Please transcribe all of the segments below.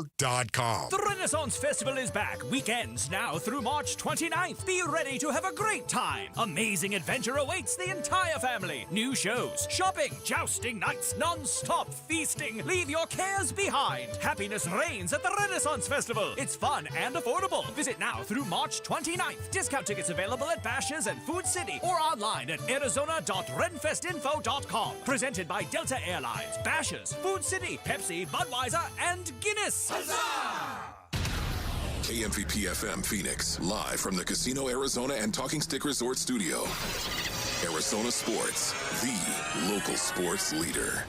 NFL.com. The Renaissance Festival is back. Weekends now through March 29th. Be ready to have a great time. Amazing adventure awaits the entire family. New shows, shopping, jousting nights, non-stop feasting. Leave your cares behind. Happiness reigns at the Renaissance Festival. It's fun and affordable. Visit now through March 29th. Discount tickets available at Bashas' and Food City or online at arizona.renfestinfo.com. Presented by Delta Airlines, Bashas', Food City, Pepsi, Budweiser, and Guinness. Huzzah! KMVP FM Phoenix, live from the Casino Arizona and Talking Stick Resort Studio. Arizona Sports, the local sports leader.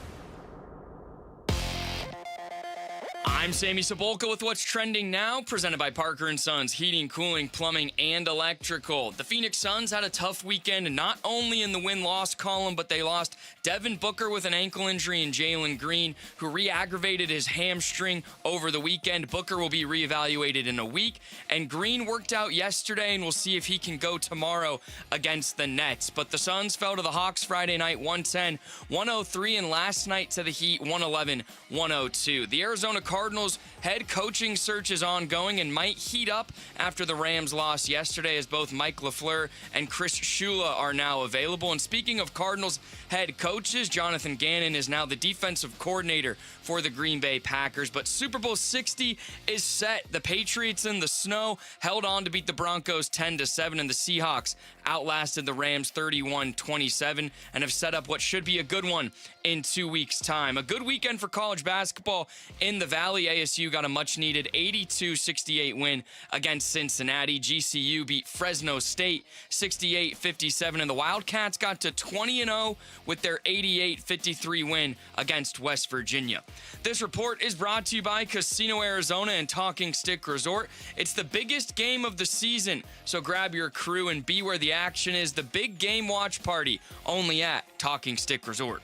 I'm Sammy Cebulka with what's trending now, presented by Parker & Sons Heating, Cooling, Plumbing, and Electrical. The Phoenix Suns had a tough weekend, not only in the win-loss column, but they lost Devin Booker with an ankle injury and Jalen Green, who re-aggravated his hamstring over the weekend. Booker will be reevaluated in a week, and Green worked out yesterday, and we'll see if he can go tomorrow against the Nets. But the Suns fell to the Hawks Friday night 110-103, and last night to the Heat 111-102. The Arizona Cardinals head coaching search is ongoing and might heat up after the Rams lost yesterday, as both Mike LaFleur and Chris Shula are now available. And speaking of Cardinals head coaches, Jonathan Gannon is now the defensive coordinator for the Green Bay Packers. But Super Bowl 60 is set. The Patriots in the snow held on to beat the Broncos 10-7, and the Seahawks outlasted the Rams 31-27 and have set up what should be a good one in 2 weeks' time. A good weekend for college basketball in the Valley. ASU got a much-needed 82-68 win against Cincinnati. GCU beat Fresno State 68-57, and the Wildcats got to 20-0 with their 88-53 win against West Virginia. This report is brought to you by Casino Arizona and Talking Stick Resort. It's the biggest game of the season, so grab your crew and be where the action is. The Big Game Watch Party, only at Talking Stick Resort.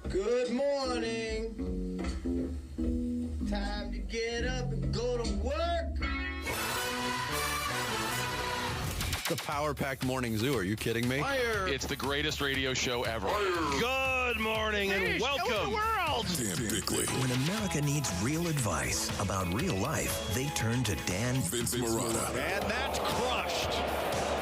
Good morning. Time to get up and go to work. The power-packed morning zoo. Are you kidding me? Fire. It's the greatest radio show ever. Fire. Good morning and welcome. The world. Dan Bickley. When America needs real advice about real life, they turn to Dan Vince Marotta. And that's crushed.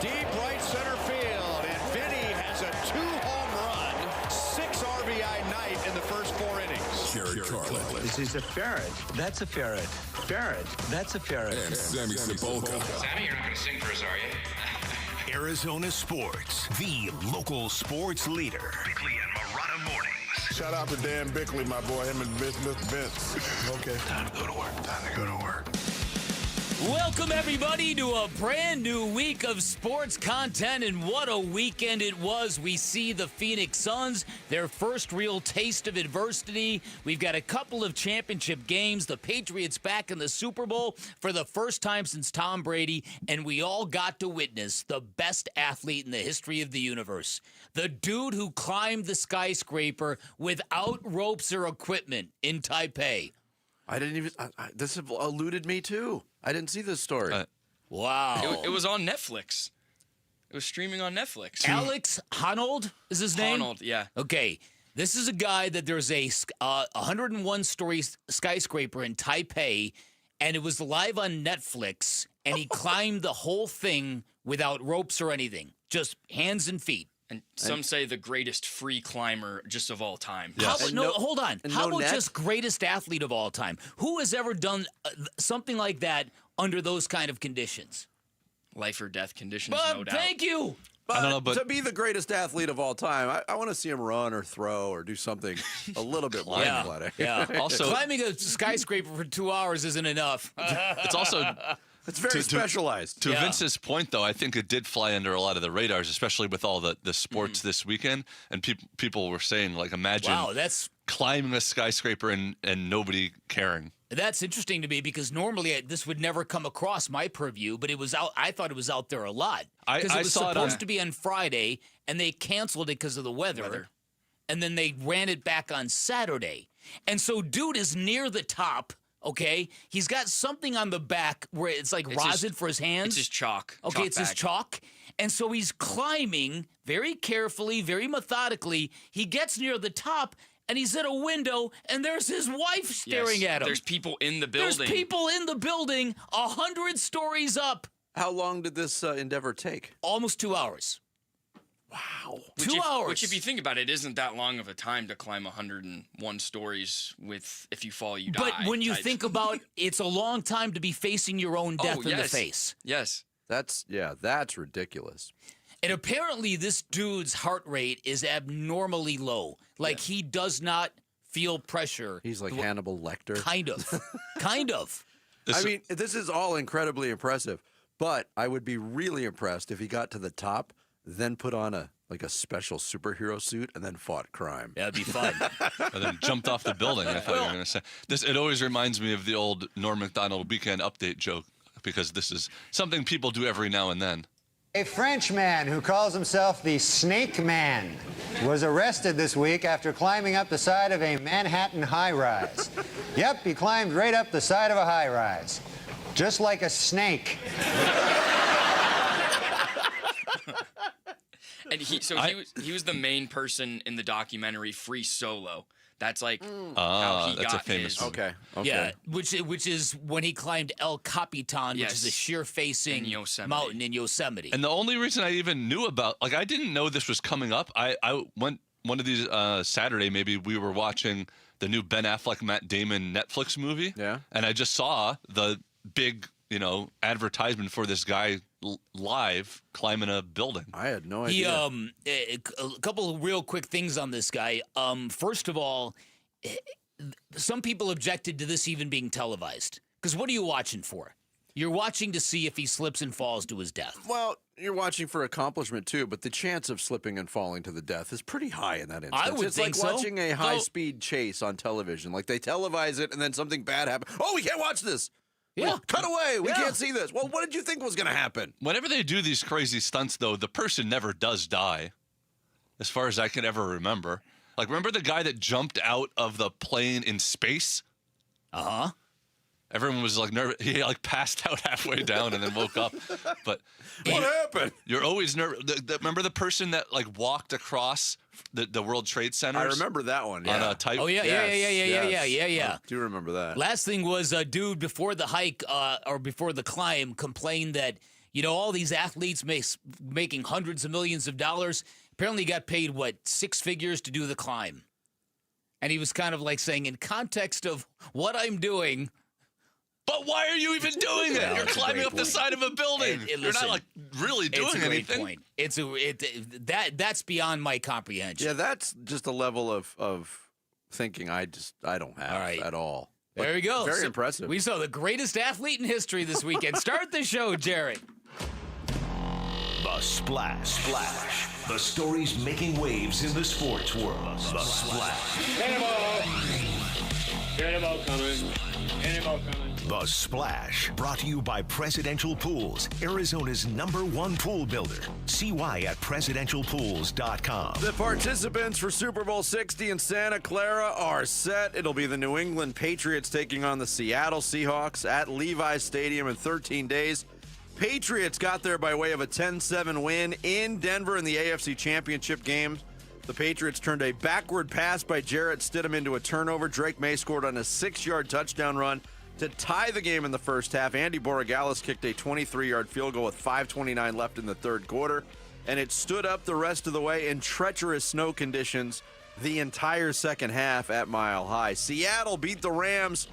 Deep right center field. And Vinnie has a 2-home run, 6 RBI night in the first 4 innings. Jared Carlin. This is a ferret. That's a ferret. Ferret. That's a ferret. And Sammy Cebulka. Sammy, you're not going to sing for us, are you? Arizona Sports, the local sports leader. Bickley and Marotta mornings. Shout out to Dan Bickley, my boy, him and Vince. Okay. Time to go to work. Time to go to work. Welcome, everybody, to a brand new week of sports content, and what a weekend it was. We see the Phoenix Suns, their first real taste of adversity. We've got a couple of championship games, the Patriots back in the Super Bowl for the first time since Tom Brady, and we all got to witness the best athlete in the history of the universe. The dude who climbed the skyscraper without ropes or equipment in Taipei. I didn't even. This eluded me too. I didn't see this story. Wow. It was on Netflix. It was streaming on Netflix. Alex Honnold is his name? Darnold, yeah. Okay. This is a guy that there's a 101-story skyscraper in Taipei, and it was live on Netflix, and he climbed the whole thing without ropes or anything, just hands and feet. And some say the greatest free climber just of all time. Yes. Hold on. How about just greatest athlete of all time? Who has ever done something like that under those kind of conditions? Life or death conditions, no doubt. Thank you. But, I don't know, but to be the greatest athlete of all time, I want to see him run or throw or do something a little bit more athletic. Yeah. Also, climbing a skyscraper for 2 hours isn't enough. It's also... It's very specialized. To Vince's point, though, I think it did fly under a lot of the radars, especially with all the sports this weekend. And people were saying, like, imagine climbing a skyscraper and nobody caring. That's interesting to me because normally this would never come across my purview, but it was out. I thought it was out there a lot because it was supposed to be on Friday, and they canceled it because of the weather, and then they ran it back on Saturday. And so, dude is near the top. Okay, he's got something on the back where it's like rosin for his hands. It's his chalk. Okay, it's his chalk. And so he's climbing very carefully, very methodically. He gets near the top, and he's at a window, and there's his wife staring at him. There's people in the building. There's people in the building 100 stories up. How long did this endeavor take? Almost 2 hours. Wow. 2 hours. Which, if you think about it, isn't that long of a time to climb 101 stories with if you fall, you die. But when you think about it's a long time to be facing your own death in the face. Yes. That's ridiculous. And apparently this dude's heart rate is abnormally low. Like he does not feel pressure. He's like Hannibal Lecter. Kind of. Kind of. I mean, this is all incredibly impressive, but I would be really impressed if he got to the top, then put on a special superhero suit and then fought crime. That'd be fun. And then jumped off the building. I thought you were going to say this. It always reminds me of the old Norm Macdonald weekend update joke because this is something people do every now and then. A Frenchman who calls himself the Snake Man was arrested this week after climbing up the side of a Manhattan high-rise. Yep, he climbed right up the side of a high-rise, just like a snake. And he was the main person in the documentary Free Solo. That's like how he that's got a famous his. Okay. Yeah, which is when he climbed El Capitan, which is a sheer-facing mountain in Yosemite. And the only reason I even knew about, I didn't know this was coming up. I went one of these Saturday, maybe we were watching the new Ben Affleck, Matt Damon Netflix movie. Yeah. And I just saw the big, advertisement for this guy live climbing a building. I had no idea. A couple of real quick things on this guy. First of all, some people objected to this even being televised. Because what are you watching for? You're watching to see if he slips and falls to his death. Well, you're watching for accomplishment too, but the chance of slipping and falling to the death is pretty high in that instance. I would think so. It's like watching a high-speed chase on television. Like they televise it and then something bad happens. Oh, we can't watch this. Yeah. Well, cut away. We can't see this. Well, what did you think was going to happen? Whenever they do these crazy stunts, though, the person never does die, as far as I can ever remember. Like, remember the guy that jumped out of the plane in space? Uh-huh. Everyone was like nervous. He passed out halfway down and then woke up. But what happened? You're always nervous. Remember the person that walked across the World Trade Center? I remember that one. Yeah. On a tight. Oh yeah. I do remember that. Last thing was a dude before the hike or before the climb complained that all these athletes making hundreds of millions of dollars apparently got paid 6 figures to do the climb, and he was kind of like saying in context of what I'm doing. But why are you even doing it? You're climbing up the side of a building. You're not really doing anything. It's a great point. That's beyond my comprehension. Yeah, that's just a level of thinking I don't have at all. There we go. Very impressive. We saw the greatest athlete in history this weekend. Start the show, Jared. The Splash. The stories making waves in the sports world. The Splash. Cannonball coming. Cannonball coming. The Splash, brought to you by Presidential Pools, Arizona's #1 pool builder. See why at presidentialpools.com. The participants for Super Bowl 60 in Santa Clara are set. It'll be the New England Patriots taking on the Seattle Seahawks at Levi's Stadium in 13 days. Patriots got there by way of a 10-7 win in Denver in the AFC Championship game. The Patriots turned a backward pass by Jarrett Stidham into a turnover. Drake May scored on a 6-yard touchdown run to tie the game in the first half. Andy Borogalis kicked a 23-yard field goal with 5:29 left in the third quarter, and it stood up the rest of the way in treacherous snow conditions the entire second half at Mile High. Seattle beat the Rams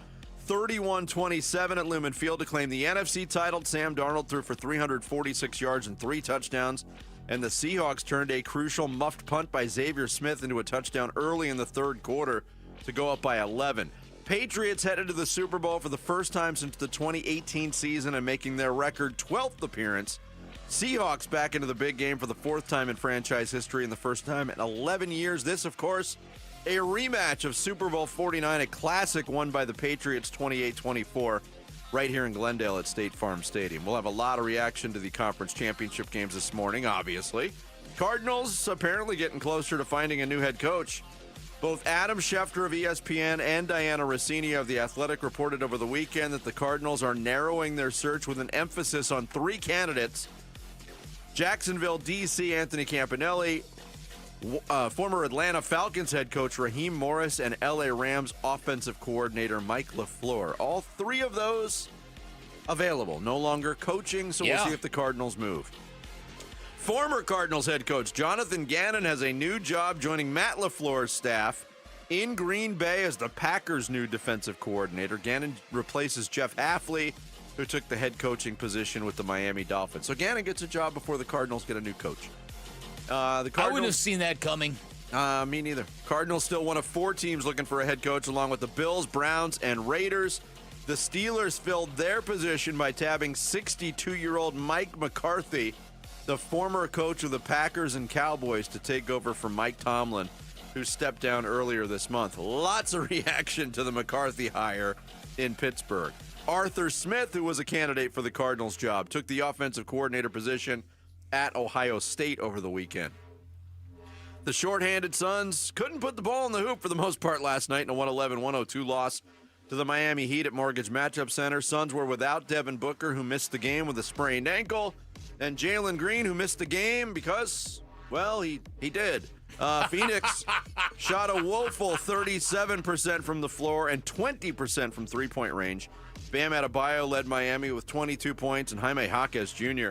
31-27 at Lumen Field to claim the NFC title. Sam Darnold threw for 346 yards and 3 touchdowns, and the Seahawks turned a crucial muffed punt by Xavier Smith into a touchdown early in the third quarter to go up by 11. Patriots headed to the Super Bowl for the first time since the 2018 season and making their record 12th appearance. Seahawks back into the big game for the 4th time in franchise history and the first time in 11 years. This, of course, a rematch of Super Bowl 49, a classic won by the Patriots 28-24 right here in Glendale at State Farm Stadium. We'll have a lot of reaction to the conference championship games this morning, obviously. Cardinals apparently getting closer to finding a new head coach. Both Adam Schefter of ESPN and Diana Rossini of The Athletic reported over the weekend that the Cardinals are narrowing their search with an emphasis on 3 candidates: Jacksonville, D.C., Anthony Campanelli; Former Atlanta Falcons head coach Raheem Morris and LA Rams offensive coordinator Mike LaFleur. All three of those available. No longer coaching, so we'll see if the Cardinals move. Former Cardinals head coach Jonathan Gannon has a new job joining Matt LaFleur's staff in Green Bay as the Packers' new defensive coordinator. Gannon replaces Jeff Hafley, who took the head coaching position with the Miami Dolphins. So Gannon gets a job before the Cardinals get a new coach. I wouldn't have seen that coming. Me neither. Cardinals still one of 4 teams looking for a head coach, along with the Bills, Browns, and Raiders. The Steelers filled their position by tabbing 62-year-old Mike McCarthy, the former coach of the Packers and Cowboys, to take over for Mike Tomlin, who stepped down earlier this month. Lots of reaction to the McCarthy hire in Pittsburgh. Arthur Smith, who was a candidate for the Cardinals job, took the offensive coordinator position at Ohio State over the weekend. The shorthanded Suns couldn't put the ball in the hoop for the most part last night in a 111-102 loss to the Miami Heat at Mortgage Matchup Center. Suns were without Devin Booker, who missed the game with a sprained ankle, and Jalen Green, who missed the game because, well, he did. Phoenix shot a woeful 37% from the floor and 20% from three-point range. Bam Adebayo led Miami with 22 points, and Jaime Jaquez Jr.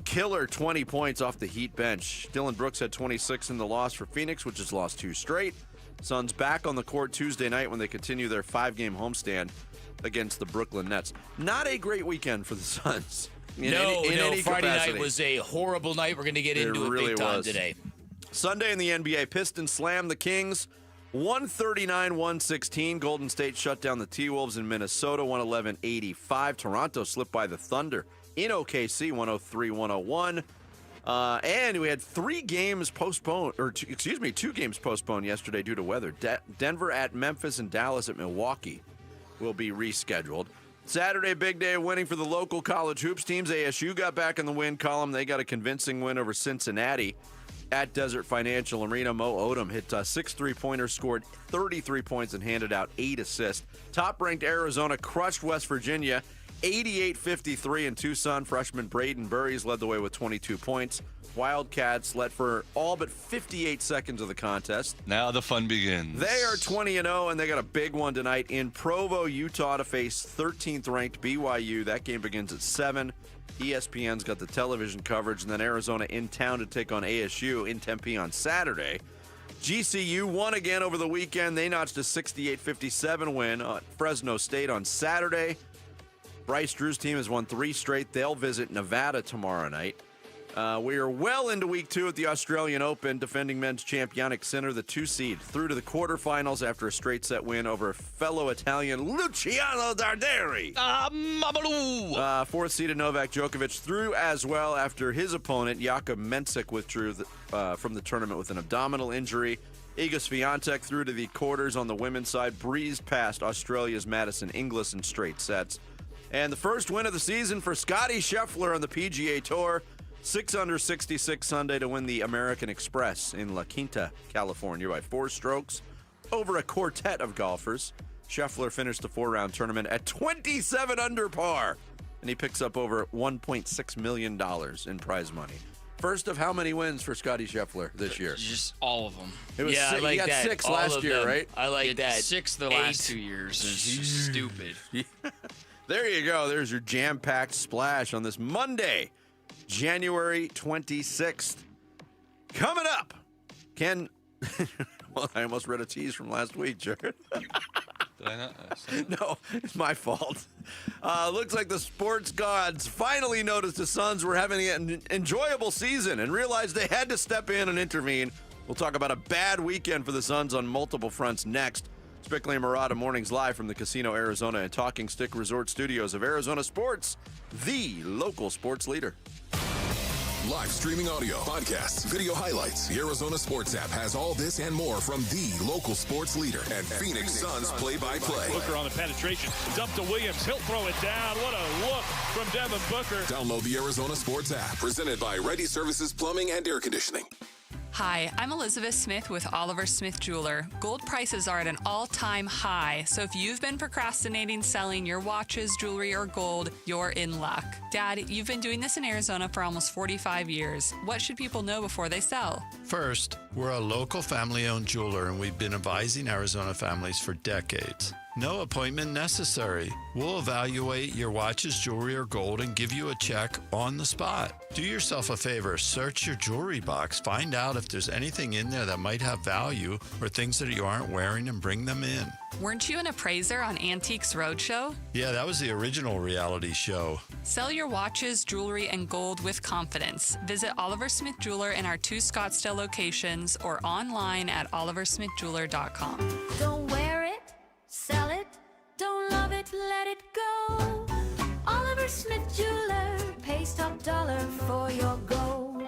killer 20 points off the Heat bench. Dillon Brooks had 26 in the loss for Phoenix, which has lost 2 straight. Suns back on the court Tuesday night when they continue their 5-game homestand against the Brooklyn Nets. Not a great weekend for the Suns. No, Friday night was a horrible night. We're going to get into it big time today. Sunday in the NBA, Pistons slammed the Kings 139-116. Golden State shut down the T-Wolves in Minnesota 111-85. Toronto slipped by the Thunder in OKC 103-101. And we had 2 games postponed yesterday due to weather. Denver at Memphis and Dallas at Milwaukee will be rescheduled. Saturday, big day of winning for the local college hoops teams. ASU got back in the win column. They got a convincing win over Cincinnati at Desert Financial Arena. Mo Odom hit 6 3-pointers, scored 33 points, and handed out 8 assists. Top-ranked Arizona crushed West Virginia 88-53 in Tucson. Freshman Braden Burries led the way with 22 points. Wildcats led for all but 58 seconds of the contest. Now the fun begins. They are 20-0, and they got a big one tonight in Provo, Utah, to face 13th-ranked BYU. That game begins at 7. ESPN's got the television coverage, and then Arizona in town to take on ASU in Tempe on Saturday. GCU won again over the weekend. They notched a 68-57 win at Fresno State on Saturday. Bryce Drew's team has won 3 straight. They'll visit Nevada tomorrow night. We are well into week 2 at the Australian Open. Defending men's champ Jannik Sinner, the 2 seed, through to the quarterfinals after a straight set win over fellow Italian Luciano Darderi. 4th seeded Novak Djokovic through as well after his opponent Jakub Mensik withdrew from the tournament with an abdominal injury. Iga Swiatek through to the quarters on the women's side, breezed past Australia's Madison Inglis in straight sets. And the first win of the season for Scottie Scheffler on the PGA Tour. 6 under 66 Sunday to win the American Express in La Quinta, California by 4 strokes over a quartet of golfers. Scheffler finished the 4-round tournament at 27 under par, and he picks up over $1.6 million in prize money. First of how many wins for Scottie Scheffler this year? Just all of them. It was I like he got that. 6 all last year, them. right? I like that. 6 the last 2 years. It's just stupid. There you go. There's your jam-packed splash on this Monday, January 26th. Coming up, well, I almost read a tease from last week, Jared. Did I not? No, it's my fault. Looks like the sports gods finally noticed the Suns were having an enjoyable season and realized they had to step in and intervene. We'll talk about a bad weekend for the Suns on multiple fronts next. Bickley and Murata mornings live from the Casino Arizona and Talking Stick Resort Studios of Arizona Sports, the local sports leader. Live streaming audio, podcasts, video highlights. The Arizona Sports app has all this and more from the local sports leader and Phoenix Suns play-by-play. Booker on the penetration. Dump to Williams. He'll throw it down. What a look from Devin Booker. Download the Arizona Sports app. Presented by Ready Services Plumbing and Air Conditioning. Hi, I'm Elizabeth Smith with Oliver Smith Jeweler. Gold prices are at an all-time high, so if you've been procrastinating selling your watches, jewelry, or gold, you're in luck. Dad, you've been doing this in Arizona for almost 45 years. What should people know before they sell? First, we're a local family-owned jeweler, and we've been advising Arizona families for decades. No appointment necessary. We'll evaluate your watches, jewelry, or gold and give you a check on the spot. Do yourself a favor. Search your jewelry box. Find out if there's anything in there that might have value or things that you aren't wearing and bring them in. Weren't you an appraiser on Antiques Roadshow? Yeah, that was the original reality show. Sell your watches, jewelry, and gold with confidence. Visit Oliver Smith Jeweler in our 2 Scottsdale locations or online at oliversmithjeweler.com. Don't wear it, sell it, don't love it, let it go. Oliver Smith Jeweler pays top dollar for your gold.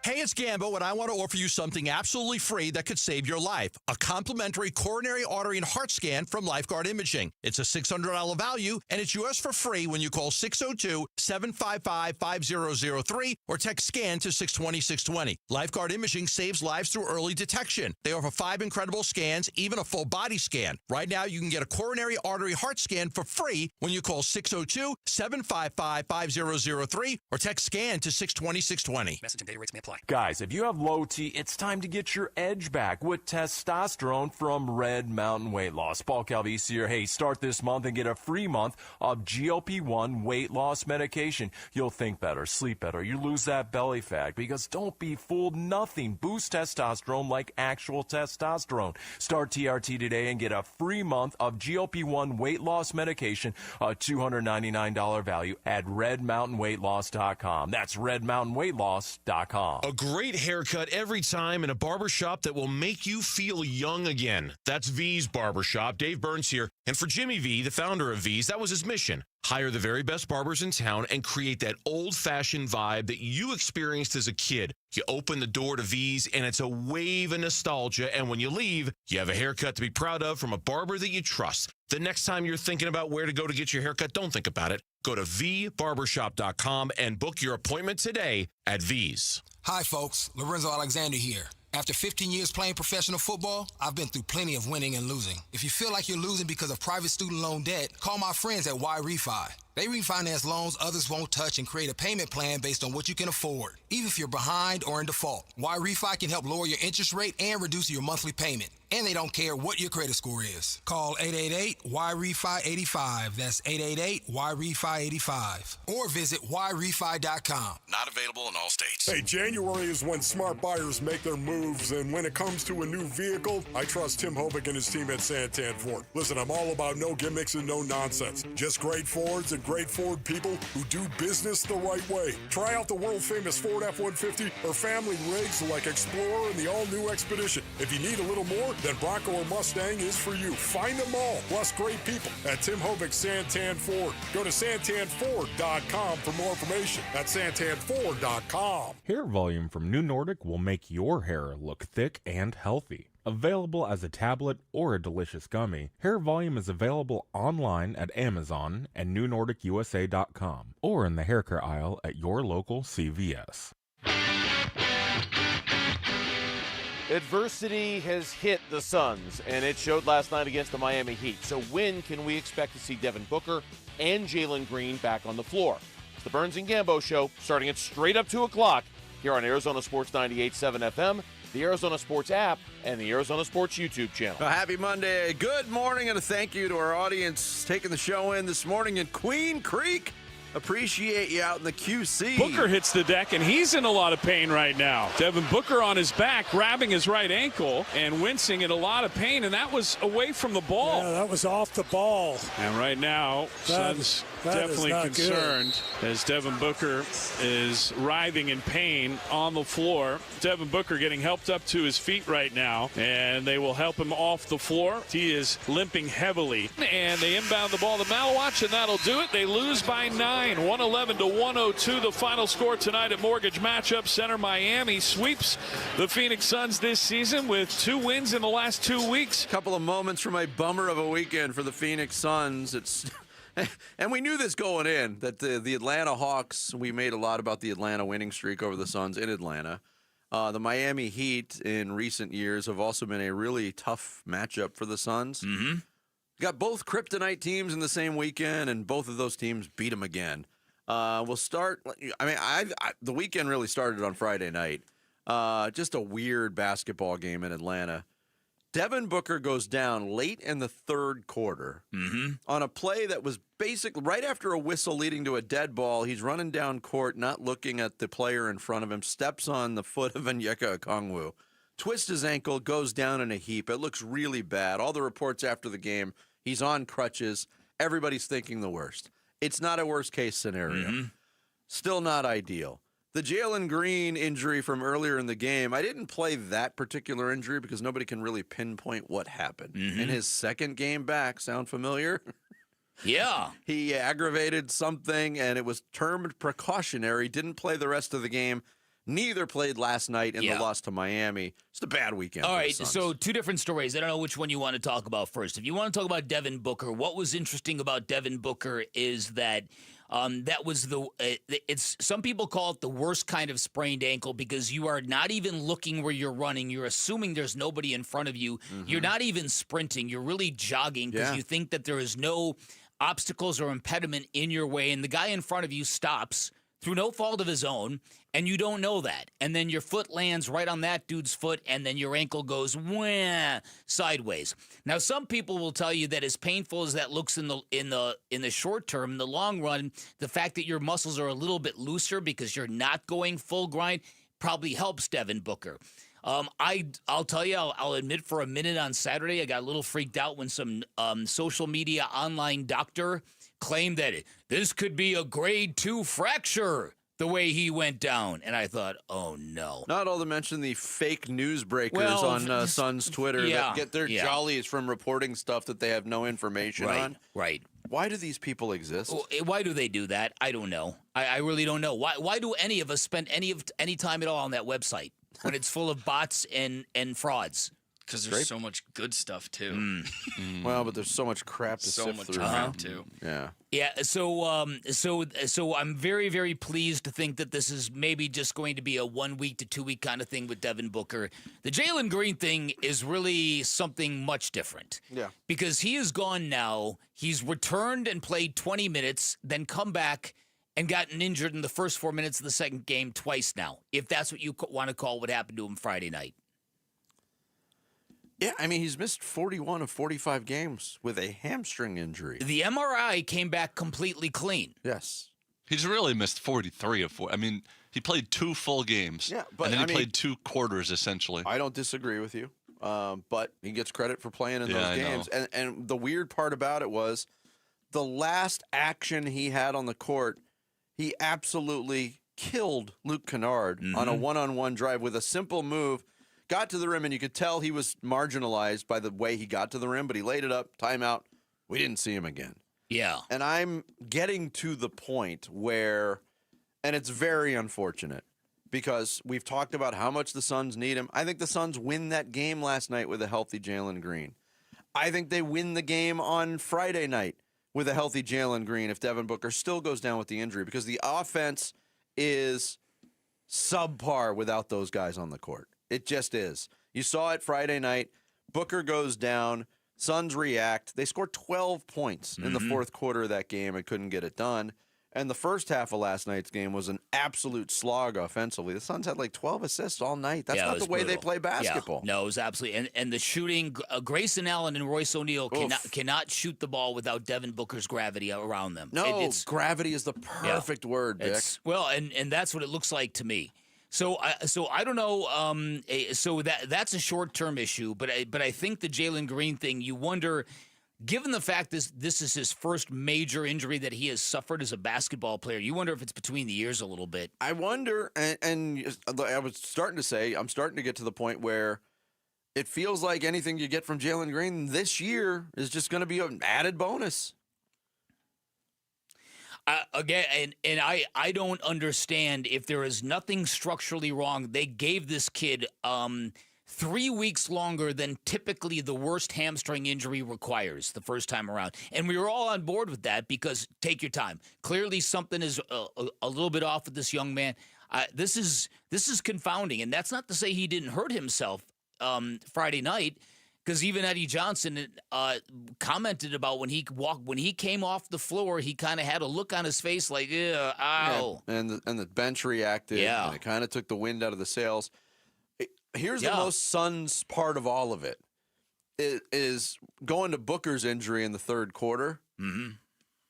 Hey, it's Gambo, and I want to offer you something absolutely free that could save your life. A complimentary coronary artery and heart scan from Lifeguard Imaging. It's a $600 value, and it's yours for free when you call 602-755-5003 or text SCAN to 620-620. Lifeguard Imaging saves lives through early detection. They offer 5 incredible scans, even a full body scan. Right now, you can get a coronary artery heart scan for free when you call 602-755-5003 or text SCAN to 620-620. Message and data rates may apply. Guys, if you have low T, it's time to get your edge back with testosterone from Red Mountain Weight Loss. Paul Calvisi here. Hey, start this month and get a free month of GLP-1 weight loss medication. You'll think better, sleep better, you lose that belly fat, because don't be fooled, nothing boosts testosterone like actual testosterone. Start TRT today and get a free month of GLP-1 weight loss medication, a $299 value at redmountainweightloss.com. That's redmountainweightloss.com. A great haircut every time in a barbershop that will make you feel young again. That's V's Barbershop. Dave Burns here. And for Jimmy V, the founder of V's, that was his mission. Hire the very best barbers in town and create that old-fashioned vibe that you experienced as a kid. You open the door to V's, and it's a wave of nostalgia. And when you leave, you have a haircut to be proud of from a barber that you trust. The next time you're thinking about where to go to get your haircut, don't think about it. Go to vbarbershop.com and book your appointment today at V's. Hi, folks. Lorenzo Alexander here. After 15 years playing professional football, I've been through plenty of winning and losing. If you feel like you're losing because of private student loan debt, call my friends at Y Refi. They refinance loans others won't touch and create a payment plan based on what you can afford, even if you're behind or in default. Y Refi can help lower your interest rate and reduce your monthly payment. And they don't care what your credit score is. Call 888-YREFI-85. That's 888-YREFI-85. Or visit YREFI.com. Not available in all states. Hey, January is when smart buyers make their moves, and when it comes to a new vehicle, I trust Tim Hovick and his team at Santan Ford. Listen, I'm all about no gimmicks and no nonsense. Just great Fords and great Ford people who do business the right way. Try out the world-famous Ford F-150 or family rigs like Explorer and the all-new Expedition. If you need a little more, then Bronco or Mustang is for you. Find them all, plus great people at Tim Hovick Santan Ford. Go to santanford.com for more information. That's santanford.com. Hair volume from New Nordic will make your hair look thick and healthy. Available as a tablet or a delicious gummy, Hair Volume is available online at Amazon and NewNordicUSA.com or in the hair care aisle at your local CVS. Adversity has hit the Suns, and it showed last night against the Miami Heat. So when can we expect to see Devin Booker and Jalen Green back on the floor? It's the Burns and Gambo Show, starting at straight up 2 o'clock here on Arizona Sports 98.7 FM, the Arizona Sports app, and the Arizona Sports YouTube channel. Happy Monday. Good morning, and a thank you to our audience taking the show in this morning in Queen Creek. Appreciate you out in the QC. Booker hits the deck, and he's in a lot of pain right now. Devin Booker on his back, grabbing his right ankle and wincing in a lot of pain, and that was away from the ball. Yeah, that was off the ball. And right now, Suns definitely concerned as Devin Booker is writhing in pain on the floor. Devin Booker getting helped up to his feet right now, and they will help him off the floor. He is limping heavily, and they inbound the ball to Malawach, and that'll do it. They lose by 9. 111-102 the final score tonight at Mortgage Matchup Center. Miami sweeps the Phoenix Suns this season with 2 wins in the last 2 weeks. Couple of moments from a bummer of a weekend for the Phoenix Suns. And we knew this going in, that the Atlanta Hawks, we made a lot about the Atlanta winning streak over the Suns in Atlanta. The Miami Heat in recent years have also been a really tough matchup for the Suns. Mm-hmm. Got both kryptonite teams in the same weekend, and both of those teams beat them again. We'll start. I mean, the weekend really started on Friday night. Just a weird basketball game in Atlanta. Devin Booker goes down late in the third quarter on a play that was basically right after a whistle leading to a dead ball. He's running down court, not looking at the player in front of him, steps on the foot of Onyeka Okongwu, twists his ankle, goes down in a heap. It looks really bad. All the reports after the game, he's on crutches. Everybody's thinking the worst. It's not a worst-case scenario. Still not ideal. The Jalen Green injury from earlier in the game, I didn't play that particular injury because nobody can really pinpoint what happened. In his second game back, sound familiar? Yeah. He aggravated something, and it was termed precautionary, didn't play the rest of the game. Neither played last night in the loss to Miami. It's a bad weekend. All for right, the Suns. so two different stories. I don't know which one you want to talk about first. If you want to talk about Devin Booker, what was interesting about Devin Booker is that that was it's some people call it the worst kind of sprained ankle because you are not even looking where you're running. You're assuming there's nobody in front of you. You're not even sprinting. You're really jogging because you think that there is no obstacles or impediment in your way, and the guy in front of you stops through no fault of his own, and you don't know that. And then your foot lands right on that dude's foot, and then your ankle goes wah, sideways. Now, some people will tell you that as painful as that looks in the short term, in the long run, the fact that your muscles are a little bit looser because you're not going full grind probably helps Devin Booker. I'll tell you, I'll admit for a minute on Saturday, I got a little freaked out when some social media online doctor claimed that this could be a grade 2 fracture the way he went down. And I thought, oh, no. Not all to mention the fake news breakers on Suns Twitter that get their jollies from reporting stuff that they have no information on. Right. Why do these people exist? Why do they do that? I don't know. I really don't know. Why do any of us spend any time at all on that website when it's full of bots and frauds? Because there's so much good stuff, too. Well, but there's so much crap to sift through. Crap, too. Yeah. Yeah, so I'm very, very pleased to think that this is maybe just going to be a 1 week to 2 week kind of thing with Devin Booker. The Jalen Green thing is really something much different. Yeah. Because he is gone now. He's returned and played 20 minutes, then come back and gotten injured in the first 4 minutes of the second game twice now, if that's what you want to call what happened to him Friday night. Yeah, I mean, he's missed 41 of 45 games with a hamstring injury. The MRI came back completely clean. Yes. He's really missed 43 of 4. I mean, he played 2 full games. Yeah, but and then he played 2 quarters, essentially. I don't disagree with you, but he gets credit for playing in those games. I know. And the weird part about it was the last action he had on the court, he absolutely killed Luke Kennard on a one-on-one drive with a simple move. Got to the rim, and you could tell he was marginalized by the way he got to the rim, but he laid it up, timeout. We didn't see him again. Yeah. And I'm getting to the point where, and it's very unfortunate, because we've talked about how much the Suns need him. I think the Suns win that game last night with a healthy Jalen Green. I think they win the game on Friday night with a healthy Jalen Green if Devin Booker still goes down with the injury, because the offense is subpar without those guys on the court. It just is. You saw it Friday night. Booker goes down. Suns react. They scored 12 points in the fourth quarter of that game and couldn't get it done. And the first half of last night's game was an absolute slog offensively. The Suns had like 12 assists all night. That's not the way they play basketball. Yeah. No, it was absolutely. And the shooting, Grayson Allen and Royce O'Neal cannot shoot the ball without Devin Booker's gravity around them. No, gravity is the perfect word, Vic. Well, and that's what it looks like to me. So I don't know. So that's a short-term issue, but I think the Jalen Green thing, you wonder, given the fact this is his first major injury that he has suffered as a basketball player, you wonder if it's between the ears a little bit. I wonder, and I was starting to say, I'm starting to get to the point where it feels like anything you get from Jalen Green this year is just going to be an added bonus. Again, and I don't understand if there is nothing structurally wrong. They gave this kid 3 weeks longer than typically the worst hamstring injury requires the first time around. And we were all on board with that because take your time. Clearly something is a little bit off with this young man. This is confounding. And that's not to say he didn't hurt himself Friday night, because even Eddie Johnson commented about when he came off the floor, he kind of had a look on his face like, ow. Yeah. And the bench reacted. Yeah. And it kind of took the wind out of the sails. Here's the most Suns part of all of it. It is going to Booker's injury in the third quarter. Mm-hmm.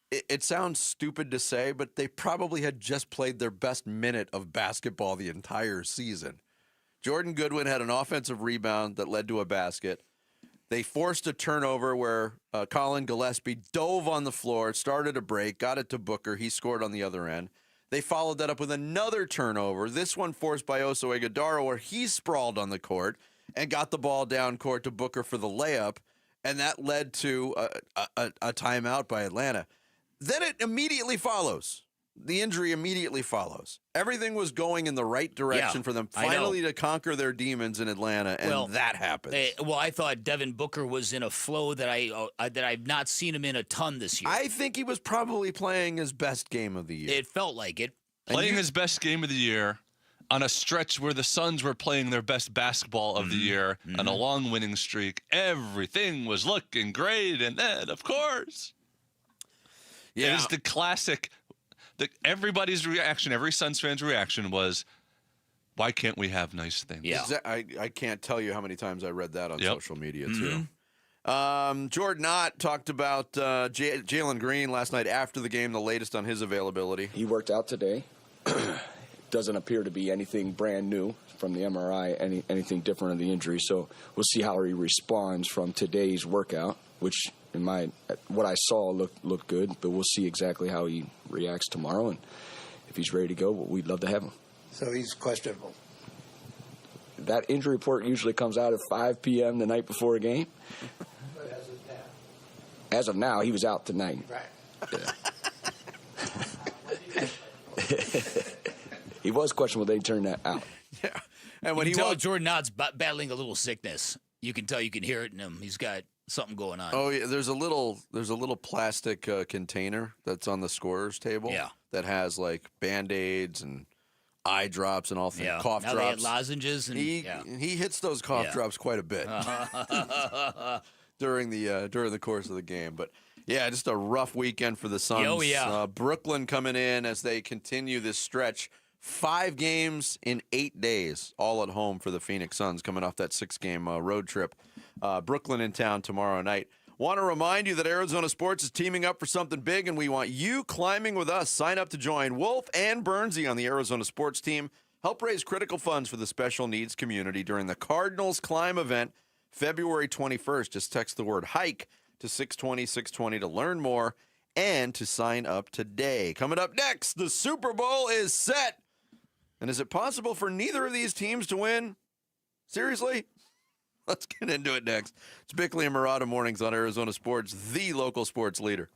It sounds stupid to say, but they probably had just played their best minute of basketball the entire season. Jordan Goodwin had an offensive rebound that led to a basket. They forced a turnover where Colin Gillespie dove on the floor, started a break, got it to Booker. He scored on the other end. They followed that up with another turnover, this one forced by Oso Ighodaro, where he sprawled on the court and got the ball down court to Booker for the layup, and that led to a timeout by Atlanta. Then it immediately follows. The injury immediately follows. Everything was going in the right direction for them finally to conquer their demons in Atlanta, and that happens. I thought Devin Booker was in a flow that I've not seen him in a ton this year. I think he was probably playing his best game of the year. It felt like it. Playing his best game of the year on a stretch where the Suns were playing their best basketball of the year on a long winning streak. Everything was looking great, and then, of course... Yeah. It is the classic. Everybody's reaction, every Suns fan's reaction was, why can't we have nice things? Yeah. I can't tell you how many times I read that on social media, too. Jordan Ott talked about Jalen Green last night after the game, the latest on his availability. He worked out today. Doesn't appear to be anything brand new from the MRI, anything different in the injury. So we'll see how he responds from today's workout, which... what I saw looked good, but we'll see exactly how he reacts tomorrow, and if he's ready to go, we'd love to have him. So he's questionable. That injury report usually comes out at 5 p.m. the night before a game. But as of now, he was out tonight. Right. Yeah. He was questionable. They turned that out. Yeah, and when you can tell Jordan Ott's battling a little sickness. You can tell, you can hear it in him. He's got something going on. Oh yeah, there's a little plastic container that's on the scorer's table. Yeah. That has like Band-Aids and eye drops and all things. Yeah. Cough now drops. They had lozenges and he hits those cough drops quite a bit during the course of the game. But yeah, just a rough weekend for the Suns. Oh yeah. Brooklyn coming in as they continue this stretch. 5 games in 8 days, all at home for the Phoenix Suns, coming off that 6-game road trip. Brooklyn in town tomorrow night. Want to remind you that Arizona Sports is teaming up for something big, and we want you climbing with us. Sign up to join Wolf and Bernsey on the Arizona Sports team. Help raise critical funds for the special needs community during the Cardinals Climb event, February 21st. Just text the word hike to 620-620 to learn more and to sign up today. Coming up next, the Super Bowl is set. And is it possible for neither of these teams to win? Seriously? Let's get into it next. It's Bickley and Murata Mornings on Arizona Sports, the local sports leader.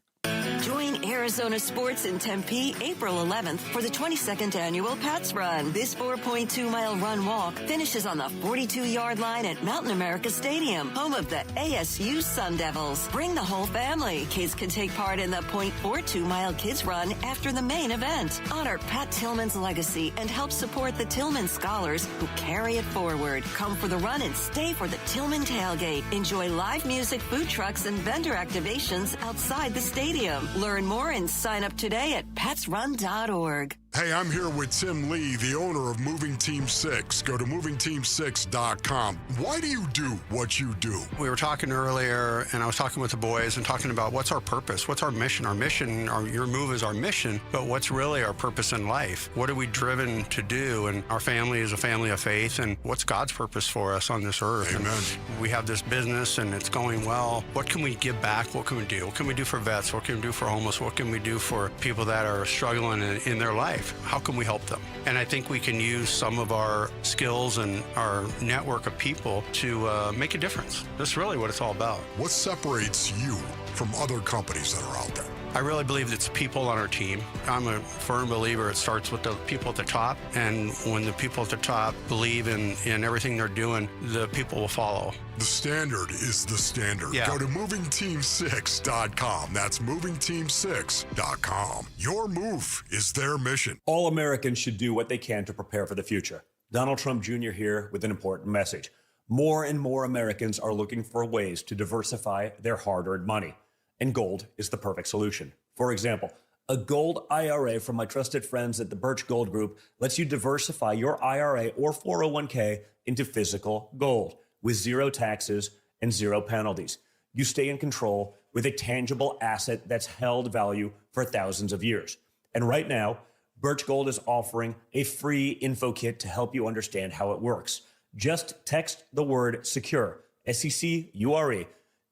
Join Arizona Sports in Tempe April 11th for the 22nd annual Pats Run. This 4.2-mile run-walk finishes on the 42-yard line at Mountain America Stadium, home of the ASU Sun Devils. Bring the whole family. Kids can take part in the 0.42-mile Kids Run after the main event. Honor Pat Tillman's legacy and help support the Tillman scholars who carry it forward. Come for the run and stay for the Tillman tailgate. Enjoy live music, food trucks, and vendor activations outside the stadium. Learn more and sign up today at petsrun.org. Hey, I'm here with Tim Lee, the owner of Moving Team 6. Go to movingteam6.com. Why do you do what you do? We were talking earlier, and I was talking with the boys and talking about what's our purpose, what's our mission. Your move is our mission, but what's really our purpose in life? What are we driven to do? And our family is a family of faith, and what's God's purpose for us on this earth? Amen. And we have this business, and it's going well. What can we give back? What can we do? What can we do for vets? What can we do for homeless? What can we do for people that are struggling in their life? How can we help them? And I think we can use some of our skills and our network of people to make a difference. That's really what it's all about. What separates you from other companies that are out there? I really believe it's people on our team. I'm a firm believer it starts with the people at the top, and when the people at the top believe in everything they're doing, the people will follow. The standard is the standard. Yeah. Go to movingteam6.com. That's movingteam6.com. Your move is their mission. All Americans should do what they can to prepare for the future. Donald Trump Jr. here with an important message. More and more Americans are looking for ways to diversify their hard-earned money, and gold is the perfect solution. For example, A gold IRA from my trusted friends at the Birch Gold Group lets you diversify your IRA or 401k into physical gold with zero taxes and zero penalties. You stay in control with a tangible asset that's held value for thousands of years. And right now, Birch Gold is offering a free info kit to help you understand how it works. Just text the word SECURE, SECURE,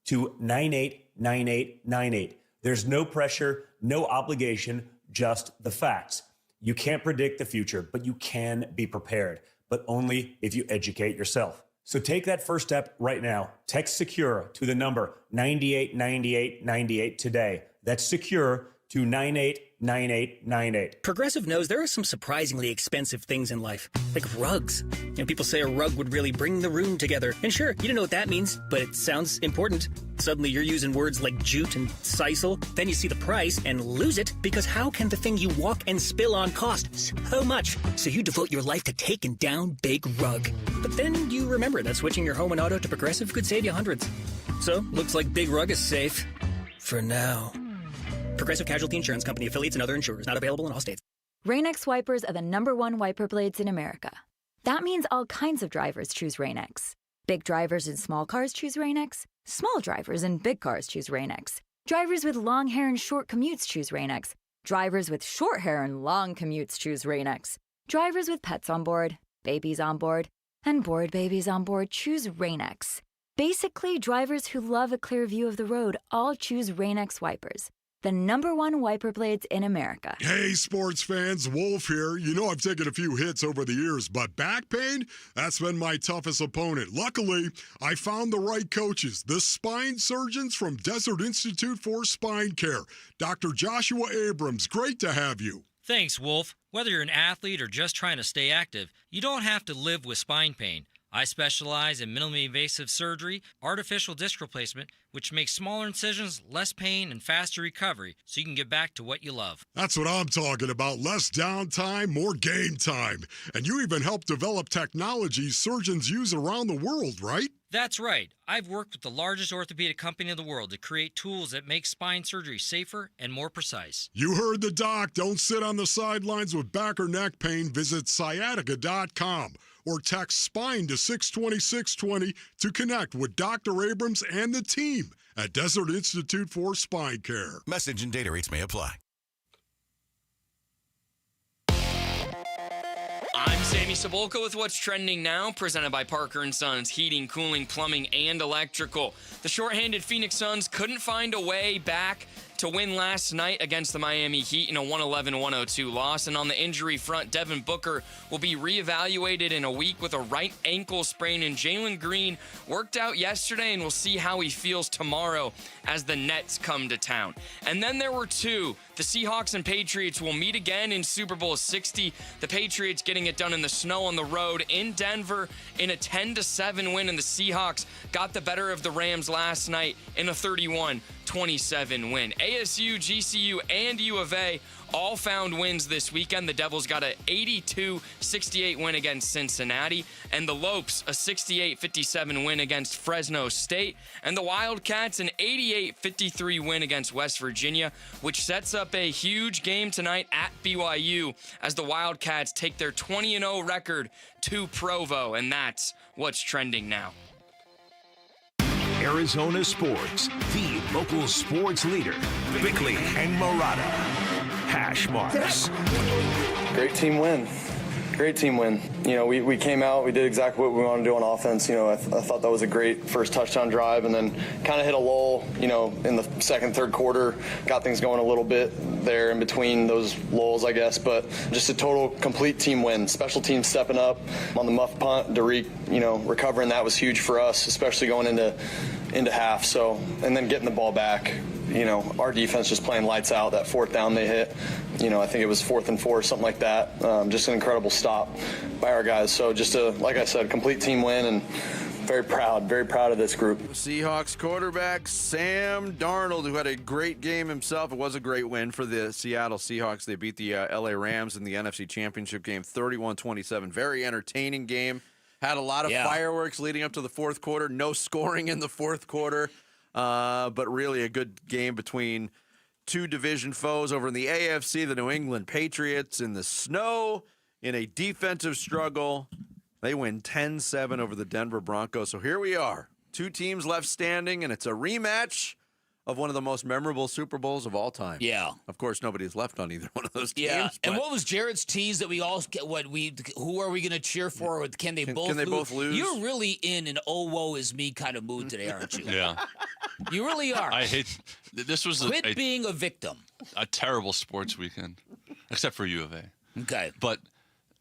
to 989898. There's no pressure, no obligation, just the facts. You can't predict the future, but you can be prepared, but only if you educate yourself. So take that first step right now. Text SECURE to the number 989898 today. That's SECURE to 989898. Progressive knows there are some surprisingly expensive things in life, like rugs. People say a rug would really bring the room together. And sure, you don't know what that means, but it sounds important. Suddenly you're using words like jute and sisal. Then you see the price and lose it, because how can the thing you walk and spill on cost so much? So you devote your life to taking down Big Rug. But then you remember that switching your home and auto to Progressive could save you hundreds. So, looks like Big Rug is safe. For now. Progressive Casualty Insurance Company, affiliates, and other insurers. Not available in all states. Rain-X wipers are the #1 wiper blades in America. That means all kinds of drivers choose Rain-X. Big drivers in small cars choose Rain-X. Small drivers in big cars choose Rain-X. Drivers with long hair and short commutes choose Rain-X. Drivers with short hair and long commutes choose Rain-X. Drivers with pets on board, babies on board, and bored babies on board choose Rain-X. Basically, drivers who love a clear view of the road all choose Rain-X wipers. The #1 wiper blades in America. Hey, sports fans, Wolf here. You know I've taken a few hits over the years, but back pain, that's been my toughest opponent. Luckily, I found the right coaches, the spine surgeons from Desert Institute for Spine Care. Dr. Joshua Abrams, great to have you. Thanks, Wolf. Whether you're an athlete or just trying to stay active, you don't have to live with spine pain. I specialize in minimally invasive surgery, artificial disc replacement, which makes smaller incisions, less pain, and faster recovery, so you can get back to what you love. That's what I'm talking about. Less downtime, more game time. And you even help develop technologies surgeons use around the world, right? That's right. I've worked with the largest orthopedic company in the world to create tools that make spine surgery safer and more precise. You heard the doc. Don't sit on the sidelines with back or neck pain. Visit sciatica.com or text SPINE to 620-620 to connect with Dr. Abrams and the team at Desert Institute for Spine Care. Message and data rates may apply. I'm Sammy Cebulka with What's Trending Now, presented by Parker & Sons Heating, Cooling, Plumbing, and Electrical. The shorthanded Phoenix Suns couldn't find a way back to win last night against the Miami Heat in a 111-102 loss. And on the injury front, Devin Booker will be reevaluated in a week with a right ankle sprain, and Jalen Green worked out yesterday, and we'll see how he feels tomorrow as the Nets come to town. And then there were two. The Seahawks and Patriots will meet again in Super Bowl 60. The Patriots getting it done in the snow on the road in Denver in a 10-7 win, and the Seahawks got the better of the Rams last night in a 31-27 win. ASU, GCU, and U of A all found wins this weekend. The Devils got an 82-68 win against Cincinnati, and the Lopes a 68-57 win against Fresno State, and the Wildcats an 88-53 win against West Virginia, which sets up a huge game tonight at BYU as the Wildcats take their 20-0 record to Provo, and that's what's trending now. Arizona Sports, the local sports leader. Bickley and Murata. Hash marks. Great team win. Great team win. You know, we came out, we did exactly what we wanted to do on offense. You know, I thought that was a great first touchdown drive, and then kind of hit a lull, you know, in the second, third quarter. Got things going a little bit there in between those lulls, I guess. But just a total, complete team win. Special teams stepping up on the muff punt. Derek, you know, recovering that was huge for us, especially going into half. So, and then getting the ball back. You know, our defense just playing lights out. That fourth down they hit, you know, I think it was 4th and 4, something like that. Just an incredible stop by our guys. So just like I said, complete team win, and very proud of this group. Seahawks quarterback Sam Darnold, who had a great game himself. It was a great win for the Seattle Seahawks. They beat the LA Rams in the NFC Championship game 31-27. Very entertaining game. Had a lot of fireworks leading up to the fourth quarter. No scoring in the fourth quarter. But really a good game between two division foes over in the AFC, the New England Patriots in the snow in a defensive struggle. They win 10-7 over the Denver Broncos. So here we are, two teams left standing, and it's a rematch of one of the most memorable Super Bowls of all time. Yeah. Of course, nobody's left on either one of those teams. Yeah. And what was Jared's tease that we all who are we going to cheer for? Can they both lose? You're really in an oh woe is me kind of mood today, aren't you? Yeah. You really are. I hate this was Quit being a victim. A terrible sports weekend, except for U of A. Okay. But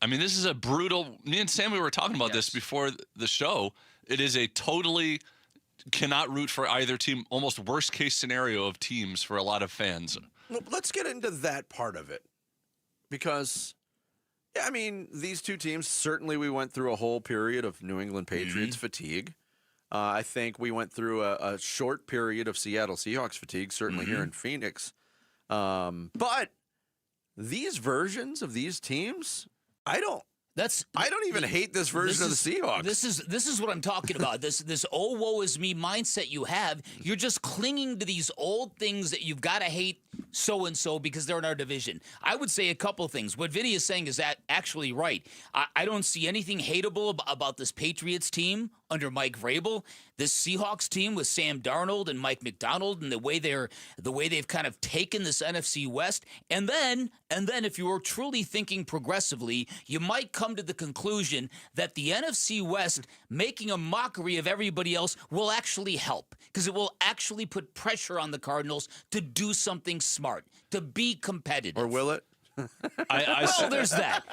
I mean, this is a brutal. Me and Sam, we were talking about this before the show. It is a totally cannot root for either team, almost worst case scenario of teams for a lot of fans. Well, let's get into that part of it. Because, yeah, I mean, these two teams, certainly we went through a whole period of New England Patriots fatigue. I think we went through a short period of Seattle Seahawks fatigue, certainly here in Phoenix. But these versions of these teams, I don't even hate this version of the Seahawks. This is what I'm talking about. This oh woe is me mindset you have. You're just clinging to these old things that you've got to hate so and so because they're in our division. I would say a couple things. What Vinnie is saying is actually right. I don't see anything hateable about this Patriots team under Mike Vrabel. This Seahawks team with Sam Darnold and Mike McDonald and the way they've kind of taken this NFC West. And then if you were truly thinking progressively, you might come to the conclusion that the NFC West making a mockery of everybody else will actually help because it will actually put pressure on the Cardinals to do something smart, to be competitive. Or will it? Well, there's that.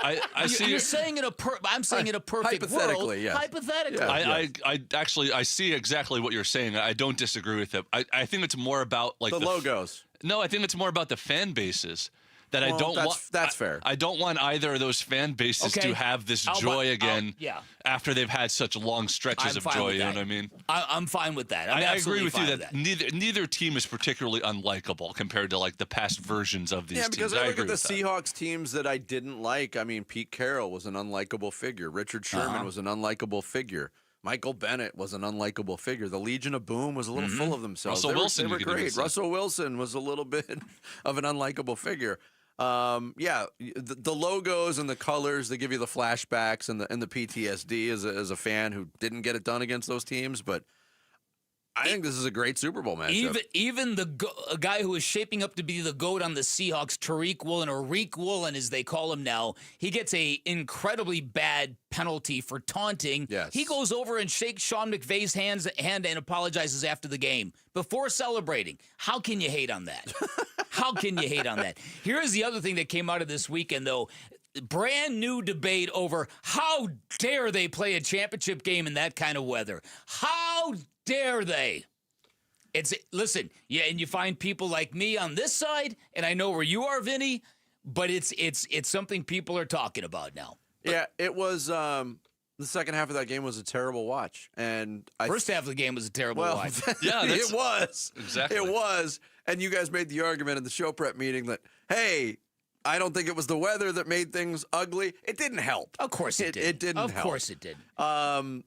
You're saying I'm saying in a perfect hypothetically, world. Yes. Hypothetically. I see exactly what you're saying. I don't disagree with it. I think it's more about like the logos. No, I think it's more about the fan bases. That I don't want. That's fair. I don't want either of those fan bases to have this joy again after they've had such long stretches of joy. You know what I mean? I'm fine with that. I agree with you that neither team is particularly unlikable compared to like the past versions of these teams. Yeah, because I look at the Seahawks teams that I didn't like. I mean, Pete Carroll was an unlikable figure. Richard Sherman was an unlikable figure. Michael Bennett was an unlikable figure. The Legion of Boom was a little full of themselves. Russell Wilson, they were great. Russell Wilson was a little bit of an unlikable figure. The logos and the colors, they give you the flashbacks and the PTSD as a fan who didn't get it done against those teams. But I think this is a great Super Bowl matchup. Even a guy who is shaping up to be the GOAT on the Seahawks, Tariq Woolen, or Reek Woolen as they call him now, he gets a incredibly bad penalty for taunting. Yes. He goes over and shakes Sean McVay's hand and apologizes after the game before celebrating. How can you hate on that? How can you hate on that? Here's the other thing that came out of this weekend, though. Brand new debate over how dare they play a championship game in that kind of weather. How dare they? Listen, and you find people like me on this side, and I know where you are, Vinny, but it's something people are talking about now. Yeah, it was. The second half of that game was a terrible watch, and first half of the game was a terrible watch. Yeah, it was exactly. It was, and you guys made the argument in the show prep meeting that hey, I don't think it was the weather that made things ugly. It didn't help. Of course it did. It didn't help. Of course it did. But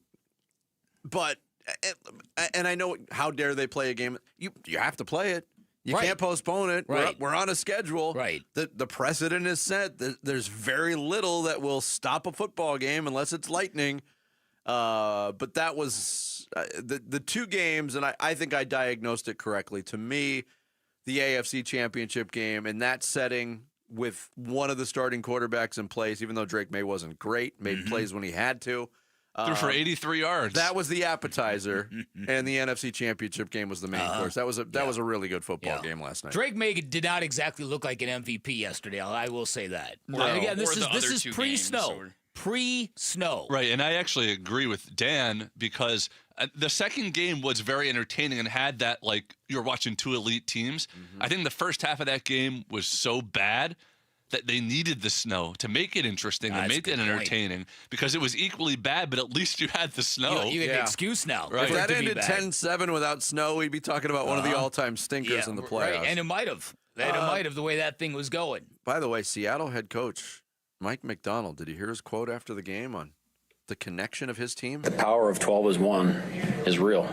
I know how dare they play a game? You have to play it. You can't postpone it. Right. We're on a schedule. Right. The precedent is set. There's very little that will stop a football game unless it's lightning. But that was the two games, and I think I diagnosed it correctly. To me, the AFC Championship game in that setting with one of the starting quarterbacks in place, even though Drake May wasn't great, made plays when he had to. Threw for 83 yards. That was the appetizer, and the NFC Championship game was the main course. That was a really good football game last night. Drake May did not exactly look like an MVP yesterday. I will say that. No. Again, this is pre-snow. Pre-snow. Right, and I actually agree with Dan because the second game was very entertaining and had that, like, you're watching two elite teams. I think the first half of that game was so bad that they needed the snow to make it interesting and make it entertaining because it was equally bad, but at least you had the snow. You have an excuse now. Right. If that ended 10-7 without snow, we'd be talking about one of the all-time stinkers in the playoffs. Right, and it might have. It might have the way that thing was going. By the way, Seattle head coach Mike McDonald, did you hear his quote after the game on the connection of his team? The power of 12 as one is real,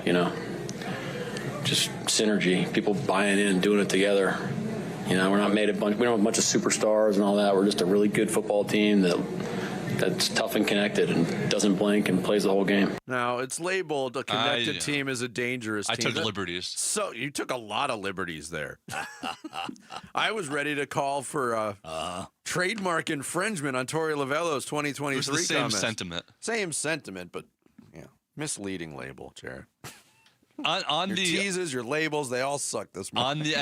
Just synergy, people buying in, doing it together. You know, we're not made we don't have a bunch of superstars and all that. We're just a really good football team that's tough and connected and doesn't blink and plays the whole game. Now, it's labeled a connected team as a dangerous team. I took liberties. So you took a lot of liberties there. I was ready to call for trademark infringement on Torey Lavello's 2023 It was the same comments. sentiment. Same sentiment, but misleading label, Jared. On your the teases, your labels, they all suck this morning. On the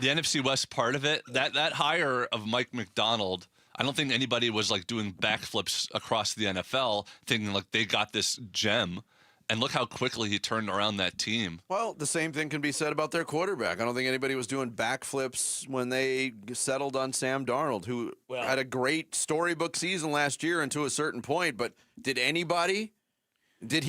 NFC West part of it, that hire of Mike McDonald, I don't think anybody was like doing backflips across the NFL thinking like they got this gem. And look how quickly he turned around that team. Well, the same thing can be said about their quarterback. I don't think anybody was doing backflips when they settled on Sam Darnold, who had a great storybook season last year and to a certain point. But did he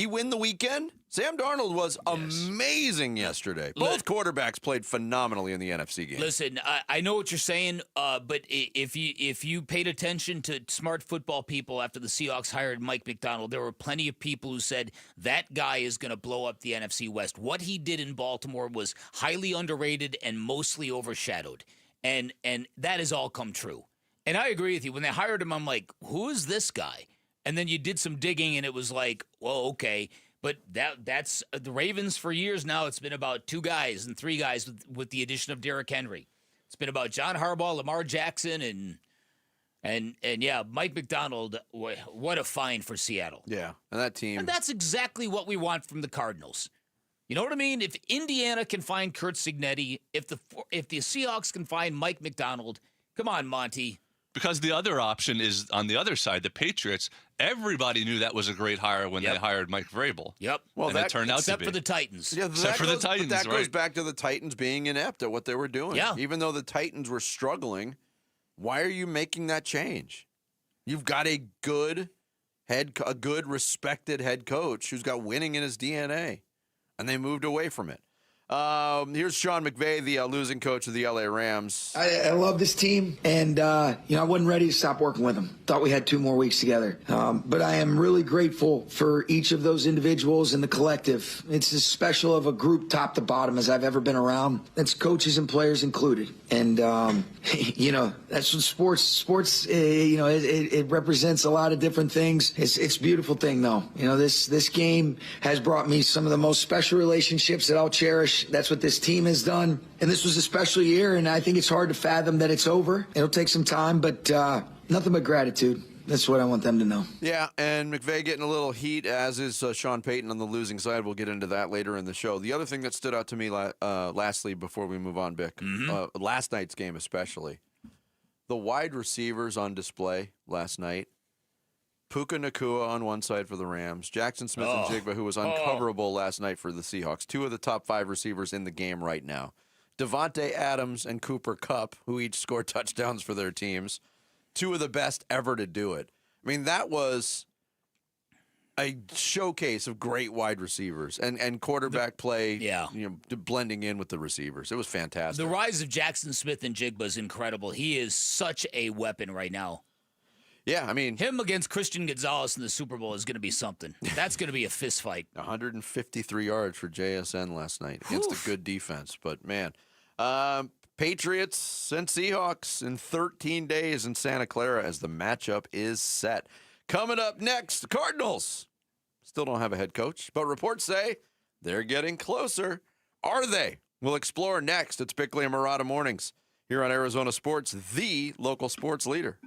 win the weekend? Sam Darnold was amazing yesterday. Both quarterbacks played phenomenally in the NFC game. Listen, I know what you're saying, but if you paid attention to smart football people after the Seahawks hired Mike McDonald, there were plenty of people who said that guy is going to blow up the NFC West. What he did in Baltimore was highly underrated and mostly overshadowed, and that has all come true. And I agree with you. When they hired him, I'm like, who is this guy? And then you did some digging, and it was like, well, okay. But that's the Ravens for years now. It's been about 2 guys and 3 guys with the addition of Derrick Henry. It's been about John Harbaugh, Lamar Jackson, and Mike McDonald. What a find for Seattle. Yeah, and that team. And that's exactly what we want from the Cardinals. You know what I mean? If Indiana can find Kurt Signetti, if the Seahawks can find Mike McDonald, come on, Monty. Because the other option is on the other side, the Patriots. Everybody knew that was a great hire when they hired Mike Vrabel. Yep. Well, and that turned out to be. Except for the Titans. Yeah, except for the Titans, but that right? goes back to the Titans being inept at what they were doing. Yeah. Even though the Titans were struggling, why are you making that change? You've got a good respected head coach who's got winning in his DNA, and they moved away from it. Here's Sean McVay, the losing coach of the LA Rams. I love this team, and I wasn't ready to stop working with them. Thought we had 2 more weeks together. But I am really grateful for each of those individuals and the collective. It's as special of a group top to bottom as I've ever been around. That's coaches and players included. And, that's what sports, it represents a lot of different things. It's a beautiful thing, though. This game has brought me some of the most special relationships that I'll cherish. That's what this team has done. And this was a special year, and I think it's hard to fathom that it's over. It'll take some time, but nothing but gratitude. That's what I want them to know. Yeah, and McVay getting a little heat, as is Sean Payton on the losing side. We'll get into that later in the show. The other thing that stood out to me, lastly, before we move on, Bick, last night's game especially, the wide receivers on display last night. Puka Nacua on one side for the Rams. Jackson Smith and Jigba, who was uncoverable last night for the Seahawks. 2 of the top 5 receivers in the game right now. Devontae Adams and Cooper Kupp, who each scored touchdowns for their teams. 2 of the best ever to do it. I mean, that was a showcase of great wide receivers and quarterback play, blending in with the receivers. It was fantastic. The rise of Jackson Smith and Jigba is incredible. He is such a weapon right now. Yeah, I mean, him against Christian Gonzalez in the Super Bowl is going to be something. That's going to be a fist fight. 153 yards for JSN last night against a good defense. But, man, Patriots and Seahawks in 13 days in Santa Clara as the matchup is set. Coming up next, the Cardinals still don't have a head coach, but reports say they're getting closer. Are they? We'll explore next. It's Bickley and Murata Mornings here on Arizona Sports, the local sports leader.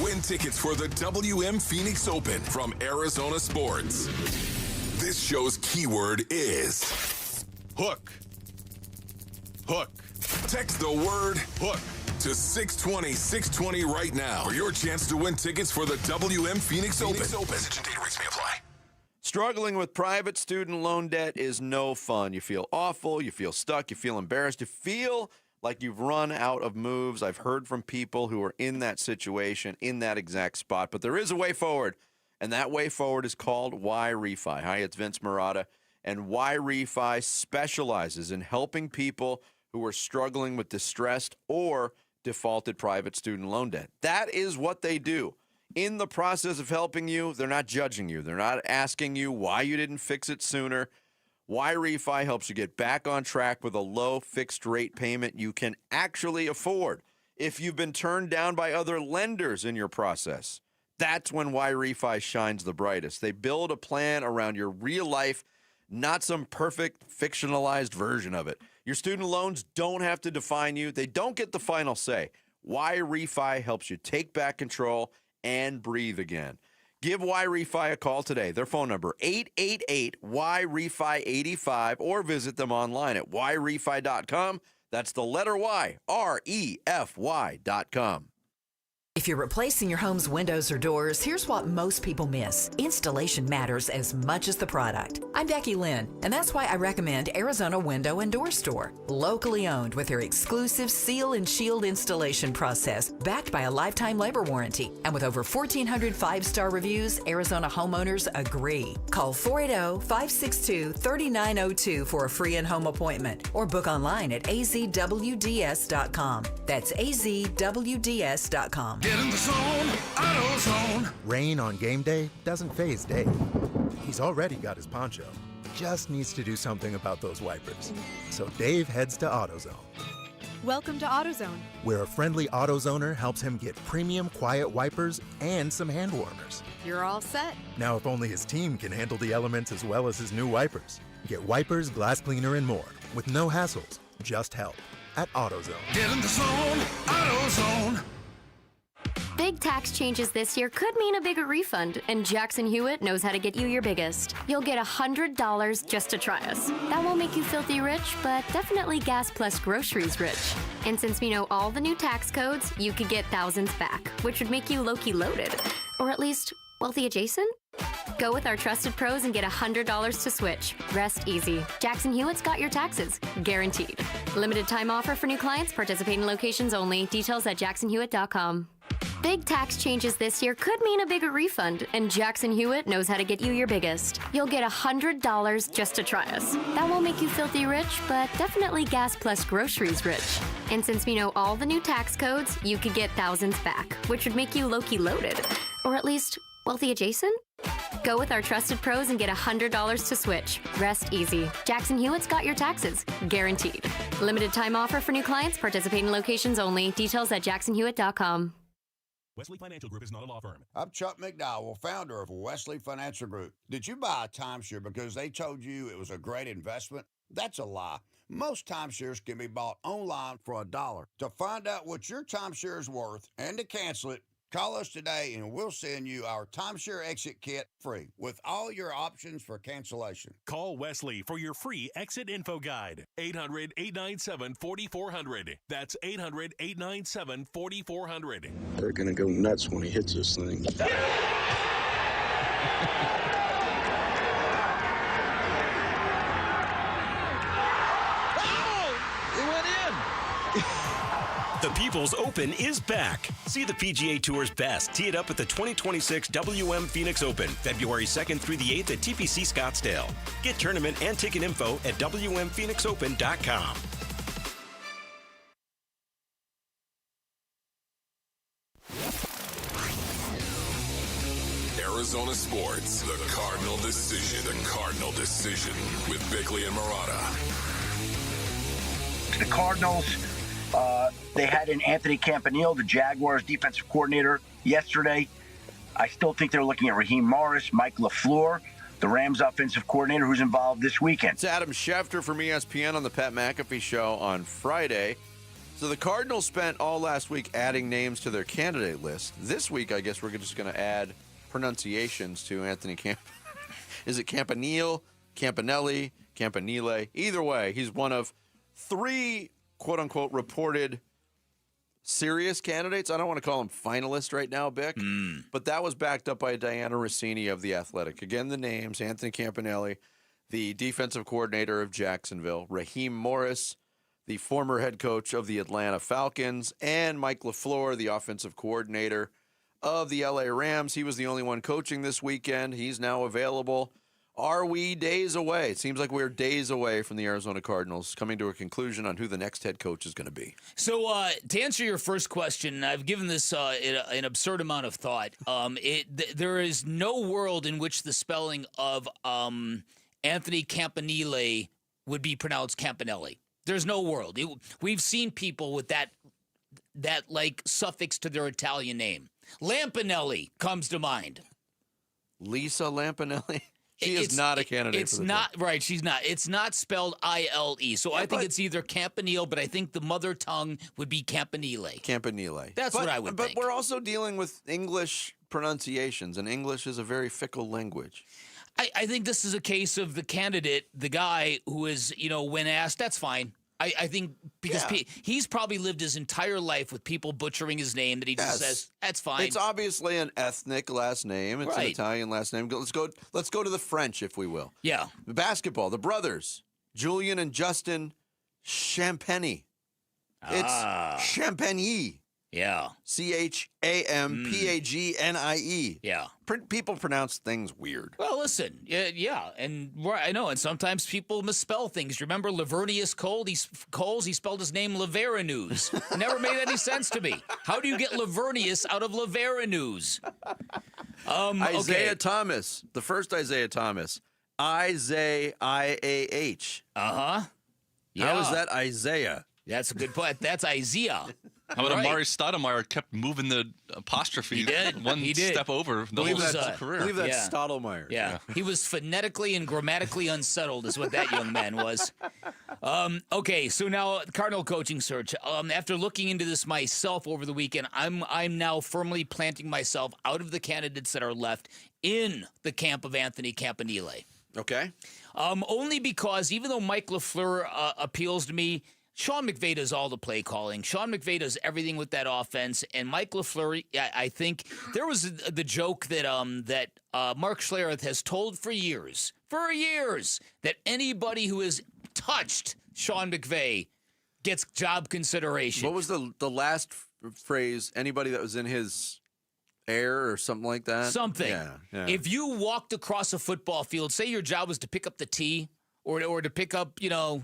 Win tickets for the WM Phoenix Open from Arizona Sports. This show's keyword is hook. Hook. Text the word hook to 620-620 right now for your chance to win tickets for the WM Phoenix Open. Message and data rates may apply. Struggling with private student loan debt is no fun. You feel awful. You feel stuck. You feel embarrassed. You feel like you've run out of moves. I've heard from people who are in that situation, in that exact spot. But there is a way forward, and that way forward is called Y Refi. Hi, it's Vince Murata, and Y Refi specializes in helping people who are struggling with distressed or defaulted private student loan debt. That is what they do. In the process of helping you, they're not judging you. They're not asking you why you didn't fix it sooner. Y-Refi helps you get back on track with a low fixed rate payment you can actually afford. If you've been turned down by other lenders in your process, that's when Y-Refi shines the brightest. They build a plan around your real life, not some perfect fictionalized version of it. Your student loans don't have to define you. They don't get the final say. Y-Refi helps you take back control and breathe again. Give Y-Refi a call today. Their phone number, 888-Y-REFI-85, or visit them online at yrefi.com. That's the letter Y, REFY.com. If you're replacing your home's windows or doors, here's what most people miss. Installation matters as much as the product. I'm Becky Lynn, and that's why I recommend Arizona Window and Door Store. Locally owned with their exclusive seal and shield installation process, backed by a lifetime labor warranty. And with over 1,400 five-star reviews, Arizona homeowners agree. Call 480-562-3902 for a free in-home appointment, or book online at azwds.com. That's azwds.com. Get in the zone, AutoZone. Rain on game day doesn't faze Dave. He's already got his poncho. Just needs to do something about those wipers. So Dave heads to AutoZone, Welcome to AutoZone. where a friendly AutoZoner helps him get premium quiet wipers and some hand warmers. You're all set. Now, if only his team can handle the elements as well as his new wipers. Get wipers, glass cleaner, and more with no hassles, just help at AutoZone. Get in the zone, AutoZone. Big tax changes this year could mean a bigger refund, and Jackson Hewitt knows how to get you your biggest. You'll get $100 just to try us. That won't make you filthy rich, but definitely gas plus groceries rich. And since we know all the new tax codes, you could get thousands back, which would make you low-key loaded. Or at least wealthy adjacent? Go with our trusted pros and get $100 to switch. Rest easy. Jackson Hewitt's got your taxes, guaranteed. Limited time offer for new clients, participating locations only. Details at jacksonhewitt.com. Big tax changes this year could mean a bigger refund, and Jackson Hewitt knows how to get you your biggest. You'll get $100 just to try us. That won't make you filthy rich, but definitely gas plus groceries rich. And since we know all the new tax codes, you could get thousands back, which would make you low-key loaded. Or at least wealthy adjacent? Go with our trusted pros and get $100 to switch. Rest easy. Jackson Hewitt's got your taxes, guaranteed. Limited time offer for new clients, participating locations only. Details at jacksonhewitt.com. Wesley Financial Group is not a law firm. I'm Chuck McDowell, founder of Wesley Financial Group. Did you buy a timeshare because they told you it was a great investment? That's a lie. Most timeshares can be bought online for $1. To find out what your timeshare is worth and to cancel it, call us today and we'll send you our timeshare exit kit free with all your options for cancellation. Call Wesley for your free exit info guide. 800-897-4400. That's 800-897-4400. They're going to go nuts when he hits this thing. The People's Open is back. See the PGA Tour's best tee it up at the 2026 WM Phoenix Open, February 2nd through the 8th at TPC Scottsdale. Get tournament and ticket info at WMPhoenixOpen.com. Arizona Sports, the Cardinal Decision. The Cardinal Decision with Bickley and Murata. The Cardinals, they had in Anthony Campanile, the Jaguars defensive coordinator, yesterday. I still think they're looking at Raheem Morris, Mike LaFleur, the Rams offensive coordinator, who's involved this weekend. It's Adam Schefter from ESPN on the Pat McAfee Show on Friday. So the Cardinals spent all last week adding names to their candidate list. This week, I guess we're just going to add pronunciations to Anthony Camp. Is it Campanile, Campanelli, Campanile? Either way, he's one of 3 quote-unquote reported serious candidates. I don't want to call him finalists right now, Bick, but that was backed up by Diana Rossini of The Athletic. Again, the names: Anthony Campanelli, the defensive coordinator of Jacksonville; Raheem Morris, the former head coach of the Atlanta Falcons; and Mike LaFleur, the offensive coordinator of the LA Rams. He was the only one coaching this weekend. He's now available. Are we days away? It seems like we're days away from the Arizona Cardinals coming to a conclusion on who the next head coach is going to be. So to answer your first question, I've given this an absurd amount of thought. There is no world in which the spelling of Anthony Campanile would be pronounced Campanelli. There's no world. We've seen people with that like suffix to their Italian name. Lampanelli comes to mind. Lisa Lampanelli? She is not a candidate. It's for the not job. right. She's not. It's not spelled I-L-E. So I think it's either Campanile, but I think the mother tongue would be Campanile. Campanile. That's what I would think. But we're also dealing with English pronunciations, and English is a very fickle language. I think this is a case of the candidate, the guy who is, when asked, that's fine. I think because he's probably lived his entire life with people butchering his name that he just says, that's fine. It's obviously an ethnic last name. It's an Italian last name. Let's go to the French, if we will. Yeah. Basketball, the brothers, Julian and Justin Champagny. It's Champagny. Yeah. Champagnie. Yeah. People pronounce things weird. Well, listen, yeah, and I know, and sometimes people misspell things. Remember Lavernius Coles? He spelled his name Laveranus. Never made any sense to me. How do you get Lavernius out of Laveranus? Isaiah Thomas, the first Isaiah Thomas. I-Z-I-A-H. Uh-huh. Yeah. How is that Isaiah? That's a good point. That's Isaiah. How about Amari Stoudemire kept moving the apostrophe one step over the whole career? I believe that's Stoudemire. Yeah. He was phonetically and grammatically unsettled is what that young man was. Okay, so now Cardinal coaching search. After looking into this myself over the weekend, I'm now firmly planting myself out of the candidates that are left in the camp of Anthony Campanile. Okay. Only because even though Mike LaFleur appeals to me, Sean McVay does all the play calling. Sean McVay does everything with that offense. And Mike LaFleur, I think there was the joke that Mark Schlereth has told for years, that anybody who has touched Sean McVay gets job consideration. What was the last phrase? Anybody that was in his air or something like that? Something. Yeah. If you walked across a football field, say your job was to pick up the tee, or to pick up,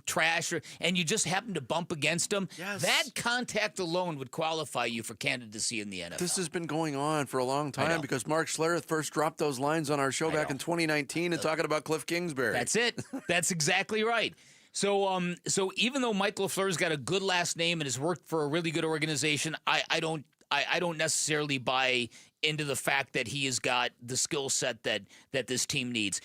trash, and you just happen to bump against them, that contact alone would qualify you for candidacy in the NFL. This has been going on for a long time because Mark Schlereth first dropped those lines on our show back in 2019 and talking about Cliff Kingsbury. That's it. That's exactly right. So even though Mike LaFleur's got a good last name and has worked for a really good organization, I don't necessarily buy into the fact that he has got the skill set that this team needs.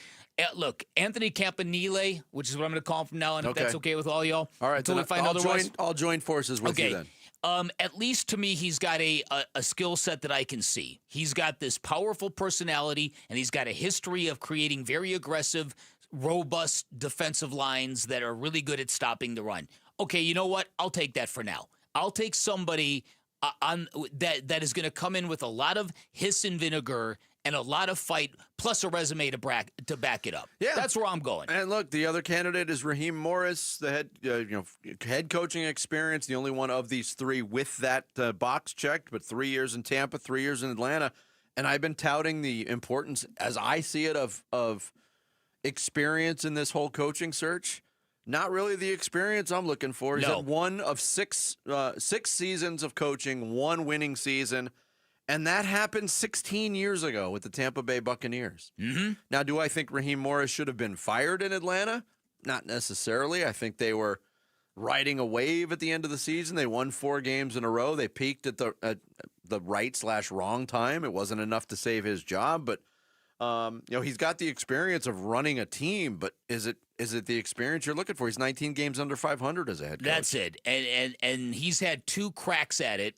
Look, Anthony Campanile, which is what I'm going to call him from now on, if that's okay with all y'all. All right, until we find otherwise. I'll join forces with you then. At least to me, he's got a skill set that I can see. He's got this powerful personality, and he's got a history of creating very aggressive, robust defensive lines that are really good at stopping the run. Okay, you know what? I'll take that for now. I'll take somebody that is going to come in with a lot of hiss and vinegar and a lot of fight, plus a resume to back it up. Yeah, that's where I'm going. And look, the other candidate is Raheem Morris, the head coaching experience, the only one of these three with that box checked. But 3 years in Tampa, 3 years in Atlanta, and I've been touting the importance, as I see it, of experience in this whole coaching search. Not really the experience I'm looking for. He's had one of six seasons of coaching, one winning season. And that happened 16 years ago with the Tampa Bay Buccaneers. Mm-hmm. Now, do I think Raheem Morris should have been fired in Atlanta? Not necessarily. I think they were riding a wave at the end of the season. They won 4 games in a row. They peaked at the right/wrong time. It wasn't enough to save his job, but he's got the experience of running a team. But is it the experience you're looking for? He's 19 games under 500 as a head coach. That's it, and he's had 2 cracks at it,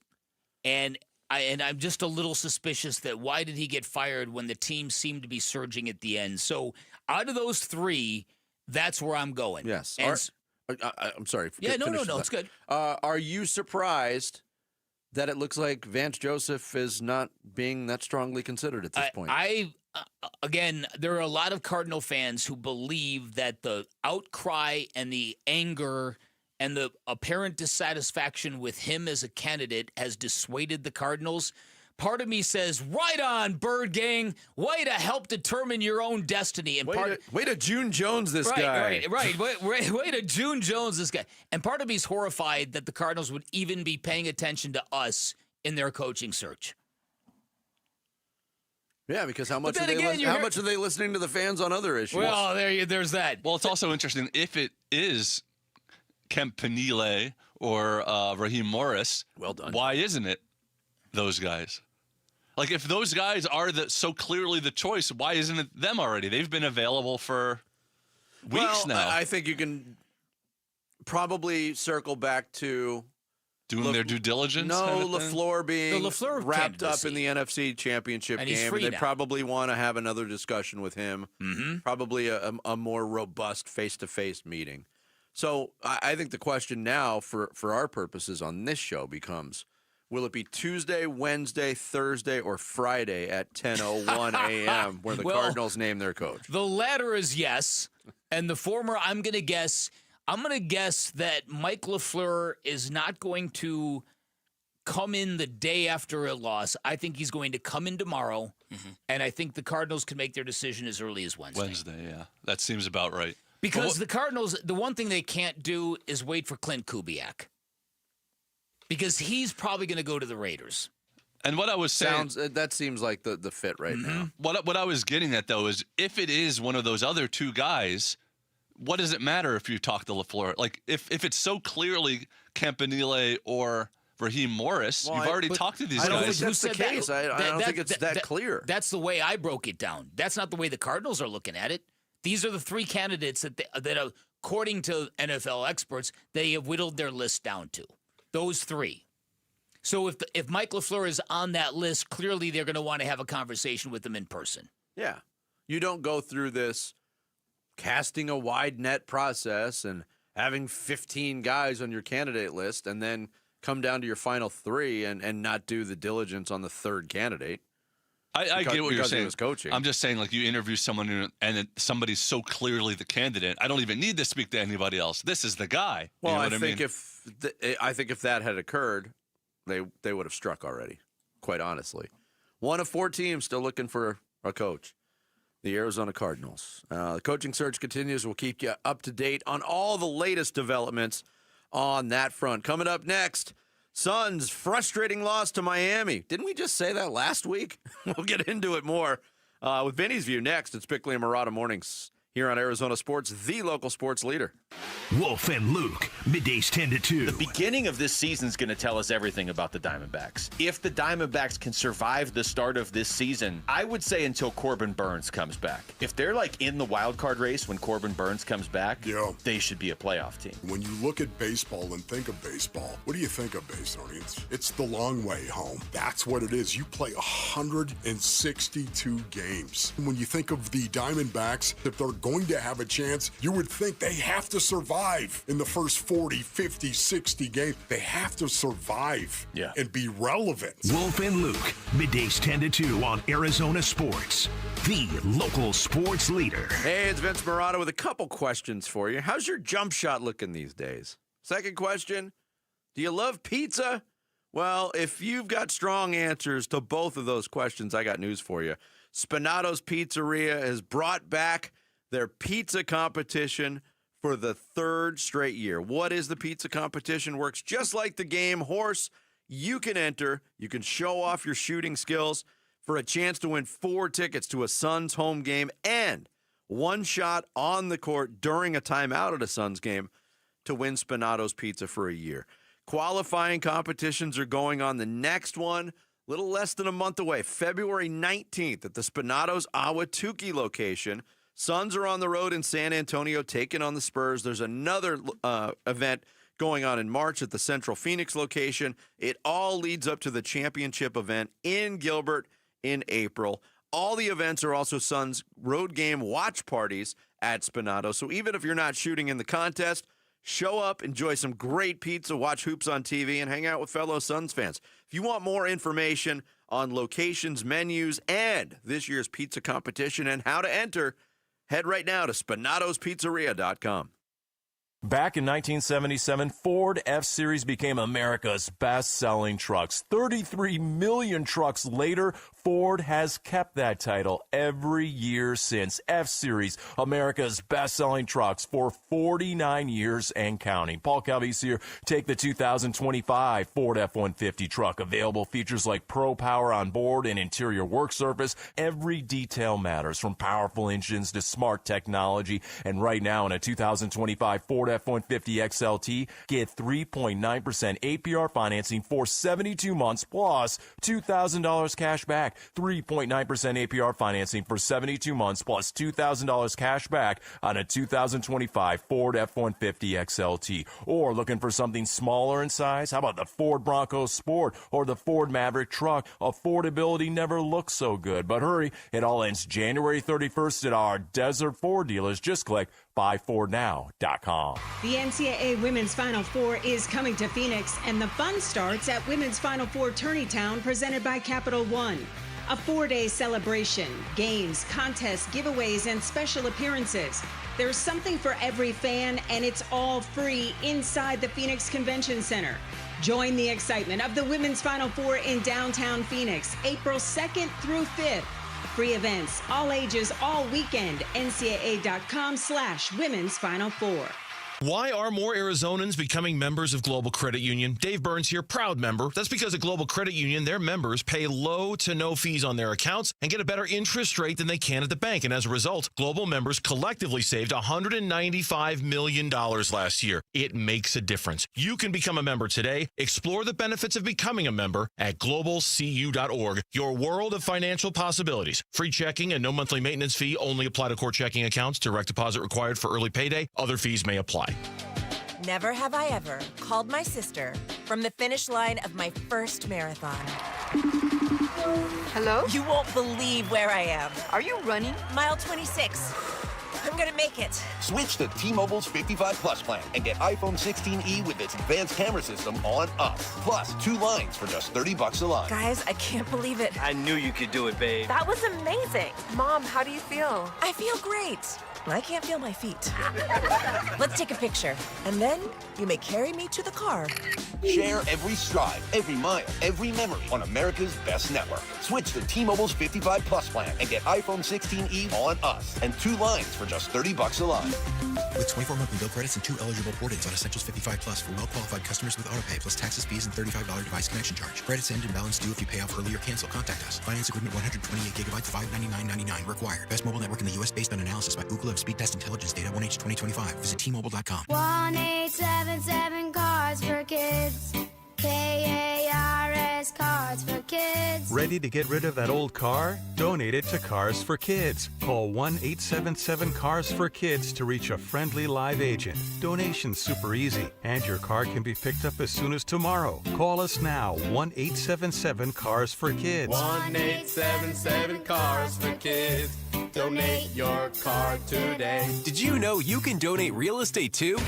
and I'm just a little suspicious that why did he get fired when the team seemed to be surging at the end? So out of those 3, that's where I'm going. Yes. I'm sorry. Yeah, no, it's good. Are you surprised that it looks like Vance Joseph is not being that strongly considered at this point? Again, there are a lot of Cardinal fans who believe that the outcry and the anger and the apparent dissatisfaction with him as a candidate has dissuaded the Cardinals. Part of me says, right on, Bird Gang. Way to help determine your own destiny. And way to June Jones this guy. Right. Way to June Jones this guy. And part of me is horrified that the Cardinals would even be paying attention to us in their coaching search. Yeah, because how much then are they again, how much are they listening to the fans on other issues? Well, there's that. Well, it's also interesting if it is Campanile or Raheem Morris. Well done. Why isn't it those guys? Like, if those guys are so clearly the choice, why isn't it them already? They've been available for weeks now. I think you can probably circle back to doing their due diligence. No, kind of LaFleur being wrapped up candidacy. in the NFC Championship And he's game. free They now. probably want to have another discussion with him. Mm-hmm. Probably a more robust face-to-face meeting. So I think the question now for our purposes on this show becomes, will it be Tuesday, Wednesday, Thursday, or Friday at 10:01 a.m. where the Cardinals name their coach? The latter is yes, and the former, I'm going to guess that Mike LaFleur is not going to come in the day after a loss. I think he's going to come in tomorrow, and I think the Cardinals can make their decision as early as Wednesday. Wednesday, yeah. That seems about right. Because the Cardinals, the one thing they can't do is wait for Clint Kubiak. Because he's probably going to go to the Raiders. And what I was saying... that seems like the fit right now. What I was getting at, though, is if it is one of those other two guys, what does it matter if you talk to LaFleur? Like, if it's so clearly Campanile or Raheem Morris, you've already talked to these guys. I don't think that's the case. I don't think it's that clear. That's the way I broke it down. That's not the way the Cardinals are looking at it. These are the three candidates that according to NFL experts, they have whittled their list down to. Those three. So if Mike LaFleur is on that list, clearly they're going to want to have a conversation with him in person. Yeah. You don't go through this casting a wide net process and having 15 guys on your candidate list and then come down to your final three and not do the diligence on the third candidate. I get what you're saying. Was coaching. I'm just saying, like, you interview someone and somebody's so clearly the candidate. I don't even need to speak to anybody else. This is the guy. Well, you know I think if that had occurred, they would have struck already. Quite honestly, one of 4 teams still looking for a coach. The Arizona Cardinals. The coaching search continues. We'll keep you up to date on all the latest developments on that front. Coming up next. Suns, frustrating loss to Miami. Didn't we just say that last week? We'll get into it more with Vinnie's view next. It's Bickley and Murata Mornings here on Arizona Sports, the local sports leader. Wolf and Luke, middays 10 to 2. The beginning of this season is going to tell us everything about the Diamondbacks. If the Diamondbacks can survive the start of this season, I would say until Corbin Burns comes back. If they're like in the wild card race when Corbin Burns comes back, they should be a playoff team. When you look at baseball and think of baseball, what do you think of baseball? It's the long way home. That's what it is. You play 162 games. When you think of the Diamondbacks, if they're going to have a chance, you would think they have to survive in the first 40, 50, 60 games. They have to survive and be relevant. Wolf and Luke, middays 10 to 2 on Arizona Sports, the local sports leader. Hey, it's Vince Murata with a couple questions for you. How's your jump shot looking these days? Second question, do you love pizza? Well, if you've got strong answers to both of those questions, I got news for you. Spinato's Pizzeria has brought back their pizza competition for the 3rd straight year. What is the pizza competition? Works just like the game horse. You can enter. You can show off your shooting skills for a chance to win 4 tickets to a Suns home game and 1 shot on the court during a timeout at a Suns game to win Spinato's Pizza for a year. Qualifying competitions are going on. The next one, a little less than a month away, February 19th at the Spinato's Ahwatukee location. Suns are on the road in San Antonio taking on the Spurs. There's another event going on in March at the Central Phoenix location. It all leads up to the championship event in Gilbert in April. All the events are also Suns road game watch parties at Spinato. So even if you're not shooting in the contest, show up, enjoy some great pizza, watch hoops on TV, and hang out with fellow Suns fans. If you want more information on locations, menus, and this year's pizza competition and how to enter, head right now to SpinatosPizzeria.com. Back in 1977, Ford F-Series became America's best-selling trucks. 33 million trucks later, Ford has kept that title every year since. F-Series, America's best-selling trucks for 49 years and counting. Paul Calvise here. Take the 2025 Ford F-150 truck. Available features like Pro Power on board and interior work surface. Every detail matters, from powerful engines to smart technology. And right now in a 2025 Ford F-150 XLT, get 3.9% APR financing for 72 months plus $2,000 cash back. 3.9% APR financing for 72 months plus $2,000 cash back on a 2025 Ford F-150 XLT. Or looking for something smaller in size? How about the Ford Bronco Sport or the Ford Maverick truck? Affordability never looks so good. But hurry, it all ends January 31st at our Desert Ford dealers. Just click buyfordnow.com. The NCAA Women's Final Four is coming to Phoenix, and the fun starts at Women's Final Four Tourneytown, presented by Capital One. A 4-day celebration, games, contests, giveaways, and special appearances. There's something for every fan, and it's all free inside the Phoenix Convention Center. Join the excitement of the Women's Final Four in downtown Phoenix, April 2nd through 5th. Free events, all ages, all weekend. NCAA.com/Women's Final Four. Why are more Arizonans becoming members of Global Credit Union? Dave Burns here, proud member. That's because at Global Credit Union, their members pay low to no fees on their accounts and get a better interest rate than they can at the bank. And as a result, Global members collectively saved $195 million last year. It makes a difference. You can become a member today. Explore the benefits of becoming a member at globalcu.org. Your world of financial possibilities. Free checking and no monthly maintenance fee only apply to core checking accounts. Direct deposit required for early payday. Other fees may apply. Never have I ever called my sister from the finish line of my first marathon. Hello? You won't believe where I am. Are you running? Mile 26. I'm gonna make it. Switch to T-Mobile's 55 Plus plan and get iPhone 16e with its advanced camera system on us. Plus, 2 lines for just $30 a line. Guys, I can't believe it. I knew you could do it, babe. That was amazing. Mom, how do you feel? I feel great. I can't feel my feet. Let's take a picture, and then you may carry me to the car. Share every stride, every mile, every memory on America's best network. Switch to T-Mobile's 55 Plus plan and get iPhone 16e on us and 2 lines for just $30 a line. With 24 monthly bill credits and 2 eligible port-ins on Essentials 55 Plus for well-qualified customers with autopay, plus taxes, fees, and $35 device connection charge. Credits end and balance due if you pay off early or cancel. Contact us. Finance agreement 128 gigabytes, $599.99 required. Best mobile network in the U.S. based on analysis by Ookla of Speed Test Intelligence Data 1H 2025. Visit T-Mobile.com. 1-877 Cars for Kids. KARS Cars for Kids. Ready to get rid of that old car? Donate it to Cars for Kids. Call 1-877 Cars for Kids to reach a friendly live agent. Donation's super easy, and your car can be picked up as soon as tomorrow. Call us now, 1-877 Cars for Kids. 1-877 Cars for Kids. Donate your car today. Did you know you can donate real estate too?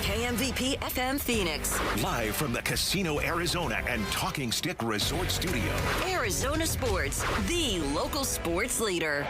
KMVP FM Phoenix. Live from the Casino Arizona and Talking Stick Resort Studio. Arizona Sports, the local sports leader.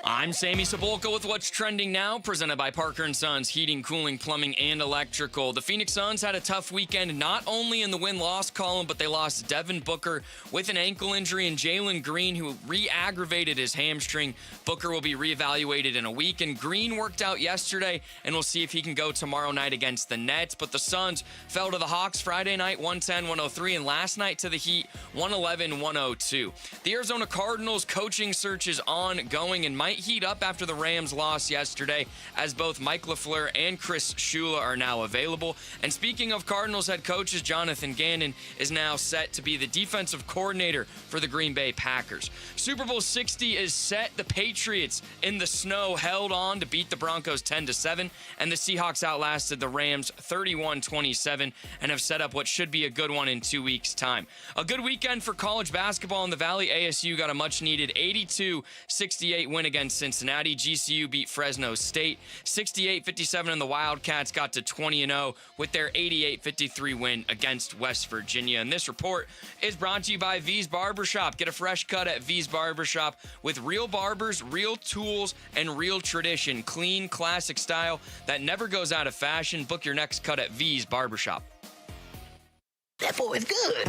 I'm Sammy Cebulka with What's Trending Now, presented by Parker & Sons Heating, Cooling, Plumbing, and Electrical. The Phoenix Suns had a tough weekend, not only in the win-loss column, but they lost Devin Booker with an ankle injury and Jalen Green, who re-aggravated his hamstring. Booker will be reevaluated in a week, and Green worked out yesterday, and we'll see if he can go tomorrow night against the Nets. But the Suns fell to the Hawks Friday night, 110-103, and last night to the Heat, 111-102. The Arizona Cardinals coaching search is ongoing and might heat up after the Rams lost yesterday, as both Mike LaFleur and Chris Shula are now available. And speaking of Cardinals head coaches, Jonathan Gannon is now set to be the defensive coordinator for the Green Bay Packers. Super Bowl 60 is set. The Patriots in the snow held on to beat the Broncos 10-7, and the Seahawks outlasted the Rams 31-27 and have set up what should be a good one in 2 weeks' time. A good weekend for college basketball in the Valley. ASU got a much-needed 82-68 win against Cincinnati. GCU beat Fresno State 68-57, and the Wildcats got to 20-0 with their 88-53 win against West Virginia. And this report is brought to you by V's Barbershop. Get a fresh cut at V's Barbershop with real barbers, real tools, and real tradition. Clean, classic style that never goes out of fashion. Book your next cut at V's Barbershop. That boy is good.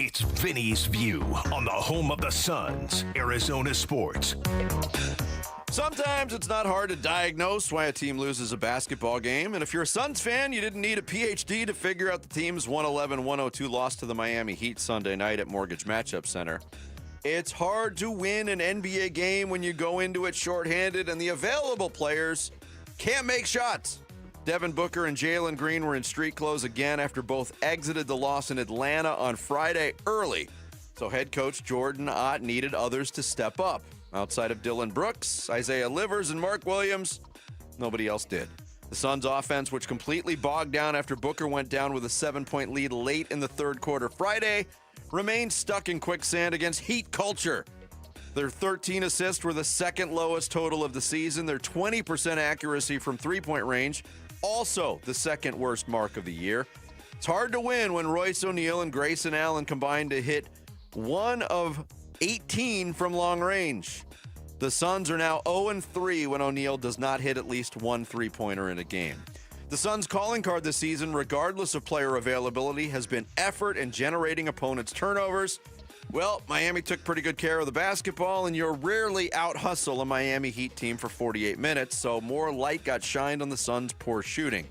It's It's Vinnie's View on the home of the Suns, Arizona Sports. Sometimes it's not hard to diagnose why a team loses a basketball game. And if you're a Suns fan, you didn't need a PhD to figure out the team's 111-102 loss to the Miami Heat Sunday night at Mortgage Matchup Center. It's hard to win an NBA game when you go into it shorthanded and the available players can't make shots. Devin Booker and Jalen Green were in street clothes again after both exited the loss in Atlanta on Friday early. So head coach Jordan Ott needed others to step up. Outside of Dylan Brooks, Isaiah Livers, and Mark Williams, nobody else did. The Suns' offense, which completely bogged down after Booker went down with a 7-point lead late in the third quarter Friday, remained stuck in quicksand against Heat culture. Their 13 assists were the second lowest total of the season. Their 20% accuracy from three-point range, also the second worst mark of the year. It's hard to win when Royce O'Neal and Grayson Allen combined to hit 1 of 18 from long range. The Suns are now 0-3 when O'Neal does not hit at least one three-pointer in a game. The Suns' calling card this season, regardless of player availability, has been effort and generating opponents' turnovers. Well, Miami took pretty good care of the basketball, and you'll rarely out-hustle a Miami Heat team for 48 minutes, so more light got shined on the Suns' poor shooting.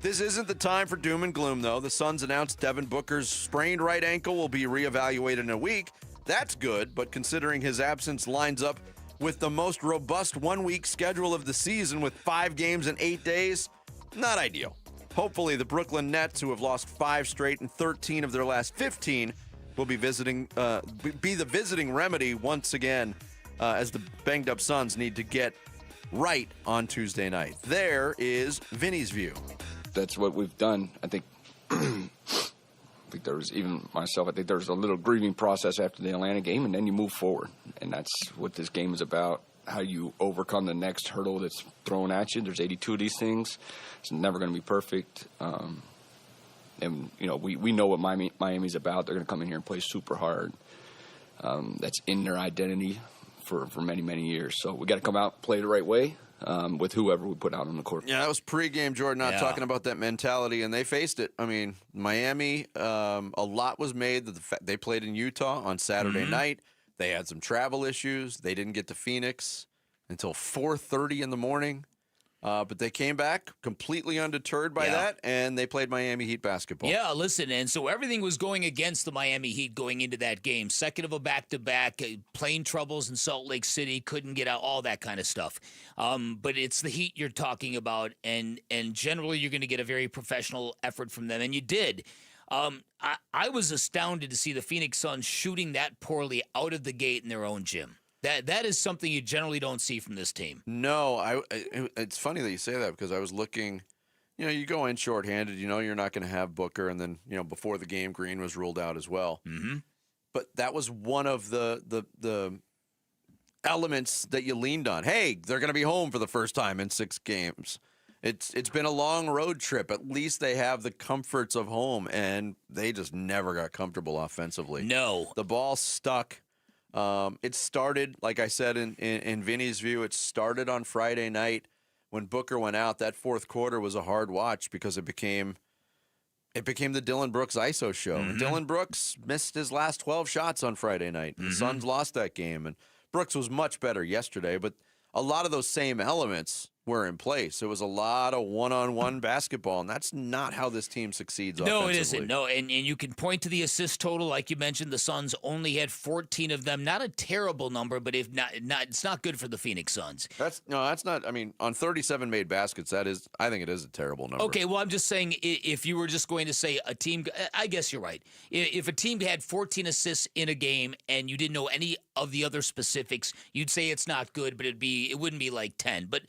This isn't the time for doom and gloom, though. The Suns announced Devin Booker's sprained right ankle will be reevaluated in a week. That's good, but considering his absence lines up with the most robust one-week schedule of the season with 5 games in 8 days, not ideal. Hopefully, the Brooklyn Nets, who have lost 5 straight and 13 of their last 15, will be the visiting remedy once again as the banged-up Suns need to get right on Tuesday night. There is Vinnie's View. That's what we've done. I think there was, even myself, I think there was a little grieving process after the Atlanta game, and then you move forward. And that's what this game is about, how you overcome the next hurdle that's thrown at you. There's 82 of these things. It's never going to be perfect. And, you know, we know what Miami's about. They're going to come in here and play super hard. That's in their identity for many, many years. So we got to come out, play the right way with whoever we put out on the court. Yeah, that was pregame, Jordan, not talking about that mentality, and they faced it. I mean, Miami, a lot was made that the fact they played in Utah on Saturday night. They had some travel issues. They didn't get to Phoenix until 4:30 in the morning. But they came back completely undeterred by that, and they played Miami Heat basketball. Yeah, listen, and so everything was going against the Miami Heat going into that game. Second of a back-to-back, plane troubles in Salt Lake City, couldn't get out, all that kind of stuff. But it's the Heat you're talking about, and generally you're going to get a very professional effort from them, and you did. I was astounded to see the Phoenix Suns shooting that poorly out of the gate in their own gym. That is something you generally don't see from this team. No, it's funny that you say that because I was looking, you know, you go in shorthanded, you know you're not going to have Booker, and then, you know, before the game, Green was ruled out as well. Mm-hmm. But that was one of the elements that you leaned on. Hey, they're going to be home for the first time in 6 games. It's been a long road trip. At least they have the comforts of home, and they just never got comfortable offensively. No. The ball stuck. It started, like I said in Vinnie's View, it started on Friday night when Booker went out. That fourth quarter was a hard watch because it became the Dylan Brooks ISO show. Mm-hmm. Dylan Brooks missed his last 12 shots on Friday night. The Suns lost that game, and Brooks was much better yesterday, but a lot of those same elements were in place. It was a lot of one-on-one basketball, and that's not how this team succeeds offensively. No, it isn't. No, and you can point to the assist total, like you mentioned. The Suns only had 14 of them. Not a terrible number, but if not, it's not good for the Phoenix Suns. That's not. I mean, on 37 made baskets, I think it is a terrible number. Okay, well, I'm just saying, if you were just going to say a team, I guess you're right. If a team had 14 assists in a game and you didn't know any of the other specifics, you'd say it's not good, but it wouldn't be like 10. But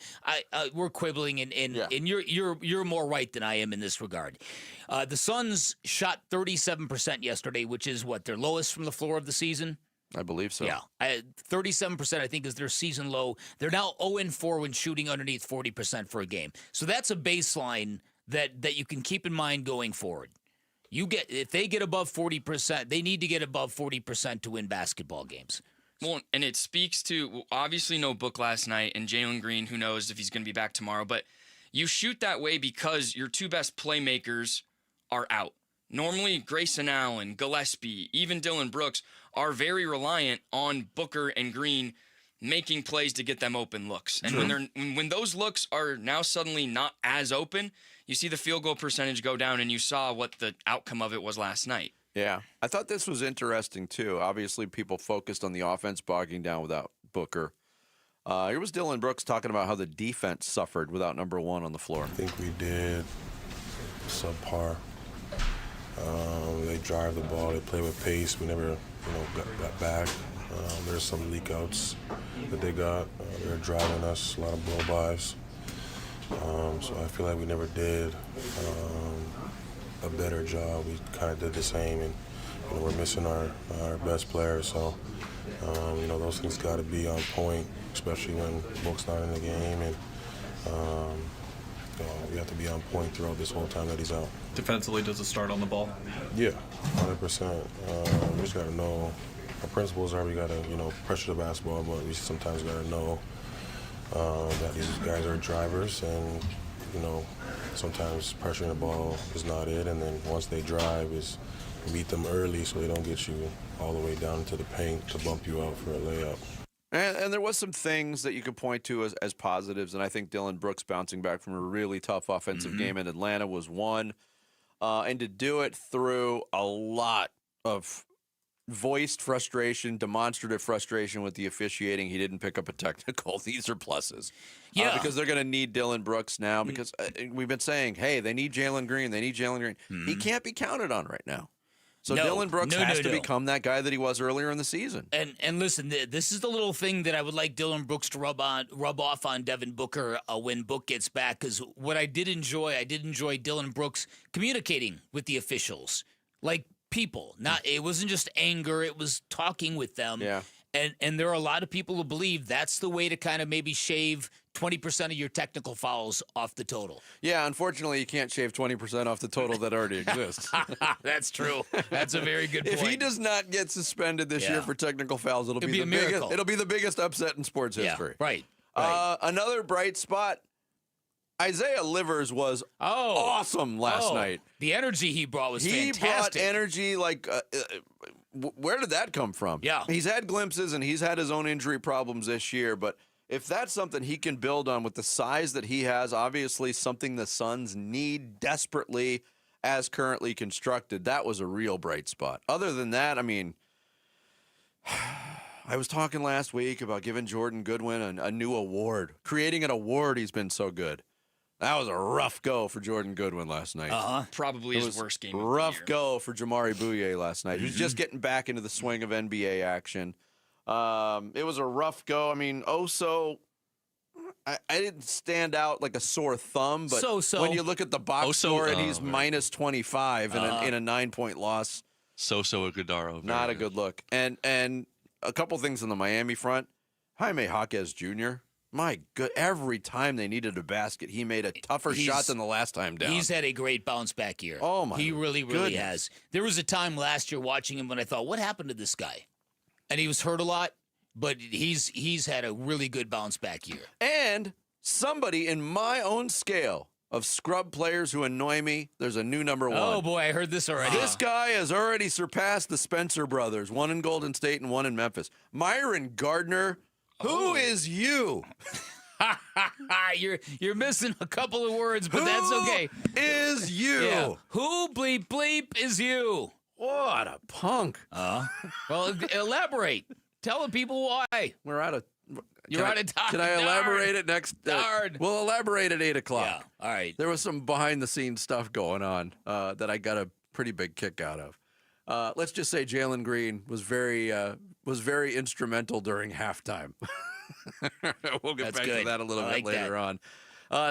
we're quibbling, and you're more right than I am in this regard. The Suns shot 37% yesterday, which is what, their lowest from the floor of the season? I believe so. Yeah, 37% I think is their season low. They're now 0-4 when shooting underneath 40% for a game. So that's a baseline that you can keep in mind going forward. If they get above 40%, they need to get above 40% to win basketball games. Well, and it speaks to, obviously no Book last night, and Jalen Green, who knows if he's going to be back tomorrow, but you shoot that way because your 2 best playmakers are out. Normally, Grayson Allen, Gillespie, even Dylan Brooks are very reliant on Booker and Green making plays to get them open looks. And when those looks are now suddenly not as open, you see the field goal percentage go down, and you saw what the outcome of it was last night. Yeah. I thought this was interesting, too. Obviously, people focused on the offense bogging down without Booker. Here was Dylan Brooks talking about how the defense suffered without number one on the floor. I think we did subpar. They drive the ball. They play with pace. We never, got back. There's some leak outs that they got. They're driving us, a lot of blow-bys. So I feel like we never did a better job. We kind of did the same, and we're missing our best players. So, those things got to be on point, especially when Book's not in the game, and we have to be on point throughout this whole time that he's out. Defensively, does it start on the ball? Yeah, 100%. We just got to know. Our principles are we got to, pressure the basketball, but we sometimes got to know that these guys are drivers, and, sometimes pressuring the ball is not it, and then once they drive is beat them early so they don't get you all the way down into the paint to bump you out for a layup. And there was some things that you could point to as positives, and I think Dylan Brooks bouncing back from a really tough offensive game in Atlanta was one. And to do it through a lot of voiced frustration, demonstrative frustration with the officiating. He didn't pick up a technical. These are pluses. Yeah. Because they're going to need Dylan Brooks now because we've been saying, hey, they need Jalen Green. They need Jalen Green. He can't be counted on right now. So Dylan Brooks has to become that guy that he was earlier in the season. And listen, this is the little thing that I would like Dylan Brooks to rub off on Devin Booker when Book gets back. Because what I did enjoy Dylan Brooks communicating with the officials, like people. It wasn't just anger; it was talking with them. Yeah. And there are a lot of people who believe that's the way to kind of maybe shave 20% of your technical fouls off the total. Yeah, unfortunately, you can't shave 20% off the total that already exists. That's true. That's a very good point. If he does not get suspended this year for technical fouls, it'll be a miracle. It'll be the biggest upset in sports history. Right. Another bright spot. Isaiah Livers was awesome last night. The energy he brought was fantastic. He brought energy like where did that come from? Yeah. He's had glimpses and he's had his own injury problems this year, but if that's something he can build on with the size that he has, obviously something the Suns need desperately as currently constructed, that was a real bright spot. Other than that, I mean, I was talking last week about giving Jordan Goodwin a new award, creating an award. He's been so good. That was a rough go for Jordan Goodwin last night. Probably his worst game. Rough go for Jamari Bouye last night. He was just getting back into the swing of NBA action. It was a rough go. I mean, I didn't stand out like a sore thumb, but when you look at the box score and he's minus 25 in a 9-point loss. Agudaro. Not a good look. And a couple things on the Miami front. Jaime Jaquez Jr., my good, every time they needed a basket, he made a tougher shot than the last time down. He's had a great bounce back year. Oh, my He really has. There was a time last year watching him when I thought, what happened to this guy? And he was hurt a lot, but he's had a really good bounce back year. And somebody in my own scale of scrub players who annoy me, there's a new number one. Oh, boy, I heard this already. This guy has already surpassed the Spencer brothers, one in Golden State and one in Memphis. Myron Gardner. Who is you? You're missing a couple of words, but that's okay. Is you? Yeah. Who bleep is you? What a punk. Well, elaborate. Tell the people why. We're out of... You're out of time. Can I elaborate it next? We'll elaborate at 8 o'clock. Yeah, all right. There was some behind-the-scenes stuff going on that I got a pretty big kick out of. Let's just say Jalen Green was very instrumental during halftime. We'll get back to that a little bit later on.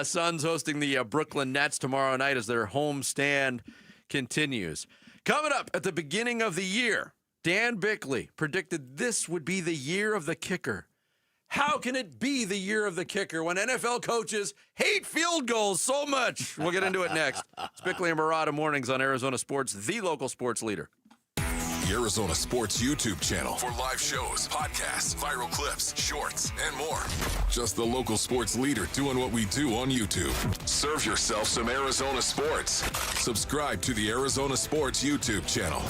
Suns hosting the Brooklyn Nets tomorrow night as their home stand continues. Coming up at the beginning of the year, Dan Bickley predicted this would be the year of the kicker. How can it be the year of the kicker when NFL coaches hate field goals so much? We'll get into it next. It's Bickley and Murata mornings on Arizona Sports, the local sports leader. the Arizona Sports YouTube channel for live shows, podcasts, viral clips, shorts, and more. Just the local sports leader doing what we do on YouTube. Serve yourself some Arizona sports. Subscribe to the Arizona Sports YouTube channel.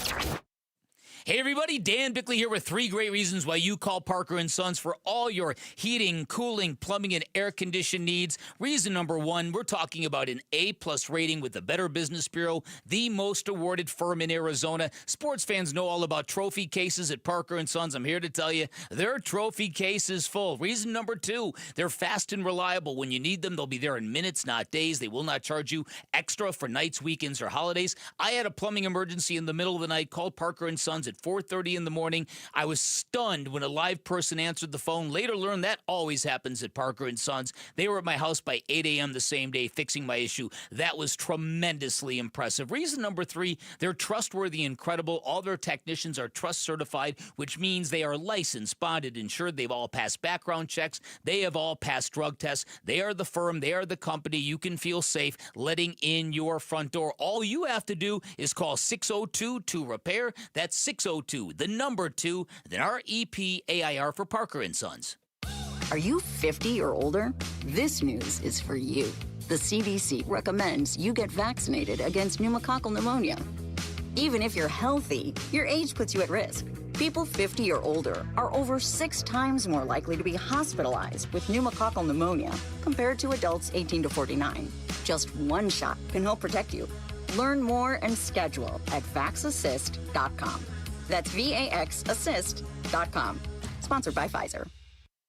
Hey everybody, Dan Bickley here with 3 great reasons why you call Parker & Sons for all your heating, cooling, plumbing, and air condition needs. Reason number 1, we're talking about an A+ rating with the Better Business Bureau, the most awarded firm in Arizona. Sports fans know all about trophy cases at Parker & Sons. I'm here to tell you, their trophy case is full. Reason number 2, they're fast and reliable. When you need them, they'll be there in minutes, not days. They will not charge you extra for nights, weekends, or holidays. I had a plumbing emergency in the middle of the night, called Parker & Sons at 4:30 in the morning. I was stunned when a live person answered the phone. Later learned that always happens at Parker & Sons. They were at my house by 8 a.m. the same day fixing my issue. That was tremendously impressive. Reason number 3, they're trustworthy and credible. All their technicians are trust certified, which means they are licensed, bonded, insured. They've all passed background checks. They have all passed drug tests. They are the firm. They are the company you can feel safe letting in your front door. All you have to do is call 602-2-REPAIR. That's 602, the number 2, then REPAIR for Parker & Sons. Are you 50 or older? This news is for you. The CDC recommends you get vaccinated against pneumococcal pneumonia. Even if you're healthy, your age puts you at risk. People 50 or older are over 6 times more likely to be hospitalized with pneumococcal pneumonia compared to adults 18 to 49. Just one shot can help protect you. Learn more and schedule at vaxassist.com. That's VAXassist.com. Sponsored by Pfizer.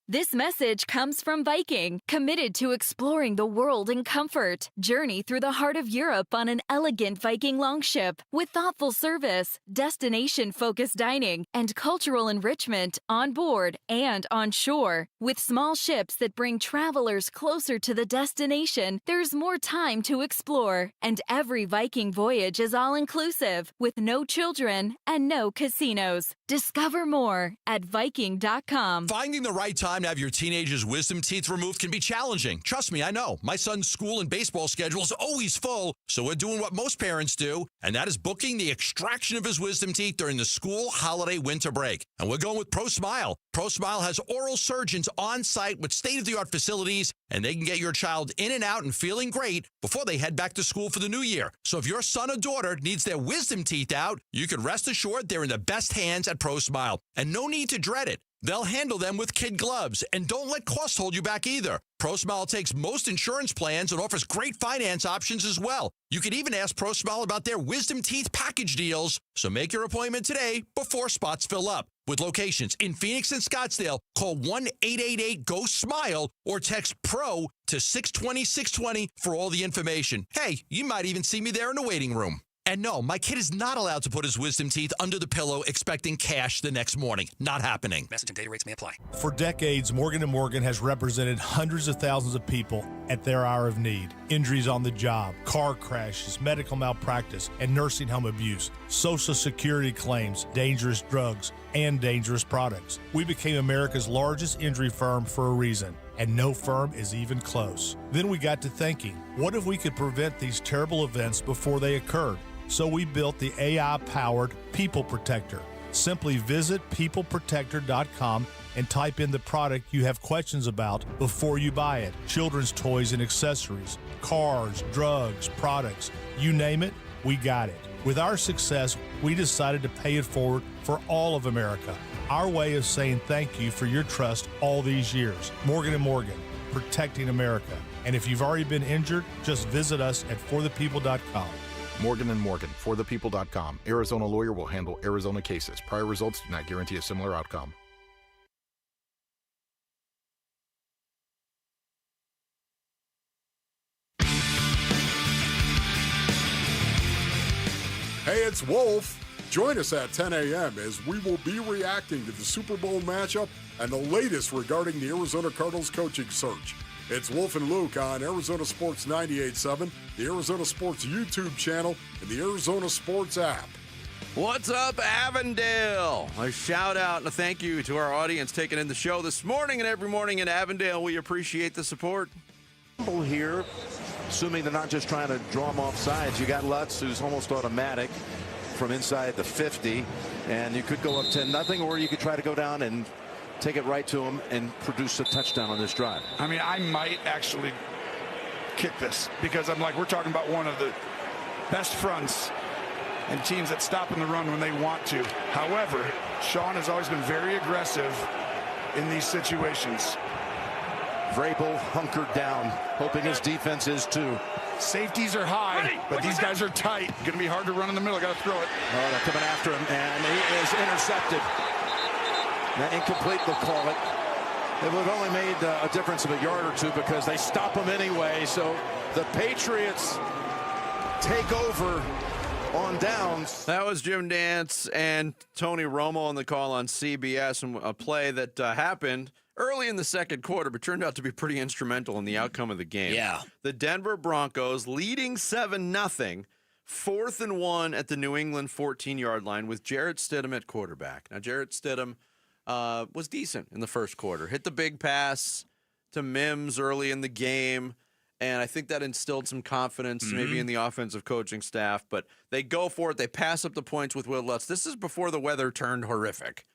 This message comes from Viking, committed to exploring the world in comfort. Journey through the heart of Europe on an elegant Viking longship with thoughtful service, destination-focused dining, and cultural enrichment on board and on shore. With small ships that bring travelers closer to the destination, there's more time to explore. And every Viking voyage is all-inclusive, with no children and no casinos. Discover more at Viking.com. Finding the right time to have your teenager's wisdom teeth removed can be challenging. Trust me, I know. My son's school and baseball schedule is always full, so we're doing what most parents do, and that is booking the extraction of his wisdom teeth during the school holiday winter break. And we're going with ProSmile. ProSmile has oral surgeons on site with state-of-the-art facilities, and they can get your child in and out and feeling great before they head back to school for the new year. So if your son or daughter needs their wisdom teeth out, you can rest assured they're in the best hands at ProSmile. And no need to dread it. They'll handle them with kid gloves, and don't let cost hold you back either. ProSmile takes most insurance plans and offers great finance options as well. You can even ask ProSmile about their wisdom teeth package deals. So make your appointment today before spots fill up. With locations in Phoenix and Scottsdale, call 1-888-GO-SMILE or text PRO to 620-620 for all the information. Hey, you might even see me there in the waiting room. And no, my kid is not allowed to put his wisdom teeth under the pillow expecting cash the next morning. Not happening. Message and data rates may apply. For decades, Morgan & Morgan has represented hundreds of thousands of people at their hour of need. Injuries on the job, car crashes, medical malpractice, and nursing home abuse, Social Security claims, dangerous drugs, and dangerous products. We became America's largest injury firm for a reason, and no firm is even close. Then we got to thinking, what if we could prevent these terrible events before they occurred? So we built the AI-powered People Protector. Simply visit peopleprotector.com and type in the product you have questions about before you buy it. Children's toys and accessories, cars, drugs, products, you name it, we got it. With our success, we decided to pay it forward for all of America. Our way of saying thank you for your trust all these years. Morgan & Morgan, protecting America. And if you've already been injured, just visit us at forthepeople.com. Morgan & Morgan, forthepeople.com. Arizona lawyer will handle Arizona cases. Prior results do not guarantee a similar outcome. Hey, it's Wolf. Join us at 10 a.m. as we will be reacting to the Super Bowl matchup and the latest regarding the Arizona Cardinals coaching search. It's Wolf and Luke on Arizona Sports 98.7, the Arizona Sports YouTube channel, and the Arizona Sports app. What's up, Avondale? A shout out and a thank you to our audience taking in the show this morning and every morning in Avondale. We appreciate the support. Here, assuming they're not just trying to draw him off sides. You got Lutz, who's almost automatic. from inside the 50, and you could go up 10-0, or you could try to go down and take it right to him and produce a touchdown on this drive. I mean, I might actually kick this because we're talking about one of the best fronts and teams that stop in the run when they want to. However, Sean has always been very aggressive in these situations. Vrabel hunkered down, hoping his defense is too. Safeties are high, but these guys are tight. Going to be hard to run in the middle. Got to throw it. Oh, they're coming after him, and he is intercepted. Now, incomplete, they'll call it. It would have only made a difference of a yard or two because they stop him anyway. So the Patriots take over on downs. That was Jim Nantz and Tony Romo on the call on CBS, and a play that happened early in the second quarter, but turned out to be pretty instrumental in the outcome of the game. Yeah. The Denver Broncos leading 7-0, 4th and 1 at the New England 14-yard line with Jarrett Stidham at quarterback. Now, Jarrett Stidham was decent in the first quarter. Hit the big pass to Mims early in the game, and I think that instilled some confidence maybe in the offensive coaching staff. But they go for it. They pass up the points with Will Lutz. This is before the weather turned horrific.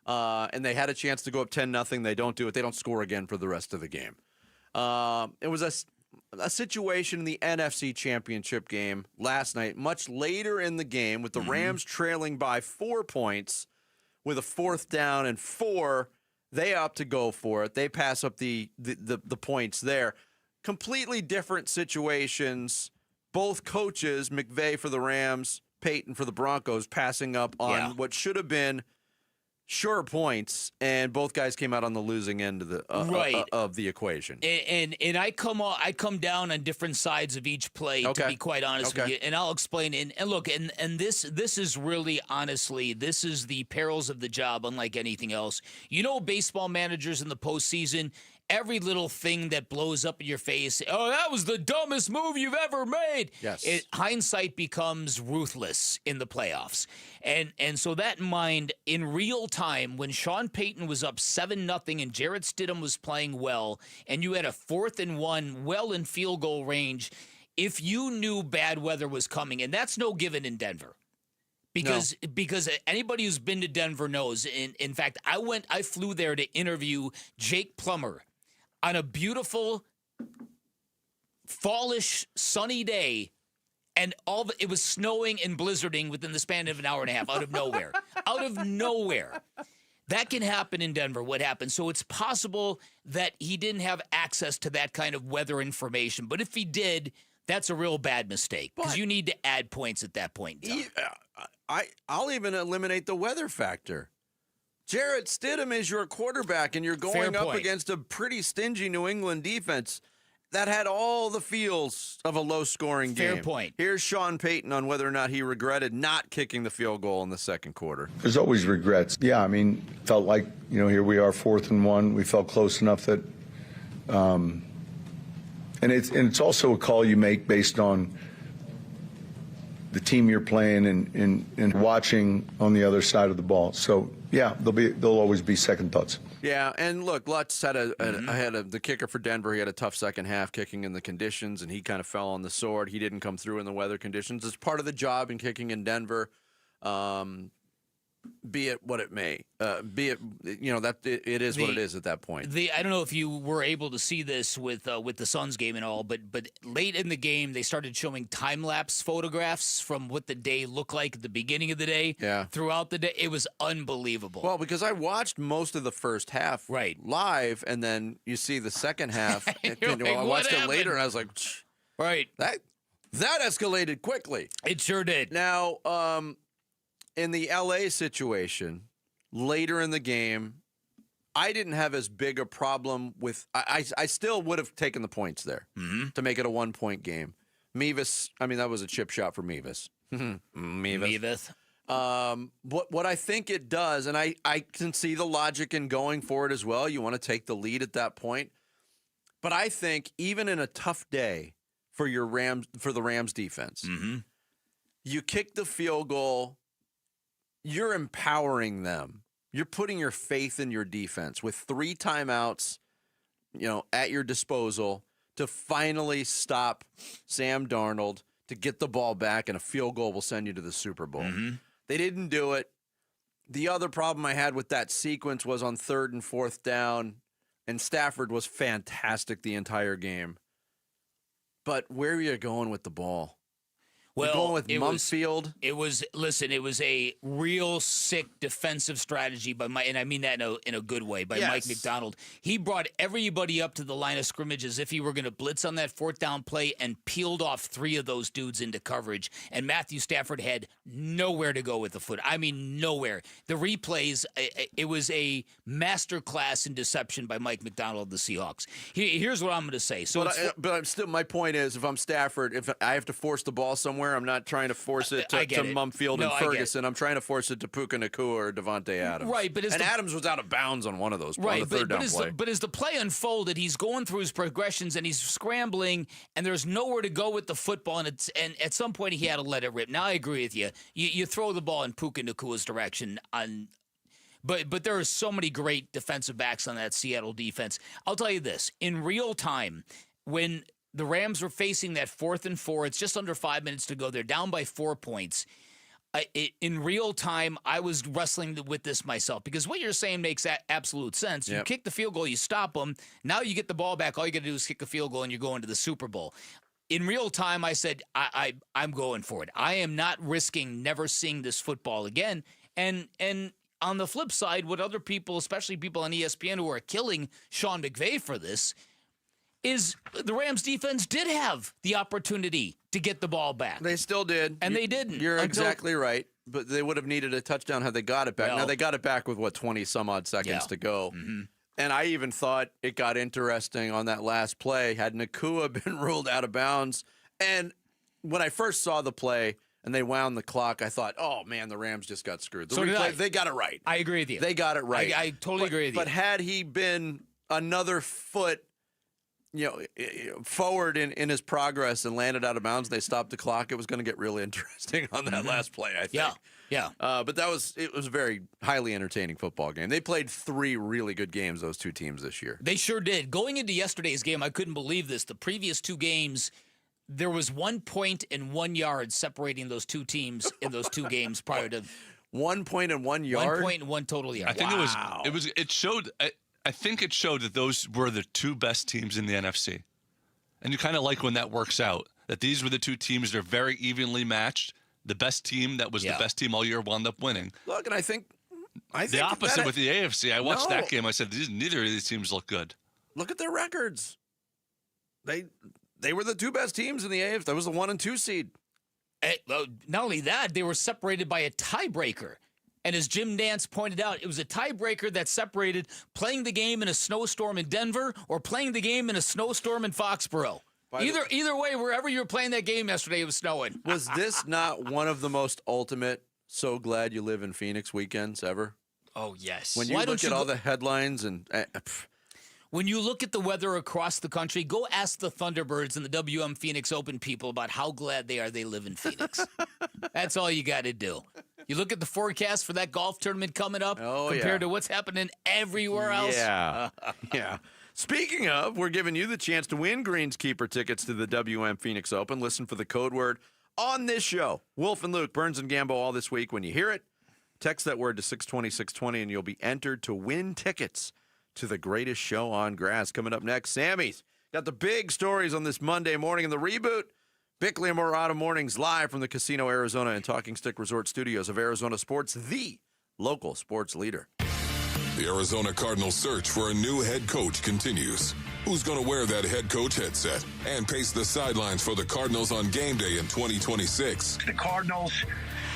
And they had a chance to go up 10-0. They don't do it. They don't score again for the rest of the game. It was a situation in the NFC Championship game last night, much later in the game, with the Rams trailing by 4 points with a 4th down and 4. They opt to go for it. They pass up the points there. Completely different situations. Both coaches, McVay for the Rams, Peyton for the Broncos, passing up on what should have been sure points, and both guys came out on the losing end of the equation. And I come down on different sides of each play, to be quite honest with you, and I'll explain. And look, and this is really, honestly, this is the perils of the job, unlike anything else. You know, baseball managers in the postseason, every little thing that blows up in your face, oh, that was the dumbest move you've ever made. Yes. Hindsight becomes ruthless in the playoffs. And so that in mind, in real time, when Sean Payton was up 7-0 and Jarrett Stidham was playing well, and you had a 4th and 1 well in field goal range, if you knew bad weather was coming, and that's no given in Denver. Because anybody who's been to Denver knows. In fact, I flew there to interview Jake Plummer on a beautiful, fallish, sunny day, and it was snowing and blizzarding within the span of an hour and a half out of nowhere. Out of nowhere. That can happen in Denver, what happened. So it's possible that he didn't have access to that kind of weather information. But if he did, that's a real bad mistake because you need to add points at that point in time. I'll even eliminate the weather factor. Jarrett Stidham is your quarterback, and you're going up against a pretty stingy New England defense that had all the feels of a low-scoring game. Fair point. Here's Sean Payton on whether or not he regretted not kicking the field goal in the second quarter. There's always regrets. Yeah, I mean, felt like, here we are 4th and 1. We felt close enough that and it's also a call you make based on the team you're playing and watching on the other side of the ball. So, yeah, there'll always be second thoughts. Yeah, and look, Lutz had the kicker for Denver. He had a tough second half kicking in the conditions, and he kind of fell on the sword. He didn't come through in the weather conditions. It's part of the job in kicking in Denver. Be it what it may, be it that it is what it is at that point. I don't know if you were able to see this with the Suns game and all, but late in the game they started showing time lapse photographs from what the day looked like at the beginning of the day. Yeah. Throughout the day, it was unbelievable. Well, because I watched most of the first half live, and then you see the second half. I watched it later, and I was like, right, that escalated quickly. It sure did. Now, in the LA situation, later in the game, I didn't have as big a problem with. I still would have taken the points there to make it a 1-point game. Mevis, that was a chip shot for Mevis. Mevis. What I think it does, and I can see the logic in going for it as well. You want to take the lead at that point, but I think even in a tough day for the Rams defense, you kick the field goal. You're empowering them. You're putting your faith in your defense with 3 timeouts, at your disposal to finally stop Sam Darnold, to get the ball back, and a field goal will send you to the Super Bowl. They didn't do it. The other problem I had with that sequence was on 3rd and 4th down, and Stafford was fantastic the entire game. But where are you going with the ball? Well, going with Mumfield. It was a real sick defensive strategy by Mike, and I mean that in a good way, by Mike McDonald. He brought everybody up to the line of scrimmage as if he were going to blitz on that 4th down play and peeled off 3 of those dudes into coverage. And Matthew Stafford had nowhere to go with the foot. I mean, nowhere. The replays, it was a masterclass in deception by Mike McDonald of the Seahawks. Here's what I'm going to say. But I'm still, my point is, if I'm Stafford, if I have to force the ball somewhere, I'm not trying to force it to Mumfield and Ferguson. I'm trying to force it to Puka Nacua or Devontae Adams. Right, but Adams was out of bounds on one of those. Right, on the 3rd down play. But as the play unfolded, he's going through his progressions and he's scrambling, and there's nowhere to go with the football. And at some point he had to let it rip. Now I agree with you. You throw the ball in Puka Nacua's direction But there are so many great defensive backs on that Seattle defense. I'll tell you this: in real time, when the Rams were facing that 4th and 4. It's just under 5 minutes to go. They're down by 4 points. In real time, I was wrestling with this myself because what you're saying makes absolute sense. You kick the field goal, you stop them. Now you get the ball back. All you got to do is kick a field goal, and you're going to the Super Bowl. In real time, I said, I'm going for it. I am not risking never seeing this football again. And on the flip side, what other people, especially people on ESPN who are killing Sean McVay for this, is the Rams defense did have the opportunity to get the ball back. They still did. And they didn't. You're exactly right. But they would have needed a touchdown had they got it back. Now, they got it back with, 20-some-odd seconds to go. And I even thought it got interesting on that last play. Had Nacua been ruled out of bounds. And when I first saw the play and they wound the clock, I thought, oh, man, the Rams just got screwed. They got it right. I agree with you. They got it right. I totally agree with you. But had he been another foot forward in his progress and landed out of bounds, they stopped the clock, it was going to get really interesting on that last play, I think. Yeah. But it was a very highly entertaining football game. They played 3 really good games, those 2 teams this year. They sure did. Going into yesterday's game, I couldn't believe this. The previous 2 games, there was 1 point and 1 yard separating those 2 teams in those 2 games prior to 1 point and 1 yard. 1 point and 1 total yard. I think it showed. I think it showed that those were the 2 best teams in the NFC. And you kind of like when that works out, that these were the 2 teams that are very evenly matched. The best team that was the best team all year wound up winning. Look, and I think the opposite with the AFC. I watched that game. I said, neither of these teams look good. Look at their records. They were the 2 best teams in the AFC. That was the 1 and 2 seed. Not only that, they were separated by a tiebreaker. And as Jim Nance pointed out, it was a tiebreaker that separated playing the game in a snowstorm in Denver or playing the game in a snowstorm in Foxborough. Either way, wherever you were playing that game yesterday, it was snowing. Was this not one of the most ultimate "so glad you live in Phoenix" weekends ever? Oh, yes. When you look at all the headlines and... When you look at the weather across the country, go ask the Thunderbirds and the WM Phoenix Open people about how glad they are they live in Phoenix. That's all you got to do. You look at the forecast for that golf tournament coming up compared to what's happening everywhere else. Yeah. Speaking of, we're giving you the chance to win Greenskeeper tickets to the WM Phoenix Open. Listen for the code word on this show. Wolf and Luke, Burns and Gambo all this week. When you hear it, text that word to 620-620 and you'll be entered to win tickets to the greatest show on grass. Coming up next, Sammy's got the big stories on this Monday morning in the reboot. Bickley and Morata mornings live from the Casino Arizona and Talking Stick Resort Studios of Arizona Sports, the local sports leader. The Arizona Cardinals search for a new head coach continues. Who's going to wear that head coach headset and pace the sidelines for the Cardinals on game day in 2026? The Cardinals,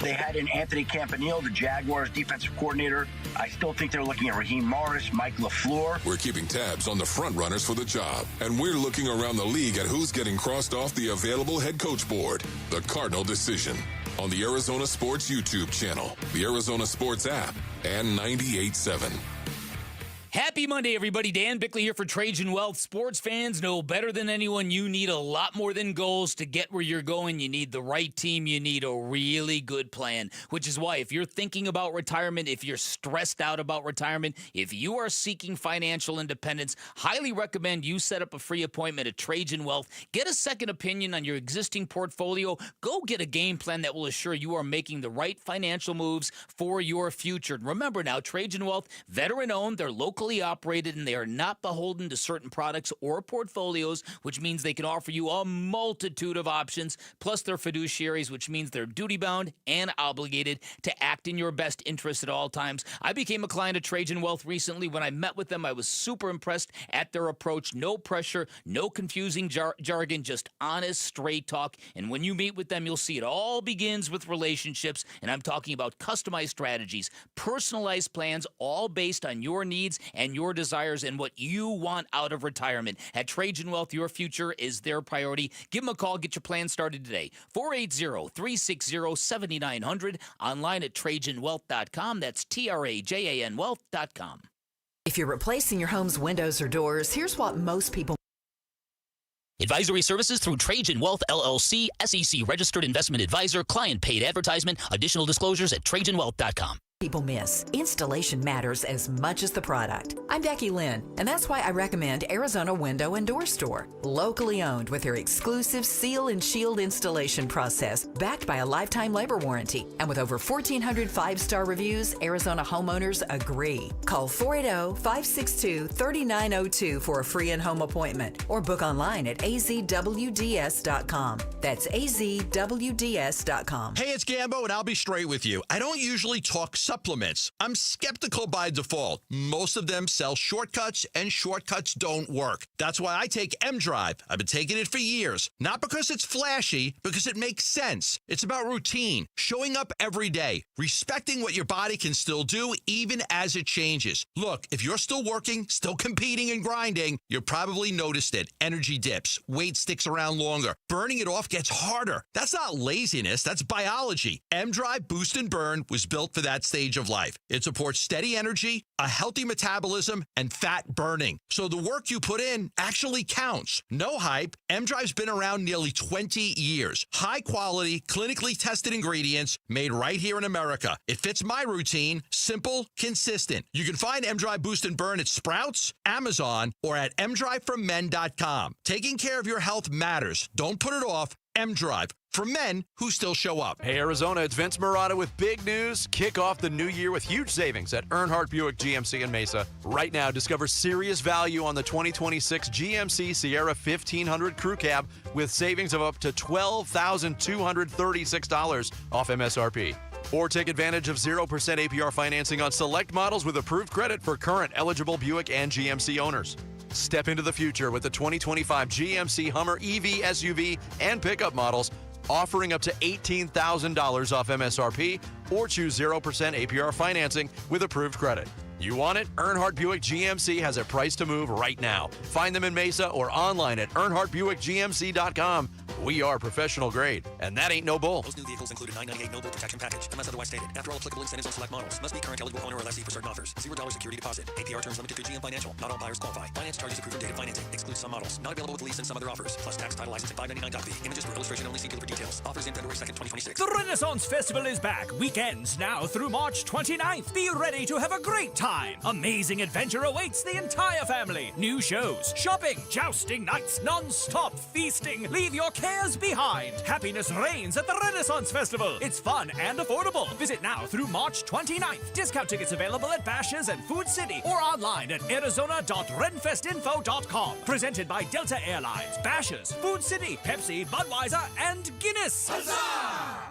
they had in Anthony Campanile, the Jaguars defensive coordinator. I still think they're looking at Raheem Morris, Mike LaFleur. We're keeping tabs on the front runners for the job, and we're looking around the league at who's getting crossed off the available head coach board. The Cardinal decision on the Arizona Sports YouTube channel, the Arizona Sports app, and 98.7. Happy Monday, everybody. Dan Bickley here for Trajan Wealth. Sports fans know better than anyone you need a lot more than goals to get where you're going. You need the right team. You need a really good plan, which is why if you're thinking about retirement, if you're stressed out about retirement, if you are seeking financial independence, highly recommend you set up a free appointment at Trajan Wealth. Get a second opinion on your existing portfolio. Go get a game plan that will assure you are making the right financial moves for your future. And remember now, Trajan Wealth, veteran-owned, they're locally operated, and they are not beholden to certain products or portfolios, which means they can offer you a multitude of options. Plus, they're fiduciaries, which means they're duty-bound and obligated to act in your best interest at all times. I became a client of Trajan Wealth recently. When I met with them, I was super impressed at their approach. No pressure, no confusing jargon, just honest, straight talk. And when you meet with them, you'll see it all begins with relationships. And I'm talking about customized strategies, personalized plans, all based on your needs and your desires and what you want out of retirement. At Trajan Wealth, your future is their priority. Give them a call. Get your plan started today. 480-360-7900. Online at TrajanWealth.com. That's TRAJAN Wealth.com. If you're replacing your home's windows or doors, here's what most people. Advisory services through Trajan Wealth LLC, SEC registered investment advisor, client paid advertisement. Additional disclosures at TrajanWealth.com. People miss. Installation matters as much as the product. I'm Becky Lynn, and that's why I recommend Arizona Window and Door Store. Locally owned with their exclusive seal and shield installation process, backed by a lifetime labor warranty. And with over 1,400 5-star reviews, Arizona homeowners agree. Call 480-562-3902 for a free in-home appointment or book online at azwds.com. That's azwds.com. Hey, it's Gambo, and I'll be straight with you. I don't usually talk supplements. I'm skeptical by default. Most of them sell shortcuts, and shortcuts don't work. That's why I take M-Drive. I've been taking it for years. Not because it's flashy, because it makes sense. It's about routine, showing up every day, respecting what your body can still do even as it changes. Look, if you're still working, still competing and grinding, you probably noticed it. Energy dips, weight sticks around longer, burning it off gets harder. That's not laziness, that's biology. M-Drive Boost and Burn was built for that stage of life. It supports steady energy, a healthy metabolism, and fat burning. So the work you put in actually counts. No hype. M-Drive's been around nearly 20 years. High quality, clinically tested ingredients made right here in America. It fits my routine. Simple, consistent. You can find M-Drive Boost and Burn at Sprouts, Amazon, or at mdriveformen.com. Taking care of your health matters. Don't put it off. M-Drive, for men who still show up. Hey, Arizona, it's Vince Marotta with big news. Kick off the new year with huge savings at Earnhardt Buick GMC in Mesa. Right now, discover serious value on the 2026 GMC Sierra 1500 Crew Cab with savings of up to $12,236 off MSRP. Or take advantage of 0% APR financing on select models with approved credit for current eligible Buick and GMC owners. Step into the future with the 2025 GMC Hummer EV, SUV, and pickup models, offering up to $18,000 off MSRP, or choose 0% APR financing with approved credit. You want it? Earnhardt Buick GMC has a price to move right now. Find them in Mesa or online at EarnhardtBuickGMC.com. We are professional grade, and that ain't no bull. Most new vehicles include a $998 no bill protection package, unless otherwise stated. After all applicable incentives on select models, must be current eligible owner or lessee for certain offers. $0 security deposit. APR terms limited through GM Financial. Not all buyers qualify. Finance charges approved from date of financing. Excludes some models. Not available with lease and some other offers. Plus tax, title, license, and $599 fee. Images for illustration only. See dealer for details. Offers in February 2nd, 2026. The Renaissance Festival is back. Weekends now through March 29th. Be ready to have a great time. Amazing adventure awaits the entire family. New shows, shopping, jousting nights, non-stop feasting. Leave your cares behind. Happiness reigns at the Renaissance Festival. It's fun and affordable. Visit now through March 29th. Discount tickets available at Bashas' and Food City or online at arizona.renfestinfo.com. Presented by Delta Airlines, Bashas', Food City, Pepsi, Budweiser, and Guinness. Huzzah!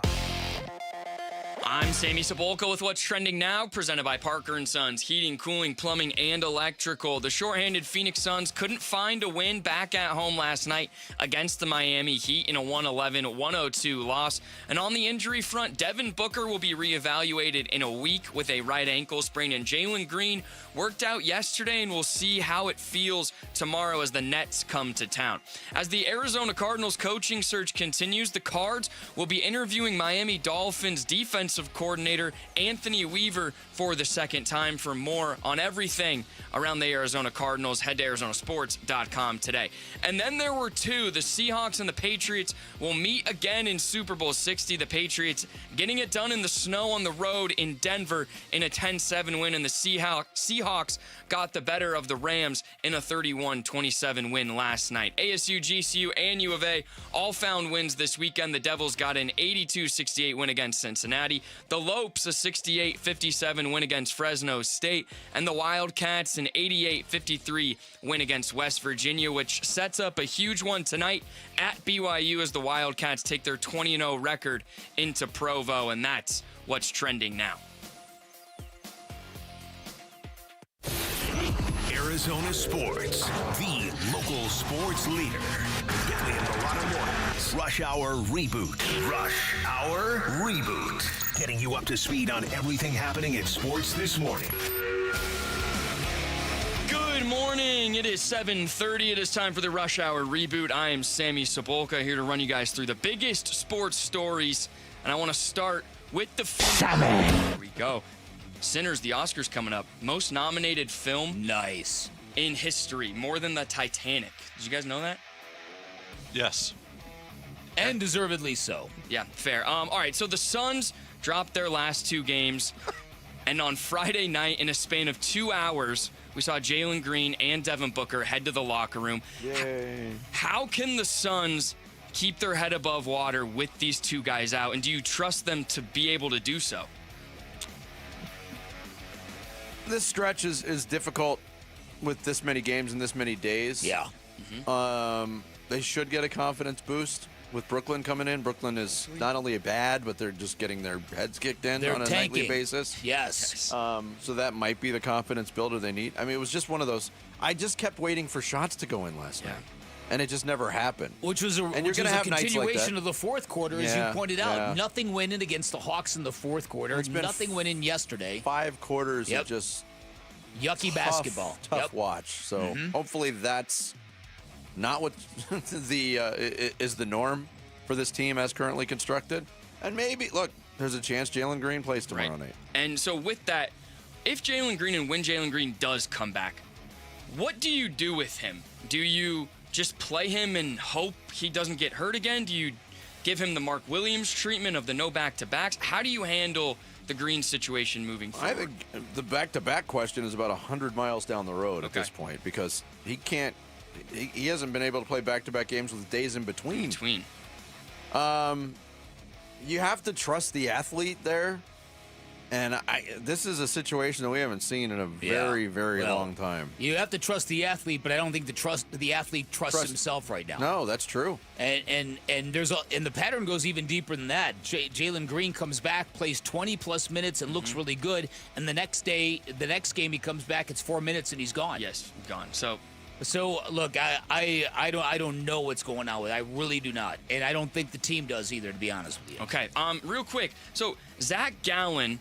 I'm Sammy Sepulka with What's Trending Now, presented by Parker & Sons, heating, cooling, plumbing, and electrical. The shorthanded Phoenix Suns couldn't find a win back at home last night against the Miami Heat in a 111-102 loss. And on the injury front, Devin Booker will be reevaluated in a week with a right ankle sprain, and Jalen Green worked out yesterday, and we'll see how it feels tomorrow as the Nets come to town. As the Arizona Cardinals coaching search continues, the Cards will be interviewing Miami Dolphins defensive offensive coordinator Anthony Weaver for the second time. For more on everything around the Arizona Cardinals, head to arizonasports.com today. And then there were two. The Seahawks and the Patriots will meet again in Super Bowl 60. The Patriots getting it done in the snow on the road in Denver in a 10-7 win, and the Seahawks got the better of the Rams in a 31-27 win last night. ASU, GCU, and U of A all found wins this weekend. The Devils got an 82-68 win against Cincinnati. The Lopes a 68-57 win against Fresno State, and the Wildcats an 88-53 win against West Virginia, which sets up a huge one tonight at BYU as the Wildcats take their 20-0 record into Provo, and that's what's trending now. Arizona Sports, the local sports leader. Billy and Milano Mornings. Rush Hour Reboot. Rush Hour Reboot. Getting you up to speed on everything happening in sports this morning. Good morning. It is 7:30. It is time for the Rush Hour Reboot. I am Sammy Sabolka, here to run you guys through the biggest sports stories. And I want to start with the film. Here we go. Sinners, the Oscars coming up. Most nominated film. Nice. In history. More than the Titanic. Did you guys know that? Yes. And deservedly so. Yeah, fair. All right, so the Suns dropped their last two games. And on Friday night, in a span of 2 hours, we saw Jalen Green and Devin Booker head to the locker room. Yay. How can the Suns keep their head above water with these two guys out? And do you trust them to be able to do so? This stretch is difficult with this many games and this many days. Yeah. They should get a confidence boost with Brooklyn coming in. Brooklyn is not only bad, but they're just getting their heads kicked in They're on a tanking. nightly basis. Yes. So that might be the confidence builder they need. I mean, it was just one of those. I just kept waiting for shots to go in last night, and it just never happened. Which was a continuation of the fourth quarter, as you pointed out. Yeah. Nothing went in against the Hawks in the fourth quarter. Nothing went in yesterday. 5 quarters of just yucky basketball. Tough watch. So hopefully that's not what is the norm for this team as currently constructed. And maybe, look, there's a chance Jalen Green plays tomorrow night. And so with that, if Jalen Green and when Jalen Green does come back, what do you do with him? Do you just play him and hope he doesn't get hurt again? Do you give him the Mark Williams treatment of the no back-to-backs? How do you handle the Green situation moving forward? I think the back-to-back question is about 100 miles down the road at this point, because he hasn't been able to play back-to-back games with days in between. You have to trust the athlete there. And this is a situation that we haven't seen in a very, very long time. You have to trust the athlete, but I don't think the athlete trusts himself right now. No, that's true. And the pattern goes even deeper than that. Jalen Green comes back, plays 20+ minutes, and looks really good. And the next game he comes back, it's 4 minutes, and he's gone. Yes, gone. So look, I don't know what's going on with it. I really do not, and I don't think the team does either, to be honest with you. Okay. Real quick. So Zach Gallen.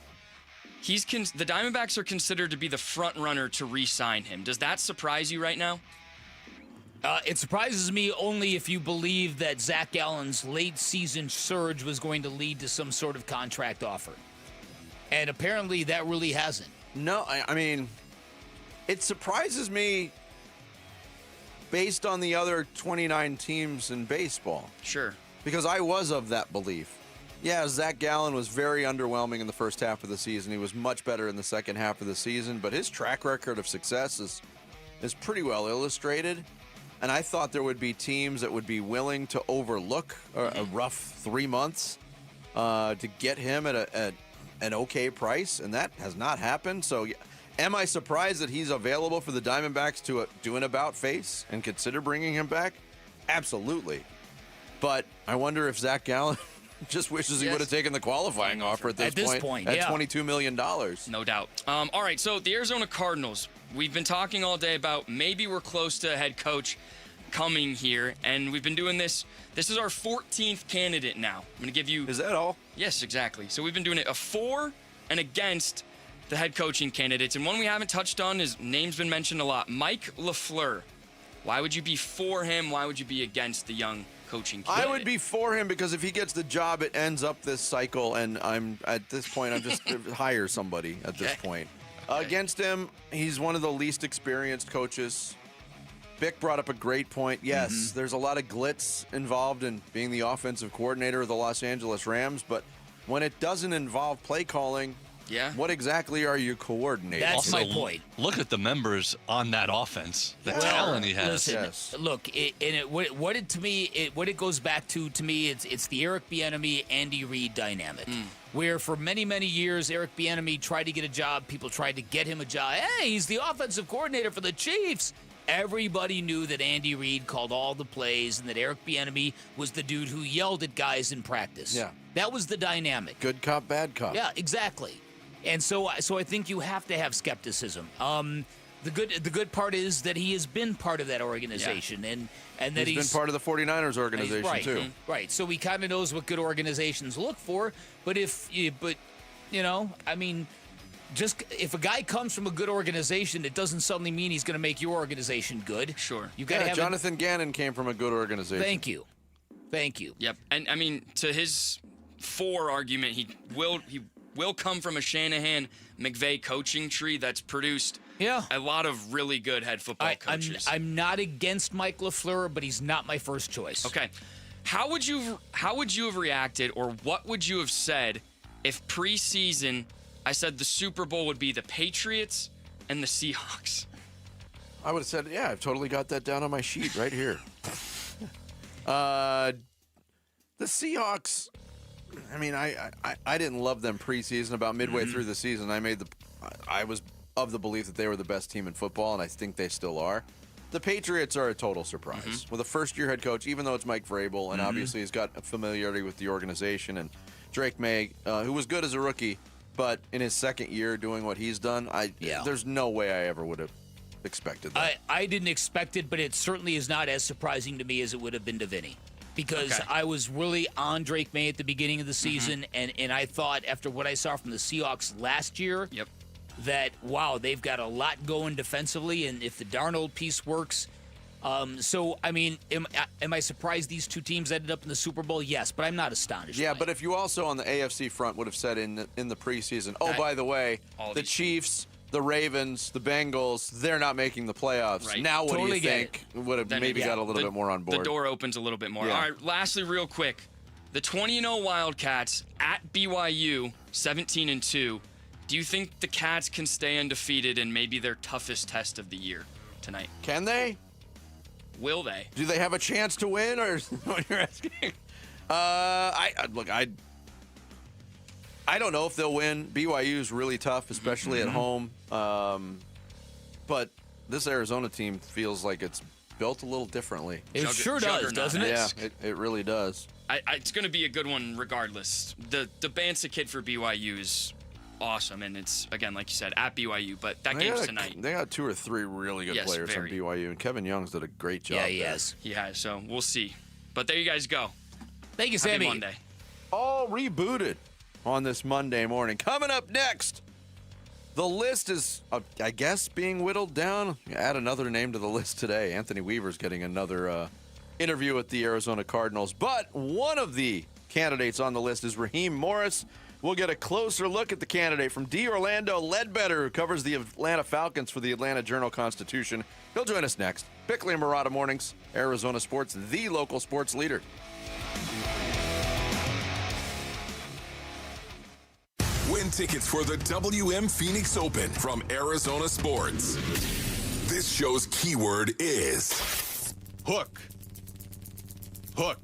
The Diamondbacks are considered to be the front runner to re-sign him. Does that surprise you right now? It surprises me only if you believe that Zach Gallen's late season surge was going to lead to some sort of contract offer. And apparently that really hasn't. No, I mean, it surprises me based on the other 29 teams in baseball. Sure. Because I was of that belief. Yeah, Zach Gallen was very underwhelming in the first half of the season. He was much better in the second half of the season, but his track record of success is pretty well illustrated. And I thought there would be teams that would be willing to overlook a rough 3 months to get him at an okay price, and that has not happened. So am I surprised that he's available for the Diamondbacks to do an about face and consider bringing him back? Absolutely. But I wonder if Zach Gallen just wishes he would have taken the qualifying offer at this point at $22 million. No doubt. All right, so the Arizona Cardinals, we've been talking all day about maybe we're close to a head coach coming here, and we've been doing this. This is our 14th candidate now. I'm going to give you... Is that all? Yes, exactly. So we've been doing it a for and against the head coaching candidates, and one we haven't touched on, his name's been mentioned a lot, Mike LaFleur. Why would you be for him? Why would you be against the young coaching. I would be for him because if he gets the job, it ends up this cycle, and I'm just hire somebody at this point. Against him, he's one of the least experienced coaches. Vic brought up a great point. Yes, there's a lot of glitz involved in being the offensive coordinator of the Los Angeles Rams, but when it doesn't involve play calling, what exactly are you coordinating? That's my point. Look at the members on that offense, the talent he has. Listen, look, what it goes back to me, it's the Eric Bieniemy, Andy Reid dynamic. Where for many, many years, Eric Bieniemy tried to get a job. People tried to get him a job. Hey, he's the offensive coordinator for the Chiefs. Everybody knew that Andy Reid called all the plays and that Eric Bieniemy was the dude who yelled at guys in practice. Yeah. That was the dynamic. Good cop, bad cop. Yeah, exactly. And so I think you have to have skepticism. The good part is that he has been part of that organization, and that he's been part of the 49ers organization too. Right. So he kind of knows what good organizations look for. But just if a guy comes from a good organization, it doesn't suddenly mean he's going to make your organization good. Sure. You got to have Jonathan Gannon came from a good organization. Thank you. Yep. And I mean, to his argument, he will come from a Shanahan McVay coaching tree that's produced a lot of really good head football coaches. I'm not against Mike LaFleur, but he's not my first choice. Okay. How would you have reacted, or what would you have said if preseason I said the Super Bowl would be the Patriots and the Seahawks? I would have said, yeah, I've totally got that down on my sheet right here. The Seahawks, I mean, I didn't love them preseason. About midway through the season, I was of the belief that they were the best team in football, and I think they still are. The Patriots are a total surprise. With a first-year head coach, even though it's Mike Vrabel, and obviously he's got a familiarity with the organization, and Drake May, who was good as a rookie, but in his second year doing what he's done, there's no way I ever would have expected that. I didn't expect it, but it certainly is not as surprising to me as it would have been to Vinnie. Because I was really on Drake May at the beginning of the season, and I thought after what I saw from the Seahawks last year, that, wow, they've got a lot going defensively, and if the Darnold piece works. So, I mean, am I surprised these two teams ended up in the Super Bowl? Yes, but I'm not astonished. Yeah, but if you also on the AFC front would have said in the preseason, by the way, the Chiefs, the Ravens, the Bengals, they're not making the playoffs. Right. Now what do you think? Would have maybe got a little bit more on board. The door opens a little bit more. Yeah. All right, lastly, real quick, the 20-0 Wildcats at BYU, 17-2. Do you think the Cats can stay undefeated in maybe their toughest test of the year tonight? Can they? Will they? Do they have a chance to win, or is what you're asking? I don't know if they'll win. BYU is really tough, especially at home. But this Arizona team feels like it's built a little differently. It sure does, doesn't it? Yeah, it really does. It's going to be a good one regardless. The Bansa kid for BYU is awesome, and it's, again, like you said, at BYU, but that game's tonight. They got 2 or 3 really good players on BYU, and Kevin Young's did a great job. Yeah, he has. He has, so we'll see. But there you guys go. Thank you, Happy Sammy. Monday. All rebooted on this Monday morning. Coming up next, the list is, I guess, being whittled down. Add another name to the list today. Anthony Weaver's getting another interview with the Arizona Cardinals. But one of the candidates on the list is Raheem Morris. We'll get a closer look at the candidate from Orlando Ledbetter, who covers the Atlanta Falcons for the Atlanta Journal-Constitution. He'll join us next. Bickley and Murata Mornings, Arizona Sports, the local sports leader. Win tickets for the WM Phoenix Open from Arizona Sports. This show's keyword is hook. Hook.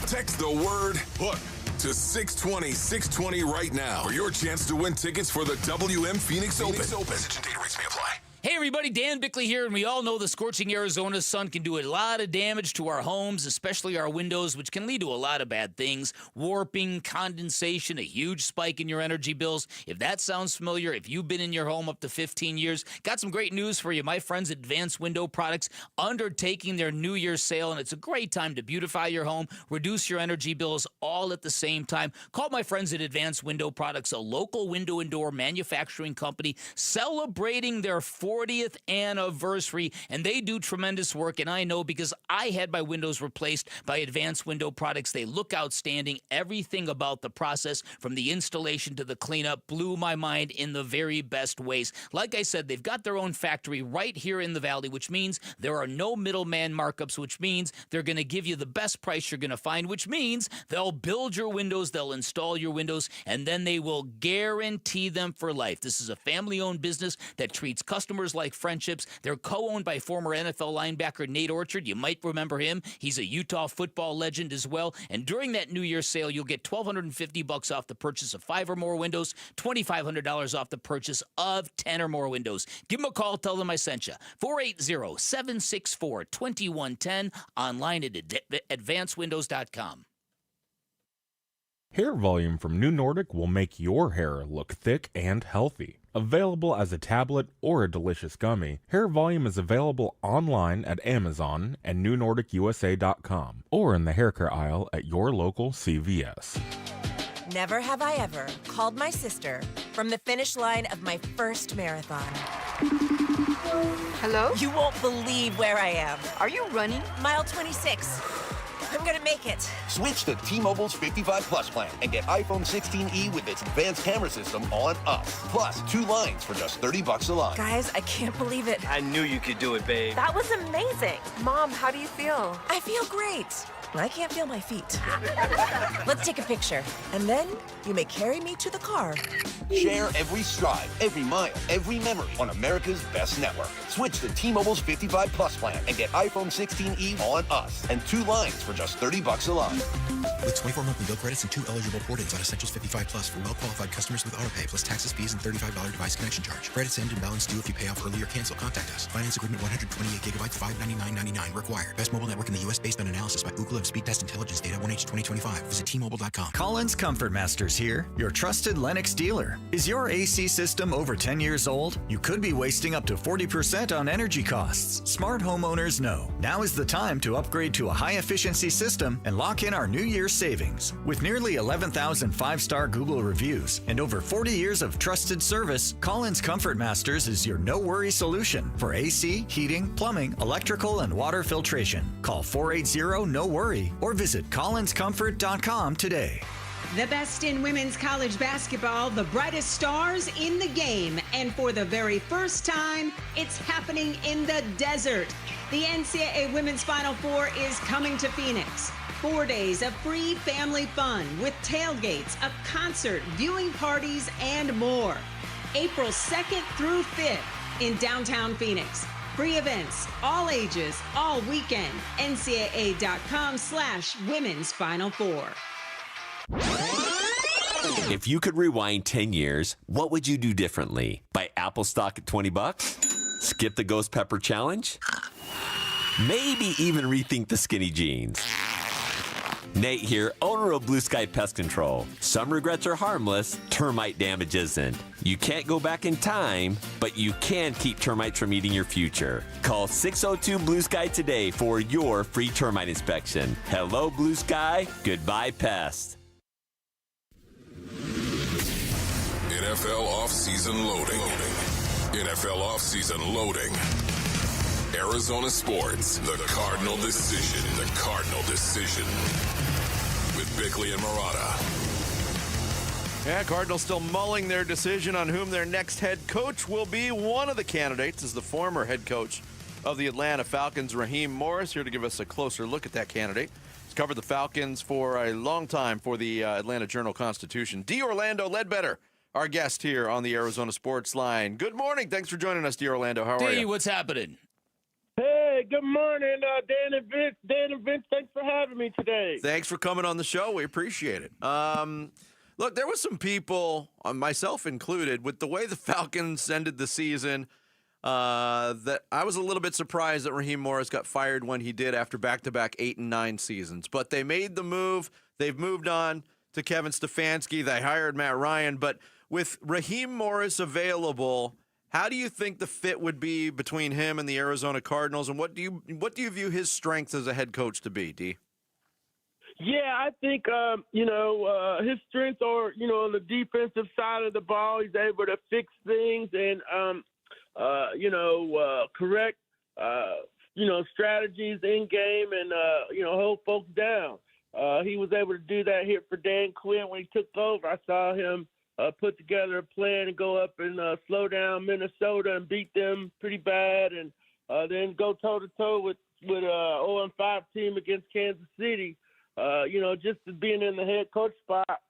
Text the word hook to 620-620 right now for your chance to win tickets for the WM Phoenix Open. Message and data rates may apply. Hey everybody, Dan Bickley here, and we all know the scorching Arizona sun can do a lot of damage to our homes, especially our windows, which can lead to a lot of bad things. Warping, condensation, a huge spike in your energy bills. If that sounds familiar, if you've been in your home up to 15 years, got some great news for you. My friends at Advanced Window Products undertaking their New Year's sale, and it's a great time to beautify your home, reduce your energy bills all at the same time. Call my friends at Advanced Window Products, a local window and door manufacturing company celebrating their 40th 40th anniversary, and they do tremendous work, and I know because I had my windows replaced by Advanced Window Products. They look outstanding. Everything about the process, from the installation to the cleanup, blew my mind in the very best ways. Like I said, they've got their own factory right here in the Valley, which means there are no middleman markups, which means they're going to give you the best price you're going to find, which means they'll build your windows, they'll install your windows, and then they will guarantee them for life. This is a family-owned business that treats customers like friendships. They're co-owned by former NFL linebacker Nate Orchard. You might remember him. He's a Utah football legend as well. And during that New Year's sale, you'll get $1,250 off the purchase of 5 or more windows, $2,500 off the purchase of 10 or more windows. Give them a call. Tell them I sent you. 480-764-2110. Online at advancedwindows.com. Hair volume from New Nordic will make your hair look thick and healthy. Available as a tablet or a delicious gummy, Hair Volume is available online at Amazon and NewNordicUSA.com or in the hair care aisle at your local CVS. Never have I ever called my sister from the finish line of my first marathon. Hello? You won't believe where I am. Are you running? Mile 26. I'm gonna make it. Switch to T-Mobile's 55 Plus plan and get iPhone 16e with its advanced camera system on us. Plus, 2 lines for just $30 a line. Guys, I can't believe it. I knew you could do it, babe. That was amazing. Mom, how do you feel? I feel great. I can't feel my feet. Let's take a picture. And then you may carry me to the car. Share every stride, every mile, every memory on America's best network. Switch to T-Mobile's 55 Plus plan and get iPhone 16e on us and 2 lines for just $30 a line. With 24 monthly bill credits and 2 eligible port-ins on Essentials 55 Plus for well-qualified customers with AutoPay, plus taxes, fees, and $35 device connection charge. Credits end and balance due if you pay off early or cancel. Contact us. Finance agreement 128 gigabytes, $599.99 required. Best mobile network in the U.S. based on analysis by Ookla of Speed Test Intelligence data 1H 2025. Visit T-Mobile.com. Collins Comfort Masters here, your trusted Lennox dealer. Is your AC system over 10 years old? You could be wasting up to 40% on energy costs. Smart homeowners know. Now is the time to upgrade to a high-efficiency system and lock in our New Year's savings. With nearly 11,000 5-star Google reviews and over 40 years of trusted service, Collins Comfort Masters is your no-worry solution for AC, heating, plumbing, electrical, and water filtration. Call 480-NO-WORRY or visit collinscomfort.com today. The best in women's college basketball, the brightest stars in the game. And for the very first time, it's happening in the desert. The NCAA Women's Final Four is coming to Phoenix. 4 days of free family fun with tailgates, a concert, viewing parties, and more. April 2nd through 5th in downtown Phoenix. Free events, all ages, all weekend. NCAA.com/Women's Final Four. If you could rewind 10 years, what would you do differently? Buy Apple stock at $20? Skip the Ghost Pepper Challenge? Maybe even rethink the skinny jeans. Nate here, owner of Blue Sky Pest Control. Some regrets are harmless, termite damage isn't. You can't go back in time, but you can keep termites from eating your future. Call 602-BLUE-SKY today for your free termite inspection. Hello, Blue Sky. Goodbye, pest. NFL offseason loading. NFL offseason loading. Arizona Sports, the Cardinal Decision. The Cardinal Decision. With Bickley and Marotta. Yeah, Cardinals still mulling their decision on whom their next head coach will be. One of the candidates is the former head coach of the Atlanta Falcons, Raheem Morris, here to give us a closer look at that candidate. He's covered the Falcons for a long time for the Atlanta Journal-Constitution. Orlando Ledbetter, our guest here on the Arizona Sports Line. Good morning. Thanks for joining us, Orlando. How are you? What's happening? Hey, good morning, Dan and Vince. Dan and Vince, thanks for having me today. Thanks for coming on the show. We appreciate it. Look, there was some people, myself included, with the way the Falcons ended the season, that I was a little bit surprised that Raheem Morris got fired when he did after back-to-back 8 and 9 seasons. But they made the move. They've moved on to Kevin Stefanski. They hired Matt Ryan. But with Raheem Morris available, how do you think the fit would be between him and the Arizona Cardinals, and what do you view his strengths as a head coach to be, D? Yeah, I think, his strengths are, on the defensive side of the ball. He's able to fix things, and correct, strategies in game and, hold folks down. He was able to do that here for Dan Quinn when he took over. I saw him put together a plan and go up and slow down Minnesota and beat them pretty bad, and then go toe-to-toe with 0-5 team against Kansas City. Just being in the head coach spot,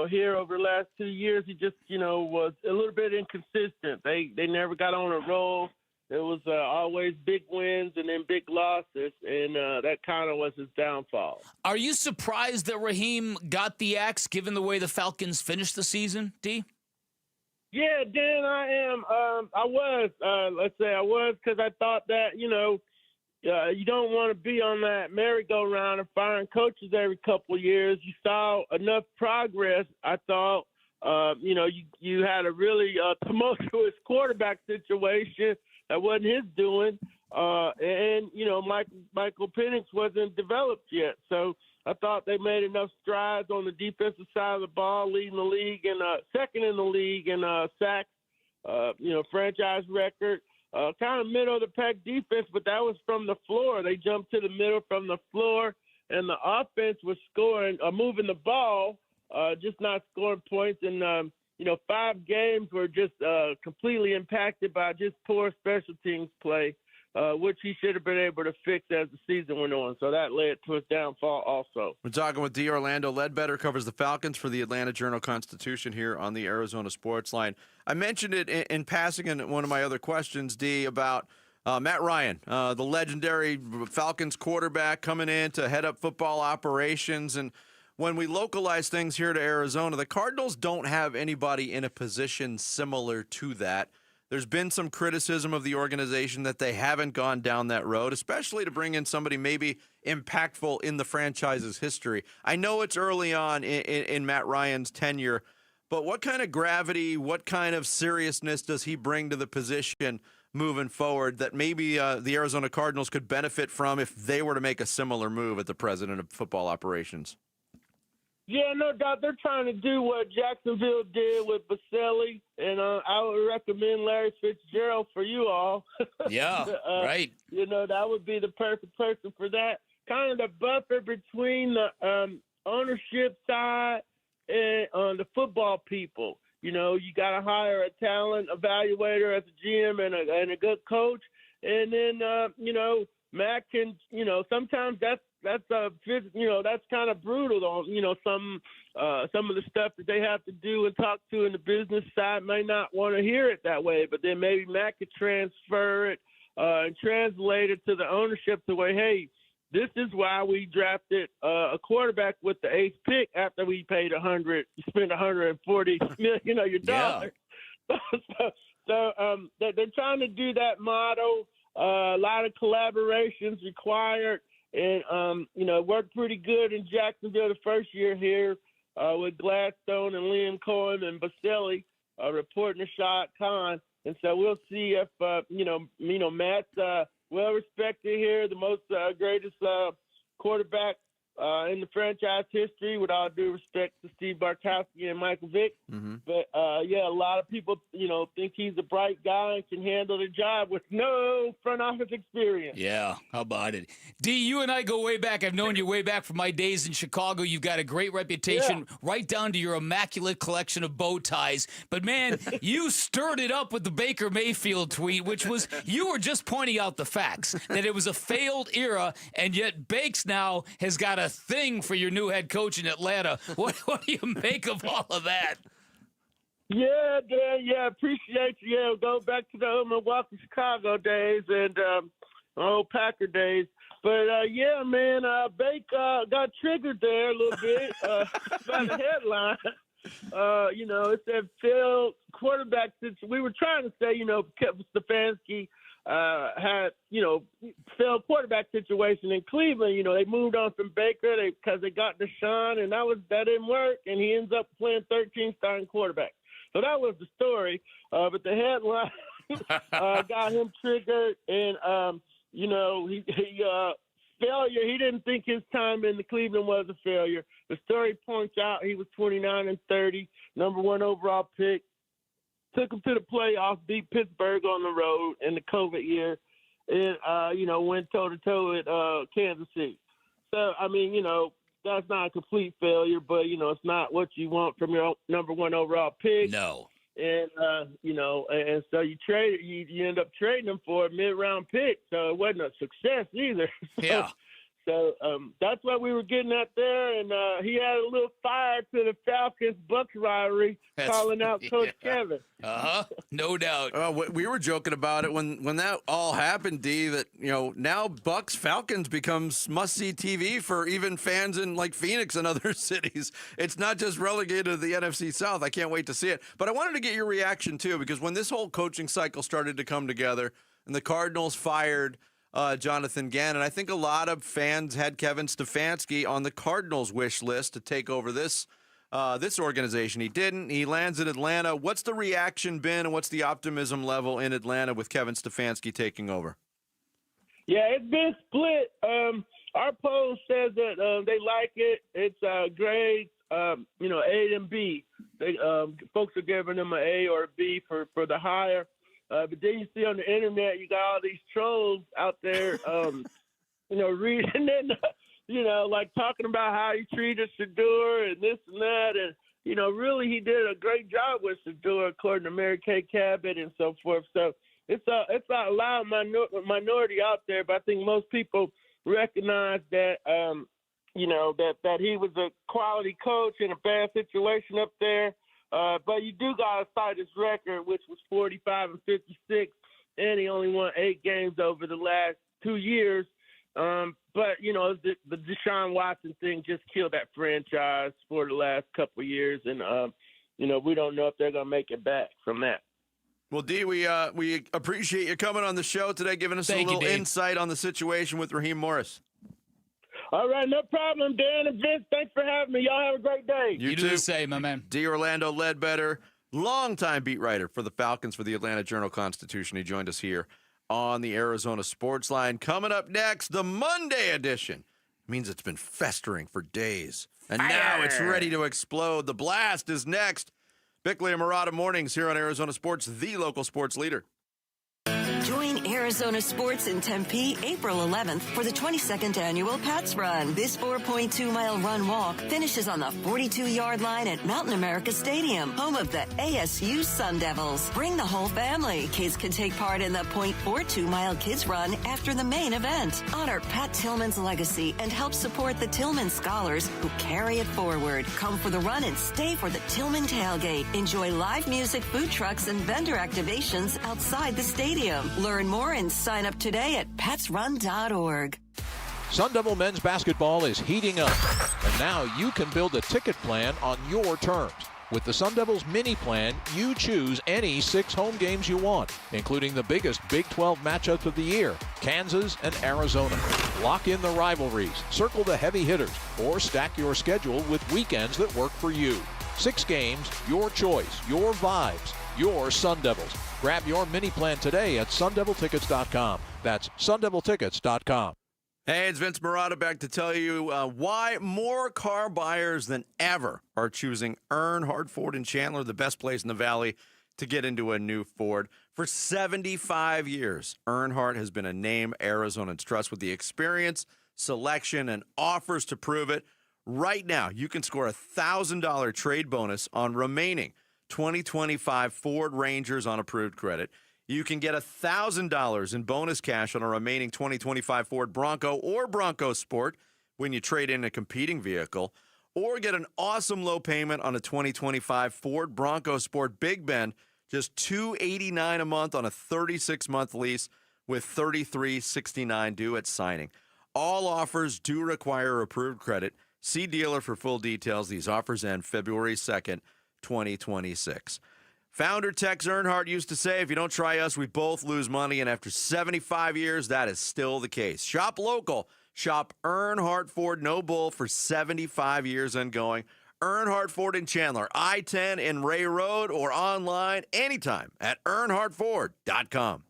here over the last 2 years, he just, was a little bit inconsistent. They never got on a roll. It was always big wins and then big losses, and that kind of was his downfall. Are you surprised that Raheem got the axe, given the way the Falcons finished the season, D? Yeah, Dan, I am. I was. Let's say I was, because I thought that, you don't want to be on that merry-go-round and firing coaches every couple of years. You saw enough progress, I thought. You had a really tumultuous quarterback situation that wasn't his doing. Michael Penix wasn't developed yet. So I thought they made enough strides on the defensive side of the ball, leading the league and second in the league in sacks, franchise record. Kind of middle of the pack defense, but that was from the floor. They jumped to the middle from the floor, and the offense was moving the ball, just not scoring points. And 5 games were just completely impacted by just poor special teams play, which he should have been able to fix as the season went on. So that led to his downfall also. We're talking with D. Orlando Ledbetter, covers the Falcons for the Atlanta Journal-Constitution here on the Arizona Sports Line. I mentioned it in passing in one of my other questions, D, about Matt Ryan, the legendary Falcons quarterback coming in to head up football operations. And when we localize things here to Arizona, the Cardinals don't have anybody in a position similar to that. There's been some criticism of the organization that they haven't gone down that road, especially to bring in somebody maybe impactful in the franchise's history. I know it's early on in Matt Ryan's tenure, but what kind of gravity, what kind of seriousness does he bring to the position moving forward that maybe the Arizona Cardinals could benefit from if they were to make a similar move at the president of football operations? Yeah, no doubt. They're trying to do what Jacksonville did with Baselli, and I would recommend Larry Fitzgerald for you all. Yeah, right. That would be the perfect person for that. Kind of the buffer between the ownership side and the football people. You got to hire a talent evaluator as a GM and a good coach, and then Matt can. Sometimes that's kind of brutal on, some of the stuff that they have to do and talk to in the business side may not want to hear it that way, but then maybe Matt could transfer it and translate it to the ownership to where, hey, this is why we drafted a quarterback with the 8th pick after we paid you spent $140 million, your dollars. So they're trying to do that model. A lot of collaborations required. And, worked pretty good in Jacksonville the first year here with Gladstone and Liam Cohen and Baselli reporting to Shad Khan. And so we'll see if, Matt's well-respected here, the most greatest quarterback in the franchise history, with all due respect to Steve Bartkowski and Michael Vick. Mm-hmm. But, a lot of people, think he's a bright guy and can handle the job with no front office experience. Yeah, how about it? D, you and I go way back. I've known you way back from my days in Chicago. You've got a great reputation, right down to your immaculate collection of bow ties. But, man, you stirred it up with the Baker Mayfield tweet, which was, you were just pointing out the facts, that it was a failed era, and yet Bakes now has got a thing for your new head coach in Atlanta. What do you make of all of that? Yeah, Dan, appreciate you. Yeah, go back to the old Milwaukee, Chicago days and old Packer days. But, man, Bake got triggered there a little bit by the headline. It said failed quarterback. We were trying to say, Stefanski had, failed quarterback situation in Cleveland. They moved on from Baker because they got Deshaun, and that didn't work, and he ends up playing 13 starting quarterback. So that was the story. But the headline got him triggered, and, failure. He didn't think his time in the Cleveland was a failure. The story points out he was 29-30, number 1 overall pick. took them to the playoffs, beat Pittsburgh on the road in the COVID year, and, went toe-to-toe with Kansas City. So, I mean, that's not a complete failure, but, it's not what you want from your number one overall pick. No. And, and so you end up trading them for a mid-round pick. So it wasn't a success either. Yeah. So that's what we were getting at there. And he had a little fire to the Falcons-Bucks rivalry, calling out Coach Kevin. No doubt. We were joking about it when that all happened, D, that, now Bucks-Falcons becomes must-see TV for even fans in, like, Phoenix and other cities. It's not just relegated to the NFC South. I can't wait to see it. But I wanted to get your reaction, too, because when this whole coaching cycle started to come together and the Cardinals fired Jonathan Gannon, I think a lot of fans had Kevin Stefanski on the Cardinals' wish list to take over this organization. He didn't. He lands in Atlanta. What's the reaction been, and what's the optimism level in Atlanta with Kevin Stefanski taking over? Yeah, it's been split. Our poll says that they like it. It's grades, A and B. Folks are giving them an A or a B for the hire. But then you see on the internet, you got all these trolls out there, reading and, like talking about how he treated Shedeur and this and that. And, really he did a great job with Shedeur, according to Mary Kay Cabot and so forth. So it's a loud minority out there, but I think most people recognize that, that he was a quality coach in a bad situation up there. But you do got to cite his record, which was 45-56, and he only won 8 games over the last 2 years. But, the Deshaun Watson thing just killed that franchise for the last couple of years, and, we don't know if they're going to make it back from that. Well, D, we appreciate you coming on the show today, giving us a little insight on the situation with Raheem Morris. All right, no problem, Dan and Vince. Thanks for having me. Y'all have a great day. You do the same, my man. D. Orlando Ledbetter, longtime beat writer for the Falcons for the Atlanta Journal-Constitution. He joined us here on the Arizona Sports Line. Coming up next, the Monday edition. Means it's been festering for days. And now it's ready to explode. The blast is next. Bickley and Murata mornings here on Arizona Sports, the local sports leader. Join Arizona Sports in Tempe April 11th for the 22nd annual Pats Run. This 4.2-mile run-walk finishes on the 42-yard line at Mountain America Stadium, home of the ASU Sun Devils. Bring the whole family. Kids can take part in the 0.42-mile Kids Run after the main event. Honor Pat Tillman's legacy and help support the Tillman scholars who carry it forward. Come for the run and stay for the Tillman tailgate. Enjoy live music, food trucks, and vendor activations outside the stadium. Learn more and sign up today at patsrun.org. Sun Devil men's basketball is heating up, and now you can build a ticket plan on your terms. With the Sun Devils mini plan, you choose any 6 home games you want, including the biggest Big 12 matchups of the year, Kansas and Arizona. Lock in the rivalries, circle the heavy hitters, or stack your schedule with weekends that work for you. 6 games, your choice, your vibes, your Sun Devils. Grab your mini plan today at sundeviltickets.com. That's sundeviltickets.com. Hey, it's Vince Murata back to tell you why more car buyers than ever are choosing Earnhardt Ford in Chandler, the best place in the Valley to get into a new Ford. For 75 years, Earnhardt has been a name Arizonans trust with the experience, selection, and offers to prove it. Right now, you can score a $1,000 trade bonus on remaining 2025 Ford Rangers on approved credit. You can get $1,000 in bonus cash on a remaining 2025 Ford Bronco or Bronco Sport when you trade in a competing vehicle, or get an awesome low payment on a 2025 Ford Bronco Sport Big Bend, just $289 a month on a 36-month lease with $33.69 due at signing. All offers do require approved credit. See dealer for full details. These offers end February 2nd, 2026. Founder Tex Earnhardt used to say, if you don't try us, we both lose money. And after 75 years, that is still the case. Shop local. Shop Earnhardt Ford No Bull for 75 years and going. Earnhardt Ford in Chandler, I-10 and Ray Road, or online anytime at earnhardtford.com.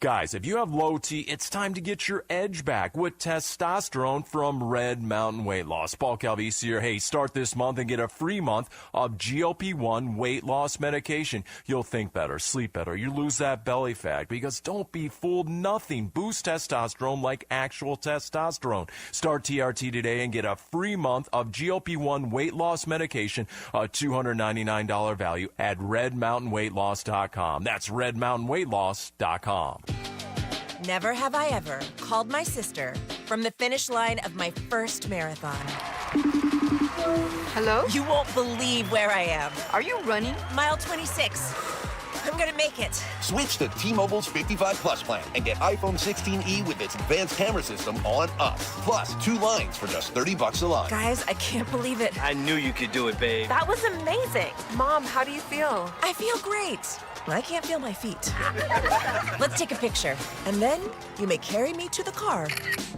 Guys, if you have low T, it's time to get your edge back with testosterone from Red Mountain Weight Loss. Paul Calvisi here. Hey, start this month and get a free month of GLP-1 weight loss medication. You'll think better, sleep better, you lose that belly fat, because don't be fooled, nothing boosts testosterone like actual testosterone. Start TRT today and get a free month of GLP-1 weight loss medication, a $299 value at redmountainweightloss.com. That's redmountainweightloss.com. Never have I ever called my sister from the finish line of my first marathon. Hello? You won't believe where I am. Are you running? Mile 26. I'm gonna make it. Switch to T-Mobile's 55 Plus plan and get iPhone 16e with its advanced camera system on us. Plus, 2 lines for just $30 a line. Guys, I can't believe it. I knew you could do it, babe. That was amazing. Mom, how do you feel? I feel great. I can't feel my feet. Let's take a picture, and then you may carry me to the car.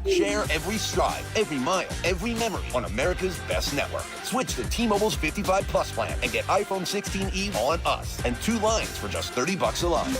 Share every stride, every mile, every memory on America's best network. Switch to T-Mobile's 55 Plus plan and get iPhone 16e on us and 2 lines for just $30 a line.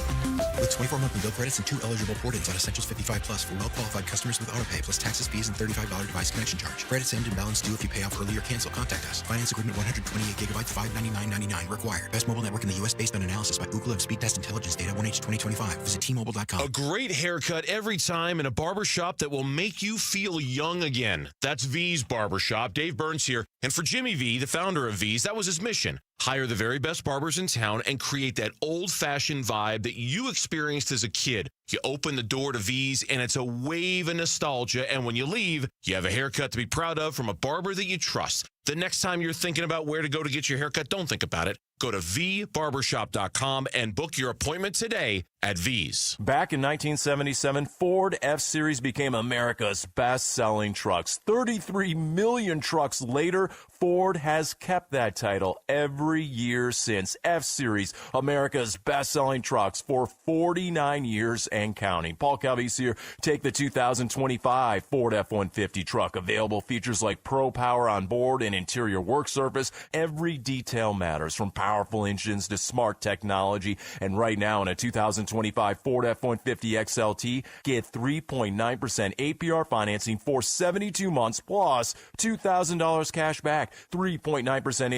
With 24 monthly bill credits and 2 eligible port-ins on Essentials 55 Plus for well-qualified customers with autopay plus taxes, fees, and $35 device connection charge. Credits end and balance due if you pay off early or cancel. Contact us. Finance agreement 128 gigabytes, $599.99 required. Best mobile network in the U.S. based on analysis by Google of Speed Test Intelligence data 1H 2025. Visit T-Mobile.com. A great haircut every time in a barbershop that will make you feel young again. That's V's Barbershop. Dave Burns here. And for Jimmy V, the founder of V's, that was his mission. Hire the very best barbers in town and create that old-fashioned vibe that you experienced as a kid. You open the door to V's, and it's a wave of nostalgia. And when you leave, you have a haircut to be proud of from a barber that you trust. The next time you're thinking about where to go to get your haircut, don't think about it. Go to vbarbershop.com and book your appointment today at V's. Back in 1977, Ford F-Series became America's best-selling trucks. 33 million trucks later, Ford has kept that title every year since. F-Series, America's best-selling trucks for 49 years and counting. Paul Calvisi here. Take the 2025 Ford F-150 truck. Available features like Pro Power on board and interior work surface. Every detail matters, from powerful engines to smart technology. And right now, in a 2025 Ford F-150 XLT, get 3.9% APR financing for 72 months plus $2,000 cash back. 3.9%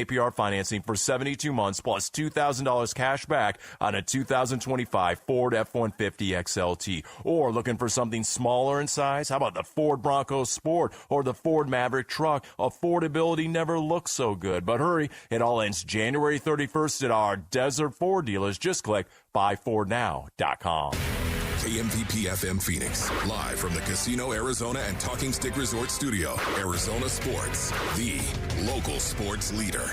APR financing for 72 months plus $2,000 cash back on a 2025 Ford F-150 XLT. Or looking for something smaller in size? How about the Ford Bronco Sport or the Ford Maverick truck? Affordability never looks so good. But hurry, it all ends January 31st at our Desert Ford dealers. Just click buyfordnow.com. KMVP FM Phoenix, live from the Casino Arizona and Talking Stick Resort Studio. Arizona Sports, the local sports leader.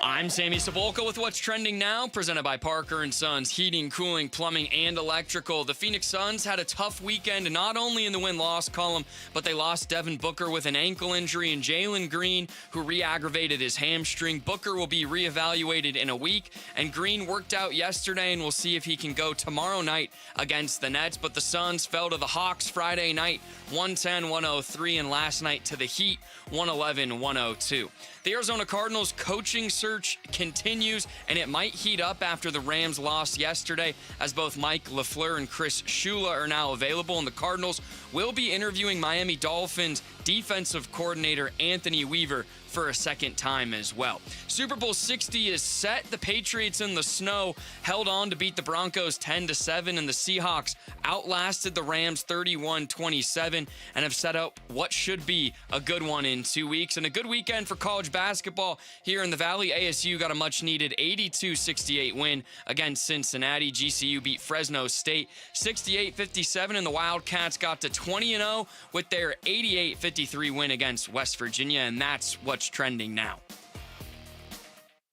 I'm Sammy Cebulka with What's Trending Now, presented by Parker & Sons Heating, Cooling, Plumbing, and Electrical. The Phoenix Suns had a tough weekend, not only in the win-loss column, but they lost Devin Booker with an ankle injury and Jalen Green, who re-aggravated his hamstring. Booker will be reevaluated in a week, and Green worked out yesterday, and we'll see if he can go tomorrow night against the Nets. But the Suns fell to the Hawks Friday night, 110-103, and last night to the Heat, 111-102. The Arizona Cardinals coaching search continues, and it might heat up after the Rams lost yesterday, as both Mike LaFleur and Chris Shula are now available, and the Cardinals will be interviewing Miami Dolphins defensive coordinator Anthony Weaver for a second time as well. Super Bowl 60 is set. The Patriots in the snow held on to beat the Broncos 10-7, and the Seahawks outlasted the Rams 31-27 and have set up what should be a good one in 2 weeks. And a good weekend for college basketball here in the Valley. ASU got a much-needed 82-68 win against Cincinnati. GCU beat Fresno State 68-57, and the Wildcats got to 20-0 with their 88-53 win against West Virginia, and that's what's trending now.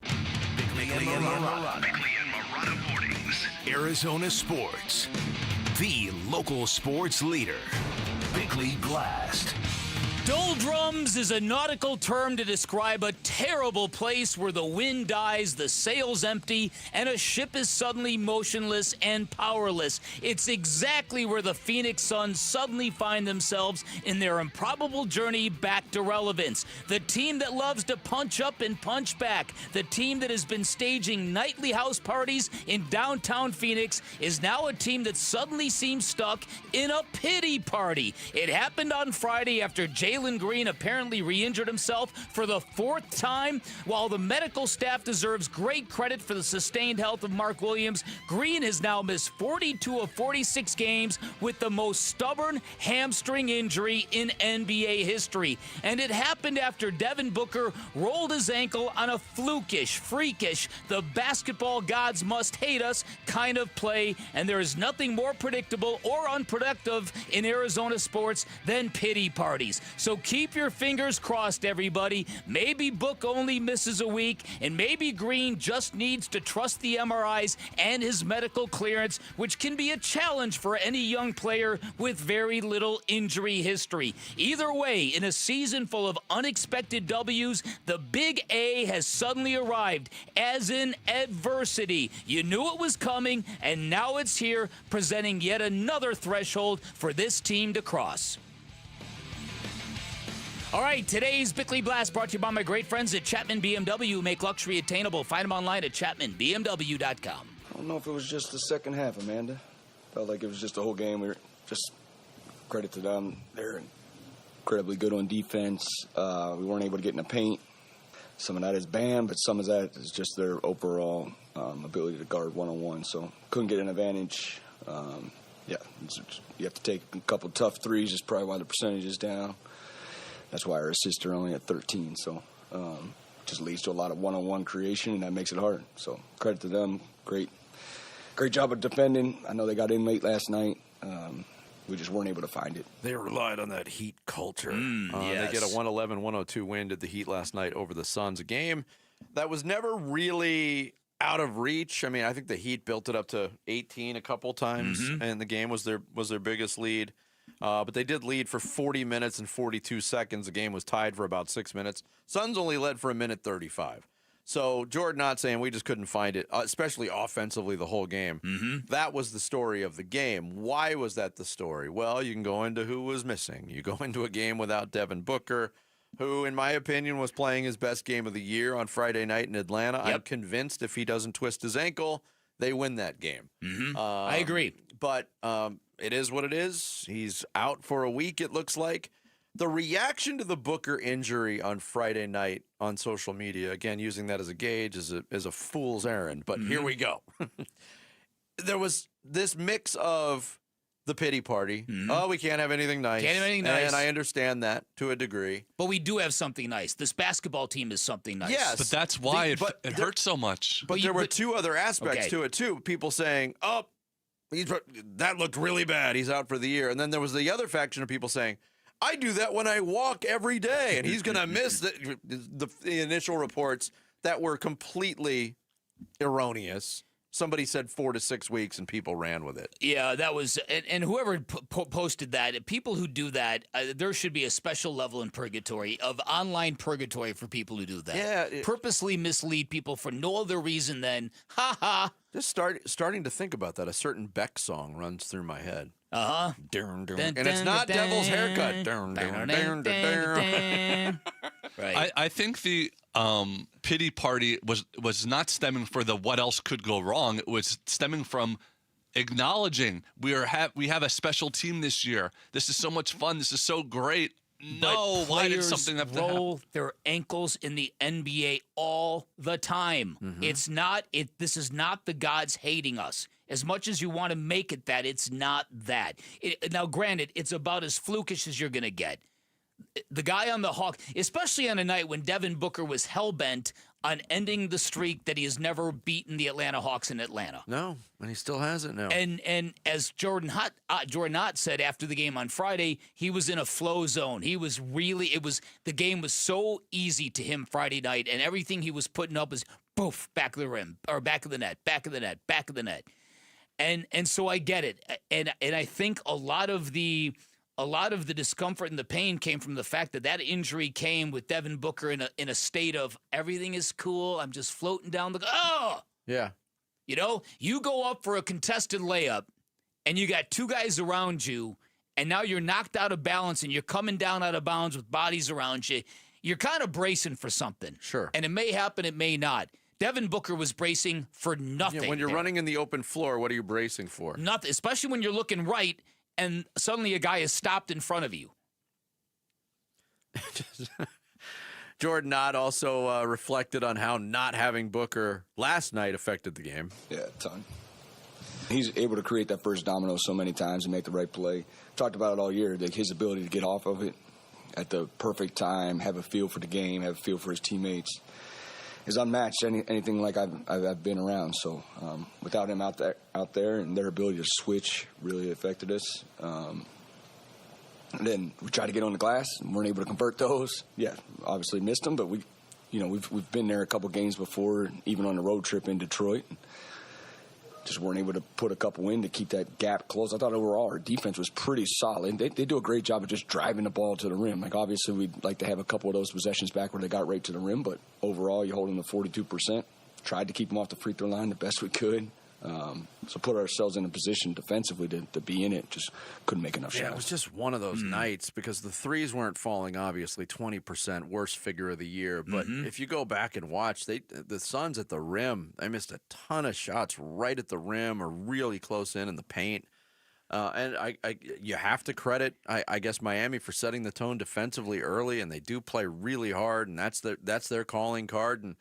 Bickley and Marana Mornings. Arizona Sports, the local sports leader. Bickley Blast. Doldrums is a nautical term to describe a terrible place where the wind dies, the sails empty, and a ship is suddenly motionless and powerless. It's exactly where the Phoenix Suns suddenly find themselves in their improbable journey back to relevance. The team that loves to punch up and punch back, the team that has been staging nightly house parties in downtown Phoenix, is now a team that suddenly seems stuck in a pity party. It happened on Friday after Jalen Green apparently re-injured himself for the 4th time. While the medical staff deserves great credit for the sustained health of Mark Williams, Green has now missed 42 of 46 games with the most stubborn hamstring injury in NBA history. And it happened after Devin Booker rolled his ankle on a freakish, the basketball gods must hate us kind of play. And there is nothing more predictable or unproductive in Arizona sports than pity parties. So keep your fingers crossed, everybody. Maybe Book only misses a week, and maybe Green just needs to trust the MRIs and his medical clearance, which can be a challenge for any young player with very little injury history. Either way, in a season full of unexpected W's, the Big A has suddenly arrived, as in adversity. You knew it was coming, and now it's here, presenting yet another threshold for this team to cross. All right, today's Bickley Blast brought to you by my great friends at Chapman BMW, who make luxury attainable. Find them online at chapmanbmw.com. I don't know if it was just the second half, Amanda. Felt like it was just the whole game. We were just credit to them. They're incredibly good on defense. We weren't able to get in the paint. Some of that is banned, but some of that is just their overall ability to guard one-on-one. So couldn't get an advantage. You have to take a couple tough threes. Is probably why the percentage is down. That's why our assists are only at 13. So just leads to a lot of one-on-one creation, and that makes it hard. So credit to them. Great job of defending. I know they got in late last night. We just weren't able to find it. They relied on that Heat culture. Yes. They get a 111-102 win to the Heat last night over the Suns. A game that was never really out of reach. I mean, I think the Heat built it up to 18 a couple times, and the game was their biggest lead. But they did lead for 40 minutes and 42 seconds. The game was tied for about 6 minutes. Suns only led for 1:35. So Jordan not saying we just couldn't find it, especially offensively the whole game. That was the story of the game. Why was that the story? Well, you can go into who was missing. You go into a game without Devin Booker, who, in my opinion, was playing his best game of the year on Friday night in Atlanta. I'm convinced if he doesn't twist his ankle, they win that game. I agree. But it is what it is. He's out for a week, it looks like. The reaction to the Booker injury on Friday night on social media, again, using that as a gauge, is a fool's errand. But here we go. There was this mix of the pity party. Oh, we can't have anything nice. Can't have anything nice. And I understand that to a degree. But we do have something nice. This basketball team is something nice. Yes. But that's why it hurts so much. But there were two other aspects to it, too. People saying, oh, that looked really bad. He's out for the year. And then there was the other faction of people saying, I do that when I walk every day, and he's going to miss the initial reports that were completely erroneous. Somebody said 4 to 6 weeks, and people ran with it. Yeah, that was, and whoever posted that, people who do that, there should be a special level in purgatory, of online purgatory for people who do that. Yeah. Purposely mislead people for no other reason than, ha-ha. Just starting to think about that. A certain Beck song runs through my head. Uh-huh. And it's not Devil's Haircut. Right. I think the pity party was not stemming for the what else could go wrong. It was stemming from acknowledging we have a special team this year. This is so much fun. This is so great. No, why did something have to happen? Roll their ankles in the NBA all the time. It's not it. This is not the gods hating us. As much as you want to make it that, it's not that. Now, granted, it's about as flukish as you're going to get. The guy on the Hawks, especially on a night when Devin Booker was hell-bent on ending the streak that he has never beaten the Atlanta Hawks in Atlanta. No, and he still hasn't now. And as Jordan Ott said after the game on Friday, he was in a flow zone. He was really, the game was so easy to him Friday night, and everything he was putting up was poof, back of the rim, or back of the net, back of the net, back of the net. And so I get it. And I think a lot of the a lot of the discomfort and the pain came from the fact that injury came with Devin Booker in a state of everything is cool. I'm just floating down the. Oh, yeah. You know, you go up for a contested layup, and you got two guys around you, and now you're knocked out of balance, and you're coming down out of bounds with bodies around you. You're kind of bracing for something. Sure. And it may happen, it may not. Devin Booker was bracing for nothing. Yeah, when you're running in the open floor, what are you bracing for? Nothing, especially when you're looking right, and suddenly a guy is stopped in front of you. Jordan Knott also reflected on how not having Booker last night affected the game. Yeah, a ton. He's able to create that first domino so many times and make the right play. Talked about it all year, like his ability to get off of it at the perfect time, have a feel for the game, have a feel for his teammates is unmatched anything like I've been around. So without him out there and their ability to switch really affected us. And then we tried to get on the glass and weren't able to convert those. Yeah, obviously missed them, but we've been there a couple games before, even on the road trip in Detroit. Just weren't able to put a couple in to keep that gap closed. I thought overall our defense was pretty solid. They do a great job of just driving the ball to the rim. Like obviously we'd like to have a couple of those possessions back where they got right to the rim, but overall you hold them to 42%. Tried to keep them off the free throw line the best we could. So put ourselves in a position defensively to be in it. Just couldn't make enough shots. Yeah, it was just one of those nights because the threes weren't falling, obviously, 20%, worst figure of the year. But if you go back and watch, the Suns at the rim, they missed a ton of shots right at the rim or really close in the paint. And you have to credit, I guess, Miami for setting the tone defensively early, and they do play really hard, and that's their calling card. And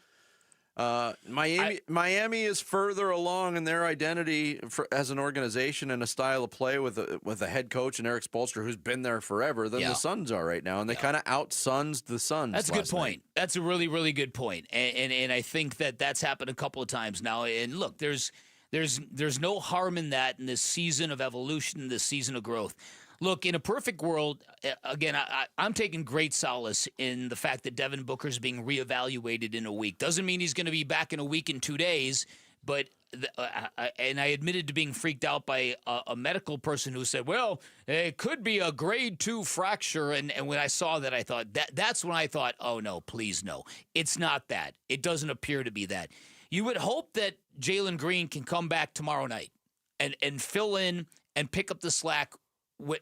Miami is further along in their identity as an organization and a style of play with a head coach and Eric Spoelstra who's been there forever than the Suns are right now, and they kind of out-Suns the Suns. That's a good point. That's a really, really good point, and I think that's happened a couple of times now. And look, there's no harm in that in this season of evolution, this season of growth. Look, in a perfect world, again, I'm taking great solace in the fact that Devin Booker's being reevaluated in a week. Doesn't mean he's going to be back in a week and 2 days, but and I admitted to being freaked out by a medical person who said, well, it could be a grade 2 fracture. And when I saw that, I thought, that's when I thought, oh, no, please, no. It's not that. It doesn't appear to be that. You would hope that Jalen Green can come back tomorrow night and fill in and pick up the slack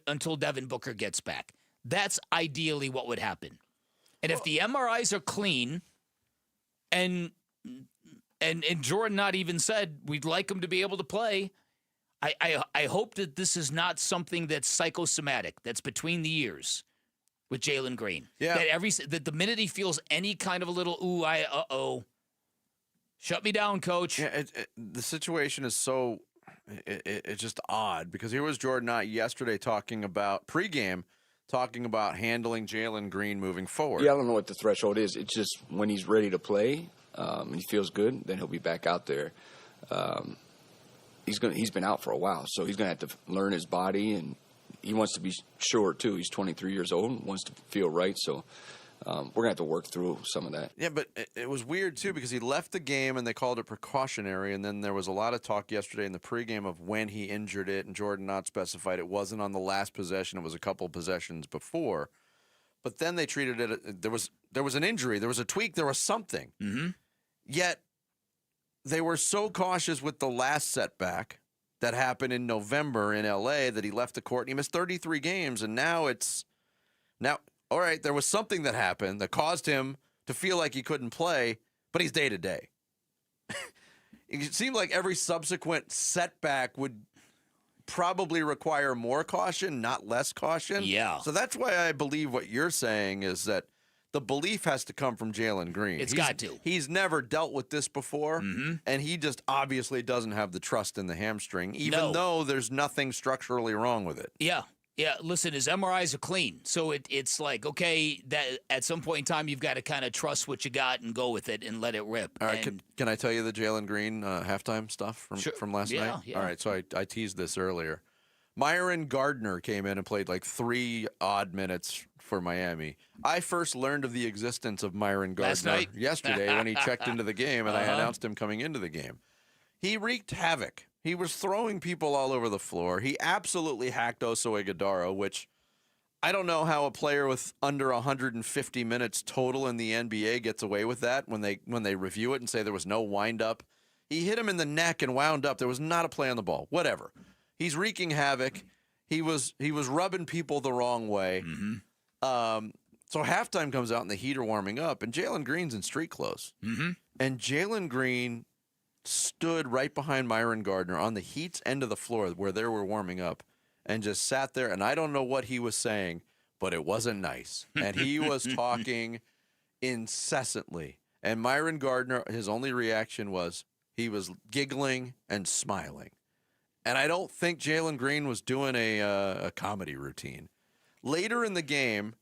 until Devin Booker gets back. That's ideally what would happen. And if the MRIs are clean, and Jordan not even said we'd like him to be able to play, I hope that this is not something that's psychosomatic, that's between the ears with Jalen Green. Yeah. That the minute he feels any kind of a little shut me down, coach. Yeah, the situation is so. It's just odd because here was Jordan Knott yesterday pregame talking about handling Jalen Green moving forward. Yeah, I don't know what the threshold is. It's just when he's ready to play, and he feels good, then he'll be back out there. He's been out for a while, so he's gonna have to learn his body, and he wants to be short too. He's 23 years old and wants to feel right, so. We're going to have to work through some of that. Yeah, but it was weird, too, because he left the game and they called it precautionary, and then there was a lot of talk yesterday in the pregame of when he injured it, and Jordan Knott specified it wasn't on the last possession. It was a couple possessions before. But then they treated it, there was an injury, there was a tweak, there was something. Mm-hmm. Yet they were so cautious with the last setback that happened in November in L.A. that he left the court, and he missed 33 games, and now all right, there was something that happened that caused him to feel like he couldn't play, but he's day-to-day. It seemed like every subsequent setback would probably require more caution, not less caution. Yeah. So that's why I believe what you're saying is that the belief has to come from Jalen Green. It's got to. He's never dealt with this before, and he just obviously doesn't have the trust in the hamstring, even though there's nothing structurally wrong with it. Yeah. Yeah, listen, his MRIs are clean. So it's like, okay, that at some point in time, you've got to kind of trust what you got and go with it and let it rip. All right, can I tell you the Jalen Green halftime stuff from last night? Yeah. All right, so I teased this earlier. Myron Gardner came in and played like 3 odd minutes for Miami. I first learned of the existence of Myron Gardner yesterday when he checked into the game, and I announced him coming into the game. He wreaked havoc. He was throwing people all over the floor. He absolutely hacked Oso Ighodaro, which I don't know how a player with under 150 minutes total in the NBA gets away with that when they review it and say there was no wind-up. He hit him in the neck and wound up. There was not a play on the ball. Whatever. He's wreaking havoc. He was rubbing people the wrong way. Mm-hmm. So halftime comes out and the Heat are warming up, and Jalen Green's in street clothes. Mm-hmm. And Jalen Green stood right behind Myron Gardner on the Heat's end of the floor where they were warming up and just sat there. And I don't know what he was saying, but it wasn't nice. And he was talking incessantly. And Myron Gardner, his only reaction was he was giggling and smiling. And I don't think Jalen Green was doing a comedy routine. Later in the game,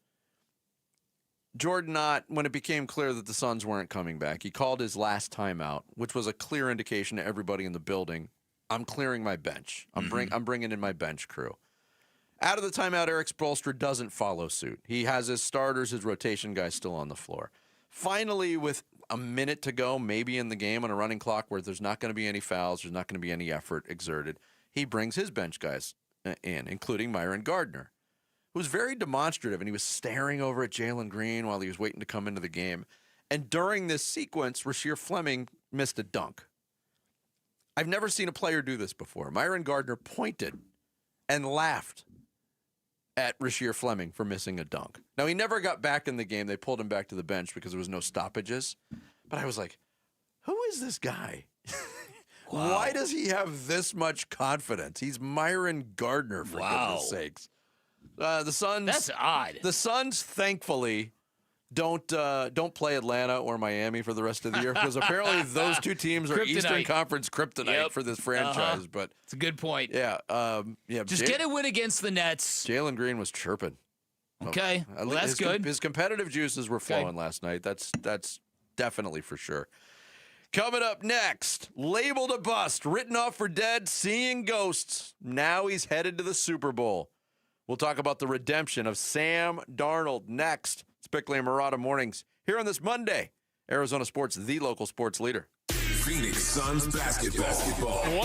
Jordan Knott, when it became clear that the Suns weren't coming back, he called his last timeout, which was a clear indication to everybody in the building, I'm clearing my bench. I'm bringing in my bench crew. Out of the timeout, Eric Spoelstra doesn't follow suit. He has his starters, his rotation guys still on the floor. Finally, with a minute to go, maybe in the game on a running clock where there's not going to be any fouls, there's not going to be any effort exerted, he brings his bench guys in, including Myron Gardner, who was very demonstrative, and he was staring over at Jalen Green while he was waiting to come into the game. And during this sequence, Rasheer Fleming missed a dunk. I've never seen a player do this before. Myron Gardner pointed and laughed at Rasheer Fleming for missing a dunk. Now, he never got back in the game. They pulled him back to the bench because there was no stoppages. But I was like, who is this guy? Wow. Why does he have this much confidence? He's Myron Gardner, for goodness sakes. The Suns. That's odd. The Suns, thankfully, don't play Atlanta or Miami for the rest of the year because apparently those two teams are Eastern Conference kryptonite for this franchise. But it's a good point. Yeah, Just get a win against the Nets. Jalen Green was chirping. Okay, well, that's good. His competitive juices were flowing last night. That's definitely for sure. Coming up next, labeled a bust, written off for dead, seeing ghosts. Now he's headed to the Super Bowl. We'll talk about the redemption of Sam Darnold next. It's Bickley and Murata Mornings here on this Monday. Arizona Sports, the local sports leader. Phoenix Suns basketball.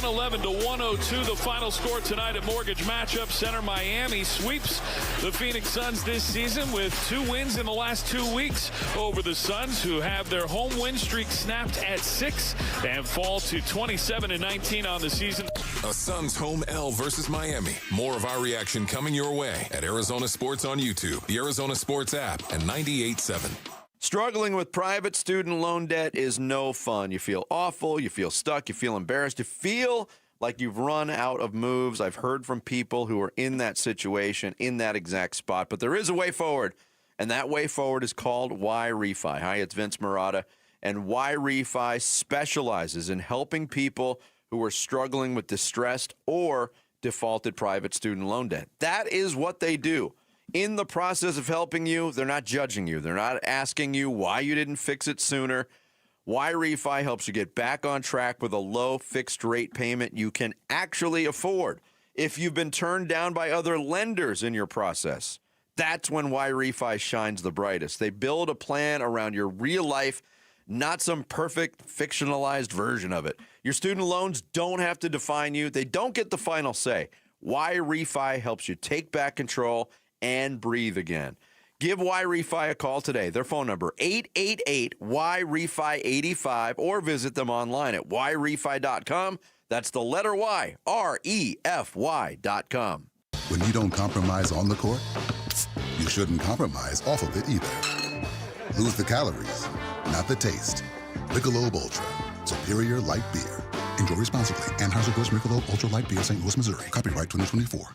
111-102, the final score tonight at Mortgage Matchup Center. Miami sweeps the Phoenix Suns this season with 2 wins in the last 2 weeks over the Suns, who have their home win streak snapped at 6 and fall to 27-19 on the season. A Suns home L versus Miami. More of our reaction coming your way at Arizona Sports on YouTube, the Arizona Sports app, and 98.7. Struggling with private student loan debt is no fun. You feel awful, you feel stuck, you feel embarrassed, you feel like you've run out of moves. I've heard from people who are in that situation, in that exact spot, but there is a way forward, and that way forward is called Y Refi. Hi, it's Vince Murata, and Y Refi specializes in helping people who are struggling with distressed or defaulted private student loan debt. That is what they do. In the process of helping you, they're not judging you. They're not asking you why you didn't fix it sooner. Y Refi helps you get back on track with a low fixed rate payment you can actually afford. If you've been turned down by other lenders in your process, that's when Y Refi shines the brightest. They build a plan around your real life, not some perfect fictionalized version of it. Your student loans don't have to define you. They don't get the final say. Y Refi helps you take back control and breathe again. Give Y Refi a call today. Their phone number, 888-Y-REFI-85, or visit them online at yrefi.com. That's the letter Y, REFY.com. When you don't compromise on the court, you shouldn't compromise off of it either. Lose the calories, not the taste. Michelob Ultra, superior light beer. Enjoy responsibly. Anheuser-Busch Michelob Ultra Light Beer, St. Louis, Missouri. Copyright 2024.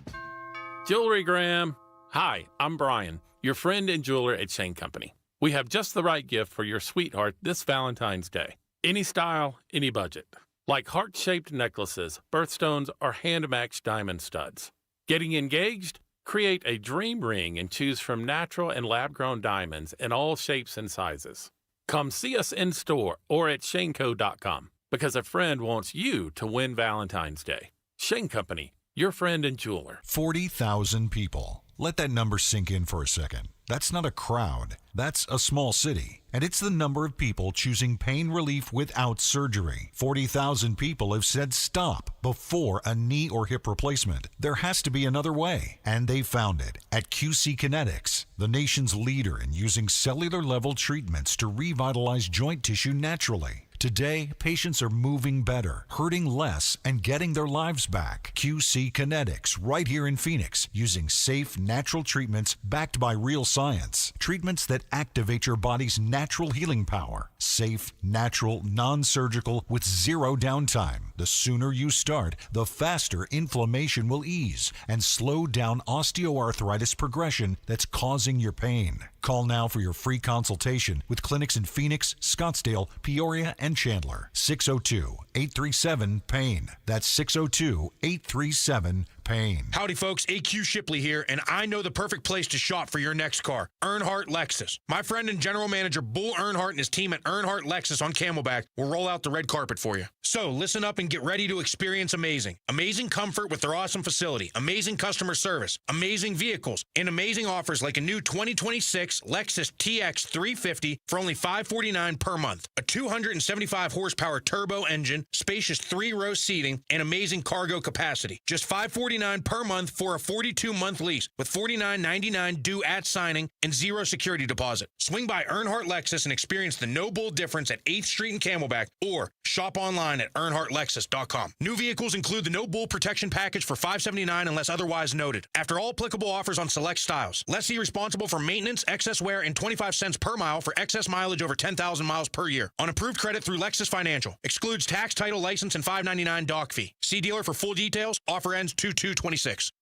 Jewelry Graham. Hi, I'm Brian, your friend and jeweler at Shane Company. We have just the right gift for your sweetheart this Valentine's Day. Any style, any budget. Like heart-shaped necklaces, birthstones, or hand-matched diamond studs. Getting engaged? Create a dream ring and choose from natural and lab-grown diamonds in all shapes and sizes. Come see us in store or at shaneco.com because a friend wants you to win Valentine's Day. Shane Company, your friend and jeweler. 40,000 people Let that number sink in for a second. That's not a crowd. That's a small city. And it's the number of people choosing pain relief without surgery. 40,000 people have said stop before a knee or hip replacement. There has to be another way. And they found it at QC Kinetics, the nation's leader in using cellular-level treatments to revitalize joint tissue naturally. Today, patients are moving better, hurting less, and getting their lives back. QC Kinetics, right here in Phoenix, using safe, natural treatments backed by real science. Treatments that activate your body's natural healing power. Safe, natural, non-surgical, with zero downtime. The sooner you start, the faster inflammation will ease and slow down osteoarthritis progression that's causing your pain. Call now for your free consultation with clinics in Phoenix, Scottsdale, Peoria, and Chandler. 602-837-PAIN. That's 602-837-PAIN. Howdy, folks. AQ Shipley here, and I know the perfect place to shop for your next car. Earnhardt Lexus. My friend and general manager Bull Earnhardt and his team at Earnhardt Lexus on Camelback will roll out the red carpet for you. So listen up and get ready to experience amazing. Amazing comfort with their awesome facility, amazing customer service, amazing vehicles, and amazing offers like a new 2026 Lexus TX 350 for only $549 per month. A 275 horsepower turbo engine, spacious 3-row seating, and amazing cargo capacity. Just $549 per month for a 42-month lease with $49.99 due at signing and zero security deposit. Swing by Earnhardt Lexus and experience the no bull difference at 8th Street and Camelback, or shop online at earnhardtlexus.com. New vehicles include the no bull protection package for $579 unless otherwise noted. After all applicable offers on select styles. Lessee responsible for maintenance, excess wear, and 25 cents per mile for excess mileage over 10,000 miles per year. On approved credit through Lexus Financial. Excludes tax, title, license, and $5.99 doc fee. See dealer for full details. Offer ends 2/2/26.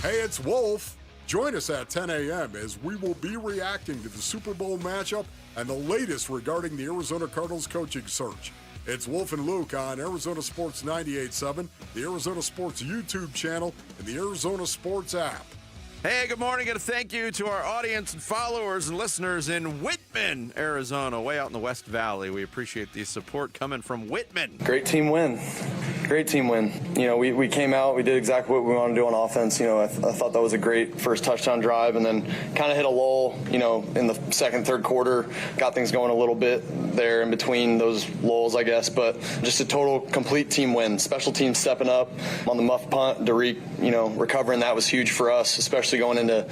Hey, it's Wolf. Join us at 10 a.m. as we will be reacting to the Super Bowl matchup and the latest regarding the Arizona Cardinals coaching search. It's Wolf and Luke on Arizona Sports 98.7, the Arizona Sports YouTube channel, and the Arizona Sports app. Hey, good morning, and a thank you to our audience and followers and listeners in Whitman, Arizona, way out in the West Valley. We appreciate the support coming from Whitman. Great team win. Great team win. You know, we came out, we did exactly what we wanted to do on offense. You know, I thought that was a great first touchdown drive, and then kind of hit a lull, you know, in the second, third quarter. Got things going a little bit there in between those lulls, I guess, but just a total, complete team win. Special teams stepping up on the muff punt, Derek, you know, recovering. That was huge for us, especially going into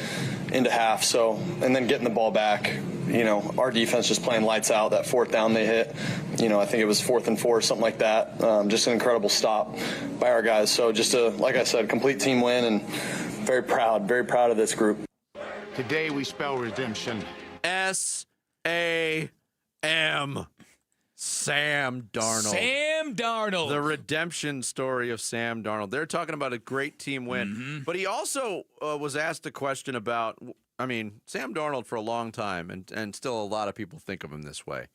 half. So, and then getting the ball back. You know, our defense just playing lights out. That fourth down they hit, you know, I think it was 4th and 4, something like that. Just an incredible stop by our guys. So just a, like I said, complete team win, and very proud of this group. Today we spell redemption. S-A-M. Sam Darnold. Sam Darnold. The redemption story of Sam Darnold. They're talking about a great team win. But he also was asked a question about, I mean, Sam Darnold for a long time, and still a lot of people think of him this way. It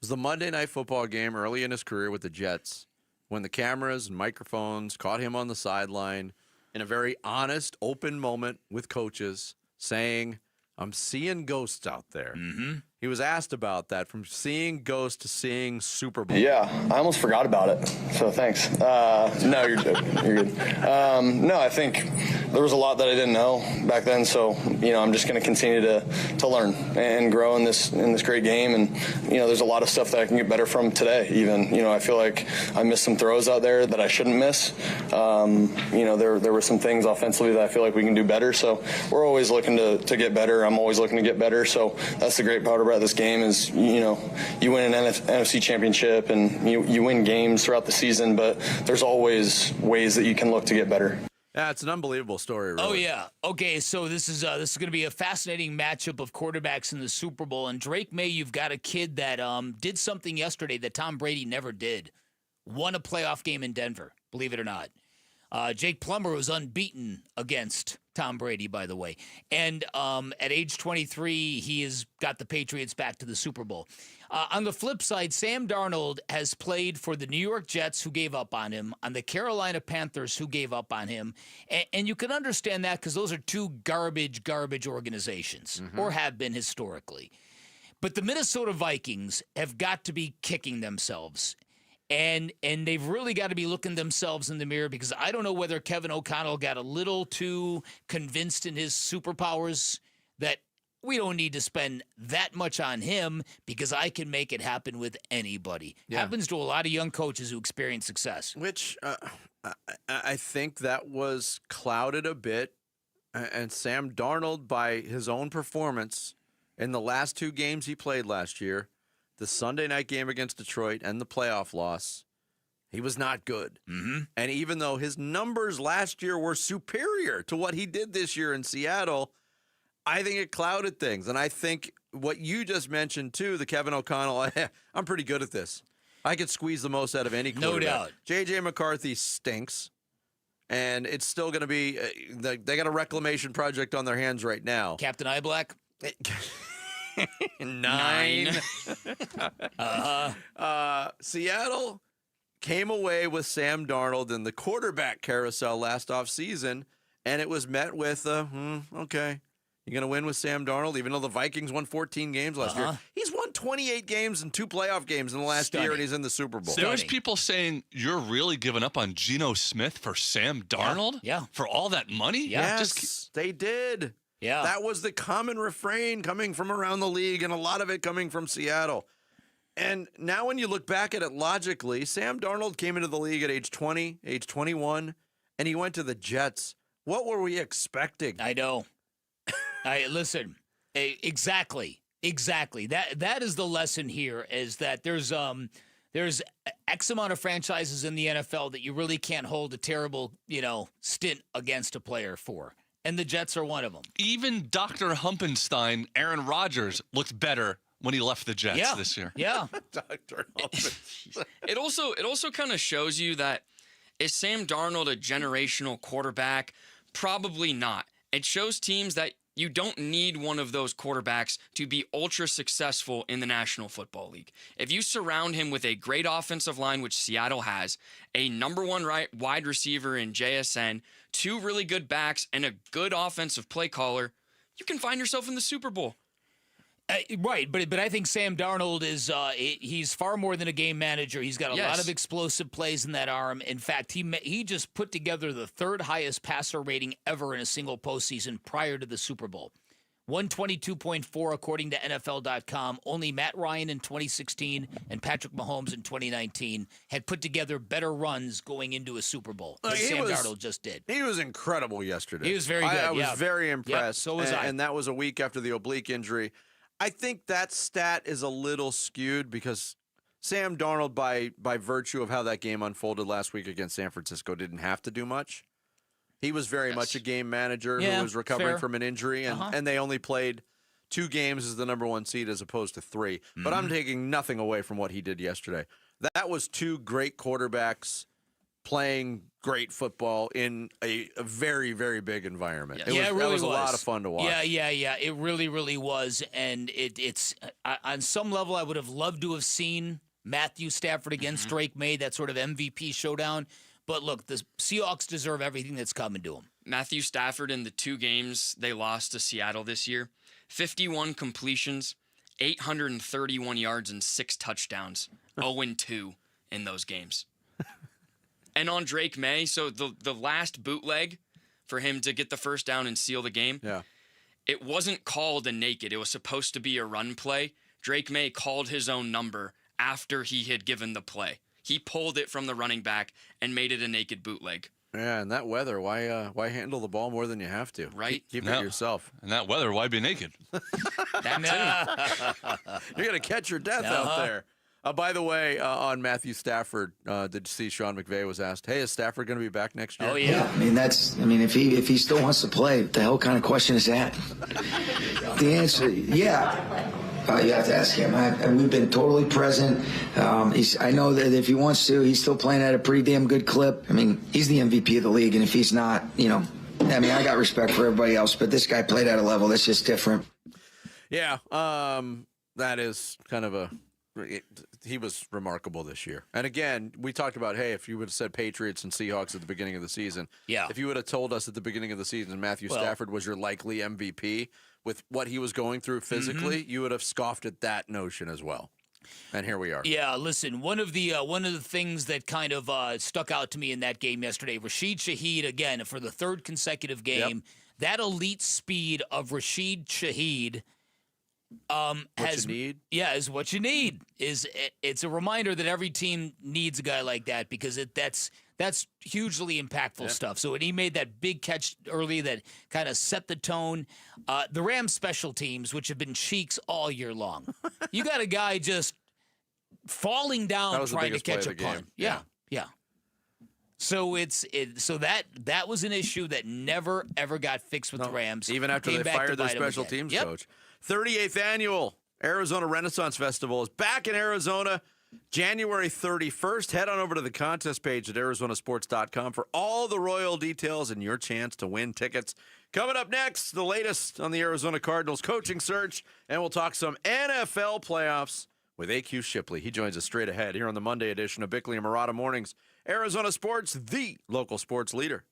was the Monday Night Football game early in his career with the Jets when the cameras and microphones caught him on the sideline in a very honest, open moment with coaches saying, I'm seeing ghosts out there. He was asked about that, from seeing ghosts to seeing Super Bowl. Yeah, I almost forgot about it, so thanks. No, you're good. You're good. No, I think there was a lot that I didn't know back then, so, you know, I'm just going to continue to learn and grow in this great game. And, you know, there's a lot of stuff that I can get better from today, even. You know, I feel like I missed some throws out there that I shouldn't miss. You know, there were some things offensively that I feel like we can do better, so we're always looking to get better. I'm always looking to get better, so that's the great part about this game is, you know, you win an NFC championship and you win games throughout the season, but there's always ways that you can look to get better. Yeah, it's an unbelievable story, really. Oh, yeah. Okay, so this is going to be a fascinating matchup of quarterbacks in the Super Bowl. And Drake May, you've got a kid that did something yesterday that Tom Brady never did. Won a playoff game in Denver, believe it or not. Jake Plummer was unbeaten against Tom Brady, by the way. And at age 23, he has got the Patriots back to the Super Bowl. On the flip side, Sam Darnold has played for the New York Jets, who gave up on him, on the Carolina Panthers, who gave up on him. And you can understand that because those are two garbage organizations, or have been historically. But the Minnesota Vikings have got to be kicking themselves. And they've really got to be looking themselves in the mirror, because I don't know whether Kevin O'Connell got a little too convinced in his superpowers that we don't need to spend that much on him because I can make it happen with anybody. Yeah. Happens to a lot of young coaches who experience success. Which I think that was clouded a bit. And Sam Darnold, by his own performance in the last 2 games he played last year, the Sunday night game against Detroit and the playoff loss, he was not good. Mm-hmm. And even though his numbers last year were superior to what he did this year in Seattle, I think it clouded things. And I think what you just mentioned, too, the Kevin O'Connell, I'm pretty good at this. I could squeeze the most out of any quarterback. No doubt. J.J. McCarthy stinks. And it's still going to be, they got a reclamation project on their hands right now. Captain Eyeblack? 9. Seattle came away with Sam Darnold in the quarterback carousel last offseason, and it was met with, okay, you're going to win with Sam Darnold, even though the Vikings won 14 games last year. He's won 28 games and 2 playoff games in the last year, and he's in the Super Bowl. There was people saying, you're really giving up on Geno Smith for Sam Darnold? Yeah. For all that money? Yes, they did. Yeah. That was the common refrain coming from around the league, and a lot of it coming from Seattle. And now when you look back at it logically, Sam Darnold came into the league at age 20, age 21, and he went to the Jets. What were we expecting? I know. Listen, exactly. That is the lesson here, is that there's X amount of franchises in the NFL that you really can't hold a terrible, stint against a player for. And the Jets are one of them. Even Dr. Humpenstein, Aaron Rodgers, looked better when he left the Jets this year. Yeah. Dr. Humpenstein. It also kind of shows you that, is Sam Darnold a generational quarterback? Probably not. It shows teams that you don't need one of those quarterbacks to be ultra successful in the National Football League. If you surround him with a great offensive line, which Seattle has, a number 1 wide receiver in JSN, 2 really good backs, and a good offensive play caller, you can find yourself in the Super Bowl. Right, but I think Sam Darnold is he's far more than a game manager. He's got a lot of explosive plays in that arm. In fact, he just put together the 3rd highest passer rating ever in a single postseason prior to the Super Bowl. 122.4 according to NFL.com. Only Matt Ryan in 2016 and Patrick Mahomes in 2019 had put together better runs going into a Super Bowl than Sam Darnold just did. He was incredible yesterday. He was very good. I was very impressed. Yep, so was I. And that was a week after the oblique injury. I think that stat is a little skewed because Sam Darnold, by virtue of how that game unfolded last week against San Francisco, didn't have to do much. He was very much a game manager who was recovering from an injury, and they only played 2 games as the number 1 seed as opposed to 3. But I'm taking nothing away from what he did yesterday. That was 2 great quarterbacks playing great football in a very, very big environment. It really was a lot of fun to watch. Yeah. It really, really was. And it's on some level, I would have loved to have seen Matthew Stafford against Drake May, that sort of MVP showdown. But look, the Seahawks deserve everything that's coming to them. Matthew Stafford in the 2 games they lost to Seattle this year, 51 completions, 831 yards, and 6 touchdowns, 0-2 in those games. And on Drake May, so the last bootleg for him to get the first down and seal the game, it wasn't called a naked. It was supposed to be a run play. Drake May called his own number after he had given the play. He pulled it from the running back and made it a naked bootleg. Yeah, in that weather, why handle the ball more than you have to? Right? Keep it yourself. In that weather, why be naked? That too. You're going to catch your death out there. By the way, on Matthew Stafford, did you see Sean McVay was asked, hey, is Stafford going to be back next year? Oh, yeah. If he still wants to play, what the hell kind of question is that? The answer, yeah. You have to ask him. We've been totally present. I know that if he wants to, he's still playing at a pretty damn good clip. He's the MVP of the league, and if he's not, I got respect for everybody else, but this guy played at a level that's just different. Yeah, that is kind of he was remarkable this year. And again, we talked about, hey, if you would have said Patriots and Seahawks at the beginning of the season, if you would have told us at the beginning of the season Matthew Stafford was your likely MVP with what he was going through physically, you would have scoffed at that notion as well. And here we are. Yeah, listen, one of the things that kind of stuck out to me in that game yesterday, Rashid Shaheed, again, for the third consecutive game, that elite speed of Rashid Shaheed is what you need. It's a reminder that every team needs a guy like that because that's hugely impactful stuff. So when he made that big catch early that kind of set the tone, the Rams special teams, which have been cheeks all year long, you got a guy just falling down trying to catch a punt. Yeah. So that was an issue that never ever got fixed with the Rams. Even after they fired their special teams coach. 38th annual Arizona Renaissance Festival is back in Arizona, January 31st. Head on over to the contest page at arizonasports.com for all the royal details and your chance to win tickets. Coming up next, the latest on the Arizona Cardinals coaching search, and we'll talk some NFL playoffs with A.Q. Shipley. He joins us straight ahead here on the Monday edition of Bickley and Murata Mornings. Arizona Sports, the local sports leader.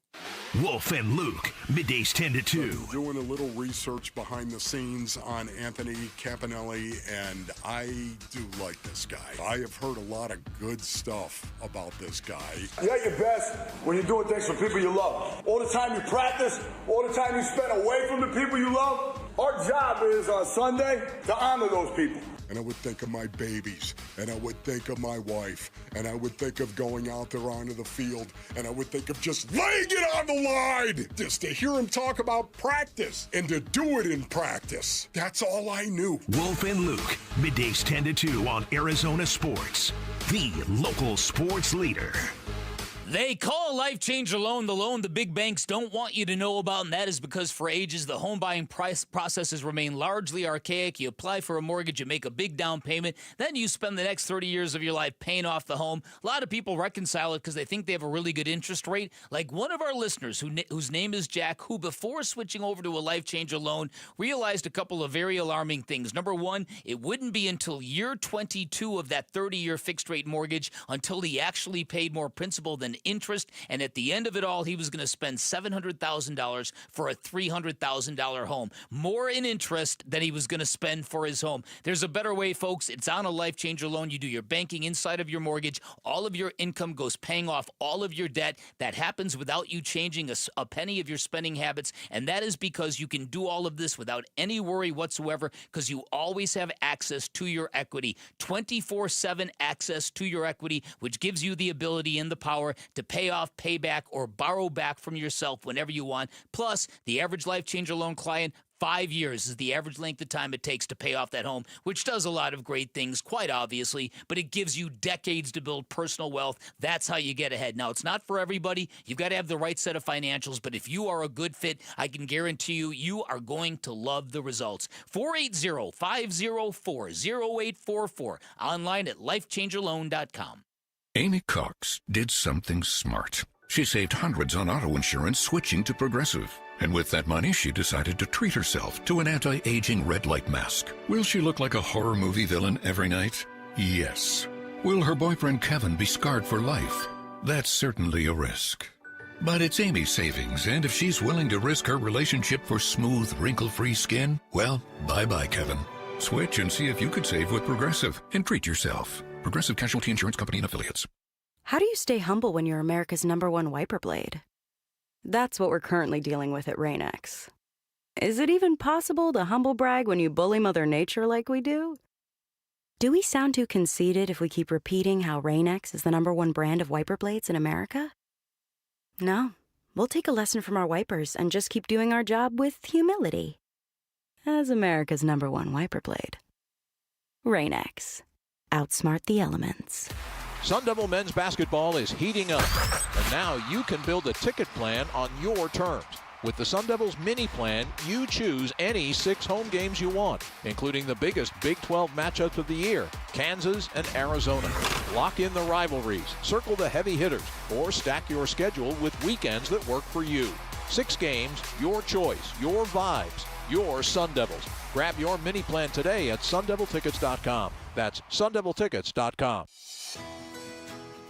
Wolf and Luke, middays 10 to 2. Doing a little research behind the scenes on Anthony Campanelli, and I do like this guy. I have heard a lot of good stuff about this guy. You're at your best when you're doing things for people you love. All the time you practice, all the time you spend away from the people you love. Our job is on Sunday to honor those people. And I would think of my babies, and I would think of my wife, and I would think of going out there onto the field, and I would think of just laying it on the line, just to hear him talk about practice and to do it in practice. That's all I knew. Wolf and Luke, middays 10 to 2 on Arizona Sports, the local sports leader. They call a life changer loan the loan the big banks don't want you to know about, and that is because for ages, the home buying processes remain largely archaic. You apply for a mortgage, you make a big down payment, then you spend the next 30 years of your life paying off the home. A lot of people reconcile it because they think they have a really good interest rate. Like one of our listeners, whose name is Jack, who before switching over to a life changer loan, realized a couple of very alarming things. Number one, it wouldn't be until year 22 of that 30-year fixed rate mortgage until he actually paid more principal than interest, and at the end of it all, he was going to spend $700,000 for a $300,000 home. More in interest than he was going to spend for his home. There's a better way, folks. It's on a life changer loan. You do your banking inside of your mortgage. All of your income goes paying off all of your debt. That happens without you changing a penny of your spending habits, and that is because you can do all of this without any worry whatsoever because you always have access to your equity. 24/7 access to your equity, which gives you the ability and the power to pay off, pay back, or borrow back from yourself whenever you want. Plus, the average life changer loan client, 5 years is the average length of time it takes to pay off that home, which does a lot of great things, quite obviously, but it gives you decades to build personal wealth. That's how you get ahead. Now, it's not for everybody. You've got to have the right set of financials, but if you are a good fit, I can guarantee you, you are going to love the results. 480-504-0844, online at lifechangerloan.com. Amy Cox did something smart. She saved hundreds on auto insurance switching to Progressive. And with that money, she decided to treat herself to an anti-aging red light mask. Will she look like a horror movie villain every night? Yes. Will her boyfriend Kevin be scarred for life? That's certainly a risk. But it's Amy's savings, and if she's willing to risk her relationship for smooth, wrinkle-free skin, well, bye-bye, Kevin. Switch and see if you could save with Progressive and treat yourself. Progressive Casualty Insurance Company and Affiliates. How do you stay humble when you're America's #1 wiper blade? That's what we're currently dealing with at Rain-X. Is it even possible to humble brag when you bully Mother Nature like we do? Do we sound too conceited if we keep repeating how Rain-X is the #1 brand of wiper blades in America? No, we'll take a lesson from our wipers and just keep doing our job with humility. As America's #1 wiper blade. Rain-X. Outsmart the elements. Sun Devil men's basketball is heating up, and now you can build a ticket plan on your terms. With the Sun Devils mini plan, you choose any 6 home games you want, including the biggest Big 12 matchups of the year, Kansas and Arizona. Lock in the rivalries, circle the heavy hitters, or stack your schedule with weekends that work for you. 6 games, your choice, your vibes, your Sun Devils. Grab your mini plan today at sundeviltickets.com. That's sundeviltickets.com.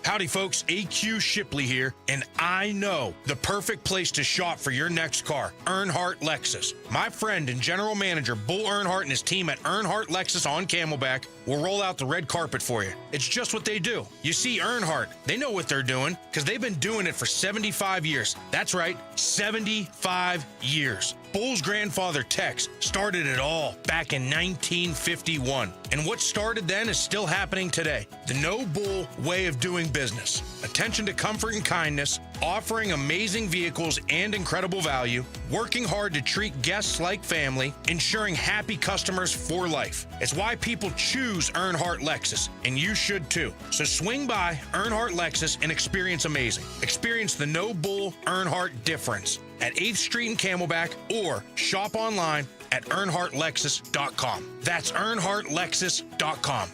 Howdy, folks. AQ Shipley here, and I know the perfect place to shop for your next car, Earnhardt Lexus. My friend and general manager, Bull Earnhardt, and his team at Earnhardt Lexus on Camelback will roll out the red carpet for you. It's just what they do. You see, Earnhardt, they know what they're doing because they've been doing it for 75 years. That's right, 75 years. Bull's grandfather, Tex, started it all back in 1951. And what started then is still happening today. The No Bull way of doing business. Attention to comfort and kindness, offering amazing vehicles and incredible value, working hard to treat guests like family, ensuring happy customers for life. It's why people choose Earnhardt Lexus, and you should too. So swing by Earnhardt Lexus and experience amazing. Experience the No Bull Earnhardt difference at 8th Street in Camelback, or shop online at EarnhardtLexus.com. That's EarnhardtLexus.com.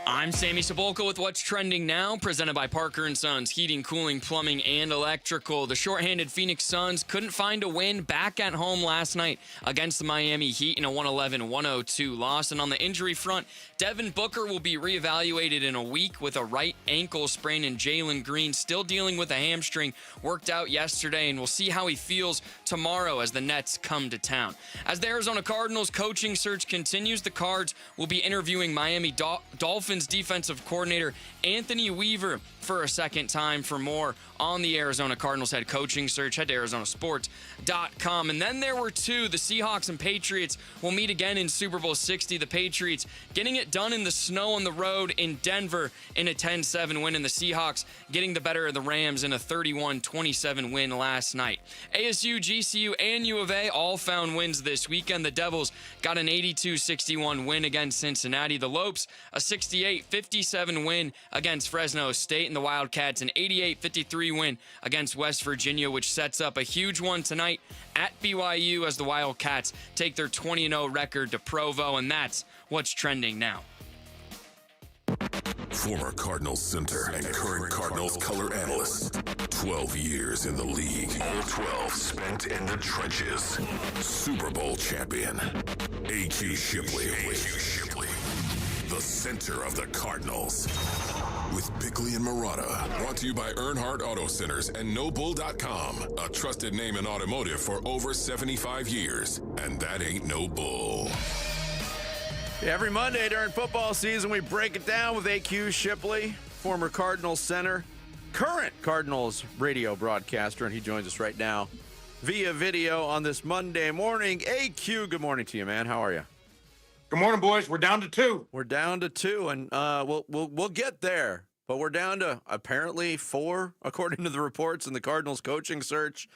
I'm Sammy Cebulka with What's Trending Now, presented by Parker & Sons, heating, cooling, plumbing, and electrical. The shorthanded Phoenix Suns couldn't find a win back at home last night against the Miami Heat in a 111-102 loss. And on the injury front, Devin Booker will be reevaluated in a week with a right ankle sprain, and Jalen Green still dealing with a hamstring, worked out yesterday, and we'll see how he feels tomorrow as the Nets come to town. As the Arizona Cardinals coaching search continues, the Cards will be interviewing Miami Dolphins defensive coordinator Anthony Weaver for a second time. For more on the Arizona Cardinals head coaching search, head to arizonasports.com. And then there were two. The Seahawks and Patriots will meet again in Super Bowl 60. The Patriots getting it done in the snow on the road in Denver in a 10-7 win, and the Seahawks getting the better of the Rams in a 31-27 win last night. ASU, GCU, and U of A all found wins this weekend. The Devils got an 82-61 win against Cincinnati. The Lopes, a 68-57 win against Fresno State, and the Wildcats an 88-53 win against West Virginia, which sets up a huge one tonight at BYU as the Wildcats take their 20-0 record to Provo, and that's what's trending now. Former Cardinals center and current Cardinals color analyst. 12 years in the league. All 12 spent in the trenches. Super Bowl champion. AQ Shipley. The center of the Cardinals. With Bickley and Murata. Brought to you by Earnhardt Auto Centers and NoBull.com. A trusted name in automotive for over 75 years. And that ain't no bull. Every Monday during football season, we break it down with AQ Shipley, former Cardinals center, current Cardinals radio broadcaster, and he joins us right now via video on this Monday morning. AQ, good morning to you, man. How are you? Good morning, boys. We're down to two. We're down to two, and we'll get there, but we're down to apparently 4, according to the reports in the Cardinals coaching search.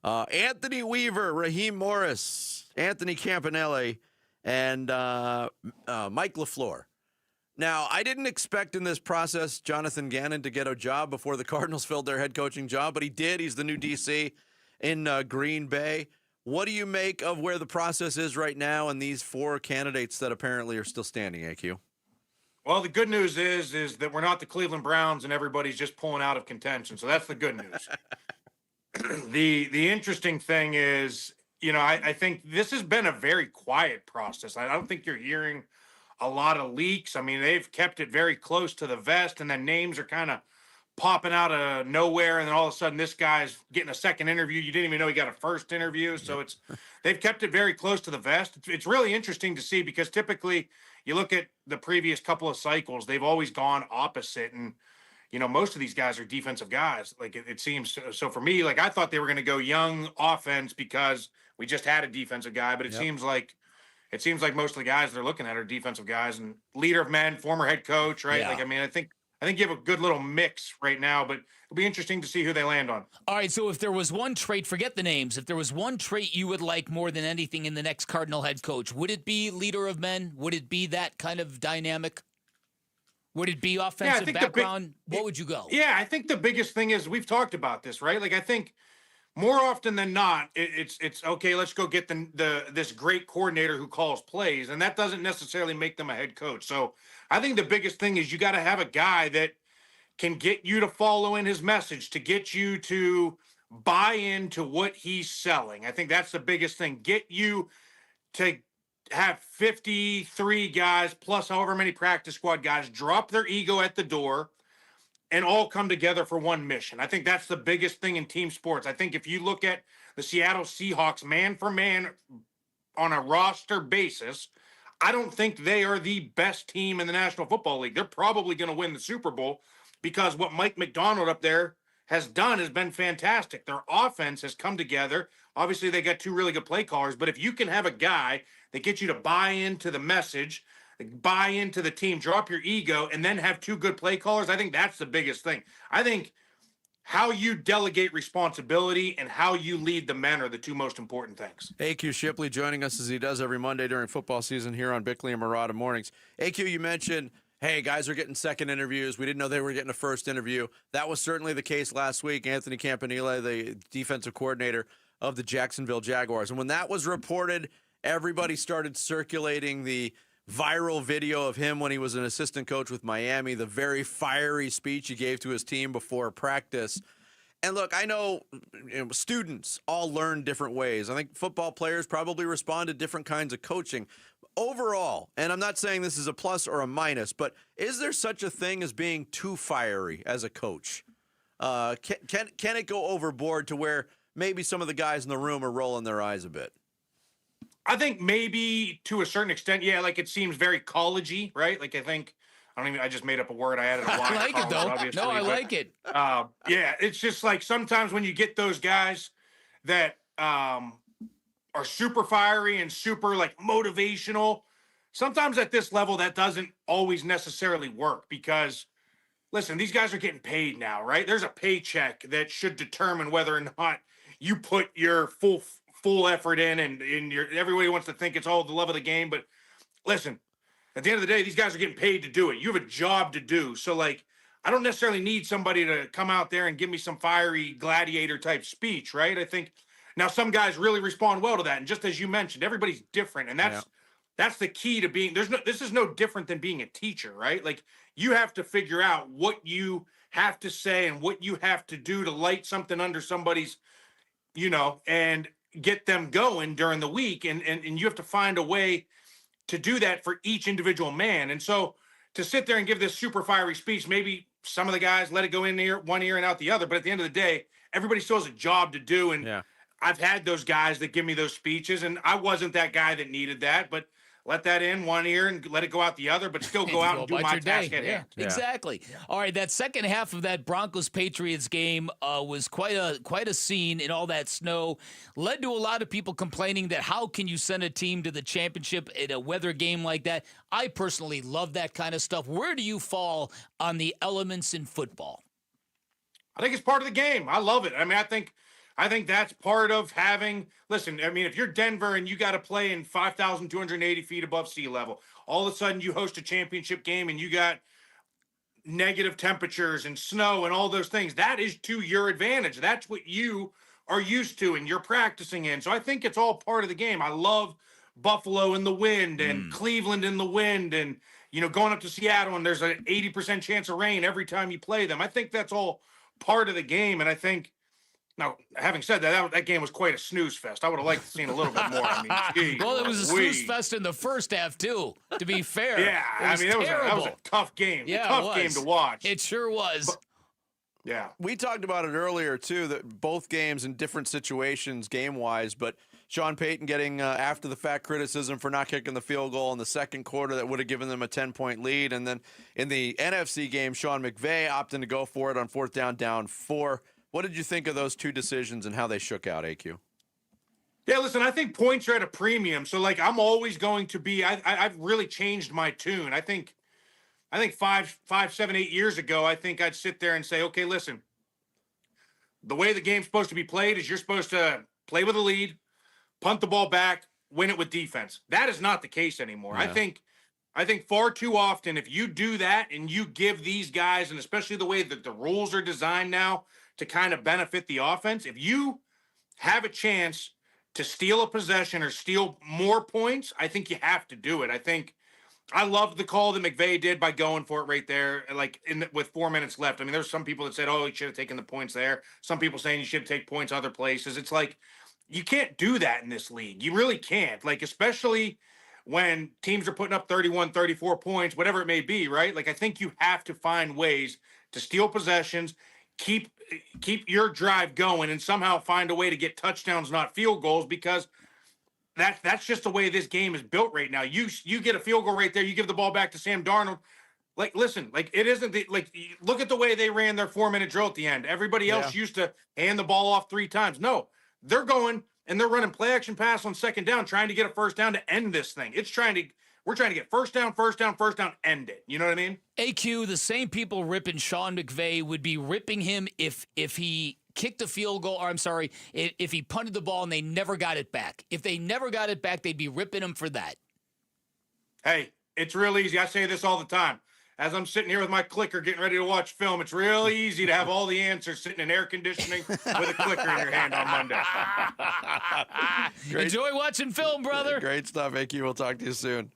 Anthony Weaver, Raheem Morris, Anthony Campanelli, and Mike LaFleur. Now, I didn't expect in this process Jonathan Gannon to get a job before the Cardinals filled their head coaching job, but he did. He's the new DC in Green Bay. What do you make of where the process is right now and these 4 candidates that apparently are still standing, AQ? Well, the good news is that we're not the Cleveland Browns and everybody's just pulling out of contention. So that's the good news. The interesting thing is, you know, I think this has been a very quiet process. I don't think you're hearing a lot of leaks. I mean, they've kept it very close to the vest, and then names are kind of popping out of nowhere, and then all of a sudden this guy's getting a second interview. You didn't even know he got a first interview. So they've kept it very close to the vest. It's really interesting to see because typically you look at the previous couple of cycles, they've always gone opposite. And, you know, most of these guys are defensive guys. Like it seems. So for me, like I thought they were going to go young offense because we just had a defensive guy, but it seems like most of the guys they're looking at are defensive guys and leader of men, former head coach, right? Yeah. Like, I mean, I think you have a good little mix right now, but it'll be interesting to see who they land on. All right, so if there was one trait, forget the names, if there was one trait you would like more than anything in the next Cardinal head coach, would it be leader of men? Would it be that kind of dynamic? Would it be offensive background? What would you go? Yeah, I think the biggest thing is we've talked about this, right? Like I think more often than not, it's okay. Let's go get this great coordinator who calls plays, and that doesn't necessarily make them a head coach. So I think the biggest thing is you got to have a guy that can get you to follow in his message, to get you to buy into what he's selling. I think that's the biggest thing. Get you to have 53 guys plus however many practice squad guys drop their ego at the door and all come together for one mission. I think that's the biggest thing in team sports. I think if you look at the Seattle Seahawks man for man on a roster basis, I don't think they are the best team in the National Football League. They're probably going to win the Super Bowl because what Mike McDonald up there has done has been fantastic. Their offense has come together. Obviously, they got two really good play callers, but if you can have a guy that gets you to buy into the message, buy into the team, drop your ego, and then have two good play callers, I think that's the biggest thing. I think how you delegate responsibility and how you lead the men are the two most important things. AQ Shipley joining us as he does every Monday during football season here on Bickley and Murata Mornings. AQ, you mentioned, hey, guys are getting second interviews. We didn't know they were getting a first interview. That was certainly the case last week. Anthony Campanile, the defensive coordinator of the Jacksonville Jaguars. And when that was reported, everybody started circulating the viral video of him when he was an assistant coach with Miami, the very fiery speech he gave to his team before practice. And look, I know, students all learn different ways. I think football players probably respond to different kinds of coaching. Overall, and I'm not saying this is a plus or a minus, but is there such a thing as being too fiery as a coach? Can it go overboard to where maybe some of the guys in the room are rolling their eyes a bit? I think maybe to a certain extent, yeah, like it seems very college-y, right? Like I just made up a word. I added a Y. I like it, though. No, I like it. Yeah, it's just like sometimes when you get those guys that are super fiery and super like motivational, sometimes at this level that doesn't always necessarily work because, listen, these guys are getting paid now, right? There's a paycheck that should determine whether or not you put your full effort in, and everybody wants to think it's all the love of the game. But listen, at the end of the day, these guys are getting paid to do it. You have a job to do. So like, I don't necessarily need somebody to come out there and give me some fiery gladiator type speech, right? I think now some guys really respond well to that. And just as you mentioned, everybody's different. And that's the key to being, this is no different than being a teacher, right? Like you have to figure out what you have to say and what you have to do to light something under somebody's, and get them going during the week. And you have to find a way to do that for each individual man. And so to sit there and give this super fiery speech, maybe some of the guys let it go in one ear and out the other. But at the end of the day, everybody still has a job to do. And I've had those guys that give me those speeches, and I wasn't that guy that needed that, but let that in one ear and let it go out the other, but still go out and do my task at hand. Exactly. All right, that second half of that Broncos-Patriots game was quite a scene in all that snow. Led to a lot of people complaining that how can you send a team to the championship in a weather game like that? I personally love that kind of stuff. Where do you fall on the elements in football? I think it's part of the game. I love it. I mean, I think that's part of having, listen, I mean, if you're Denver and you got to play in 5,280 feet above sea level, all of a sudden you host a championship game and you got negative temperatures and snow and all those things, that is to your advantage. That's what you are used to and you're practicing in. So I think it's all part of the game. I love Buffalo in the wind and Cleveland in the wind and, going up to Seattle and there's an 80% chance of rain every time you play them. I think that's all part of the game. And I think, now, having said that game was quite a snooze fest. I would have liked to seen a little bit more. I mean, geez, well, it was a snooze fest in the first half, too, to be fair. Yeah, that was a tough game. Yeah, tough game to watch. It sure was. Yeah. We talked about it earlier, too, that both games in different situations game-wise, but Sean Payton getting after-the-fact criticism for not kicking the field goal in the second quarter that would have given them a 10-point lead. And then in the NFC game, Sean McVay opting to go for it on fourth down 4. What did you think of those two decisions and how they shook out, AQ? Yeah, listen, I think points are at a premium. So, like, I'm always going to be – I've really changed my tune. I think 5, 7, 8 years ago, I think I'd sit there and say, okay, listen, the way the game's supposed to be played is you're supposed to play with a lead, punt the ball back, win it with defense. That is not the case anymore. Yeah. I think far too often, if you do that and you give these guys, and especially the way that the rules are designed now to kind of benefit the offense, if you have a chance to steal a possession or steal more points, I think you have to do it. I loved the call that McVay did by going for it right there, like with 4 minutes left. I mean, there's some people that said, oh, he should have taken the points there. Some people saying you should take points other places. It's like, you can't do that in this league. You really can't. Like, especially when teams are putting up 31, 34 points, whatever it may be, right? Like, I think you have to find ways to steal possessions, keep your drive going, and somehow find a way to get touchdowns, not field goals, because that's just the way this game is built right now. You get a field goal right there, you give the ball back to Sam Darnold. Like, listen, like, it isn't look at the way they ran their 4-minute drill at the end. Everybody else used to hand the ball off 3 times. No, they're going and they're running play action pass on second down, trying to get a first down to end this thing. We're trying to get first down, end it. You know what I mean? AQ, the same people ripping Sean McVay would be ripping him if he kicked a field goal, or I'm sorry, if he punted the ball and they never got it back. If they never got it back, they'd be ripping him for that. Hey, it's real easy. I say this all the time. As I'm sitting here with my clicker getting ready to watch film, it's real easy to have all the answers sitting in air conditioning with a clicker in your hand on Monday. Enjoy watching film, brother. Great stuff, AQ. We'll talk to you soon.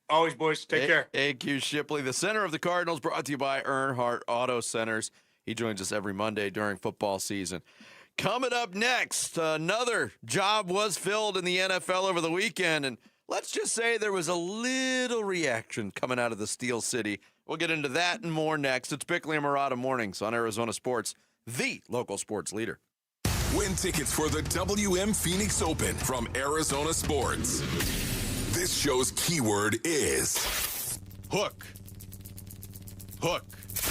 Always, boys. Take care. AQ Shipley, the center of the Cardinals, brought to you by Earnhardt Auto Centers. He joins us every Monday during football season. Coming up next, another job was filled in the NFL over the weekend, and let's just say there was a little reaction coming out of the Steel City. We'll get into that and more next. It's Bickley and Murata Mornings on Arizona Sports, the local sports leader. Win tickets for the WM Phoenix Open from Arizona Sports. This show's keyword is hook. Hook.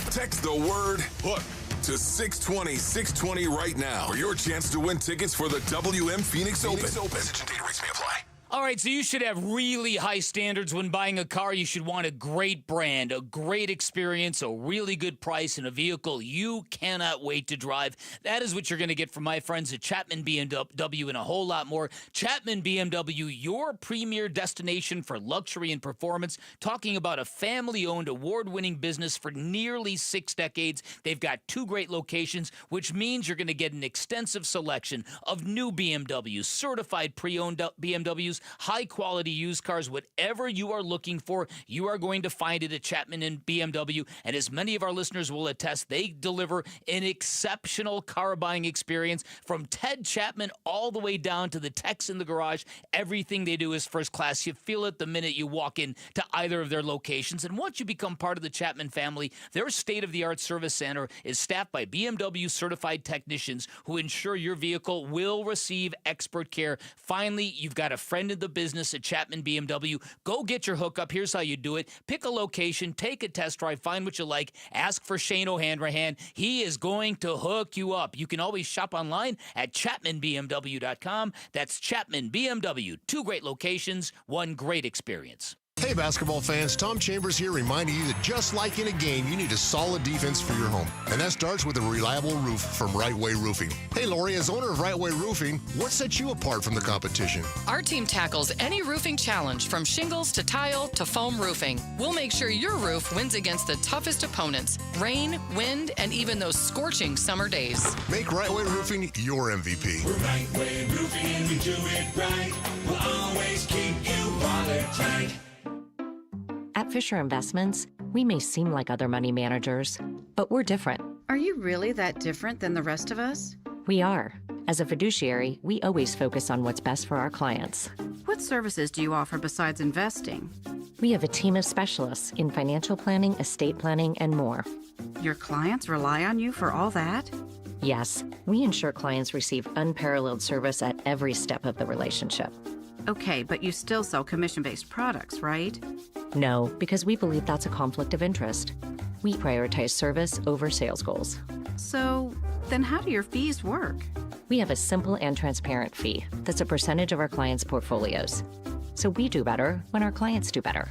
Text the word hook to 620-620 right now for your chance to win tickets for the WM Phoenix Open. Message and data rates may apply. All right, so you should have really high standards when buying a car. You should want a great brand, a great experience, a really good price, and a vehicle you cannot wait to drive. That is what you're going to get from my friends at Chapman BMW and a whole lot more. Chapman BMW, your premier destination for luxury and performance. Talking about a family-owned, award-winning business for nearly 6 decades. They've got 2 great locations, which means you're going to get an extensive selection of new BMWs, certified pre-owned BMWs, high-quality used cars. Whatever you are looking for, you are going to find it at Chapman and BMW. And as many of our listeners will attest, they deliver an exceptional car buying experience from Ted Chapman all the way down to the techs in the garage. Everything they do is first class. You feel it the minute you walk in to either of their locations. And once you become part of the Chapman family, their state-of-the-art service center is staffed by BMW certified technicians who ensure your vehicle will receive expert care. Finally, you've got a friend in the business at Chapman BMW. Go get your hookup. Here's how you do it. Pick a location, take a test drive, find what you like, ask for Shane O'Hanrahan. He is going to hook you up. You can always shop online at ChapmanBMW.com. That's Chapman BMW. 2 great locations, 1 great experience. Hey basketball fans, Tom Chambers here reminding you that just like in a game, you need a solid defense for your home. And that starts with a reliable roof from Right Way Roofing. Hey Lori, as owner of Right Way Roofing, what sets you apart from the competition? Our team tackles any roofing challenge from shingles to tile to foam roofing. We'll make sure your roof wins against the toughest opponents, rain, wind, and even those scorching summer days. Make Right Way Roofing your MVP. We're Right Way Roofing and we do it right. We'll always keep you watertight. At Fisher Investments, we may seem like other money managers, but we're different. Are you really that different than the rest of us? We are. As a fiduciary, we always focus on what's best for our clients. What services do you offer besides investing? We have a team of specialists in financial planning, estate planning, and more. Your clients rely on you for all that? Yes, we ensure clients receive unparalleled service at every step of the relationship. Okay, but you still sell commission-based products, right? No, because we believe that's a conflict of interest. We prioritize service over sales goals. So, then how do your fees work? We have a simple and transparent fee that's a percentage of our clients' portfolios. So we do better when our clients do better.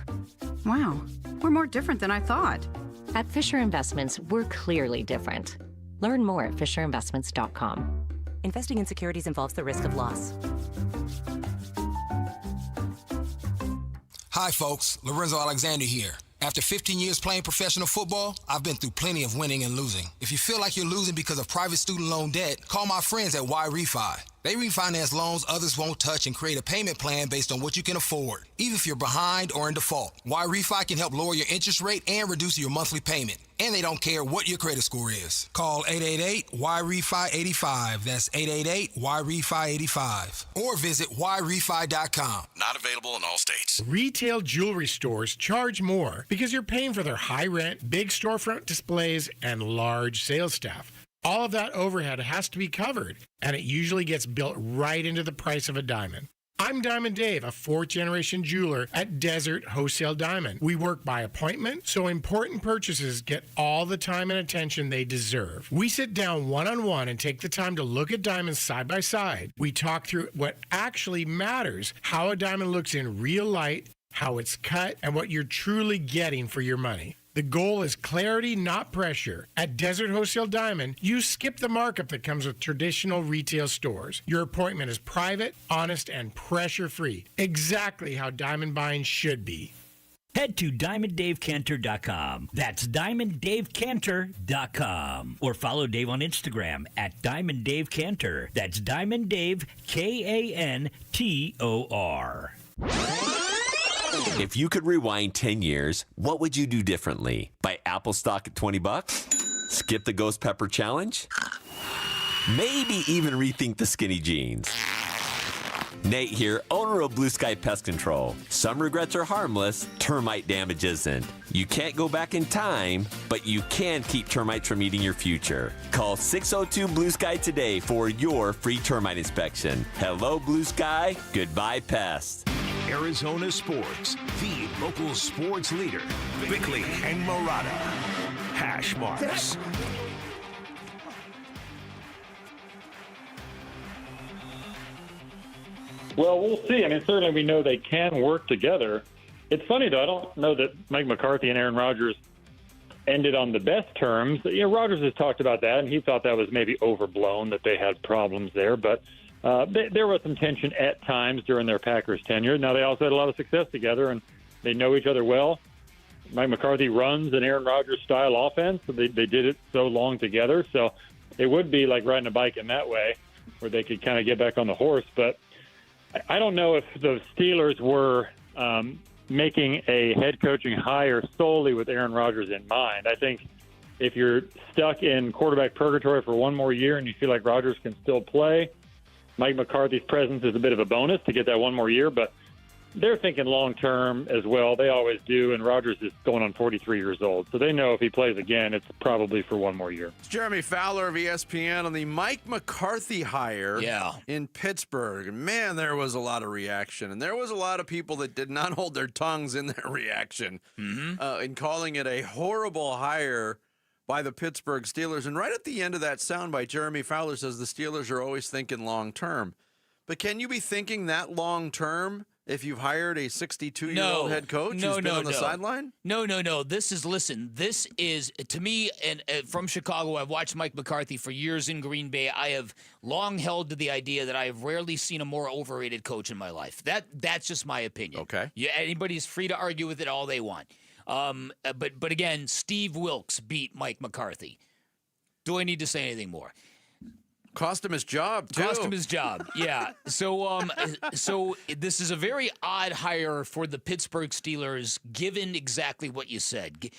Wow, we're more different than I thought. At Fisher Investments, we're clearly different. Learn more at FisherInvestments.com. Investing in securities involves the risk of loss. Hi, folks. Lorenzo Alexander here. After 15 years playing professional football, I've been through plenty of winning and losing. If you feel like you're losing because of private student loan debt, call my friends at Y Refi. They refinance loans others won't touch and create a payment plan based on what you can afford, even if you're behind or in default. Why can help lower your interest rate and reduce your monthly payment. And they don't care what your credit score is. Call 888-YREFI-85. That's 888-YREFI-85. Or visit YREFI.com. Not available in all states. Retail jewelry stores charge more because you're paying for their high rent, big storefront displays, and large sales staff. All of that overhead has to be covered, and it usually gets built right into the price of a diamond. I'm Diamond Dave, a fourth-generation jeweler at Desert Wholesale Diamond. We work by appointment, so important purchases get all the time and attention they deserve. We sit down one-on-one and take the time to look at diamonds side by side. We talk through what actually matters, how a diamond looks in real light, how it's cut, and what you're truly getting for your money. The goal is clarity, not pressure. At Desert Wholesale Diamond, you skip the markup that comes with traditional retail stores. Your appointment is private, honest, and pressure-free. Exactly how diamond buying should be. Head to DiamondDaveCantor.com. That's DiamondDaveCantor.com. Or follow Dave on Instagram at DiamondDaveCantor. That's DiamondDave, Kantor. If you could rewind 10 years, what would you do differently? Buy Apple stock at $20? Skip the Ghost Pepper Challenge? Maybe even rethink the skinny jeans. Nate here, owner of Blue Sky Pest Control. Some regrets are harmless, termite damage isn't. You can't go back in time, but you can keep termites from eating your future. Call 602 Blue Sky today for your free termite inspection. Hello, Blue Sky. Goodbye, pests. Arizona Sports, the local sports leader. Bickley and Murata. Hash marks. Well, we'll see. I mean, certainly we know they can work together. It's funny, though. I don't know that Mike McCarthy and Aaron Rodgers ended on the best terms. You know, Rodgers has talked about that, and he thought that was maybe overblown, that they had problems there. But there was some tension at times during their Packers tenure. Now, they also had a lot of success together, and they know each other well. Mike McCarthy runs an Aaron Rodgers-style offense. So they did it so long together. So it would be like riding a bike in that way, where they could kind of get back on the horse. But I don't know if the Steelers were making a head coaching hire solely with Aaron Rodgers in mind. I think if you're stuck in quarterback purgatory for one more year and you feel like Rodgers can still play, Mike McCarthy's presence is a bit of a bonus to get that one more year, but they're thinking long-term as well. They always do, and Rodgers is going on 43 years old. So they know if he plays again, it's probably for one more year. It's Jeremy Fowler of ESPN on the Mike McCarthy hire in Pittsburgh. Man, there was a lot of reaction, and there was a lot of people that did not hold their tongues in their reaction in calling it a horrible hire by the Pittsburgh Steelers. And right at the end of that soundbite, Jeremy Fowler says the Steelers are always thinking long-term. But can you be thinking that long-term if you've hired a 62-year-old head coach who's been on the sideline? No. This is, to me, and from Chicago, I've watched Mike McCarthy for years in Green Bay. I have long held to the idea that I have rarely seen a more overrated coach in my life. That's just my opinion. Okay. Anybody's free to argue with it all they want. But again, Steve Wilkes beat Mike McCarthy. Do I need to say anything more? Cost him his job, too. Cost him his job, yeah. So this is a very odd hire for the Pittsburgh Steelers, given exactly what you said.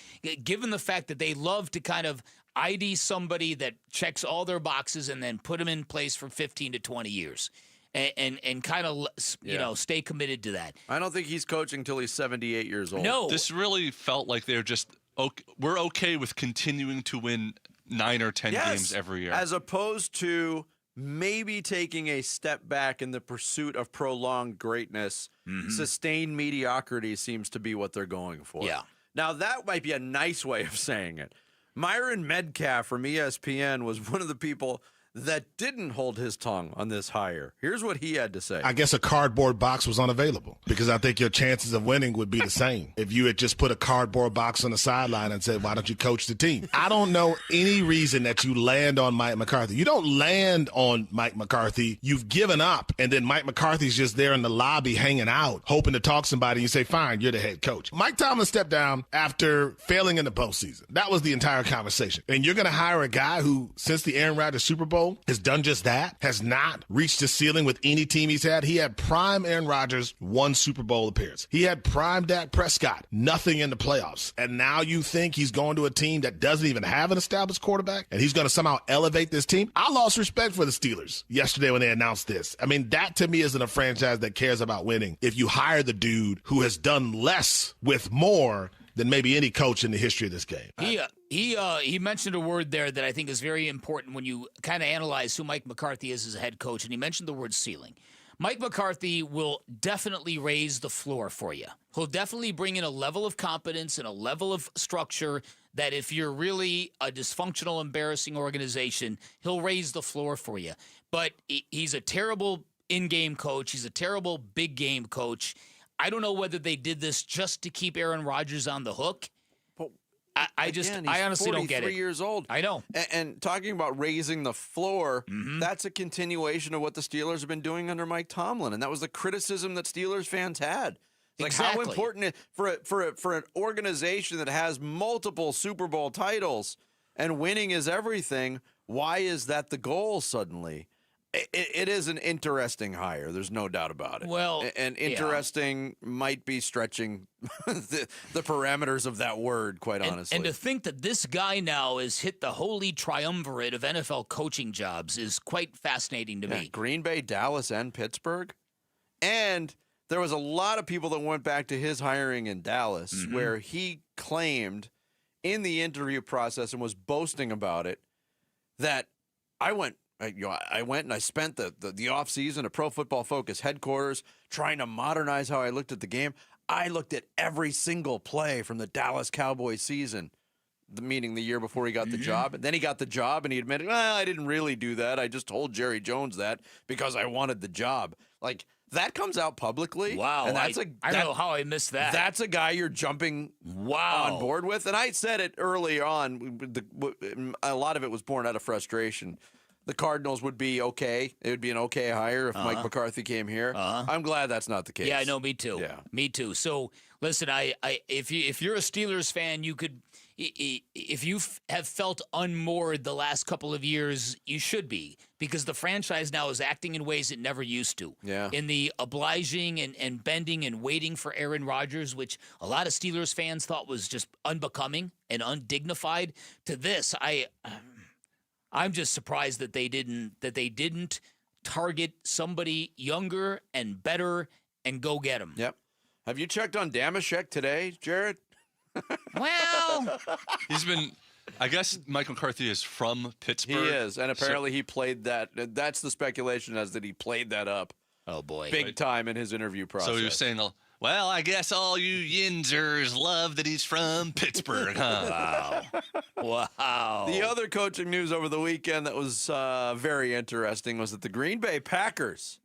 Given the fact that they love to kind of ID somebody that checks all their boxes and then put them in place for 15 to 20 years. And kind of, stay committed to that. I don't think he's coaching until he's 78 years old. No. This really felt like they're just, we're okay with continuing to win 9 or 10 games every year. As opposed to maybe taking a step back in the pursuit of prolonged greatness. Sustained mediocrity seems to be what they're going for. Yeah. Now, that might be a nice way of saying it. Myron Medcalf from ESPN was one of the people that didn't hold his tongue on this hire. Here's what he had to say. I guess a cardboard box was unavailable because I think your chances of winning would be the same if you had just put a cardboard box on the sideline and said, why don't you coach the team? I don't know any reason that you land on Mike McCarthy. You don't land on Mike McCarthy. You've given up, and then Mike McCarthy's just there in the lobby hanging out, hoping to talk to somebody. You say, fine, you're the head coach. Mike Tomlin stepped down after failing in the postseason. That was the entire conversation. And you're going to hire a guy who, since the Aaron Rodgers Super Bowl, Bowl, has done just that, has not reached the ceiling with any team he's had. He had prime Aaron Rodgers, 1 Super Bowl appearance. He had prime Dak Prescott, nothing in the playoffs. And now you think he's going to a team that doesn't even have an established quarterback, and he's going to somehow elevate this team? I lost respect for the Steelers yesterday when they announced this. I mean, that to me isn't a franchise that cares about winning. If you hire the dude who has done less with more than maybe any coach in the history of this game. He mentioned a word there that I think is very important when you kind of analyze who Mike McCarthy is as a head coach, and he mentioned the word ceiling. Mike McCarthy will definitely raise the floor for you. He'll definitely bring in a level of competence and a level of structure that if you're really a dysfunctional, embarrassing organization, he'll raise the floor for you. But he's a terrible in-game coach. He's a terrible big-game coach. I don't know whether they did this just to keep Aaron Rodgers on the hook. I honestly don't get it. 43 years old. I know. And talking about raising the floor, that's a continuation of what the Steelers have been doing under Mike Tomlin, and that was the criticism that Steelers fans had. Like, how important for an organization that has multiple Super Bowl titles and winning is everything, why is that the goal suddenly? It is an interesting hire. There's no doubt about it. Well, and interesting might be stretching the parameters of that word, quite honestly. And to think that this guy now has hit the holy triumvirate of NFL coaching jobs is quite fascinating to me. Green Bay, Dallas, and Pittsburgh. And there was a lot of people that went back to his hiring in Dallas where he claimed in the interview process and was boasting about it that I went and I spent the offseason at Pro Football Focus headquarters trying to modernize how I looked at the game. I looked at every single play from the Dallas Cowboys season, meaning the year before he got the job. And then he got the job and he admitted, well, I didn't really do that. I just told Jerry Jones that because I wanted the job. Like, that comes out publicly. Wow. And I don't know how I missed that. That's a guy you're jumping on board with. And I said it early on. A lot of it was born out of frustration. The Cardinals would be okay. It would be an okay hire if Mike McCarthy came here. I'm glad that's not the case. Yeah, no, me too. Yeah. Me too. So, listen, if you're a Steelers fan, you could, if you have felt unmoored the last couple of years, you should be, because the franchise now is acting in ways it never used to. Yeah. In the obliging and bending and waiting for Aaron Rodgers, which a lot of Steelers fans thought was just unbecoming and undignified, to this, I'm just surprised that they didn't target somebody younger and better and go get him. Yep. Have you checked on Damashek today, Jared? Well, he's been. I guess Mike McCarthy is from Pittsburgh. He is, and apparently he played that. That's the speculation, as that he played that up. Oh boy, big time in his interview process. So he was saying, well, I guess all you Yinzers love that he's from Pittsburgh, huh? Wow. The other coaching news over the weekend that was very interesting was that the Green Bay Packers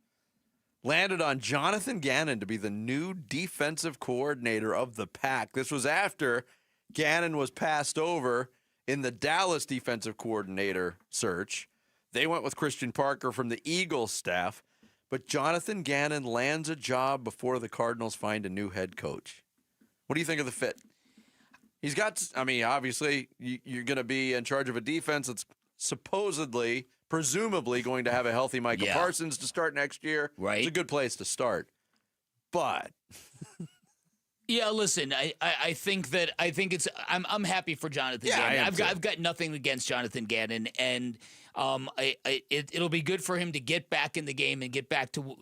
landed on Jonathan Gannon to be the new defensive coordinator of the Pack. This was after Gannon was passed over in the Dallas defensive coordinator search. They went with Christian Parker from the Eagles staff. But Jonathan Gannon lands a job before the Cardinals find a new head coach. What do you think of the fit? He's got, obviously, you're going to be in charge of a defense that's presumably going to have a healthy Micah Parsons to start next year. Right. It's a good place to start. But yeah, listen, I think it's I'm happy for Jonathan Gannon. I've got nothing against Jonathan Gannon, and it'll be good for him to get back in the game and get back to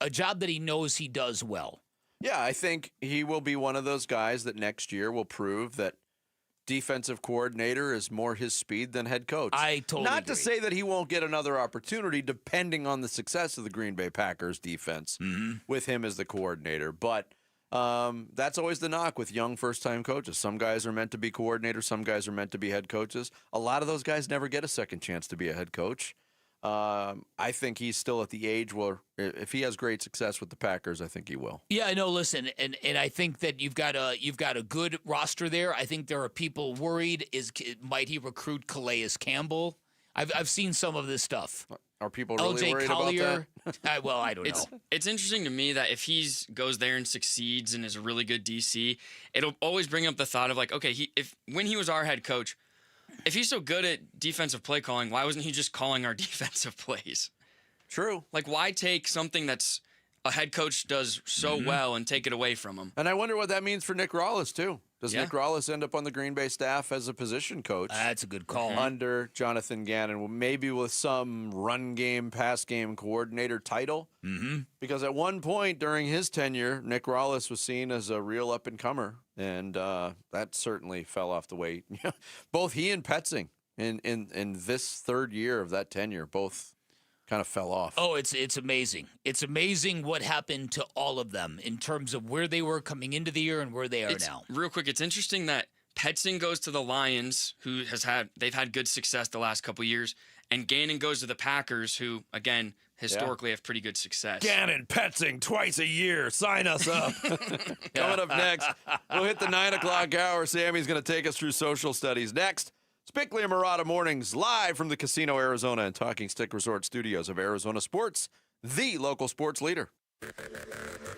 a job that he knows he does well. Yeah, I think he will be one of those guys that next year will prove that defensive coordinator is more his speed than head coach. I totally Not agree. to say that he won't get another opportunity depending on the success of the Green Bay Packers defense with him as the coordinator, but that's always the knock with young first-time coaches. Some guys are meant to be coordinators. Some guys are meant to be head coaches. A lot of those guys never get a second chance to be a head coach. I think he's still at the age where if he has great success with the Packers, I think he will. Yeah, I know. Listen, and I think that you've got a good roster there. I think there are people worried. Might he recruit Calais Campbell? I've seen some of this stuff. Are people really LJ worried Collier, about that? Well, I don't know. It's interesting to me that if he goes there and succeeds and is a really good DC, it'll always bring up the thought of like, okay, when he was our head coach, If he's so good at defensive play calling, why wasn't he just calling our defensive plays? True. Like, why take something that's a head coach does so well and take it away from him? And I wonder what that means for Nick Rallis, too. Does Nick Rallis end up on the Green Bay staff as a position coach? That's a good call. Under Jonathan Gannon, maybe with some run game, pass game coordinator title. Mm-hmm. Because at one point during his tenure, Nick Rallis was seen as a real up-and-comer, and that certainly fell off the way. Both he and Petzing in this third year of that tenure both kind of fell off. Oh, it's amazing. It's amazing what happened to all of them in terms of where they were coming into the year and where they are now. Real quick, it's interesting that Petzing goes to the Lions, they've had good success the last couple years, and Gannon goes to the Packers, who again historically have pretty good success. Gannon, Petzing, twice a year. Sign us up. Coming up next, we'll hit the 9 o'clock hour. Sammy's going to take us through social studies. Next, Spickley and Murata Mornings, live from the Casino Arizona and Talking Stick Resort Studios of Arizona Sports, the local sports leader.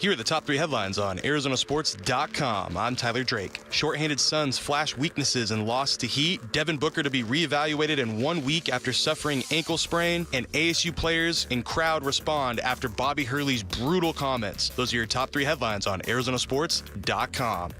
Here are the top 3 headlines on ArizonaSports.com. I'm Tyler Drake. Shorthanded Suns flash weaknesses and loss to Heat. Devin Booker to be reevaluated in 1 week after suffering ankle sprain. And ASU players and crowd respond after Bobby Hurley's brutal comments. Those are your top 3 headlines on ArizonaSports.com.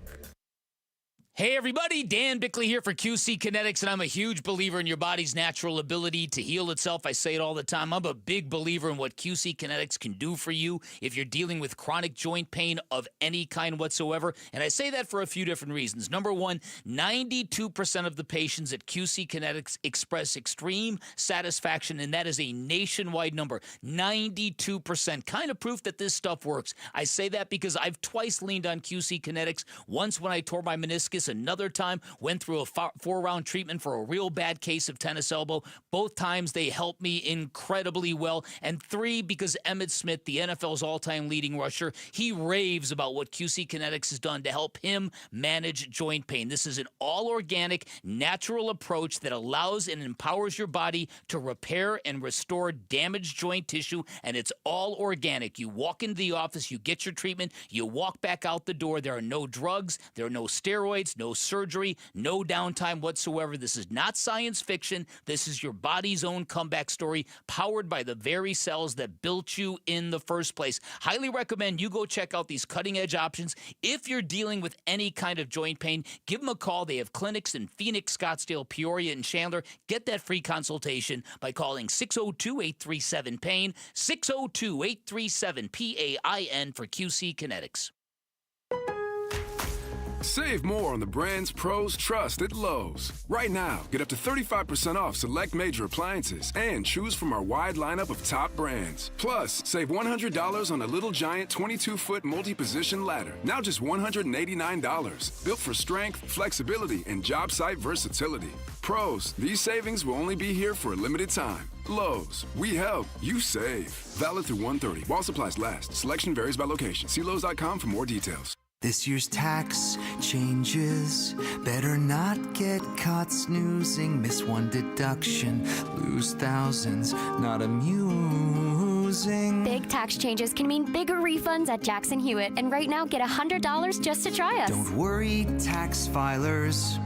Hey everybody, Dan Bickley here for QC Kinetics, and I'm a huge believer in your body's natural ability to heal itself. I say it all the time. I'm a big believer in what QC Kinetics can do for you if you're dealing with chronic joint pain of any kind whatsoever, and I say that for a few different reasons. Number one, 92% of the patients at QC Kinetics express extreme satisfaction, and that is a nationwide number. 92%. Kind of proof that this stuff works. I say that because I've twice leaned on QC Kinetics, once when I tore my meniscus, another time went through a 4-round treatment for a real bad case of tennis elbow. Both times they helped me incredibly well. And 3, because Emmitt Smith, the NFL's all-time leading rusher, he raves about what QC Kinetics has done to help him manage joint pain. This is an all-organic, natural approach that allows and empowers your body to repair and restore damaged joint tissue, and it's all organic. You walk into the office, you get your treatment, you walk back out the door. There are no drugs, there are no steroids, no surgery, no downtime whatsoever. This is not science fiction. This is your body's own comeback story, powered by the very cells that built you in the first place. Highly recommend you go check out these cutting-edge options. If you're dealing with any kind of joint pain, give them a call. They have clinics in Phoenix, Scottsdale, Peoria, and Chandler. Get that free consultation by calling 602-837-PAIN, 602-837-PAIN for QC Kinetics. Save more on the brands pros trust at Lowe's. Right now, get up to 35% off select major appliances and choose from our wide lineup of top brands. Plus, save $100 on a Little Giant 22-foot multi-position ladder, now just $189. Built for strength, flexibility, and job site versatility. Pros, these savings will only be here for a limited time. Lowe's, we help, you save. Valid through 1/30. While supplies last. Selection varies by location. See Lowe's.com for more details. This year's tax changes. Better not get caught snoozing. Miss one deduction, lose thousands. Not amusing. Big tax changes can mean bigger refunds at Jackson Hewitt. And right now, get $100 just to try us. Don't worry, tax filers.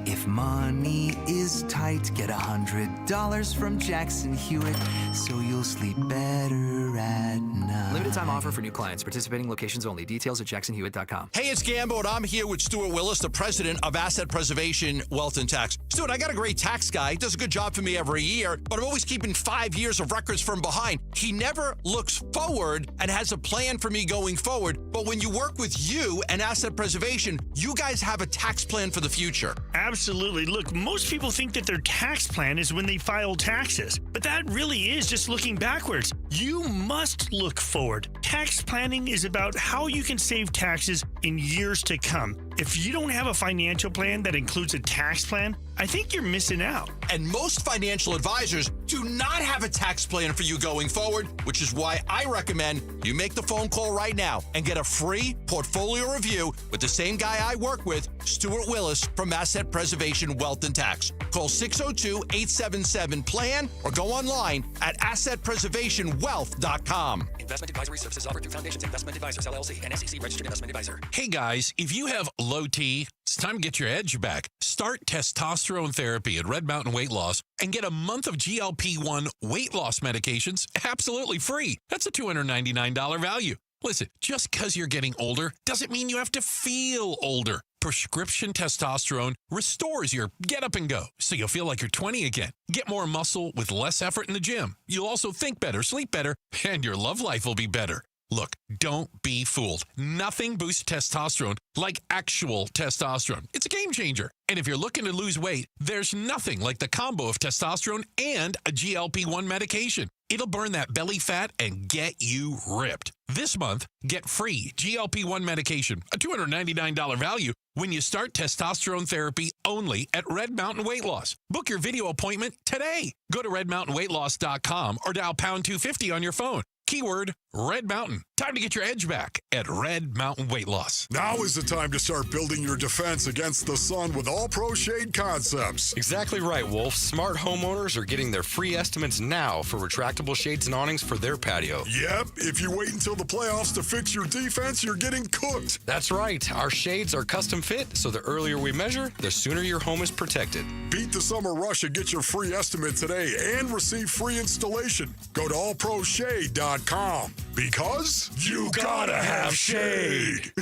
If money is tight, get $100 from Jackson Hewitt, so you'll sleep better at night. Limited time offer for new clients. Participating locations only. Details at jacksonhewitt.com. Hey, it's Gambo, and I'm here with Stuart Willis, the president of Asset Preservation Wealth and Tax. Stuart, I got a great tax guy. He does a good job for me every year, but I'm always keeping 5 years of records from behind. He never looks forward and has a plan for me going forward. But when you work with you and Asset Preservation, you guys have a tax plan for the future. Absolutely. Look, most people think that their tax plan is when they file taxes, but that really is just looking backwards. You must look forward. Tax planning is about how you can save taxes in years to come. If you don't have a financial plan that includes a tax plan, I think you're missing out. And most financial advisors do not have a tax plan for you going forward, which is why I recommend you make the phone call right now and get a free portfolio review with the same guy I work with, Stuart Willis from Asset Preservation Wealth and Tax. Call 602-877-PLAN or go online at assetpreservationwealth.com. Investment advisory services offered through Foundations Investment Advisors, LLC, and SEC registered investment advisor. Hey guys, if you have low T. It's time to get your edge back. Start testosterone therapy at Red Mountain Weight Loss and get a month of GLP-1 weight loss medications absolutely free. That's a $299 value. Listen, just because you're getting older doesn't mean you have to feel older. Prescription testosterone restores your get up and go, so you'll feel like you're 20 again. Get more muscle with less effort in the gym. You'll also think better, sleep better, and your love life will be better. Look, don't be fooled. Nothing boosts testosterone like actual testosterone. It's a game changer. And if you're looking to lose weight, there's nothing like the combo of testosterone and a GLP-1 medication. It'll burn that belly fat and get you ripped. This month, get free GLP-1 medication, a $299 value, when you start testosterone therapy only at Red Mountain Weight Loss. Book your video appointment today. Go to redmountainweightloss.com or dial pound 250 on your phone. Keyword Red Mountain. Time to get your edge back at Red Mountain Weight Loss. Now is the time to start building your defense against the sun with All Pro Shade Concepts. Exactly right, Wolf. Smart homeowners are getting their free estimates now for retractable shades and awnings for their patio. Yep, if you wait until the playoffs to fix your defense, you're getting cooked. That's right. Our shades are custom fit, so the earlier we measure, the sooner your home is protected. Beat the summer rush and get your free estimate today and receive free installation. Go to allproshade.com because you gotta have shade.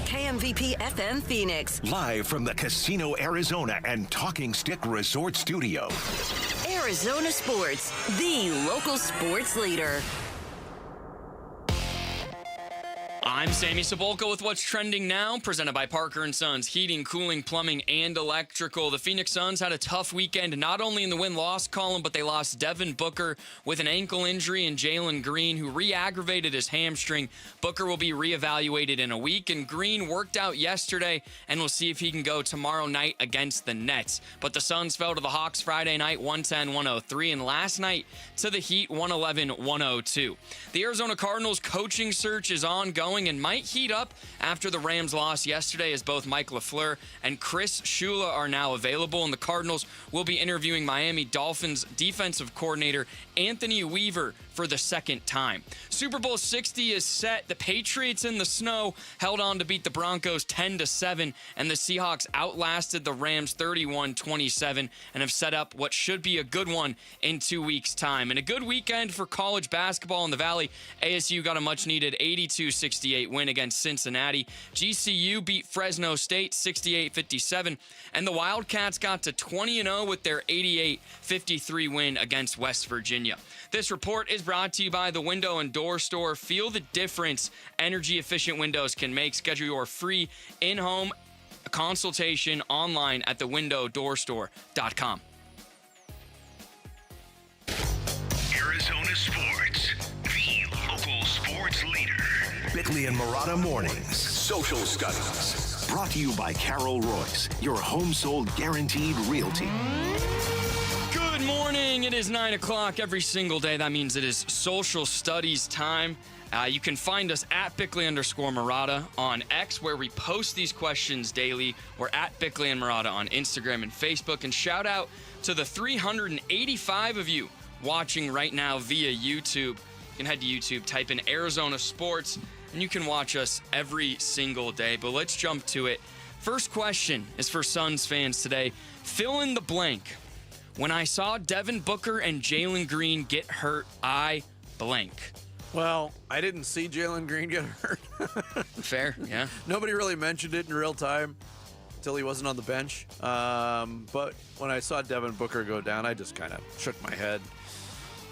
KMVP FM Phoenix. Live from the Casino Arizona and Talking Stick Resort Studio. Arizona Sports, the local sports leader. I'm Sammy Cebulka with what's trending now, presented by Parker & Sons, heating, cooling, plumbing, and electrical. The Phoenix Suns had a tough weekend, not only in the win-loss column, but they lost Devin Booker with an ankle injury and Jalen Green, who re-aggravated his hamstring. Booker will be reevaluated in a week, and Green worked out yesterday, and we'll see if he can go tomorrow night against the Nets. But the Suns fell to the Hawks Friday night, 110-103, and last night to the Heat, 111-102. The Arizona Cardinals coaching search is ongoing and might heat up after the Rams loss yesterday, as both Mike LaFleur and Chris Shula are now available, and the Cardinals will be interviewing Miami Dolphins defensive coordinator Anthony Weaver for the second time. Super Bowl 60 is set. The Patriots in the snow held on to beat the Broncos 10-7, and the Seahawks outlasted the Rams 31-27 and have set up what should be a good one in 2 weeks' time. And a good weekend for college basketball in the Valley. ASU got a much-needed 82-68 win against Cincinnati. GCU beat Fresno State 68-57, and the Wildcats got to 20-0 with their 88-53 win against West Virginia. This report is brought to you by the Window and Door Store. Feel the difference energy-efficient windows can make. Schedule your free in-home consultation online at thewindowdoorstore.com. Arizona Sports, the local sports leader. Bickley and Murata Mornings. Social Studies. Brought to you by Carol Royce, your home sold guaranteed realty. Good morning. It is 9 o'clock every single day. That means it is social studies time. You can find us at Bickley_Murata on X, where we post these questions daily. We're at Bickley and Murata on Instagram and Facebook. And shout out to the 385 of you watching right now via YouTube. You can head to YouTube, type in Arizona Sports, and you can watch us every single day. But let's jump to it. First question is for Suns fans today. Fill in the blank. When I saw Devin Booker and Jalen Green get hurt, I blank. Well, I didn't see Jalen Green get hurt. Fair, yeah. Nobody really mentioned it in real time until he wasn't on the bench. But when I saw Devin Booker go down, I just kind of shook my head.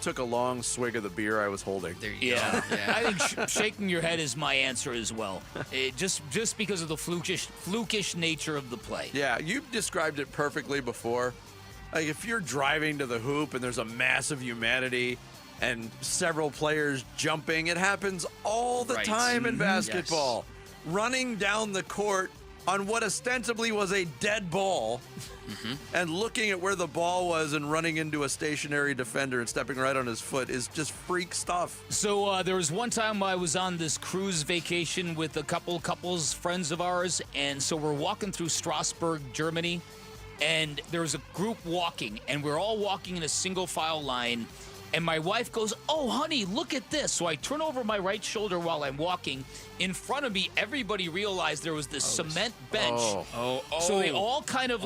Took a long swig of the beer I was holding. There you go. Yeah. I think shaking your head is my answer as well. Just because of the flukish nature of the play. Yeah, you described it perfectly before. Like, if you're driving to the hoop and there's a massive humanity and several players jumping, it happens all the time in basketball. Yes. Running down the court on what ostensibly was a dead ball and looking at where the ball was and running into a stationary defender and stepping right on his foot is just freak stuff. So there was one time I was on this cruise vacation with a couples, friends of ours, and so we're walking through Strasbourg, Germany, and there was a group walking, and we're all walking in a single file line, And my wife goes, "Oh, honey, look at this." So I turn over my right shoulder while I'm walking. In front of me, everybody realized there was this cement bench. So they all kind of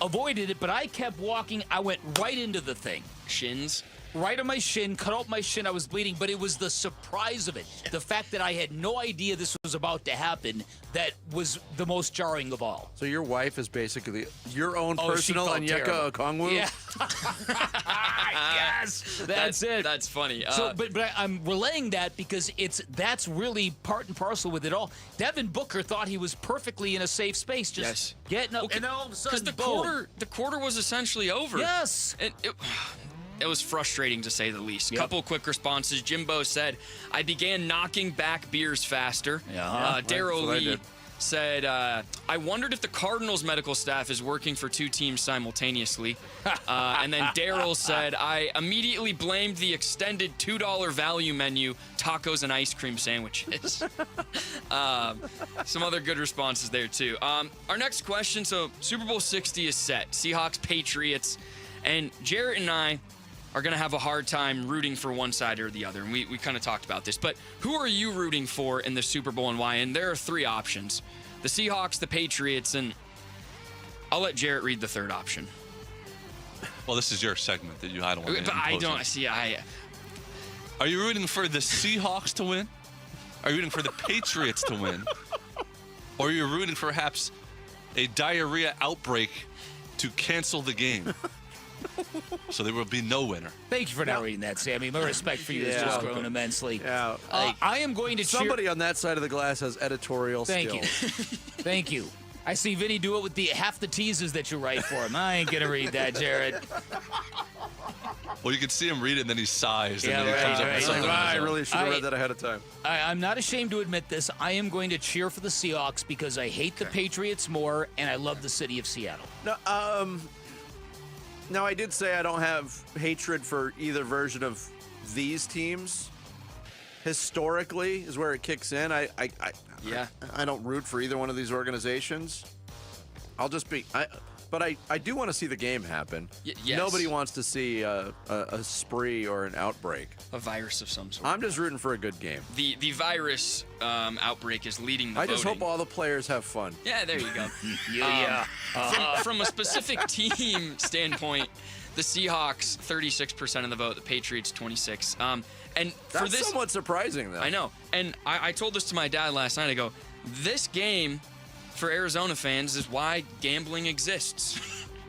avoided it, but I kept walking. I went right into the thing. Shins? Right on my shin, cut out my shin. I was bleeding, but it was the surprise of it. The fact that I had no idea this was about to happen that was the most jarring of all. So your wife is basically your own she personal felt Onyeka terrible. Okongwu? Yeah. Yes, that's it. That's funny. But I'm relaying that because that's really part and parcel with it all. Devin Booker thought he was perfectly in a safe space, just getting up, and all of a sudden, because the quarter was essentially over. Yes. It was frustrating, to say the least. Couple quick responses. Jimbo said, "I began knocking back beers faster." Daryl Lee said, "I wondered if the Cardinals medical staff is working for two teams simultaneously." And then Daryl said, "I immediately blamed the extended $2 value menu, tacos and ice cream sandwiches." Some other good responses there, too. Our next question, so Super Bowl 60 is set. Seahawks, Patriots, and Jarrett and I are going to have a hard time rooting for one side or the other, and we kind of talked about this. But who are you rooting for in the Super Bowl and why? And there are three options: the Seahawks, the Patriots, and I'll let Jarrett read the third option. Well, this is your segment that I don't want to But I impose don't on. see. Are you rooting for the Seahawks to win? Are you rooting for the Patriots to win? Or are you rooting for perhaps a diarrhea outbreak to cancel the game? So there will be no winner. Thank you for not reading that, Sammy. My respect for you has just grown immensely. Yeah. I am going to cheer. Somebody on that side of the glass has editorial Thank skill. you. Thank you. I see Vinnie do it with half the teases that you write for him. I ain't going to read that, Jared. Well, you can see him read it, and then he sighs, and Yeah, then he comes up right. with something. I really should have read that ahead of time. I'm not ashamed to admit this. I am going to cheer for the Seahawks because I hate the Patriots more, and I love the city of Seattle. Now, I did say I don't have hatred for either version of these teams. Historically is where it kicks in. I don't root for either one of these organizations. I'll just be... But I do want to see the game happen. Yes. Nobody wants to see a spree or an outbreak. A virus of some sort. I'm just rooting for a good game. The virus outbreak is leading the I just voting. hope all the players have fun. Yeah, there you go. From a specific team standpoint, the Seahawks 36% of the vote, the Patriots 26%. And for That's this, somewhat surprising, though. I know. And I told this to my dad last night. I go, this game for Arizona fans is why gambling exists.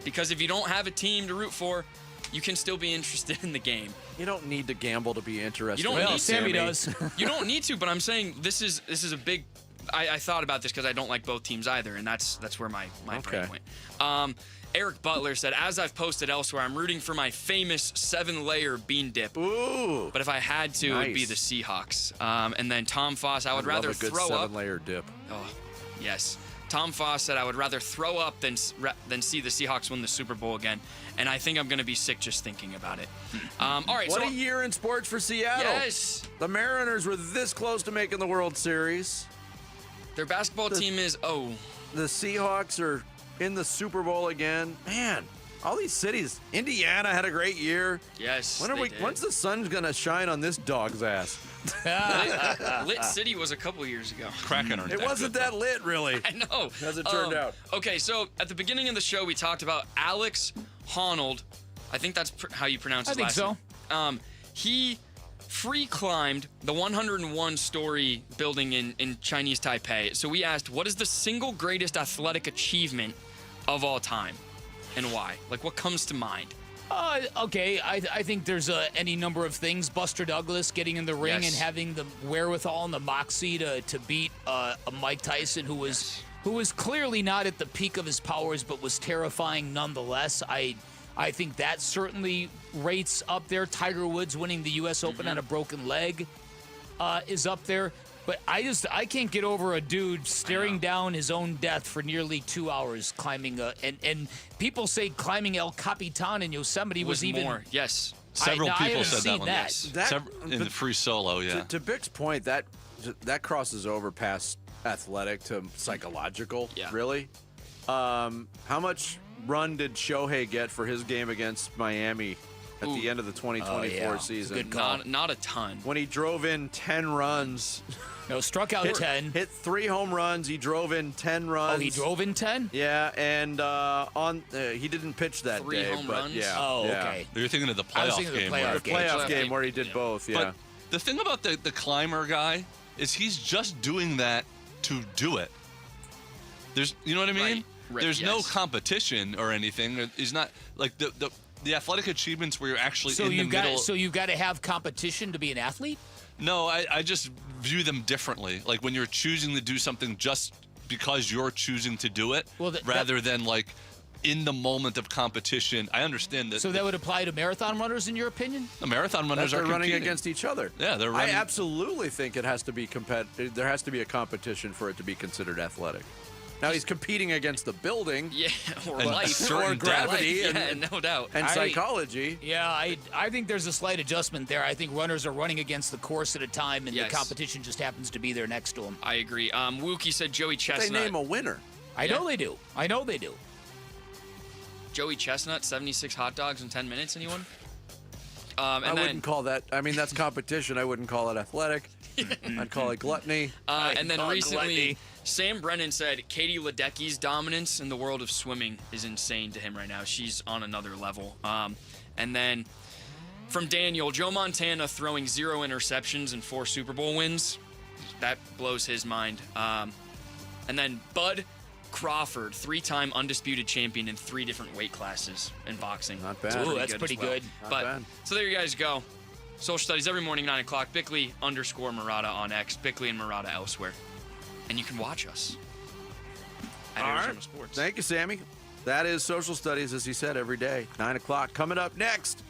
Because if you don't have a team to root for, you can still be interested in the game. You don't need to gamble to be interested. You don't need to. Sammy does. You don't need to, but I'm saying this is a big. I thought about this because I don't like both teams either, and that's where my brain went. Eric Butler said, "As I've posted elsewhere, I'm rooting for my famous 7-layer bean dip. Ooh, but if I had to, it would be the Seahawks." And then Tom Foss, I would rather love a good throw up. 7-layer dip. Oh, yes. Tom Foss said, "I would rather throw up than see the Seahawks win the Super Bowl again." And I think I'm going to be sick just thinking about it. All right. What a year in sports for Seattle. Yes. The Mariners were this close to making the World Series. Their basketball team is, The Seahawks are in the Super Bowl again. Man, all these cities. Indiana had a great year. Yes, When's the sun going to shine on this dog's ass? Lit City was a couple years ago. Cracking It wasn't that lit, really. I know. As it turned out. Okay, so at the beginning of the show, we talked about Alex Honnold. I think that's how you pronounce his last name. He free climbed the 101-story building in Chinese Taipei. So we asked, what is the single greatest athletic achievement of all time, and why? Like, what comes to mind? Okay, I think there's any number of things. Buster Douglas getting in the ring and having the wherewithal and the moxie to beat a Mike Tyson who was clearly not at the peak of his powers, but was terrifying nonetheless. I think that certainly rates up there. Tiger Woods winning the U.S. Open on a broken leg is up there. But I can't get over a dude staring down his own death for nearly 2 hours climbing and people say climbing El Capitan in Yosemite was even more. Yes. Several people said that one. Yes. In the free solo, yeah. To Bick's point, that crosses over past athletic to psychological, really. How much run did Shohei get for his game against Miami at the end of the 2024 season. Good call. Not a ton. When he drove in 10 runs. No, struck out 10. Hit 3 home runs. He drove in 10 runs. Oh, he drove in 10? Yeah, and he didn't pitch that 3 day. home but runs? Yeah. Oh, yeah. okay. You're thinking of the I was playoff thinking game. of the Playoff game where he did both, yeah. But the thing about the climber guy is he's just doing that to do it. You know what I mean? Right, There's yes. no competition or anything. He's not like the athletic achievements where you're actually in the middle. So you've got to have competition to be an athlete? No, I just view them differently. Like when you're choosing to do something just because you're choosing to do it, rather than like in the moment of competition. I understand that. So that would apply to marathon runners, in your opinion? The marathon runners are running competing against each other. Yeah, they're running. I absolutely think it has to be there has to be a competition for it to be considered athletic. Now he's competing against the building, or and life, or gravity, no doubt, and psychology. Yeah, I think there's a slight adjustment there. I think runners are running against the course at a time, and Yes. the competition just happens to be there next to them. I agree. Wookie said Joey Chestnut. They name a winner. I know they do. Joey Chestnut, 76 hot dogs in 10 minutes. Anyone? I wouldn't call that. I mean, that's competition. I wouldn't call it athletic. I'd call it gluttony. And then recently, Sam Brennan said Katie Ledecky's dominance in the world of swimming is insane to him right now. She's on another level. And then from Daniel, Joe Montana throwing 0 interceptions and 4 Super Bowl wins. That blows his mind. And then Bud Crawford, 3-time undisputed champion in 3 different weight classes in boxing. Not bad. Ooh, that's pretty good. Not But bad. so there you guys go. Social studies every morning, 9 o'clock. Bickley_Murata on X. Bickley and Murata elsewhere. And you can watch us at All Arizona right. Sports. Thank you, Sammy. That is social studies, as he said, every day. 9 o'clock. Coming up next,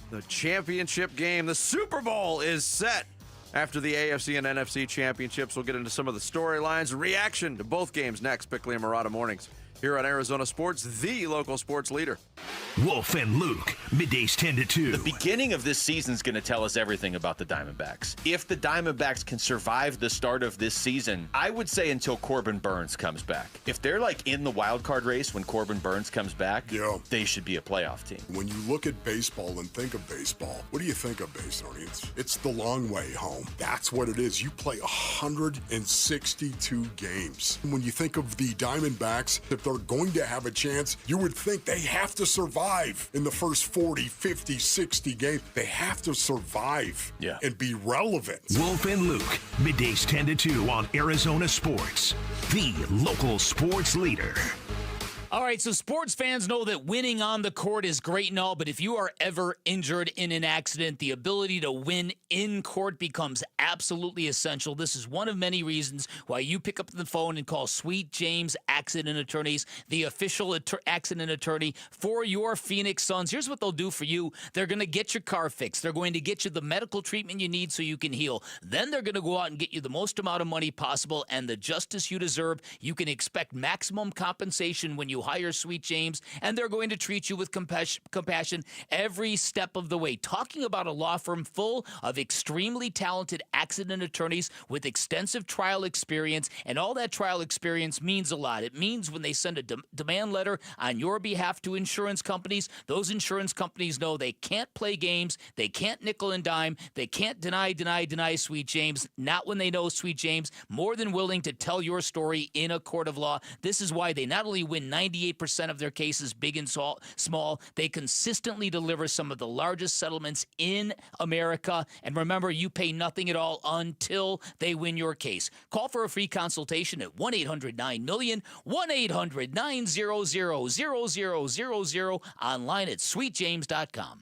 the championship game. The Super Bowl is set. After the AFC and NFC championships, we'll get into some of the storylines and reaction to both games next. Bickley and Murata mornings here on Arizona Sports, the local sports leader. Wolf and Luke, middays 10 to 2. The beginning of this season is going to tell us everything about the Diamondbacks. If the Diamondbacks can survive the start of this season, I would say until Corbin Burns comes back. If they're like in the wild card race when Corbin Burns comes back, they should be a playoff team. When you look at baseball and think of baseball, what do you think of baseball? It's the long way home. That's what it is. You play 162 games. When you think of the Diamondbacks, if they're going to have a chance, you would think they have to survive in the first 40, 50, 60 games. They have to survive and be relevant. Wolf and Luke, middays 10 to 2 on Arizona Sports, the local sports leader. All right, so sports fans know that winning on the court is great and all, but if you are ever injured in an accident, the ability to win in court becomes absolutely essential. This is one of many reasons why you pick up the phone and call Sweet James Accident Attorneys, the official accident attorney for your Phoenix Suns. Here's what they'll do for you. They're going to get your car fixed. They're going to get you the medical treatment you need so you can heal. Then they're going to go out and get you the most amount of money possible and the justice you deserve. You can expect maximum compensation when you hire Sweet James, and they're going to treat you with compassion every step of the way. Talking about a law firm full of extremely talented accident attorneys with extensive trial experience, and all that trial experience means a lot. It means when they send a demand letter on your behalf to insurance companies, those insurance companies know they can't play games, they can't nickel and dime, they can't deny Sweet James, not when they know Sweet James more than willing to tell your story in a court of law. This is why they not only win 98% of their cases, big and small, they consistently deliver some of the largest settlements in America. And remember, you pay nothing at all until they win your case. Call for a free consultation at 1-800-9-MILLION, 1-800-900-0000, online at sweetjames.com.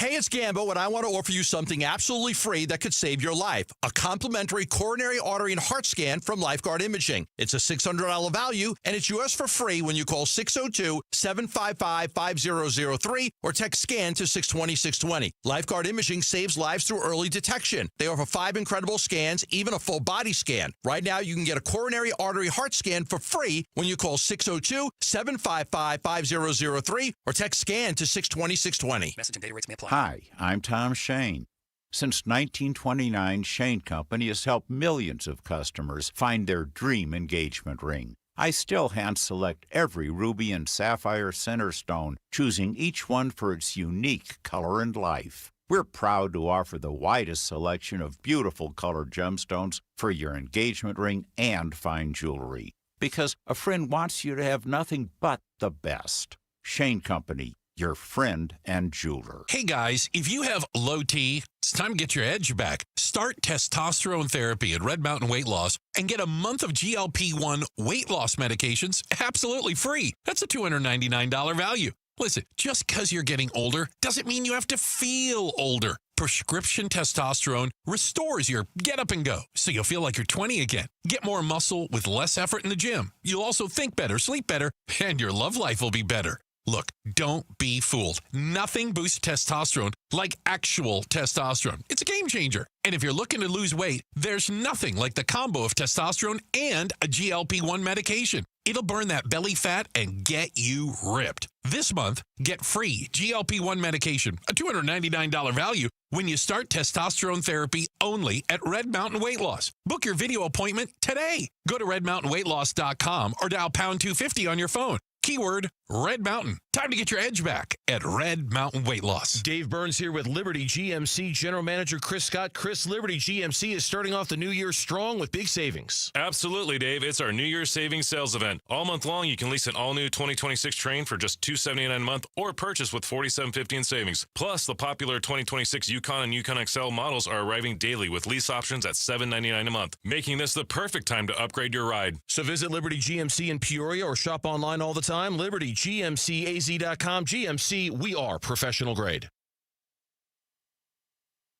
Hey, it's Gambo, and I want to offer you something absolutely free that could save your life. A complimentary coronary artery and heart scan from Lifeguard Imaging. It's a $600 value, and it's yours for free when you call 602-755-5003 or text SCAN to 620-620. Lifeguard Imaging saves lives through early detection. They offer 5 incredible scans, even a full body scan. Right now, you can get a coronary artery heart scan for free when you call 602-755-5003 or text SCAN to 620-620. Message and data rates may apply. Hi, I'm Tom Shane. Since 1929, Shane Company has helped millions of customers find their dream engagement ring. I still hand-select every ruby and sapphire center stone, choosing each one for its unique color and life. We're proud to offer the widest selection of beautiful colored gemstones for your engagement ring and fine jewelry. Because a friend wants you to have nothing but the best. Shane Company, your friend and jeweler. Hey guys, if you have low T, it's time to get your edge back. Start testosterone therapy at Red Mountain Weight Loss and get a month of GLP-1 weight loss medications absolutely free. That's a $299 value. Listen, just because you're getting older doesn't mean you have to feel older. Prescription testosterone restores your get up and go, so you'll feel like you're 20 again. Get more muscle with less effort in the gym. You'll also think better, sleep better, and your love life will be better. Look, don't be fooled. Nothing boosts testosterone like actual testosterone. It's a game changer. And if you're looking to lose weight, there's nothing like the combo of testosterone and a GLP-1 medication. It'll burn that belly fat and get you ripped. This month, get free GLP-1 medication, a $299 value, when you start testosterone therapy only at Red Mountain Weight Loss. Book your video appointment today. Go to redmountainweightloss.com or dial pound 250 on your phone. Keyword Red Mountain. Time to get your edge back at Red Mountain Weight Loss. Dave Burns here with Liberty GMC General Manager Chris Scott. Chris, Liberty GMC is starting off the new year strong with big savings. Absolutely, Dave. It's our New Year's Savings Sales event. All month long, you can lease an all-new 2026 Train for just $279 a month or purchase with $47.50 in savings. Plus, the popular 2026 Yukon and Yukon XL models are arriving daily with lease options at $799 a month, making this the perfect time to upgrade your ride. So visit Liberty GMC in Peoria or shop online all the time. LibertyGMCAZ.com. GMC, we are professional grade.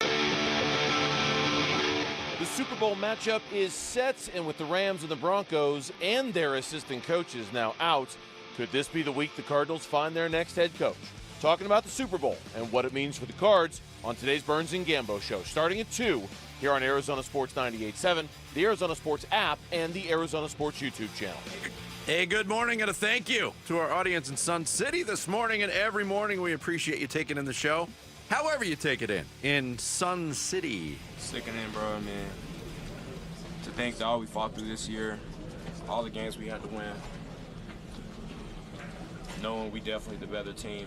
The Super Bowl matchup is set, and with the Rams and the Broncos and their assistant coaches now out, could this be the week the Cardinals find their next head coach? Talking about the Super Bowl and what it means for the Cards on today's Burns and Gambo show, starting at 2 here on Arizona Sports 98.7, the Arizona Sports app, and the Arizona Sports YouTube channel. Hey, good morning and a thank you to our audience in Sun City this morning and every morning. We appreciate you taking in the show, however you take it in Sun City. Sticking in, bro, I mean, to think that all we fought through this year, all the games we had to win, knowing we definitely the better team,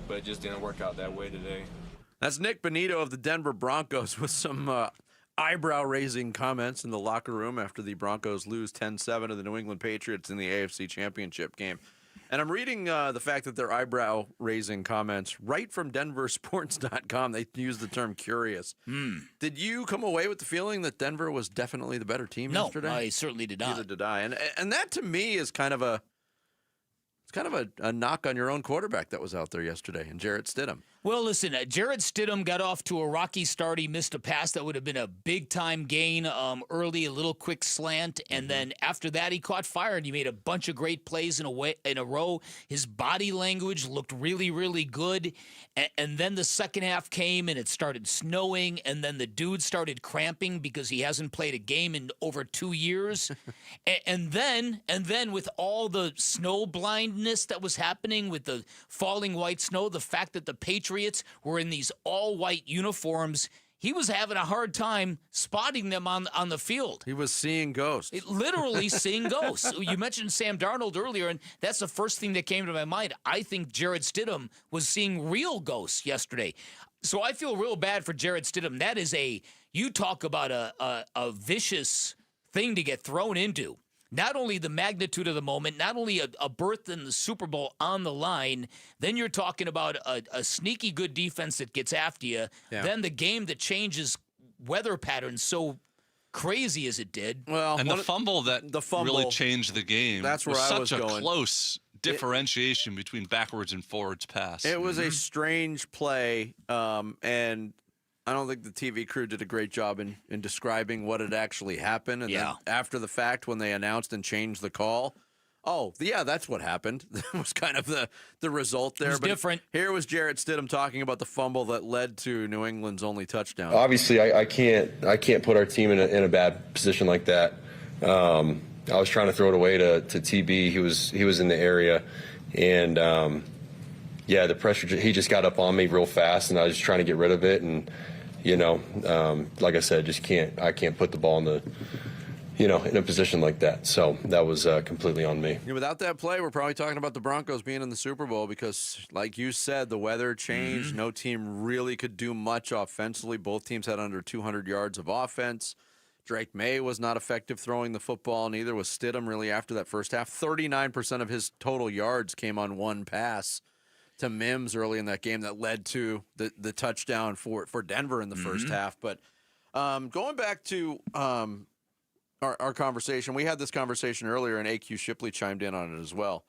but it just didn't work out that way today. That's Nick Bonito of the Denver Broncos with some eyebrow-raising comments in the locker room after the Broncos lose 10-7 to the New England Patriots in the AFC Championship game. And I'm reading the fact that they're eyebrow-raising comments right from denversports.com. They use the term curious. Did you come away with the feeling that Denver was definitely the better team yesterday? No, I certainly did not. Neither did I. And that, to me, is kind of a knock on your own quarterback that was out there yesterday, and Jarrett Stidham. Well, listen, Jarrett Stidham got off to a rocky start. He missed a pass that would have been a big-time gain early, a little quick slant, and then after that he caught fire, and he made a bunch of great plays in a row. His body language looked really, really good, and then the second half came, and it started snowing, and then the dude started cramping because he hasn't played a game in over 2 years, and then with all the snow blindness that was happening with the falling white snow, the fact that the Patriots were in these all-white uniforms, he was having a hard time spotting them on the field. He was seeing ghosts. Literally seeing ghosts. You mentioned Sam Darnold earlier, and that's the first thing that came to my mind. I think Jarrett Stidham was seeing real ghosts yesterday. So I feel real bad for Jarrett Stidham. That is you talk about a vicious thing to get thrown into. Not only the magnitude of the moment, not only a berth in the Super Bowl on the line, then you're talking about a sneaky good defense that gets after you, then the game that changes weather patterns so crazy as it did. Well, and the fumble really changed the game. That's where I was going. Such a close differentiation between backwards and forwards pass. It was a strange play, and I don't think the TV crew did a great job in describing what had actually happened. And then after the fact, when they announced and changed the call, that's what happened. That was kind of the result there. It was different. Here was Jarrett Stidham talking about the fumble that led to New England's only touchdown. Obviously, I can't put our team in a bad position like that. I was trying to throw it away to TB. He was in the area, and the pressure. He just got up on me real fast, and I was just trying to get rid of it. And like I said, I can't put the ball in in a position like that. So that was completely on me. Yeah, without that play, we're probably talking about the Broncos being in the Super Bowl because, like you said, the weather changed. No team really could do much offensively. Both teams had under 200 yards of offense. Drake May was not effective throwing the football, neither was Stidham really after that first half. 39% of his total yards came on one pass to Mims early in that game that led to the touchdown for Denver in the first half. But going back to our conversation, we had this conversation earlier, and AQ Shipley chimed in on it as well.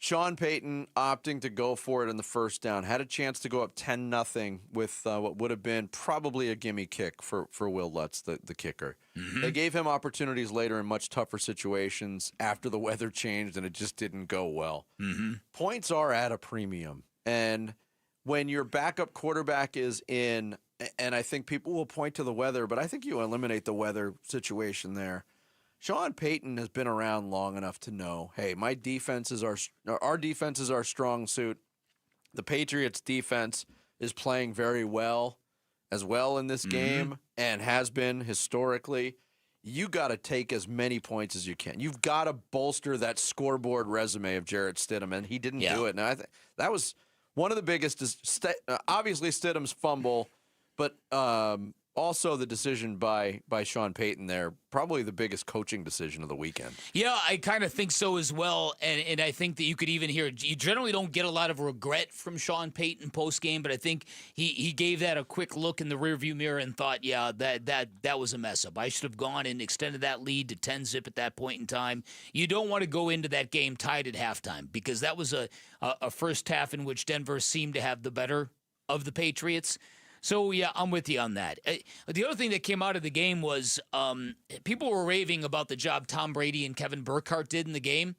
Sean Payton opting to go for it in the first down, had a chance to go up 10-0 with what would have been probably a gimme kick for Will Lutz, the kicker. They gave him opportunities later in much tougher situations after the weather changed, and it just didn't go well. Points are at a premium, and when your backup quarterback is in, and I think people will point to the weather, but I think you eliminate the weather situation there. Sean Payton has been around long enough to know, hey, our defense is our strong suit. The Patriots' defense is playing very well in this game and has been historically. You got to take as many points as you can. You've got to bolster that scoreboard resume of Jarrett Stidham, and he didn't do it. Now, I think that was one of the biggest, obviously Stidham's fumble, but also the decision by Sean Payton there, probably the biggest coaching decision of the weekend. Yeah, I kind of think so as well, and I think that you could even hear, you generally don't get a lot of regret from Sean Payton post-game, but I think he gave that a quick look in the rearview mirror and thought, yeah, that was a mess up. I should have gone and extended that lead to 10-zip at that point in time. You don't want to go into that game tied at halftime because that was a first half in which Denver seemed to have the better of the Patriots. So, yeah, I'm with you on that. The other thing that came out of the game was people were raving about the job Tom Brady and Kevin Burkhardt did in the game.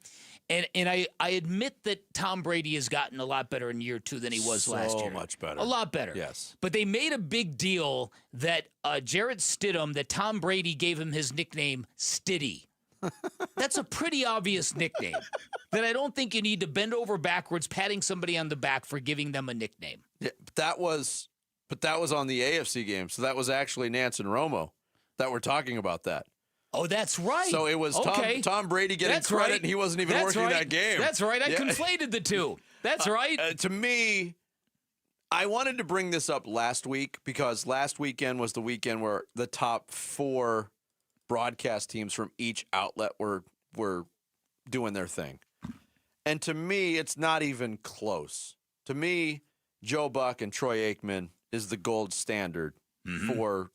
And I admit that Tom Brady has gotten a lot better in year two than he was last year. So much better. A lot better. Yes. But they made a big deal that Jarrett Stidham, that Tom Brady gave him his nickname, Stiddy. That's a pretty obvious nickname that I don't think you need to bend over backwards patting somebody on the back for giving them a nickname. Yeah, but that was on the AFC game, so that was actually Nance and Romo that were talking about that. Oh, that's right. So it was Tom Brady getting credit, and he wasn't even working that game. That's right. I conflated the two. That's right. To me, I wanted to bring this up last week because last weekend was the weekend where the top 4 broadcast teams from each outlet were doing their thing. And to me, it's not even close. To me, Joe Buck and Troy Aikman is the gold standard for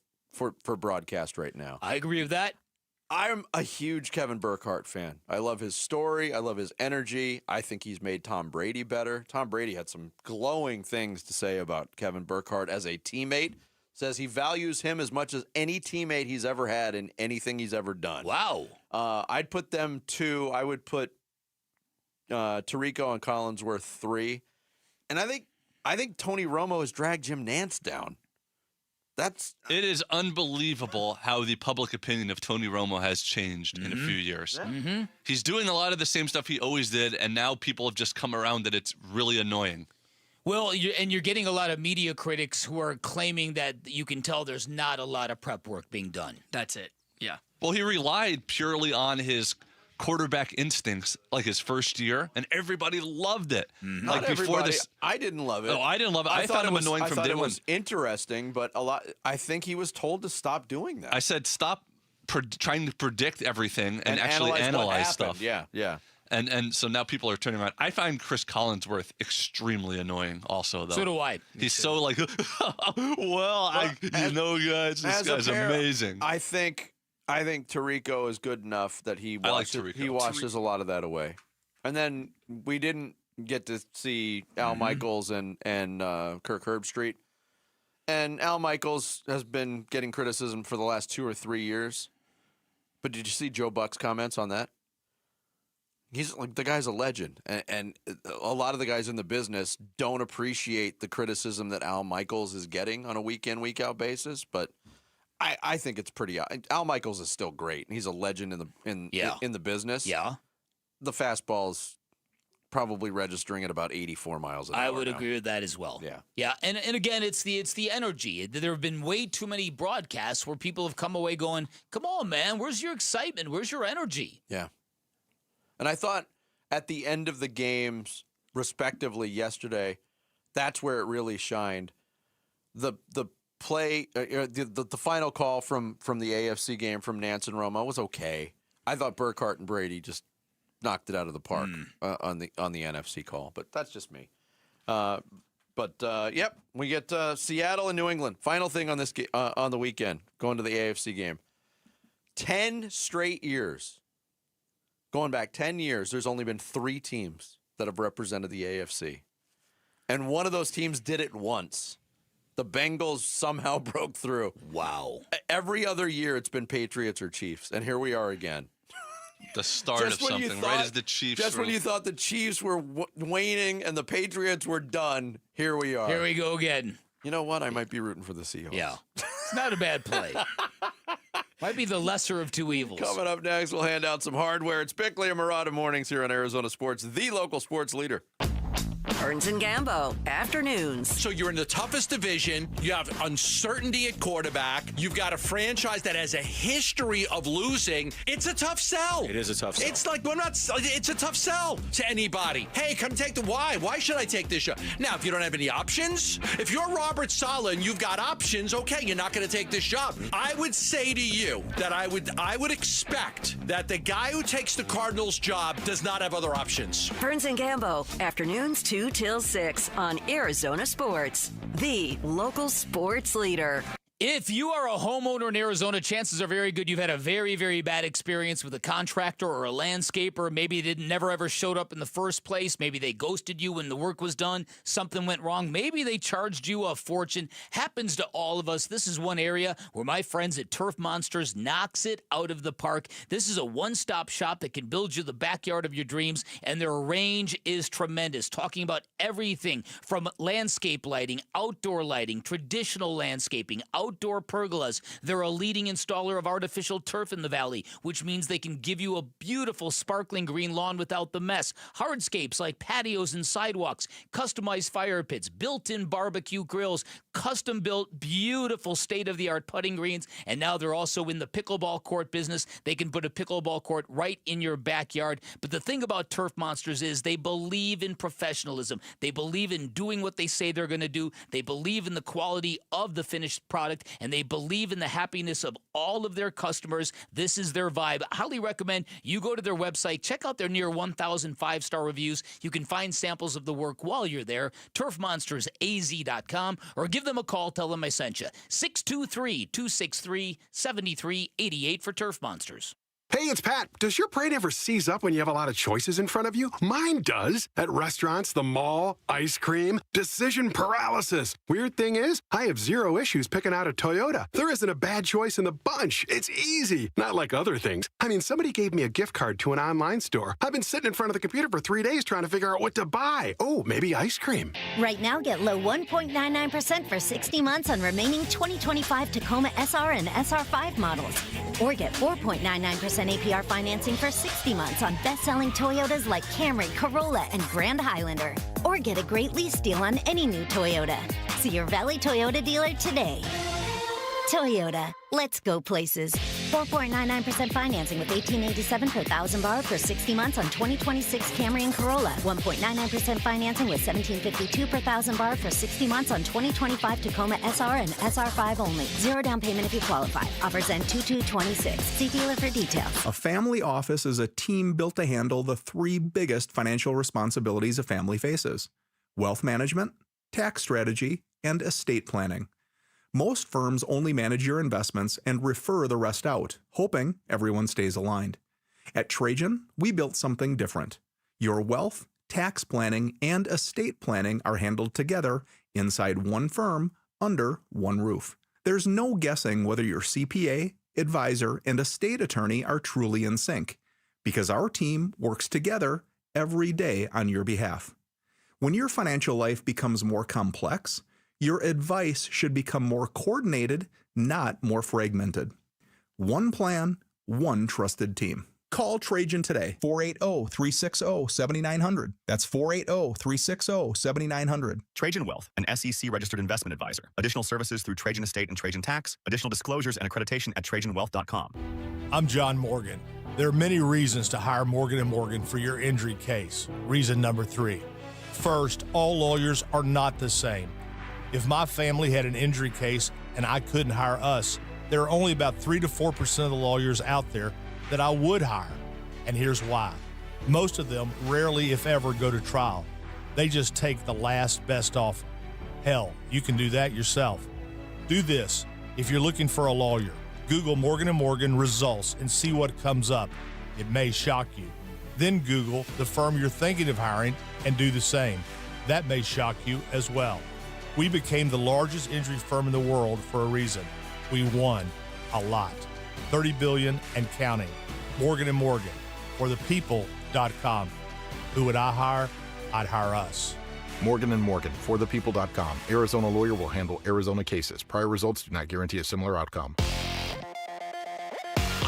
broadcast right now. I agree with that. I'm a huge Kevin Burkhardt fan. I love his story. I love his energy. I think he's made Tom Brady better. Tom Brady had some glowing things to say about Kevin Burkhardt as a teammate. Says he values him as much as any teammate he's ever had in anything he's ever done. Wow. I'd put them 2. I would put Tirico and Collinsworth 3. And I think Tony Romo has dragged Jim Nance down. It is unbelievable how the public opinion of Tony Romo has changed in a few years. He's doing a lot of the same stuff he always did, and now people have just come around that it's really annoying. Well, you're getting a lot of media critics who are claiming that you can tell there's not a lot of prep work being done. That's it. Yeah. Well, he relied purely on his quarterback instincts like his first year, and everybody loved it. Like before this, I didn't love it. No, I didn't love it. I found him annoying from day one. It was interesting, but I think he was told to stop doing that. I said stop trying to predict everything and actually analyze stuff. Yeah. And so now people are turning around. I find Chris Collinsworth extremely annoying also, though. So do I. He's so like, guys, this guy's amazing. I think Tirico is good enough that he washes a lot of that away. And then we didn't get to see Al Michaels and Kirk Herbstreit. And Al Michaels has been getting criticism for the last 2 or 3 years. But did you see Joe Buck's comments on that? He's like, the guy's a legend. And a lot of the guys in the business don't appreciate the criticism that Al Michaels is getting on a week-in, week-out basis. But I think it's pretty. Al Michaels is still great. He's a legend in the business. Yeah. The fastball's probably registering at about 84 miles an hour. I would now. agree with that as well. Yeah. Yeah, and again, it's the energy. There have been way too many broadcasts where people have come away going, "Come on, man, where's your excitement? Where's your energy?" Yeah. And I thought at the end of the games, respectively, yesterday, that's where it really shined. The play, the final call from the AFC game from Nance and Romo was okay. I thought Burkhardt and Brady just knocked it out of the park on the NFC call, but that's just me. Yep, we get Seattle and New England. Final thing on this on the weekend, going to the AFC game. 10 straight years. Going back 10 years, there's only been 3 teams that have represented the AFC. And one of those teams did it once. The Bengals somehow broke through. Wow. Every other year, it's been Patriots or Chiefs, and here we are again. The start of something, right as the Chiefs. Just when you thought the Chiefs were waning and the Patriots were done, here we are. Here we go again. You know what? I might be rooting for the Seahawks. Yeah. It's not a bad play. Might be the lesser of two evils. Coming up next, we'll hand out some hardware. It's Bickley and Murata Mornings here on Arizona Sports, the local sports leader. Burns and Gambo, afternoons. So you're in the toughest division. You have uncertainty at quarterback. You've got a franchise that has a history of losing. It's a tough sell. It is a tough sell. It's like, it's a tough sell to anybody. Hey, come take the why. Why should I take this shot? Now, if you don't have any options, if you're Robert Saleh and you've got options, okay, you're not going to take this job. I would say to you that I would expect that the guy who takes the Cardinals job does not have other options. Burns and Gambo, afternoons 2 till 6 on Arizona Sports, the local sports leader. If you are a homeowner in Arizona, chances are very good you've had a very, very bad experience with a contractor or a landscaper. Maybe they never ever showed up in the first place. Maybe they ghosted you when the work was done. Something went wrong. Maybe they charged you a fortune. Happens to all of us. This is one area where my friends at Turf Monsters knocks it out of the park. This is a one-stop shop that can build you the backyard of your dreams, and their range is tremendous. Talking about everything from landscape lighting, outdoor lighting, traditional landscaping, outdoor pergolas. They're a leading installer of artificial turf in the valley, which means they can give you a beautiful sparkling green lawn without the mess. Hardscapes like patios and sidewalks, customized fire pits, built-in barbecue grills, custom-built, beautiful state-of-the-art putting greens, and now they're also in the pickleball court business. They can put a pickleball court right in your backyard. But the thing about Turf Monsters is they believe in professionalism. They believe in doing what they say they're going to do. They believe in the quality of the finished product, and they believe in the happiness of all of their customers. This is their vibe. I highly recommend you go to their website, check out their near 1,000 five-star reviews. You can find samples of the work while you're there, turfmonstersaz.com, or give them a call, tell them I sent you. 623-263-7388 for Turf Monsters. Hey, it's Pat. Does your brain ever seize up when you have a lot of choices in front of you? Mine does. At restaurants, the mall, ice cream, decision paralysis. Weird thing is, I have zero issues picking out a Toyota. There isn't a bad choice in the bunch. It's easy. Not like other things. I mean, somebody gave me a gift card to an online store. I've been sitting in front of the computer for 3 days trying to figure out what to buy. Oh, maybe ice cream. Right now, get low 1.99% for 60 months on remaining 2025 Tacoma SR and SR5 models. Or get 4.99% APR financing for 60 months on best-selling Toyotas like Camry, Corolla, and Grand Highlander. Or get a great lease deal on any new Toyota. See your Valley Toyota dealer today. Toyota, let's go places. 4.99% financing with $1,887 per thousand borrowed for 60 months on 2026 Camry and Corolla. 1.99% financing with $1,752 per thousand borrowed for 60 months on 2025 Tacoma SR and SR5 only. Zero down payment if you qualify. Offers end 2/2/26. See dealer for details. A family office is a team built to handle the 3 biggest financial responsibilities a family faces: wealth management, tax strategy, and estate planning. Most firms only manage your investments and refer the rest out, hoping everyone stays aligned. At Trajan, we built something different. Your wealth, tax planning, and estate planning are handled together inside one firm under one roof. There's no guessing whether your CPA, advisor, and estate attorney are truly in sync, because our team works together every day on your behalf. When your financial life becomes more complex, your advice should become more coordinated, not more fragmented. One plan, one trusted team. Call Trajan today, 480-360-7900. That's 480-360-7900. Trajan Wealth, an SEC-registered investment advisor. Additional services through Trajan Estate and Trajan Tax. Additional disclosures and accreditation at TrajanWealth.com. I'm John Morgan. There are many reasons to hire Morgan & Morgan for your injury case. Reason number 3. First, all lawyers are not the same. If my family had an injury case and I couldn't hire us, there are only about 3 to 4% of the lawyers out there that I would hire. And here's why. Most of them rarely, if ever, go to trial. They just take the last best offer. Hell, you can do that yourself. Do this. If you're looking for a lawyer, Google Morgan & Morgan results and see what comes up. It may shock you. Then Google the firm you're thinking of hiring and do the same. That may shock you as well. We became the largest injury firm in the world for a reason. We won a lot. $30 billion and counting. Morgan & Morgan, for the people.com. Who would I hire? I'd hire us. Morgan & Morgan, for the people.com. Arizona lawyer will handle Arizona cases. Prior results do not guarantee a similar outcome.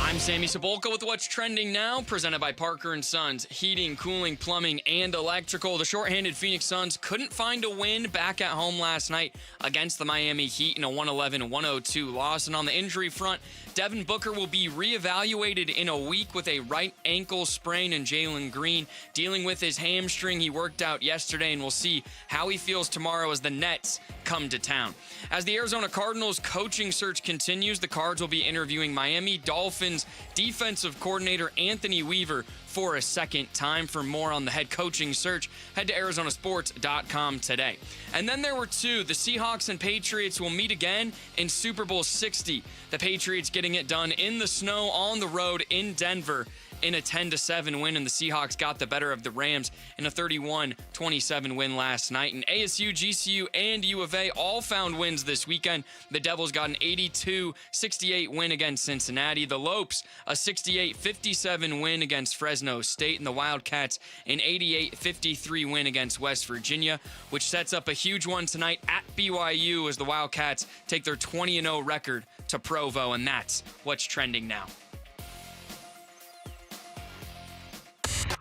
I'm Sammy Cebulka with What's Trending Now, presented by Parker & Sons, heating, cooling, plumbing, and electrical. The shorthanded Phoenix Suns couldn't find a win back at home last night against the Miami Heat in a 111-102 loss. And on the injury front, Devin Booker will be reevaluated in a week with a right ankle sprain, and Jalen Green dealing with his hamstring. He worked out yesterday, and we'll see how he feels tomorrow as the Nets come to town. As the Arizona Cardinals coaching search continues, the Cards will be interviewing Miami Dolphins defensive coordinator Anthony Weaver for a second time. For more on the head coaching search, head to arizonasports.com today. And then there were two. The Seahawks and Patriots will meet again in Super Bowl 60. The Patriots getting it done in the snow on the road in Denver in a 10-7 win, and the Seahawks got the better of the Rams in a 31-27 win last night. And ASU, GCU, and U of A all found wins this weekend. The Devils got an 82-68 win against Cincinnati. The Lopes, a 68-57 win against Fresno State, and the Wildcats, an 88-53 win against West Virginia, which sets up a huge one tonight at BYU as the Wildcats take their 20-0 record to Provo, and that's what's trending now.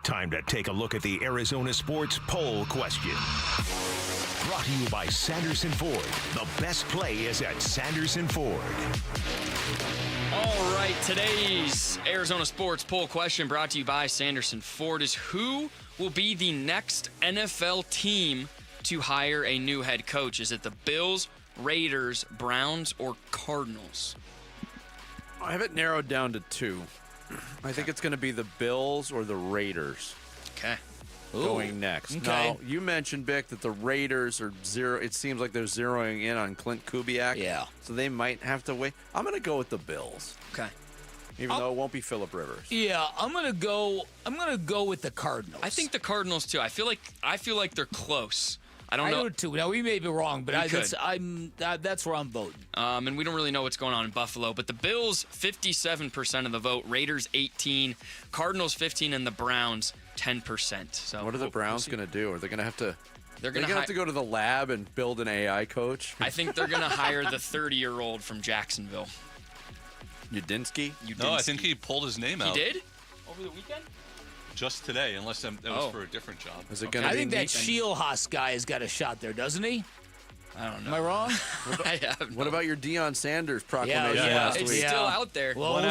Time to take a look at the Arizona Sports Poll Question. Brought to you by Sanderson Ford. The best play is at Sanderson Ford. All right, today's Arizona Sports Poll Question brought to you by Sanderson Ford is: who will be the next NFL team to hire a new head coach? Is it the Bills, Raiders, Browns, or Cardinals? I have it narrowed down to two. I think it's going to be the Bills or the Raiders. Okay. Going next. Okay. Now, you mentioned, Bick, that the Raiders are zero. It seems like they're zeroing in on Clint Kubiak. Yeah. So they might have to wait. I'm going to go with the Bills. Okay. Even though it won't be Phillip Rivers. Yeah, I'm gonna go with the Cardinals. I think the Cardinals too. I feel like they're close. I don't know. I do too. Now we may be wrong, but that's where I'm voting. And we don't really know what's going on in Buffalo. But the Bills, 57% of the vote. Raiders, 18%. Cardinals, 15%, and the Browns, 10%. So what are the Browns going to do? Are they going to have to? They're going to have to go to the lab and build an AI coach. I think they're going to hire the 30-year-old from Jacksonville. Udinsky? No, I think he pulled his name out. He did? Over the weekend? Just today, unless that was for a different job. Is it going I think that Shielhaas guy has got a shot there, doesn't he? I don't know. Am I wrong? What about your Deion Sanders proclamation last week? It's still out there. Well, 1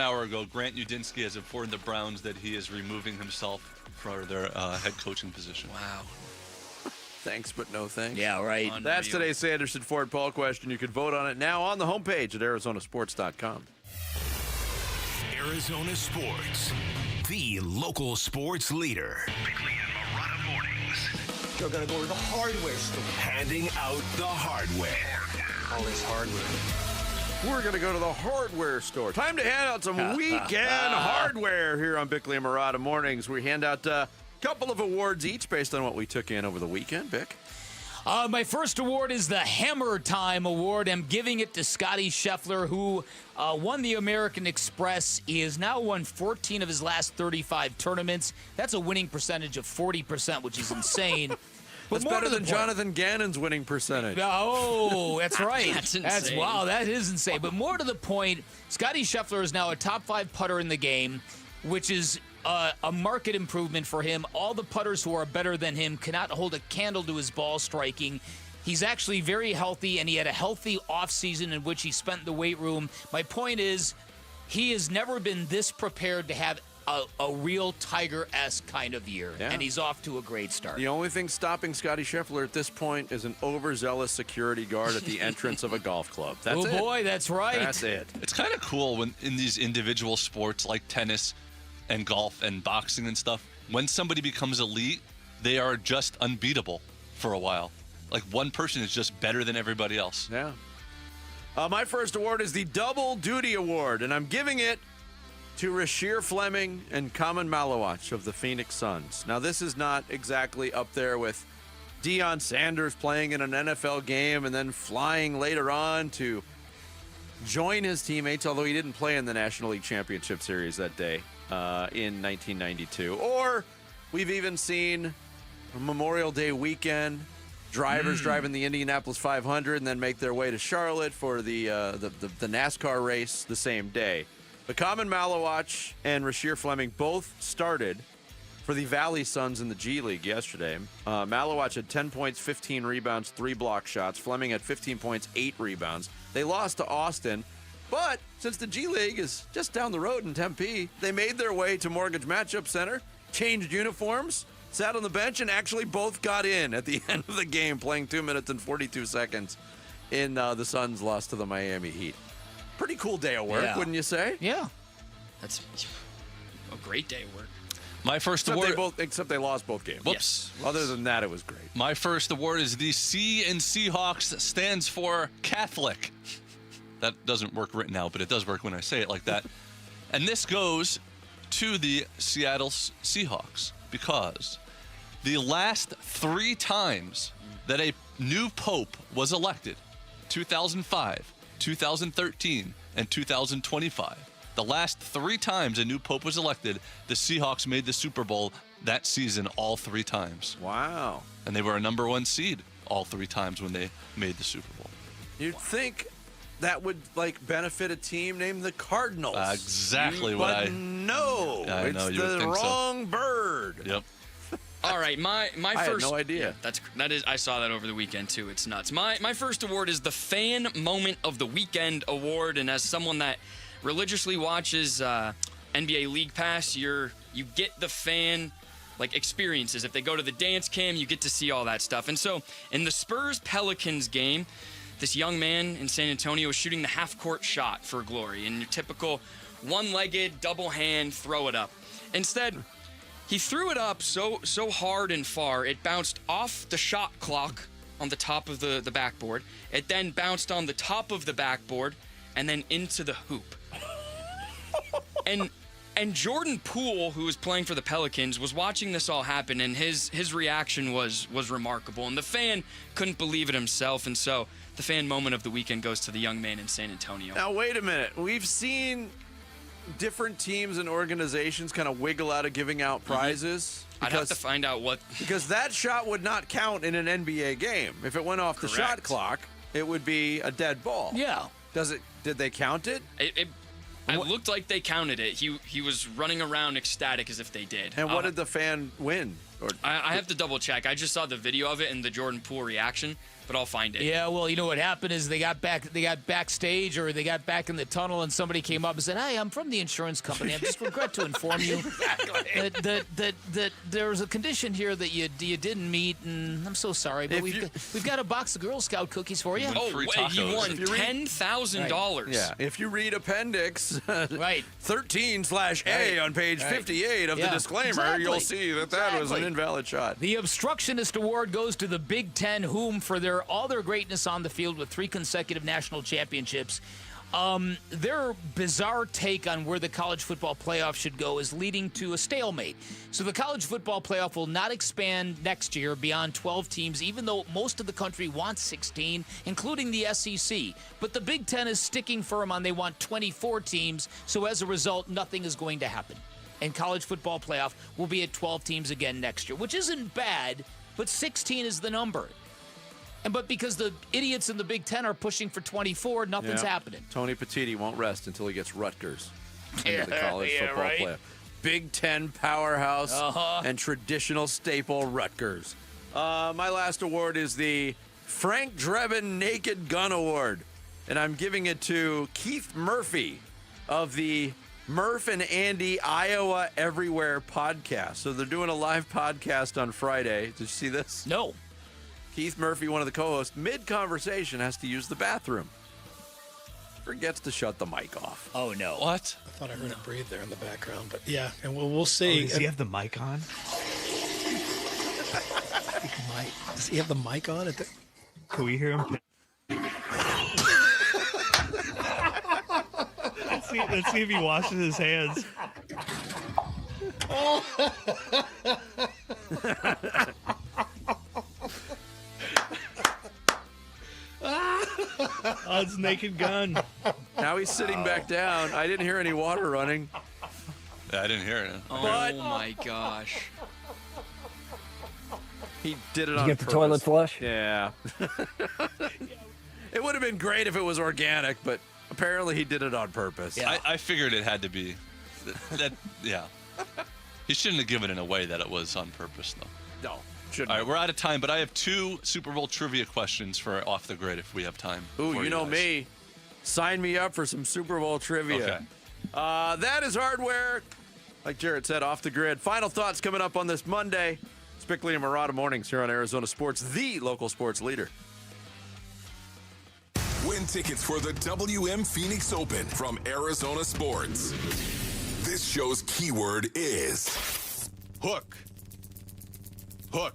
hour ago, Grant Udinsky has informed the Browns that he is removing himself for their head coaching position. Wow. Thanks, but no thanks. Yeah, right. Unreal. That's today's Sanderson Ford Poll Question. You can vote on it now on the homepage at arizonasports.com. Arizona Sports, the local sports leader. Bickley and Marotta mornings. You're going to go to the hardware store. Handing out the hardware. All this hardware. We're going to go to the hardware store. Time to hand out some weekend hardware here on Bickley and Marotta mornings. We hand out a couple of awards each based on what we took in over the weekend. Bick? My first award is the Hammer Time Award. I'm giving it to Scotty Scheffler, who won the American Express. He has now won 14 of his last 35 tournaments. That's a winning percentage of 40%, which is insane. That's better than Jonathan Gannon's winning percentage. Oh, that's right. That's insane. Wow, that is insane. But more to the point, Scotty Scheffler is now a top 5 putter in the game. which is a market improvement for him. All the putters who are better than him cannot hold a candle to his ball striking. He's actually very healthy, and he had a healthy offseason in which he spent in the weight room. My point is, he has never been this prepared to have a real Tiger-esque kind of year, and he's off to a great start. The only thing stopping Scotty Scheffler at this point is an overzealous security guard at the entrance of a golf club. That's it. Oh, boy, that's right. That's it. It's kind of cool when in these individual sports like tennis and golf and boxing and stuff, when somebody becomes elite, they are just unbeatable for a while. Like one person is just better than everybody else. Yeah. My first award is the Double Duty Award, and I'm giving it to Rasheer Fleming and Kaman Malawach of the Phoenix Suns. Now, this is not exactly up there with Deion Sanders playing in an NFL game and then flying later on to join his teammates, although he didn't play in the National League Championship Series that day in 1992. Or we've even seen Memorial Day weekend, drivers driving the Indianapolis 500 and then make their way to Charlotte for the NASCAR race the same day. But Kaman Malawach and Rasheer Fleming both started for the Valley Suns in the G League yesterday. Malawach had 10 points, 15 rebounds, 3 block shots. Fleming had 15 points, 8 rebounds. They lost to Austin, but since the G League is just down the road in Tempe, they made their way to Mortgage Matchup Center, changed uniforms, sat on the bench, and actually both got in at the end of the game, playing 2 minutes and 42 seconds in the Suns' loss to the Miami Heat. Pretty cool day of work, wouldn't you say? Yeah. That's a great day of work. My first award. Except they lost both games. Whoops. Yes. Other than that, it was great. My first award is the C in Seahawks stands for Catholic. That doesn't work written out, but it does work when I say it like that. And this goes to the Seattle Seahawks because the last 3 times that a new pope was elected, 2005, 2013, and 2025. The last 3 times a new pope was elected, the Seahawks made the Super Bowl that season all 3 times. Wow. And they were a number 1 seed all 3 times when they made the Super Bowl. You'd think that would benefit a team named the Cardinals. Exactly but what I... no, I it's know, you would the think wrong so. bird. Yep. All right, my I first. had no idea. That is. I saw that over the weekend too. It's nuts. My first award is the Fan Moment of the Weekend award, and as someone that religiously watches NBA League Pass, you get the fan experiences. If they go to the dance cam, you get to see all that stuff. And so in the Spurs Pelicans game, this young man in San Antonio was shooting the half-court shot for glory in your typical one-legged double hand throw it up. Instead, he threw it up so hard and far, it bounced off the shot clock on the top of the backboard. It then bounced on the top of the backboard and then into the hoop. And Jordan Poole, who was playing for the Pelicans, was watching this all happen, and his reaction was remarkable. And the fan couldn't believe it himself, and so the fan moment of the weekend goes to the young man in San Antonio. Now, wait a minute. We've seen different teams and organizations kind of wiggle out of giving out prizes. I'd have to find out what. Because that shot would not count in an NBA game. If it went off the shot clock, it would be a dead ball. Yeah. Did they count it? It looked like they counted it. He was running around ecstatic as if they did. And what did the fan win? I have to double check. I just saw the video of it and the Jordan Poole reaction, but I'll find it. Yeah, well, you know what happened is they got backstage or they got back in the tunnel and somebody came up and said, "Hey, I'm from the insurance company. I just regret to inform you that there was a condition here that you didn't meet, and I'm so sorry, but we've got a box of Girl Scout cookies for you." Oh, wait, he won $10,000. Yeah, if you read Appendix right 13/A on page 58 of the disclaimer, you'll see that was an invalid shot. The Obstructionist Award goes to the Big Ten, whom for all their greatness on the field with 3 consecutive national championships. Their bizarre take on where the college football playoff should go is leading to a stalemate. So the college football playoff will not expand next year beyond 12 teams, even though most of the country wants 16, including the SEC. But the Big Ten is sticking firm on they want 24 teams, so as a result, nothing is going to happen. And college football playoff will be at 12 teams again next year, which isn't bad, but 16 is the number. But because the idiots in the Big Ten are pushing for 24, nothing's happening. Tony Petitti won't rest until he gets Rutgers into the college football playoff. Big Ten powerhouse and traditional staple Rutgers. My last award is the Frank Drebin Naked Gun Award, and I'm giving it to Keith Murphy of the Murph and Andy Iowa Everywhere podcast. So they're doing a live podcast on Friday. Did you see this? No. Keith Murphy, one of the co-hosts, mid-conversation has to use the bathroom. Forgets to shut the mic off. Oh, no. What? I thought I heard him breathe there in the background, but yeah, and we'll see. Does he have the mic on? Does he have the mic on? Can we hear him? Let's see if he washes his hands. Oh, it's Naked Gun. Now he's sitting back down. I didn't hear any water running. Yeah, I didn't hear it. Oh, my gosh. He did it Did on you get the purpose. toilet flush? Yeah. It would have been great if it was organic, but apparently he did it on purpose. Yeah. I figured it had to be. Yeah. He shouldn't have given it away that it was on purpose, though. No. Shouldn't. All right, we're out of time, but I have 2 Super Bowl trivia questions for Off the Grid if we have time. Ooh, for you know guys. me. Sign me up for some Super Bowl trivia. Okay. That is hardware. Like Jarrett said, Off the Grid. Final thoughts coming up on this Monday. It's Bickley and Murata Mornings here on Arizona Sports, the local sports leader. Win tickets for the WM Phoenix Open from Arizona Sports. This show's keyword is hook. Hook.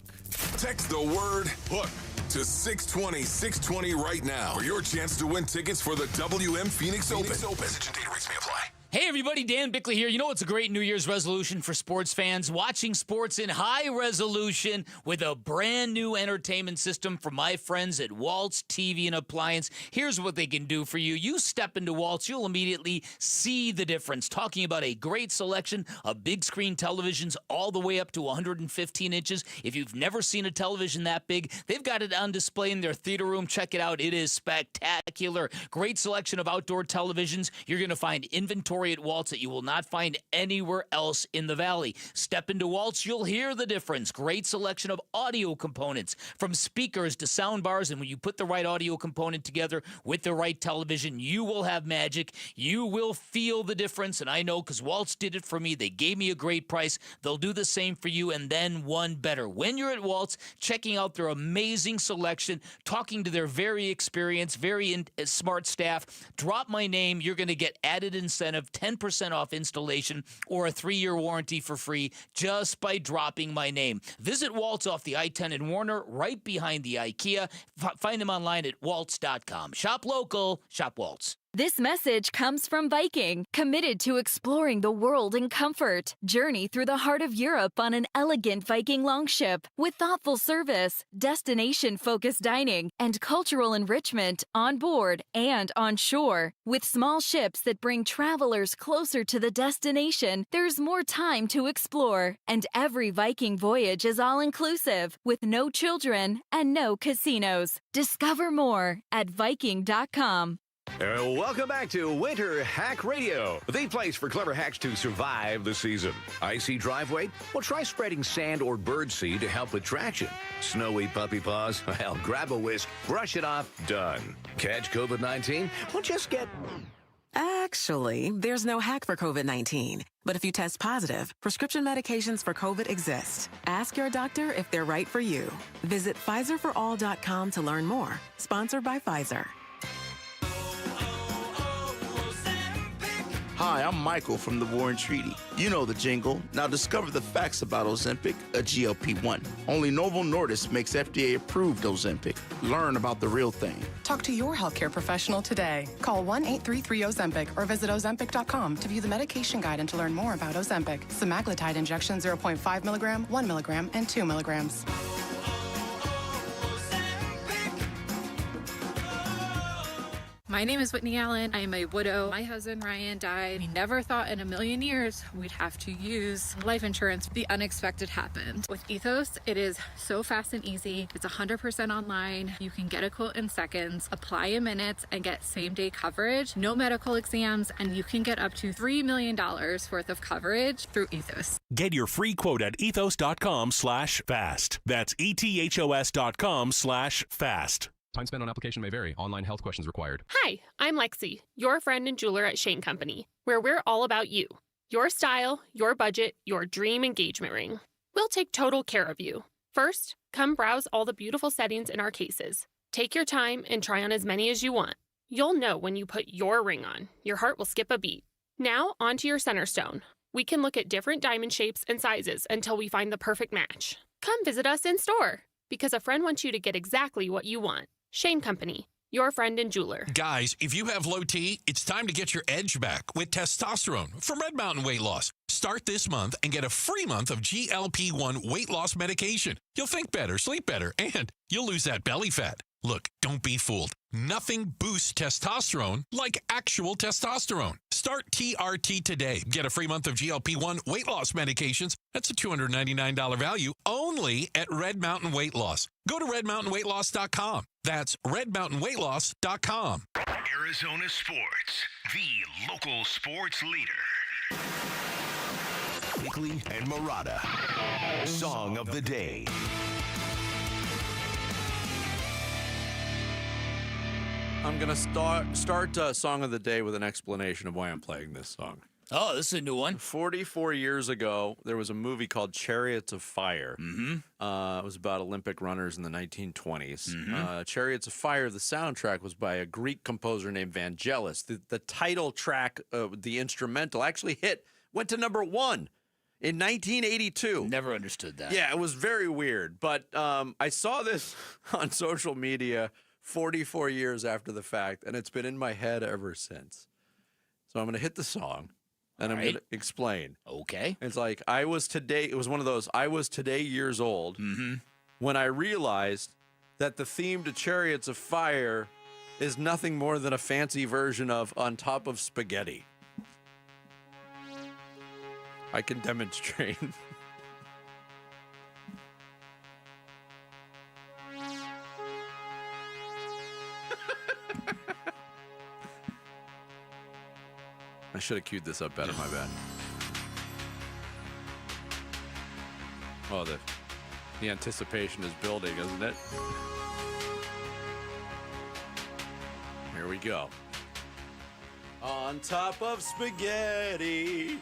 Text the word hook to 620-620 right now for your chance to win tickets for the WM Phoenix Open. Message and data rates may apply. Hey everybody, Dan Bickley here. You know what's a great New Year's resolution for sports fans? Watching sports in high resolution with a brand new entertainment system from my friends at Waltz TV and Appliance. Here's what they can do for you. You step into Waltz, you'll immediately see the difference. Talking about a great selection of big screen televisions all the way up to 115 inches. If you've never seen a television that big, they've got it on display in their theater room. Check it out. It is spectacular. Great selection of outdoor televisions. You're going to find inventory at Waltz that you will not find anywhere else in the valley. Step into Waltz, you'll hear the difference. Great selection of audio components, from speakers to sound bars, and when you put the right audio component together with the right television, you will have magic. You will feel the difference, and I know because Waltz did it for me. They gave me a great price. They'll do the same for you, and then one better. When you're at Waltz, checking out their amazing selection, talking to their very experienced, very smart staff, drop my name. You're going to get added incentive, 10% off installation, or a 3-year warranty for free just by dropping my name. Visit Waltz off the I-10 in Warner, right behind the IKEA. Find them online at waltz.com. Shop local, shop Waltz. This message comes from Viking, committed to exploring the world in comfort. Journey through the heart of Europe on an elegant Viking longship with thoughtful service, destination-focused dining, and cultural enrichment on board and on shore. With small ships that bring travelers closer to the destination, there's more time to explore. And every Viking voyage is all-inclusive, with no children and no casinos. Discover more at Viking.com. Welcome back to Winter Hack Radio, the place for clever hacks to survive the season. Icy driveway? Well, try spreading sand or birdseed to help with traction. Snowy puppy paws? Well, grab a whisk, brush it off, done. Catch COVID-19? Well, just get... Actually, there's no hack for COVID-19. But if you test positive, prescription medications for COVID exist. Ask your doctor if they're right for you. Visit PfizerForAll.com to learn more. Sponsored by Pfizer. Hi, I'm Michael from the Warren Treaty. You know the jingle. Now discover the facts about Ozempic, a GLP-1. Only Novo Nordisk makes FDA-approved Ozempic. Learn about the real thing. Talk to your healthcare professional today. Call 1-833-OZEMPIC or visit Ozempic.com to view the medication guide and to learn more about Ozempic. Semaglutide injection 0.5 milligram, 1 milligram, and 2 milligrams. My name is Whitney Allen. I am a widow. My husband, Ryan, died. We never thought in a million years we'd have to use life insurance. The unexpected happened. With Ethos, it is so fast and easy. It's 100% online. You can get a quote in seconds, apply in minutes, and get same-day coverage. No medical exams, and you can get up to $3 million worth of coverage through Ethos. Get your free quote at ethos.com/fast. That's ethos.com/fast. Time spent on application may vary. Online health questions required. Hi, I'm Lexi, your friend and jeweler at Shane Company, where we're all about you. Your style, your budget, your dream engagement ring. We'll take total care of you. First, come browse all the beautiful settings in our cases. Take your time and try on as many as you want. You'll know when you put your ring on. Your heart will skip a beat. Now, onto your center stone. We can look at different diamond shapes and sizes until we find the perfect match. Come visit us in store, because a friend wants you to get exactly what you want. Shane Company, your friend and jeweler. Guys, if you have low T, it's time to get your edge back with testosterone from Red Mountain Weight Loss. Start this month and get a free month of GLP-1 weight loss medication. You'll think better, sleep better, and you'll lose that belly fat. Look, don't be fooled. Nothing boosts testosterone like actual testosterone. Start TRT today. Get a free month of GLP-1 weight loss medications. That's a $299 value only at Red Mountain Weight Loss. Go to redmountainweightloss.com. That's redmountainweightloss.com. Arizona Sports, the local sports leader. Bickley and Murata, Song of the Day. I'm going to start Song of the Day with an explanation of why I'm playing this song. Oh, this is a new one. 44 years ago, there was a movie called Chariots of Fire. Mm-hmm. It was about Olympic runners in the 1920s. Mm-hmm. Chariots of Fire, the soundtrack was by a Greek composer named Vangelis. The title track, the instrumental, actually went to number 1 in 1982. Never understood that. Yeah, it was very weird. But I saw this on social media 44 years after the fact, and it's been in my head ever since. So I'm going to hit the song, and I'm going to explain. Okay. It's like, it was one of those, I was today years old when I realized that the theme to Chariots of Fire is nothing more than a fancy version of On Top of Spaghetti. I can demonstrate. I should have queued this up better, my bad. Oh, the anticipation is building, isn't it? Here we go. On top of spaghetti,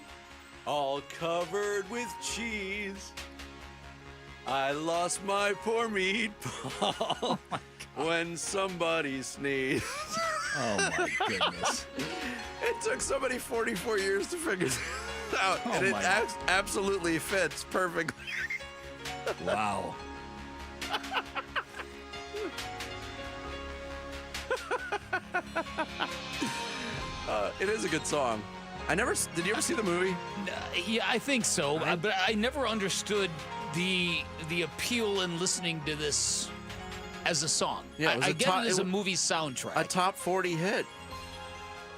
all covered with cheese, I lost my poor meatball when somebody sneezed. Oh, my goodness. It took somebody 44 years to figure this out, and it absolutely fits perfectly. Wow. It is a good song. Did you ever see the movie? Yeah, I think so, but I never understood the appeal in listening to this as a song. Yeah, I get it as a movie soundtrack. A top 40 hit.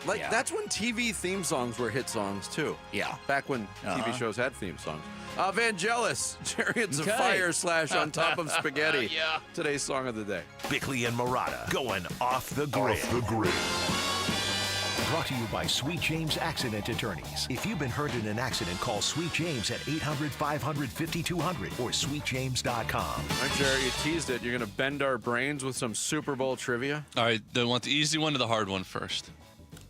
That's when TV theme songs were hit songs, too. Yeah. Back when TV shows had theme songs. Vangelis, Chariots of Fire / On Top of Spaghetti. Yeah. Today's song of the day. Bickley and Murata going off the grid. Brought to you by Sweet James Accident Attorneys. If you've been hurt in an accident, call Sweet James at 800-500-5200 or sweetjames.com. All right, Jerry, you teased it. You're going to bend our brains with some Super Bowl trivia? All right, then want the easy one or the hard one first?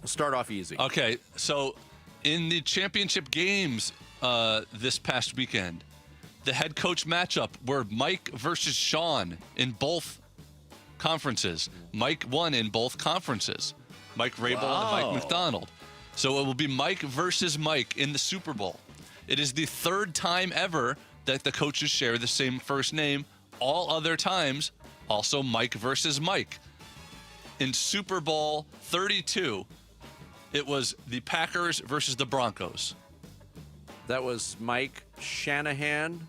We'll start off easy. Okay, so in the championship games this past weekend, the head coach matchup were Mike versus Sean in both conferences. Mike won in both conferences. Mike Rabel and Mike McDonald. So it will be Mike versus Mike in the Super Bowl. It is the third time ever that the coaches share the same first name. All other times, also Mike versus Mike. In Super Bowl 32, it was the Packers versus the Broncos. That was Mike Shanahan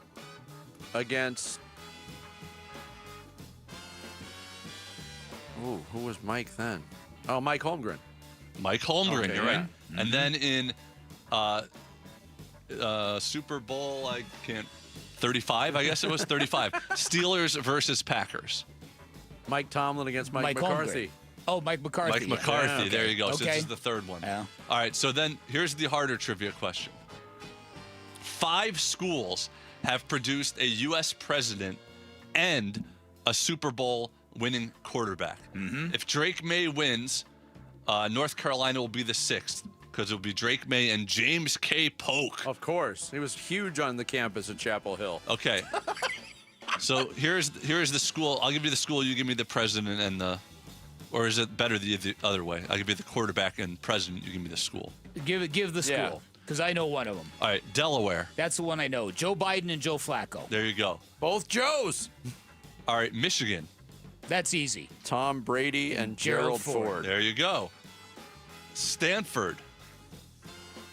against... Ooh, who was Mike then? Oh, Mike Holmgren. Mike Holmgren, Okay, you're yeah. right. And then in Super Bowl, 35, I guess it was 35. Steelers versus Packers. Mike Tomlin against Mike McCarthy. Holmgren. Oh, Mike McCarthy. Mike McCarthy. Yeah. There you go. So Okay. this is the third one. Yeah. All right. So then here's the harder trivia question. 5 schools have produced a U.S. president and a Super Bowl winning quarterback. If Drake May wins, North Carolina will be the 6th because it will be Drake May and James K. Polk. Of course. He was huge on the campus at Chapel Hill. Okay. So here's the school. I'll give you the school. You give me the president and the. Or is it better the other way? I'll give you the quarterback and president. You give me the school. Give the school, because I know one of them. All right, Delaware. That's the one I know. Joe Biden and Joe Flacco. There you go. Both Joes. All right, Michigan. That's easy. Tom Brady and Gerald Ford. There you go. Stanford.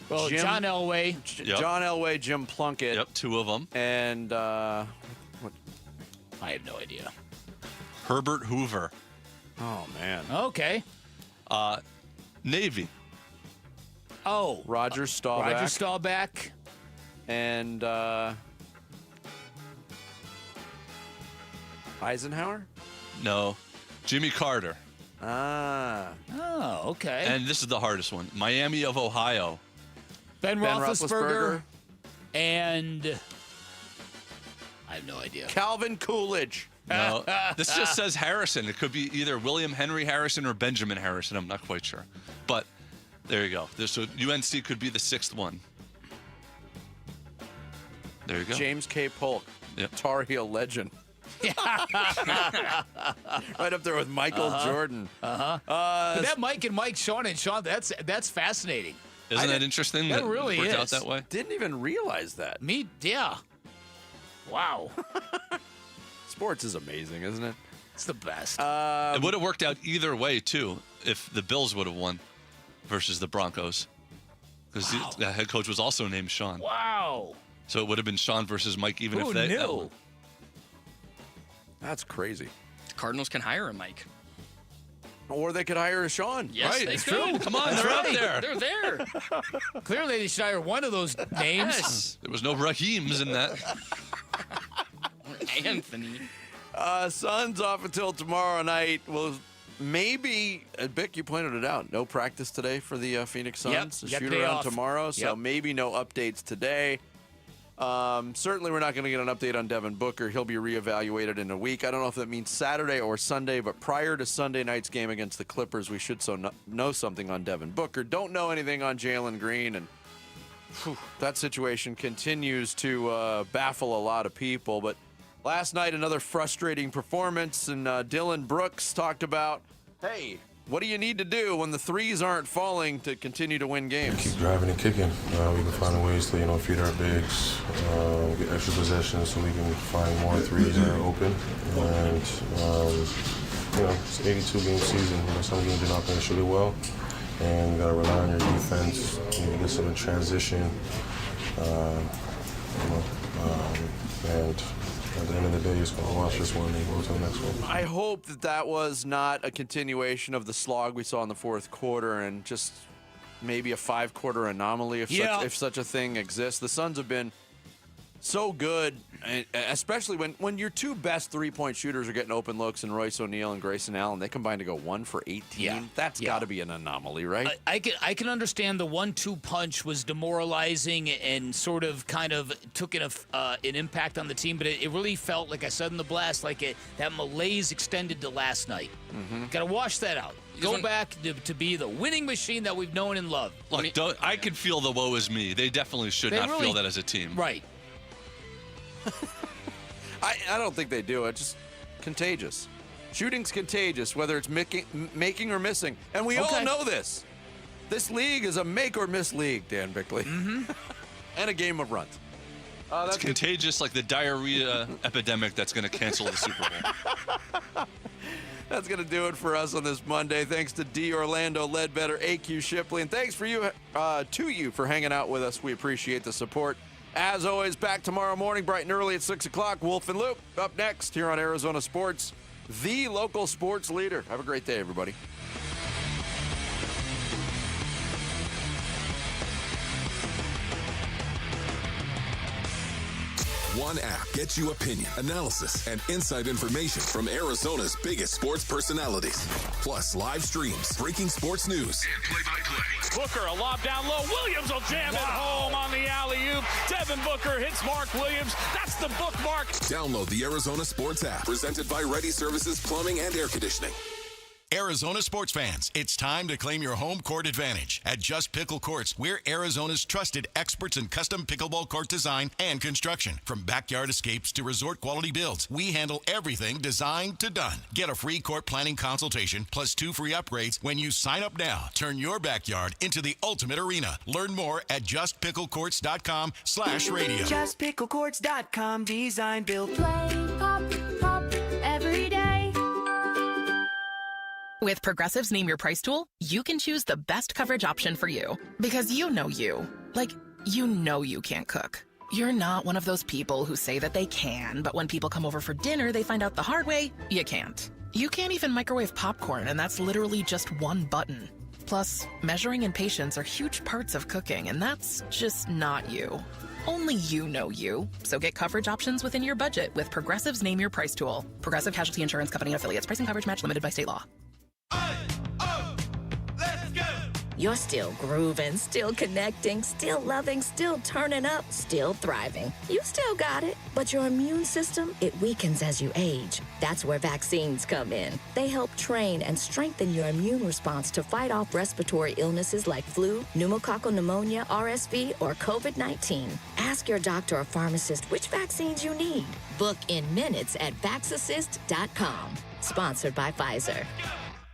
Well, John Elway. John Elway, Jim Plunkett. Yep, 2 of them. And I have no idea. Herbert Hoover. Oh, man. Okay. Navy. Oh. Roger Staubach. Roger Staubach. And Eisenhower? No. Jimmy Carter. Ah. Oh, okay. And this is the hardest one. Miami of Ohio. Ben Roethlisberger. And I have no idea. Calvin Coolidge. No, this just says Harrison. It could be either William Henry Harrison or Benjamin Harrison. I'm not quite sure. But there you go. So UNC could be the 6th one. There you go. James K. Polk. Yep. Tar Heel legend. Right up there with Michael Jordan. But that Mike and Mike, Sean and Sean, that's fascinating. Isn't that interesting? That really worked is. out that way. Didn't even realize that. Yeah. Wow. Sports is amazing, isn't it? It's the best. It would have worked out either way, too, if the Bills would have won versus the Broncos. Because the head coach was also named Sean. Wow. So it would have been Sean versus Mike, even Who if they knew? That's crazy. The Cardinals can hire a Mike. Or they could hire a Sean. Yes, Right, they it's could. true. Come on, That's they're out right. there. They're there. Clearly, they should hire one of those names. Yes. There was no Raheems in that. Anthony. Suns off until tomorrow night. Well, maybe, Bick, you pointed it out. No practice today for the Phoenix Suns. Yep, The got shoot the day around off. tomorrow, so Yep. maybe no updates today. Certainly, we're not going to get an update on Devin Booker. He'll be reevaluated in a week. I don't know if that means Saturday or Sunday, but prior to Sunday night's game against the Clippers, we should know something on Devin Booker. Don't know anything on Jalen Green, and that situation continues to baffle a lot of people. But last night, another frustrating performance, and Dylan Brooks talked about, hey, what do you need to do when the threes aren't falling to continue to win games? Keep driving and kicking. We can find ways to, feed our bigs, get extra possessions so we can find more threes that are open. And, it's an 82-game season. Some games you're not finish really well. And you got to rely on your defense. You need to get some in transition. And at the end of the day, you're just going to watch this one and go to the next one. I hope that was not a continuation of the slog we saw in the fourth quarter and just maybe a 5-quarter anomaly if such a thing exists. The Suns have been so good, especially when your two best three-point shooters are getting open looks in Royce O'Neal and Grayson Allen. They combine to go 1 for 18. Yeah. That's got to be an anomaly, right? I can understand the 1-2 punch was demoralizing and sort of kind of took an impact on the team, but it really felt, like I said in the blast, like that malaise extended to last night. Got to wash that out. Go back to be the winning machine that we've known and loved. Look, I could feel the woe is me. They definitely should not feel that as a team. Right. I don't think they do. It's just contagious. Shooting's contagious, whether it's making or missing. And we all know this. This league is a make or miss league, Dan Bickley. And a game of runs. It's contagious like the diarrhea epidemic that's going to cancel the Super Bowl. That's going to do it for us on this Monday. Thanks to D. Orlando, Ledbetter, AQ Shipley, and thanks to you for hanging out with us. We appreciate the support. As always, back tomorrow morning, bright and early at 6 o'clock. Wolf and Loop up next here on Arizona Sports, the local sports leader. Have a great day, everybody. One app gets you opinion, analysis, and inside information from Arizona's biggest sports personalities. Plus live streams, breaking sports news, and play-by-play. Booker, a lob down low. Williams will jam it home on the alley-oop. Devin Booker hits Mark Williams. That's the bookmark. Download the Arizona Sports app, presented by Ready Services Plumbing and Air Conditioning. Arizona sports fans, it's time to claim your home court advantage. At Just Pickle Courts, we're Arizona's trusted experts in custom pickleball court design and construction. From backyard escapes to resort quality builds, we handle everything design to done. Get a free court planning consultation plus 2 free upgrades when you sign up now. Turn your backyard into the ultimate arena. Learn more at justpicklecourts.com/radio. JustPickleCourts.com. Design, build, play, pop, pop, every day. With Progressive's Name Your Price tool, you can choose the best coverage option for you. Because you know you. Like, you know you can't cook. You're not one of those people who say that they can, but when people come over for dinner, they find out the hard way, you can't. You can't even microwave popcorn, and that's literally just one button. Plus, measuring and patience are huge parts of cooking, and that's just not you. Only you know you. So get coverage options within your budget with Progressive's Name Your Price tool. Progressive Casualty Insurance Company and affiliates. Price and coverage match limited by state law. You're still grooving, still connecting, still loving, still turning up, still thriving. You still got it, but your immune system, it weakens as you age. That's where vaccines come in. They help train and strengthen your immune response to fight off respiratory illnesses like flu, pneumococcal pneumonia, RSV, or COVID-19. Ask your doctor or pharmacist which vaccines you need. Book in minutes at vaxassist.com. Sponsored by Pfizer.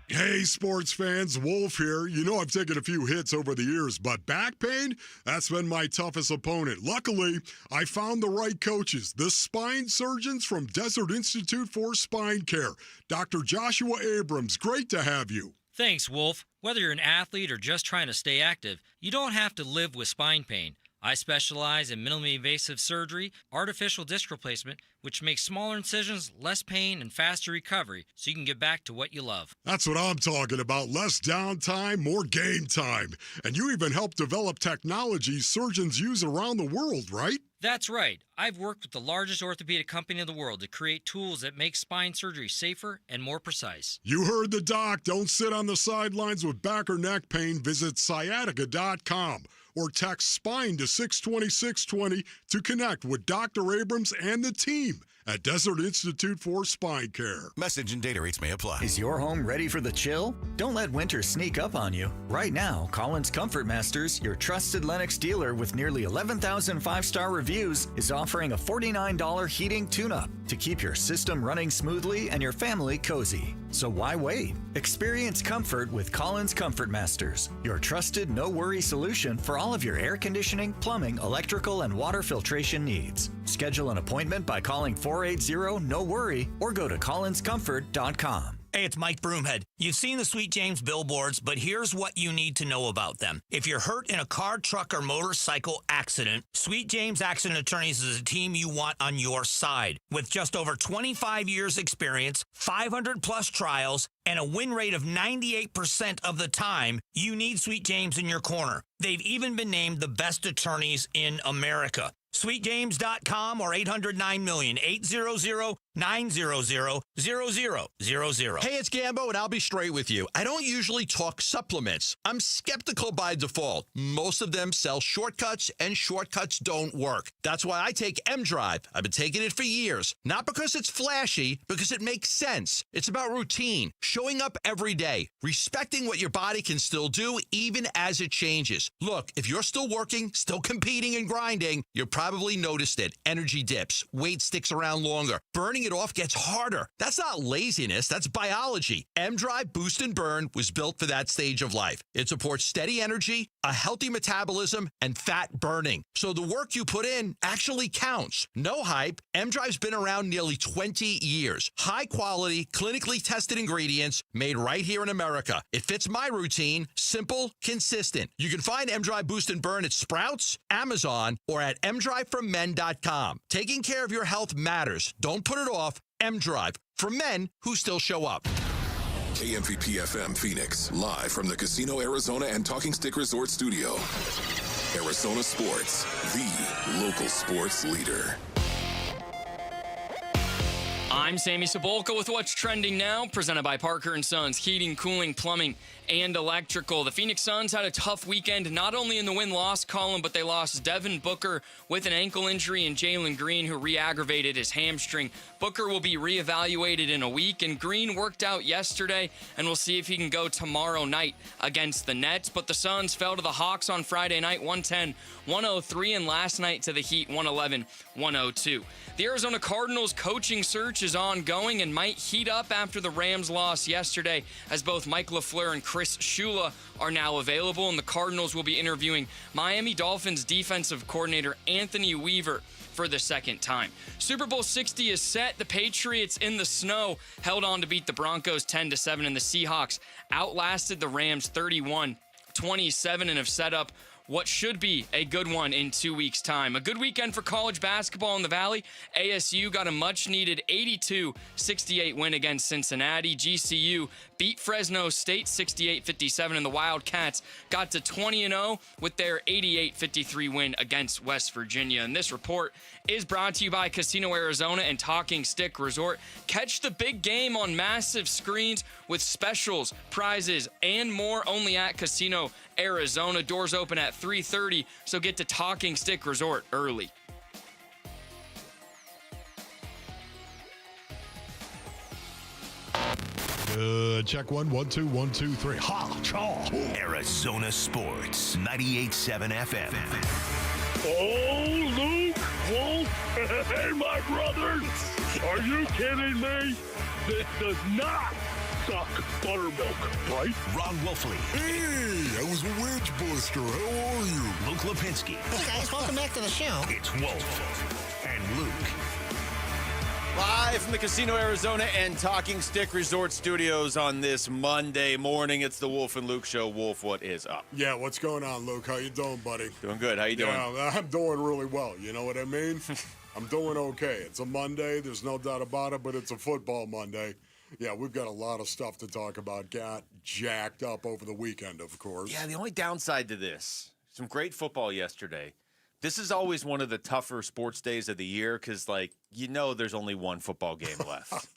Hey, sports fans, Wolf here. You know I've taken a few hits over the years, but back pain, that's been my toughest opponent. Luckily, I found the right coaches, the spine surgeons from Desert Institute for Spine Care. Dr. Joshua Abrams, great to have you. Thanks, Wolf. Whether you're an athlete or just trying to stay active, you don't have to live with spine pain. I specialize in minimally invasive surgery, artificial disc replacement, which makes smaller incisions, less pain, and faster recovery, so you can get back to what you love. That's what I'm talking about. Less downtime, more game time. And you even help develop technology surgeons use around the world, right? That's right. I've worked with the largest orthopedic company in the world to create tools that make spine surgery safer and more precise. You heard the doc. Don't sit on the sidelines with back or neck pain. Visit sciatica.com or text SPINE to 620-620 to connect with Dr. Abrams and the team at Desert Institute for Spine Care. Message and data rates may apply. Is your home ready for the chill? Don't let winter sneak up on you. Right now, Collins Comfort Masters, your trusted Lennox dealer with nearly 11,000 five-star reviews, is offering a $49 heating tune-up to keep your system running smoothly and your family cozy. So why wait? Experience comfort with Collins Comfort Masters, your trusted no-worry solution for all of your air conditioning, plumbing, electrical, and water filtration needs. Schedule an appointment by calling 480-NO-WORRY or go to collinscomfort.com. Hey, it's Mike Broomhead. You've seen the Sweet James billboards, but here's what you need to know about them. If you're hurt in a car, truck, or motorcycle accident, Sweet James Accident Attorneys is a team you want on your side. With just over 25 years experience, 500-plus trials, and a win rate of 98% of the time, you need Sweet James in your corner. They've even been named the best attorneys in America. SweetJames.com or 800-9-million, 800-900-0000. Hey, it's Gambo, and I'll be straight with you. I don't usually talk supplements. I'm skeptical by default. Most of them sell shortcuts, and shortcuts don't work. That's why I take M-Drive. I've been taking it for years. Not because it's flashy, because it makes sense. It's about routine, showing up every day, respecting what your body can still do even as it changes. Look, if you're still working, still competing and grinding, you're probably noticed it. Energy dips, weight sticks around longer, burning it off gets harder. That's not laziness, that's biology. M-Drive Boost and Burn was built for that stage of life. It supports steady energy, a healthy metabolism, and fat burning. So the work you put in actually counts. No hype, M-Drive's been around nearly 20 years. High quality, clinically tested ingredients made right here in America. It fits my routine, simple, consistent. You can find M-Drive Boost and Burn at Sprouts, Amazon, or at mdriveformen.com. Taking care of your health matters. Don't put it off. M-Drive, for men who still show up. KMVP FM Phoenix, live from the Casino Arizona and Talking Stick Resort Studio. Arizona Sports, the local sports leader. I'm Sammy Sabolka with What's Trending Now, presented by Parker & Sons, heating, cooling, plumbing, and electrical. The Phoenix Suns had a tough weekend, not only in the win-loss column, but they lost Devin Booker with an ankle injury and Jalen Green, who re-aggravated his hamstring. Booker will be reevaluated in a week, and Green worked out yesterday, and we'll see if he can go tomorrow night against the Nets. But the Suns fell to the Hawks on Friday night, 110-103, and last night to the Heat, 111-102. The Arizona Cardinals coaching search is ongoing and might heat up after the Rams loss yesterday, as both Mike LaFleur and Chris Shula are now available, and the Cardinals will be interviewing Miami Dolphins defensive coordinator Anthony Weaver for the second time. Super Bowl 60 is set. The Patriots in the snow held on to beat the Broncos 10-7, and the Seahawks outlasted the Rams 31-27 and have set up what should be a good one in 2 weeks' time. A good weekend for college basketball in the Valley. ASU got a much-needed 82-68 win against Cincinnati. GCU beat Fresno State 68-57, and the Wildcats got to 20-0 with their 88-53 win against West Virginia. And this report is brought to you by Casino Arizona and Talking Stick Resort. Catch the big game on massive screens with specials, prizes, and more only at Casino Arizona. Doors open at 3:30, so get to Talking Stick Resort early. Check 1, 1, 2, 1, 2, 3. Ha! Chaw! Arizona Sports, 98.7 FM. Oh, Luke, Wolf, hey, my brothers, are you kidding me? This does not suck buttermilk, right? Ron Wolfley. Hey, I was a wedge buster. How are you? Luke Lipinski. Hey, guys, welcome back to the show. It's Wolf and Luke. Live from the Casino Arizona and Talking Stick Resort Studios on this Monday morning. It's the Wolf and Luke Show. Wolf, what is up? Yeah, what's going on, Luke? How you doing, buddy? Doing good. How you doing? Yeah, I'm doing really well. You know what I mean? I'm doing okay. It's a Monday. There's no doubt about it, but it's a football Monday. Yeah, we've got a lot of stuff to talk about. Got jacked up over the weekend, of course. Yeah, the only downside to this, some great football yesterday. This is always one of the tougher sports days of the year because, like, you know there's only one football game left.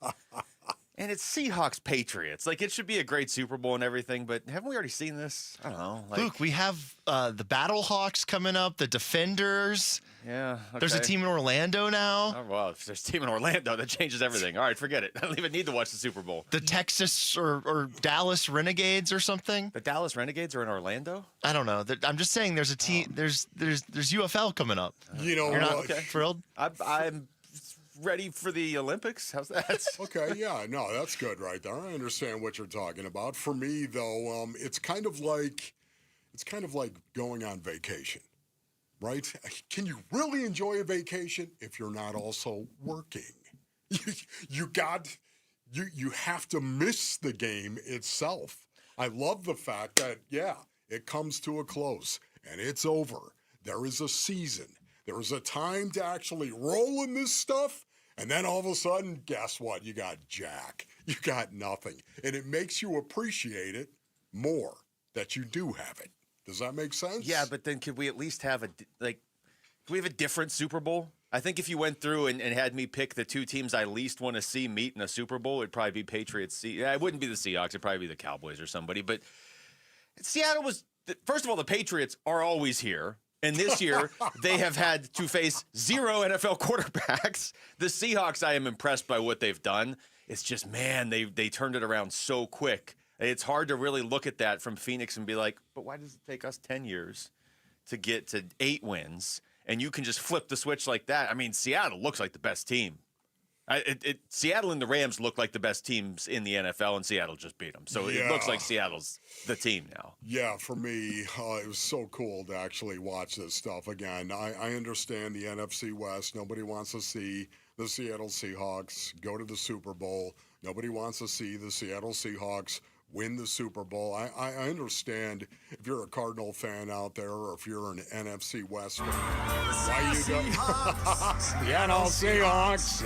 And it's Seahawks-Patriots. Like, it should be a great Super Bowl and everything, but haven't we already seen this? I don't know. Like, Luke, we have the Battlehawks coming up, the Defenders. Yeah, okay. There's a team in Orlando now. Oh, well, if there's a team in Orlando, that changes everything. All right, forget it. I don't even need to watch the Super Bowl. The Texas or Dallas Renegades or something. The Dallas Renegades are in Orlando? I don't know. I'm just saying there's a team. There's UFL coming up. You know, you're not thrilled? I'm ready for the Olympics. How's that? Okay, yeah, no, that's good right there. I understand what you're talking about. For me, though, it's kind of like going on vacation. Right? Can you really enjoy a vacation if you're not also working? You have to miss the game itself. I love the fact that, yeah, it comes to a close and it's over. There is a season. There is a time to actually roll in this stuff. And then all of a sudden, guess what? You got jack. You got nothing. And it makes you appreciate it more that you do have it. Does that make sense? Yeah, but then could we at least have could we have a different Super Bowl? I think if you went through and had me pick the two teams I least want to see meet in a Super Bowl, it'd probably be Patriots. Yeah, it wouldn't be the Seahawks. It'd probably be the Cowboys or somebody. But Seattle was, first of all, the Patriots are always here. And this year, they have had to face 0 NFL quarterbacks. The Seahawks, I am impressed by what they've done. It's just, man, they turned it around so quick. It's hard to really look at that from Phoenix and be like, but why does it take us 10 years to get to 8 wins? And you can just flip the switch like that. I mean, Seattle looks like the best team. Seattle and the Rams look like the best teams in the NFL, and Seattle just beat them. So It looks like Seattle's the team now. Yeah, for me, it was so cool to actually watch this stuff again. I understand the NFC West. Nobody wants to see the Seattle Seahawks go to the Super Bowl. Nobody wants to see the Seattle Seahawks win the Super Bowl. I understand if you're a Cardinal fan out there or if you're an NFC West fan. Why you go? Seattle Seahawks.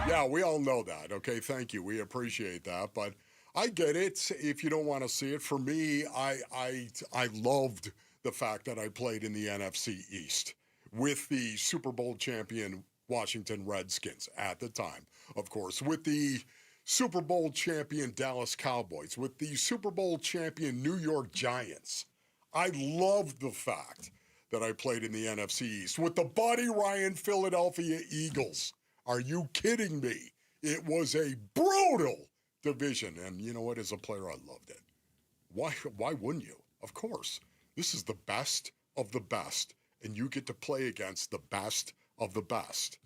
Yeah, we all know that. Okay, thank you. We appreciate that. But I get it if you don't want to see it. For me, I loved the fact that I played in the NFC East with the Super Bowl champion Washington Redskins at the time, of course, with the Super Bowl champion Dallas Cowboys, with the Super Bowl champion New York Giants. I loved the fact that I played in the NFC East with the Buddy Ryan Philadelphia Eagles. Are you kidding me? It was a brutal division, and you know what? As a player, I loved it. Why wouldn't you? Of course. This is the best of the best, and you get to play against the best of the best.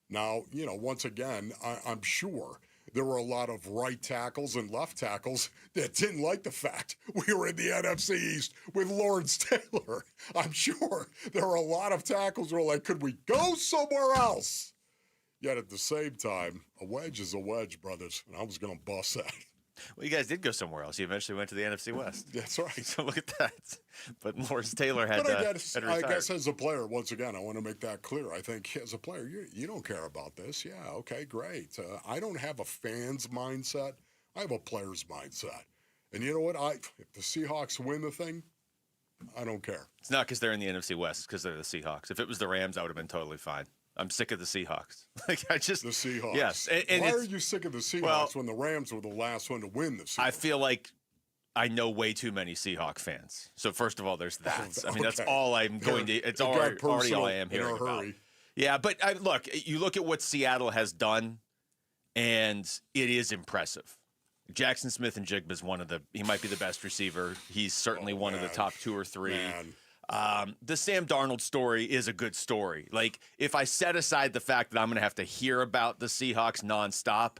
Now, once again, I'm sure there were a lot of right tackles and left tackles that didn't like the fact we were in the NFC East with Lawrence Taylor. I'm sure there were a lot of tackles who were like, could we go somewhere else? Yet at the same time, a wedge is a wedge, brothers, and I was going to bust that. Well, you guys did go somewhere else. You eventually went to the NFC West. That's right. So look at that. But Lawrence Taylor had I guess as a player, once again, I want to make that clear. I think as a player, you don't care about this. Yeah, okay, great. I don't have a fan's mindset. I have a player's mindset. And you know what? If the Seahawks win the thing, I don't care. It's not because they're in the NFC West. It's because they're the Seahawks. If it was the Rams, I would have been totally fine. I'm sick of the Seahawks. The Seahawks. Yes. And why are you sick of the Seahawks when the Rams were the last one to win the Seahawks? I feel like I know way too many Seahawk fans. So first of all, there's that. I mean, that's all I'm going to. It's already all I am hearing about. Yeah, but look, you look at what Seattle has done, and it is impressive. Jackson Smith and Jigba is he might be the best receiver. He's certainly one of the top 2 or 3. The Sam Darnold story is a good story. Like, if I set aside the fact that I'm going to have to hear about the Seahawks nonstop,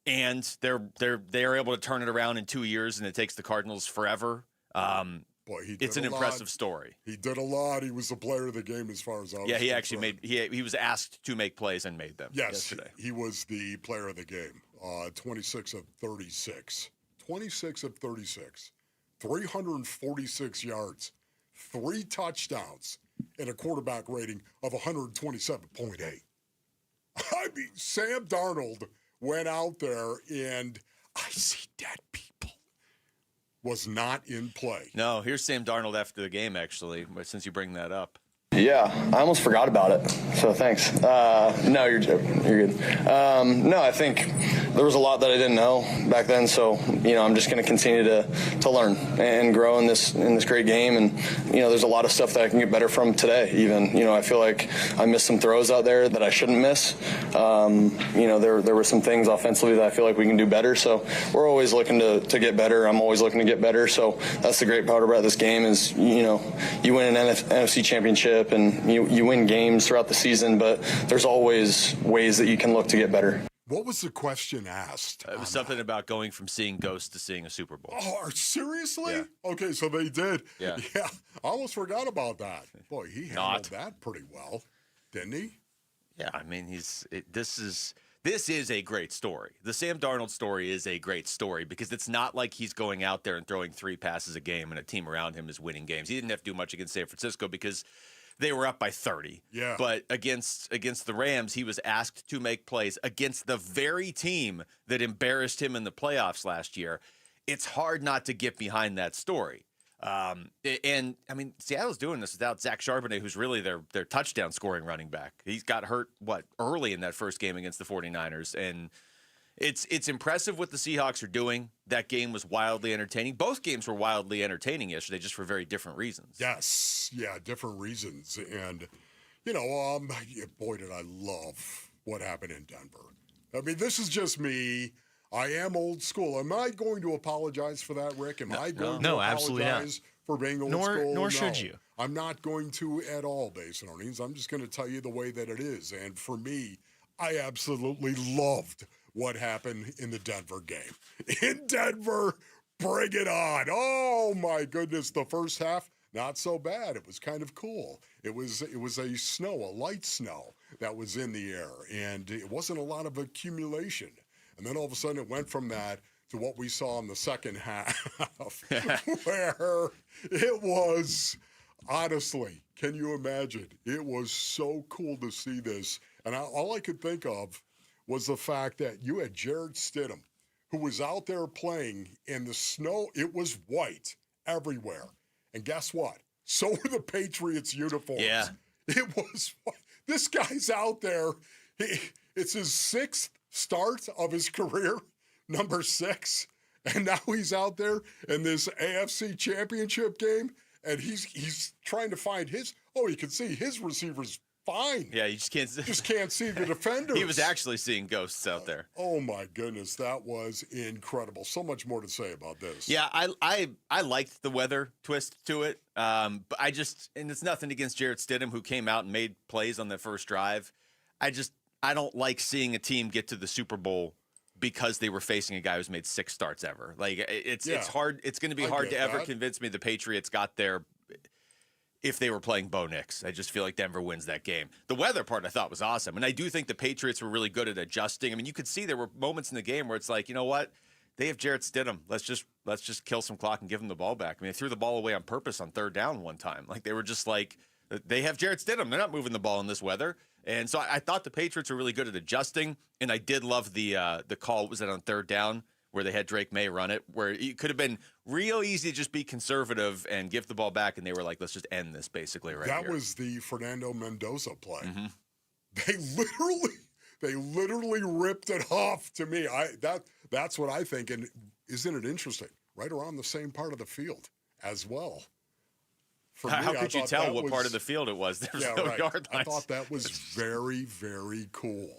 and they're able to turn it around in 2 years, and it takes the Cardinals forever. It's an impressive story. He did a lot. He was the player of the game as far as I was concerned. He actually he was asked to make plays and made them. Yes, yesterday. He was the player of the game. 26 of 36. 26 of 36. 346 yards. 3 touchdowns, and a quarterback rating of 127.8. I mean, Sam Darnold went out there, and I see dead people. Was not in play. No, here's Sam Darnold after the game, actually, since you bring that up. Yeah, I almost forgot about it, so thanks. No, you're good. No, I think there was a lot that I didn't know back then, so I'm just going to continue to learn and grow in this great game, and there's a lot of stuff that I can get better from today. Even I feel like I missed some throws out there that I shouldn't miss. There were some things offensively that I feel like we can do better. So we're always looking to get better. I'm always looking to get better. So that's the great part about this game is you win an NFC championship. And you win games throughout the season, but there's always ways that you can look to get better. What was the question asked? It was something about going from seeing ghosts to seeing a Super Bowl. Oh, seriously? Yeah. Okay, so they did. Yeah. I almost forgot about that. Boy, he handled that pretty well, didn't he? Yeah, I mean, this is a great story. The Sam Darnold story is a great story because it's not like he's going out there and throwing 3 passes a game and a team around him is winning games. He didn't have to do much against San Francisco because they were up by 30. Yeah. But against the Rams, he was asked to make plays against the very team that embarrassed him in the playoffs last year. It's hard not to get behind that story. And I mean, Seattle's doing this without Zach Charbonnet, who's really their touchdown scoring running back. He's got hurt early in that first game against the 49ers, and it's impressive what the Seahawks are doing. That game was wildly entertaining. Both games were wildly entertaining yesterday, just for very different reasons. Yes, yeah, different reasons. And boy, did I love what happened in Denver. I mean, this is just me. I am old school. Am I going to apologize for that, Rick? Am I going to apologize for being old school? Nor should you. I'm not going to at all, Basin Earnings. I'm just going to tell you the way that it is. And for me, I absolutely loved what happened in the Denver game. In Denver, bring it on. Oh, my goodness. The first half, not so bad. It was kind of cool. It was a light snow that was in the air, and it wasn't a lot of accumulation. And then all of a sudden it went from that to what we saw in the second half, where it was, honestly, can you imagine? It was so cool to see this. And all I could think of was the fact that you had Jarrett Stidham, who was out there playing in the snow. It was white everywhere. And guess what? So were the Patriots uniforms. Yeah. It was white. This guy's out there. It's his 6th start of his career, number 6. And now he's out there in this AFC Championship game, and he's trying to find his. Oh, you can see his receivers fine. Yeah, you just can't see the defenders. He was actually seeing ghosts out there. Oh my goodness, that was incredible. So much more to say about this. Yeah, I liked the weather twist to it, but and it's nothing against Jarrett Stidham, who came out and made plays on the first drive. I don't like seeing a team get to the Super Bowl because they were facing a guy who's made 6 starts ever. Like it's hard. It's going to be hard to ever convince me the Patriots got there if they were playing Bo Nix. I just feel like Denver wins that game. The weather part I thought was awesome, and I do think the Patriots were really good at adjusting. I mean, you could see there were moments in the game where it's like, you know what, they have Jarrett Stidham. Let's just kill some clock and give him the ball back. I mean, they threw the ball away on purpose on 3rd down one time. Like they were just like, they have Jarrett Stidham. They're not moving the ball in this weather. And so I thought the Patriots were really good at adjusting, and I did love the call. Was it on 3rd down where they had Drake May run it, where it could have been real easy to just be conservative and give the ball back, and they were like, let's just end this basically right here. That was the Fernando Mendoza play. Mm-hmm. They literally ripped it off to me. That's what I think, and isn't it interesting? Right around the same part of the field as well. How could you tell what part of the field it was? There was no yard lines. I thought that was very, very cool.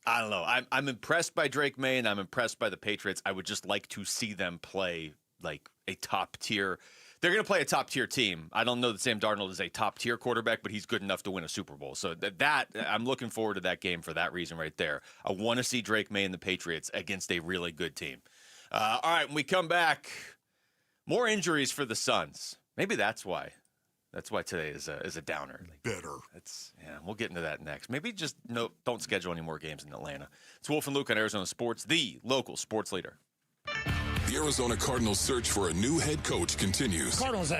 I don't know. I'm impressed by Drake May, and I'm impressed by the Patriots. I would just like to see them play like a top tier. They're going to play a top tier team. I don't know that Sam Darnold is a top tier quarterback, but he's good enough to win a Super Bowl. So that I'm looking forward to that game for that reason right there. I want to see Drake May and the Patriots against a really good team. All right, when we come back, more injuries for the Suns. Maybe that's why. That's why today is a downer. Bitter. We'll get into that next. Maybe just don't schedule any more games in Atlanta. It's Wolf and Luke on Arizona Sports, the local sports leader. The Arizona Cardinals' search for a new head coach continues. Cardinals,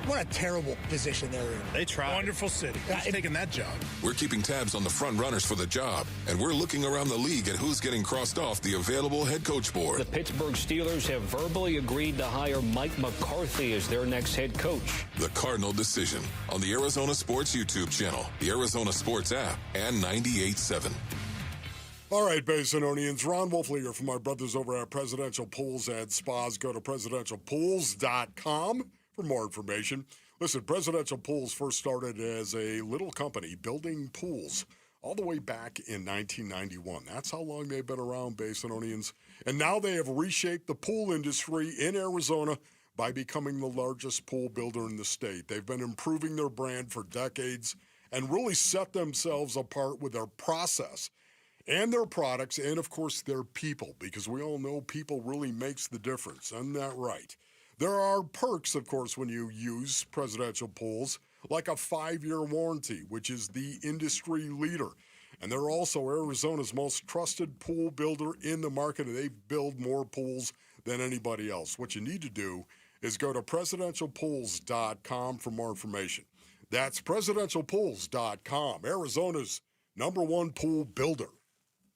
what a terrible position they're in. They tried. Wonderful city. Who's taking that job? We're keeping tabs on the front runners for the job, and we're looking around the league at who's getting crossed off the available head coach board. The Pittsburgh Steelers have verbally agreed to hire Mike McCarthy as their next head coach. The Cardinal decision on the Arizona Sports YouTube channel, the Arizona Sports app, and 98.7. All right, Basinonians, Ron Wolfley here from my brothers over at Presidential Pools and Spas. Go to presidentialpools.com for more information. Listen, Presidential Pools first started as a little company building pools all the way back in 1991. That's how long they've been around, Basinonians. And now they have reshaped the pool industry in Arizona by becoming the largest pool builder in the state. They've been improving their brand for decades and really set themselves apart with their process and their products, and, of course, their people, because we all know people really makes the difference. Isn't that right? There are perks, of course, when you use Presidential Pools, like a 5-year warranty, which is the industry leader. And they're also Arizona's most trusted pool builder in the market, and they build more pools than anybody else. What you need to do is go to presidentialpools.com for more information. That's presidentialpools.com, Arizona's #1 pool builder.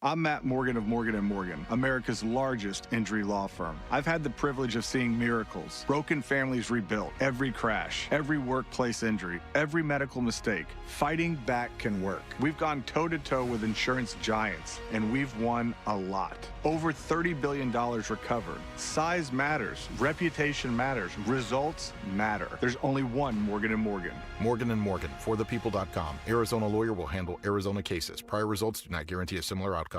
I'm Matt Morgan of Morgan & Morgan, America's largest injury law firm. I've had the privilege of seeing miracles, broken families rebuilt, every crash, every workplace injury, every medical mistake. Fighting back can work. We've gone toe-to-toe with insurance giants, and we've won a lot. Over $30 billion recovered. Size matters. Reputation matters. Results matter. There's only one Morgan & Morgan. Morgan & Morgan, forthepeople.com. Arizona lawyer will handle Arizona cases. Prior results do not guarantee a similar outcome.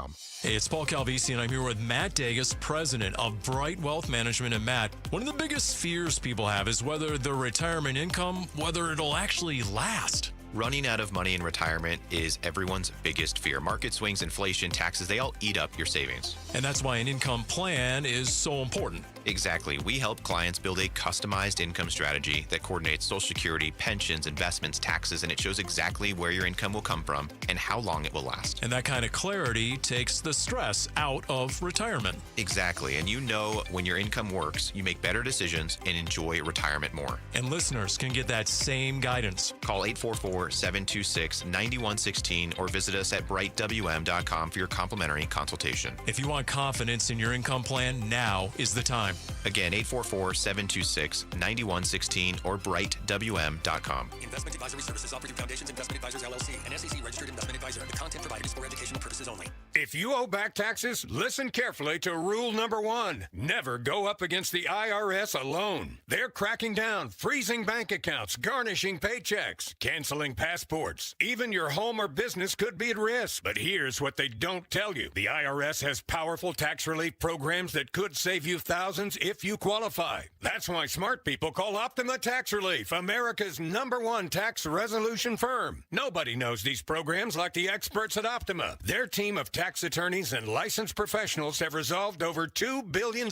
Hey, it's Paul Calvisi, and I'm here with Matt Dagas, president of Bright Wealth Management. And Matt, one of the biggest fears people have is whether their retirement income, whether it'll actually last. Running out of money in retirement is everyone's biggest fear. Market swings, inflation, taxes, they all eat up your savings. And that's why an income plan is so important. Exactly. We help clients build a customized income strategy that coordinates Social Security, pensions, investments, taxes, and it shows exactly where your income will come from and how long it will last. And that kind of clarity takes the stress out of retirement. Exactly. And you know when your income works, you make better decisions and enjoy retirement more. And listeners can get that same guidance. Call 844-726-9116 or visit us at brightwm.com for your complimentary consultation. If you want confidence in your income plan, now is the time. time. Again, 844-726-9116 or brightwm.com. Investment advisory services offered through Foundations Investment Advisors, LLC, an SEC-registered investment advisor. The content provided is for educational purposes only. If you owe back taxes, listen carefully to rule number 1. Never go up against the IRS alone. They're cracking down, freezing bank accounts, garnishing paychecks, canceling passports. Even your home or business could be at risk. But here's what they don't tell you. The IRS has powerful tax relief programs that could save you thousands if you qualify. That's why smart people call Optima Tax Relief, America's #1 tax resolution firm. Nobody knows these programs like the experts at Optima. Their team of tax attorneys and licensed professionals have resolved over $2 billion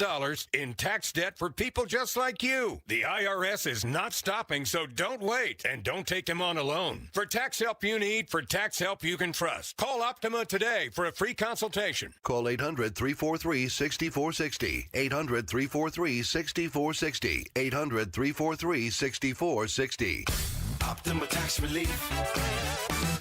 in tax debt for people just like you. The IRS is not stopping, so don't wait, and don't take them on alone. For tax help you need, for tax help you can trust, call Optima today for a free consultation. Call 800-343-6460. 800-343-6460. 800-343-6460. Optima Tax Relief.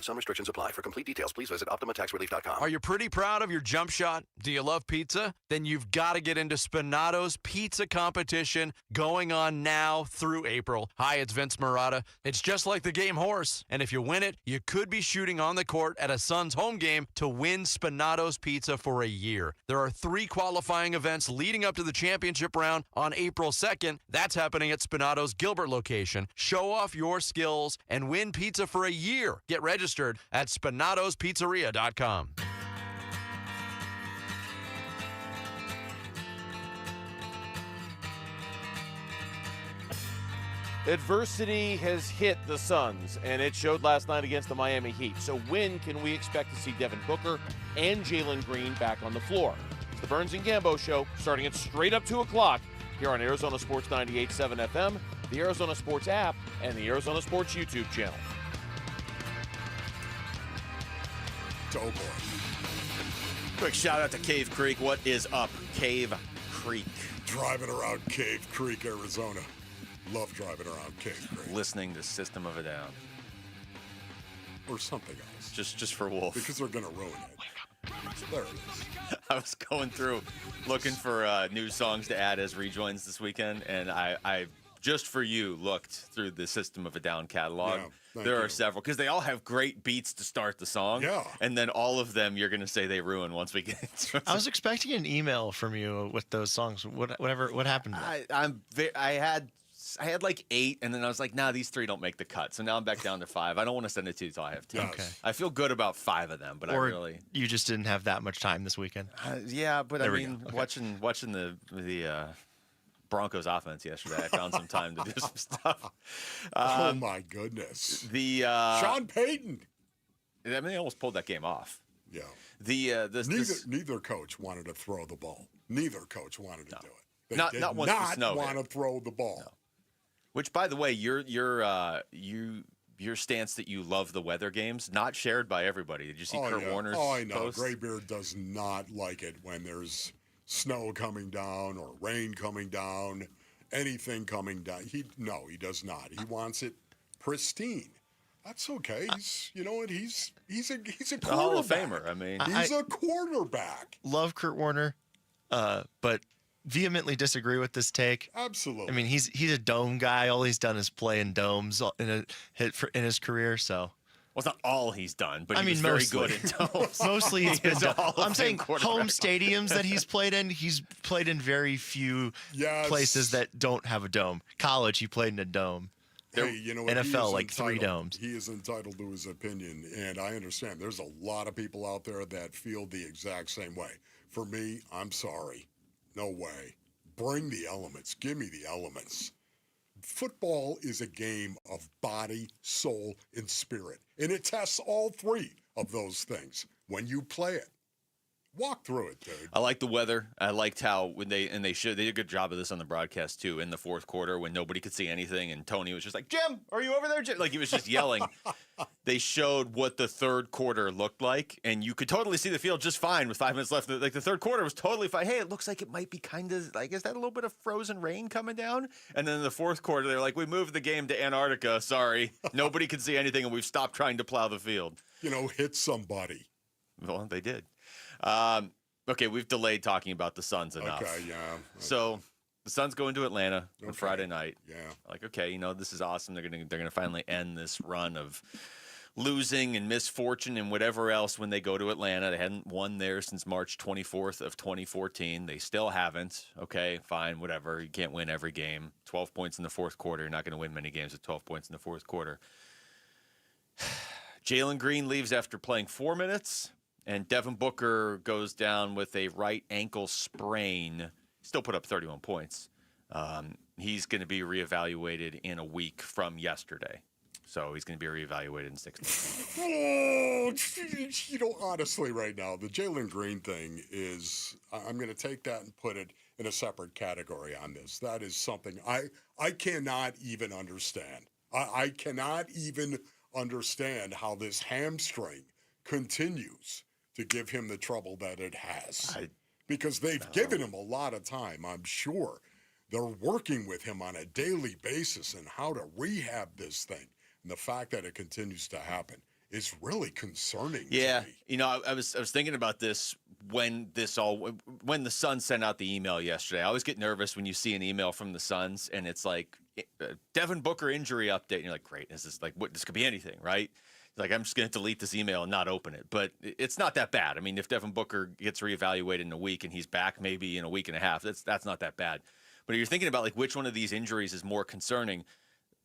Some restrictions apply. For complete details, please visit OptimaTaxRelief.com. Are you pretty proud of your jump shot? Do you love pizza? Then you've got to get into Spinato's pizza competition going on now through April. Hi, it's Vince Marotta. It's just like the game horse. And if you win it, you could be shooting on the court at a Suns home game to win Spinato's pizza for a year. There are 3 qualifying events leading up to the championship round on April 2nd. That's happening at Spinato's Gilbert location. Show off your skills and win pizza for a year. Get registered at SpinatosPizzeria.com. Adversity has hit the Suns, and it showed last night against the Miami Heat. So when can we expect to see Devin Booker and Jalen Green back on the floor? It's the Burns and Gambo Show, starting at straight up 2 o'clock here on Arizona Sports 98.7 FM, the Arizona Sports app, and the Arizona Sports YouTube channel. Oh, boy. Quick shout out to Cave Creek. What is up, Cave Creek? Driving around Cave Creek, Arizona. Love driving around Cave Creek. Listening to System of a Down. Or something else. Just for Wolf. Because they're going to ruin it. There it is. I was going through looking for new songs to add as rejoins this weekend, and I just for you looked through the System of a Down catalog. Yeah, there are several, because they all have great beats to start the song. Yeah. And then all of them you're going to say they ruin once we get into it. I was expecting an email from you with those songs. What happened to that? I had like 8, and then I was like, nah, these 3 don't make the cut. So now I'm back down to 5. I don't want to send it to you until I have 10. Okay. I feel good about 5 of them, but or I really... you just didn't have that much time this weekend. Yeah, but There I we mean, go. Okay. watching the Broncos offense yesterday, I found some time to do some stuff. Oh, my goodness. The Sean Payton. I mean, they almost pulled that game off. Yeah. Neither coach wanted to throw the ball. Neither coach wanted to do it. They Not did once the snow want hit. to throw the ball. No. Which, by the way, your stance that you love the weather games, not shared by everybody. Did you see Kurt Warner's Oh, I know. post? Graybeard does not like it when there's snow coming down or rain coming down, anything coming down. He does not. He wants it pristine. That's okay. He's a quarterback. A Hall of Famer. I mean, he's a quarterback. Love Kurt Warner, but vehemently disagree with this take. Absolutely. I mean, he's a dome guy. All he's done is play in domes in his career. So, well, it's not all he's done, but I he mean, was mostly. very good at domes. Mostly he's been done. I'm saying home quarterback. stadiums that he's played in. He's played in very few places that don't have a dome. College, he played in a dome. Hey, you know what? NFL, like 3 domes. He is entitled to his opinion, and I understand. There's a lot of people out there that feel the exact same way. For me, I'm sorry. No way. Bring the elements. Give me the elements. Football is a game of body, soul, and spirit, and it tests all 3 of those things when you play it. Walk through it, dude. I like the weather. I liked how they did a good job of this on the broadcast too in the fourth quarter when nobody could see anything and Tony was just like, "Jim, are you over there, Jim?" Like he was just yelling. They showed what the third quarter looked like, and you could totally see the field just fine with 5 minutes left. Like the third quarter was totally fine. Hey, it looks like it might be kind of like, is that a little bit of frozen rain coming down? And then in the fourth quarter, they're like, "We moved the game to Antarctica. Sorry, nobody could see anything, and we've stopped trying to plow the field." Hit somebody. Well, they did. Okay, we've delayed talking about the Suns enough. Okay, yeah. So The Suns go into Atlanta on Friday night. Yeah. Like, okay, this is awesome. They're gonna finally end this run of losing and misfortune and whatever else when they go to Atlanta. They hadn't won there since March 24th of 2014. They still haven't. Okay, fine, whatever. You can't win every game. 12 points in the fourth quarter. You're not going to win many games with 12 points in the fourth quarter. Jalen Green leaves after playing 4 minutes, and Devin Booker goes down with a right ankle sprain. Still put up 31 points. He's going to be reevaluated in a week from yesterday. So he's going to be reevaluated in 6 months. Honestly, right now, the Jalen Green thing is, I'm going to take that and put it in a separate category on this. That is something I cannot even understand. I cannot even understand how this hamstring continues to give him the trouble that it has. Because they've given him a lot of time, I'm sure. They're working with him on a daily basis and how to rehab this thing. And the fact that it continues to happen is really concerning to me. I was thinking about this when the Suns sent out the email yesterday. I always get nervous when you see an email from the Suns and it's like Devin Booker injury update. And you're like, great, this is like this could be anything, right? Like, I'm just going to delete this email and not open it. But it's not that bad. I mean, if Devin Booker gets reevaluated in a week and he's back maybe in a week and a half, that's not that bad. But if you're thinking about like which one of these injuries is more concerning,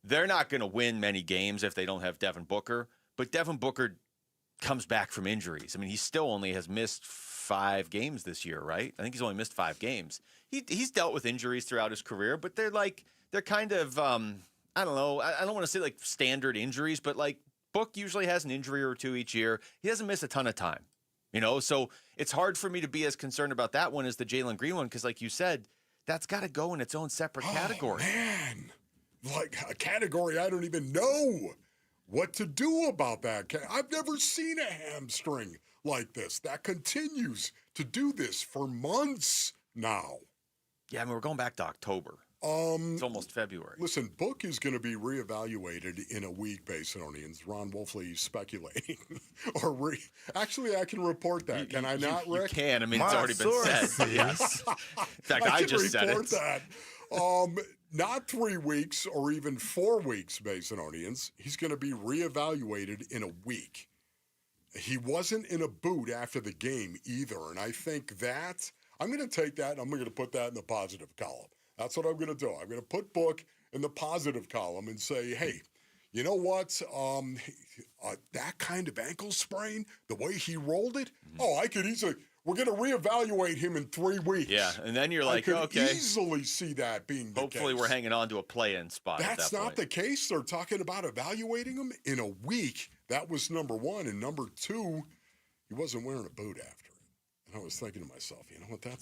they're not going to win many games if they don't have Devin Booker. But Devin Booker comes back from injuries. I mean, he still only has missed 5 games this year, right? I think he's only missed 5 games. He's dealt with injuries throughout his career, but they're kind of, I don't know. I don't want to say like standard injuries, but like Book usually has an injury or 2 each year. He doesn't miss a ton of time, So it's hard for me to be as concerned about that one as the Jalen Green one because, like you said, that's got to go in its own separate category. Man. Like a category I don't even know what to do about that. I've never seen a hamstring like this that continues to do this for months now. Yeah, I mean, we're going back to October. It's almost February. Listen, Book is going to be reevaluated in a week, Basinonians. Ron Wolfley speculating. Actually, I can report that. Can I not, Rick? You can. I mean, it's already been said. Yes. In fact, I just said it. I can report that. Not 3 weeks or even 4 weeks, Basinonians. He's going to be reevaluated in a week. He wasn't in a boot after the game either, and I think that I'm going to take that and I'm going to put that in the positive column. That's what I'm going to do. I'm going to put Book in the positive column and say, hey, you know what? That kind of ankle sprain, the way he rolled it, I could easily. We're going to reevaluate him in 3 weeks. Yeah, and then you're like, I could okay. easily see that being the Hopefully case. we're hanging on to a play-in spot. That's at that not point. the case. They're talking about evaluating him in a week. That was number one. And number two, he wasn't wearing a boot after it. And I was thinking to myself, you know what, I'm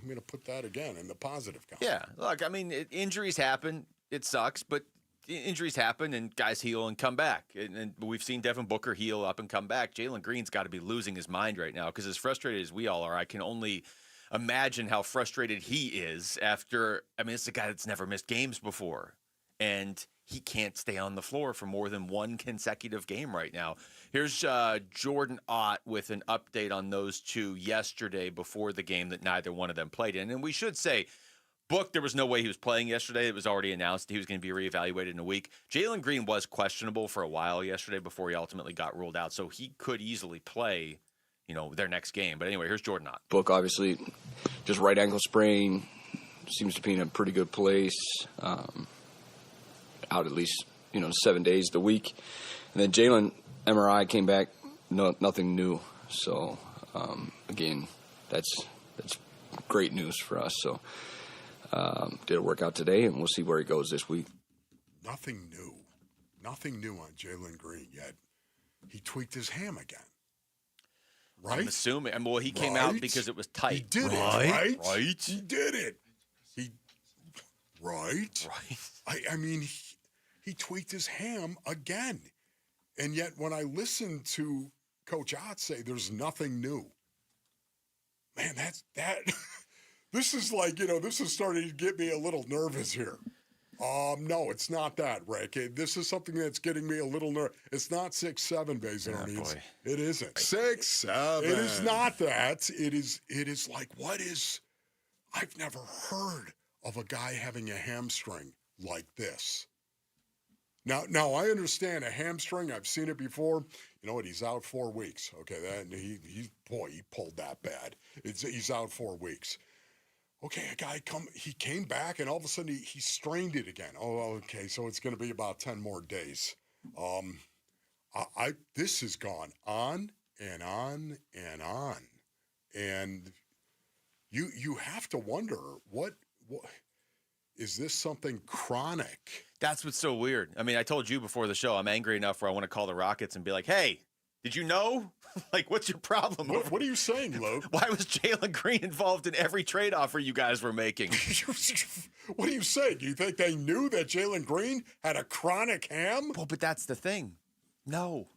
going to put that again in the positive column. Yeah, look, I mean, injuries happen. It sucks, but injuries happen and guys heal and come back. And we've seen Devin Booker heal up and come back. Jalen Green's got to be losing his mind right now because as frustrated as we all are, I can only imagine how frustrated he is after, it's a guy that's never missed games before. And he can't stay on the floor for more than one consecutive game right now. Here's Jordan Ott with an update on those two yesterday before the game that neither one of them played in. And we should say, Book, there was no way he was playing yesterday. It was already announced he was going to be reevaluated in a week. Jalen Green was questionable for a while yesterday before he ultimately got ruled out, so he could easily play, their next game. But anyway, here's Jordan Ott. Book, obviously, just right ankle sprain. Seems to be in a pretty good place. Out at least, 7 days the week. And then Jalen, MRI came back, nothing new. So, again, that's great news for us. So, did a workout today, and we'll see where he goes this week. Nothing new. Nothing new on Jalen Green yet. He tweaked his ham again. Right? I'm assuming. He came out because it was tight. He did it, right? He did it. Right? He tweaked his ham again. And yet when I listen to Coach Ott say there's nothing new, man, that this is like, this is starting to get me a little nervous here. No, it's not that, Rick. This is something that's getting me a little nervous. It's not 6'7", basically. It isn't. 6'7". It is not that. It is like, what is... I've never heard of a guy having a hamstring like this. Now I understand a hamstring. I've seen it before. You know what? He's out 4 weeks. Okay, he pulled that bad. He's out 4 weeks. Okay, a guy came back and all of a sudden he strained it again. Oh, okay, so it's going to be about 10 more days. This has gone on and on and on, and you have to wonder what is this something chronic? That's what's so weird. I mean, I told you before the show, I'm angry enough where I want to call the Rockets and be like, hey, did you know? Like, what's your problem? What are you saying, Luke? Why was Jalen Green involved in every trade offer you guys were making? What are you saying? Do you think they knew that Jalen Green had a chronic ham? Well, but that's the thing. No.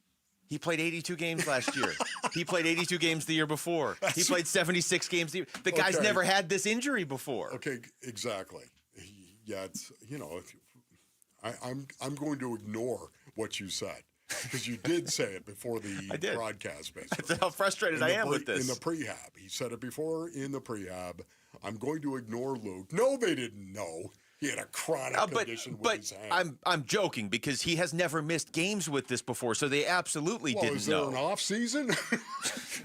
He played 82 games last year. He played 82 games the year before. He played 76 games the year. The guy's never had this injury before. Okay, exactly. Yeah, it's, I'm going to ignore what you said because you did say it before the broadcast. Basically, that's how frustrated I am with this. In the prehab, he said it before in the prehab. I'm going to ignore Luke. No, they didn't know he had a chronic condition with his hand. I'm joking because he has never missed games with this before, so they absolutely didn't know. Is there an off season?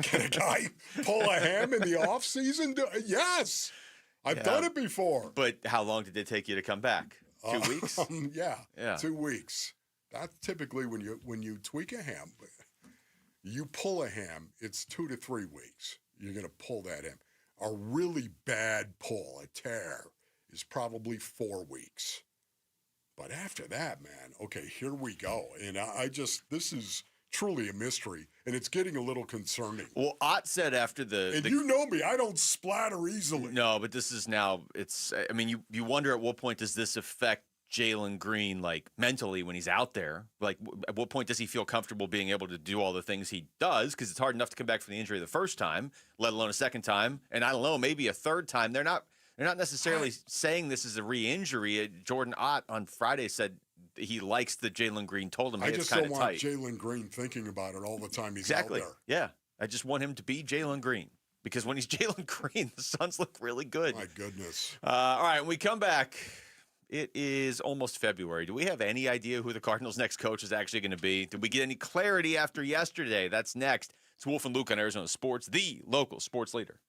Can a guy pull a ham in the off season? Yes. I've done it before. But how long did it take you to come back? 2 weeks? Yeah, 2 weeks. That's typically when you tweak a ham. You pull a ham, it's 2 to 3 weeks. You're going to pull that ham. A really bad pull, a tear, is probably 4 weeks. But after that, man, okay, here we go. And this is truly a mystery, and it's getting a little concerning. Well, Ott said after and you know me, I don't splatter easily. No, but this is now, I mean, you wonder at what point does this affect Jalen Green, like, mentally when he's out there? Like, at what point does he feel comfortable being able to do all the things he does? Because it's hard enough to come back from the injury the first time, let alone a second time. And I don't know, maybe a third time. They're not necessarily saying this is a re-injury. Jordan Ott on Friday said he likes that Jalen Green told him, hey, I just don't want Jalen Green thinking about it all the time he's out there. Yeah. I just want him to be Jalen Green because when he's Jalen Green, the Suns look really good. My goodness. All right, when we come back, it is almost February. Do we have any idea who the Cardinals' next coach is actually going to be? Did we get any clarity after yesterday? That's next. It's Wolf and Luke on Arizona Sports, the local sports leader.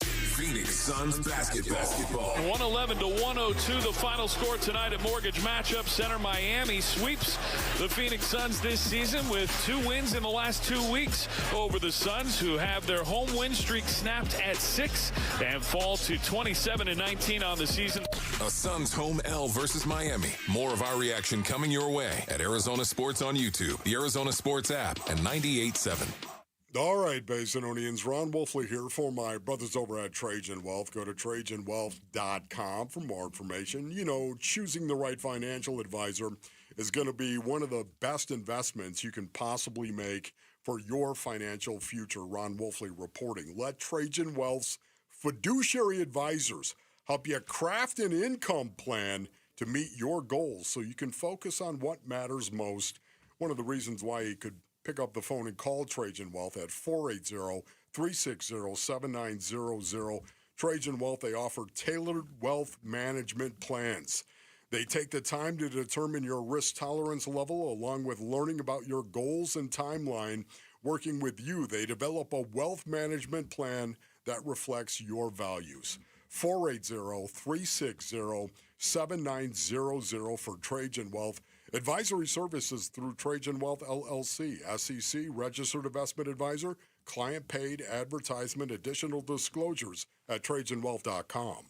Phoenix Suns basketball. 111-102, the final score tonight at Mortgage Matchup Center. Miami sweeps the Phoenix Suns this season with 2 wins in the last 2 weeks over the Suns, who have their home win streak snapped at 6 and fall to 27-19 on the season. A Suns home L versus Miami. More of our reaction coming your way at Arizona Sports on YouTube, the Arizona Sports app, and 98.7. All right, Basinonians, Ron Wolfley here for my brothers over at Trajan Wealth. Go to TrajanWealth.com for more information. You know, choosing the right financial advisor is going to be one of the best investments you can possibly make for your financial future. Ron Wolfley reporting. Let Trajan Wealth's fiduciary advisors help you craft an income plan to meet your goals so you can focus on what matters most. One of the reasons why you could pick up the phone and call Trajan Wealth at 480-360-7900. Trajan Wealth, they offer tailored wealth management plans. They take the time to determine your risk tolerance level along with learning about your goals and timeline. Working with you, they develop a wealth management plan that reflects your values. 480-360-7900 for Trajan Wealth. Advisory services through Trajan Wealth LLC, SEC, registered investment advisor, client paid advertisement, additional disclosures at TrajanWealth.com.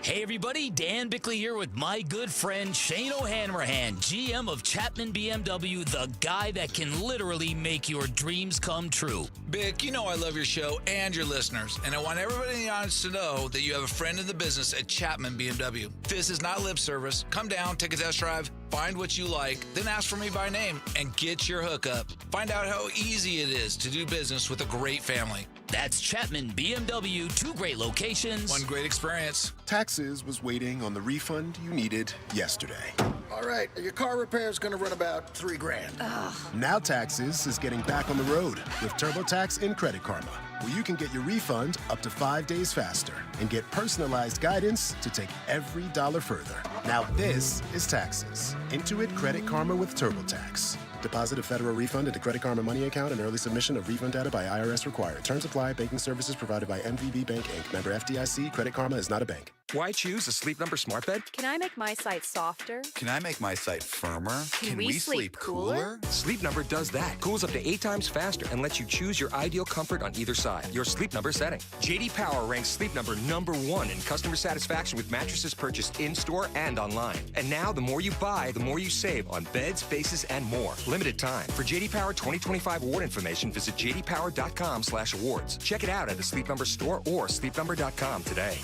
Hey everybody, Dan Bickley here with my good friend Shane O'Hanrahan, GM of Chapman BMW, the guy that can literally make your dreams come true. Bick, you know I love your show and your listeners, and I want everybody in the audience to know that you have a friend in the business at Chapman BMW. This is not lip service. Come down, take a test drive, find what you like, then ask for me by name and get your hookup. Find out how easy it is to do business with a great family. That's Chapman BMW, 2 great locations. One great experience. Taxes was waiting on the refund you needed yesterday. All right, your car repair is going to run about $3,000. Now Taxes is getting back on the road with TurboTax and Credit Karma, where you can get your refund up to 5 days faster and get personalized guidance to take every dollar further. Now this is Taxes. Intuit Credit Karma with TurboTax. Deposit a federal refund into Credit Karma Money account and early submission of refund data by IRS required. Terms apply. Banking services provided by MVB Bank, Inc. Member FDIC. Credit Karma is not a bank. Why choose a Sleep Number smart bed? Can I make my site softer? Can I make my site firmer? Can we sleep cooler? Sleep Number does that. Cools up to 8 times faster and lets you choose your ideal comfort on either side. Your Sleep Number setting. JD Power ranks Sleep Number #1 in customer satisfaction with mattresses purchased in-store and online. And now, the more you buy, the more you save on beds, bases, and more. Limited time. For JD Power 2025 award information, visit jdpower.com/awards. Check it out at the Sleep Number store or sleepnumber.com today.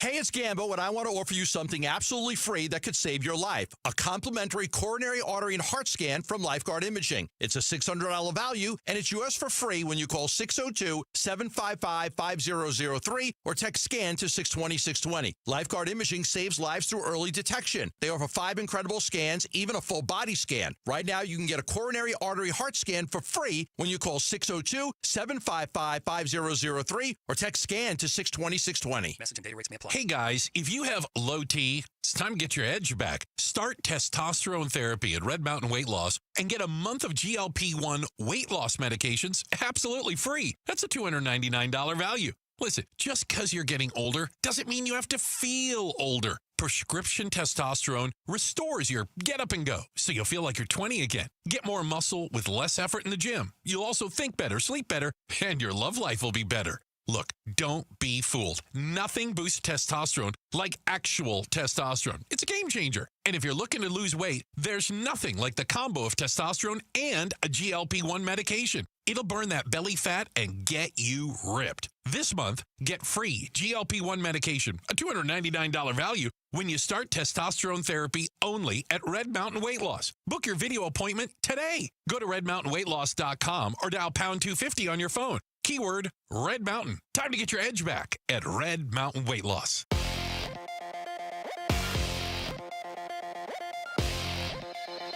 Hey, it's Gambo, and I want to offer you something absolutely free that could save your life. A complimentary coronary artery and heart scan from Lifeguard Imaging. It's a $600 value, and it's yours for free when you call 602-755-5003 or text SCAN to 620-620. Lifeguard Imaging saves lives through early detection. They offer 5 incredible scans, even a full body scan. Right now, you can get a coronary artery heart scan for free when you call 602-755-5003 or text SCAN to 620-620. Message and data rates may apply. Hey guys, if you have low T, it's time to get your edge back. Start testosterone therapy at Red Mountain Weight Loss and get a month of GLP-1 weight loss medications absolutely free. That's a $299 value. Listen, just because you're getting older doesn't mean you have to feel older. Prescription testosterone restores your get up and go, so you'll feel like you're 20 again. Get more muscle with less effort in the gym. You'll also think better, sleep better, and your love life will be better. Look, don't be fooled. Nothing boosts testosterone like actual testosterone. It's a game changer. And if you're looking to lose weight, there's nothing like the combo of testosterone and a GLP-1 medication. It'll burn that belly fat and get you ripped. This month, get free GLP-1 medication, a $299 value, when you start testosterone therapy only at Red Mountain Weight Loss. Book your video appointment today. Go to redmountainweightloss.com or dial pound 250 on your phone. Keyword Red Mountain. Time to get your edge back at Red Mountain Weight Loss.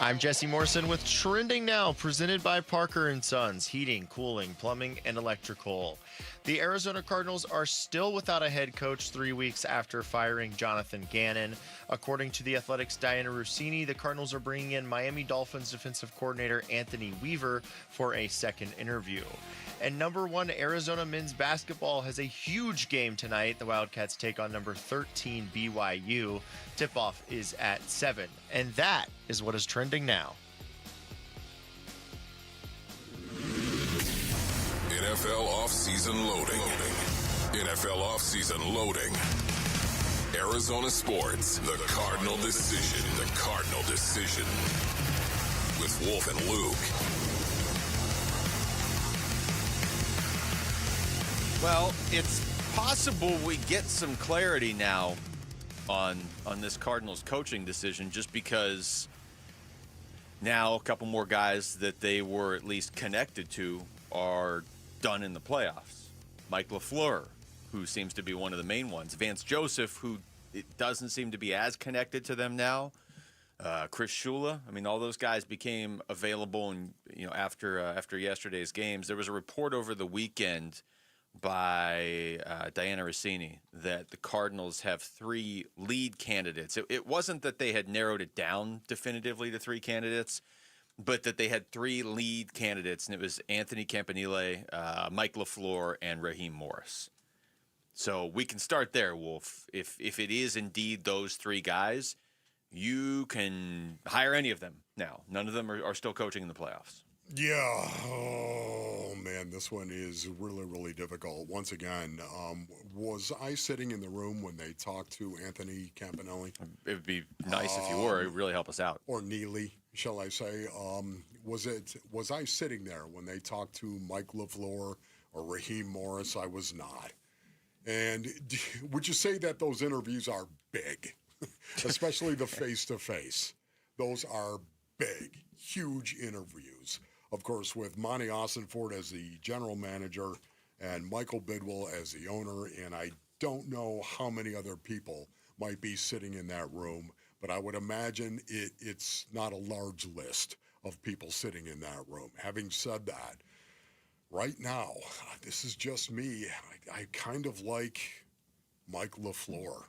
I'm Jesse Morrison with Trending Now, presented by Parker & Sons, heating, cooling, plumbing, and electrical. The Arizona Cardinals are still without a head coach 3 weeks after firing Jonathan Gannon. According to The Athletic's Diana Rossini, the Cardinals are bringing in Miami Dolphins defensive coordinator Anthony Weaver for a second interview. And number 1 Arizona men's basketball has a huge game tonight. The Wildcats take on number 13 BYU. Tip-off is at 7. And that is what is trending now. NFL offseason loading. NFL offseason loading. Arizona Sports, the Cardinal Decision. The Cardinal Decision. With Wolf and Luke. Well, it's possible we get some clarity now on this Cardinals coaching decision, just because now a couple more guys that they were at least connected to are done in the playoffs. Mike LaFleur, who seems to be one of the main ones. Vance Joseph, who it doesn't seem to be as connected to them now. Chris Shula. I mean, all those guys became available, and after yesterday's games, there was a report over the weekend by Diana Rossini that the Cardinals have 3 lead candidates. It wasn't that they had narrowed it down definitively to 3 candidates, but that they had 3 lead candidates, and it was Anthony Campanile, Mike LaFleur, and Raheem Morris. So we can start there, Wolf. If it is indeed those 3 guys, you can hire any of them now. None of them are still coaching in the playoffs. Yeah. Oh, man, this one is really, really difficult. Once again, was I sitting in the room when they talked to Anthony Campanile? It would be nice if you were. It would really help us out. Or Neely, shall I say. Was I sitting there when they talked to Mike LaFleur or Raheem Morris? I was not. And would you say that those interviews are big, especially the face-to-face? Those are big, huge interviews. Of course, with Monty Austinford as the general manager and Michael Bidwell as the owner, and I don't know how many other people might be sitting in that room, but I would imagine it's not a large list of people sitting in that room. Having said that, right now, this is just me. I kind of like Mike LaFleur.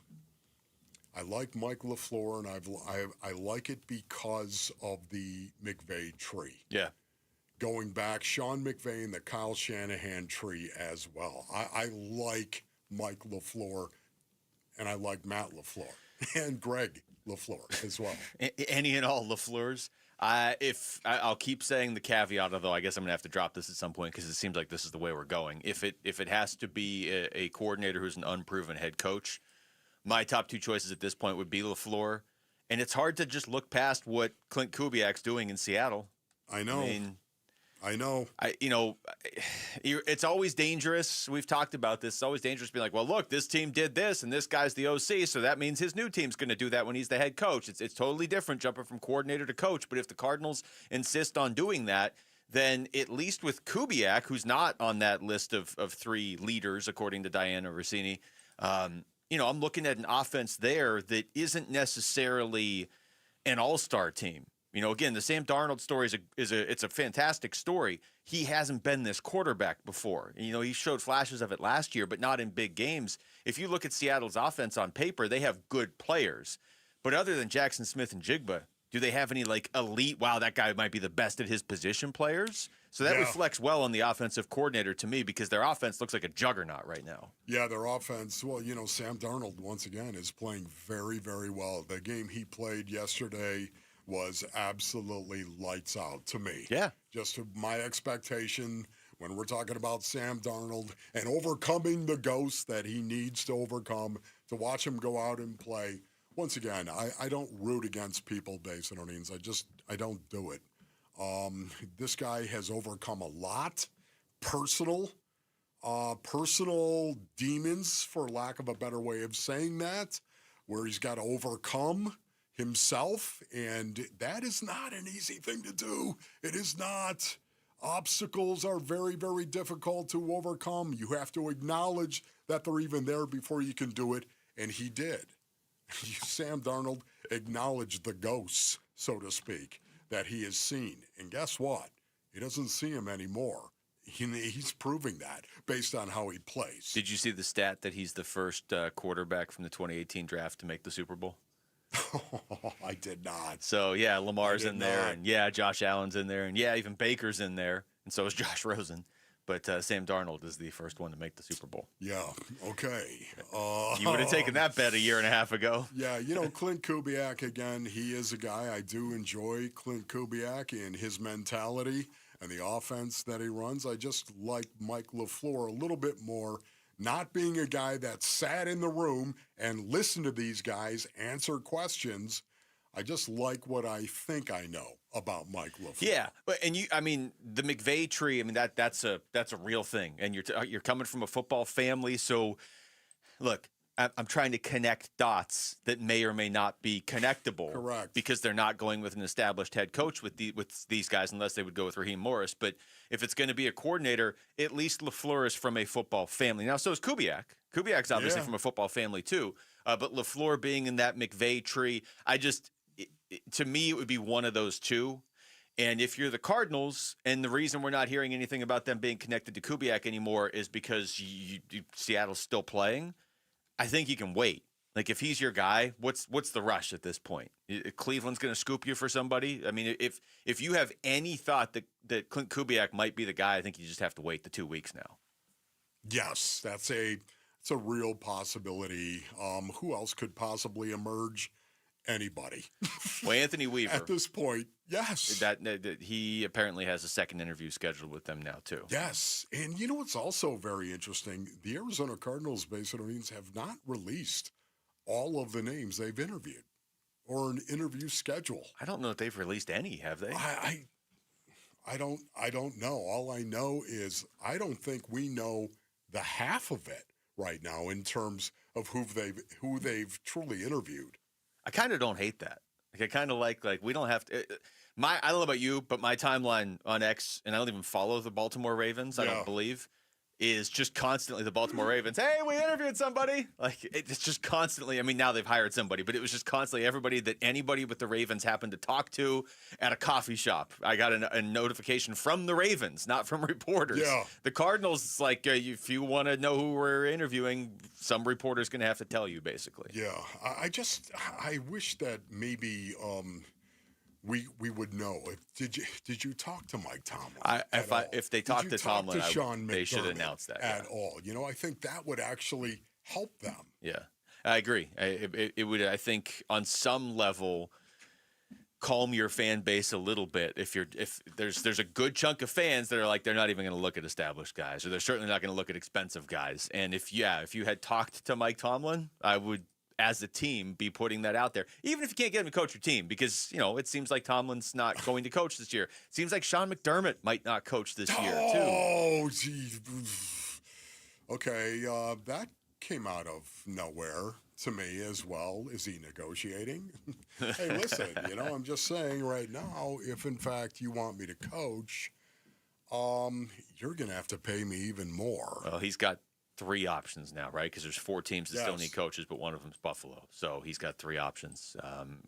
I like Mike LaFleur, and I like it because of the McVay tree. Yeah. Going back, Sean McVay and the Kyle Shanahan tree as well. I like Mike LaFleur, and I like Matt LaFleur, and Greg LaFleur as well. Any and all LaFleurs. I'll keep saying the caveat, although I guess I'm gonna have to drop this at some point because it seems like this is the way we're going. If it has to be a coordinator who's an unproven head coach, my top two choices at this point would be LaFleur, and it's hard to just look past what Clint Kubiak's doing in Seattle. I know. I know. It's always dangerous. We've talked about this. It's always dangerous being like, well, look, this team did this, and this guy's the OC, so that means his new team's going to do that when he's the head coach. It's totally different jumping from coordinator to coach. But if the Cardinals insist on doing that, then at least with Kubiak, who's not on that list of three leaders, according to Diana Rossini, I'm looking at an offense there that isn't necessarily an all-star team. Again, the Sam Darnold story it's a fantastic story. He hasn't been this quarterback before. He showed flashes of it last year, but not in big games. If you look at Seattle's offense on paper, they have good players. But other than Jackson Smith and Jigba, do they have any elite, wow, that guy might be the best at his position players? So that reflects well on the offensive coordinator to me because their offense looks like a juggernaut right now. Yeah, their offense, well, Sam Darnold, once again, is playing very, very well. The game he played yesterday was absolutely lights out to me. Yeah. Just my expectation when we're talking about Sam Darnold and overcoming the ghost that he needs to overcome to watch him go out and play. Once again, I don't root against people based on earnings. I don't do it. This guy has overcome a lot. Personal demons, for lack of a better way of saying that, where he's got to overcome himself, and that is not an easy thing to do. It is not. Obstacles are very, very difficult to overcome. You have to acknowledge that they're even there before you can do it, and he did. Sam Darnold acknowledged the ghosts, so to speak, that he has seen, and guess what? He doesn't see them anymore. He's proving that based on how he plays. Did you see the stat that he's the first quarterback from the 2018 draft to make the Super Bowl? I did not. So, yeah, Lamar's in there, and yeah, Josh Allen's in there, and yeah, even Baker's in there, and so is Josh Rosen. But Sam Darnold is the first one to make the Super Bowl. Yeah, okay. You would have taken that bet a year and a half ago. Yeah, Clint Kubiak, again, he is a guy. I do enjoy Clint Kubiak and his mentality and the offense that he runs. I just like Mike LaFleur a little bit more, not being a guy that sat in the room and listened to these guys answer questions. I just like what I think I know about Mike LaFleur. Yeah, and the McVay tree. That's a real thing, and you're coming from a football family. So, look, I'm trying to connect dots that may or may not be connectable. Correct. Because they're not going with an established head coach with these guys, unless they would go with Raheem Morris. But if it's going to be a coordinator, at least LaFleur is from a football family. Now, so is Kubiak. Kubiak's obviously from a football family too. But LaFleur being in that McVay tree, to me, it would be one of those two. And if you're the Cardinals, and the reason we're not hearing anything about them being connected to Kubiak anymore is because Seattle's still playing, I think you can wait. Like, if he's your guy, what's the rush at this point? Cleveland's going to scoop you for somebody? If you have any thought that Clint Kubiak might be the guy, I think you just have to wait the 2 weeks now. Yes, it's a real possibility. Who else could possibly emerge? Anybody. Well, Anthony Weaver. At this point, yes. That he apparently has a second interview scheduled with them now, too. Yes. And what's also very interesting? The Arizona Cardinals, based on earnings, have not released all of the names they've interviewed or an interview schedule. I don't know if they've released any, have they? I don't know. All I know is I don't think we know the half of it right now in terms of who they've truly interviewed. I kind of don't hate that. Like, I kind of like we don't have to. I don't know about you, but my timeline on X, and I don't even follow the Baltimore Ravens. I don't believe. is just constantly the Baltimore Ravens. Hey, we interviewed somebody. Like, it's just constantly. I mean, now they've hired somebody, but it was just constantly anybody with the Ravens happened to talk to at a coffee shop. I got a notification from the Ravens, not from reporters. Yeah. The Cardinals, it's like, if you want to know who we're interviewing, some reporter's going to have to tell you, basically. Yeah. I wish that maybe we would know. Did you talk to Mike Tomlin? If they talked to Tomlin, they should announce that at all. I think that would actually help them. Yeah, I agree. It would, I think, on some level, calm your fan base a little bit. If there's a good chunk of fans that are like, they're not even going to look at established guys, or they're certainly not going to look at expensive guys. And if you had talked to Mike Tomlin, I would, as a team, be putting that out there, even if you can't get him to coach your team, because it seems like Tomlin's not going to coach this year. It seems like Sean McDermott might not coach this year too. Oh, gee. Okay, that came out of nowhere to me as well. Is he negotiating? Hey, listen, I'm just saying right now, if in fact you want me to coach, you're going to have to pay me even more. Well, he's got 3 options now, right? Because there's 4 teams that still need coaches, but one of them's Buffalo. So he's got 3 options.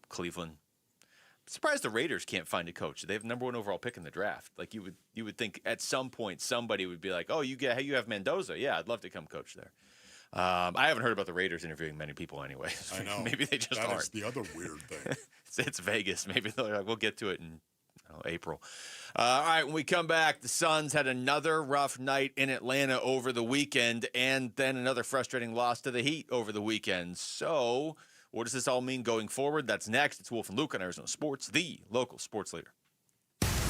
Cleveland. I'm surprised the Raiders can't find a coach. They have number 1 overall pick in the draft. Like you would think at some point somebody would be like, oh, you have Mendoza. Yeah, I'd love to come coach there. I haven't heard about the Raiders interviewing many people anyway. I know. Maybe they just aren't. That is the other weird thing. It's Vegas. Maybe they're like, we'll get to it in April. All right, when we come back, the Suns had another rough night in Atlanta over the weekend, and then another frustrating loss to the Heat over the weekend. So what does this all mean going forward? That's next. It's Wolf and Luke on Arizona Sports, the local sports leader.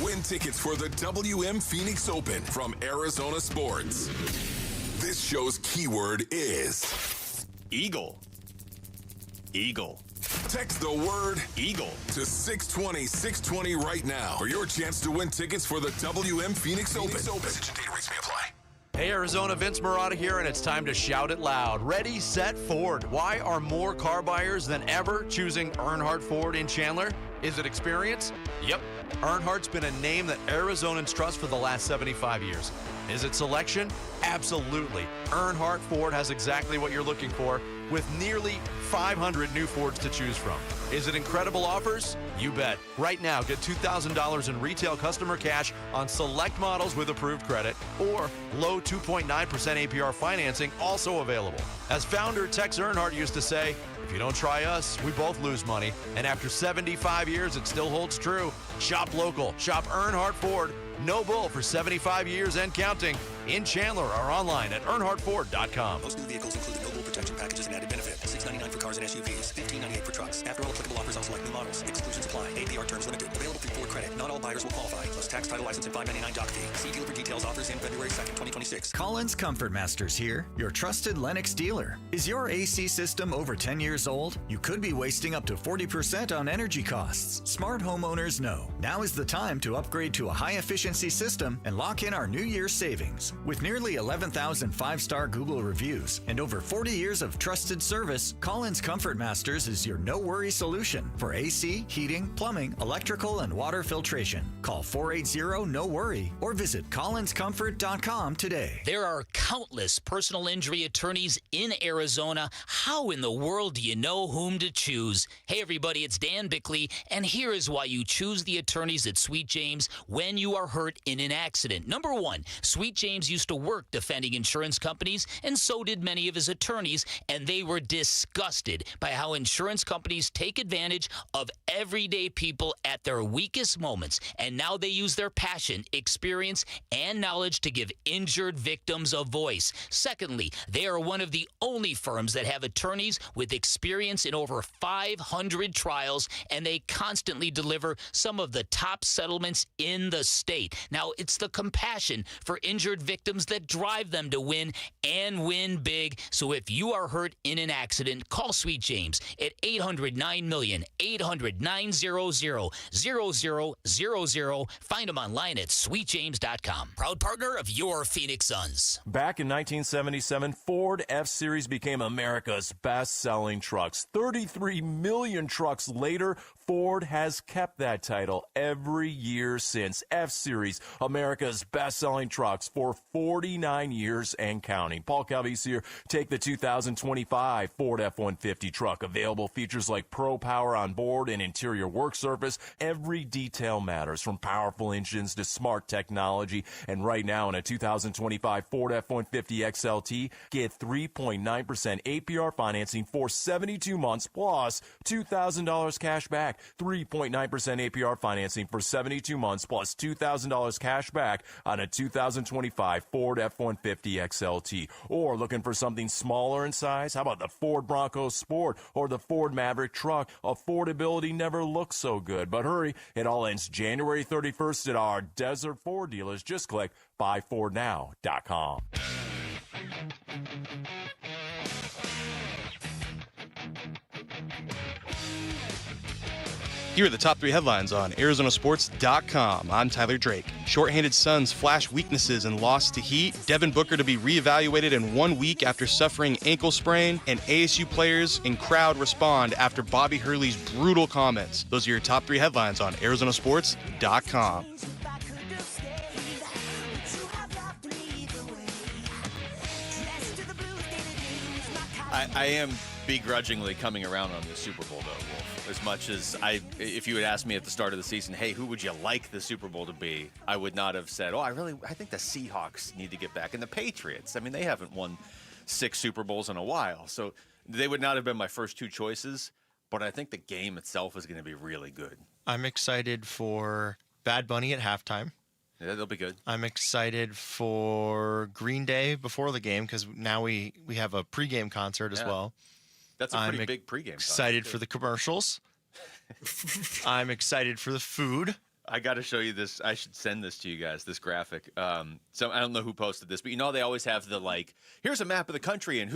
Win tickets for the WM Phoenix Open from Arizona Sports. This show's keyword is Eagle. Eagle. Text the word Eagle to 620-620 right now for your chance to win tickets for the WM Phoenix Open. Message and data rates may apply. Hey, Arizona, Vince Marotta here, and it's time to shout it loud. Ready, set, Ford. Why are more car buyers than ever choosing Earnhardt Ford in Chandler? Is it experience? Yep. Earnhardt's been a name that Arizonans trust for the last 75 years. Is it selection? Absolutely. Earnhardt Ford has exactly what you're looking for, with nearly 500 new Fords to choose from. Is it incredible offers? You bet. Right now, get $2,000 in retail customer cash on select models with approved credit, or low 2.9% APR financing also available. As founder Tex Earnhardt used to say, if you don't try us, we both lose money. And after 75 years, it still holds true. Shop local. Shop Earnhardt Ford. No bull for 75 years and counting. In Chandler or online at earnhardtford.com. Most new vehicles include no bull protection packages and added benefit. $699 for cars and SUVs. $1,598 for trucks. After all applicable offers on select new models. Exclusions apply. APR terms limited. Available through Ford Credit. Not all buyers will qualify. Plus tax, title, license, and $599 doc fee. See dealer for details. Offers in February 2nd, 2026. Collins Comfort Masters here, your trusted Lennox dealer. Is your AC system over 10 years old? You could be wasting up to 40% on energy costs. Smart homeowners know. Now is the time to upgrade to a high-efficiency system and lock in our New Year's savings. With nearly 11,000 5-star Google reviews and over 40 years of trusted service, Collins Comfort Masters is your no-worry solution for AC, heating, plumbing, electrical, and water filtration. Call 480-NO-WORRY or visit collinscomfort.com today. There are countless personal injury attorneys in Arizona. How in the world do you know whom to choose? Hey, everybody, it's Dan Bickley, and here is why you choose the attorneys at Sweet James when you are hurt in an accident. Number 1, Sweet James used to work defending insurance companies, and so did many of his attorneys, and they were disgusted by how insurance companies take advantage of everyday people at their weakest moments, and now they use their passion, experience, and knowledge to give injured victims a voice. Secondly, they are one of the only firms that have attorneys with experience in over 500 trials, and they constantly deliver some of the top settlements in the state. Now, it's the compassion for injured victims that drive them to win and win big. So if you are hurt in an accident, call Sweet James at 800-9-MILLION, 800-900-0000. Find them online at sweetjames.com. Proud partner of your Phoenix Suns. Back in 1977, Ford F-Series became America's best-selling trucks. 33 million trucks later, Ford has kept that title every year since. F-Series, America's best-selling trucks for 49 years and counting. Paul Calvise here. Take the 2025 Ford F-150 truck. Available features like Pro Power on board and interior work surface. Every detail matters, from powerful engines to smart technology. And right now in a 2025 Ford F-150 XLT, get 3.9% APR financing for 72 months plus $2,000 cash back. 3.9% APR financing for 72 months plus $2,000 cash back on a 2025 Ford F-150 XLT. Or looking for something smaller in size? How about the Ford Bronco Sport or the Ford Maverick truck? Affordability never looks so good. But hurry, it all ends January 31st at our Desert Ford dealers. Just click buyfordnow.com. Here are the top 3 headlines on ArizonaSports.com. I'm Tyler Drake. Shorthanded Suns flash weaknesses and loss to Heat. Devin Booker to be reevaluated in 1 week after suffering ankle sprain. And ASU players and crowd respond after Bobby Hurley's brutal comments. Those are your top 3 headlines on ArizonaSports.com. I am begrudgingly coming around on the Super Bowl, though, Wolf. As much as if you had asked me at the start of the season, hey, who would you like the Super Bowl to be? I would not have said, I think the Seahawks need to get back. And the Patriots, I mean, they haven't won 6 Super Bowls in a while. So they would not have been my first 2 choices. But I think the game itself is going to be really good. I'm excited for Bad Bunny at halftime. Yeah, they'll be good. I'm excited for Green Day before the game because now we have a pregame concert as well. That's a pretty big pregame concert. Excited for the commercials. I'm excited for the food. I got to show you this. I should send this to you guys, this graphic. So I don't know who posted this, but they always have the here's a map of the country and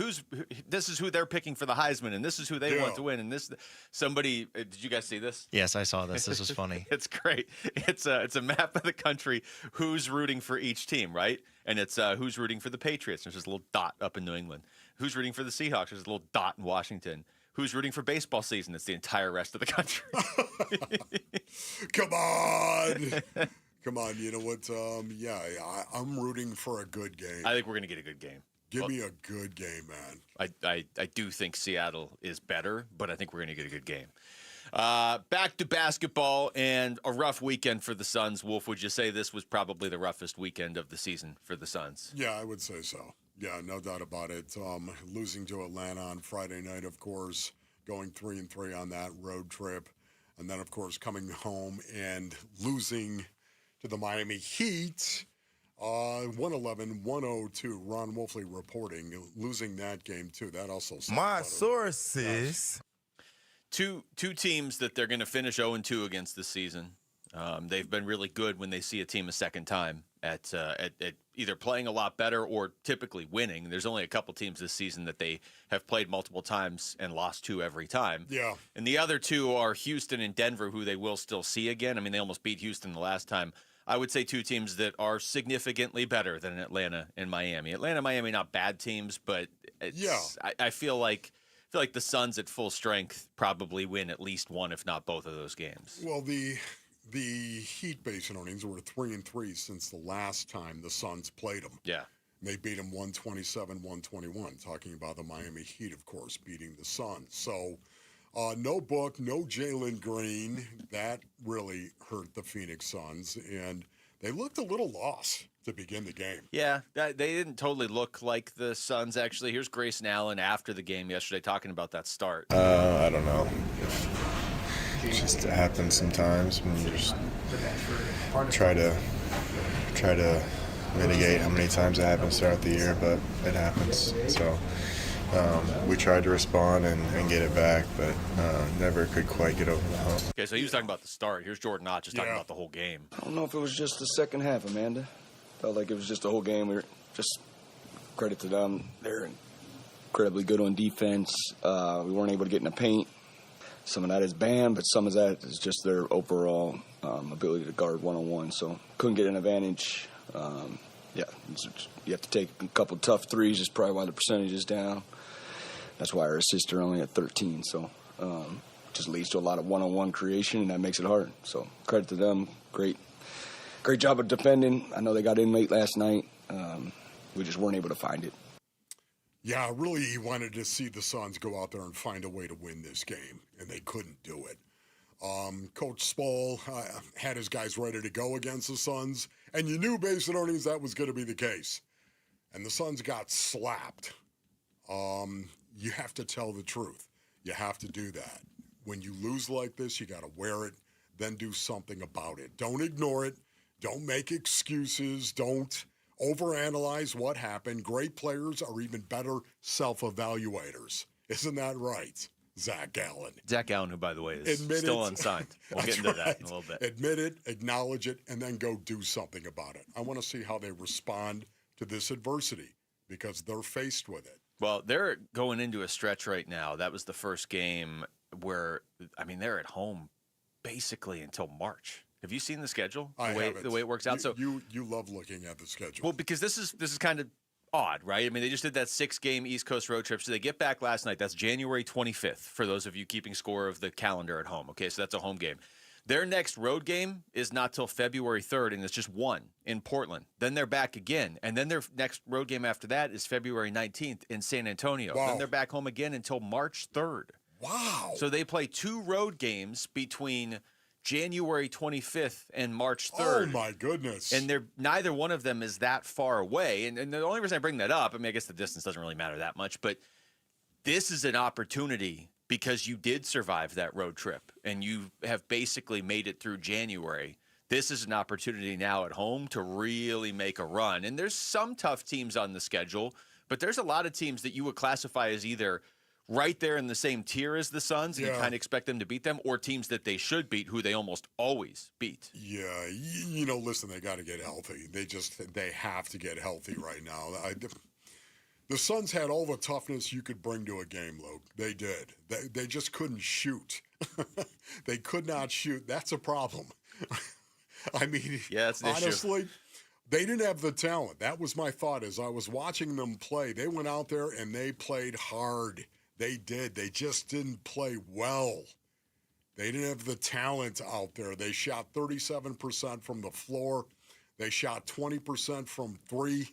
this is who they're picking for the Heisman and this is who they want to win. And did you guys see this? Yes, I saw this. This was funny. It's great. It's a map of the country, who's rooting for each team, right? And it's who's rooting for the Patriots. There's just a little dot up in New England. Who's rooting for the Seahawks? There's a little dot in Washington. Who's rooting for baseball season? It's the entire rest of the country. Come on. Come on. You know what? I'm rooting for a good game. I think we're going to get a good game. Give me a good game, man. I do think Seattle is better, but I think we're going to get a good game. Back to basketball and a rough weekend for the Suns. Wolf, would you say this was probably the roughest weekend of the season for the Suns? Yeah, I would say so. Yeah, no doubt about it. Losing to Atlanta on Friday night, of course, going 3-3 on that road trip. And then, of course, coming home and losing to the Miami Heat, 111-102. Ron Wolfley reporting, losing that game, too. That also sucked. My sources. Two teams that they're going to finish 0-2 against this season. They've been really good when they see a team a second time at either playing a lot better or typically winning. There's only a couple teams this season that they have played multiple times and lost to every time. Yeah. And the other two are Houston and Denver, who they will still see again. I mean, they almost beat Houston the last time. I would say 2 teams that are significantly better than Atlanta and Miami. Atlanta and Miami, not bad teams, but I feel like the Suns at full strength probably win at least one, if not both of those games. Well, the Heat-based earnings were 3-3 since the last time the Suns played them. Yeah. And they beat them 127-121. Talking about the Miami Heat, of course, beating the Suns. So, no Book, no Jalen Green. That really hurt the Phoenix Suns. And they looked a little lost to begin the game. Yeah, they didn't totally look like the Suns, actually. Here's Grayson Allen after the game yesterday talking about that start. I don't know. It just happens sometimes when you just try to mitigate how many times it happens throughout the year, but it happens. So we tried to respond and get it back, but never could quite get over the hump. Okay, so he was talking about the start. Here's Jordan Knott just talking about the whole game. I don't know if it was just the second half, Amanda. Felt like it was just the whole game. We were just credit to them. They're incredibly good on defense. We weren't able to get in the paint. Some of that is banned, but some of that is just their overall ability to guard one-on-one. So couldn't get an advantage. You have to take a couple tough threes. Is probably why the percentage is down. That's why our assists are only at 13. So just leads to a lot of one-on-one creation, and that makes it hard. So credit to them. Great job of defending. I know they got in late last night. We just weren't able to find it. Yeah, really, he wanted to see the Suns go out there and find a way to win this game, and they couldn't do it. Coach Spall had his guys ready to go against the Suns, and you knew based on earnings that was going to be the case. And the Suns got slapped. You have to tell the truth. You have to do that. When you lose like this, you got to wear it, then do something about it. Don't ignore it. Don't make excuses. Don't overanalyze what happened. Great players are even better self-evaluators. Isn't that right, Zach Allen? Zach Allen, who, by the way, is still unsigned. We'll get into that in a little bit. Admit it, acknowledge it, and then go do something about it. I want to see how they respond to this adversity because they're faced with it. Well, they're going into a stretch right now. That was the first game where, they're at home basically until March. Have you seen the schedule? The way it works out. You love looking at the schedule. Well, because this is kind of odd, right? They just did that 6-game East Coast road trip. So they get back last night. That's January 25th for those of you keeping score of the calendar at home. Okay, so that's a home game. Their next road game is not till February 3rd, and it's just one in Portland. Then they're back again, and then their next road game after that is February 19th in San Antonio. Wow. Then they're back home again until March 3rd. Wow. So they play 2 road games between January 25th and March 3rd. Oh, my goodness. And neither one of them is that far away. And the only reason I bring that up, I guess the distance doesn't really matter that much, but this is an opportunity because you did survive that road trip and you have basically made it through January. This is an opportunity now at home to really make a run. And there's some tough teams on the schedule, but there's a lot of teams that you would classify as either right there in the same tier as the Suns, and you kind of expect them to beat them, or teams that they should beat, who they almost always beat. Yeah, listen, they got to get healthy. They have to get healthy right now. The Suns had all the toughness you could bring to a game, Luke. They did. They just couldn't shoot. They could not shoot. That's a problem. That's an honestly, issue. They didn't have the talent. That was my thought as I was watching them play. They went out there and they played hard. They did. They just didn't play well. They didn't have the talent out there. They shot 37% from the floor. They shot 20% from 3.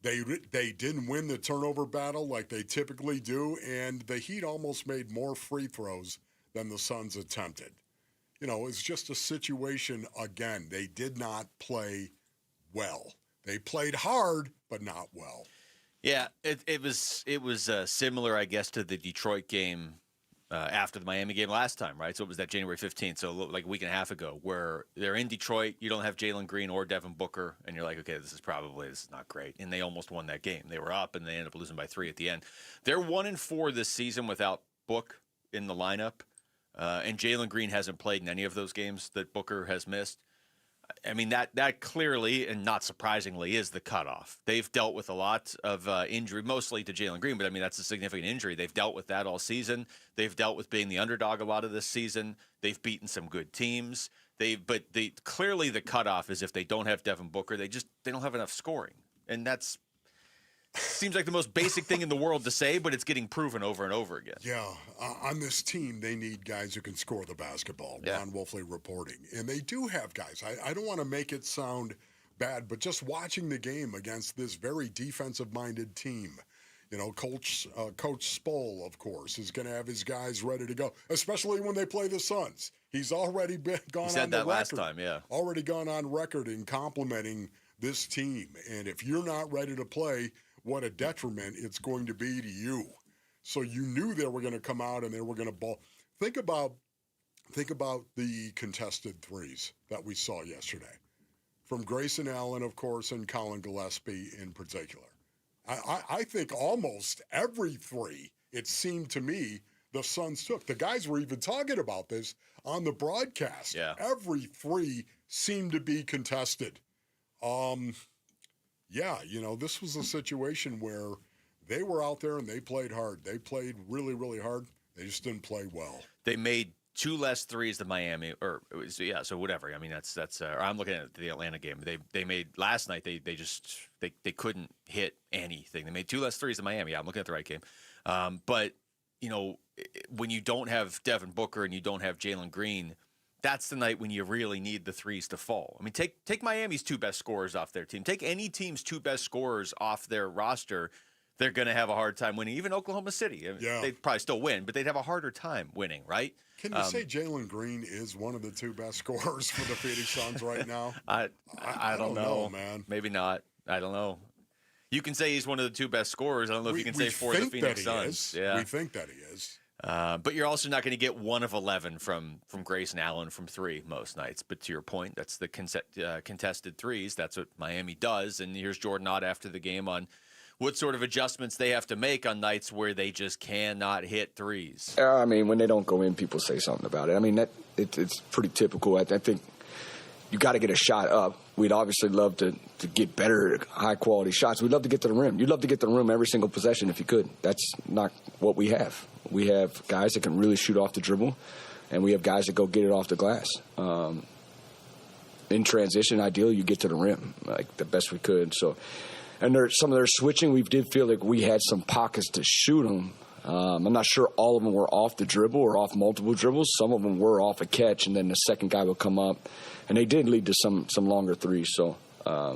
They didn't win the turnover battle like they typically do, and the Heat almost made more free throws than the Suns attempted. It's just a situation, again, they did not play well. They played hard, but not well. Yeah, it was similar, I guess, to the Detroit game after the Miami game last time, right? So it was that January 15th, so like a week and a half ago, where they're in Detroit, you don't have Jalen Green or Devin Booker, and you're like, okay, this is not great. And they almost won that game. They were up, and they ended up losing by 3 at the end. They're 1-4 this season without Book in the lineup, and Jalen Green hasn't played in any of those games that Booker has missed. That clearly, and not surprisingly, is the cutoff. They've dealt with a lot of injury, mostly to Jalen Green, but that's a significant injury. They've dealt with that all season. They've dealt with being the underdog a lot of this season. They've beaten some good teams. Clearly the cutoff is if they don't have Devin Booker, they don't have enough scoring, and that's seems like the most basic thing in the world to say, but it's getting proven over and over again. Yeah, on this team, they need guys who can score the basketball. Yeah. Ron Wolfley reporting. And they do have guys. I don't want to make it sound bad, but just watching the game against this very defensive-minded team, Coach Spall, of course, is going to have his guys ready to go, especially when they play the Suns. He's already gone on the record. He said that last time, yeah. Already gone on record in complimenting this team. And if you're not ready to play, what a detriment it's going to be to you. So you knew they were going to come out and they were going to ball. Think about the contested threes that we saw yesterday from Grayson Allen, of course, and Colin Gillespie in particular. I think almost every 3, it seemed to me, the Suns took. The guys were even talking about this on the broadcast. Yeah. Every 3 seemed to be contested. This was a situation where they were out there and they played hard. They played really, really hard. They just didn't play well. They made 2 less threes than Miami, so whatever. That's. I'm looking at the Atlanta game. They made last night. They couldn't hit anything. They made 2 less threes than Miami. Yeah, I'm looking at the right game. But when you don't have Devin Booker and you don't have Jalen Green, that's the night when you really need the threes to fall. I mean, take Miami's 2 best scorers off their team. Take any team's 2 best scorers off their roster. They're going to have a hard time winning. Even Oklahoma City. I mean, they'd probably still win, but they'd have a harder time winning, right? Can you say Jalen Green is one of the 2 best scorers for the Phoenix Suns right now? I don't know, man. Maybe not. I don't know. You can say he's one of the 2 best scorers. I don't know if you can say for the Phoenix Suns. Yeah. We think that he is. But you're also not going to get 1 of 11 from Grayson Allen from 3 most nights. But to your point, that's the contested threes. That's what Miami does. And here's Jordan Ott after the game on what sort of adjustments they have to make on nights where they just cannot hit threes. I mean, when they don't go in, people say something about it. I mean, it's pretty typical. I think you got to get a shot up. We'd obviously love to get better, high-quality shots. We'd love to get to the rim. You'd love to get to the rim every single possession if you could. That's not what we have. We have guys that can really shoot off the dribble, and we have guys that go get it off the glass. In transition, ideally, you get to the rim, like the best we could. So, and some of their switching, we did feel like we had some pockets to shoot them. I'm not sure all of them were off the dribble or off multiple dribbles. Some of them were off a catch, and then the second guy would come up. And they did lead to some longer threes. So, I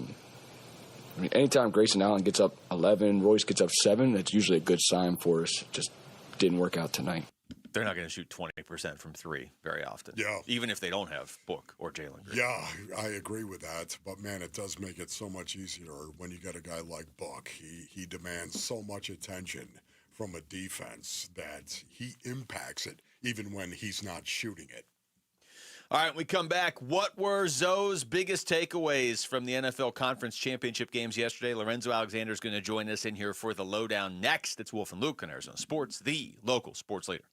mean, anytime Grayson Allen gets up 11, Royce gets up 7, that's usually a good sign for us. Just didn't work out tonight. They're not going to shoot 20% from 3 very often. Yeah. Even if they don't have Book or Jalen Green. Yeah, I agree with that. But, man, it does make it so much easier when you get a guy like Book. He demands so much attention from a defense that he impacts it even when he's not shooting it. All right, when we come back, what were Zoe's biggest takeaways from the NFL Conference Championship games yesterday? Lorenzo Alexander is going to join us in here for the lowdown next. It's Wolf and Luke on Arizona Sports, the local sports leader.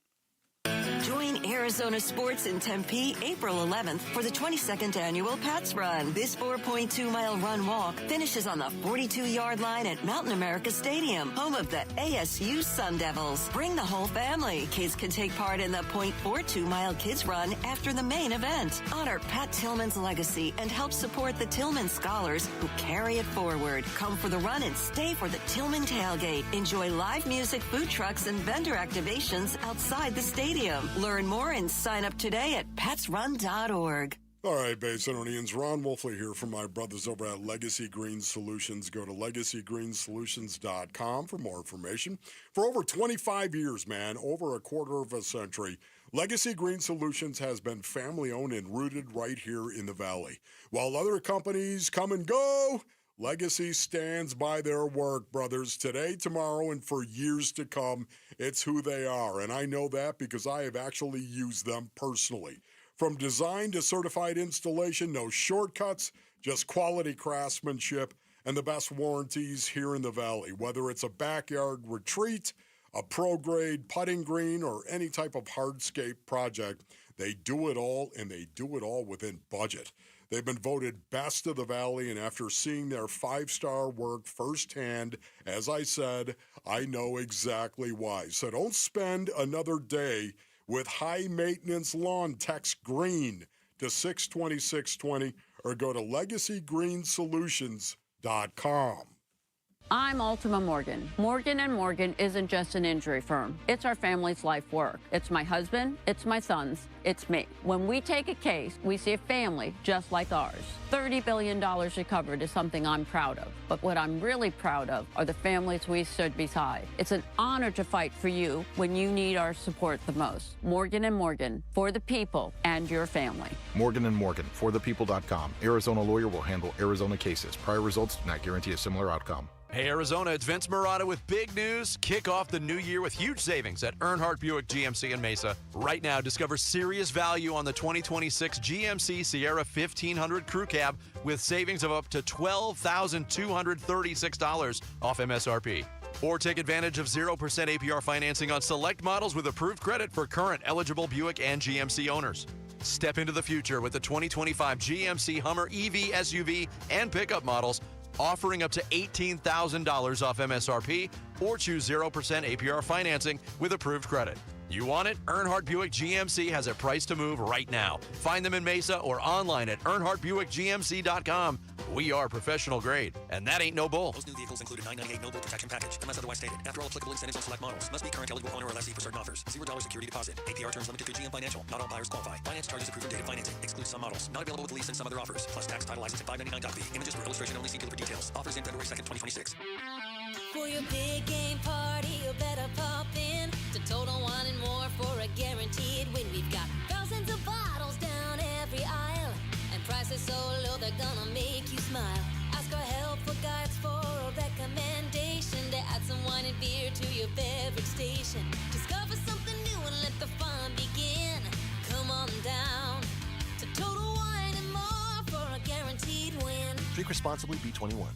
Join Arizona Sports in Tempe April 11th for the 22nd annual Pats Run. This 4.2-mile run-walk finishes on the 42-yard line at Mountain America Stadium, home of the ASU Sun Devils. Bring the whole family. Kids can take part in the 0.42-mile Kids Run after the main event. Honor Pat Tillman's legacy and help support the Tillman scholars who carry it forward. Come for the run and stay for the Tillman tailgate. Enjoy live music, food trucks, and vendor activations outside the stadium. Learn more and sign up today at petsrun.org. All right, Bay Centurions, Ron Wolfley here from my brothers over at Legacy Green Solutions. Go to legacyGreenSolutions.com for more information. For over 25 years, man, over a quarter of a century, Legacy Green Solutions has been family-owned and rooted right here in the Valley. While other companies come and go, Legacy stands by their work, brothers, today, tomorrow, and for years to come. It's who they are, and I know that because I have actually used them personally. From design to certified installation, no shortcuts, just quality craftsmanship and the best warranties here in the Valley. Whether it's a backyard retreat, a pro-grade putting green, or any type of hardscape project, they do it all, and they do it all within budget. They've been voted best of the Valley, and after seeing their 5-star work firsthand, as I said, I know exactly why. So don't spend another day with high-maintenance lawn. Text GREEN to 620-620 or go to LegacyGreenSolutions.com. I'm Ultima Morgan. Morgan & Morgan isn't just an injury firm. It's our family's life work. It's my husband, it's my sons, it's me. When we take a case, we see a family just like ours. $30 billion recovered is something I'm proud of. But what I'm really proud of are the families we stood beside. It's an honor to fight for you when you need our support the most. Morgan & Morgan, for the people and your family. Morgan & Morgan, forthepeople.com. Arizona lawyer will handle Arizona cases. Prior results do not guarantee a similar outcome. Hey, Arizona, it's Vince Marotta with big news. Kick off the new year with huge savings at Earnhardt Buick GMC in Mesa. Right now, discover serious value on the 2026 GMC Sierra 1500 Crew Cab with savings of up to $12,236 off MSRP. Or take advantage of 0% APR financing on select models with approved credit for current eligible Buick and GMC owners. Step into the future with the 2025 GMC Hummer EV, SUV, and pickup models, offering up to $18,000 off MSRP, or choose 0% APR financing with approved credit. You want it? Earnhardt Buick GMC has a price to move right now. Find them in Mesa or online at EarnhardtBuickGMC.com We are professional grade, and that ain't no bull. Most new vehicles include a $998 no-bull protection package, unless otherwise stated. After all applicable incentives on select models, must be current eligible owner or lessee for certain offers. $0 security deposit. APR terms limited through GM Financial. Not all buyers qualify. Finance charges approved and dated financing. Excludes some models. Not available with lease and some other offers. Plus tax, title, license, and $599 fee. Images for illustration only. See dealer for details. Offers in February 2nd, 2026. For your big game party, you better pop in to Total Wine and More for a guaranteed win. We've got thousands of bottles down every aisle, and prices so low they're gonna make you smile. Ask our helpful guides for a recommendation to add some wine and beer to your beverage station. Discover something new and let the fun begin. Come on down to Total Wine and More for a guaranteed win. Drink responsibly, B21.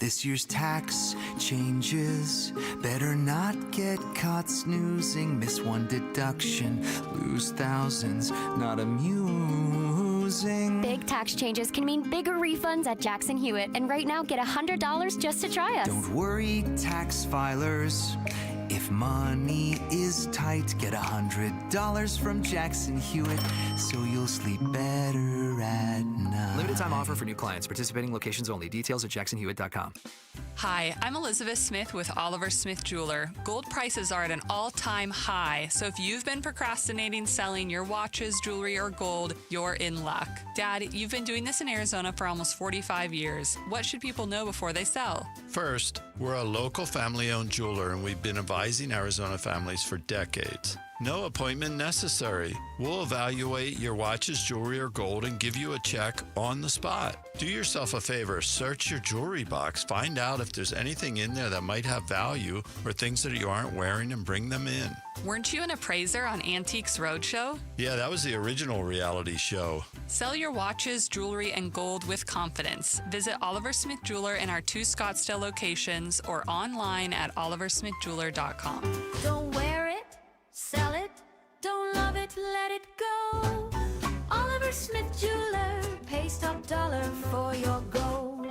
This year's tax changes. Better not get caught snoozing. Miss one deduction, lose thousands. Not amusing. Big tax changes can mean bigger refunds at Jackson Hewitt. And right now, get $100 just to try us. Don't worry, tax filers. If money is tight, get $100 from Jackson Hewitt, so you'll sleep better at night. Limited time offer for new clients. Participating locations only. Details at jacksonhewitt.com. Hi, I'm Elizabeth Smith with Oliver Smith Jeweler. Gold prices are at an all-time high, so if you've been procrastinating selling your watches, jewelry, or gold, you're in luck. Dad, you've been doing this in Arizona for almost 45 years. What should people know before they sell? First, we're a local family-owned jeweler, and we've been advising Arizona families for decades. No appointment necessary. We'll evaluate your watches, jewelry, or gold and give you a check on the spot. Do yourself a favor. Search your jewelry box. Find out if there's anything in there that might have value or things that you aren't wearing and bring them in. Weren't you an appraiser on Antiques Roadshow? Yeah, that was the original reality show. Sell your watches, jewelry, and gold with confidence. Visit Oliver Smith Jeweler in our 2 Scottsdale locations or online at oliversmithjeweler.com. Don't wear it, sell it, don't love it, let it go. Oliver Smith Jeweler, pays top dollar for your gold.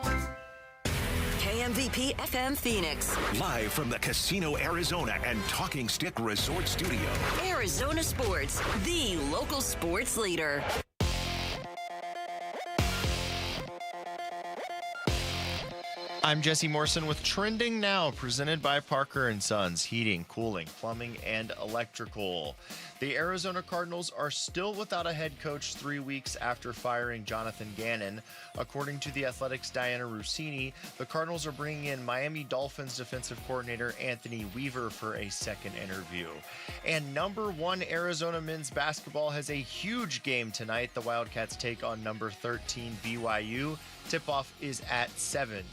KMVP FM Phoenix. Live from the Casino Arizona and Talking Stick Resort Studio. Arizona Sports, the local sports leader. I'm Jesse Morrison with Trending Now, presented by Parker & Sons, heating, cooling, plumbing, and electrical. The Arizona Cardinals are still without a head coach 3 weeks after firing Jonathan Gannon. According to The Athletic's Diana Rossini, the Cardinals are bringing in Miami Dolphins defensive coordinator Anthony Weaver for a second interview. And number 1 Arizona men's basketball has a huge game tonight. The Wildcats take on number 13 BYU. Tip-off is at 7.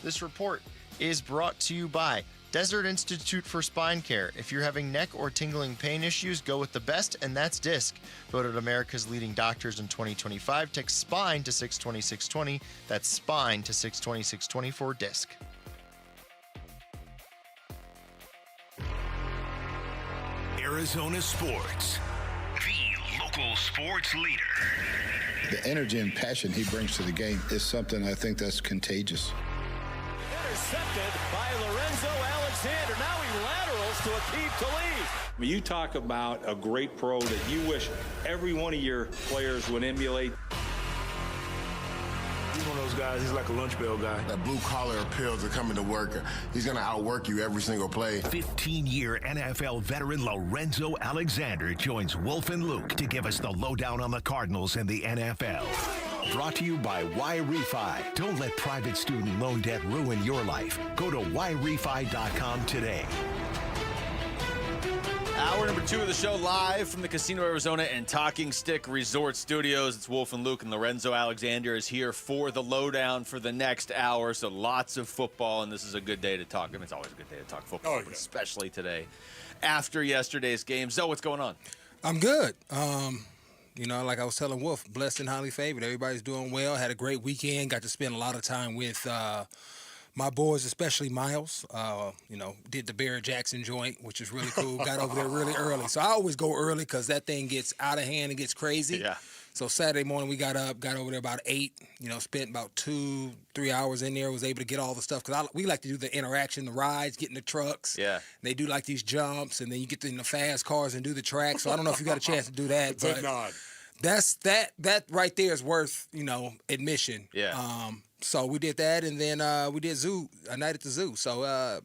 This report is brought to you by Desert Institute for Spine Care. If you're having neck or tingling pain issues, go with the best, and that's DISC. Voted America's leading doctors in 2025. Text SPINE to 620-620. That's SPINE to 620-620 for DISC. Arizona Sports, the local sports leader. The energy and passion he brings to the game is something I think that's contagious. Intercepted by Lorenzo Alexander. Now he laterals to Aqib Talib. When you talk about a great pro that you wish every one of your players would emulate. He's one of those guys, he's like a lunch bell guy. That blue-collar appeal to coming to work. He's going to outwork you every single play. 15-year NFL veteran Lorenzo Alexander joins Wolf and Luke to give us the lowdown on the Cardinals and the NFL. Brought to you by YRefi. Don't let private student loan debt ruin your life. Go to YRefi.com today. Hour number 2 of the show, live from the Casino Arizona and Talking Stick Resort Studios. It's Wolf and Luke, and Lorenzo Alexander is here for the lowdown for the next hour. So lots of football, and this is a good day to talk. I mean, it's always a good day to talk football, but especially today after yesterday's game. Zoe, what's going on? I'm good. You know, like I was telling Wolf, blessed and highly favored. Everybody's doing well. Had a great weekend. Got to spend a lot of time with my boys, especially Miles. You know, did the Barrett Jackson joint, which is really cool. Got over there really early. So I always go early because that thing gets out of hand and gets crazy. Yeah. So Saturday morning we got up, got over there about 8, you know, spent about 2-3 hours in there, was able to get all the stuff. Because we like to do the interaction, the rides, get in the trucks. Yeah. And they do like these jumps, and then you get in the fast cars and do the track. So I don't know if you got a chance to do that. But that right there is worth, admission. Yeah. So we did that, and then we did a night at the zoo. So,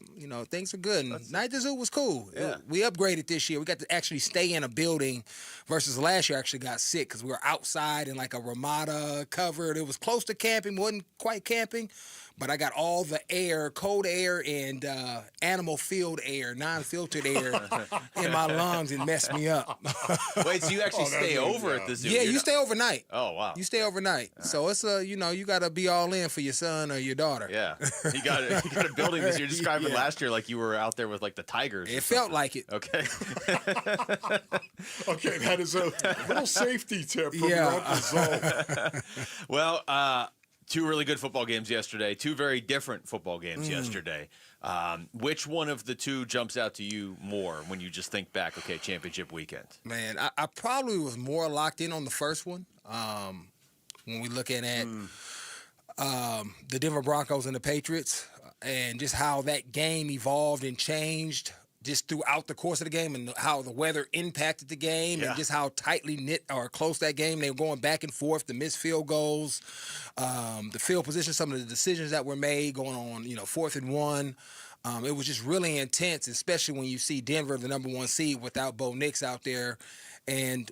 things are good. And night at the zoo was cool. Yeah. We upgraded this year. We got to actually stay in a building versus last year I actually got sick because we were outside in like a Ramada covered. It was close to camping, wasn't quite camping, but I got all the air, cold air, and animal field air, non-filtered air in my lungs and messed me up. Wait, so you actually stay over at the zoo? Yeah, you stay overnight. Oh, wow. You stay overnight. So it's you got to be all in for your son or your daughter. Yeah. You got a building this year. You're describing last year like you were out there with like the tigers. It felt like it. Okay. Okay, that is a little safety tip from your Uncle Zoe. Well, two really good football games yesterday. Two very different football games yesterday. Which one of the two jumps out to you more when you just think back, okay, championship weekend? Man, I probably was more locked in on the first one. When we look at the Denver Broncos and the Patriots and just how that game evolved and changed just throughout the course of the game and how the weather impacted the game and just how tightly knit or close that game. They were going back and forth, the missed field goals, the field position, some of the decisions that were made going on, 4th and 1. It was just really intense, especially when you see Denver, the number 1 seed, without Bo Nix out there. And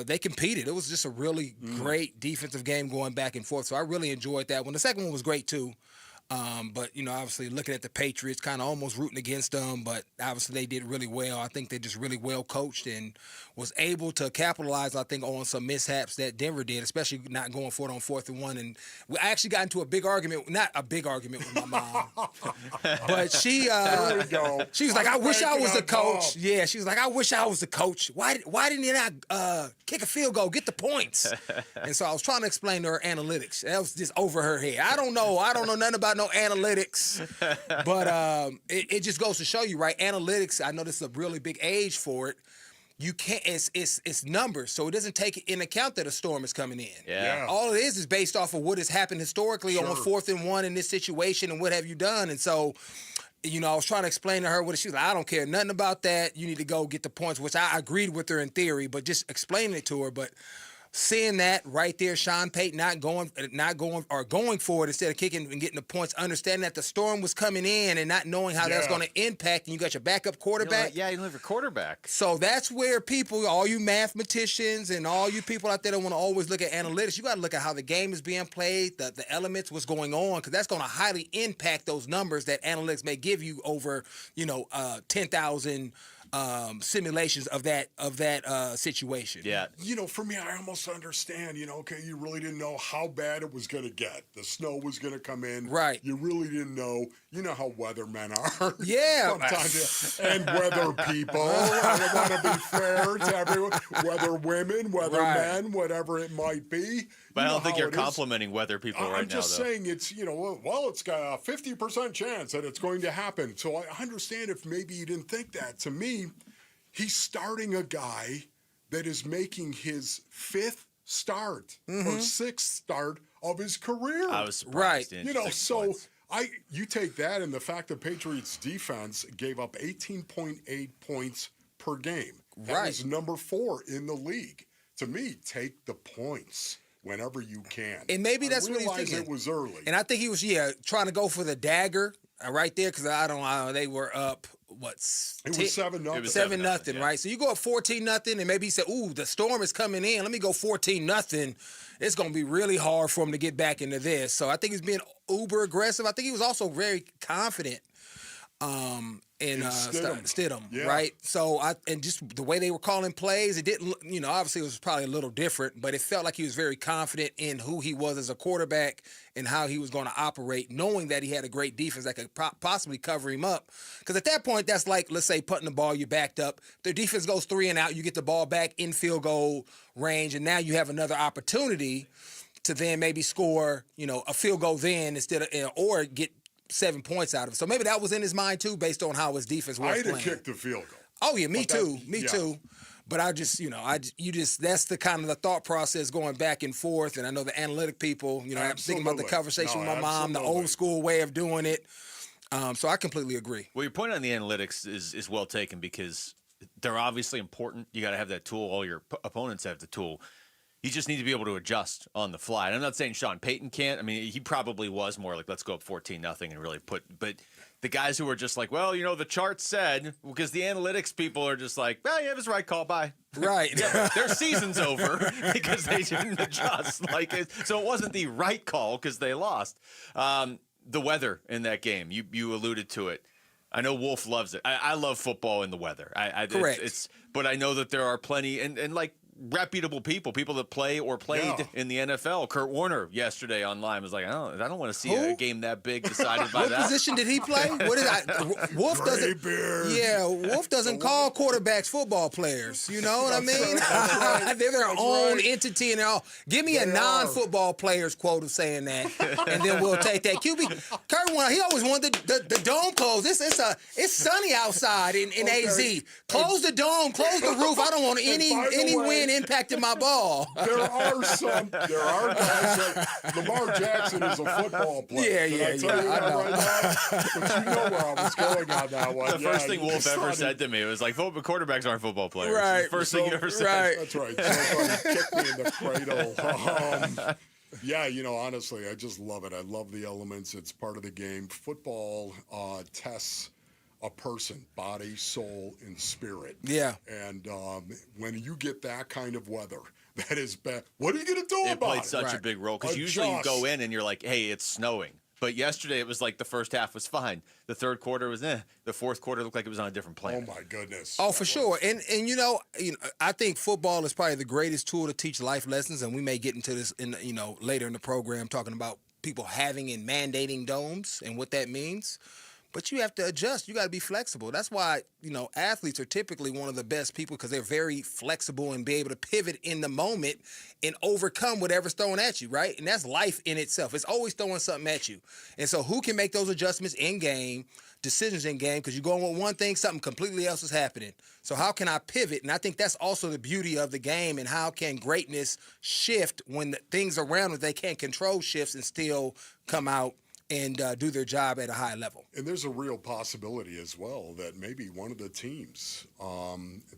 they competed. It was just a really great defensive game going back and forth. So I really enjoyed that one. The second one was great, too. But, obviously looking at the Patriots, kind of almost rooting against them, but obviously they did really well. I think they just really well coached and was able to capitalize, I think, on some mishaps that Denver did, especially not going for it on 4th and 1. And I actually got into a big argument, not a big argument with my mom, but she was like, I wish I was the coach. Yeah, she was like, I wish I was the coach. Why didn't you not kick a field goal, get the points? And so I was trying to explain to her analytics. That was just over her head. I don't know nothing about no analytics, but it just goes to show you, right? Analytics, I know this is a really big age for it. You can't. It's numbers, so it doesn't take into account that a storm is coming in. Yeah. All it is based off of what has happened historically on 4th and 1 in this situation, and what have you done? And so, I was trying to explain to her what she was like. I don't care nothing about that. You need to go get the points, which I agreed with her in theory, but just explaining it to her, but. Seeing that right there, Sean Payton not going for it instead of kicking and getting the points, understanding that the storm was coming in and not knowing how that's going to impact, and you got your backup quarterback. You don't have your quarterback. So that's where people, all you mathematicians and all you people out there that want to always look at analytics, you got to look at how the game is being played, the elements, what's going on, because that's going to highly impact those numbers that analytics may give you over, 10,000 simulations of that situation. Yeah. For me, I almost understand, okay, you really didn't know how bad it was going to get. The snow was going to come in. Right. You really didn't know. You know how weathermen are. Yeah. Sometimes, and weather people. I want to be fair to everyone. Weather women, weather men, whatever it might be. But I don't think you're complimenting weather people right now, I'm just saying it's, it's got a 50% chance that it's going to happen. So I understand if maybe you didn't think that. To me, he's starting a guy that is making his 5th start or 6th start of his career. I was surprised. Right. So you take that and the fact that Patriots defense gave up 18.8 points per game. That was number 4 in the league. To me, take the points whenever you can. And maybe that's what he's thinking. It was early. And I think he was, trying to go for the dagger right there because they were up, it was 7-0. 7-0, right? So you go up 14-0, and maybe he said, ooh, the storm is coming in. Let me go 14-0. It's going to be really hard for him to get back into this. So I think he's being uber aggressive. I think he was also very confident in Stidham, right? So and just the way they were calling plays, it didn't, obviously it was probably a little different, but it felt like he was very confident in who he was as a quarterback and how he was going to operate, knowing that he had a great defense that could possibly cover him up. Because at that point, that's like, let's say, punting the ball, you backed up. Their defense goes 3 and out, you get the ball back in field goal range, and now you have another opportunity to then maybe score, a field goal then instead of, or get 7 points out of it. So maybe that was in his mind too, based on how his defense was playing. I'd have kicked the field goal. Oh yeah, me too. But I just, that's the kind of the thought process going back and forth. And I know the analytic people, I'm thinking about the conversation with my mom, the old school way of doing it. So I completely agree. Well, your point on the analytics is well taken because they're obviously important. You got to have that tool. All your opponents have the tool. You just need to be able to adjust on the fly. And I'm not saying Sean Payton can't. I mean, he probably was more like, let's go up 14-0 and really but the guys who were just like, well, the chart said, because the analytics people are just like, well, yeah, it was the right call, bye. Right. Yeah, their season's over because they didn't adjust. So it wasn't the right call because they lost. The weather in that game, you alluded to it. I know Wolf loves it. I love football in the weather. Correct. But I know that there are plenty, and like, reputable people that play or played in the NFL. Kurt Warner yesterday online was like, I don't want to see a game that big decided by that. What position did he play? Wolf doesn't. Yeah, Wolf doesn't call quarterbacks football players. You know what I mean? Right. They're their own entity, and they're all. Give me a non-football player's quote of saying that, and then we'll take that. Kurt Warner, he always wanted the dome closed. It's sunny outside in AZ. Close the dome, close the roof. I don't want any wind impacted my ball. There are guys like Lamar Jackson is a football player. Yeah. I know. Right now? But you know where I was going on that one. The first thing Wolf ever said to me was like, quarterbacks aren't football players. Right. First thing you ever said. Right. That's right. So kicked me in the cradle. Yeah, honestly, I just love it. I love the elements. It's part of the game. Football tests a person, body, soul, and spirit. Yeah. And when you get that kind of weather, that is bad. What are you going to do about it? It played such a big role because usually you go in and you're like, hey, it's snowing. But yesterday it was like the first half was fine. The third quarter was The fourth quarter looked like it was on a different planet. Oh, my goodness. Oh, for sure. And I think football is probably the greatest tool to teach life lessons, and we may get into this later in the program talking about people having and mandating domes and what that means. But you have to adjust. You got to be flexible. That's why, athletes are typically one of the best people because they're very flexible and be able to pivot in the moment and overcome whatever's thrown at you, right? And that's life in itself. It's always throwing something at you. And so who can make those adjustments in game, decisions in game, because you're going with one thing, something completely else is happening. So how can I pivot? And I think that's also the beauty of the game, and how can greatness shift when the things around it they can't control shifts and still come out and do their job at a high level. And there's a real possibility as well that maybe one of the teams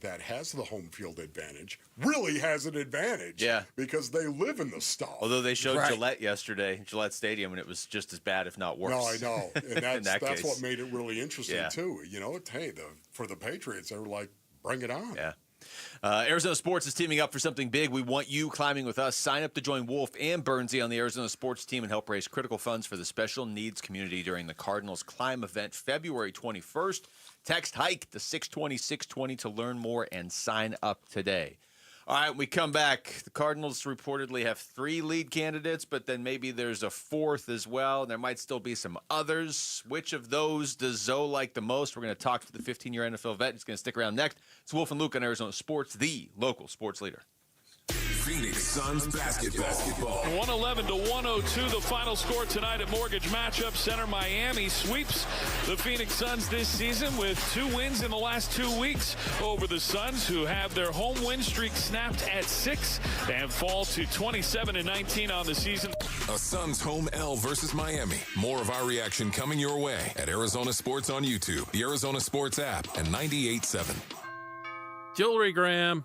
that has the home field advantage really has an advantage. Yeah. Because they live in the stuff. Although they showed Gillette yesterday, Gillette Stadium, and it was just as bad, if not worse. No, I know. And that's case. what made it really interesting, too. For the Patriots, they were like, bring it on. Yeah. Arizona Sports is teaming up for something big. We want you climbing with us. Sign up to join Wolf and Bernsey on the Arizona Sports team and help raise critical funds for the special needs community during the Cardinals Climb event February 21st. Text HIKE to 620-620 to learn more and sign up today. All right, when we come back, the Cardinals reportedly have 3 lead candidates, but then maybe there's a 4th as well, and there might still be some others. Which of those does Zoe like the most? We're going to talk to the 15-year NFL vet. He's going to stick around next. It's Wolf and Luke on Arizona Sports, the local sports leader. Phoenix Suns basketball. 111-102, the final score tonight at Mortgage Matchup Center. Miami sweeps the Phoenix Suns this season with 2 wins in the last 2 weeks over the Suns, who have their home win streak snapped at 6 and fall to 27-19 on the season. A Suns home L versus Miami. More of our reaction coming your way at Arizona Sports on YouTube, the Arizona Sports app, and 98.7. Jewelry Graham.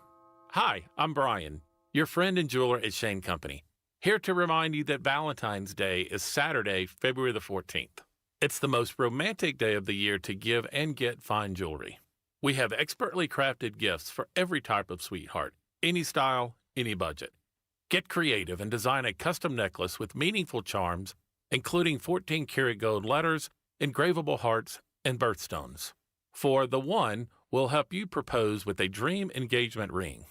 Hi, I'm Brian, your friend and jeweler at Shane Company, here to remind you that Valentine's Day is Saturday, February the 14th. It's the most romantic day of the year to give and get fine jewelry. We have expertly crafted gifts for every type of sweetheart, any style, any budget. Get creative and design a custom necklace with meaningful charms, including 14-karat gold letters, engravable hearts, and birthstones. For the one, we'll help you propose with a dream engagement ring.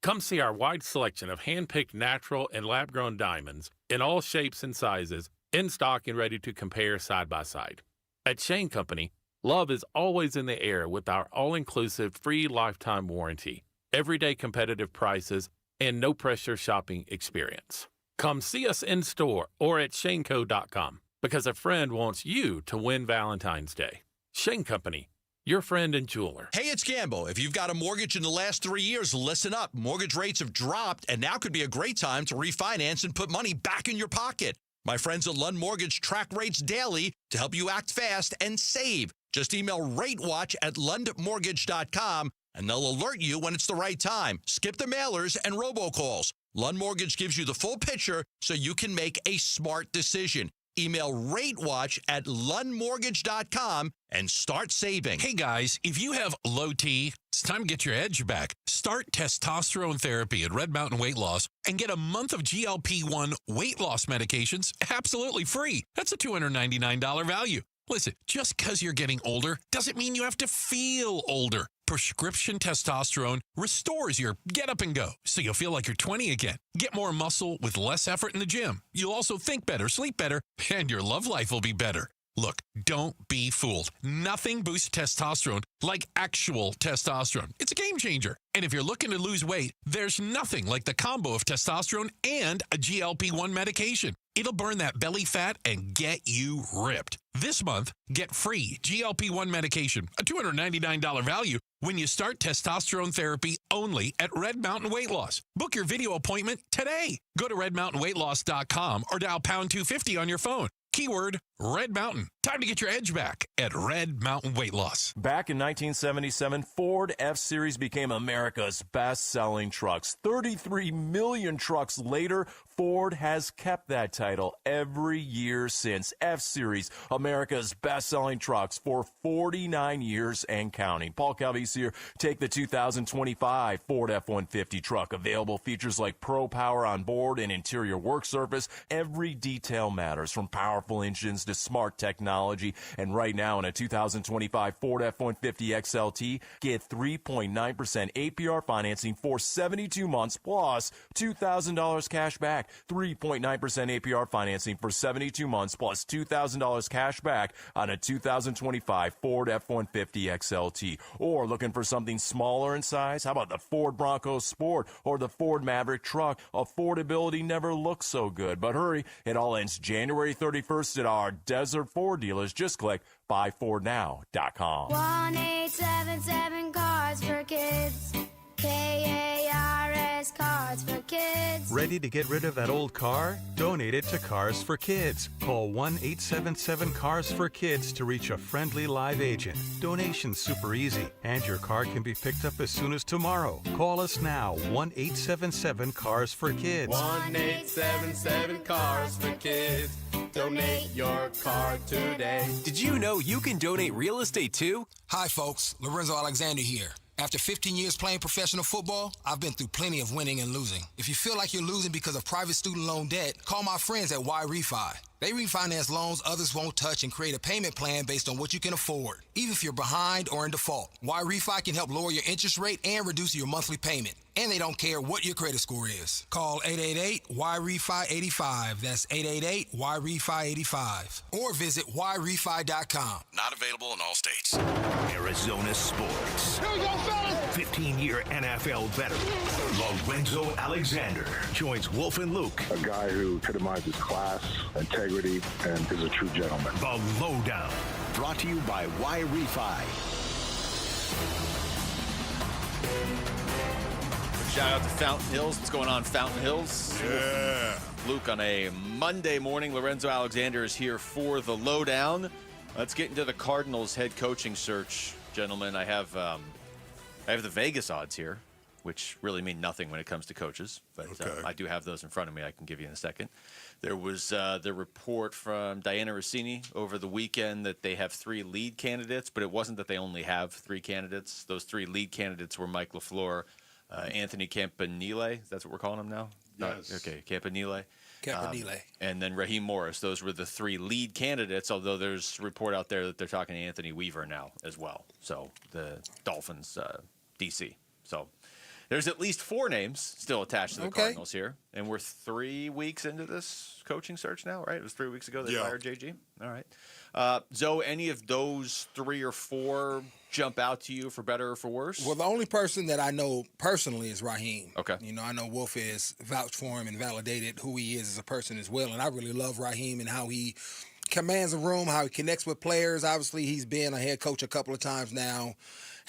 Come see our wide selection of hand-picked natural and lab-grown diamonds in all shapes and sizes, in stock and ready to compare side by side. At Shane Company, love is always in the air with our all-inclusive free lifetime warranty, everyday competitive prices, and no-pressure shopping experience. Come see us in store or at shaneco.com because a friend wants you to win Valentine's Day. Shane Company, your friend and jeweler. Hey, it's Gambo. If you've got a mortgage in the last 3 years, listen up. Mortgage rates have dropped, and now could be a great time to refinance and put money back in your pocket. My friends at Lund Mortgage track rates daily to help you act fast and save. Just email RateWatch@lundmortgage.com, and they'll alert you when it's the right time. Skip the mailers and robocalls. Lund Mortgage gives you the full picture so you can make a smart decision. Email ratewatch@lundmortgage.com and start saving. Hey guys, if you have low T, it's time to get your edge back. Start testosterone therapy at Red Mountain Weight Loss and get a month of GLP-1 weight loss medications absolutely free. That's a $299 value. Listen, just because you're getting older doesn't mean you have to feel older. Prescription testosterone restores your get up and go, so you'll feel like you're 20 again. Get more muscle with less effort in the gym. You'll also think better, sleep better, and your love life will be better. Look, don't be fooled. Nothing boosts testosterone like actual testosterone. It's a game changer. And if you're looking to lose weight, there's nothing like the combo of testosterone and a GLP-1 medication. It'll burn that belly fat and get you ripped. This month, get free GLP-1 medication, a $299 value, when you start testosterone therapy only at Red Mountain Weight Loss. Book your video appointment today. Go to redmountainweightloss.com or dial pound 250 on your phone. Keyword Red Mountain. Time to get your edge back at Red Mountain Weight Loss. Back in 1977, Ford F-Series became America's best-selling trucks. 33 million trucks later, Ford has kept that title every year since. F-Series, America's best-selling trucks for 49 years and counting. Paul Calvise here. Take the 2025 Ford F-150 truck. Available features like Pro Power on board and interior work surface. Every detail matters, from powerful engines to smart technology. And right now, in a 2025 Ford F-150 XLT, get 3.9% APR financing for 72 months plus $2,000 cash back. 3.9% APR financing for 72 months plus $2,000 cash back on a 2025 Ford F-150 XLT. Or looking for something smaller in size? How about the Ford Bronco Sport or the Ford Maverick truck? Affordability never looks so good. But hurry, it all ends January 31st at our Desert Ford dealers. Just click buyfordnow.com. 1-877 Cars for Kids. KARS Cars for Kids. Ready to get rid of that old car? Donate it to Cars for Kids. Call 1-877-CARS-FOR-KIDS to reach a friendly live agent. Donation's super easy, and your car can be picked up as soon as tomorrow. Call us now, 1-877-CARS-FOR-KIDS. 1-877-CARS-FOR-KIDS. Donate your car today. Did you know you can donate real estate too? Hi folks, Lorenzo Alexander here. After 15 years playing professional football, I've been through plenty of winning and losing. If you feel like you're losing because of private student loan debt, call my friends at Y Refi. They refinance loans others won't touch and create a payment plan based on what you can afford, even if you're behind or in default. Y Refi can help lower your interest rate and reduce your monthly payment. And they don't care what your credit score is. Call 888-YREFI-85. That's 888-YREFI-85. Or visit YREFI.com. Not available in all states. Arizona sports. Here we go, fellas. 15-year NFL veteran Lorenzo Alexander joins Wolf and Luke. A guy who epitomizes class, integrity, and is a true gentleman. The Lowdown. Brought to you by Y Refi. Shout out to Fountain Hills. What's going on, Fountain Hills? Yeah. Luke on a Monday morning. Lorenzo Alexander is here for the Lowdown. Let's get into the Cardinals head coaching search, gentlemen. I have the Vegas odds here, which really mean nothing when it comes to coaches, but I do have those in front of me. I can give you in a second. There was the report from Diana Rossini over the weekend that they have 3 lead candidates, but it wasn't that they only have 3 candidates. Those 3 lead candidates were Mike LaFleur, Anthony Campanile. That's what we're calling him now? Yes. Okay, Campanile. Campanile. And then Raheem Morris. Those were the 3 lead candidates, although there's a report out there that they're talking to Anthony Weaver now as well. So the Dolphins, DC. So there's at least 4 names still attached to the Cardinals here. And we're 3 weeks into this coaching search now, right? It was 3 weeks ago they fired JG. All right. Zoe, any of those 3 or 4 jump out to you for better or for worse? Well, the only person that I know personally is Raheem. Okay. You know, I know Wolf has vouched for him and validated who he is as a person as well. And I really love Raheem and how he commands a room, how he connects with players. Obviously, he's been a head coach a couple of times now.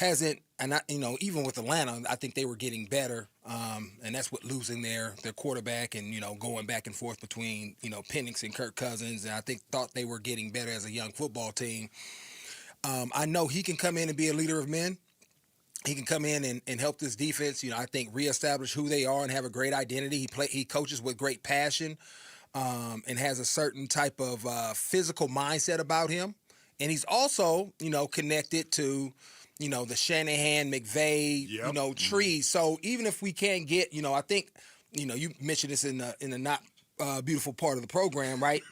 Even with Atlanta, I think they were getting better. And that's what losing their quarterback and, going back and forth between, Penix and Kirk Cousins. And I thought they were getting better as a young football team. I know he can come in and be a leader of men. he can come in and help this defense, I think reestablish who they are and have a great identity. He coaches with great passion and has a certain type of physical mindset about him. And he's also, connected to, the Shanahan, McVay, tree. So even if we can't get, I think, you mentioned this in the not beautiful part of the program, right?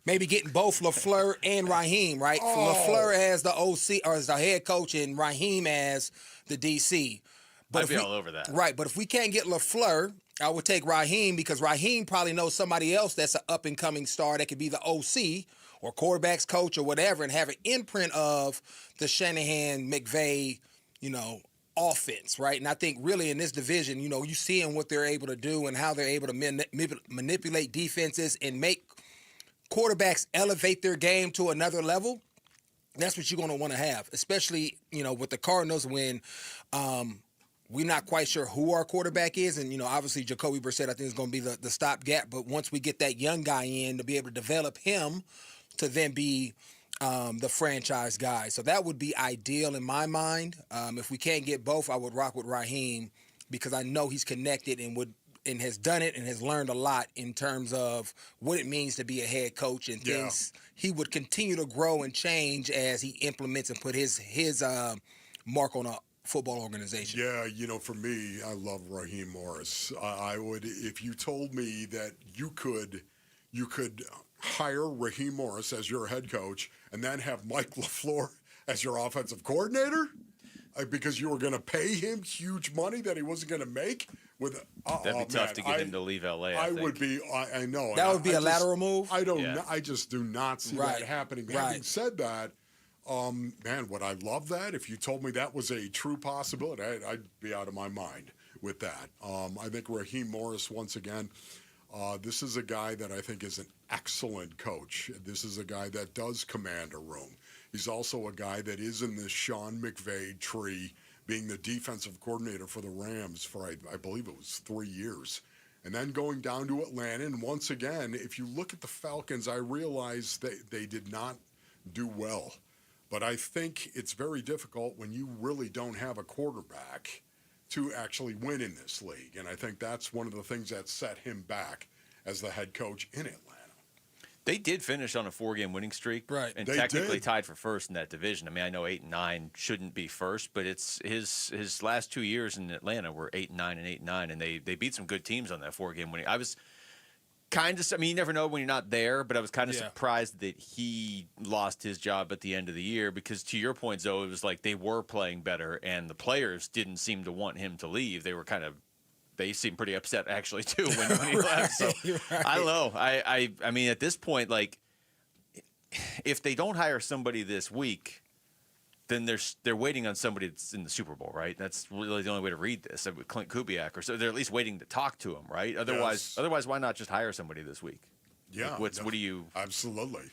Maybe getting both LaFleur and Raheem, right? LaFleur as the OC or as the head coach and Raheem as the DC. But I'd be all over that. Right, but if we can't get LaFleur, I would take Raheem because Raheem probably knows somebody else that's an up-and-coming star that could be the OC or quarterback's coach or whatever and have an imprint of the Shanahan, McVay, offense, right? And I think really in this division, you seeing what they're able to do and how they're able to manipulate defenses and make quarterbacks elevate their game to another level. That's what you're going to want to have, especially, with the Cardinals when we're not quite sure who our quarterback is. And, obviously Jacoby Brissett, I think, is going to be the stopgap. But once we get that young guy in to be able to develop him to then be the franchise guy. So that would be ideal in my mind. If we can't get both, I would rock with Raheem because I know he's connected and has done it and has learned a lot in terms of what it means to be a head coach and things he would continue to grow and change as he implements and put his mark on a football organization. Yeah, for me, I love Raheem Morris. I would, if you told me that you could hire Raheem Morris as your head coach and then have Mike LaFleur as your offensive coordinator because you were going to pay him huge money that he wasn't going to make. That'd be tough to get him to leave LA. I think. Would be. I know that would be a lateral move. I don't. Yeah. I just do not see that happening. Right. Having said that, man, would I love that? If you told me that was a true possibility, I'd be out of my mind with that. I think Raheem Morris, once again, this is a guy that I think is an excellent coach. This is a guy that does command a room. He's also a guy that is in this Sean McVay tree, being the defensive coordinator for the Rams for, I believe it was 3 years. And then going down to Atlanta. And once again, if you look at the Falcons, I realize they did not do well. But I think it's very difficult when you really don't have a quarterback to actually win in this league. And I think that's one of the things that set him back as the head coach in Atlanta. They did finish on a 4-game winning streak, right? And technically tied for first in that division. I mean, I know 8-9 shouldn't be first, but it's his last 2 years in Atlanta were 8-9 and 8-9, and they beat some good teams on that 4-game winning. I was kind of, you never know when you're not there, but I was kind of surprised that he lost his job at the end of the year because, to your point, Zoe, it was like they were playing better, and the players didn't seem to want him to leave. They seemed pretty upset, actually, too, when he left. So, I don't know. I mean, at this point, like, if they don't hire somebody this week, then they're waiting on somebody that's in the Super Bowl, right? That's really the only way to read this. With Clint Kubiak, or so they're at least waiting to talk to him, right? Otherwise, why not just hire somebody this week? Yeah. What do you? Absolutely.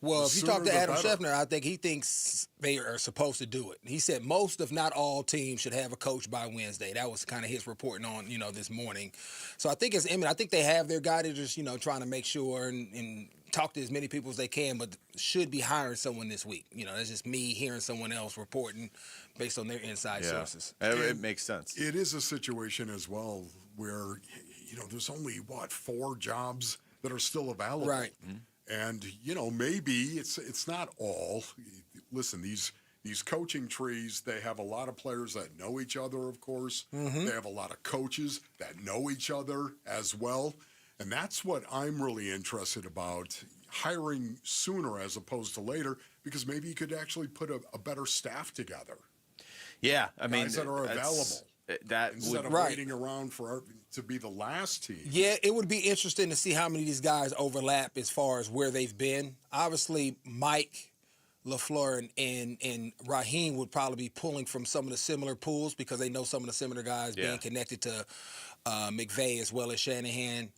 Well, if you talk to Adam Schefter, I think he thinks they are supposed to do it. He said most, if not all, teams should have a coach by Wednesday. That was kind of his reporting on, this morning. So I think it's imminent. I think they have their guy. They're just, trying to make sure and talk to as many people as they can, but should be hiring someone this week. That's just me hearing someone else reporting based on their inside sources. It makes sense. It is a situation as well where, there's only, 4 jobs that are still available. Right. Mm-hmm. And, maybe it's not all. Listen, these coaching trees, they have a lot of players that know each other, of course. Mm-hmm. They have a lot of coaches that know each other as well. And that's what I'm really interested about, hiring sooner as opposed to later, because maybe you could actually put a better staff together. Yeah, I mean, guys that are available. Instead of waiting around to be the last team. Yeah, it would be interesting to see how many of these guys overlap as far as where they've been. Obviously, Mike LaFleur and Raheem would probably be pulling from some of the similar pools because they know some of the similar guys being connected to McVay as well as Shanahan.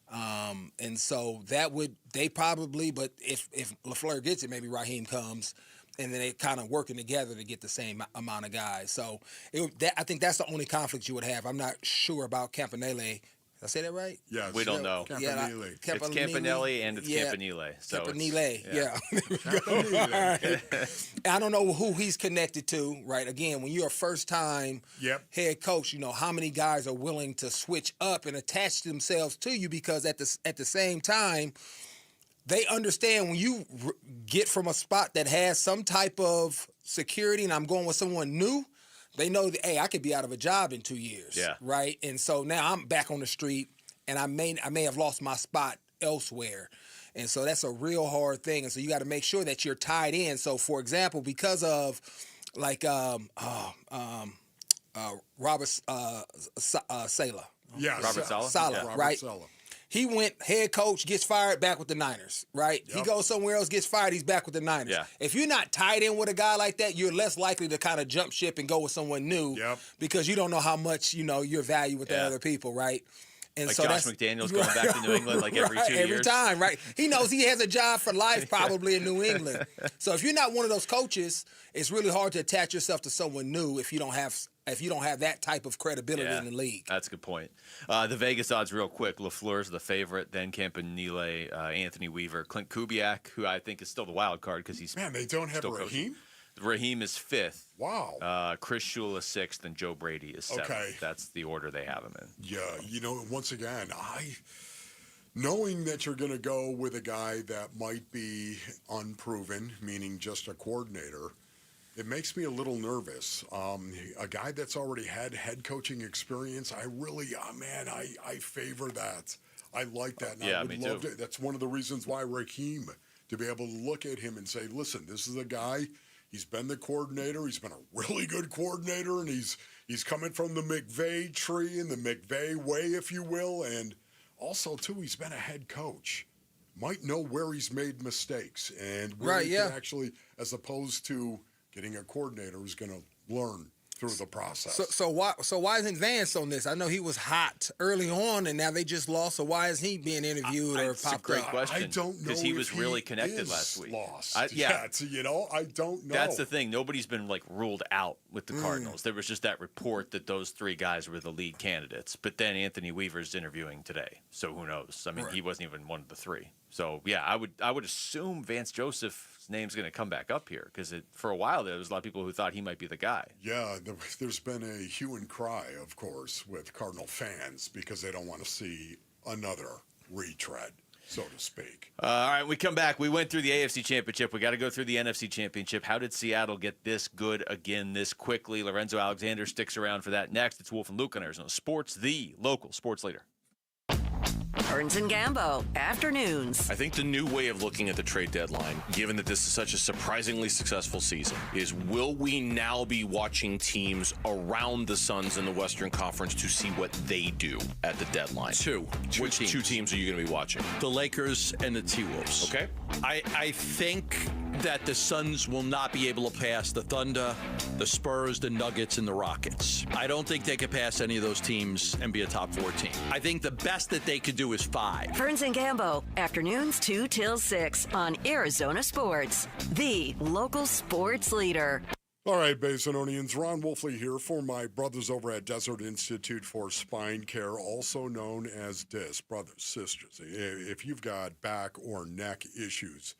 And so they probably, but if LaFleur gets it, maybe Raheem comes. And then they kind of working together to get the same amount of guys. So I think that's the only conflict you would have. I'm not sure about Campanile Did I say that right? Yes. We don't know. Campanile. It's Campanile and it's Campanile. So Campanile, yeah. Campanile. I don't know who he's connected to, right? Again, when you're a first-time head coach, you know, how many guys are willing to switch up and attach themselves to you because at the same time, they understand when you get from a spot that has some type of security and I'm going with someone new, they know that, hey, I could be out of a job in 2 years, right? And so now I'm back on the street, and I may have lost my spot elsewhere. And so that's a real hard thing. And so you got to make sure that you're tied in. So, for example, because of like Robert Saleh. Yes. Robert Saleh? Saleh, right? Saleh. He went head coach, gets fired, back with the Niners, right? He goes somewhere else, gets fired, he's back with the Niners. Yeah. If you're not tied in with a guy like that, you're less likely to kind of jump ship and go with someone new because you don't know how much, you know, your value with the other people, right? And like so Josh McDaniels going back to New England like every 2 years. Every time, right? He knows he has a job for life probably in New England. So if you're not one of those coaches, it's really hard to attach yourself to someone new if you don't have that type of credibility in the league. That's a good point. The Vegas odds real quick. LaFleur's the favorite, then Campanile, Anthony Weaver, Clint Kubiak, who I think is still the wild card because he's Man, they don't have Raheem? Coaching. Raheem is 5th. Wow. Chris Shula is 6th, and Joe Brady is 7th. Okay. That's the order they have him in. Yeah, you know, once again, knowing that you're going to go with a guy that might be unproven, meaning just a coordinator, it makes me a little nervous. A guy that's already had head coaching experience, I really, I favor that. I like that. And I would love to. That's one of the reasons why Raheem, to be able to look at him and say, listen, this is a guy. He's been the coordinator. He's been a really good coordinator, and he's coming from the McVay tree and the McVay way, if you will. And also, too, he's been a head coach. Might know where he's made mistakes and where he can actually, as opposed to getting a coordinator who's going to learn through the process. So why isn't Vance on this? I know he was hot early on, and now they just lost. So why is he being interviewed or popped up? That's a great question. I don't know because he was really connected last week. Lost. I don't know. That's the thing. Nobody's been ruled out with the Cardinals. There was just that report that those 3 guys were the lead candidates. But then Anthony Weaver's interviewing today, so who knows? I mean, he wasn't even one of the 3. So yeah, I would assume Vance Joseph's name's going to come back up here because for a while there was a lot of people who thought he might be the guy. Yeah, there's been a hue and cry, of course, with Cardinal fans because they don't want to see another retread, so to speak. All right, we come back. We went through the AFC Championship. We got to go through the NFC Championship. How did Seattle get this good again this quickly? Lorenzo Alexander sticks around for that next. It's Wolf and Luke on Arizona Sports, the local sports leader. Burns and Gambo, afternoons. I think the new way of looking at the trade deadline, given that this is such a surprisingly successful season, is will we now be watching teams around the Suns in the Western Conference to see what they do at the deadline? Which two teams are you going to be watching? The Lakers and the T-Wolves. Okay. I think that the Suns will not be able to pass the Thunder, the Spurs, the Nuggets, and the Rockets. I don't think they could pass any of those teams and be a top 4 team. I think the best that they could do is 5. Burns and Gambo, afternoons 2 till 6 on Arizona Sports, the local sports leader. All right, Basinonians, Ron Wolfley here for my brothers over at Desert Institute for Spine Care, also known as DISC. Brothers, sisters, if you've got back or neck issues,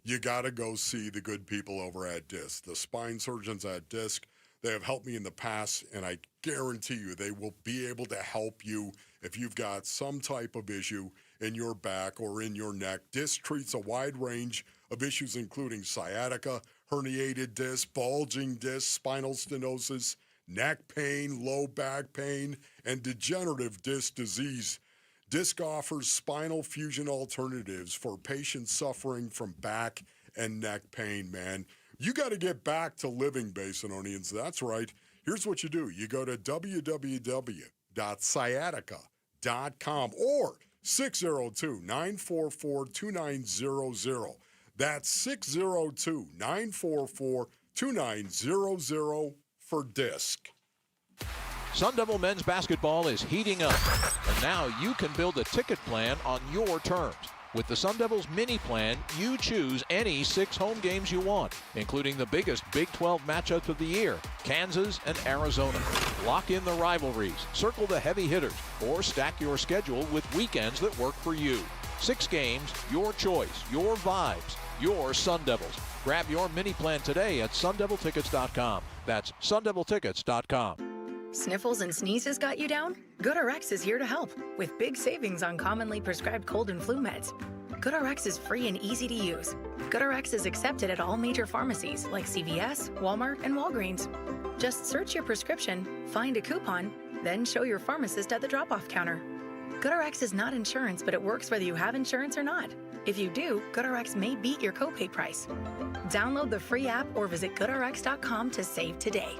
you got to go see the good people over at DISC. The spine surgeons at DISC, they have helped me in the past, and I guarantee you they will be able to help you if you've got some type of issue in your back or in your neck. DISC treats a wide range of issues, including sciatica, herniated disc, bulging disc, spinal stenosis, neck pain, low back pain, and degenerative disc disease. DISC offers spinal fusion alternatives for patients suffering from back and neck pain, man. You got to get back to living, Basinonians. That's right. Here's what you do. You go to www.sciatica.com or 602-944-2900. That's 602-944-2900 for DISC. Sun Devil men's basketball is heating up, and now you can build a ticket plan on your terms. With the Sun Devils Mini Plan, you choose any 6 home games you want, including the biggest Big 12 matchups of the year, Kansas and Arizona. Lock in the rivalries, circle the heavy hitters, or stack your schedule with weekends that work for you. 6 games, your choice, your vibes, your Sun Devils. Grab your mini plan today at sundeviltickets.com. That's sundeviltickets.com. Sniffles and sneezes got you down? GoodRx is here to help with big savings on commonly prescribed cold and flu meds. GoodRx is free and easy to use. GoodRx is accepted at all major pharmacies like CVS, Walmart, and Walgreens. Just search your prescription, find a coupon, then show your pharmacist at the drop-off counter. GoodRx is not insurance, but it works whether you have insurance or not. If you do, GoodRx may beat your copay price. Download the free app or visit goodrx.com to save today.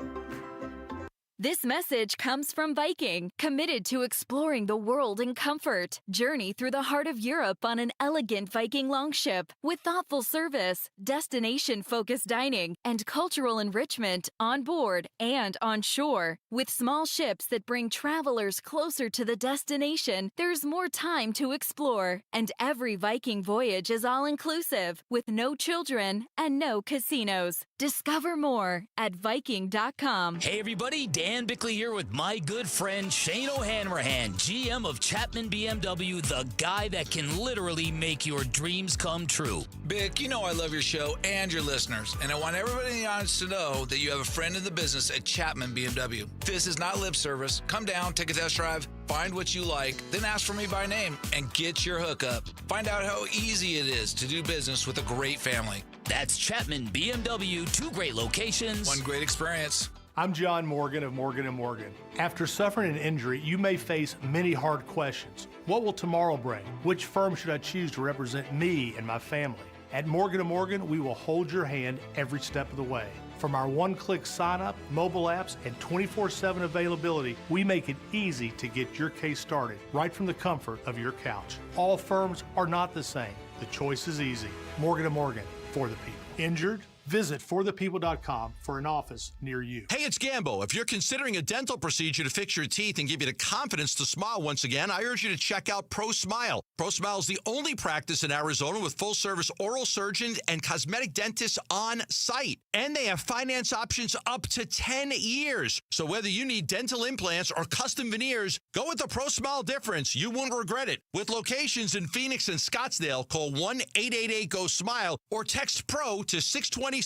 This message comes from Viking, committed to exploring the world in comfort. Journey through the heart of Europe on an elegant Viking longship with thoughtful service, destination-focused dining, and cultural enrichment on board and on shore. With small ships that bring travelers closer to the destination, there's more time to explore. And every Viking voyage is all-inclusive, with no children and no casinos. Discover more at Viking.com. Hey everybody, Dan Bickley here with my good friend Shane O'Hanrahan, GM of Chapman BMW, the guy that can literally make your dreams come true. Bick, you know I love your show and your listeners, and I want everybody in the audience to know that you have a friend in the business at Chapman BMW. This is not lip service. Come down, take a test drive, find what you like, then ask for me by name and get your hookup. Find out how easy it is to do business with a great family. That's Chapman BMW, 2 great locations. 1 great experience. I'm John Morgan of Morgan & Morgan. After suffering an injury, you may face many hard questions. What will tomorrow bring? Which firm should I choose to represent me and my family? At Morgan & Morgan, we will hold your hand every step of the way. From our one-click sign-up, mobile apps, and 24/7 availability, we make it easy to get your case started right from the comfort of your couch. All firms are not the same. The choice is easy. Morgan & Morgan, for the people. Injured? Visit forthepeople.com for an office near you. Hey, it's Gambo. If you're considering a dental procedure to fix your teeth and give you the confidence to smile once again, I urge you to check out Pro Smile. Pro Smile is the only practice in Arizona with full-service oral surgeons and cosmetic dentists on site. And they have finance options up to 10 years. So whether you need dental implants or custom veneers, go with the Pro Smile difference. You won't regret it. With locations in Phoenix and Scottsdale, call 1-888-GO-SMILE or text PRO to 620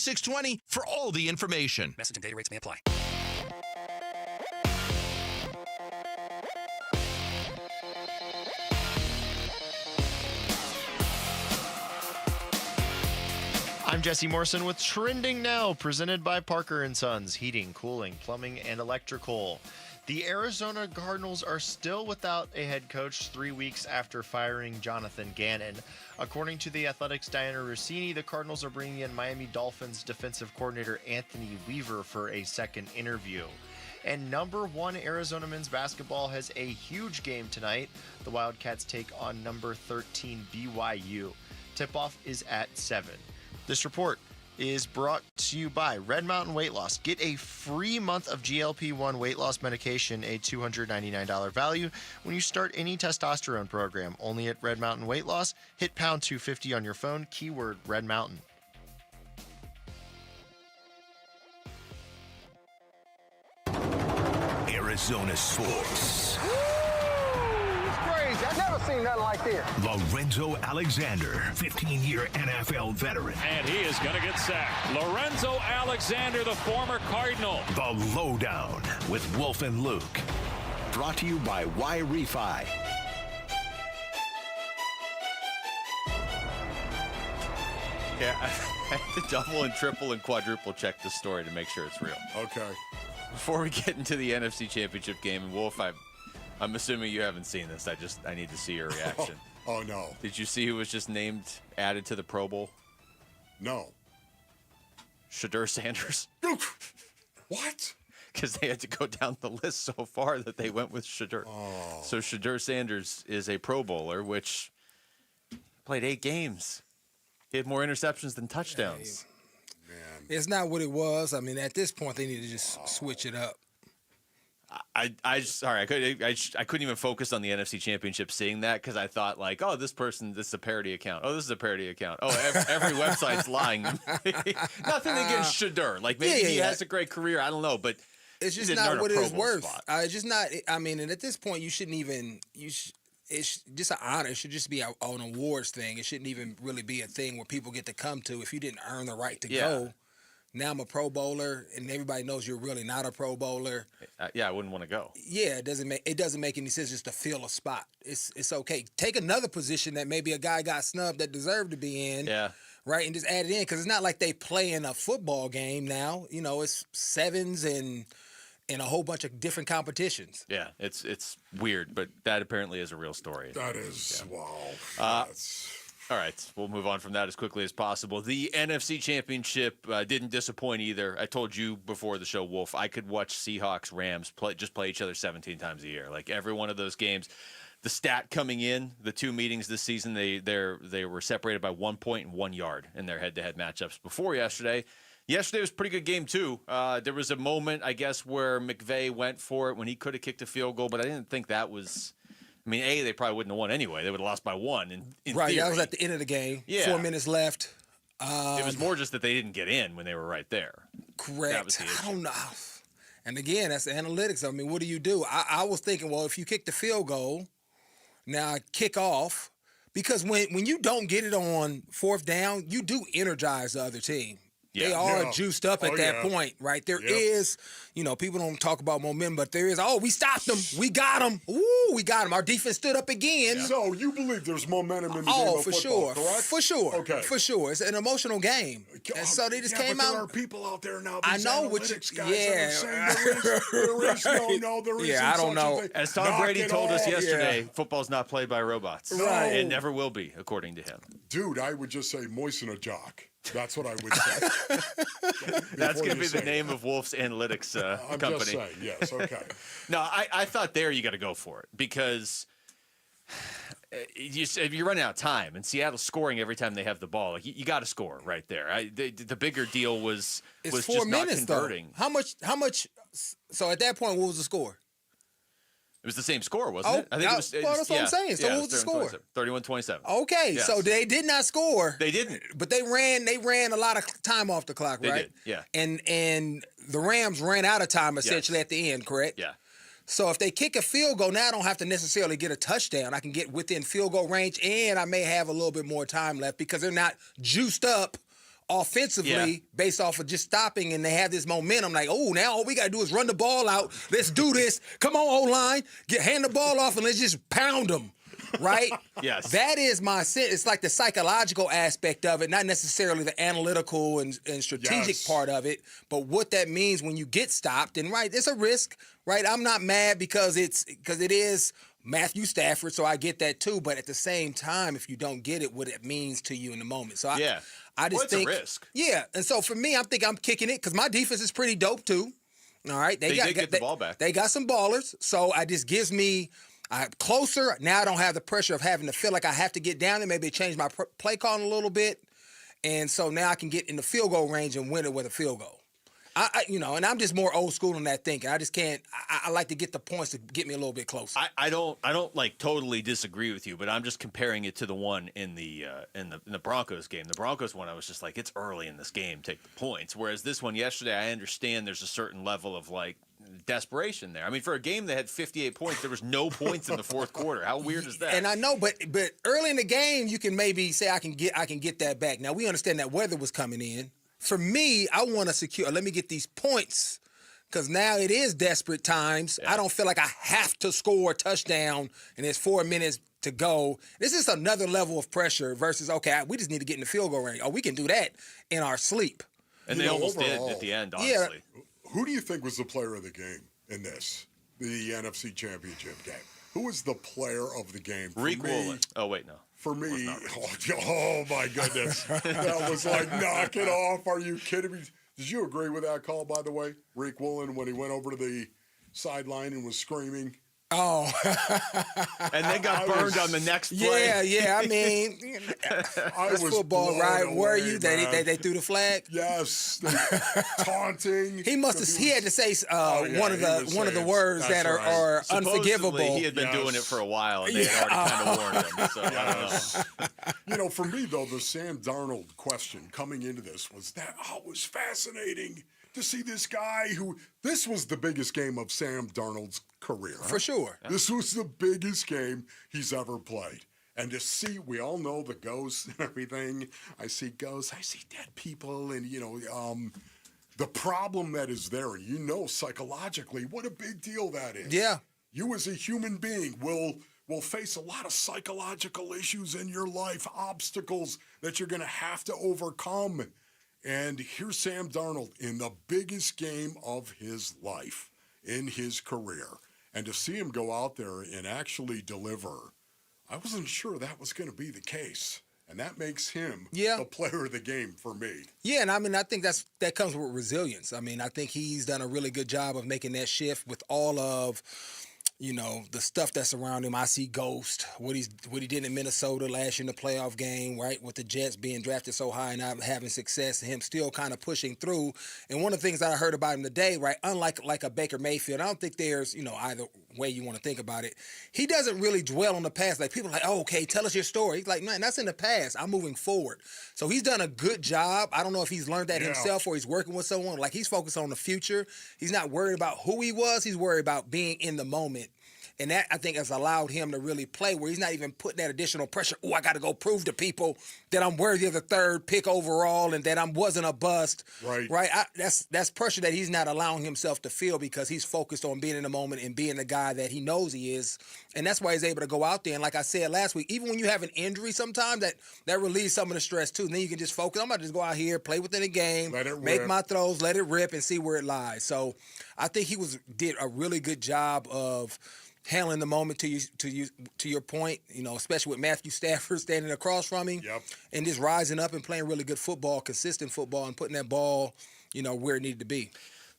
for all the information. Message and data rates may apply. I'm Jesse Morrison with Trending Now, presented by Parker & Sons, heating, cooling, plumbing, and electrical. The Arizona Cardinals are still without a head coach 3 weeks after firing Jonathan Gannon. According to The Athletic's Diana Rossini, the Cardinals are bringing in Miami Dolphins defensive coordinator Anthony Weaver for a second interview. And number 1 Arizona men's basketball has a huge game tonight. The Wildcats take on number 13 BYU. Tip-off is at 7. This report is brought to you by Red Mountain Weight Loss. Get a free month of GLP-1 weight loss medication, a $299 value, when you start any testosterone program. Only at Red Mountain Weight Loss. Hit pound 250 on your phone, keyword Red Mountain. Arizona sports. I've never seen nothing like this. Lorenzo Alexander, 15-year NFL veteran. And he is going to get sacked. Lorenzo Alexander, the former Cardinal. The Lowdown with Wolf and Luke. Brought to you by Y-Refi. Yeah, I have to double and triple and quadruple check this story to make sure it's real. Okay. Before we get into the NFC Championship game, and Wolf, I'm assuming you haven't seen this. I need to see your reaction. Oh, no. Did you see who was just added to the Pro Bowl? No. Shedeur Sanders. What? Because they had to go down the list so far that they went with Shedeur. Oh. So Shedeur Sanders is a Pro Bowler, which played 8 games. He had more interceptions than touchdowns. Man. It's not what it was. I mean, at this point, they need to just switch it up. I couldn't even focus on the NFC Championship seeing that because I thought like, oh, this is a parody account. Oh, this is a parody account. Oh, every website's lying. Nothing against Shedeur. Like maybe he has a great career. I don't know, but it's just not what it is worth. It's just not. I mean, and at this point, you shouldn't even. It's just an honor. It should just be an awards thing. It shouldn't even really be a thing where people get to come to if you didn't earn the right to go. Now I'm a Pro Bowler, and everybody knows you're really not a Pro Bowler. I wouldn't want to go. Yeah, it doesn't make any sense just to fill a spot. It's okay. Take another position that maybe a guy got snubbed that deserved to be in. Yeah. Right, and just add it in because it's not like they play in a football game now. You know, it's sevens and a whole bunch of different competitions. Yeah, it's weird, but that apparently is a real story. That is wow. All right, we'll move on from that as quickly as possible. The NFC Championship didn't disappoint either. I told you before the show, Wolf, I could watch Seahawks, Rams play each other 17 times a year. Like every one of those games. The stat coming in, the two meetings this season, they were separated by 1 point and 1 yard in their head-to-head matchups before yesterday. Yesterday was a pretty good game, too. There was a moment, I guess, where McVay went for it when he could have kicked a field goal, but I didn't think that was – I mean, they probably wouldn't have won anyway. They would have lost by 1 in right, theory. That was at the end of the game. Yeah. 4 minutes left. It was more just that they didn't get in when they were right there. Correct. That was the issue. I don't know. And again, that's the analytics. I mean, what do you do? I was thinking, well, if you kick the field goal, now kick off, because when you don't get it on 4th down, you do energize the other team. Yeah. They are juiced up at that point, right? There is, people don't talk about momentum, but there is, we stopped them. We got them. Ooh, we got them. Our defense stood up again. Yeah. So you believe there's momentum in the game of football, correct? For sure. Okay. For sure. It's an emotional game. And so they just came but out. There are people out there now, I know what guys that are saying there is I don't know. As Tom Brady told us yesterday, football's not played by robots. Right. It never will be, according to him. Dude, I would just say moisten a jock. That's what I would say. That's going to be the name of Wolf's analytics company. I'm just saying, yes, okay. No, I thought there you got to go for it because if you're running out of time and Seattle's scoring every time they have the ball, like you got to score right there. The bigger deal was 4 just minutes, not converting. Though. How much? So at that point, what was the score? It was the same score, wasn't it? I think that's what I'm saying. So what was the score? 31-27. Okay, so they did not score. They didn't. But they ran a lot of time off the clock, right? They did, yeah. And the Rams ran out of time essentially at the end, correct? Yeah. So if they kick a field goal, now I don't have to necessarily get a touchdown. I can get within field goal range, and I may have a little bit more time left because they're not juiced up offensively based off of just stopping, and they have this momentum like, now all we got to do is run the ball out. Let's do this. Come on, O-line. Hand the ball off, and let's just pound them, right? Yes. That is my sense. It's like the psychological aspect of it, not necessarily the analytical and strategic part of it, but what that means when you get stopped. And, right, it's a risk, right? I'm not mad because it is Matthew Stafford, so I get that too. But at the same time, if you don't get it, what it means to you in the moment. So I just think it's a risk. Yeah, and so for me, I'm kicking it because my defense is pretty dope too. All right, they did get the ball back. They got some ballers, so it just gives me closer. Now I don't have the pressure of having to feel like I have to get down there. Maybe change my play calling a little bit, and so now I can get in the field goal range and win it with a field goal. And I'm just more old school in that thinking. I just can't. I like to get the points to get me a little bit closer. I don't like totally disagree with you, but I'm just comparing it to the one in the Broncos game. The Broncos one, I was just like, it's early in this game, take the points. Whereas this one yesterday, I understand there's a certain level of like desperation there. I mean, for a game that had 58 points, there was no points in the fourth quarter. How weird is that? And I know, but early in the game, you can maybe say I can get that back. Now we understand that weather was coming in. For me, I want to secure. Let me get these points because now it is desperate times. Yeah. I don't feel like I have to score a touchdown and there's 4 minutes to go. This is another level of pressure versus, we just need to get in the field goal range. We can do that in our sleep. And they almost did at the end, honestly. Yeah. Who do you think was the player of the game in this, the NFC Championship game? Who was the player of the game? Reek Woolen. Oh, wait, no. For me, oh my goodness. That was like, knock it off. Are you kidding me? Did you agree with that call, by the way? Reek Woolen, when he went over to the sideline and was screaming? Oh. And then got burned on the next play. Yeah. I mean, I was football, right? Were you? Man. They threw the flag. Yes, taunting. He must have. He had to say one of the words that are unforgivable. He had been doing it for a while, and they had already kind of warned him. So I don't know. For me though, the Sam Darnold question coming into this was that it was fascinating to see this guy this was the biggest game of Sam Darnold's career. For sure. This was the biggest game he's ever played. And to see, we all know the ghosts and everything. I see ghosts, I see dead people, and, the problem that is there, and psychologically what a big deal that is. Yeah. You as a human being will face a lot of psychological issues in your life, obstacles that you're going to have to overcome. And here's Sam Darnold in the biggest game of his life, in his career. And to see him go out there and actually deliver, I wasn't sure that was going to be the case. And that makes him the player of the game for me. Yeah, and I mean, I think that comes with resilience. I mean, I think he's done a really good job of making that shift with all of the stuff that's around him. I see Ghost, what he did in Minnesota last year in the playoff game, right, with the Jets being drafted so high and not having success, and him still kind of pushing through. And one of the things that I heard about him today, right, unlike a Baker Mayfield, I don't think there's, either way you want to think about it, he doesn't really dwell on the past. Like, people are like, okay, tell us your story. He's like, man, that's in the past. I'm moving forward. So he's done a good job. I don't know if he's learned that himself or he's working with someone. Like, he's focused on the future. He's not worried about who he was. He's worried about being in the moment. And that, I think, has allowed him to really play where he's not even putting that additional pressure. Oh, I got to go prove to people that I'm worthy of the 3rd pick overall and that I wasn't a bust. Right. That's pressure that he's not allowing himself to feel because he's focused on being in the moment and being the guy that he knows he is. And that's why he's able to go out there. And like I said last week, even when you have an injury sometimes, that relieves some of the stress too. And then you can just focus. I'm about to just go out here, play within the game, make my throws, let it rip, and see where it lies. So I think he did a really good job of handling the moment to your point, especially with Matthew Stafford standing across from him and just rising up and playing really good football, consistent football, and putting that ball, where it needed to be.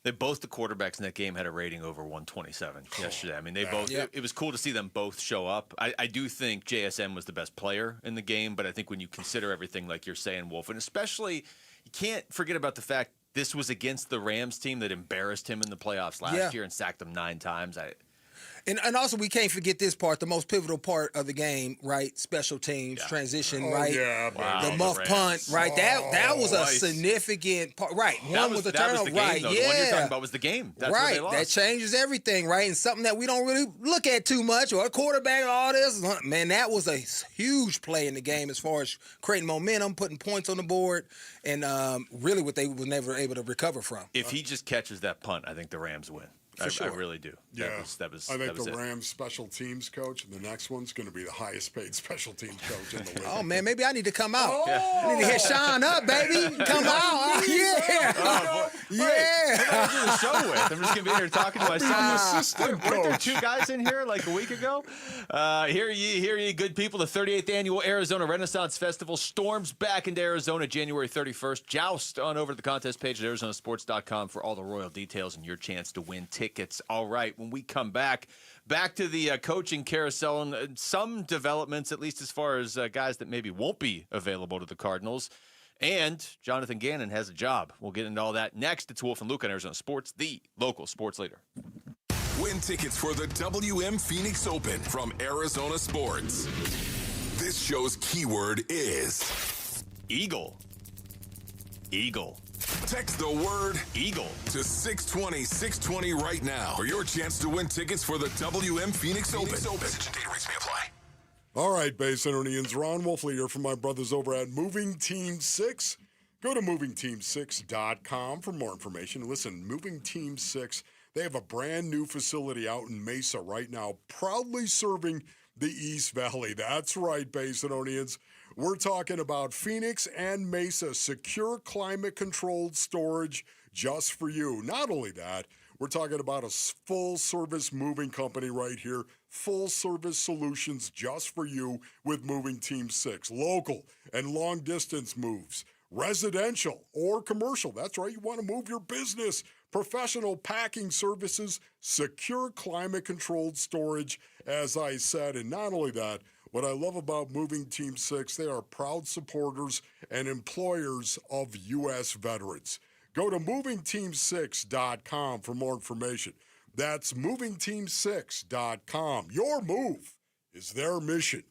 The quarterbacks in that game had a rating over 127 yesterday. I mean, they both. It was cool to see them both show up. I do think JSN was the best player in the game, but I think when you consider everything, like you're saying, Wolf, and especially you can't forget about the fact this was against the Rams team that embarrassed him in the playoffs last year and sacked him 9 times. And also, we can't forget this part, the most pivotal part of the game, right? Special teams, transition, right? Yeah, the muff punt, right? That was a significant part, right? One was the turnover, right? The one you're talking about was the game. That's where they lost. That changes everything, right? And something that we don't really look at too much, or a quarterback, all this. Man, that was a huge play in the game as far as creating momentum, putting points on the board, and really what they were never able to recover from. If he just catches that punt, I think the Rams win. I really do. Yeah. That was I think the Rams special teams coach, and the next one's going to be the highest paid special teams coach in the league. Oh, man, maybe I need to come out. I need to hit Sean up, baby. Come out. Yeah. I'm doing the show with. I'm just going to be here talking to myself. Weren't there 2 guys in here like a week ago? Hear ye, good people. The 38th Annual Arizona Renaissance Festival storms back into Arizona January 31st. Joust on over to the contest page at arizonasports.com for all the royal details and your chance to win tickets. All right, when we come back to the coaching carousel and some developments, at least as far as guys that maybe won't be available to the Cardinals. And Jonathan Gannon has a job. We'll get into all that next. It's Wolf and Luke on Arizona Sports, the local sports leader. Win tickets for the WM Phoenix Open from Arizona Sports. This show's keyword is Eagle. Eagle. Text the word Eagle to 620-620 right now for your chance to win tickets for the WM Phoenix Open. Message and data rates may apply. All right, Bay Centernians, Ron Wolfley here from my brothers over at Moving Team 6. Go to movingteam6.com for more information. Listen, Moving Team 6, they have a brand new facility out in Mesa right now, proudly serving the East Valley. That's right, Bay Centernians. We're talking about Phoenix and Mesa, secure climate-controlled storage just for you. Not only that, we're talking about a full-service moving company right here, full-service solutions just for you with Moving Team 6. Local and long-distance moves, residential or commercial. That's right, you want to move your business, professional packing services, secure climate-controlled storage, as I said. And not only that, what I love about Moving Team 6, they are proud supporters and employers of U.S. veterans. Go to movingteam6.com for more information. That's movingteam6.com. Your move is their mission.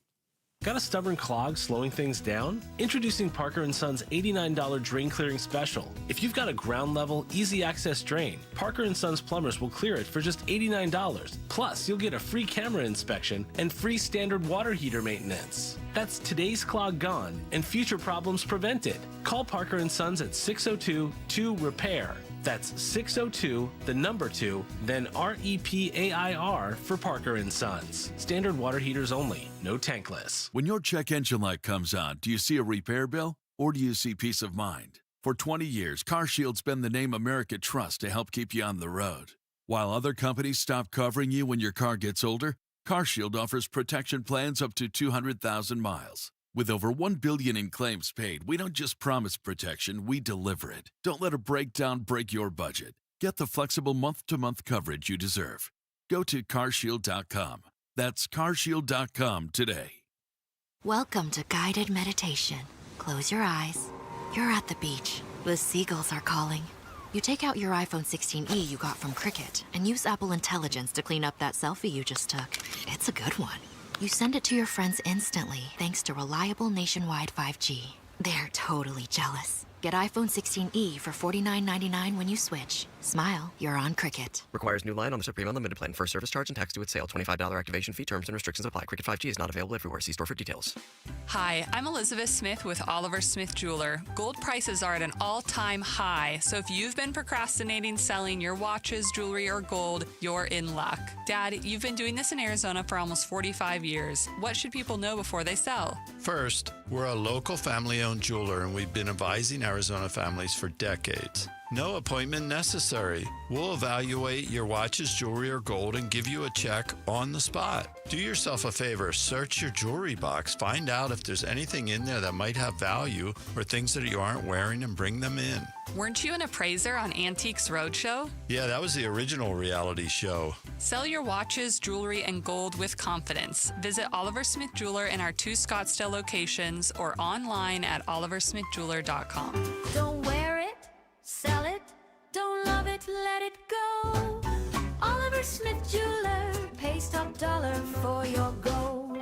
Got a stubborn clog slowing things down? Introducing Parker & Son's $89 drain clearing special. If you've got a ground level, easy access drain, Parker & Son's plumbers will clear it for just $89. Plus, you'll get a free camera inspection and free standard water heater maintenance. That's today's clog gone and future problems prevented. Call Parker & Sons at 602-2-REPAIR. That's 602, the number 2, then REPAIR for Parker & Sons. Standard water heaters only, no tankless. When your check engine light comes on, do you see a repair bill or do you see peace of mind? For 20 years, CarShield's been the name America trusts to help keep you on the road. While other companies stop covering you when your car gets older, CarShield offers protection plans up to 200,000 miles. With over $1 billion in claims paid, we don't just promise protection, we deliver it. Don't let a breakdown break your budget. Get the flexible month-to-month coverage you deserve. Go to carshield.com. That's carshield.com today. Welcome to guided meditation. Close your eyes. You're at the beach. The seagulls are calling. You take out your iPhone 16e you got from Cricket and use Apple Intelligence to clean up that selfie you just took. It's a good one. You send it to your friends instantly thanks to reliable nationwide 5G. They're totally jealous. Get iPhone 16e for $49.99 when you switch. Smile, you're on Cricket. Requires new line on the Supreme Unlimited plan. First service charge and tax due at sale. $25 activation fee. Terms and restrictions apply. Cricket 5G is not available everywhere. See store for details. Hi, I'm Elizabeth Smith with Oliver Smith Jeweler. Gold prices are at an all-time high, so if you've been procrastinating selling your watches, jewelry, or gold, you're in luck. Dad, you've been doing this in Arizona for almost 45 years. What should people know before they sell? First, we're a local family-owned jeweler, and we've been advising Arizona families for decades. No appointment necessary. We'll evaluate your watches, jewelry, or gold and give you a check on the spot. Do yourself a favor. Search your jewelry box. Find out if there's anything in there that might have value or things that you aren't wearing and bring them in. Weren't you an appraiser on Antiques Roadshow? Yeah, that was the original reality show. Sell your watches, jewelry, and gold with confidence. Visit Oliver Smith Jeweler in our 2 Scottsdale locations or online at oliversmithjeweler.com. Don't wear it, sell it, don't love it, let it go. Oliver Smith Jeweler, pays top dollar for your gold.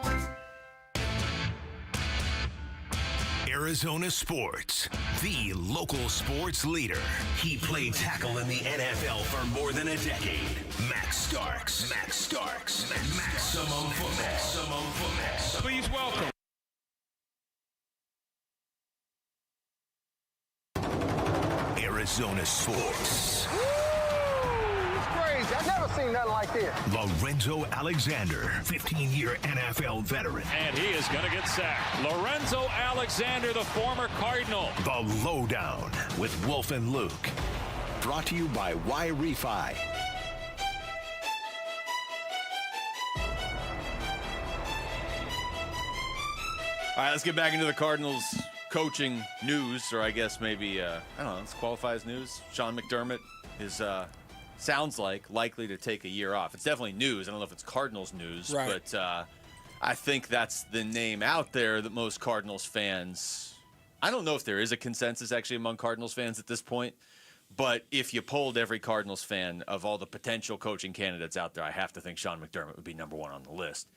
Arizona Sports, the local sports leader. He played tackle in the NFL for more than a decade. Matt Starks. Maximum football. Please welcome. Arizona Sports. It's crazy. I've never seen nothing like this. Lorenzo Alexander, 15-year NFL veteran. And he is going to get sacked. Lorenzo Alexander, the former Cardinal. The Lowdown with Wolf and Luke. Brought to you by Y-Refi. All right, let's get back into the Cardinals coaching news, or I guess maybe, I don't know, let's qualify as news. Sean McDermott is, sounds like, likely to take a year off. It's definitely news. I don't know if it's Cardinals news, right. But I think that's the name out there that most Cardinals fans, I don't know if there is a consensus actually among Cardinals fans at this point, but if you polled every Cardinals fan of all the potential coaching candidates out there, I have to think Sean McDermott would be number one on the list.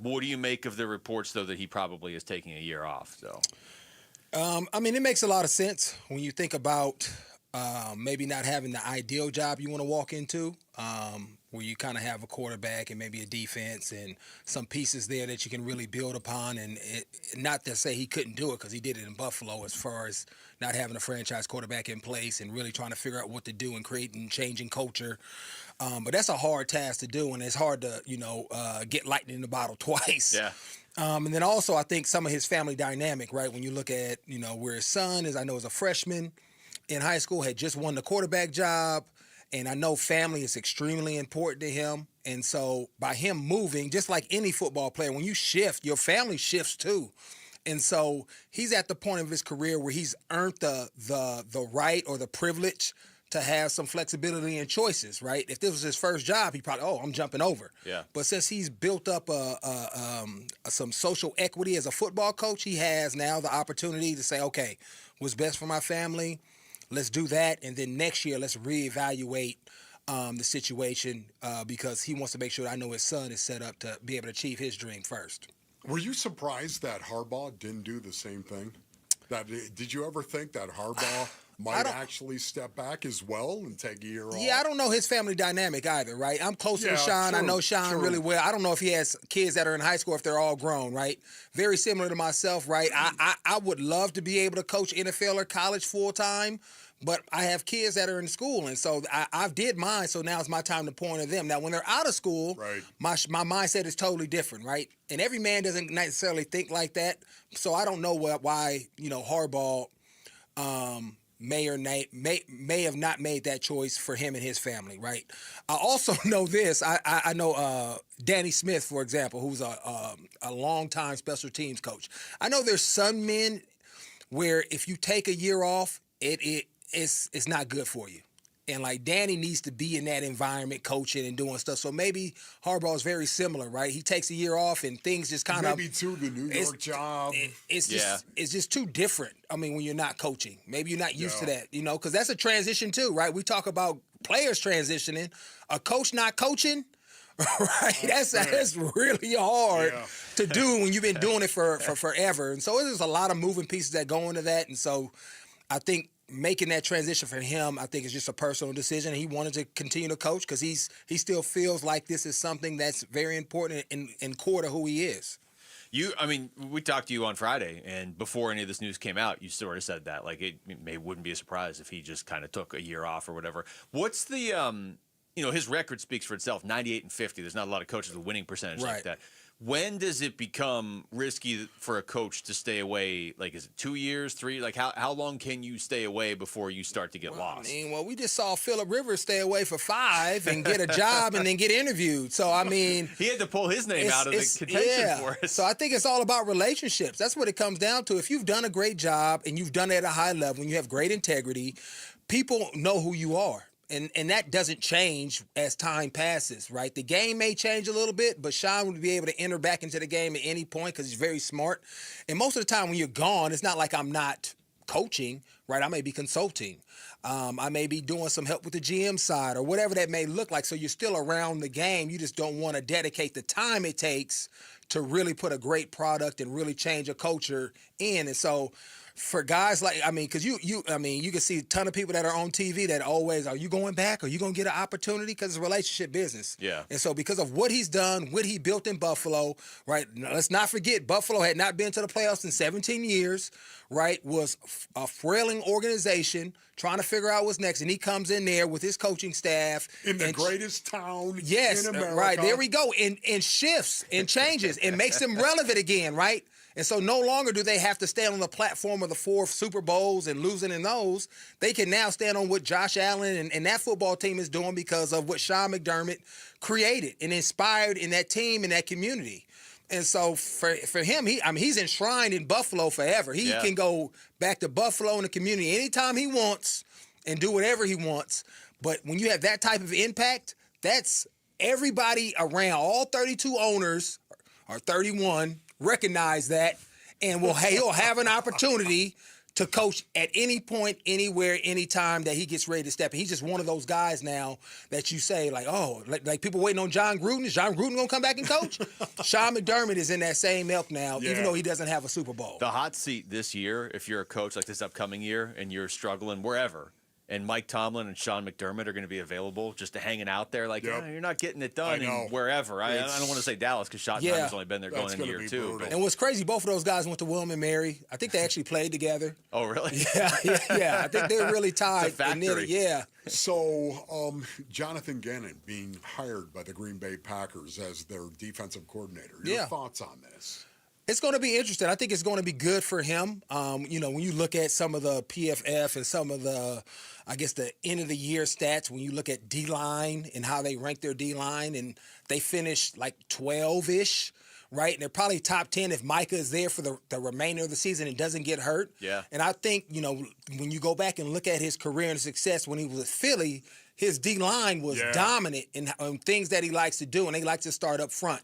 What do you make of the reports, though, that he probably is taking a year off? So, I mean, it makes a lot of sense when you think about maybe not having the ideal job you want to walk into, where you kind of have a quarterback and maybe a defense and some pieces there that you can really build upon. And not to say he couldn't do it, because he did it in Buffalo, as far as not having a franchise quarterback in place and really trying to figure out what to do and creating changing culture. But that's a hard task to do, and it's hard to, get lightning in the bottle twice. Yeah. And then also I think some of his family dynamic, right, when you look at, where his son is, I know as a freshman in high school, had just won the quarterback job, and I know family is extremely important to him. And so by him moving, just like any football player, when you shift, your family shifts too. And so he's at the point of his career where he's earned the right or the privilege to have some flexibility and choices, right? If this was his first job, he probably, I'm jumping over. Yeah. But since he's built up some social equity as a football coach, he has now the opportunity to say, okay, what's best for my family? Let's do that. And then next year, let's reevaluate the situation because he wants to make sure I know his son is set up to be able to achieve his dream first. Were you surprised that Harbaugh didn't do the same thing? Did you ever think that Harbaugh might actually step back as well and take a year off? Yeah, I don't know his family dynamic either, right? I'm closer to Sean. True, I know Sean really well. I don't know if he has kids that are in high school, if they're all grown, right? Very similar to myself, right? I would love to be able to coach NFL or college full-time, but I have kids that are in school, and so I did mine, so now it's my time to pour into them. Now, when they're out of school, my mindset is totally different, right? And every man doesn't necessarily think like that, so I don't know why Harbaugh may have not made that choice for him and his family, right? I also know this. I know Danny Smith, for example, who's a longtime special teams coach. I know there's some men where if you take a year off, it's not good for you. And like Danny needs to be in that environment coaching and doing stuff. So maybe Harbaugh is very similar, right? He takes a year off and things just kind of maybe too the New York job. It's just too different. I mean, when you're not coaching, maybe you're not used to that, because that's a transition too, right? We talk about players transitioning, a coach not coaching. Right, that's really hard to do when you've been doing it for forever. And so there's a lot of moving pieces that go into that. And so I think making that transition for him, I think, is just a personal decision. He wanted to continue to coach because he still feels like this is something that's very important and core to who he is. We talked to you on Friday, and before any of this news came out, you sort of said that. Like, it wouldn't be a surprise if he just kind of took a year off or whatever. What's the, his record speaks for itself, 98-50. There's not a lot of coaches with winning percentage like that. When does it become risky for a coach to stay away? Like, is it 2 years, 3? Like, how long can you stay away before you start to get lost? We just saw Phillip Rivers stay away for 5 and get a job and then get interviewed. So, he had to pull his name out of the contention for us. So I think it's all about relationships. That's what it comes down to. If you've done a great job and you've done it at a high level and you have great integrity, people know who you are. And that doesn't change as time passes, right? The game may change a little bit, but Sean would be able to enter back into the game at any point because he's very smart. And most of the time when you're gone, it's not like I'm not coaching, right? I may be consulting. I may be doing some help with the GM side or whatever that may look like. So you're still around the game. You just don't want to dedicate the time it takes to really put a great product and really change a culture in. And so for guys like, because you can see a ton of people that are on TV that always, are you going back? Are you going to get an opportunity? Because it's a relationship business. Yeah. And so because of what he's done, what he built in Buffalo, right? Let's not forget, Buffalo had not been to the playoffs in 17 years, right? Was a frailing organization trying to figure out what's next. And he comes in there with his coaching staff. In the greatest town in America. Right. There we go. And shifts and changes and makes them relevant again, right? And so no longer do they have to stand on the platform of the 4 Super Bowls and losing in those. They can now stand on what Josh Allen and that football team is doing because of what Sean McDermott created and inspired in that team and that community. And so for him, he's enshrined in Buffalo forever. He can go back to Buffalo and the community anytime he wants and do whatever he wants. But when you have that type of impact, that's everybody around, all 32 owners or 31 recognize that, and he'll have an opportunity to coach at any point, anywhere, anytime that he gets ready to step in. He's just one of those guys now that you say, like people waiting on John Gruden. Is John Gruden going to come back and coach? Sean McDermott is in that same ilk now, even though he doesn't have a Super Bowl. The hot seat this year, if you're a coach like this upcoming year and you're struggling wherever, and Mike Tomlin and Sean McDermott are going to be available just to hanging out there you're not getting it done in wherever. I don't want to say Dallas because Schottenheimer's only been there going into year 2. And what's crazy, both of those guys went to William and Mary. I think they actually played together. Oh, really? Yeah. I think they're really tied. It's a factory. So Jonathan Gannon being hired by the Green Bay Packers as their defensive coordinator. Your thoughts on this? It's going to be interesting. I think it's going to be good for him. When you look at some of the PFF and some of the, the end of the year stats, when you look at D-line and how they rank their D-line, and they finished like 12-ish, right? And they're probably top 10 if Micah is there for the remainder of the season and doesn't get hurt. Yeah. And I think, when you go back and look at his career and success when he was at Philly, his D-line was dominant in things that he likes to do, and they like to start up front.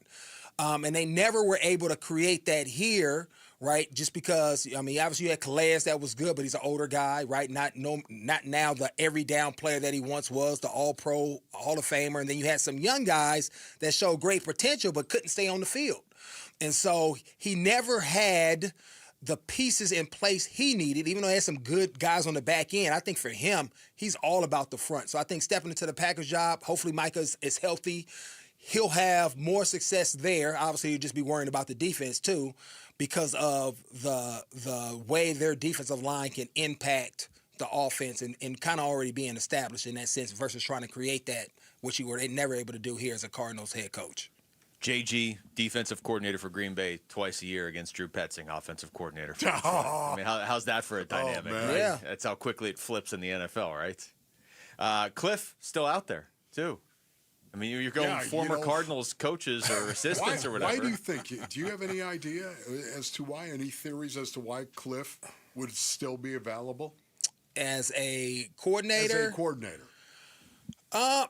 And they never were able to create that here, right? Just because, obviously you had Calais that was good, but he's an older guy, right? Not now the every down player that he once was, the All-Pro, Hall of Famer. And then you had some young guys that showed great potential but couldn't stay on the field. And so he never had the pieces in place he needed, even though he had some good guys on the back end. I think for him, he's all about the front. So I think stepping into the Packers job, hopefully Micah is healthy. He'll have more success there. Obviously, you'll just be worrying about the defense too, because of the way their defensive line can impact the offense and kind of already being established in that sense versus trying to create that, which you were never able to do here as a Cardinals head coach. JG, defensive coordinator for Green Bay twice a year against Drew Petzing, offensive coordinator for I mean, how's that for a dynamic, right? Yeah. That's how quickly it flips in the NFL, right? Cliff, still out there, too. I mean, you're going former Cardinals coaches or assistants or whatever. Why do you think? Do you have any idea as to why? Any theories as to why Cliff would still be available? As a coordinator? As a coordinator. I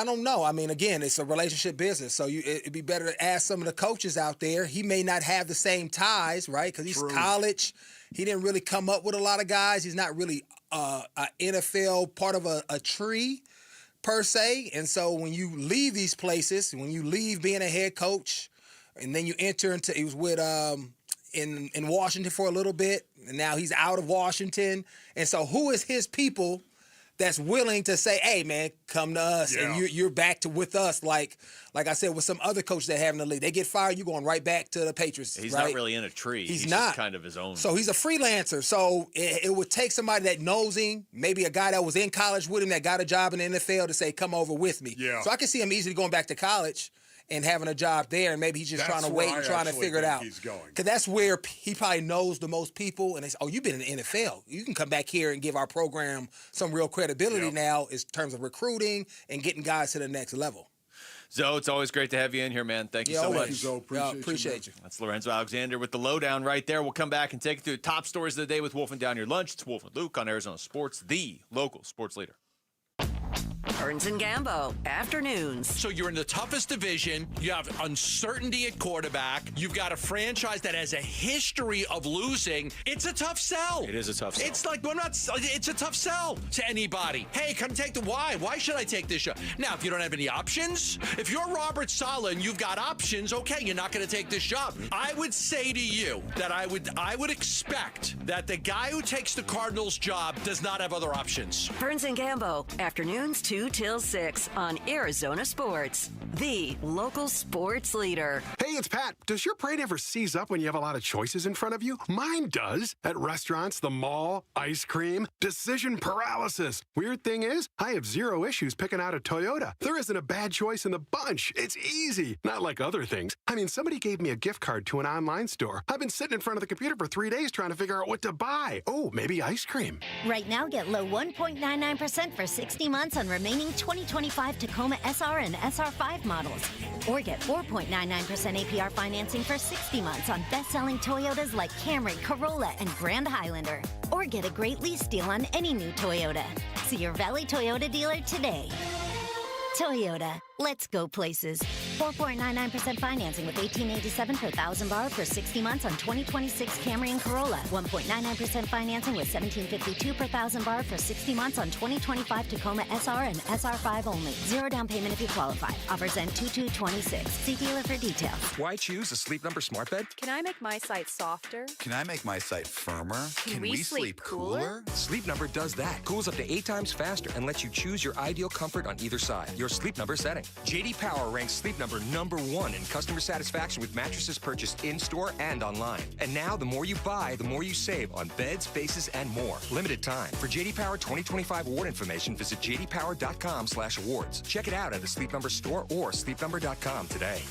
don't know. Again, it's a relationship business, so it'd be better to ask some of the coaches out there. He may not have the same ties, right? Because he's college. He didn't really come up with a lot of guys. He's not really an NFL part of a tree, per se. And so when you leave these places, when you leave being a head coach, and then you enter into, he was with in Washington for a little bit, and now he's out of Washington. And so who is his people that's willing to say, hey, man, come to us, and you're back with us, like I said, with some other coaches that have in the league. They get fired, you're going right back to the Patriots. He's right? not really in a tree. He's not. Just kind of his own. So he's a freelancer. So it would take somebody that knows him, maybe a guy that was in college with him that got a job in the NFL to say, come over with me. Yeah. So I can see him easily going back to college and having a job there, and maybe he's just trying to wait and trying to figure it out. Because that's where he probably knows the most people, and they say, oh, you've been in the NFL. You can come back here and give our program some real credibility now in terms of recruiting and getting guys to the next level. Zoe, it's always great to have you in here, man. Thank you so much. Zoe. Appreciate you. That's Lorenzo Alexander with the lowdown right there. We'll come back and take you through the top stories of the day with Wolf and Down Your Lunch. It's Wolf and Luke on Arizona Sports, the local sports leader. Burns and Gambo, afternoons. So you're in the toughest division. You have uncertainty at quarterback. You've got a franchise that has a history of losing. It's a tough sell. It is a tough sell. It's like, it's a tough sell to anybody. Hey, come take the why. Why should I take this job? Now, if you don't have any options, if you're Robert Saleh and you've got options, okay, you're not going to take this job. I would say to you that I would expect that the guy who takes the Cardinals job does not have other options. Burns and Gambo, afternoons 2 till 6 on Arizona Sports, the local sports leader. Hey, it's Pat. Does your brain ever seize up when you have a lot of choices in front of you? Mine does. At restaurants, the mall, ice cream, decision paralysis. Weird thing is, I have zero issues picking out a Toyota. There isn't a bad choice in the bunch. It's easy. Not like other things. I mean, somebody gave me a gift card to an online store. I've been sitting in front of the computer for 3 days trying to figure out what to buy. Oh, maybe ice cream. Right now, get low 1.99% for 60 months on remaining 2025 Tacoma SR and SR5 models. Or get 4.99% APR financing for 60 months on best-selling Toyotas like Camry, Corolla, and Grand Highlander. Or get a great lease deal on any new Toyota. See your Valley Toyota dealer today. Toyota, let's go places. 4.99% financing with $1,887 per thousand borrowed for 60 months on 2026 Camry and Corolla. 1.99% financing with $1,752 per thousand borrowed for 60 months on 2025 Tacoma SR and SR5 only. Zero down payment if you qualify. Offers end 2/2/26. See dealer for details. Why choose a Sleep Number smart bed? Can I make my site softer? Can I make my site firmer? Can we sleep cooler? Sleep Number does that. Cools up to 8 times faster and lets you choose your ideal comfort on either side. Your Sleep Number setting. JD Power ranks Sleep Number #1 in customer satisfaction with mattresses purchased in-store and online. And now, the more you buy, the more you save on beds, bases, and more. Limited time. For JD Power 2025 award information, visit jdpower.com/awards. Check it out at the Sleep Number store or sleepnumber.com today.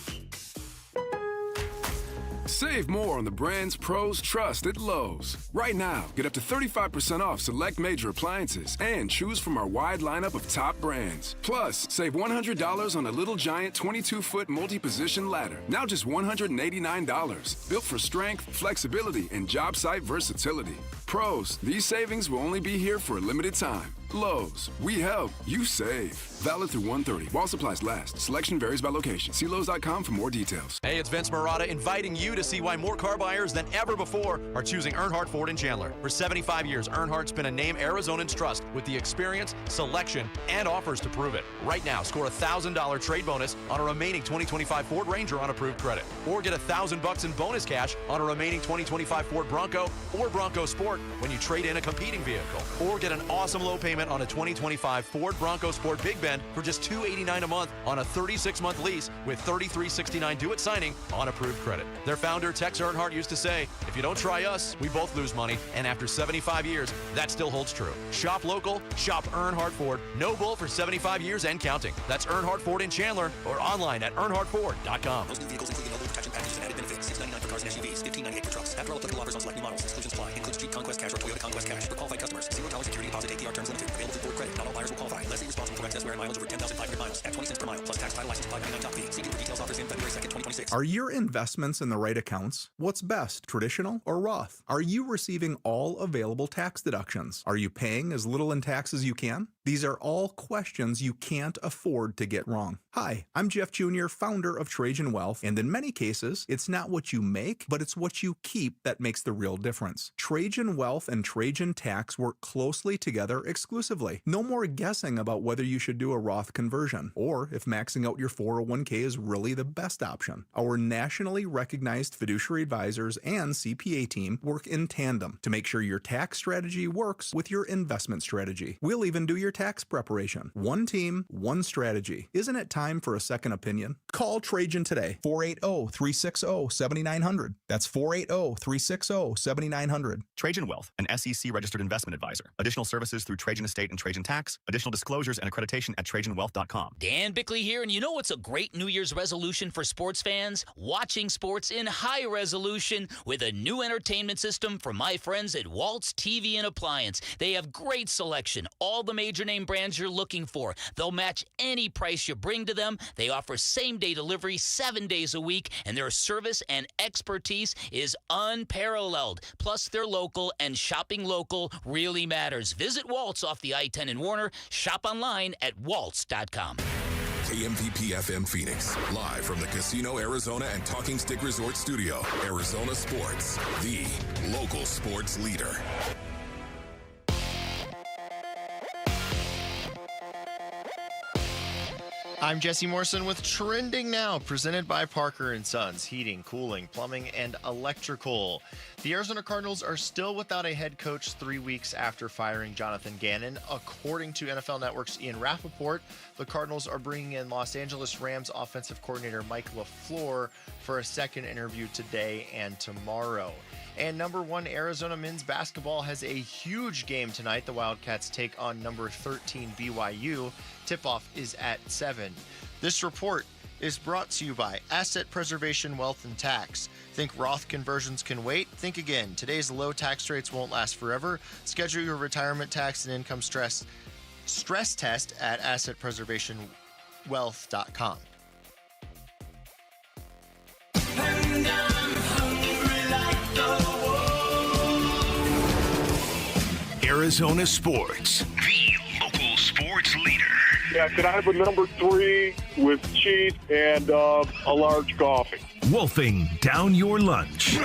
Save more on the brands pros trust at Lowe's. Right now, get up to 35% off select major appliances and choose from our wide lineup of top brands. Plus, save $100 on a Little Giant 22-foot multi-position ladder. Now just $189. Built for strength, flexibility, and job site versatility. Pros, these savings will only be here for a limited time. Lowe's, we help, you save. Valid through 1/30. While supplies last. Selection varies by location. See Lowe's.com for more details. Hey, it's Vince Marotta inviting you to see why more car buyers than ever before are choosing Earnhardt Ford in Chandler. For 75 years, Earnhardt's been a name Arizonans trust with the experience, selection, and offers to prove it. Right now, score a $1,000 trade bonus on a remaining 2025 Ford Ranger on approved credit. Or get $1,000 in bonus cash on a remaining 2025 Ford Bronco or Bronco Sport when you trade in a competing vehicle. Or get an awesome low payment on a 2025 Ford Bronco Sport Big Bend for just $289 a month on a 36-month lease with $33.69 due at signing on approved credit. Their founder, Tex Earnhardt, used to say, if you don't try us, we both lose money. And after 75 years, that still holds true. Shop local, shop Earnhardt Ford. No bull for 75 years and counting. That's Earnhardt Ford in Chandler or online at earnhardtford.com. Most new vehicles include no protection packages and added benefits. $699 for cars and SUVs, $1598 for trucks. After all applicable offers on select new models, exclusions apply. Includes Jeep Conquest Cash or Toyota Conquest Cash. For qualified customers, $0 security deposit APR terms limited. Available through Ford Credit. Not all buyers will qualify. Lessee responsible for excess wear and mileage over 10,500 miles at 20 cents per mile. Plus tax, title, license, 599 top fee. See dealer details. Offers in February 2nd, 2026. Are your investments in the right accounts? What's best, traditional or Roth? Are you receiving all available tax deductions? Are you paying as little in tax as you can? These are all questions you can't afford to get wrong. Hi, I'm Jeff Jr., founder of Trajan Wealth, and in many cases, it's not what you make, but it's what you keep that makes the real difference. Trajan Wealth and Trajan Tax work closely together exclusively. No more guessing about whether you should do a Roth conversion, or if maxing out your 401k is really the best option. Our nationally recognized fiduciary advisors and CPA team work in tandem to make sure your tax strategy works with your investment strategy. We'll even do your tax preparation. One team, one strategy. Isn't it time for a second opinion? Call Trajan today. 480-360-7900. That's 480-360-7900. Trajan Wealth, an SEC registered investment advisor. Additional services through Trajan Estate and Trajan Tax. Additional disclosures and accreditation at TrajanWealth.com. Dan Bickley here, and you know what's a great New Year's resolution for sports fans? Watching sports in high resolution with a new entertainment system from my friends at Waltz TV and Appliance. They have great selection, all the major name brands you're looking for. They'll match any price you bring to them. They offer same-day delivery 7 days a week, and their service and expertise is unparalleled. Plus, they're local, and shopping local really matters. Visit Waltz off the I-10 in Warner. Shop online at waltz.com. KMPP FM Phoenix, live from the Casino Arizona and Talking Stick Resort Studio. Arizona Sports, the local sports leader. I'm Jesse Morrison with Trending Now, presented by Parker & Sons, heating, cooling, plumbing, and electrical. The Arizona Cardinals are still without a head coach 3 weeks after firing Jonathan Gannon. According to NFL Network's Ian Rappaport, the Cardinals are bringing in Los Angeles Rams offensive coordinator Mike LaFleur for a second interview today and tomorrow. And number 1 Arizona men's basketball has a huge game tonight. The Wildcats take on number 13 BYU. Tip-off is at 7. This report is brought to you by Asset Preservation Wealth and Tax. Think Roth conversions can wait? Think again. Today's low tax rates won't last forever. Schedule your retirement tax and income stress test at assetpreservationwealth.com. Arizona Sports, the local sports leader. Yeah, can I have a number 3 with cheese and a large coffee? Wolfing down your lunch.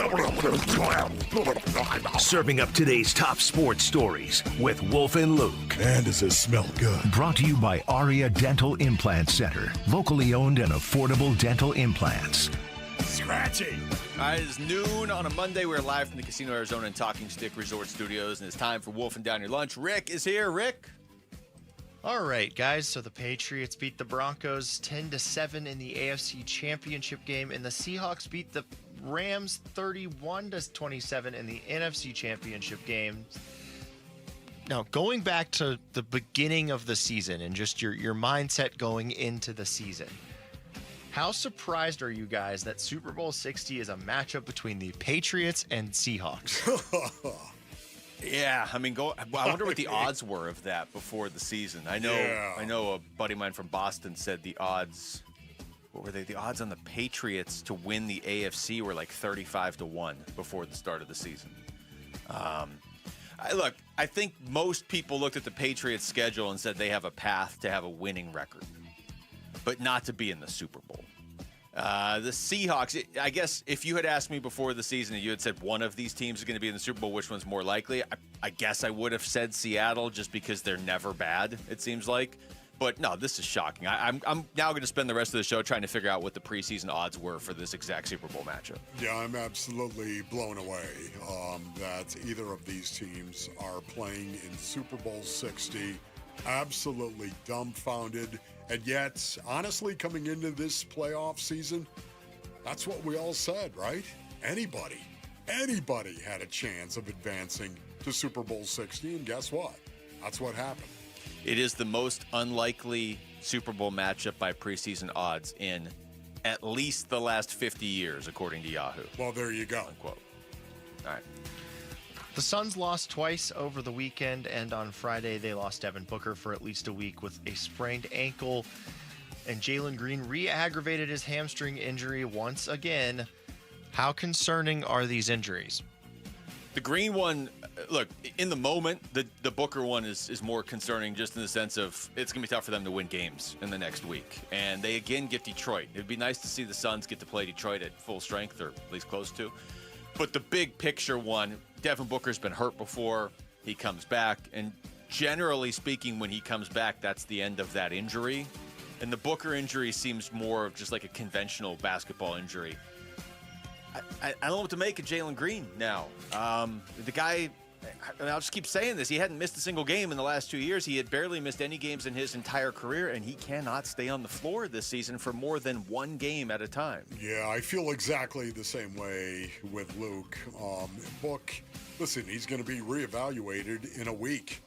Serving up today's top sports stories with Wolf and Luke. Man, does this smell good. Brought to you by Aria Dental Implant Center. Locally owned and affordable dental implants. Scratchy. All right, it's noon on a Monday. We're live from the Casino Arizona and Talking Stick Resort Studios, and it's time for Wolfing Down Your Lunch. Rick is here. Rick? All right, guys. So the Patriots beat the Broncos 10-7 in the AFC Championship game, and the Seahawks beat the Rams 31-27 in the NFC Championship game. Now, going back to the beginning of the season and just your mindset going into the season, How surprised are you guys that Super Bowl 60 is a matchup between the Patriots and Seahawks? Yeah, I mean, I wonder what the odds were of that before the season. I know a buddy of mine from Boston said the odds. What were they? The odds on the Patriots to win the AFC were like 35-1 before the start of the season. I think most people looked at the Patriots' schedule and said they have a path to have a winning record, but not to be in the Super Bowl. The Seahawks, I guess if you had asked me before the season and you had said one of these teams is going to be in the Super Bowl, which one's more likely, I guess I would have said Seattle just because they're never bad, it seems like. But no, this is shocking. I'm now going to spend the rest of the show trying to figure out what the preseason odds were for this exact Super Bowl matchup. Yeah, I'm absolutely blown away that either of these teams are playing in Super Bowl 60. Absolutely dumbfounded. And yet, honestly, coming into this playoff season, that's what we all said, right? Anybody had a chance of advancing to Super Bowl 60, and guess what? That's what happened. It is the most unlikely Super Bowl matchup by preseason odds in at least the last 50 years, according to Yahoo. Well, there you go. Unquote. All right. The Suns lost twice over the weekend, and on Friday they lost Devin Booker for at least a week with a sprained ankle, and Jalen Green re-aggravated his hamstring injury once again. How concerning are these injuries? The Green one, look, in the moment, the Booker one is more concerning just in the sense of it's going to be tough for them to win games in the next week. And they again get Detroit. It'd be nice to see the Suns get to play Detroit at full strength, or at least close to. But the big picture one, Devin Booker's been hurt before. He comes back. And generally speaking, when he comes back, that's the end of that injury. And the Booker injury seems more of just like a conventional basketball injury. I don't know what to make of Jalen Green now. The guy, I'll just keep saying this, he hadn't missed a single game in the last 2 years. He had barely missed any games in his entire career, and he cannot stay on the floor this season for more than one game at a time. Yeah, I feel exactly the same way with Luke. Book, listen, he's going to be reevaluated in a week.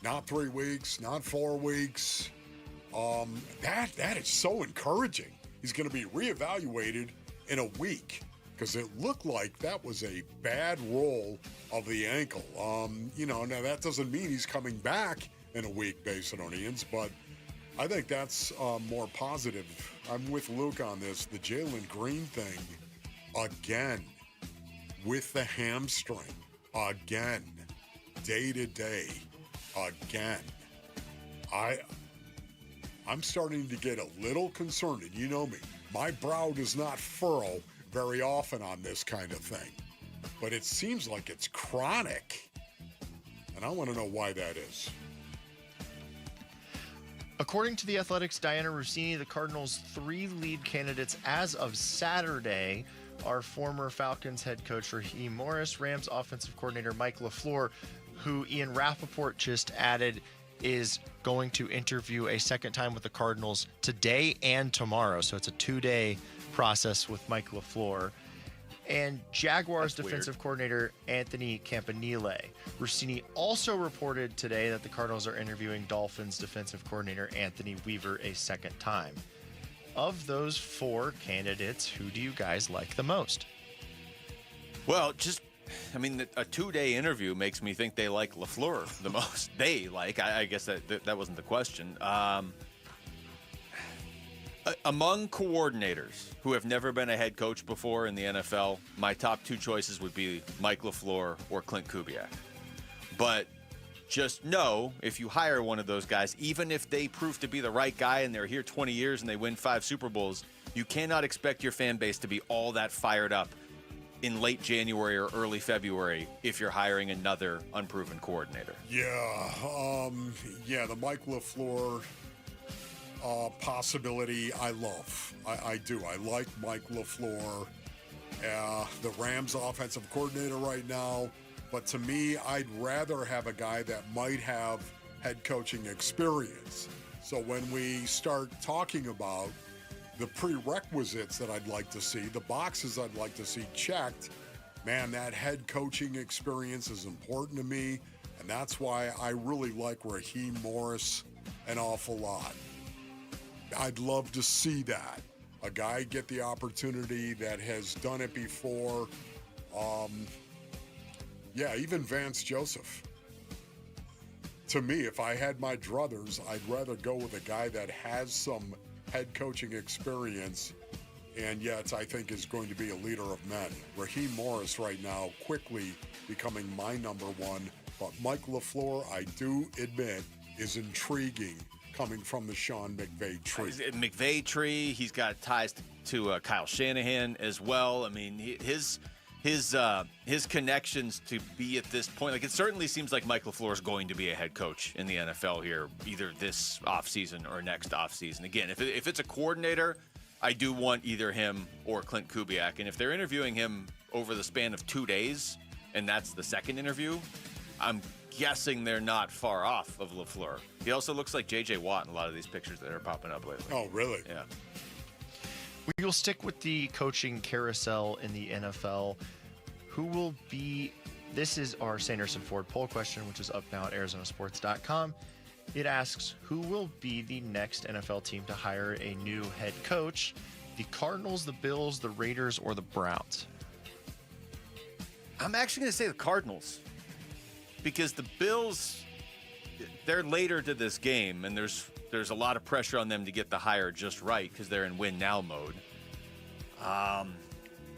Not 3 weeks, not 4 weeks. That is so encouraging. He's going to be reevaluated in a week, because it looked like that was a bad roll of the ankle. Now that doesn't mean he's coming back in a week, Basinonians, but I think that's more positive. I'm with Luke on this. The Jalen Green thing, again, with the hamstring, again, day to day, again. I'm starting to get a little concerned, and you know me. My brow does not furrow very often on this kind of thing, but it seems like it's chronic, and I want to know why that is. According to The Athletic's Diana Rossini, the Cardinals' 3 lead candidates as of Saturday are former Falcons head coach Raheem Morris, Rams offensive coordinator Mike LaFleur, who Ian Rappaport just added is going to interview a second time with the Cardinals today and tomorrow. So it's a 2-day process with Mike LaFleur, and Jaguars defensive coordinator Anthony Campanile. Rossini also reported today that the Cardinals are interviewing Dolphins defensive coordinator Anthony Weaver a second time. Of those 4 candidates, who do you guys like the most? Well, a 2-day interview makes me think they like LaFleur the most. I guess that wasn't the question. Among coordinators who have never been a head coach before in the NFL, my top 2 choices would be Mike LaFleur or Clint Kubiak. But just know, if you hire one of those guys, even if they prove to be the right guy and they're here 20 years and they win 5 Super Bowls, you cannot expect your fan base to be all that fired up in late January or early February if you're hiring another unproven coordinator. The Mike LaFleur possibility I love. I do. I like Mike LaFleur, the Rams offensive coordinator right now. But to me, I'd rather have a guy that might have head coaching experience. So when we start talking about the prerequisites that I'd like to see, the boxes I'd like to see checked, man, that head coaching experience is important to me. And that's why I really like Raheem Morris an awful lot. I'd love to see that. a guy get the opportunity that has done it before. Even Vance Joseph. To me, if I had my druthers, I'd rather go with a guy that has some head coaching experience and yet I think is going to be a leader of men. Raheem Morris right now quickly becoming my number one, but Mike LaFleur, I do admit, is intriguing coming from the Sean McVay tree. McVay tree, he's got ties to Kyle Shanahan as well. I mean, his connections to be at this point, like it certainly seems like Mike LaFleur is going to be a head coach in the NFL here, either this offseason or next offseason. Again, if it's a coordinator, I do want either him or Clint Kubiak. And if they're interviewing him over the span of 2 days, and that's the second interview, I'm guessing they're not far off of LaFleur. He also looks like J.J. Watt in a lot of these pictures that are popping up lately. Oh, really? Yeah. We will stick with the coaching carousel in the NFL. Who will be... This is our Sanderson Ford poll question, which is up now at ArizonaSports.com. It asks, who will be the next NFL team to hire a new head coach? The Cardinals, the Bills, the Raiders, or the Browns? I'm actually going to say the Cardinals. Because the Bills, they're later to this game, and there's a lot of pressure on them to get the hire just right because they're in win-now mode.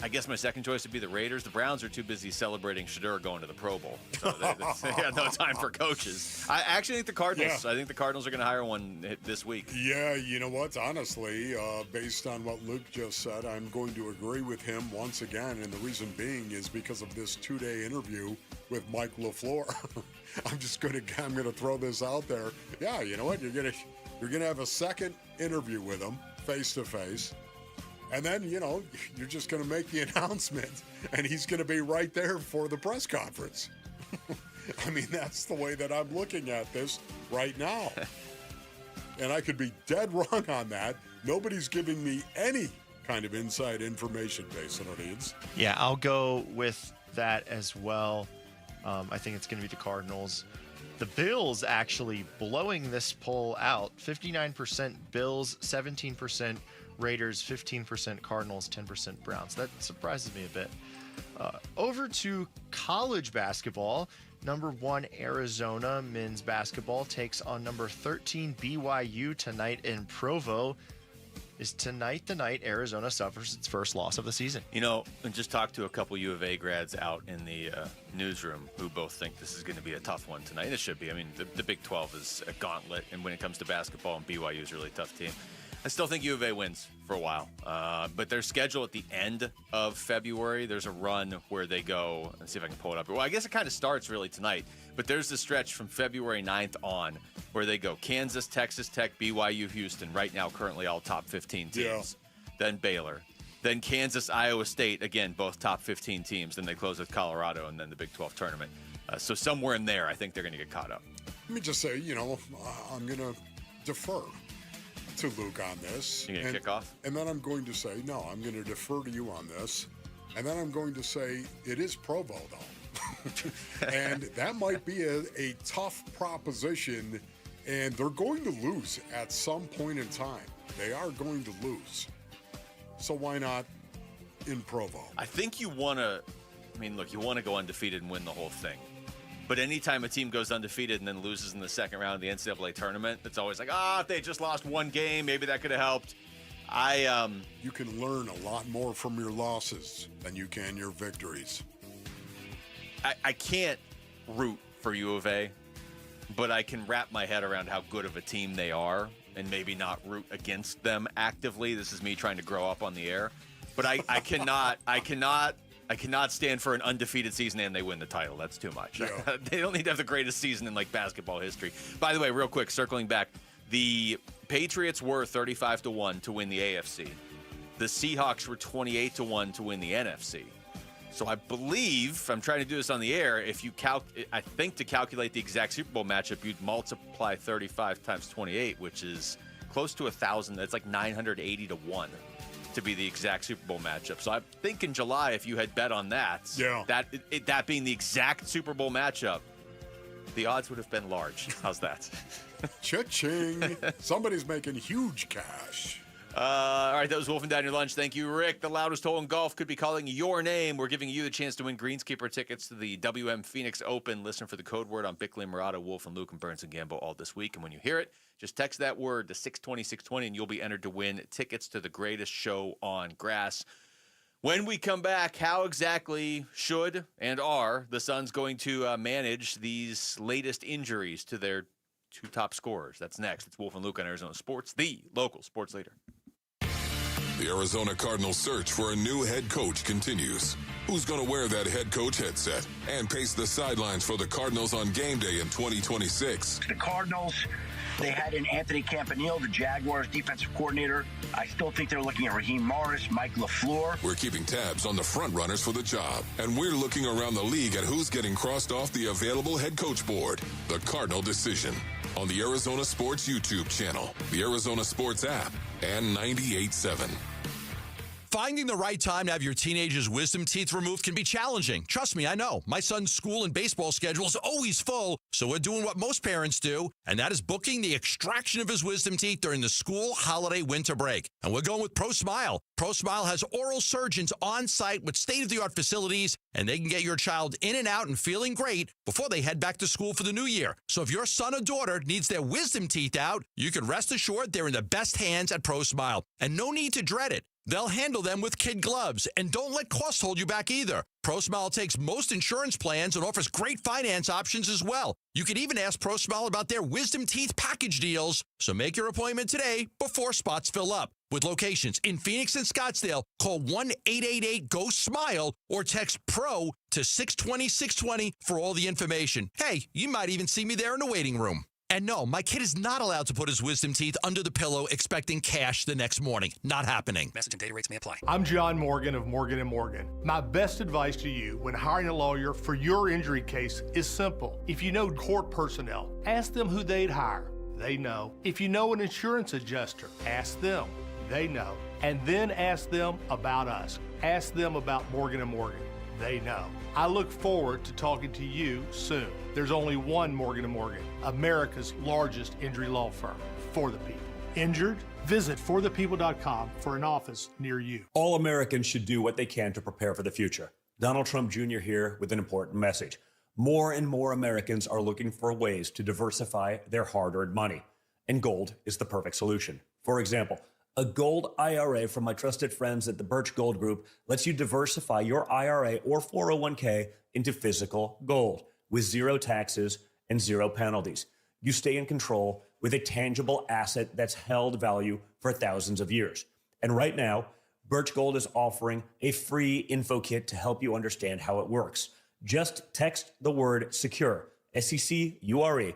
I guess my second choice would be the Raiders. The Browns are too busy celebrating Shedeur going to the Pro Bowl. So they got no time for coaches. I actually think the Cardinals. Yeah. I think the Cardinals are going to hire one this week. Yeah, you know what? Honestly, based on what Luke just said, I'm going to agree with him once again. And the reason being is because of this 2-day interview with Mike LaFleur. I'm going to throw this out there. Yeah, you know what? You're going to have a second interview with him face to face. And then, you're just going to make the announcement, and he's going to be right there for the press conference. I mean, that's the way that I'm looking at this right now. And I could be dead wrong on that. Nobody's giving me any kind of inside information based on our needs. Yeah, I'll go with that as well. I think it's going to be the Cardinals. The Bills actually blowing this poll out. 59% Bills, 17% Raiders, 15% Cardinals, 10% Browns. That surprises me a bit. Over to college basketball. Number 1 Arizona men's basketball takes on number 13 BYU tonight in Provo. Is tonight the night Arizona suffers its first loss of the season? I just talked to a couple U of A grads out in the newsroom who both think this is going to be a tough one tonight. And it should be. I mean, the Big 12 is a gauntlet, and when it comes to basketball, and BYU is a really tough team. I still think U of A wins for a while, but their schedule at the end of February, there's a run where they go, let's see if I can pull it up. Well, I guess it kind of starts really tonight, but there's the stretch from February 9th on where they go Kansas, Texas Tech, BYU, Houston, right now currently all top 15 teams. Yeah. Then Baylor. Then Kansas, Iowa State, again, both top 15 teams. Then they close with Colorado and then the Big 12 tournament. So somewhere in there, I think they're going to get caught up. Let me just say, I'm going to defer to Luke on this. You going to kick off? And then I'm going to say, no, I'm going to defer to you on this. And then I'm going to say, it is Provo, though. And that might be a tough proposition, and they're going to lose at some point in time. They are going to lose. So why not in Provo? I think you want to, you want to go undefeated and win the whole thing. But anytime a team goes undefeated and then loses in the second round of the NCAA tournament, it's always like, if they just lost one game, maybe that could have helped. You can learn a lot more from your losses than you can your victories. I can't root for U of A, but I can wrap my head around how good of a team they are and maybe not root against them actively. This is me trying to grow up on the air. But I cannot stand for an undefeated season and they win the title. That's too much. Yeah. They don't need to have the greatest season in basketball history. By the way, real quick, circling back, the Patriots were 35-1 to win the AFC. The Seahawks were 28-1 to win the NFC. So I believe, I'm trying to do this on the air, if you I think to calculate the exact Super Bowl matchup, you'd multiply 35 times 28, which is close to 1,000. That's like 980-1. To be the exact Super Bowl matchup. So I think in July, if you had bet on that, that being the exact Super Bowl matchup, the odds would have been large. How's that? Cha-ching. Somebody's making huge cash. All right, that was Wolfing Down Your Lunch. Thank you, Rick. The loudest hole in golf could be calling your name. We're giving you the chance to win Greenskeeper tickets to the WM Phoenix Open. Listen for the code word on Bickley and Murata, Wolf and Luke and Burns and Gambo all this week. And when you hear it, just text that word to 620-620, and you'll be entered to win tickets to the greatest show on grass. When we come back, how exactly should and are the Suns going to manage these latest injuries to their two top scorers? That's next. It's Wolf and Luke on Arizona Sports, the local sports leader. The Arizona Cardinals search for a new head coach continues. Who's going to wear that head coach headset and pace the sidelines for the Cardinals on game day in 2026? The Cardinals, they had in Anthony Campanile, the Jaguars defensive coordinator. I still think they're looking at Raheem Morris, Mike LaFleur. We're keeping tabs on the front runners for the job, and we're looking around the league at who's getting crossed off the available head coach board. The Cardinal decision on the Arizona Sports YouTube channel, the Arizona Sports app, and 98.7. Finding the right time to have your teenager's wisdom teeth removed can be challenging. Trust me, I know. My son's school and baseball schedule is always full, so we're doing what most parents do, and that is booking the extraction of his wisdom teeth during the school holiday winter break. And we're going with ProSmile. ProSmile has oral surgeons on site with state-of-the-art facilities, and they can get your child in and out and feeling great before they head back to school for the new year. So if your son or daughter needs their wisdom teeth out, you can rest assured they're in the best hands at ProSmile. And no need to dread it. They'll handle them with kid gloves, and don't let cost hold you back either. ProSmile takes most insurance plans and offers great finance options as well. You can even ask ProSmile about their wisdom teeth package deals. So make your appointment today before spots fill up. With locations in Phoenix and Scottsdale, call 1-888-GO-SMILE or text PRO to 620-620 for all the information. Hey, you might even see me there in the waiting room. And no, my kid is not allowed to put his wisdom teeth under the pillow expecting cash the next morning. Not happening. Message and data rates may apply. I'm John Morgan of Morgan & Morgan. My best advice to you when hiring a lawyer for your injury case is simple. If you know court personnel, ask them who they'd hire. They know. If you know an insurance adjuster, ask them. They know. And then ask them about us. Ask them about Morgan & Morgan. They know. I look forward to talking to you soon. There's only one Morgan & Morgan, America's largest injury law firm, for the people. Injured? Visit forthepeople.com for an office near you. All Americans should do what they can to prepare for the future. Donald Trump Jr. here with an important message. More and more Americans are looking for ways to diversify their hard-earned money, and gold is the perfect solution. For example, a gold IRA from my trusted friends at the Birch Gold Group lets you diversify your IRA or 401k into physical gold with zero taxes and zero penalties. You stay in control with a tangible asset that's held value for thousands of years. And right now, Birch Gold is offering a free info kit to help you understand how it works. Just text the word SECURE, SECURE,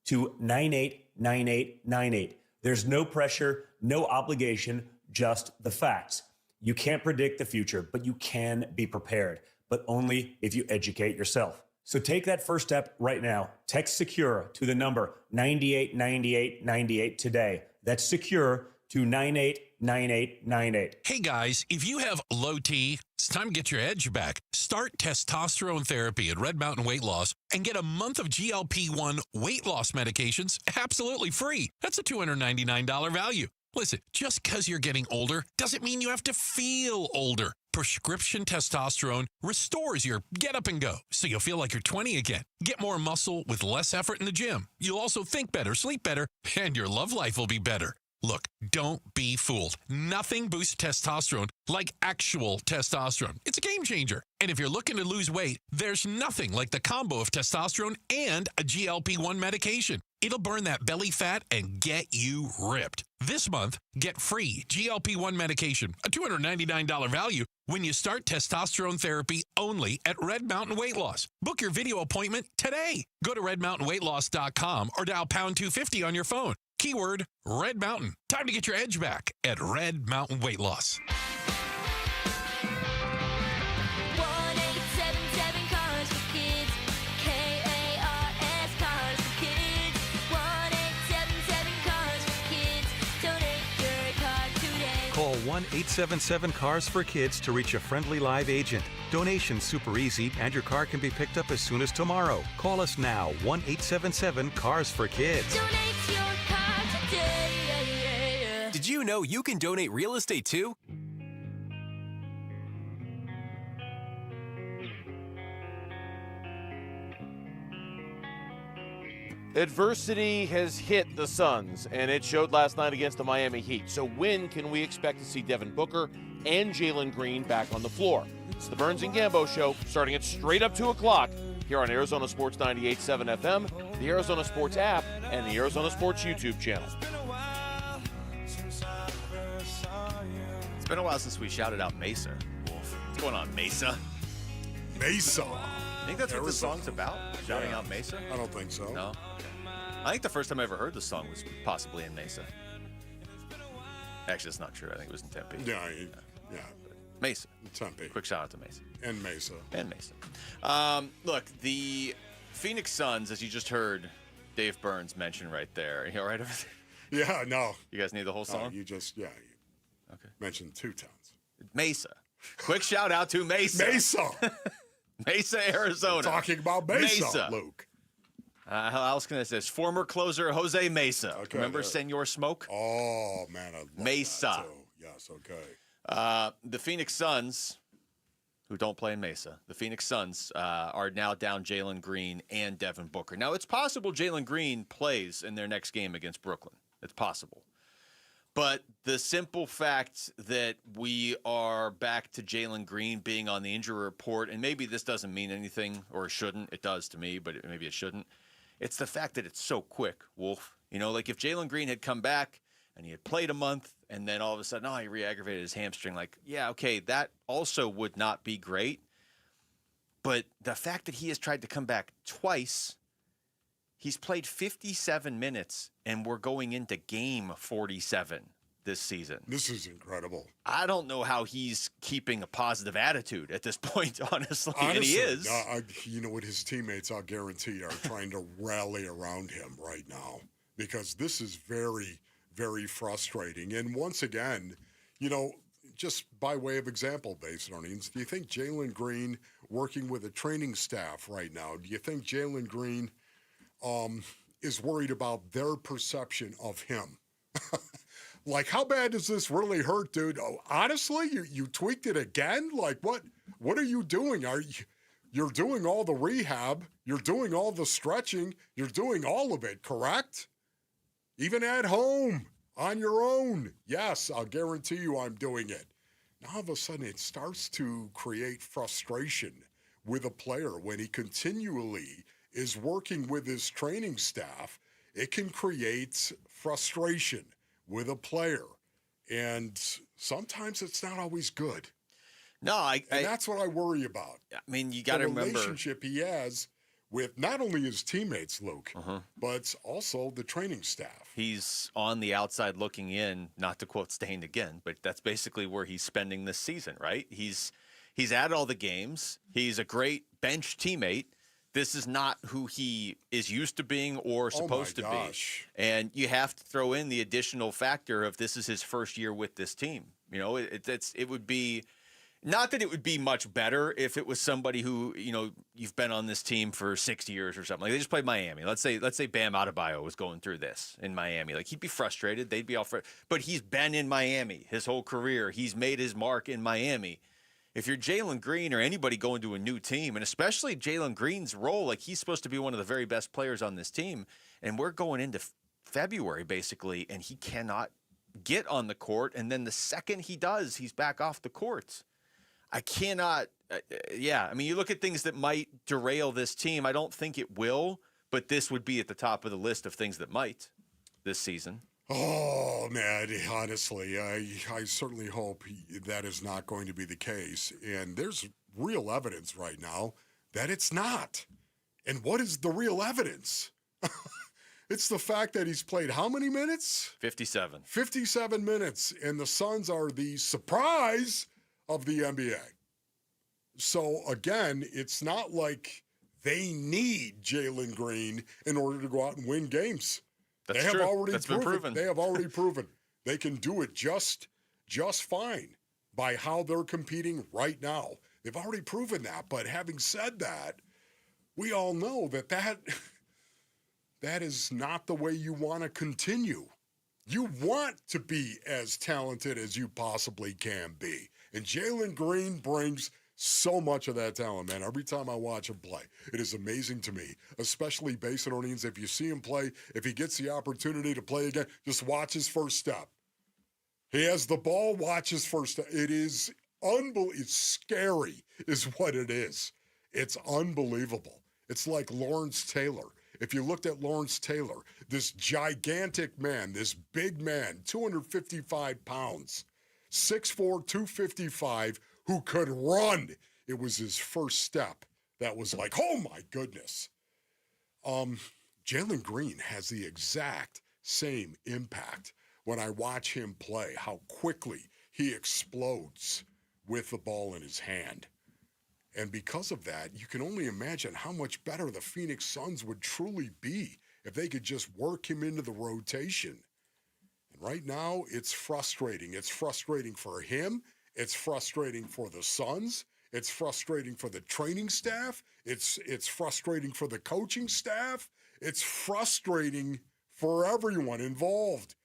to 989898. There's no pressure, no obligation, just the facts. You can't predict the future, but you can be prepared, but only if you educate yourself. So take that first step right now. Text SECURE to the number 989898 today. That's SECURE to 989898. Hey guys, if you have low T, it's time to get your edge back. Start testosterone therapy at Red Mountain Weight Loss and get a month of GLP-1 weight loss medications absolutely free. That's a $299 value. Listen, just because you're getting older doesn't mean you have to feel older. Prescription testosterone restores your get up and go, so you'll feel like you're 20 again. Get more muscle with less effort in the gym. You'll also think better, sleep better, and your love life will be better. Look, don't be fooled. Nothing boosts testosterone like actual testosterone. It's a game changer. And if you're looking to lose weight, there's nothing like the combo of testosterone and a GLP-1 medication. It'll burn that belly fat and get you ripped. This month, get free GLP-1 medication, a $299 value, when you start testosterone therapy only at Red Mountain Weight Loss. Book your video appointment today. Go to redmountainweightloss.com or dial pound 250 on your phone. Keyword Red Mountain. Time to get your edge back at Red Mountain Weight Loss. 1-877 Cars for Kids. K-A-R-S Cars for Kids. 1-877 Cars for Kids. Donate your car today. Call 1-877-CARS for Kids to reach a friendly live agent. Donation's super easy, and your car can be picked up as soon as tomorrow. Call us now, 1-877-CARS for Kids. Donate your car today. Did Did you know you can donate real estate too? Adversity has hit the Suns, and it showed last night against the Miami Heat. So when can we expect to see Devin Booker and Jalen Green back on the floor? It's the Burns and Gambo Show, starting at straight up 2 o'clock here on Arizona Sports 98.7 FM, the Arizona Sports app, and the Arizona Sports YouTube channel. It's been a while since we shouted out Mesa. Wolf. What's going on, Mesa? Mesa. I think that's what the song's about, shouting out Mesa? I don't think so. No? I think the first time I ever heard the song was possibly in Mesa. Actually, that's not true. I think it was in Tempe. Yeah. Mesa. Tempe. Quick shout out to Mesa. And Mesa. Look, the Phoenix Suns, as you just heard Dave Burns mention right there. You all right over there? Yeah, no. You guys need the whole song? You just, you mentioned 2 times. Mesa. Quick shout out to Mesa. Mesa. Mesa, Arizona. We're talking about Mesa, Luke. How else can I say this? Former closer Jose Mesa. Okay, Remember Senor Smoke? Oh, man, I love Mesa. that too. Yes, okay. The Phoenix Suns, who don't play in Mesa, the Phoenix Suns are now down Jalen Green and Devin Booker. Now, it's possible Jalen Green plays in their next game against Brooklyn. It's possible. But the simple fact that we are back to Jalen Green being on the injury report, and maybe this doesn't mean anything, or it shouldn't. It does to me, but maybe it shouldn't. It's the fact that it's so quick, Wolf. You know, like if Jalen Green had come back and he had played a month and then all of a sudden, he re-aggravated his hamstring. Like, yeah, okay, that also would not be great. But the fact that he has tried to come back twice, he's played 57 minutes, and we're going into game 47 this season. This is incredible. I don't know how he's keeping a positive attitude at this point, honestly and he is. You know what, his teammates, I'll guarantee, are trying to rally around him right now because this is very, very frustrating. And once again, you know, just by way of example, Basinonians, do you think Jalen Green working with a training staff right now, do you think Jalen Green is worried about their perception of him? Like, how bad does this really hurt, dude? Oh, honestly, you tweaked it again? Like, what are you doing? You're doing all the rehab, you're doing all the stretching, you're doing all of it, correct? Even at home, on your own. Yes, I'll guarantee you I'm doing it. Now, all of a sudden, it starts to create frustration with a player when he continually is working with his training staff. It can create frustration with a player, and sometimes it's not always good. No, and that's what I worry about. I mean, you got to remember the relationship he has with not only his teammates, Luke, but also the training staff. He's on the outside looking in, not to quote Stained again, but that's basically where he's spending this season, right? He's at all the games. He's a great bench teammate. This is not who he is used to being or supposed to be. And you have to throw in the additional factor of this is his first year with this team. You know, it would be not that it would be much better if it was somebody who, you know, you've been on this team for 6 years or something. Like they just played Miami. Let's say Bam Adebayo was going through this in Miami. Like he'd be frustrated. They'd be all frustrated. But he's been in Miami his whole career. He's made his mark in Miami. If you're Jalen Green or anybody going to a new team, and especially Jalen Green's role, like he's supposed to be one of the very best players on this team, and we're going into February basically, and he cannot get on the court, and then the second he does, he's back off the court. I cannot, I mean, you look at things that might derail this team. I don't think it will, but this would be at the top of the list of things that might this season. Oh, man, honestly, I certainly hope that is not going to be the case. And there's real evidence right now that it's not. And what is the real evidence? It's the fact that he's played how many minutes? 57. 57 minutes. And the Suns are the surprise of the NBA. So, again, it's not like they need Jalen Green in order to go out and win games. That's they have true. already That's proven, been proven. They have already proven they can do it just fine by how they're competing right now. They've already proven that. But having said that, we all know that is not the way you want to continue. You want to be as talented as you possibly can be. And Jalen Green brings so much of that talent, man. Every time I watch him play, it is amazing to me, especially Basinonians. If you see him play, if he gets the opportunity to play again, just watch his first step. He has the ball, watch his first step. It is unbelievable. It's scary is what it is. It's unbelievable. It's like Lawrence Taylor. If you looked at Lawrence Taylor, this gigantic man, this big man, 255 pounds, 6'4", 255, who could run. It was his first step. That was like, oh my goodness. Jalen Green has the exact same impact when I watch him play, how quickly he explodes with the ball in his hand. And because of that, you can only imagine how much better the Phoenix Suns would truly be if they could just work him into the rotation. And right now, it's frustrating. It's frustrating for him. It's frustrating for the Suns. It's frustrating for the training staff. It's frustrating for the coaching staff. It's frustrating for everyone involved,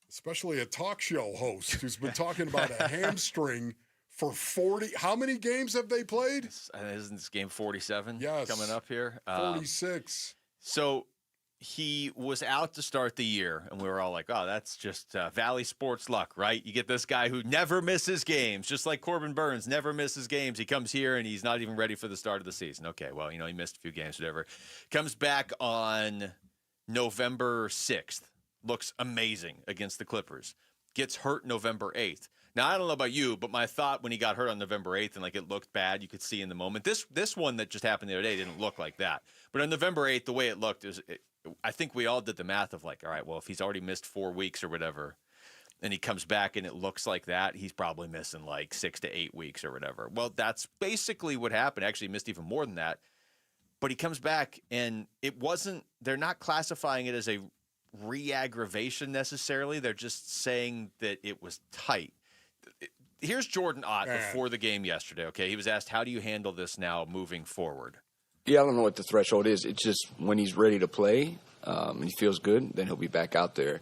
especially a talk show host who's been talking about a hamstring for 40. How many games have they played? Isn't this game 47 yes. coming up here? 46. So he was out to start the year, and we were all like, oh, that's just Valley sports luck, right? You get this guy who never misses games, just like Corbin Burns, never misses games. He comes here, and he's not even ready for the start of the season. Okay, well, he missed a few games, whatever. Comes back on November 6th. Looks amazing against the Clippers. Gets hurt November 8th. Now, I don't know about you, but my thought when he got hurt on November 8th and, it looked bad, you could see in the moment. This one that just happened the other day didn't look like that. But on November 8th, the way it looked is I think we all did the math of all right, well, if he's already missed 4 weeks or whatever, and he comes back and it looks like that, he's probably missing 6 to 8 weeks or whatever. Well, that's basically what happened. Actually, he missed even more than that. But he comes back, and they're not classifying it as a re-aggravation necessarily. They're just saying that it was tight. Here's Jordan Ott before the game yesterday, okay? He was asked, how do you handle this now moving forward? Yeah, I don't know what the threshold is. It's just when he's ready to play and he feels good, then he'll be back out there.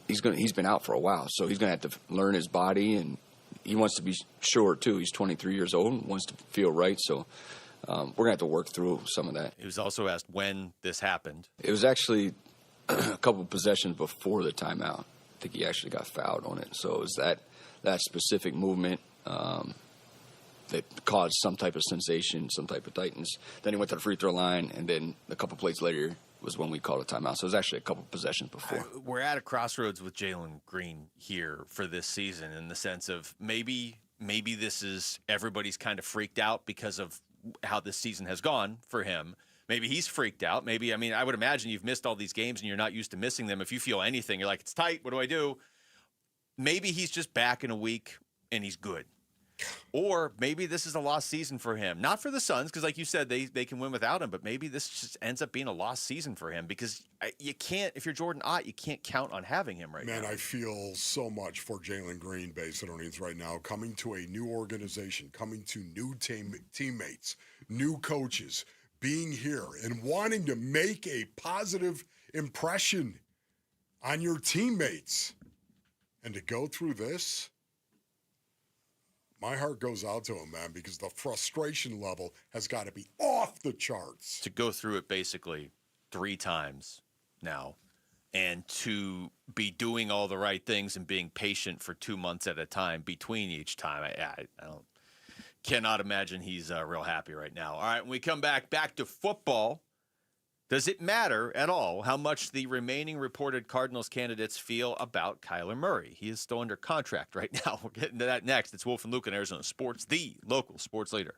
He's been out for a while, so he's going to have to learn his body, and he wants to be sure, too. He's 23 years old and wants to feel right, so we're going to have to work through some of that. He was also asked when this happened. It was actually a couple possessions before the timeout. I think he actually got fouled on it. So it was that specific movement that caused some type of sensation, some type of tightness. Then he went to the free throw line, and then a couple plays later was when we called a timeout. So it was actually a couple possessions before. We're at a crossroads with Jalen Green here for this season in the sense of maybe this is everybody's kind of freaked out because of how this season has gone for him. Maybe he's freaked out. I would imagine you've missed all these games and you're not used to missing them. If you feel anything, you're like, it's tight. What do I do? Maybe he's just back in a week and he's good. Or maybe this is a lost season for him. Not for the Suns, because like you said, they can win without him. But maybe this just ends up being a lost season for him because you can't, if you're Jordan Ott, you can't count on having him right now. Man, I feel so much for Jalen Green, Basinonians, right now, coming to a new organization, coming to new teammates, new coaches, being here and wanting to make a positive impression on your teammates. And to go through this, my heart goes out to him, man, because the frustration level has got to be off the charts. To go through it basically 3 times now and to be doing all the right things and being patient for 2 months at a time between each time, I cannot imagine he's real happy right now. All right, when we come back to football, does it matter at all how much the remaining reported Cardinals candidates feel about Kyler Murray? He is still under contract right now. We'll get into that next. It's Wolf and Luke in Arizona Sports, the local sports leader.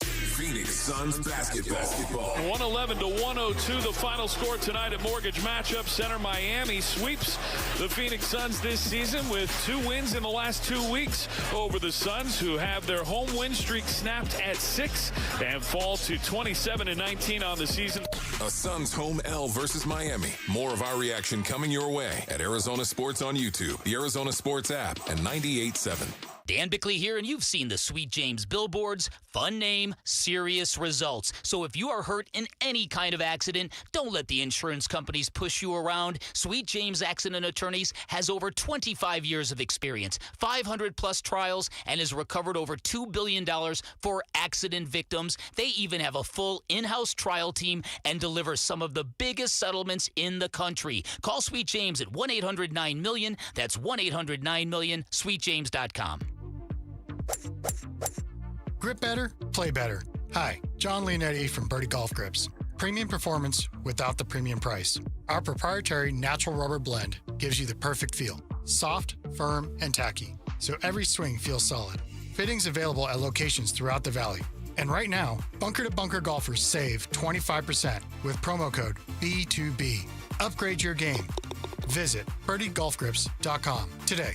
Phoenix Suns basketball. 111-102, the final score tonight at Mortgage Matchup Center. Miami sweeps the Phoenix Suns this season with 2 wins in the last 2 weeks over the Suns, who have their home win streak snapped at 6 and fall to 27-19 on the season. A Suns home L versus Miami. More of our reaction coming your way at Arizona Sports on YouTube, the Arizona Sports app, and 98.7. Dan Bickley here, and you've seen the Sweet James billboards. Fun name, serious results. So if you are hurt in any kind of accident, don't let the insurance companies push you around. Sweet James Accident Attorneys has over 25 years of experience, 500-plus trials, and has recovered over $2 billion for accident victims. They even have a full in-house trial team and deliver some of the biggest settlements in the country. Call Sweet James at 1-800-9-MILLION. That's 1-800-9-MILLION, sweetjames.com. Grip better, play better. Hi, John Leonetti from Birdie Golf Grips. Premium performance without the premium price. Our proprietary natural rubber blend gives you the perfect feel. Soft, firm, and tacky, so every swing feels solid. Fittings available at locations throughout the valley. And right now, bunker-to-bunker golfers save 25% with promo code B2B. Upgrade your game. Visit birdiegolfgrips.com today.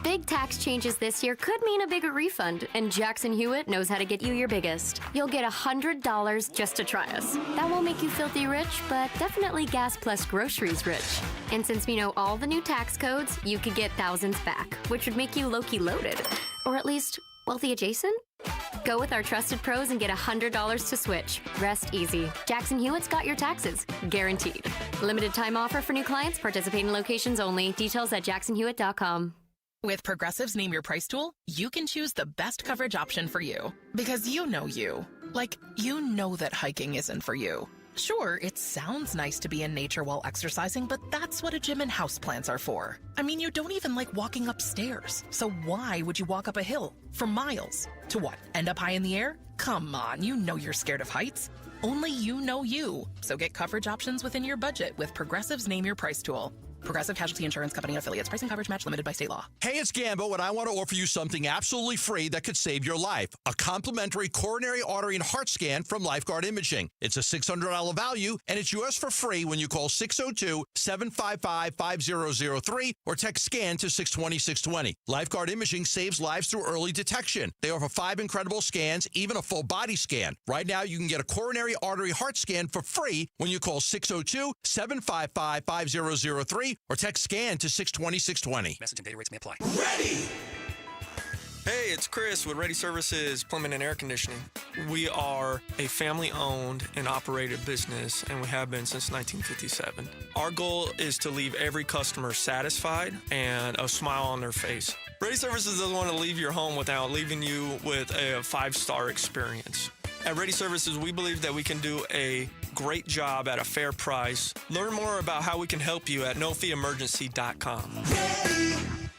Big tax changes this year could mean a bigger refund, and Jackson Hewitt knows how to get you your biggest. You'll get $100 just to try us. That won't make you filthy rich, but definitely gas plus groceries rich. And since we know all the new tax codes, you could get thousands back, which would make you low-key loaded. Or at least wealthy adjacent? Go with our trusted pros and get $100 to switch. Rest easy. Jackson Hewitt's got your taxes. Guaranteed. Limited time offer for new clients. Participating locations only. Details at jacksonhewitt.com. With Progressive's Name Your Price tool, you can choose the best coverage option for you. Because you know you. Like, you know that hiking isn't for you. Sure, it sounds nice to be in nature while exercising, but that's what a gym and houseplants are for. I mean, you don't even like walking upstairs. So why would you walk up a hill for miles? To what, end up high in the air? Come on, you know you're scared of heights. Only you know you. So get coverage options within your budget with Progressive's Name Your Price tool. Progressive Casualty Insurance Company and affiliates. Pricing coverage match limited by state law. Hey, it's Gambo, and I want to offer you something absolutely free that could save your life. A complimentary coronary artery and heart scan from Lifeguard Imaging. It's a $600 value, and it's yours for free when you call 602-755-5003 or text SCAN to 620-620. Lifeguard Imaging saves lives through early detection. They offer 5 incredible scans, even a full body scan. Right now, you can get a coronary artery heart scan for free when you call 602-755-5003 or text SCAN to 620-620. Message and data rates may apply. Ready! Hey, it's Chris with Ready Services Plumbing and Air Conditioning. We are a family-owned and operated business, and we have been since 1957. Our goal is to leave every customer satisfied and a smile on their face. Ready Services doesn't want to leave your home without leaving you with a 5-star experience. At Ready Services, we believe that we can do a great job at a fair price. Learn more about how we can help you at nofeeemergency.com.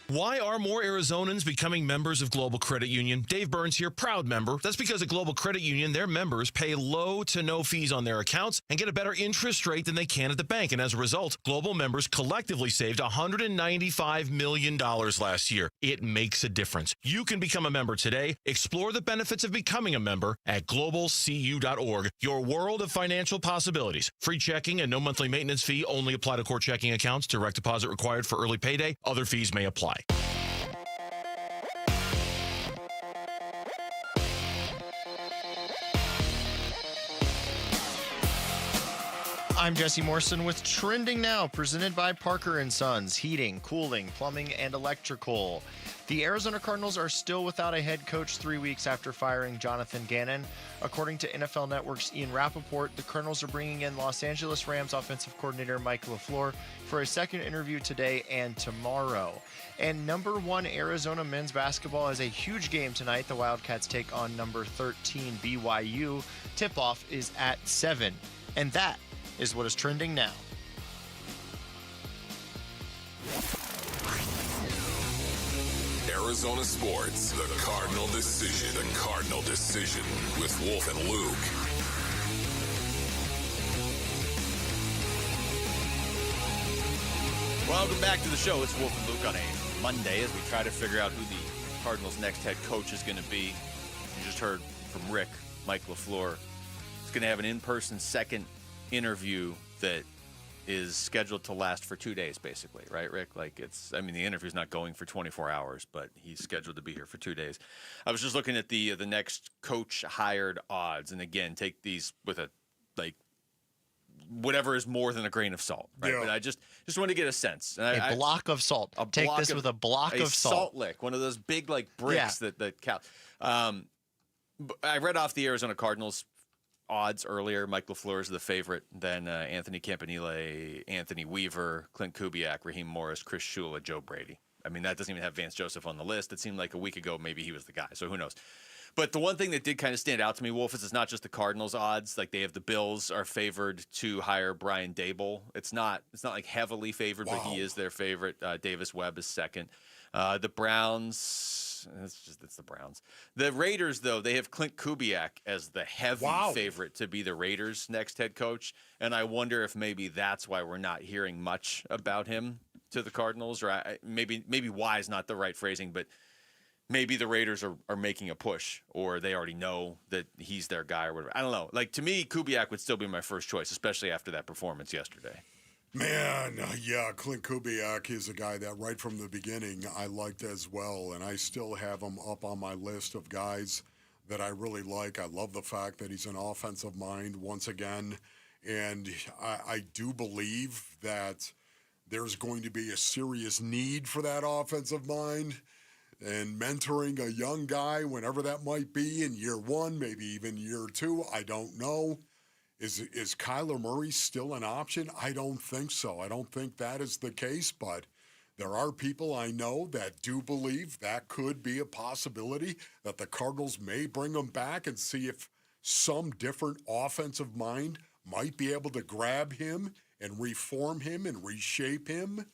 Why are more Arizonans becoming members of Global Credit Union? Dave Burns here, proud member. That's because at Global Credit Union, their members pay low to no fees on their accounts and get a better interest rate than they can at the bank. And as a result, Global members collectively saved $195 million last year. It makes a difference. You can become a member today. Explore the benefits of becoming a member at globalcu.org. Your world of financial possibilities. Free checking and no monthly maintenance fee only apply to core checking accounts. Direct deposit required for early payday. Other fees may apply. I'm Jesse Morrison with Trending Now, presented by Parker & Sons, heating, cooling, plumbing, and electrical. The Arizona Cardinals are still without a head coach 3 weeks after firing Jonathan Gannon. According to NFL Network's Ian Rappaport, the Cardinals are bringing in Los Angeles Rams offensive coordinator Mike LaFleur for a second interview today and tomorrow. And number 1 Arizona men's basketball has a huge game tonight. The Wildcats take on number 13 BYU. Tip-off is at 7. And that is what is trending now. Arizona Sports, the Cardinal Decision. The Cardinal Decision with Wolf and Luke. Welcome back to the show. It's Wolf and Luke on a Monday as we try to figure out who the Cardinals' next head coach is going to be. You just heard from Rick, Mike LaFleur. He's going to have an in-person second interview that is scheduled to last for 2 days, basically, right, Rick? Like the interview's not going for 24 hours, but he's scheduled to be here for 2 days. I was just looking at the next coach hired odds, and again, take these with a whatever is more than a grain of salt, right? Yeah. But I just want to get a sense. And A block of salt. Take this with a block of salt lick, one of those big like bricks that count. I read off the Arizona Cardinals odds earlier. Mike LaFleur is the favorite. Then Anthony Campanile, Anthony Weaver, Clint Kubiak, Raheem Morris, Chris Shula, Joe Brady. I mean, that doesn't even have Vance Joseph on the list. It seemed like a week ago maybe he was the guy. So who knows? But the one thing that did kind of stand out to me, Wolf, is it's not just the Cardinals odds. Like they have the Bills are favored to hire Brian Daboll. It's not like heavily favored, but he is their favorite. Davis Webb is second. The Browns, it's the Browns. The Raiders, though, they have Clint Kubiak as the heavy favorite to be the Raiders' next head coach. And I wonder if maybe that's why we're not hearing much about him to the Cardinals, or maybe why is not the right phrasing, but maybe the Raiders are making a push, or they already know that he's their guy or whatever. I don't know. Like, to me, Kubiak would still be my first choice, especially after that performance yesterday. Man, yeah, Clint Kubiak is a guy that right from the beginning I liked as well, and I still have him up on my list of guys that I really like. I love the fact that he's an offensive mind once again, and I do believe that there's going to be a serious need for that offensive mind. And mentoring a young guy, whenever that might be, in year one, maybe even year two, I don't know. Is Kyler Murray still an option? I don't think so. I don't think that is the case, but there are people I know that do believe that could be a possibility, that the Cardinals may bring him back and see if some different offensive mind might be able to grab him and reform him and reshape him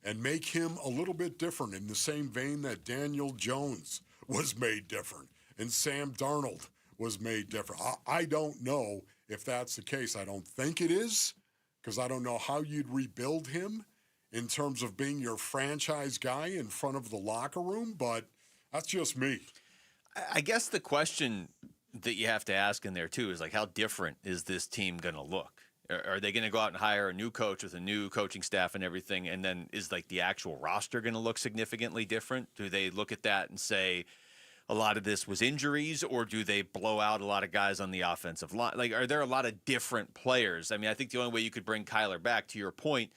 and make him a little bit different in the same vein that Daniel Jones was made different and Sam Darnold was made different. I don't know if that's the case. I don't think it is, because I don't know how you'd rebuild him in terms of being your franchise guy in front of the locker room, but that's just me. I guess the question that you have to ask in there, too, is like, how different is this team going to look? Are they going to go out and hire a new coach with a new coaching staff and everything? And then is like the actual roster going to look significantly different? Do they look at that and say a lot of this was injuries, or do they blow out a lot of guys on the offensive line? Like, are there a lot of different players? I mean, I think the only way you could bring Kyler back, to your point,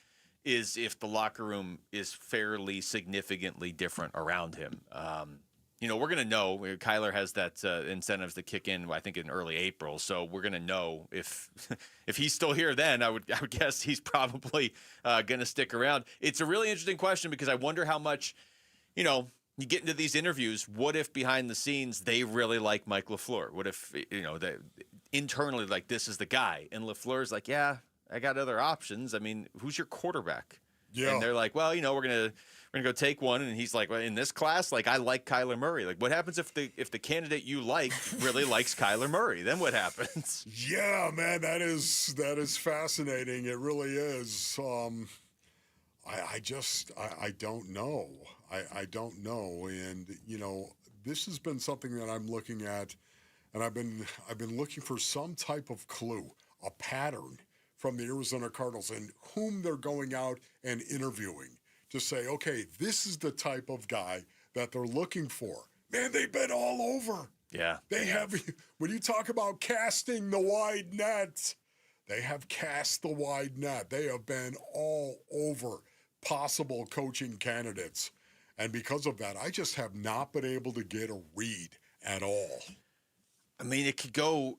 is if the locker room is fairly significantly different around him. We're going to know. Kyler has that incentives that kick in, I think, in early April. So we're going to know if he's still here then. I would guess he's probably going to stick around. It's a really interesting question, because I wonder how much, you get into these interviews, what if behind the scenes they really like Mike LaFleur? What if, they internally, like, this is the guy? And LaFleur's like, yeah, I got other options. I mean, who's your quarterback? Yeah. And they're like, well, we're gonna go take one. And he's like, well, in this class, like, I like Kyler Murray. Like, what happens if the candidate you like really likes Kyler Murray? Then what happens? Yeah, man, that is fascinating. It really is. I don't know. I don't know. And this has been something that I'm looking at, and I've been looking for some type of clue, a pattern from the Arizona Cardinals and whom they're going out and interviewing to say, okay, this is the type of guy that they're looking for. Man, they've been all over. Yeah. They have, when you talk about casting the wide net, they have cast the wide net. They have been all over possible coaching candidates. And because of that, I just have not been able to get a read at all. I mean, it could go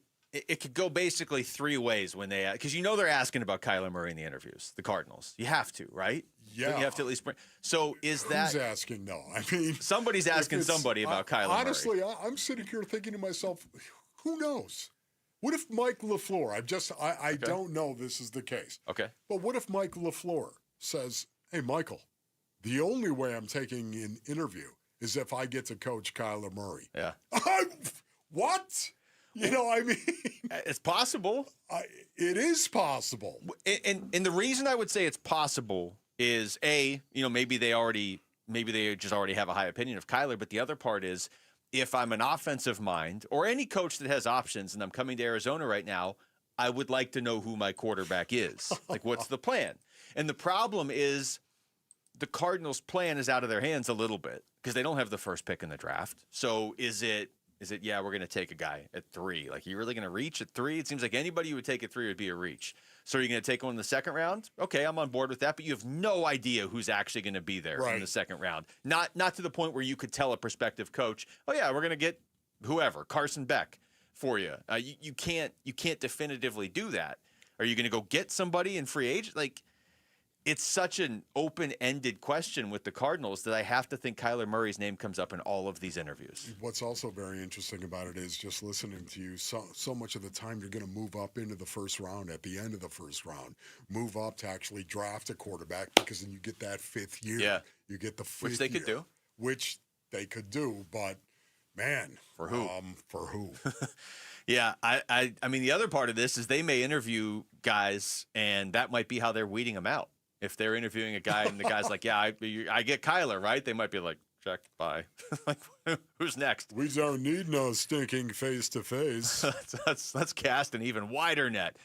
basically three ways when they, because they're asking about Kyler Murray in the interviews, the Cardinals. You have to, right? Yeah. You have to at least bring. So is that who's asking? No, I mean, somebody's asking somebody about Kyler Murray. Honestly, I'm sitting here thinking to myself, who knows? What if Mike LaFleur? I don't know this is the case. Okay. But what if Mike LaFleur says, "Hey, Michael, the only way I'm taking an interview is if I get to coach Kyler Murray." Yeah. What? I mean, it's possible. It is possible. And the reason I would say it's possible is maybe they just already have a high opinion of Kyler. But the other part is, if I'm an offensive mind or any coach that has options and I'm coming to Arizona right now, I would like to know who my quarterback is. Like, what's the plan? And the problem is the Cardinals' plan is out of their hands a little bit because they don't have the first pick in the draft. So is it, yeah, we're going to take a guy at 3. Like, you really going to reach at 3? It seems like anybody you would take at 3 would be a reach. So are you going to take one in the second round? Okay, I'm on board with that, but you have no idea who's actually going to be there in the second round. Not to the point where you could tell a prospective coach, oh yeah, we're going to get whoever, Carson Beck for you. You can't definitively do that. Are you going to go get somebody in free agent? Like, it's such an open-ended question with the Cardinals that I have to think Kyler Murray's name comes up in all of these interviews. What's also very interesting about it is just listening to you, so much of the time you're going to move up into the first round, at the end of the first round, move up to actually draft a quarterback because then you get that fifth year. Yeah. You get the fifth Which they could do. Which they could do, but, man. For who? For who? Yeah, I mean, the other part of this is they may interview guys, and that might be how they're weeding them out. If they're interviewing a guy and the guy's like, yeah, I get Kyler, right? They might be like, check, bye. Like, who's next? We don't need no stinking face-to-face. Let's cast an even wider net.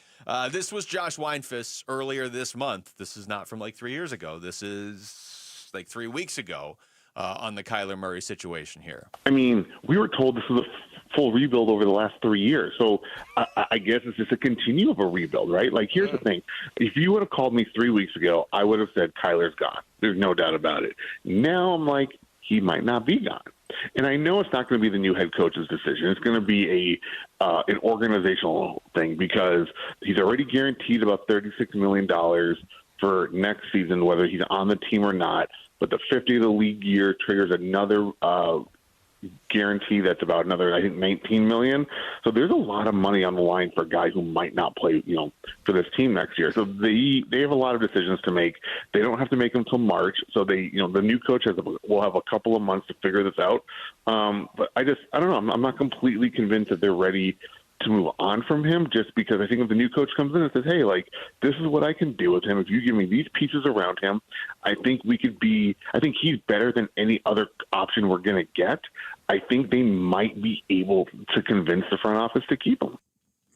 This was Josh Weinfuss earlier this month. This is not from like 3 years ago. This is like 3 weeks ago on the Kyler Murray situation here. I mean, we were told this was a full rebuild over the last 3 years. So I guess it's just a continue of a rebuild, right? Like, here's the thing. If you would have called me 3 weeks ago, I would have said Kyler's gone. There's no doubt about it. Now I'm like, he might not be gone. And I know it's not going to be the new head coach's decision. It's going to be an organizational thing because he's already guaranteed about $36 million for next season, whether he's on the team or not. But the 50 of the league year triggers another guarantee that's about another, I think, $19 million. So there's a lot of money on the line for a guy who might not play, for this team next year. So they have a lot of decisions to make. They don't have to make them till March. So the new coach will have a couple of months to figure this out. But I don't know. I'm not completely convinced that they're ready to move on from him, just because I think if the new coach comes in and says, hey, like, this is what I can do with him. If you give me these pieces around him, I think he's better than any other option we're going to get. I think they might be able to convince the front office to keep him.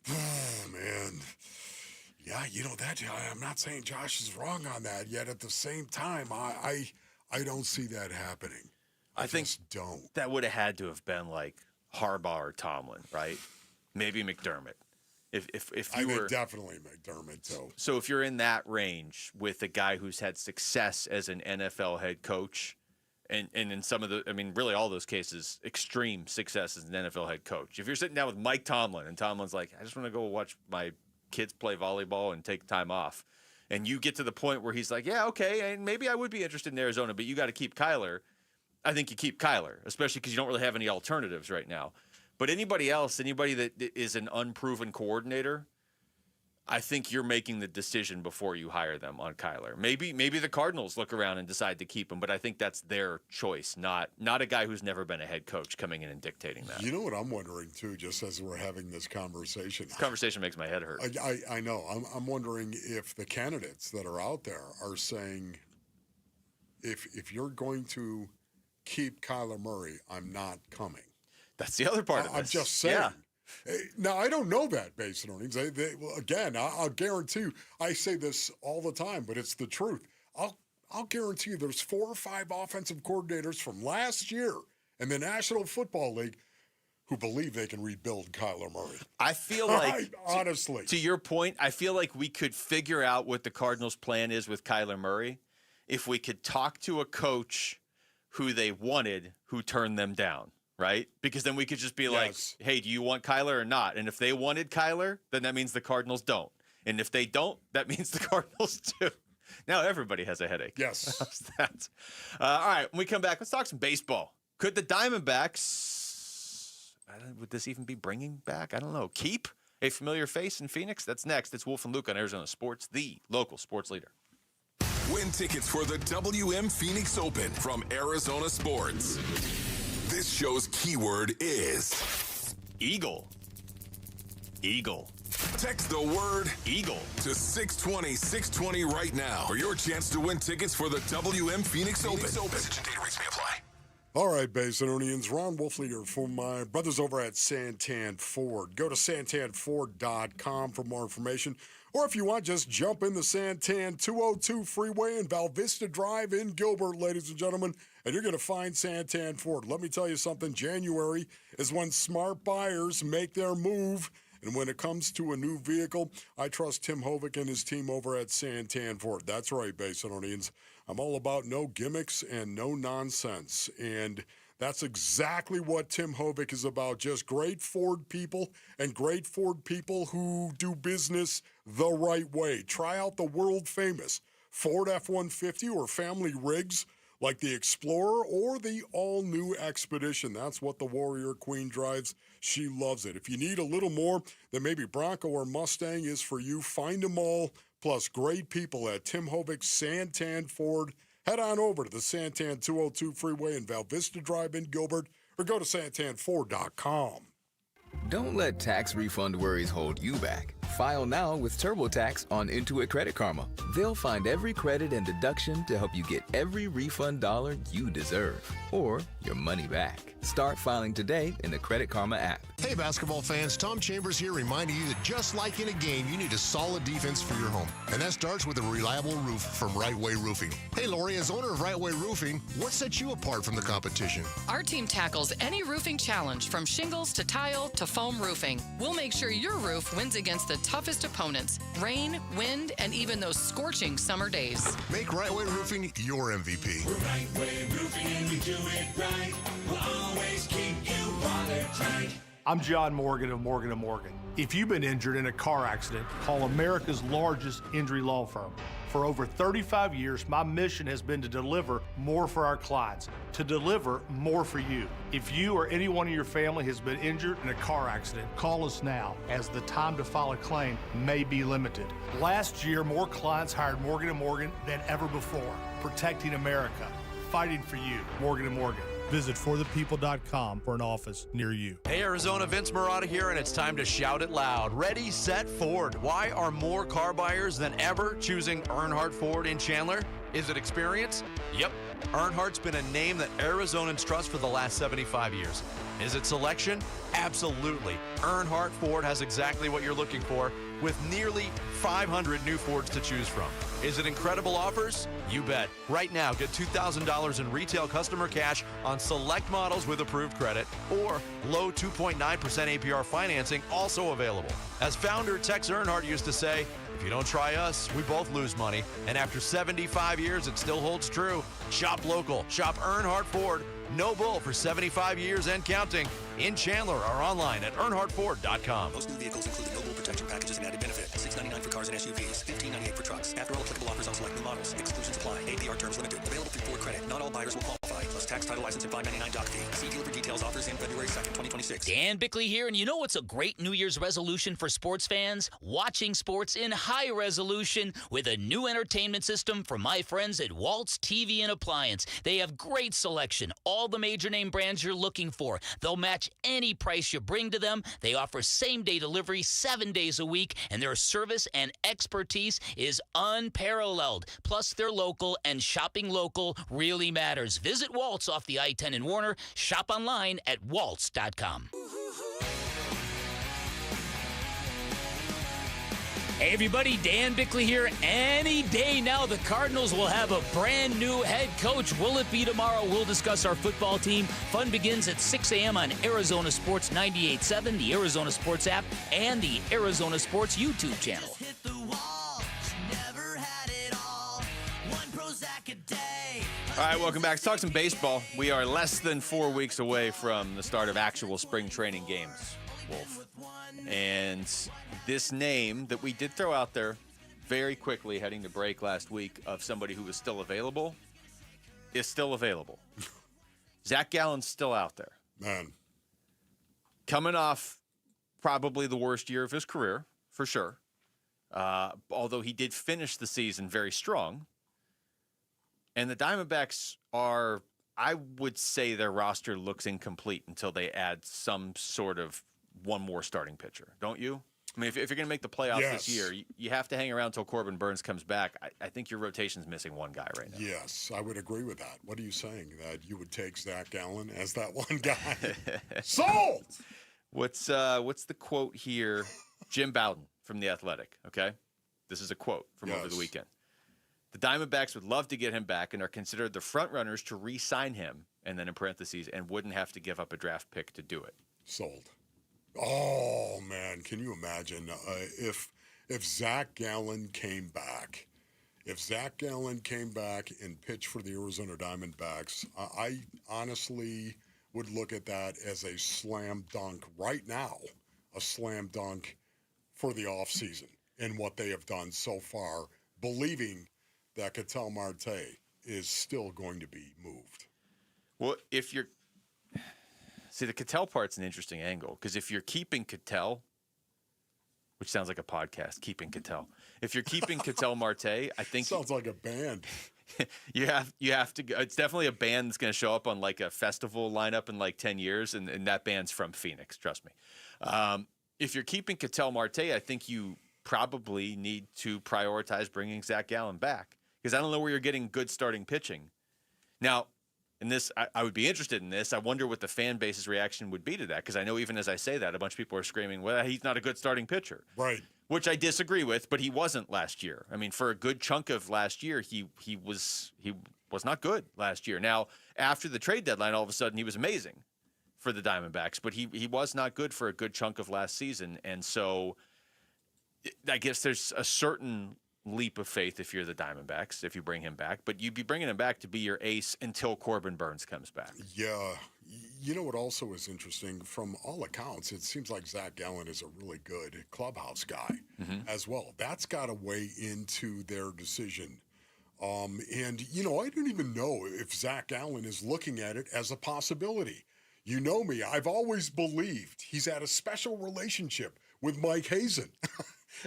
Oh, man. Yeah, I'm not saying Josh is wrong on that, yet at the same time, I don't see that happening. I think don't. That would have had to have been like Harbaugh or Tomlin, right? Maybe McDermott. If you were definitely McDermott. So if you're in that range with a guy who's had success as an NFL head coach, and in some of really all those cases, extreme success as an NFL head coach. If you're sitting down with Mike Tomlin and Tomlin's like, I just want to go watch my kids play volleyball and take time off, and you get to the point where he's like, yeah, okay, and maybe I would be interested in Arizona, but you got to keep Kyler. I think you keep Kyler, especially because you don't really have any alternatives right now. But anybody that is an unproven coordinator, I think you're making the decision before you hire them on Kyler. Maybe the Cardinals look around and decide to keep him, but I think that's their choice, not a guy who's never been a head coach coming in and dictating that. You know what I'm wondering, too, just as we're having this conversation? This conversation makes my head hurt. I know. I'm wondering if the candidates that are out there are saying, if you're going to keep Kyler Murray, I'm not coming. That's the other part of this. I'm just saying. Yeah. Now, I don't know that based on earnings. Again, I'll guarantee you, I say this all the time, but it's the truth. I'll guarantee you there's 4 or 5 offensive coordinators from last year in the National Football League who believe they can rebuild Kyler Murray. I feel like, honestly, to your point, I feel like we could figure out what the Cardinals' plan is with Kyler Murray if we could talk to a coach who they wanted who turned them down. Right? Because then we could just be like, hey, do you want Kyler or not? And if they wanted Kyler, then that means the Cardinals don't. And if they don't, that means the Cardinals do. Now everybody has a headache. Yes. How's that? All right, when we come back, let's talk some baseball. Could the Diamondbacks, would this even be bringing back? I don't know. Keep a familiar face in Phoenix? That's next. It's Wolf and Luke on Arizona Sports, the local sports leader. Win tickets for the WM Phoenix Open from Arizona Sports. This show's keyword is Eagle. Eagle. Text the word Eagle to 620-620 right now for your chance to win tickets for the WM Phoenix Open. Message and data rates may apply. All right, Basinonians, Ron Wolfley here for my brothers over at Santan Ford. Go to santanford.com for more information. Or if you want, just jump in the Santan 202 freeway in Val Vista Drive in Gilbert, ladies and gentlemen, and you're going to find Santan Ford. Let me tell you something. January is when smart buyers make their move, And when it comes to a new vehicle, I trust Tim Hovick and his team over at Santan Ford. That's right, Basinonians. I'm all about no gimmicks and no nonsense. And that's exactly what Tim Hovick is about. Just great Ford people and great Ford people who do business the right way. Try out the world-famous Ford F-150 or family rigs like the Explorer or the all-new Expedition. That's what the Warrior Queen drives. She loves it. If you need a little more, then maybe Bronco or Mustang is for you. Find them all, plus great people at Tim Hovick's Santan Ford. Head on over to the Santan 202 Freeway in Val Vista Drive in Gilbert, or go to santanford.com. Don't let tax refund worries hold you back. File now with TurboTax on Intuit Credit Karma. They'll find every credit and deduction to help you get every refund dollar you deserve, or your money back. Start filing today in the Credit Karma app. Hey, basketball fans, Tom Chambers here reminding you that just like in a game, you need a solid defense for your home. And that starts with a reliable roof from Right Way Roofing. Hey, Lori, as owner of Right Way Roofing, what sets you apart from the competition? Our team tackles any roofing challenge, from shingles to tile to foam roofing. We'll make sure your roof wins against the toughest opponents: rain, wind, and even those scorching summer days. Make Right Way Roofing your MVP. We're Right Way Roofing and we do it right. We'll always keep you watertight. I'm John Morgan of Morgan & Morgan. If you've been injured in a car accident, call America's largest injury law firm. For over 35 years, my mission has been to deliver more for our clients, to deliver more for you. If you or anyone in your family has been injured in a car accident, call us now, as the time to file a claim may be limited. Last year, more clients hired Morgan & Morgan than ever before, protecting America, fighting for you. Morgan & Morgan. Visit forthepeople.com for an office near you. Hey, Arizona, Vince Marotta here, and it's time to shout it loud. Ready, set, Ford. Why are more car buyers than ever choosing Earnhardt Ford in Chandler? Is it experience? Yep. Earnhardt's been a name that Arizonans trust for the last 75 years. Is it selection? Absolutely. Earnhardt Ford has exactly what you're looking for, with nearly 500 new Fords to choose from. Is it incredible offers? You bet. Right now, get $2,000 in retail customer cash on select models with approved credit, or low 2.9% APR financing also available. As founder Tex Earnhardt used to say, if you don't try us, we both lose money. And after 75 years, it still holds true. Shop local. Shop Earnhardt Ford. No bull for 75 years and counting. In Chandler or online at earnhardtford.com. Most new vehicles include the no-bull protection packages and added benefit. $699 for cars and SUVs. $1598 for trucks. After all applicable offers on select new models. Exclusions apply. APR terms limited. Available through Ford Credit. Not all buyers will qualify. Plus tax, title, license, and $599 doc fee. See dealer for details. Offers in February 2nd, 2026. Dan Bickley here, and you know what's a great New Year's resolution for sports fans? Watching sports in high resolution with a new entertainment system from my friends at Waltz TV and Appliance. They have great selection, all the major name brands you're looking for. They'll match any price you bring to them. They offer same-day delivery 7 days a week, and their service and expertise is unparalleled. Plus, they're local, and shopping local really matters. Visit Waltz off the I-10 in Warner. Shop online at waltz.com. Hey everybody, Dan Bickley here. Any day now, the Cardinals will have a brand new head coach. Will it be tomorrow? We'll discuss our football team. Fun begins at 6 a.m. on Arizona Sports 98.7, the Arizona Sports app, and the Arizona Sports YouTube channel. All right, welcome back. Let's talk some baseball. We are less than 4 weeks away from the start of actual spring training games, Wolf. And this name that we did throw out there very quickly heading to break last week of somebody who was still available is still available. Zach Gallen's still out there. Man. Coming off probably the worst year of his career, for sure. Although he did finish the season very strong. And the Diamondbacks are, I would say their roster looks incomplete until they add some sort of one more starting pitcher, don't you? I mean, if you're going to make the playoffs this year, you have to hang around until Corbin Burns comes back. I think your rotation's missing one guy right now. Yes, I would agree with that. What are you saying? That you would take Zach Gallen as that one guy? Sold! What's the quote here? Jim Bowden from The Athletic, okay? This is a quote from over the weekend. The Diamondbacks would love to get him back and are considered the front runners to re-sign him, and then in parentheses, and wouldn't have to give up a draft pick to do it. Sold. Oh, man, can you imagine if Zach Gallen came back? If Zach Gallen came back and pitched for the Arizona Diamondbacks, I honestly would look at that as a slam dunk right now, a slam dunk for the offseason and what they have done so far, believing that Ketel Marte is still going to be moved. Well, if you're... See, the Ketel part's an interesting angle, because if you're keeping Ketel, which sounds like a podcast, keeping Ketel. If you're keeping Ketel Marte, I think... Sounds like a band. You have to go. It's definitely a band that's going to show up on like a festival lineup in like 10 years, and that band's from Phoenix, trust me. If you're keeping Ketel Marte, I think you probably need to prioritize bringing Zach Gallen back, because I don't know where you're getting good starting pitching. Now, in this, I would be interested in this. I wonder what the fan base's reaction would be to that, because I know even as I say that, a bunch of people are screaming, well, he's not a good starting pitcher. Right. Which I disagree with, but he wasn't last year. I mean, for a good chunk of last year, he was not good last year. Now, after the trade deadline, all of a sudden he was amazing for the Diamondbacks, but he was not good for a good chunk of last season. And so I guess there's a certain leap of faith if you're the Diamondbacks, if you bring him back, but you'd be bringing him back to be your ace until Corbin Burnes comes back. Yeah. You know what also is interesting? From all accounts, it seems like Zach Gallen is a really good clubhouse guy as well. That's got to weigh into their decision. And, I don't even know if Zach Gallen is looking at it as a possibility. You know me, I've always believed he's had a special relationship with Mike Hazen.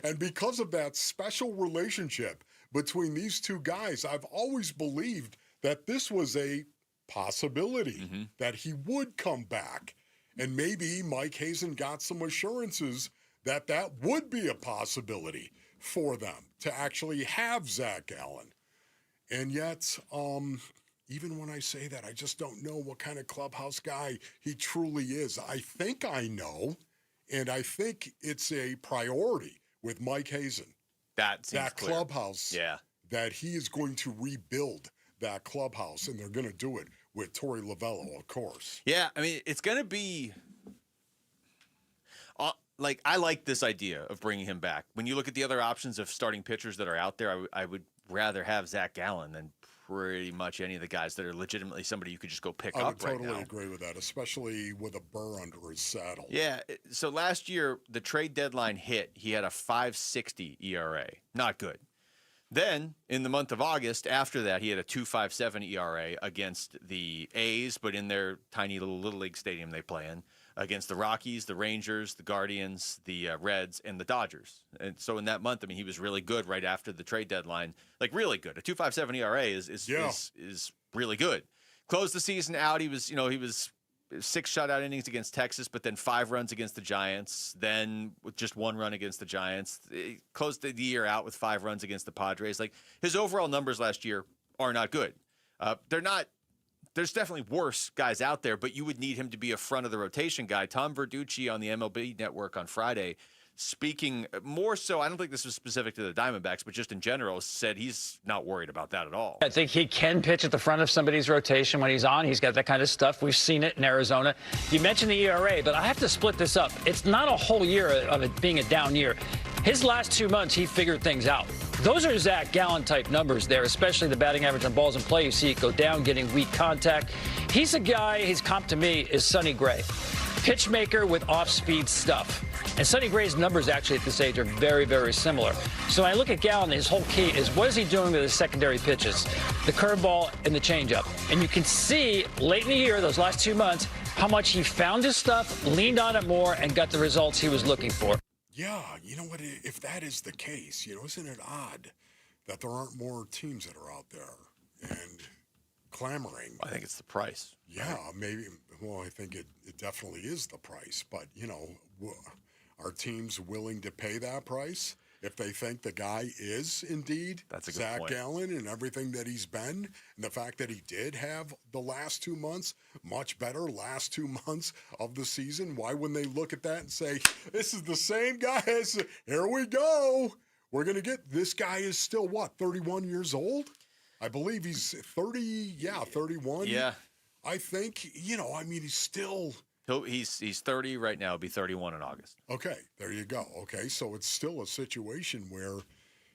And because of that special relationship between these two guys, I've always believed that this was a possibility that he would come back. And maybe Mike Hazen got some assurances that that would be a possibility for them to actually have Zach Gallen. And yet, even when I say that, I just don't know what kind of clubhouse guy he truly is. I think I know, and I think it's a priority with Mike Hazen. That clear. Clubhouse, yeah, that he is going to rebuild that clubhouse, and they're going to do it with Torey Lovullo, of course. Yeah, I mean, it's going to be I like this idea of bringing him back. When you look at the other options of starting pitchers that are out there, I would rather have Zach Gallen than pretty much any of the guys that are legitimately somebody you could just go pick up right now. I totally agree with that, especially with a burr under his saddle. Yeah, so last year, the trade deadline hit, he had a 5.60 ERA. Not good. Then, in the month of August, after that, he had a 2.57 ERA against the A's, but in their tiny little league stadium they play in, against the Rockies, the Rangers, the Guardians, the Reds, and the Dodgers. And so in that month, I mean, he was really good right after the trade deadline, like really good. A 2.57 ERA is really good. Closed the season out. He was 6 shutout innings against Texas, but then 5 runs against the Giants, then with just 1 run against the Giants. He closed the year out with 5 runs against the Padres. Like, his overall numbers last year are not good. They're not. There's definitely worse guys out there, but you would need him to be a front of the rotation guy. Tom Verducci on the MLB Network on Friday, speaking more so, I don't think this was specific to the Diamondbacks, but just in general, said he's not worried about that at all. I think he can pitch at the front of somebody's rotation when he's on. He's got that kind of stuff. We've seen it in Arizona. You mentioned the ERA, but I have to split this up. It's not a whole year of it being a down year. His last 2 months, he figured things out. Those are Zach Gallen-type numbers there, especially the batting average on balls in play. You see it go down, getting weak contact. He's a guy, his comp to me is Sonny Gray. Pitch maker with off-speed stuff. And Sonny Gray's numbers actually at this age are very, very similar. So when I look at Gallen, his whole key is what is he doing with his secondary pitches? The curveball and the changeup. And you can see late in the year, those last 2 months, how much he found his stuff, leaned on it more, and got the results he was looking for. Yeah, you know what? If that is the case, isn't it odd that there aren't more teams that are out there and clamoring? I think it's the price. Yeah, maybe. Well, I think it definitely is the price. But, are teams willing to pay that price if they think the guy is indeed Zach Gallen and everything that he's been, and the fact that he did have the last 2 months, much better last 2 months of the season? Why wouldn't they look at that and say, this is the same guy as, here we go. We're going to get, this guy is still 31 years old? I believe he's 31. Yeah. I think, he's still He's 30 right now. He'll be 31 in August. Okay, there you go. Okay, so it's still a situation where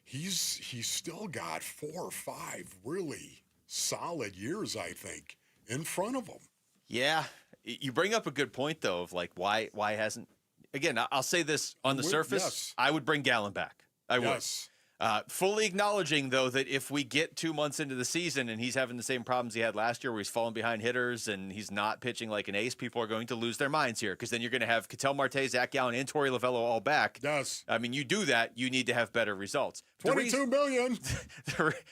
he's still got 4 or 5 really solid years, I think, in front of him. Yeah, you bring up a good point though of like why hasn't. Again, I'll say this on the surface. Yes. I would bring Gallen back. I would. Yes. Fully acknowledging, though, that if we get 2 months into the season and he's having the same problems he had last year where he's falling behind hitters and he's not pitching like an ace, people are going to lose their minds here because then you're going to have Ketel Marte, Zach Gallen, and Torey Lovello all back. Yes. I mean, you do that, you need to have better results. $22 million.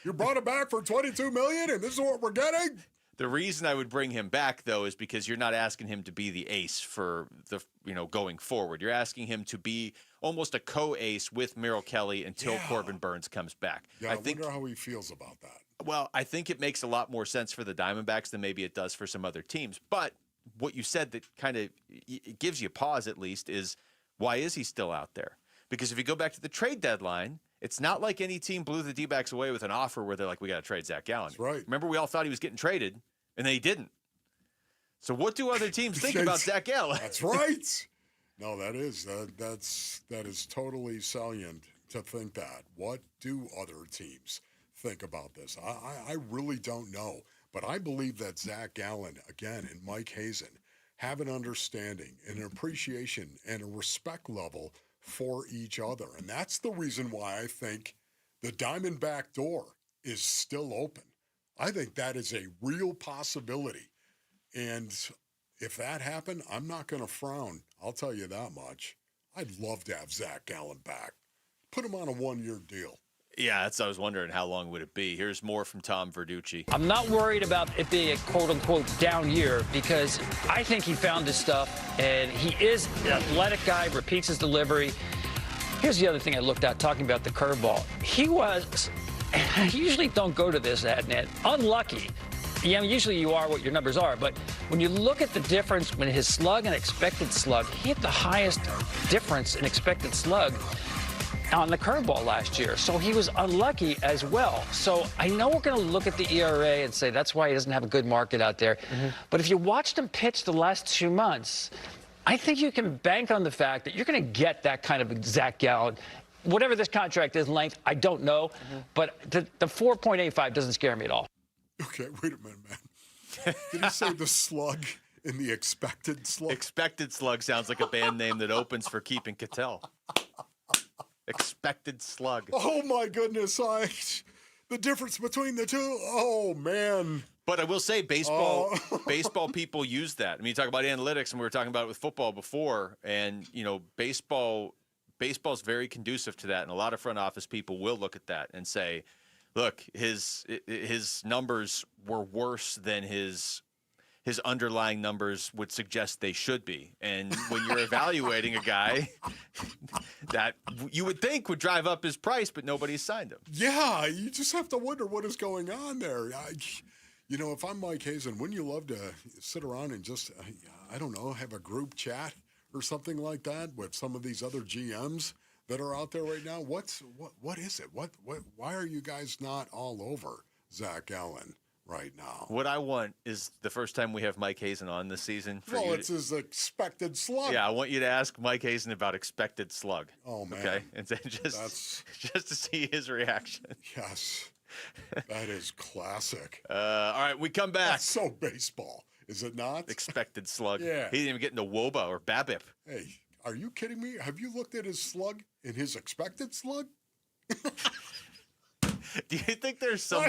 You brought it back for $22 million, and this is what we're getting? The reason I would bring him back, though, is because you're not asking him to be the ace for the going forward. You're asking him to be almost a co-ace with Merrill Kelly until Corbin Burns comes back. Yeah, I wonder how he feels about that. Well, I think it makes a lot more sense for the Diamondbacks than maybe it does for some other teams. But what you said that kind of it gives you pause at least is why is he still out there? Because if you go back to the trade deadline, it's not like any team blew the D-backs away with an offer where they're like, we got to trade Zach Gallen. That's right. Remember, we all thought he was getting traded, and then he didn't. So what do other teams think about Zach Gallen? That's right. No, that is totally salient to think that. What do other teams think about this? I really don't know. But I believe that Zach Gallen, again, and Mike Hazen have an understanding, an appreciation, and a respect level for each other. And that's the reason why I think the Diamondback door is still open. I think that is a real possibility. And if that happened, I'm not going to frown. I'll tell you that much. I'd love to have Zach Gallen back. Put him on a 1-year deal. Yeah, I was wondering how long would it be. Here's more from Tom Verducci. I'm not worried about it being a quote-unquote down year because I think he found his stuff, and he is an athletic guy, repeats his delivery. Here's the other thing I looked at, talking about the curveball. He was, I usually don't go to this, Adnan, unlucky. Yeah, usually you are what your numbers are, but when you look at the difference when his slug and expected slug, he had the highest difference in expected slug on the curveball last year. So he was unlucky as well. So I know we're going to look at the ERA and say that's why he doesn't have a good market out there. But if you watched him pitch the last 2 months, I think you can bank on the fact that you're going to get that kind of Zach Gallen. Whatever this contract is length, I don't know. But the 4.85 doesn't scare me at all. Okay, wait a minute, man. Did he say the slug in the expected slug? Expected slug sounds like a band name that opens for Keeping Ketel. Expected slug. Oh, my goodness. The difference between the two. Oh, man. But I will say baseball people use that. I mean, you talk about analytics, and we were talking about it with football before, and, baseball's very conducive to that, and a lot of front office people will look at that and say, look, his numbers were worse than his underlying numbers would suggest they should be. And when you're evaluating a guy that you would think would drive up his price, but nobody's signed him. Yeah, you just have to wonder what is going on there. If I'm Mike Hazen, wouldn't you love to sit around and just, I don't know, have a group chat or something like that with some of these other GMs that are out there right now? What is it? Why are you guys not all over Zach Gallen right now? What I want is the first time we have Mike Hazen on this season. It's his expected slug. Yeah, I want you to ask Mike Hazen about expected slug. Oh, man. Okay, and then just to see his reaction. Yes, that is classic. All right, we come back. That's so baseball, is it not? Expected slug. Yeah. He didn't even get into WOBA or BABIP. Hey, are you kidding me? Have you looked at his slug and his expected slug? Do you think there's some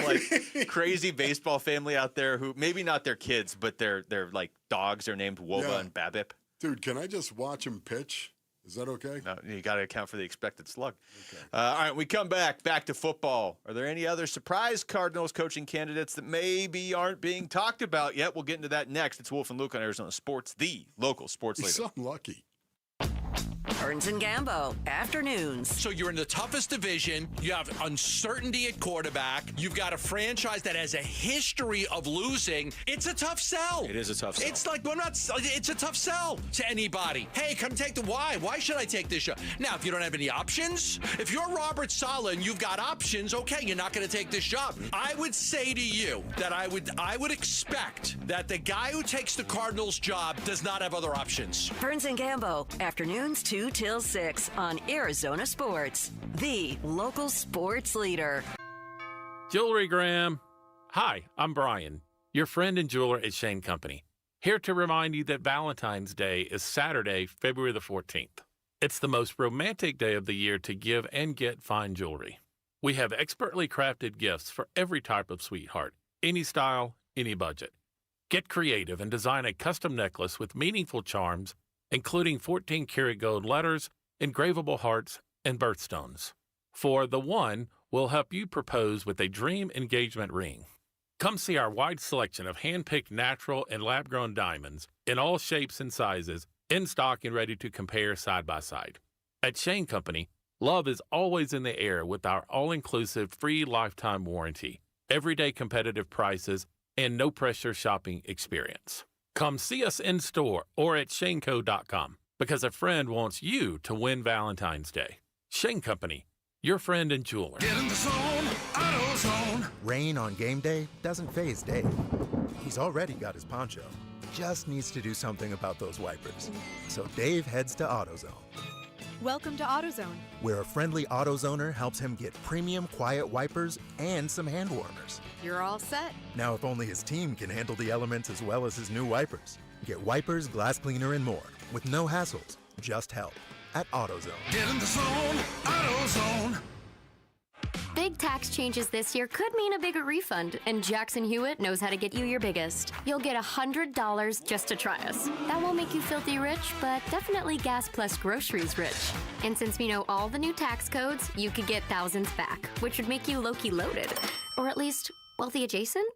crazy baseball family out there who maybe not their kids, but their like dogs are named WOBA and BABIP? Dude, can I just watch him pitch? Is that okay? No, you got to account for the expected slug. Okay. All right, we come back to football. Are there any other surprise Cardinals coaching candidates that maybe aren't being talked about yet? We'll get into that next. It's Wolf and Luke on Arizona Sports, the local sports leader. He's so lucky. Burns and Gambo, afternoons. So you're in the toughest division. You have uncertainty at quarterback. You've got a franchise that has a history of losing. It's a tough sell. It is a tough sell. It's like, it's a tough sell to anybody. Hey, come take the why. Why should I take this shot? Now, if you don't have any options, if you're Robert Saleh and you've got options, okay, you're not going to take this job. I would say to you that I would expect that the guy who takes the Cardinals job does not have other options. Burns and Gambo, afternoons 2 till 6 on Arizona Sports, the local sports leader. Jewelry Graham. Hi, I'm Brian, your friend and jeweler at Shane Company, here to remind you that Valentine's Day is Saturday, February the 14th. It's the most romantic day of the year to give and get fine jewelry. We have expertly crafted gifts for every type of sweetheart, any style, any budget. Get creative and design a custom necklace with meaningful charms, including 14-karat gold letters, engravable hearts, and birthstones. For the one, we'll help you propose with a dream engagement ring. Come see our wide selection of hand-picked natural and lab-grown diamonds in all shapes and sizes, in stock and ready to compare side by side. At Shane Company, love is always in the air with our all-inclusive free lifetime warranty, everyday competitive prices, and no-pressure shopping experience. Come see us in store or at shaneco.com because a friend wants you to win Valentine's Day. Shane Company, your friend and jeweler. Get in the zone, AutoZone. Rain on game day doesn't faze Dave. He's already got his poncho. Just needs to do something about those wipers. So Dave heads to AutoZone. Welcome to AutoZone, where a friendly AutoZoner helps him get premium quiet wipers and some hand warmers. You're all set. Now, if only his team can handle the elements as well as his new wipers. Get wipers, glass cleaner, and more with no hassles, just help at AutoZone. Get in the zone, AutoZone. Big tax changes this year could mean a bigger refund, and Jackson Hewitt knows how to get you your biggest. You'll get $100 just to try us. That won't make you filthy rich, but definitely gas plus groceries rich. And since we know all the new tax codes, you could get thousands back, which would make you low-key loaded. Or at least wealthy adjacent?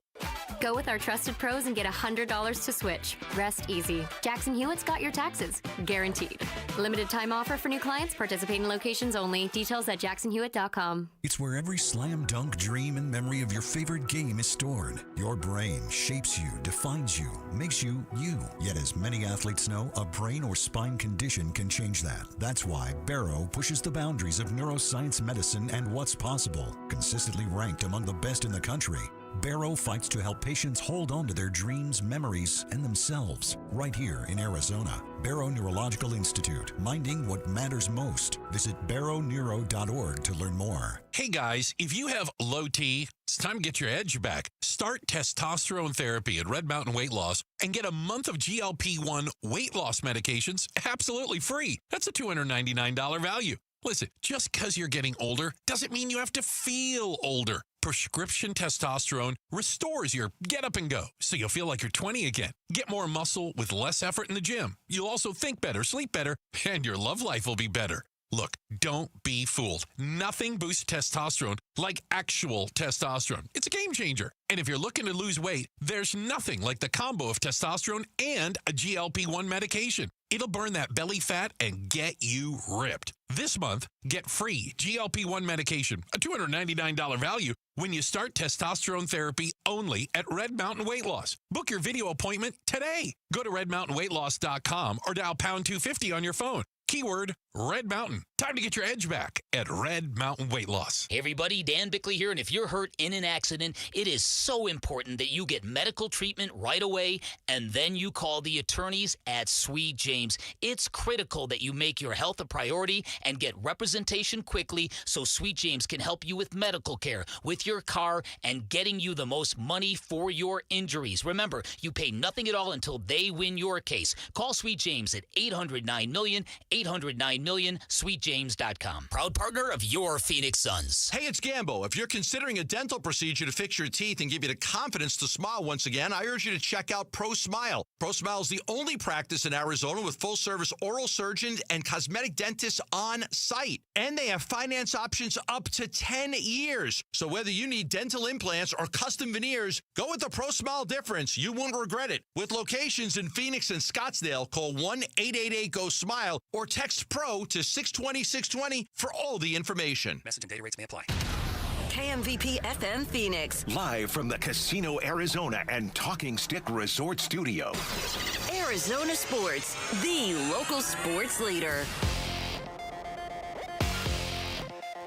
Go with our trusted pros and get $100 to switch. Rest easy. Jackson Hewitt's got your taxes. Guaranteed. Limited time offer for new clients. Participating locations only. Details at jacksonhewitt.com. It's where every slam dunk dream and memory of your favorite game is stored. Your brain shapes you, defines you, makes you you. Yet as many athletes know, a brain or spine condition can change that. That's why Barrow pushes the boundaries of neuroscience medicine and what's possible. Consistently ranked among the best in the country, Barrow fights to help patients hold on to their dreams, memories, and themselves right here in Arizona. Barrow Neurological Institute, minding what matters most. Visit barrowneuro.org to learn more. Hey guys, if you have low T, it's time to get your edge back. Start testosterone therapy at Red Mountain Weight Loss and get a month of GLP-1 weight loss medications absolutely free. That's a $299 value. Listen, just because you're getting older doesn't mean you have to feel older. Prescription testosterone restores your get up and go, so you'll feel like you're 20 again. Get more muscle with less effort in the gym. You'll also think better, sleep better, and your love life will be better. Look, don't be fooled. Nothing boosts testosterone like actual testosterone. It's a game changer. And if you're looking to lose weight, there's nothing like the combo of testosterone and a GLP-1 medication. It'll burn that belly fat and get you ripped. This month, get free GLP-1 medication, a $299 value, when you start testosterone therapy only at Red Mountain Weight Loss. Book your video appointment today. Go to redmountainweightloss.com or dial pound 250 on your phone. Keyword Red Mountain. Time to get your edge back at Red Mountain Weight Loss. Hey everybody, Dan Bickley here, and if you're hurt in an accident, it is so important that you get medical treatment right away, and then you call the attorneys at Sweet James. It's critical that you make your health a priority and get representation quickly so Sweet James can help you with medical care, with your car, and getting you the most money for your injuries. Remember, you pay nothing at all until they win your case. Call Sweet James at 800-9-million, 800-9-million, sweetjames.com. Proud partner of your Phoenix Suns. Hey, it's Gambo. If you're considering a dental procedure to fix your teeth and give you the confidence to smile once again, I urge you to check out Pro Smile. Pro Smile is the only practice in Arizona with full-service oral surgeons and cosmetic dentists on site. And they have finance options up to 10 years. So whether you need dental implants or custom veneers, go with the Pro Smile difference. You won't regret it. With locations in Phoenix and Scottsdale, call 1-888-GO-SMILE or or text PRO to 620-620 for all the information. Message and data rates may apply. KMVP FM Phoenix. Live from the Casino Arizona and Talking Stick Resort Studio. Arizona Sports, the local sports leader.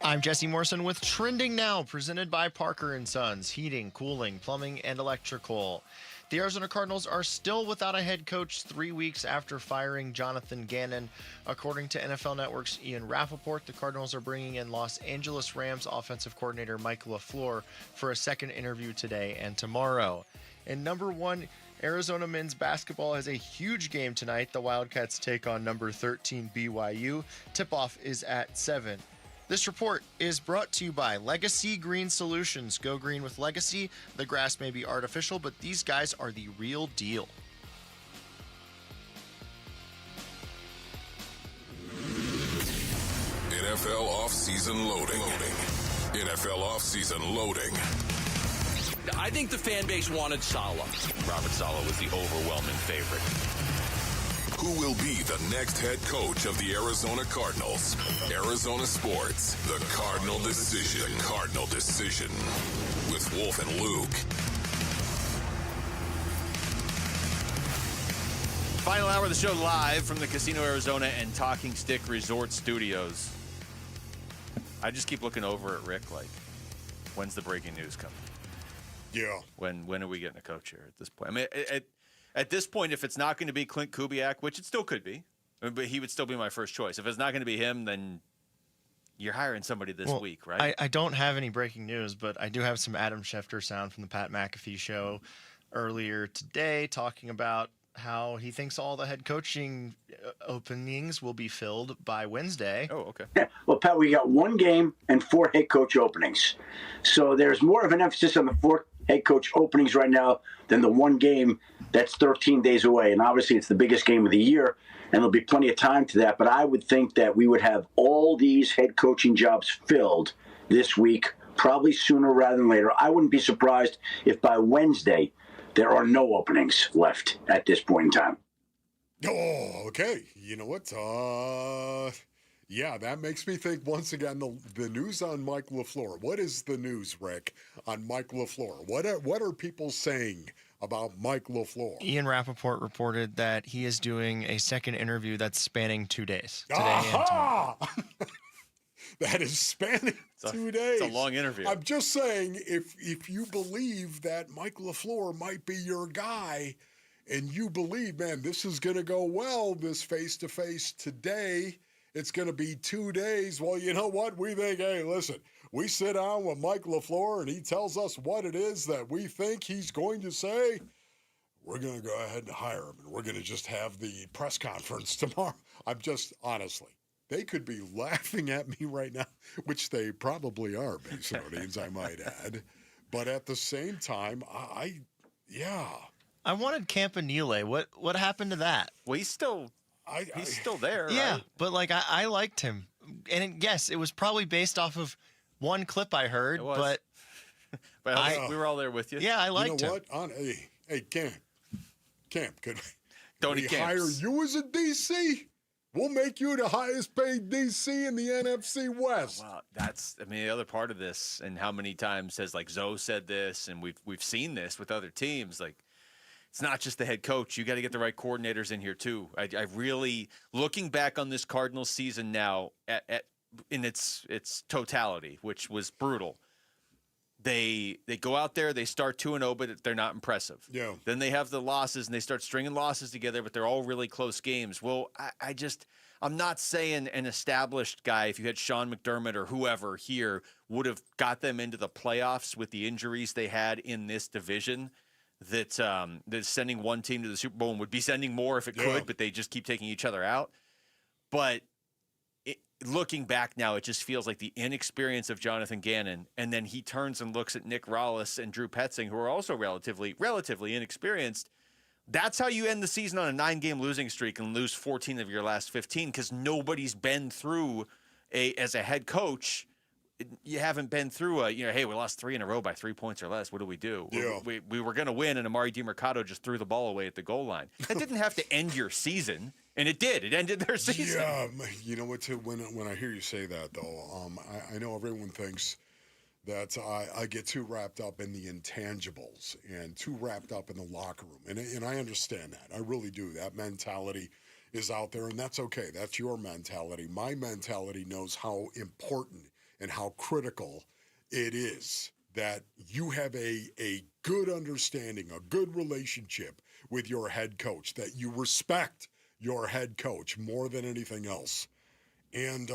I'm Jesse Morrison with Trending Now, presented by Parker & Sons, heating, cooling, plumbing, and electrical. The Arizona Cardinals are still without a head coach 3 weeks after firing Jonathan Gannon. According to NFL Network's Ian Rappaport, the Cardinals are bringing in Los Angeles Rams offensive coordinator Mike LaFleur for a second interview today and tomorrow. And number one, Arizona men's basketball has a huge game tonight. The Wildcats take on number 13 BYU. Tip-off is at 7. This report is brought to you by Legacy Green Solutions. Go green with Legacy. The grass may be artificial, but these guys are the real deal. NFL offseason loading. NFL offseason loading. I think the fan base wanted Saleh. Robert Saleh was the overwhelming favorite. Who will be the next head coach of the Arizona Cardinals? Arizona Sports, the Cardinal Decision. Cardinal Decision with Wolf and Luke. Final hour of the show live from the Casino Arizona and Talking Stick Resort Studios. I just keep looking over at Rick like, when's the breaking news coming? Yeah. When are we getting a coach here at this point? I mean, at this point, if it's not going to be Clint Kubiak, which it still could be, but he would still be my first choice. If it's not going to be him, then you're hiring somebody this week, right? I don't have any breaking news, but I do have some Adam Schefter sound from the Pat McAfee show earlier today talking about how he thinks all the head coaching openings will be filled by Wednesday. Oh, okay. Yeah. Well, Pat, we got one game and 4 head coach openings. So there's more of an emphasis on the 4 head coach openings right now than the one game that's 13 days away. And obviously it's the biggest game of the year, and there'll be plenty of time to that. But I would think that we would have all these head coaching jobs filled this week, probably sooner rather than later. I wouldn't be surprised if by Wednesday there are no openings left at this point in time. Oh, okay. You know what? Yeah, that makes me think once again the news on Mike LaFleur. What is the news, Rick, on Mike LaFleur? What are people saying about Mike LaFleur? Ian Rappaport reported that he is doing a second interview that's spanning 2 days. Today and tomorrow. That is spanning 2 days. It's a long interview. I'm just saying, if you believe that Mike LaFleur might be your guy, and you believe, man, this is going to go well, this face-to-face today, it's going to be 2 days. Well, you know what? We think, hey, listen, we sit down with Mike LaFleur, and he tells us what it is that we think he's going to say. We're going to go ahead and hire him, and we're going to just have the press conference tomorrow. I'm just, honestly. They could be laughing at me right now, which they probably are, Basinodians, I might add. But at the same time, yeah. I wanted Campanile. What happened to that? Well, he's still there, yeah, right? But like I liked him. And yes, it was probably based off of one clip I heard, but we were all there with you. Yeah, I liked him. You know what? Hey, Camp, could Tony we Camps. hire you as a DC? We'll make you the highest paid DC in the NFC West. Wow, the other part of this, and how many times has like Zoe said this, and we've seen this with other teams. Like, it's not just the head coach. You got to get the right coordinators in here too. I really, looking back on this Cardinals season now in its totality, which was brutal. They go out there, they start 2-0, but they're not impressive. Yeah. Then they have the losses, and they start stringing losses together, but they're all really close games. Well, I'm not saying an established guy, if you had Sean McDermott or whoever here, would have got them into the playoffs with the injuries they had in this division, that sending one team to the Super Bowl and would be sending more if it could, but they just keep taking each other out. But looking back now, it just feels like the inexperience of Jonathan Gannon, and then he turns and looks at Nick Rallis and Drew Petzing, who are also relatively inexperienced. That's how you end the season on a 9-game losing streak and lose 14 of your last 15, because nobody's been through as a head coach you haven't been through hey, we lost 3 in a row by 3 points or less. What do we do? Yeah. We were going to win, and Amari DiMercato just threw the ball away at the goal line. That didn't have to end your season, and it did. It ended their season. Yeah, you know what? When I hear you say that, though, I know everyone thinks that I get too wrapped up in the intangibles and too wrapped up in the locker room, and I understand that. I really do. That mentality is out there, and that's okay. That's your mentality. My mentality knows how important and how critical it is that you have a good understanding, a good relationship with your head coach, that you respect your head coach more than anything else. And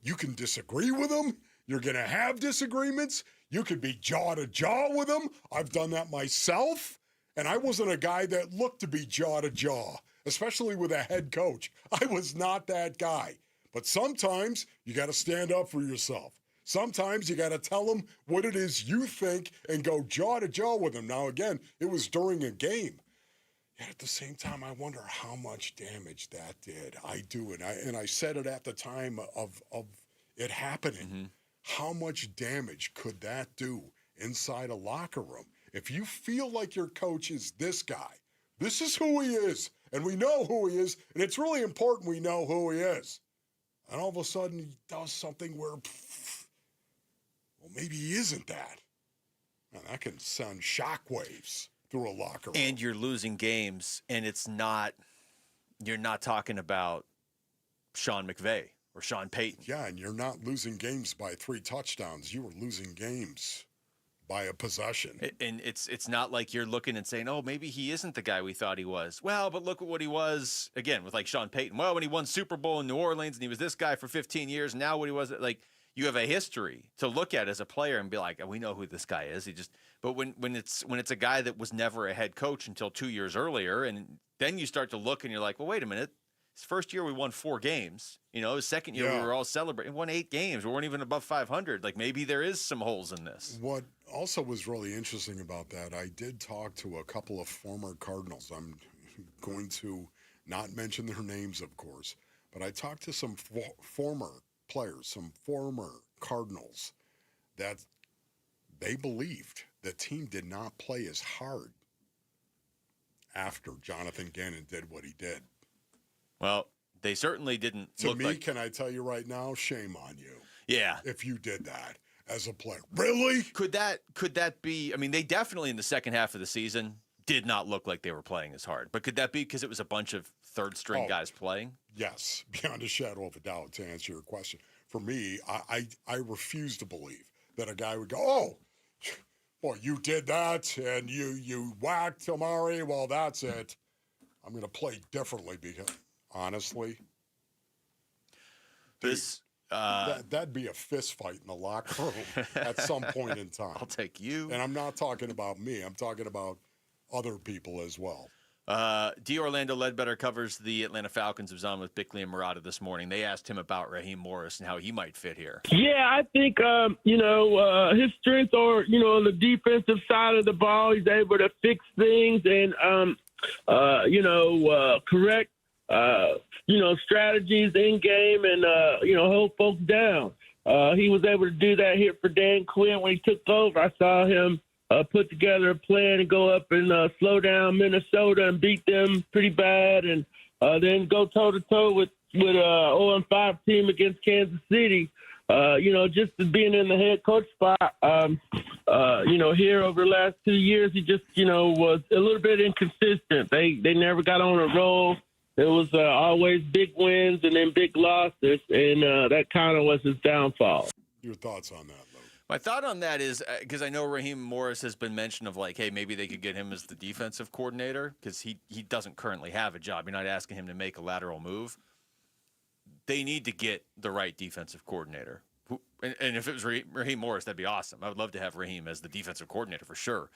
you can disagree with him. You're going to have disagreements. You could be jaw to jaw with him. I've done that myself, and I wasn't a guy that looked to be jaw to jaw, especially with a head coach. I was not that guy. But sometimes you got to stand up for yourself. Sometimes you got to tell them what it is you think and go jaw to jaw with them. Now, again, it was during a game. Yet at the same time, I wonder how much damage that did. I do, and I said it at the time of it happening. Mm-hmm. How much damage could that do inside a locker room? If you feel like your coach is this guy, this is who he is, and we know who he is, and it's really important we know who he is. And all of a sudden, he does something where, well, maybe he isn't that. Man, that can send shockwaves through a locker room. And you're losing games, and you're not talking about Sean McVay or Sean Payton. Yeah, and you're not losing games by 3 touchdowns. You were losing games by a possession. And it's not like you're looking and saying, oh, maybe he isn't the guy we thought he was. Well, but look at what he was, again, with like Sean Payton. Well, when he won Super Bowl in New Orleans and he was this guy for 15 years, and now what he was, like, you have a history to look at as a player and be like, oh, we know who this guy is. But when it's a guy that was never a head coach until 2 years earlier, and then you start to look and you're like, well, wait a minute. His first year we won 4 games. His second year we were all celebrating. We won 8 games. We weren't even above 500. Like, maybe there is some holes in this. What also was really interesting about that, I did talk to a couple of former Cardinals. I'm going to not mention their names, of course, but I talked to some former players, some former Cardinals, that they believed the team did not play as hard after Jonathan Gannon did what he did. Well, they certainly didn't To look me, like... can I tell you right now, shame on you. Yeah. If you did that as a player. Really? Could that be... I mean, they definitely in the second half of the season did not look like they were playing as hard. But could that be because it was a bunch of third-string guys playing? Yes, beyond a shadow of a doubt, to answer your question. For me, I refuse to believe that a guy would go, oh, boy, you did that, and you whacked Amari. Well, that's it. I'm going to play differently because... Honestly, that'd be a fist fight in the locker room at some point in time. I'll take you. And I'm not talking about me. I'm talking about other people as well. Orlando Ledbetter covers the Atlanta Falcons. Was on with Bickley and Murata this morning. They asked him about Raheem Morris and how he might fit here. Yeah, I think, his strengths are, on the defensive side of the ball. He's able to fix things and, correct strategies in game and, hold folks down. He was able to do that here for Dan Quinn when he took over. I saw him put together a plan and go up and slow down Minnesota and beat them pretty bad and then go toe-to-toe with a 0-5 team against Kansas City. Just being in the head coach spot, here over the last 2 years, he just, was a little bit inconsistent. They never got on a roll. It was always big wins and then big losses, and that kind of was his downfall. Your thoughts on that, Lou? My thought on that is, because I know Raheem Morris has been mentioned of like, hey, maybe they could get him as the defensive coordinator because he doesn't currently have a job. You're not asking him to make a lateral move. They need to get the right defensive coordinator. And if it was Raheem Morris, that'd be awesome. I would love to have Raheem as the defensive coordinator for sure.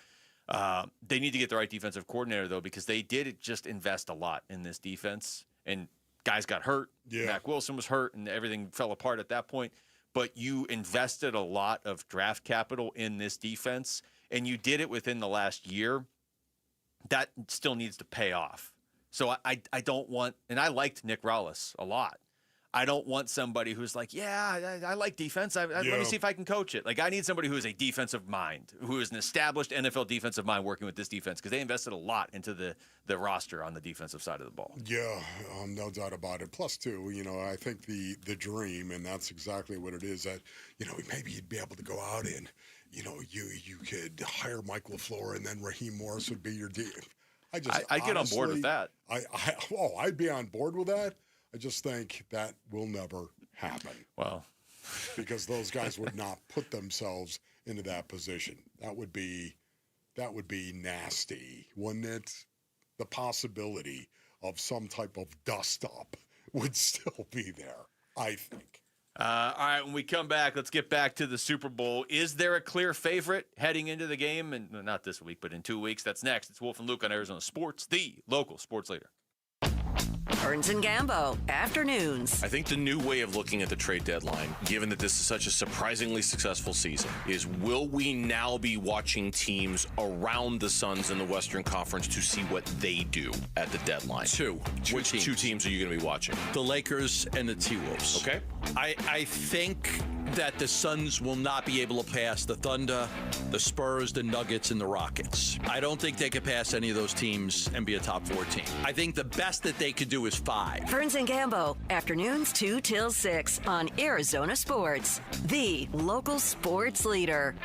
They need to get the right defensive coordinator, though, because they did just invest a lot in this defense. And guys got hurt. Yeah. Mac Wilson was hurt, and everything fell apart at that point. But you invested a lot of draft capital in this defense, and you did it within the last year. That still needs to pay off. So I don't want – and I liked Nick Rallis a lot. I don't want somebody who's like, I like defense. Let me see if I can coach it. Like, I need somebody who is a defensive mind, who is an established NFL defensive mind working with this defense, because they invested a lot into the roster on the defensive side of the ball. Yeah, no doubt about it. Plus, too, I think the dream, and that's exactly what it is, that, maybe you'd be able to go out and, you could hire Mike LaFleur, and then Raheem Morris would be your I get on board with that. I'd be on board with that. I just think that will never happen. Well, because those guys would not put themselves into that position. That would be nasty, wouldn't it? The possibility of some type of dust up would still be there, I think. All right, when we come back, let's get back to the Super Bowl. Is there a clear favorite heading into the game? And not this week, but in 2 weeks. That's next. It's Wolf and Luke on Arizona Sports, the local sports leader. Burns and Gambo, afternoons. I think the new way of looking at the trade deadline, given that this is such a surprisingly successful season, is will we now be watching teams around the Suns in the Western Conference to see what they do at the deadline? Which two teams are you going to be watching? The Lakers and the T-Wolves. Okay. I think that the Suns will not be able to pass the Thunder, the Spurs, the Nuggets, and the Rockets. I don't think they could pass any of those teams and be a top 4 team. I think the best that they could do is 5. Burns and Gambo, afternoons 2 till 6 on Arizona Sports, the local sports leader.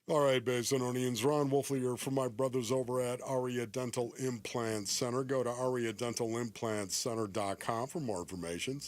All right, Basinonians, Ron Wolfley here from my brothers over at Aria Dental Implant Center. Go to ariadentalimplantcenter.com for more information.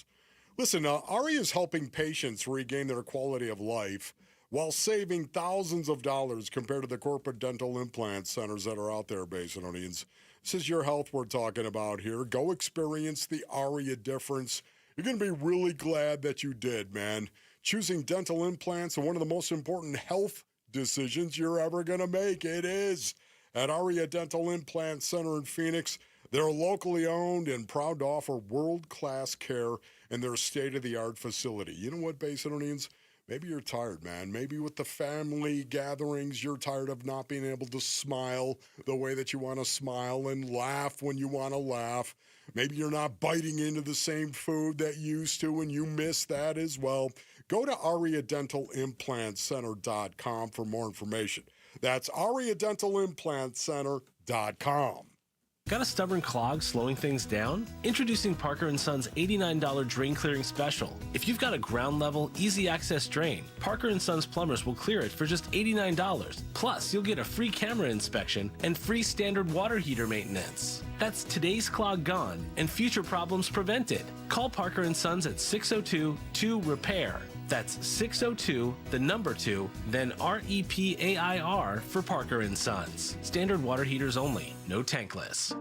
Listen, Aria is helping patients regain their quality of life while saving thousands of dollars compared to the corporate dental implant centers that are out there, Basinonians. This is your health we're talking about here. Go experience the Aria difference. You're going to be really glad that you did, man. Choosing dental implants is one of the most important health decisions you're ever going to make. It is. At Aria Dental Implant Center in Phoenix, they're locally owned and proud to offer world-class care in their state-of-the-art facility. You know what, Basinonians? Maybe you're tired, man. Maybe with the family gatherings, you're tired of not being able to smile the way that you want to smile and laugh when you want to laugh. Maybe you're not biting into the same food that you used to, and you miss that as well. Go to ariadentalimplantcenter.com for more information. That's ariadentalimplantcenter.com. Got a stubborn clog slowing things down? Introducing Parker & Son's $89 drain clearing special. If you've got a ground level, easy access drain, Parker & Son's plumbers will clear it for just $89. Plus, you'll get a free camera inspection and free standard water heater maintenance. That's today's clog gone and future problems prevented. Call Parker & Sons at 602-2-REPAIR. That's 602, the number 2, then REPAIR for Parker & Sons. Standard water heaters only, no tankless.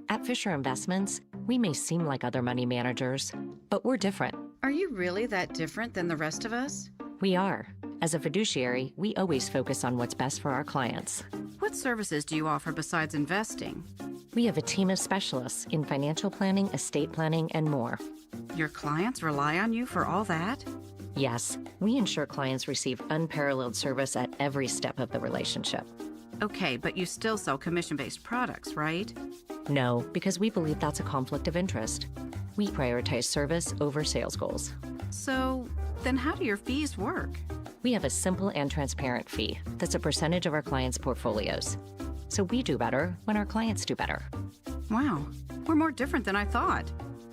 At Fisher Investments, we may seem like other money managers, but we're different. Are you really that different than the rest of us? We are. As a fiduciary, we always focus on what's best for our clients. What services do you offer besides investing? We have a team of specialists in financial planning, estate planning, and more. Your clients rely on you for all that? Yes, we ensure clients receive unparalleled service at every step of the relationship. Okay, but you still sell commission-based products, right? No, because we believe that's a conflict of interest. We prioritize service over sales goals. So, then how do your fees work? We have a simple and transparent fee that's a percentage of our clients' portfolios. So we do better when our clients do better. Wow, we're more different than I thought.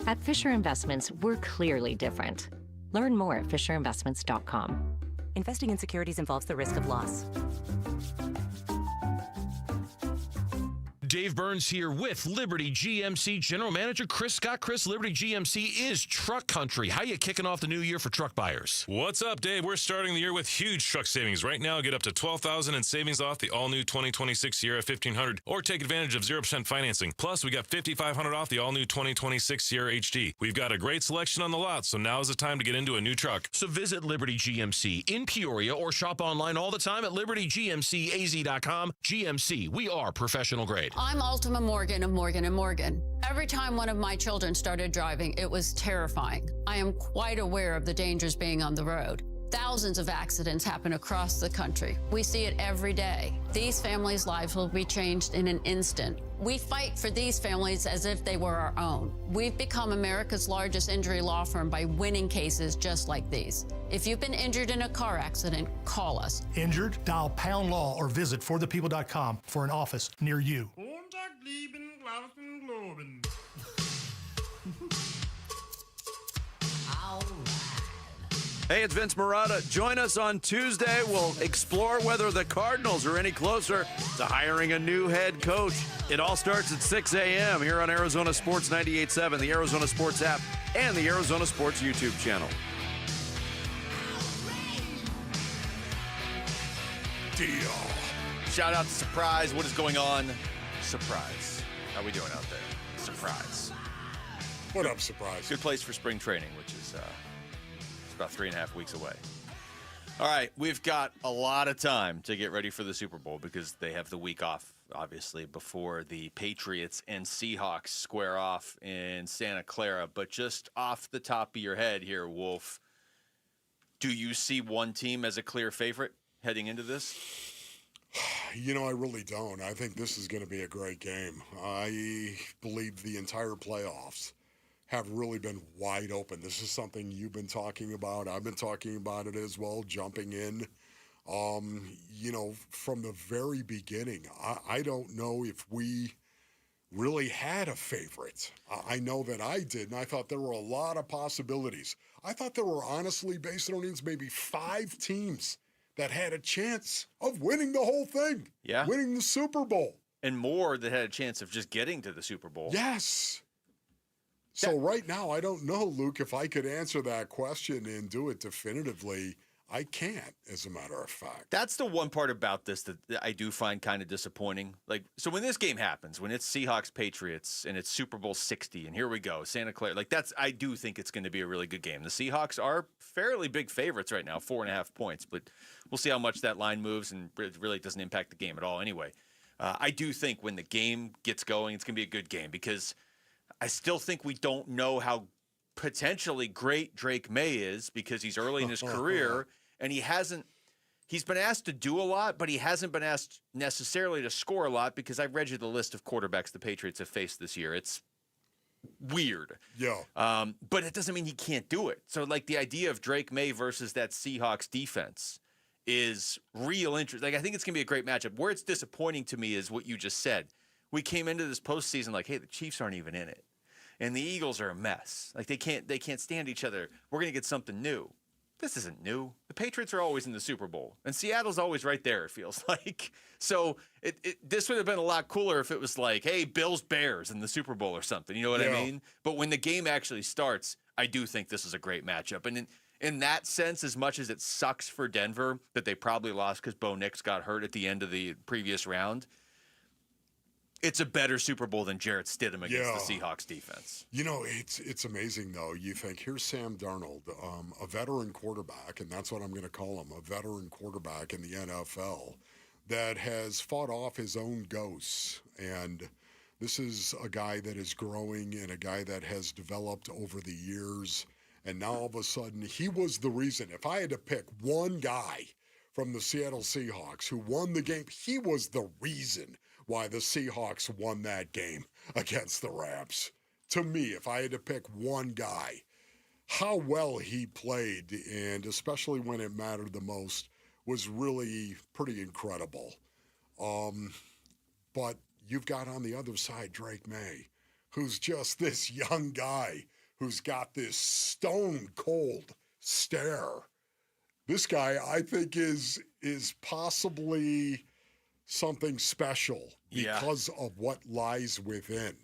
At Fisher Investments, we're clearly different. Learn more at fisherinvestments.com. Investing in securities involves the risk of loss. Dave Burns here with Liberty GMC General Manager Chris Scott. Chris, Liberty GMC is truck country. How you kicking off the new year for truck buyers? What's up, Dave? We're starting the year with huge truck savings. Right now, get up to $12,000 in savings off the all-new 2026 Sierra 1500, or take advantage of 0% financing. Plus, we got $5,500 off the all-new 2026 Sierra HD. We've got a great selection on the lot, so now is the time to get into a new truck. So visit Liberty GMC in Peoria or shop online all the time at libertygmcaz.com. GMC, we are professional grade. I'm Ultima Morgan of Morgan & Morgan. Every time one of my children started driving, it was terrifying. I am quite aware of the dangers being on the road. Thousands of accidents happen across the country. We see it every day. These families' lives will be changed in an instant. We fight for these families as if they were our own. We've become America's largest injury law firm by winning cases just like these. If you've been injured in a car accident, call us. Injured? Dial pound law or visit forthepeople.com for an office near you. Hey, it's Vince Marotta. Join us on Tuesday. We'll explore whether the Cardinals are any closer to hiring a new head coach. It all starts at 6 a.m. here on Arizona Sports 98.7, the Arizona Sports app, and the Arizona Sports YouTube channel. Deal. Shout out to Surprise. What is going on? Surprise. How we doing out there? Surprise. What up, Surprise? Good place for spring training, which is about 3.5 weeks away. All right, we've got a lot of time to get ready for the Super Bowl because they have the week off, obviously, before the Patriots and Seahawks square off in Santa Clara. But just off the top of your head here, Wolf, do you see one team as a clear favorite heading into this? You know, I really don't. I think this is going to be a great game. I believe the entire playoffs have really been wide open. This is something you've been talking about. I've been talking about it as well, jumping in. You know, from the very beginning, I don't know if we really had a favorite. I know that I did, and I thought there were a lot of possibilities. I thought there were, honestly, based on these, maybe 5 teams that had a chance of winning the whole thing. Yeah. Winning the Super Bowl. And more that had a chance of just getting to the Super Bowl. Yes. So right now, I don't know, Luke, if I could answer that question and do it definitively. I can't, as a matter of fact. That's the one part about this that I do find kind of disappointing. Like, so when this game happens, when it's Seahawks-Patriots and it's Super Bowl 60, and here we go, Santa Clara, like I do think it's going to be a really good game. The Seahawks are fairly big favorites right now, 4.5 points, but we'll see how much that line moves, and it really doesn't impact the game at all anyway. I do think when the game gets going, it's going to be a good game because I still think we don't know how potentially great Drake May is because he's early in his career and he's been asked to do a lot, but he hasn't been asked necessarily to score a lot because I've read you the list of quarterbacks the Patriots have faced this year. It's weird. Yeah. But it doesn't mean he can't do it. So like the idea of Drake May versus that Seahawks defense is real interest. Like I think it's going to be a great matchup. Where it's disappointing to me is what you just said. We came into this postseason like, hey, the Chiefs aren't even in it. And the Eagles are a mess. Like they can't stand each other. We're going to get something new. This isn't new. The Patriots are always in the Super Bowl. And Seattle's always right there, it feels like. So this would have been a lot cooler if it was like, hey, Bills-Bears in the Super Bowl or something. You know what I mean? But when the game actually starts, I do think this is a great matchup. And in that sense, as much as it sucks for Denver that they probably lost because Bo Nix got hurt at the end of the previous round, it's a better Super Bowl than Jarrett Stidham against the Seahawks defense. You know, it's amazing, though. You think, here's Sam Darnold, a veteran quarterback, and that's what I'm going to call him, a veteran quarterback in the NFL that has fought off his own ghosts. And this is a guy that is growing and a guy that has developed over the years. And now, all of a sudden, he was the reason. If I had to pick one guy from the Seattle Seahawks who won the game, he was the reason why the Seahawks won that game against the Rams. To me, if I had to pick one guy, how well he played, and especially when it mattered the most, was really pretty incredible. But you've got on the other side Drake May, who's just this young guy who's got this stone-cold stare. This guy, I think, is possibly something special because of what lies within.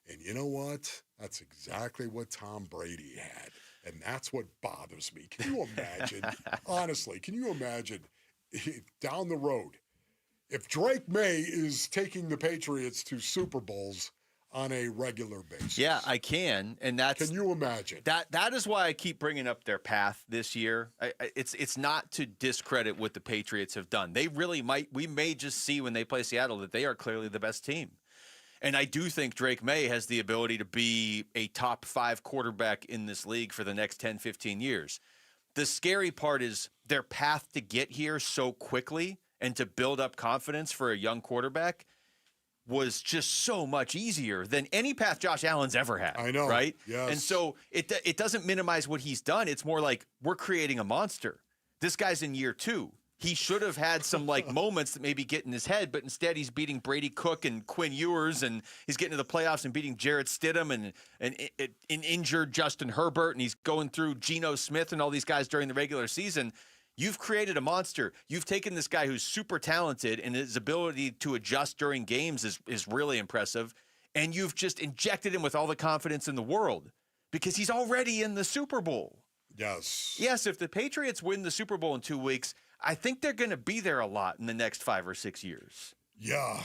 And you know what? That's exactly what Tom Brady had. And that's what bothers me. Can you imagine, honestly, can you imagine down the road, if Drake May is taking the Patriots to Super Bowls on a regular basis? Yeah, I can. And that's. Can you imagine? That is why I keep bringing up their path this year. It's not to discredit what the Patriots have done. They really might. We may just see when they play Seattle that they are clearly the best team. And I do think Drake May has the ability to be a top 5 quarterback in this league for the next 10, 15 years. The scary part is their path to get here so quickly and to build up confidence for a young quarterback was just so much easier than any path Josh Allen's ever had. I know. Right? Yes. And so it doesn't minimize what he's done. It's more like we're creating a monster. This guy's in year 2. He should have had some moments that maybe get in his head, but instead he's beating Brady Cook and Quinn Ewers, and he's getting to the playoffs and beating Jarrett Stidham and an injured Justin Herbert, and he's going through Geno Smith and all these guys during the regular season. You've created a monster. You've taken this guy who's super talented, and his ability to adjust during games is really impressive, and you've just injected him with all the confidence in the world because he's already in the Super Bowl. Yes. Yes, if the Patriots win the Super Bowl in 2 weeks, I think they're going to be there a lot in the next 5 or 6 years. Yeah,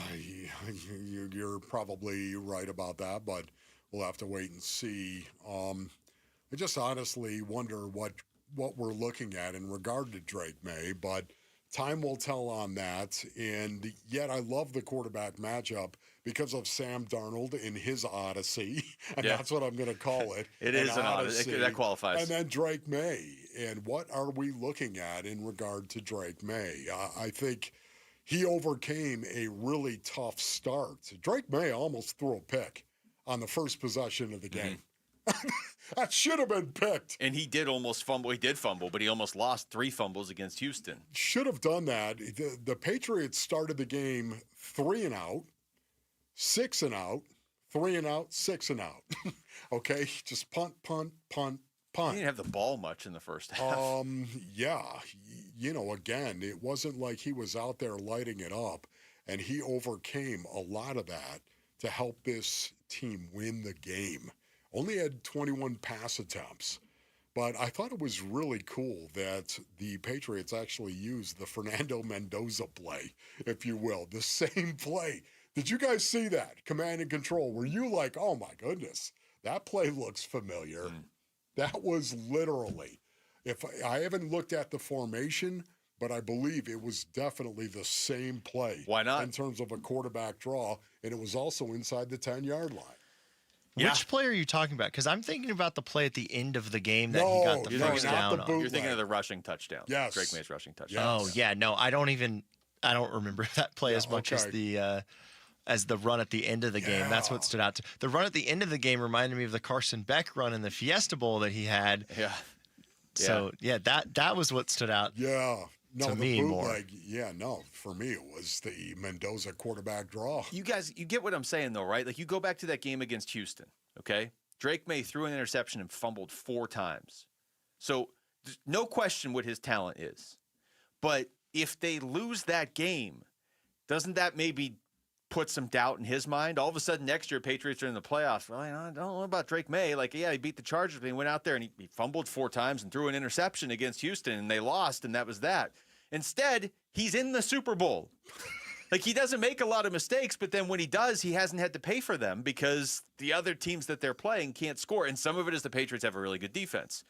you're probably right about that, but we'll have to wait and see. I just honestly wonder what we're looking at in regard to Drake May, but time will tell on that. And yet I love the quarterback matchup because of Sam Darnold in his odyssey, and that's what I'm going to call it. It is an odyssey. That qualifies. And then Drake May. And what are we looking at in regard to Drake May? I think he overcame a really tough start. Drake May almost threw a pick on the first possession of the game. That should have been picked. And he did almost fumble. He did fumble, but he almost lost 3 fumbles against Houston. Should have done that. The Patriots started the game 3 and out, 6 and out, 3 and out, 6 and out. Okay? Just punt, punt, punt, punt. He didn't have the ball much in the first half. Yeah. Again, it wasn't like he was out there lighting it up, and he overcame a lot of that to help this team win the game. Only had 21 pass attempts, but I thought it was really cool that the Patriots actually used the Fernando Mendoza play, if you will, the same play. Did you guys see that? Command and control. Were you like, oh my goodness, that play looks familiar? That was literally, if I haven't looked at the formation, but I believe it was definitely the same play. Why not? In terms of a quarterback draw, and it was also inside the 10-yard line. Yeah. Which play are you talking about? Because I'm thinking about the play at the end of the game that he got the first down on. You're thinking of the rushing touchdown. Yes. Drake May's rushing touchdown. Oh, yeah. No, I don't remember that play as much as the run at the end of the game. That's what stood out. The run at the end of the game reminded me of the Carson Beck run in the Fiesta Bowl that he had. Yeah. So, that was what stood out. Yeah. No, to the me bootleg, for me it was the Mendoza quarterback draw. You guys, you get what I'm saying though, right? Like you go back to that game against Houston, okay? Drake May threw an interception and fumbled 4 times. So there's no question what his talent is. But if they lose that game, doesn't that maybe put some doubt in his mind? All of a sudden next year, Patriots are in the playoffs. Well, I don't know about Drake May. Like, yeah, he beat the Chargers, but he went out there and he fumbled 4 times and threw an interception against Houston, and they lost, and that was that. Instead, he's in the Super Bowl. Like, he doesn't make a lot of mistakes, but then when he does, he hasn't had to pay for them because the other teams that they're playing can't score. And some of it is the Patriots have a really good defense.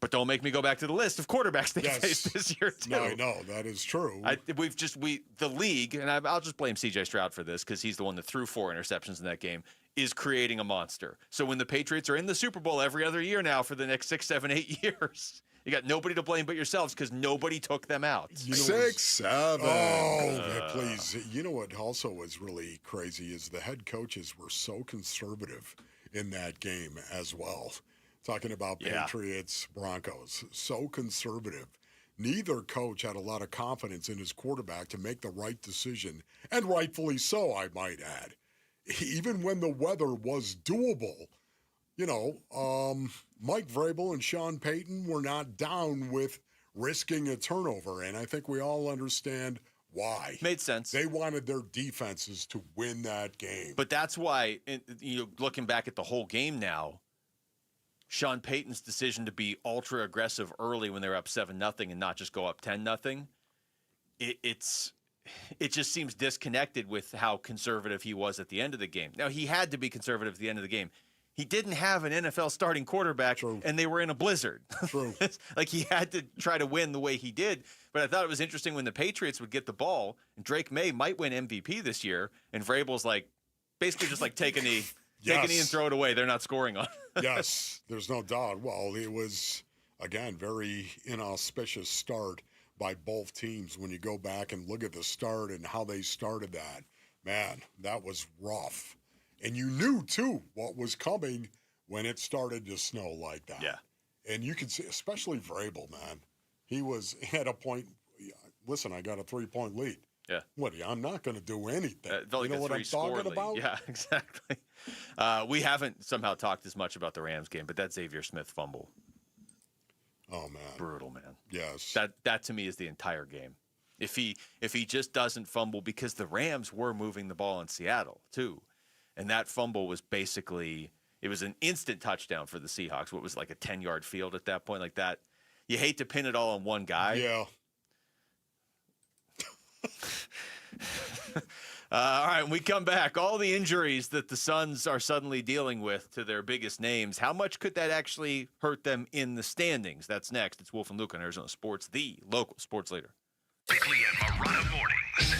But don't make me go back to the list of quarterbacks they faced this year, too. No, I know. That is true. The league, and I'll just blame C.J. Stroud for this because he's the one that threw 4 interceptions in that game, is creating a monster. So when the Patriots are in the Super Bowl every other year now for the next 6, 7, 8 years, you got nobody to blame but yourselves because nobody took them out. 6, 7. Oh, please. You know what also was really crazy is the head coaches were so conservative in that game as well. Talking about Patriots, Broncos, so conservative. Neither coach had a lot of confidence in his quarterback to make the right decision, and rightfully so, I might add. Even when the weather was doable, Mike Vrabel and Sean Payton were not down with risking a turnover, and I think we all understand why. Made sense. They wanted their defenses to win that game. But that's why, looking back at the whole game now, Sean Payton's decision to be ultra aggressive early when they were up 7-0 and not just go up 10-0, it just seems disconnected with how conservative he was at the end of the game. Now, he had to be conservative at the end of the game. He didn't have an NFL starting quarterback, and they were in a blizzard. True. Like, he had to try to win the way he did. But I thought it was interesting when the Patriots would get the ball, and Drake May might win MVP this year, and Vrabel's basically just take a knee. Take a knee and throw it away. They're not scoring on. Yes, there's no doubt. Well, it was again, very inauspicious start by both teams. When you go back and look at the start and how they started that, man, that was rough. And you knew, too, what was coming when it started to snow like that. Yeah. And you could see, especially Vrabel, man. He was at a point, listen, I got a 3-point lead. Yeah. I'm not going to do anything. Like you know what I'm talking about? Yeah, exactly. We haven't somehow talked as much about the Rams game, but that Xavier Smith fumble. Oh, man. Brutal, man. Yes. That to me is the entire game. If he just doesn't fumble, because the Rams were moving the ball in Seattle, too. And that fumble was basically, it was an instant touchdown for the Seahawks. What was like a 10-yard field at that point, like that. You hate to pin it all on one guy. Yeah. All right, when we come back, all the injuries that the Suns are suddenly dealing with to their biggest names, how much could that actually hurt them in the standings? That's next. It's Wolf and Luke on Arizona Sports, the local sports leader. Quickly and Marana mornings.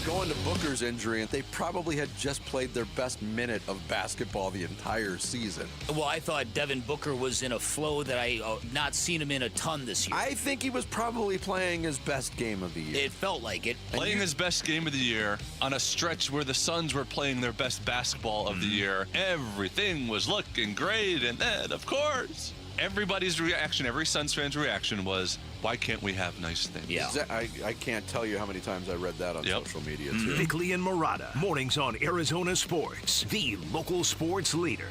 Going to Booker's injury, and they probably had just played their best minute of basketball the entire season. Well, I thought Devin Booker was in a flow that I not seen him in a ton this year. I think he was probably playing his best game of the year. It felt like it. Playing his best game of the year on a stretch where the Suns were playing their best basketball of the year. Everything was looking great, and then, of course, everybody's reaction, every Suns fan's reaction was, why can't we have nice things? Yeah. I can't tell you how many times I read that on social media, too. Bickley and Murata, mornings on Arizona Sports, the local sports leader.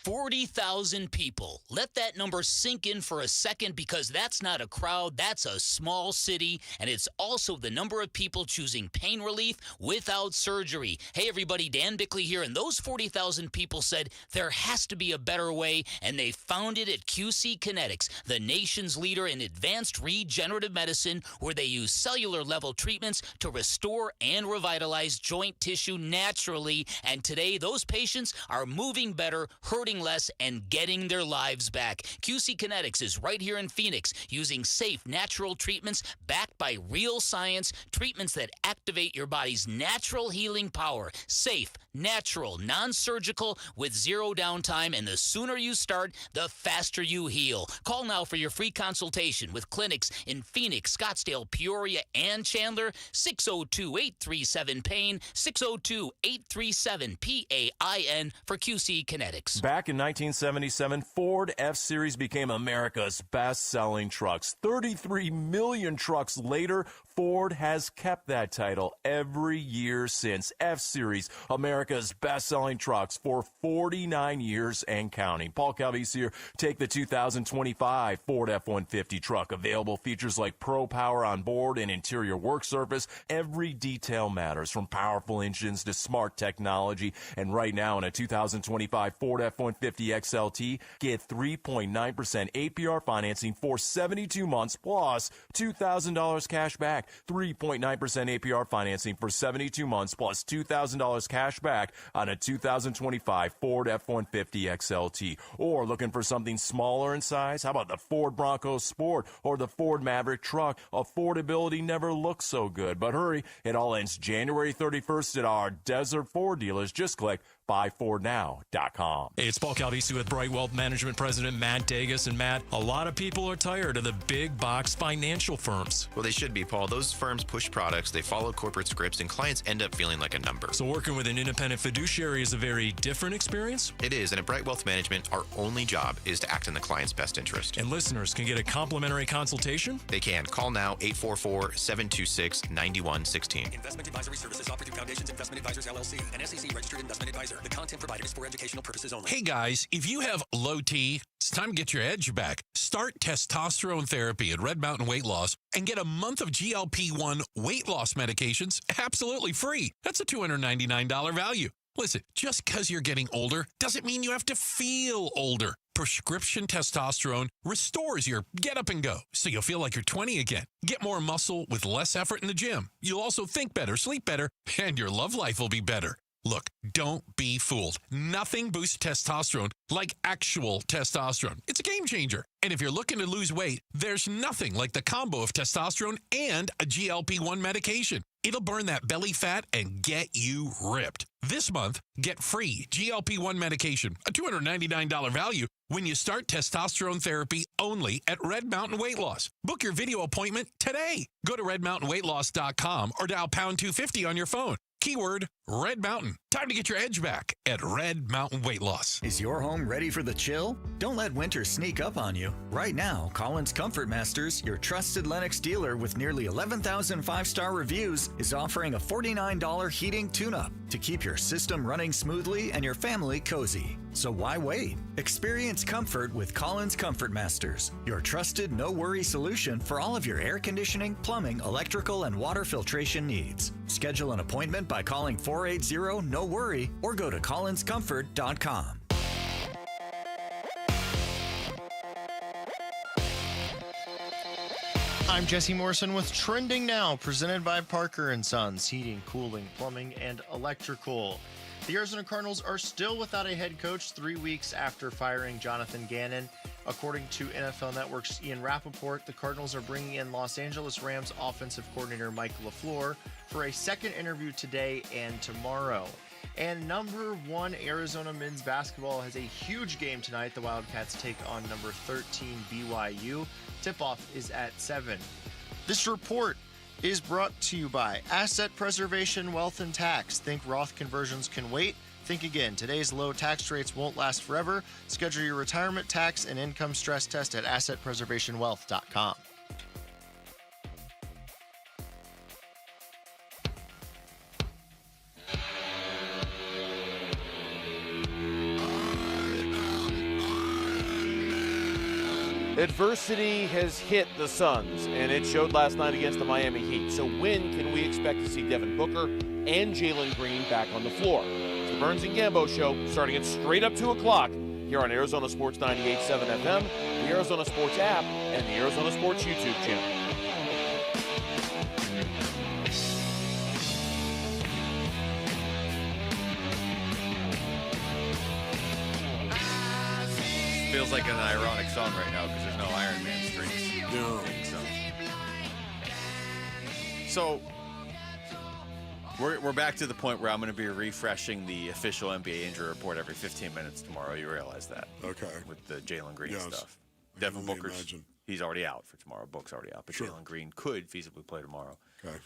40,000 people. Let that number sink in for a second, because that's not a crowd, that's a small city, and it's also the number of people choosing pain relief without surgery. Hey everybody, Dan Bickley here, and those 40,000 people said there has to be a better way, and they found it at QC Kinetics, the nation's leader in advanced regenerative medicine, where they use cellular level treatments to restore and revitalize joint tissue naturally, and today those patients are moving better, hurting less, and getting their lives back. QC Kinetics is right here in Phoenix, using safe, natural treatments backed by real science, treatments that activate your body's natural healing power. Safe, natural, non-surgical, with zero downtime, and the sooner you start, the faster you heal. Call now for your free consultation with clinics in Phoenix, Scottsdale, Peoria, and Chandler. 602-837-PAIN, 602-837-PAIN for QC Kinetics. Back in 1977, Ford F-Series became America's best-selling trucks. 33 million trucks later, Ford has kept that title every year since. F-Series, America's best-selling trucks for 49 years and counting. Paul Calvise here. Take the 2025 Ford F-150 truck. Available features like Pro Power on board and interior work surface. Every detail matters, from powerful engines to smart technology. And right now, in a 2025 Ford F-150 XLT, get 3.9% APR financing for 72 months plus $2,000 cash back. 3.9% APR financing for 72 months plus $2,000 cash back on a 2025 Ford F-150 XLT. Or looking for something smaller in size? How about the Ford Bronco Sport or the Ford Maverick truck? Affordability never looks so good. But hurry, it all ends January 31st at our Desert Ford dealers. Just click buyfordnow.com. Hey, it's Paul Calvisi with Bright Wealth Management President Matt Dagas. And Matt, a lot of people are tired of the big box financial firms. Well, they should be, Paul. Those firms push products, they follow corporate scripts, and clients end up feeling like a number. So working with an independent fiduciary is a very different experience? It is, and at Bright Wealth Management, our only job is to act in the client's best interest. And listeners can get a complimentary consultation? They can. Call now, 844-726-9116. Investment advisory services offered through Foundations Investment Advisors, LLC, an SEC registered investment advisor. The content provided is for educational purposes only. Hey guys, if you have low T, it's time to get your edge back. Start testosterone therapy at Red Mountain Weight Loss and get a month of GLP-1 weight loss medications absolutely free. That's a $299 value. Listen, just because you're getting older doesn't mean you have to feel older. Prescription testosterone restores your get up and go, so you'll feel like you're 20 again. Get more muscle with less effort in the gym. You'll also think better, sleep better, and your love life will be better. Look, don't be fooled. Nothing boosts testosterone like actual testosterone. It's a game changer. And if you're looking to lose weight, there's nothing like the combo of testosterone and a GLP-1 medication. It'll burn that belly fat and get you ripped. This month, get free GLP-1 medication, a $299 value, when you start testosterone therapy only at Red Mountain Weight Loss. Book your video appointment today. Go to redmountainweightloss.com or dial pound 250 on your phone. Keyword Red Mountain. Time to get your edge back at Red Mountain Weight Loss. Is your home ready for the chill? Don't let winter sneak up on you. Right now, Collins Comfort Masters, your trusted Lennox dealer with nearly 11,000 five-star reviews, is offering a $49 heating tune-up to keep your system running smoothly and your family cozy. So why wait? Experience comfort with Collins Comfort Masters, your trusted no-worry solution for all of your air conditioning, plumbing, electrical, and water filtration needs. Schedule an appointment by calling 480-NO-WORRY or go to collinscomfort.com. I'm Jesse Morrison with Trending Now, presented by Parker & Sons, heating, cooling, plumbing, and electrical. The Arizona Cardinals are still without a head coach 3 weeks after firing Jonathan Gannon. According to NFL Network's Ian Rappaport, the Cardinals are bringing in Los Angeles Rams offensive coordinator Mike LaFleur for a second interview today and tomorrow. And number 1 Arizona men's basketball has a huge game tonight. The Wildcats take on number 13 BYU. Tip-off is at 7. This report is brought to you by Asset Preservation Wealth and Tax. Think Roth conversions can wait? Think again. Today's low tax rates won't last forever. Schedule your retirement tax and income stress test at assetpreservationwealth.com. Adversity has hit the Suns, and it showed last night against the Miami Heat. So when can we expect to see Devin Booker and Jalen Green back on the floor? It's the Burns and Gambo Show, starting at straight up 2 o'clock here on Arizona Sports 98.7 FM, the Arizona Sports app, and the Arizona Sports YouTube channel. Feels like an ironic song right now because there's no Iron Man strings. No. So we're back to the point where I'm going to be refreshing the official NBA injury report every 15 minutes tomorrow. You realize that? Okay. With the Jalen Green Yes. stuff. Devin Booker's he's already out for tomorrow. Book's already out, but Sure. Jalen Green could feasibly play tomorrow. Okay.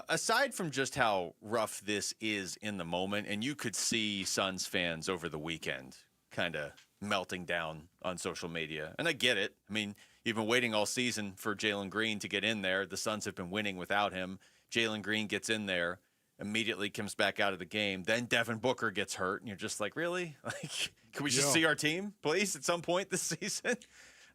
Aside from just how rough this is in the moment, and you could see Suns fans over the weekend kind of melting down on social media. And I get it. I mean, you've been waiting all season for Jalen Green to get in there. The Suns have been winning without him. Jalen Green gets in there, immediately comes back out of the game. Then Devin Booker gets hurt, and you're just like, really? Like, can we just see our team, please, at some point this season?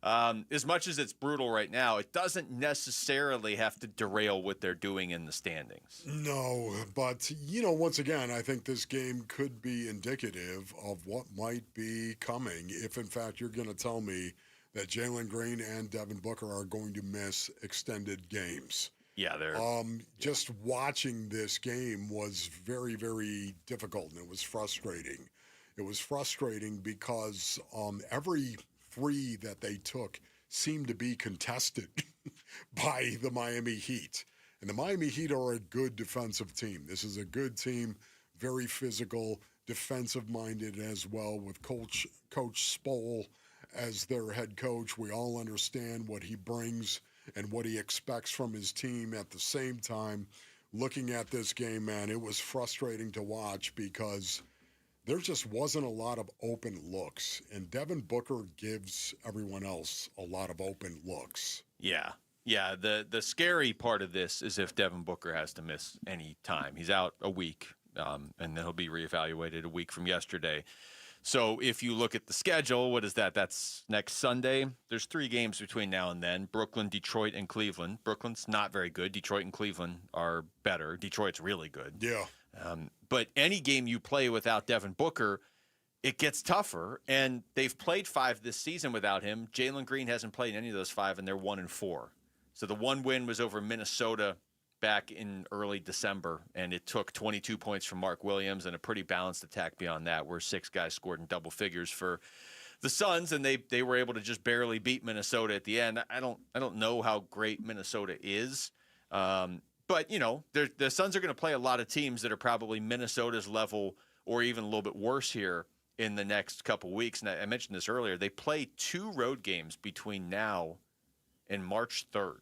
As much as it's brutal right now, it doesn't necessarily have to derail what they're doing in the standings. No, but, once again, I think this game could be indicative of what might be coming if, in fact, you're going to tell me that Jalen Green and Devin Booker are going to miss extended games. Yeah, they're... Just watching this game was very, very difficult, and it was frustrating. It was frustrating because every free that they took seemed to be contested by the Miami Heat. And the Miami Heat are a good defensive team. This is a good team, very physical, defensive-minded as well, with Coach Sproul as their head coach. We all understand what he brings and what he expects from his team. At the same time, looking at this game, man, it was frustrating to watch because there just wasn't a lot of open looks, and Devin Booker gives everyone else a lot of open looks. Yeah. The scary part of this is if Devin Booker has to miss any time. He's out a week, and then he'll be reevaluated a week from yesterday. So if you look at the schedule, what is that? That's next Sunday. There's 3 games between now and then: Brooklyn, Detroit, and Cleveland. Brooklyn's not very good. Detroit and Cleveland are better. Detroit's really good. Yeah. But any game you play without Devin Booker, it gets tougher. And they've played 5 this season without him. Jalen Green hasn't played any of those 5, and they're 1-4. So the one win was over Minnesota back in early December, and it took 22 points from Mark Williams and a pretty balanced attack beyond that, where 6 guys scored in double figures for the Suns, and they were able to just barely beat Minnesota at the end. I don't know how great Minnesota is. But, the Suns are going to play a lot of teams that are probably Minnesota's level or even a little bit worse here in the next couple weeks. And I mentioned this earlier. They play 2 road games between now and March 3rd.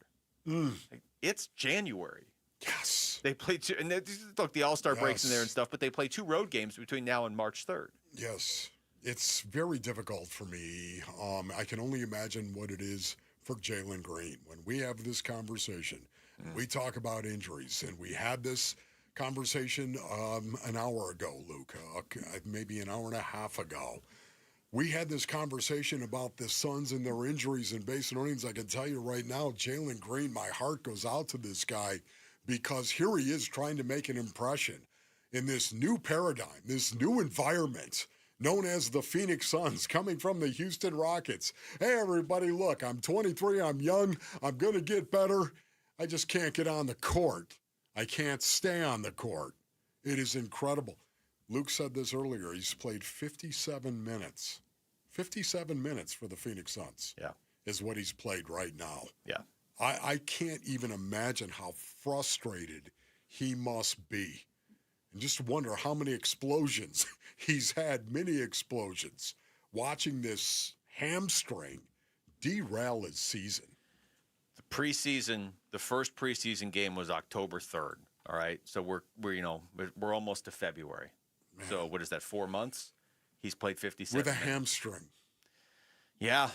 It's January. Yes. They play 2. And look, the All-Star breaks in there and stuff, but they play 2 road games between now and March 3rd. Yes. It's very difficult for me. I can only imagine what it is for Jalen Green. When we have this conversation, we talk about injuries, and we had this conversation an hour ago, Luke, maybe an hour and a half ago. We had this conversation about the Suns and their injuries and base and earnings. I can tell you right now, Jalen Green, my heart goes out to this guy because here he is trying to make an impression in this new paradigm, this new environment known as the Phoenix Suns, coming from the Houston Rockets. Hey, everybody, look, I'm 23, I'm young, I'm going to get better. I just can't get on the court. I can't stay on the court. It is incredible. Luke said this earlier. He's played 57 minutes. 57 minutes for the Phoenix Suns. Yeah. Is what he's played right now. Yeah. I can't even imagine how frustrated he must be. And just wonder how many explosions he's had, many explosions, watching this hamstring derail his season. The first preseason game was October 3rd. All right. So we're almost to February. Man. So what is that, 4 months? He's played 57 with a minutes. hamstring. Yeah.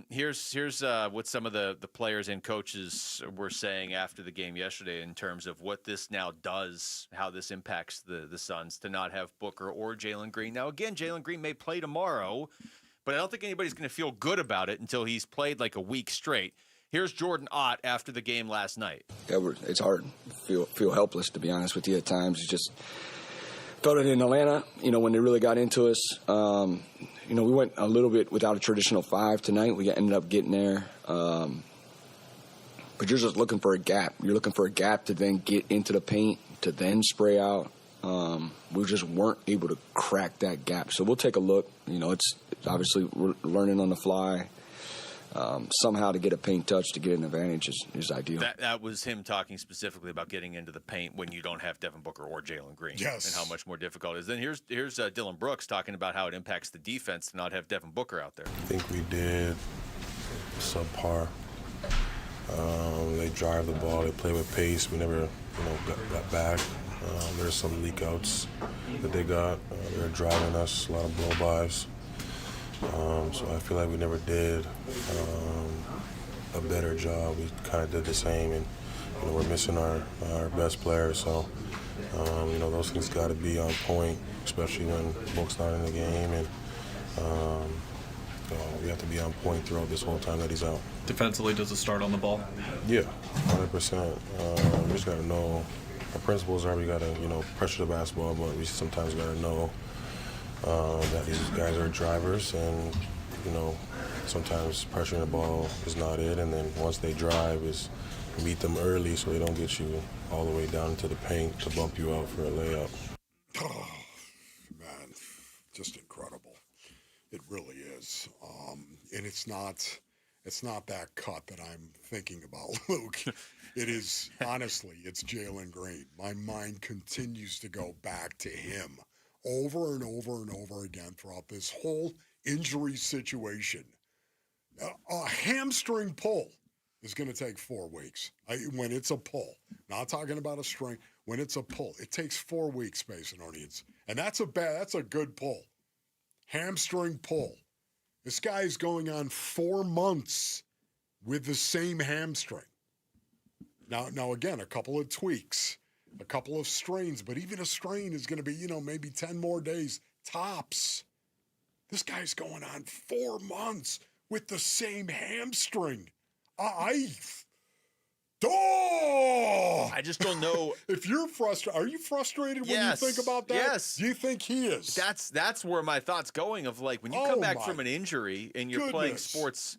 Here's what some of the players and coaches were saying after the game yesterday in terms of what this now does, how this impacts the Suns to not have Booker or Jalen Green. Now, again, Jalen Green may play tomorrow, but I don't think anybody's going to feel good about it until he's played like a week straight. Here's Jordan Ott after the game last night. Yeah, it's hard. Feel helpless, to be honest with you, at times. You just felt it in Atlanta, when they really got into us. We went a little bit without a traditional 5 tonight. We ended up getting there. But you're just looking for a gap. You're looking for a gap to then get into the paint, to then spray out. We just weren't able to crack that gap. So we'll take a look. It's obviously we're learning on the fly. Somehow to get a paint touch to get an advantage is ideal. That was him talking specifically about getting into the paint when you don't have Devin Booker or Jalen Green. Yes. And how much more difficult it is. Then here's Dylan Brooks talking about how it impacts the defense to not have Devin Booker out there. I think we did subpar. They drive the ball. They play with pace. We never got back. There's some leak outs that they got. They're driving us, a lot of blow-bys. So I feel like we never did a better job. We kind of did the same, and we're missing our best players. So those things got to be on point, especially when Book's not in the game, and we have to be on point throughout this whole time that he's out. Defensively, does it start on the ball? Yeah, 100%. We just got to know. Our principles are we got to pressure the basketball, but we sometimes got to know that these guys are drivers, and sometimes pressuring the ball is not it, and then once they drive is meet them early so they don't get you all the way down into the paint to bump you out for a layup. Oh, man, just incredible. It really is. And it's not that cut that I'm thinking about, Luke. It is, honestly, it's Jalen Green. My mind continues to go back to him over and over and over again throughout this whole injury situation. A hamstring pull is going to take 4 weeks. When it's a pull, not talking about a string, when it's a pull, it takes 4 weeks, Space and Onions. And that's a good pull. Hamstring pull. This guy is going on 4 months with the same hamstring. Now again, a couple of tweaks, a couple of strains, but even a strain is going to be, maybe 10 more days, tops. This guy's going on 4 months with the same hamstring. I just don't know. If you're frustrated, are you frustrated when you think about that? Yes. Do you think he is? That's where my thought's going of like when you come back from an injury and you're playing sports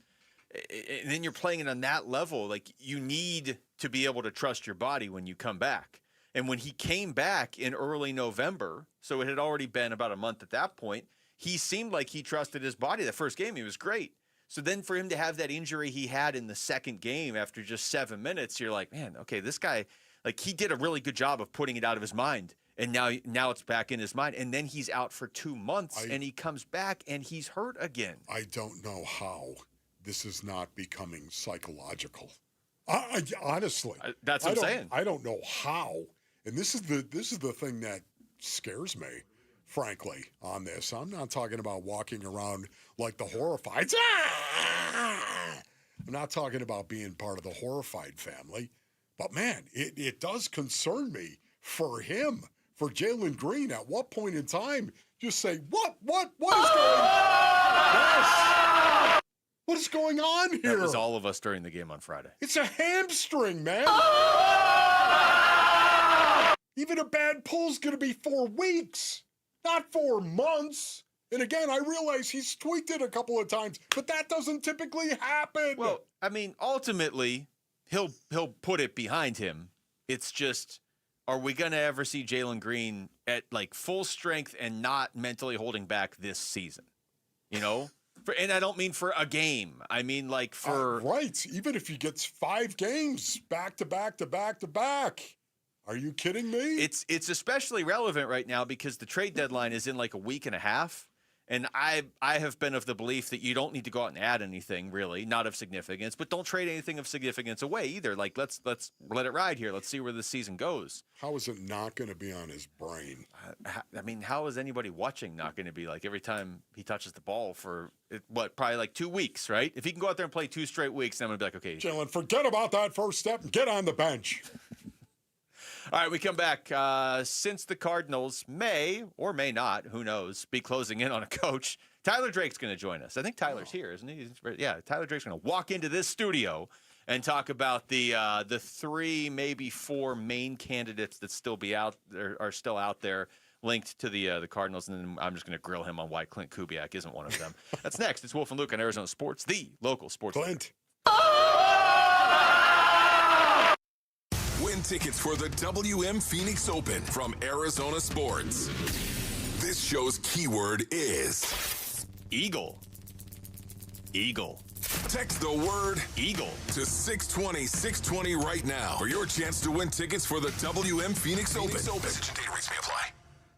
and then you're playing it on that level, like you need to be able to trust your body when you come back. And when he came back in early November, so it had already been about a month at that point, he seemed like he trusted his body. That first game, he was great. So then for him to have that injury he had in the second game after just 7 minutes, you're like, man, okay, this guy, Like, he did a really good job of putting it out of his mind. And now it's back in his mind. And then he's out for 2 months, and he comes back, and he's hurt again. I don't know how this is not becoming psychological. Honestly. That's what I'm saying. I don't know how. And this is the thing that scares me, frankly, on this. I'm not talking about walking around like the horrified. I'm not talking about being part of the horrified family. But, man, it does concern me for him. For Jalen Green, at what point in time, just say, what is going on? Yes. What is going on here? That was all of us during the game on Friday. It's a hamstring, man. Even a bad pull's going to be 4 weeks, not 4 months. And again, I realize he's tweaked it a couple of times, but that doesn't typically happen. Well, I mean, ultimately, he'll put it behind him. It's just, are we going to ever see Jalen Green at like full strength and not mentally holding back this season? You know? And I don't mean for a game. I mean like for... right. Even if he gets 5 games back to back to back to back. Are you kidding me? It's especially relevant right now because the trade deadline is in like a week and a half. And I have been of the belief that you don't need to go out and add anything, really, not of significance, but don't trade anything of significance away either. Like, let's let it ride here. Let's see where the season goes. How is it not going to be on his brain? I mean, how is anybody watching not going to be like every time he touches the ball for, probably like 2 weeks, right? If he can go out there and play 2 straight weeks, then I'm going to be like, okay. Jalen, forget about that first step and get on the bench. All right, we come back. Since the Cardinals may or may not, who knows, be closing in on a coach, Tyler Drake's going to join us. I think Tyler's here, isn't he? Yeah, Tyler Drake's going to walk into this studio and talk about the 3, maybe 4 main candidates that are still out there linked to the Cardinals, and then I'm just going to grill him on why Clint Kubiak isn't one of them. That's next. It's Wolf and Luke on Arizona Sports, the local sports. Clint. Win tickets for the WM Phoenix Open from Arizona Sports. This show's keyword is Eagle. Eagle. Text the word Eagle to 620-620 right now for your chance to win tickets for the WM Phoenix Open. Message and data rates may apply.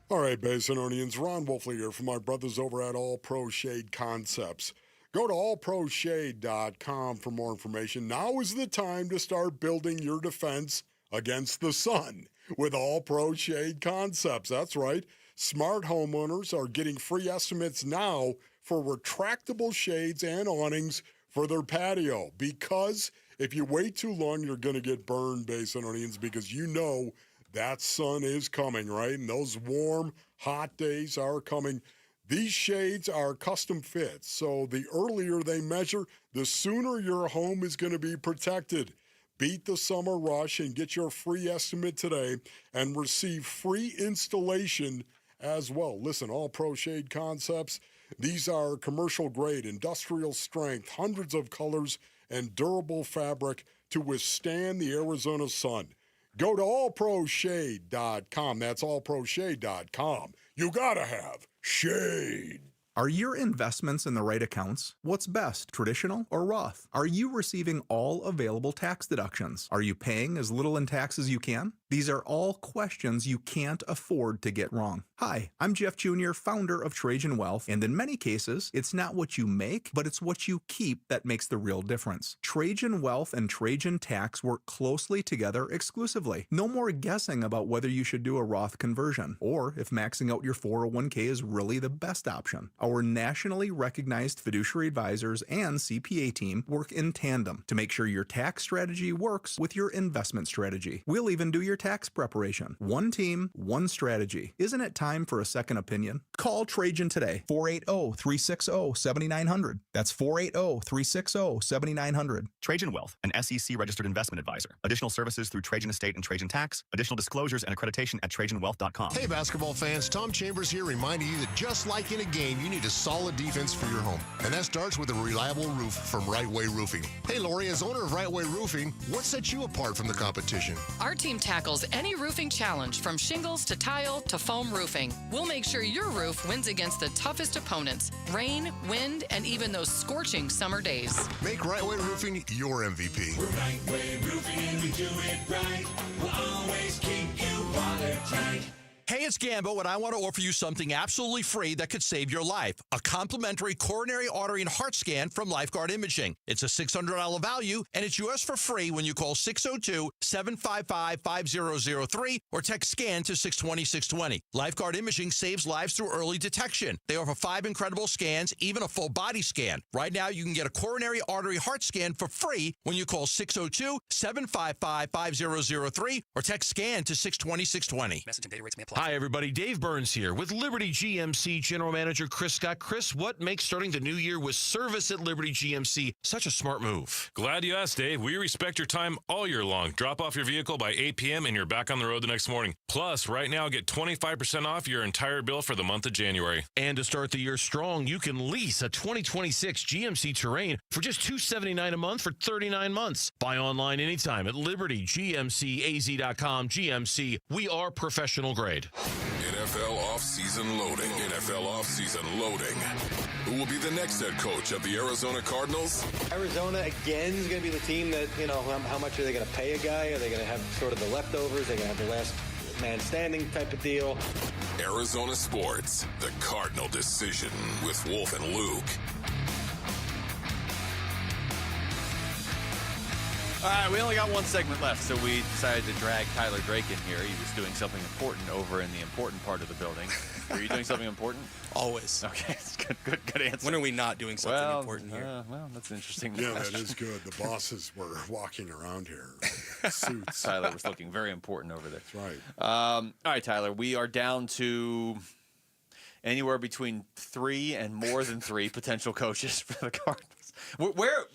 All right, Basinonians, Ron Wolfley here from our brothers over at All Pro Shade Concepts. Go to allproshade.com for more information. Now is the time to start building your defense against the sun with All Pro Shade Concepts. That's right. Smart homeowners are getting free estimates now for retractable shades and awnings for their patio, because if you wait too long, you're going to get burned, Basinonians, because you know that sun is coming, right? And those warm, hot days are coming. These shades are custom fits, so the earlier they measure, the sooner your home is going to be protected. Beat the summer rush and get your free estimate today and receive free installation as well. Listen, All Pro Shade Concepts, these are commercial grade, industrial strength, hundreds of colors, and durable fabric to withstand the Arizona sun. Go to allproshade.com. That's allproshade.com. You gotta have shade. Are your investments in the right accounts? What's best, traditional or Roth? Are you receiving all available tax deductions? Are you paying as little in tax as you can? These are all questions you can't afford to get wrong. Hi, I'm Jeff Jr., founder of Trajan Wealth, and in many cases, it's not what you make, but it's what you keep that makes the real difference. Trajan Wealth and Trajan Tax work closely together exclusively. No more guessing about whether you should do a Roth conversion, or if maxing out your 401k is really the best option. Our nationally recognized fiduciary advisors and CPA team work in tandem to make sure your tax strategy works with your investment strategy. We'll even do your tax preparation. One team, one strategy. Isn't it time for a second opinion? Call Trajan today, 480-360-7900. That's 480-360-7900. Trajan Wealth, an SEC registered investment advisor. Additional services through Trajan Estate and Trajan Tax. Additional disclosures and accreditation at TrajanWealth.com. Hey, basketball fans, Tom Chambers here, reminding you that just like in a game, you need a solid defense for your home. And that starts with a reliable roof from Right Way Roofing. Hey, Lori, as owner of Right Way Roofing, what sets you apart from the competition? Our team tackles tackles any roofing challenge from shingles to tile to foam roofing. We'll make sure your roof wins against the toughest opponents, rain, wind, and even those scorching summer days. Make Right Way Roofing your MVP. We're Right Way Roofing and we do it right. We'll always keep you watertight. Hey, it's Gambo, and I want to offer you something absolutely free that could save your life. A complimentary coronary artery and heart scan from Lifeguard Imaging. It's a $600 value, and it's yours for free when you call 602-755-5003 or text SCAN to 620-620. Lifeguard Imaging saves lives through early detection. They offer 5 incredible scans, even a full body scan. Right now, you can get a coronary artery heart scan for free when you call 602-755-5003 or text SCAN to 620-620. Message and data rates may apply. Hi, everybody. Dave Burns here with Liberty GMC General Manager Chris Scott. Chris, what makes starting the new year with service at Liberty GMC such a smart move? Glad you asked, Dave. We respect your time all year long. Drop off your vehicle by 8 p.m. and you're back on the road the next morning. Plus, right now, get 25% off your entire bill for the month of January. And to start the year strong, you can lease a 2026 GMC Terrain for just $279 a month for 39 months. Buy online anytime at libertygmcaz.com. GMC, we are professional grade. NFL offseason loading. NFL offseason loading. Who will be the next head coach of the Arizona Cardinals? Arizona, again, is going to be the team that, how much are they going to pay a guy? Are they going to have sort of the leftovers? Are they going to have the last man standing type of deal? Arizona Sports, the Cardinal Decision with Wolf and Luke. All right, we only got one segment left, so we decided to drag Tyler Drake in here. He was doing something important over in the important part of the building. Are you doing something important? Always. Okay, it's good answer. When are we not doing something important here? Well, that's an interesting Yeah, question. that is good. The bosses were walking around here in suits. Tyler was looking very important over there. That's right. All right, Tyler, we are down to anywhere between 3 and more than 3 potential coaches for the Cardinals. Where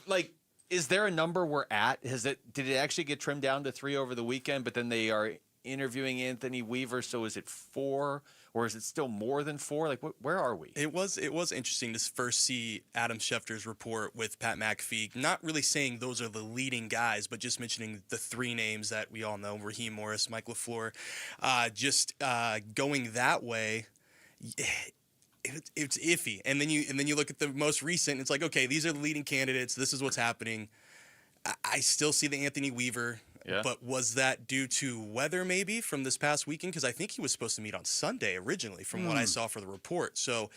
is there a number we're at? Did it actually get trimmed down to 3 over the weekend, but then they are interviewing Anthony Weaver, so is it 4? Or is it still more than 4? Where are we? It was interesting to first see Adam Schefter's report with Pat McAfee, not really saying those are the leading guys, but just mentioning the 3 names that we all know, Raheem Morris, Mike LaFleur, going that way. It's iffy, and then you look at the most recent. It's like, okay, these are the leading candidates. This is what's happening. I still see the Anthony Weaver, but was that due to weather maybe from this past weekend? Because I think he was supposed to meet on Sunday originally, from what I saw for the report. So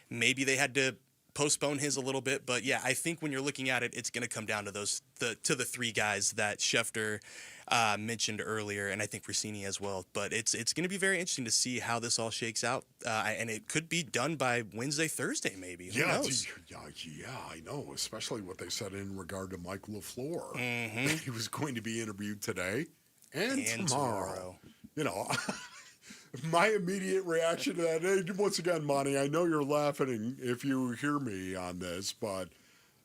maybe they had to postpone his a little bit. But yeah, I think when you're looking at it, it's going to come down to the 3 guys that Schefter mentioned earlier, and I think Rossini as well. But it's going to be very interesting to see how this all shakes out, and it could be done by Wednesday, Thursday, maybe. Who knows? Yeah, I know. Especially what they said in regard to Mike LaFleur. Mm-hmm. He was going to be interviewed today and tomorrow. My immediate reaction to that, once again, Monty, I know you're laughing if you hear me on this, but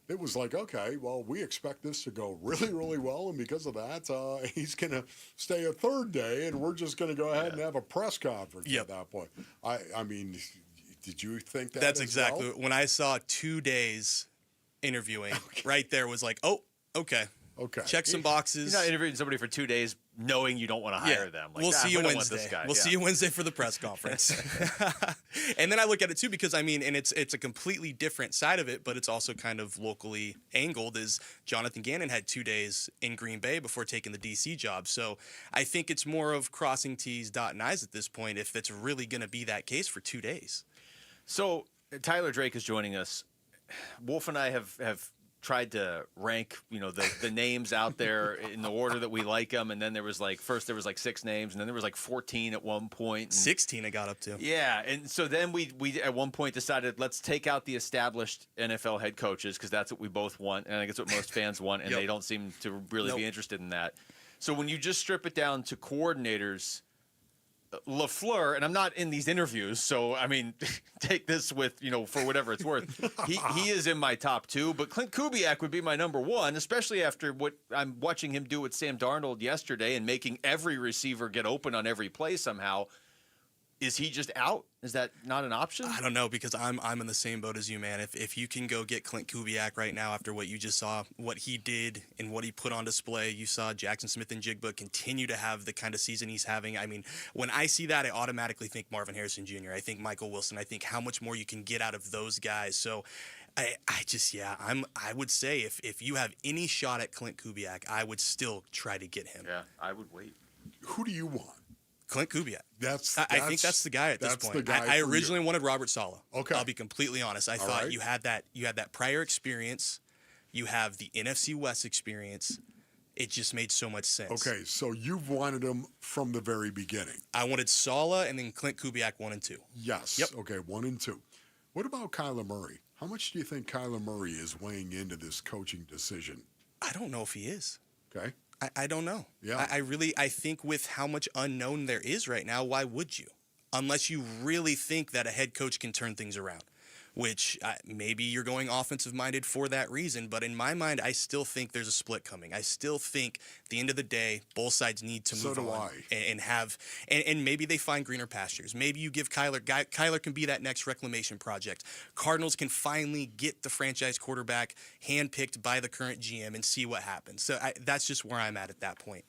it was like, okay, well, we expect this to go really, really well, and because of that, he's going to stay a 3rd day, and we're just going to go ahead and have a press conference at that point. I mean, did you think that? That's exactly when I saw 2 days interviewing. Right there was like, oh, okay. Okay. Check some boxes. You're not interviewing somebody for 2 days knowing you don't want to hire them. We'll see you Wednesday. We'll see you Wednesday for the press conference. And then I look at it too, because and it's a completely different side of it, but it's also kind of locally angled. Is Jonathan Gannon had 2 days in Green Bay before taking the DC job. So I think it's more of crossing T's, dotting I's at this point, if it's really going to be that case for 2 days. So Tyler Drake is joining us. Wolf and I have tried to rank, the names out there in the order that we like them, and then there was first 6 names, and then there was 14 at one point. 16 I got up to. Yeah, and so then we at one point decided, let's take out the established NFL head coaches, because that's what we both want, and I think it's what most fans want, and they don't seem to really be interested in that. So when you just strip it down to coordinators, LaFleur, and I'm not in these interviews, so I mean, take this with for whatever it's worth. He is in my top 2, but Clint Kubiak would be my number 1, especially after what I'm watching him do with Sam Darnold yesterday and making every receiver get open on every play somehow. Is he just out? Is that not an option? I don't know, because I'm in the same boat as you, man. If you can go get Clint Kubiak right now after what you just saw, what he did and what he put on display, you saw Jackson Smith and Jigba continue to have the kind of season he's having. I mean, when I see that, I automatically think Marvin Harrison Jr. I think Michael Wilson. I think how much more you can get out of those guys. So I would say if you have any shot at Clint Kubiak, I would still try to get him. Yeah, I would wait. Who do you want? Clint Kubiak. I think that's the guy at this point. The guy I originally wanted Robert Saleh. Okay. I'll be completely honest. I thought you had that prior experience. You have the NFC West experience. It just made so much sense. Okay, so you've wanted him from the very beginning. I wanted Saleh and then Clint Kubiak 1 and 2. Yes. Yep. Okay, 1 and 2. What about Kyler Murray? How much do you think Kyler Murray is weighing into this coaching decision? I don't know if he is. Okay. I don't know. Yeah. I think with how much unknown there is right now, why would you? Unless you really think that a head coach can turn things around, which maybe you're going offensive-minded for that reason. But in my mind, I still think there's a split coming. I still think at the end of the day, both sides need to move on and maybe they find greener pastures. Maybe you give Kyler can be that next reclamation project. Cardinals can finally get the franchise quarterback handpicked by the current GM and see what happens. So that's just where I'm at that point.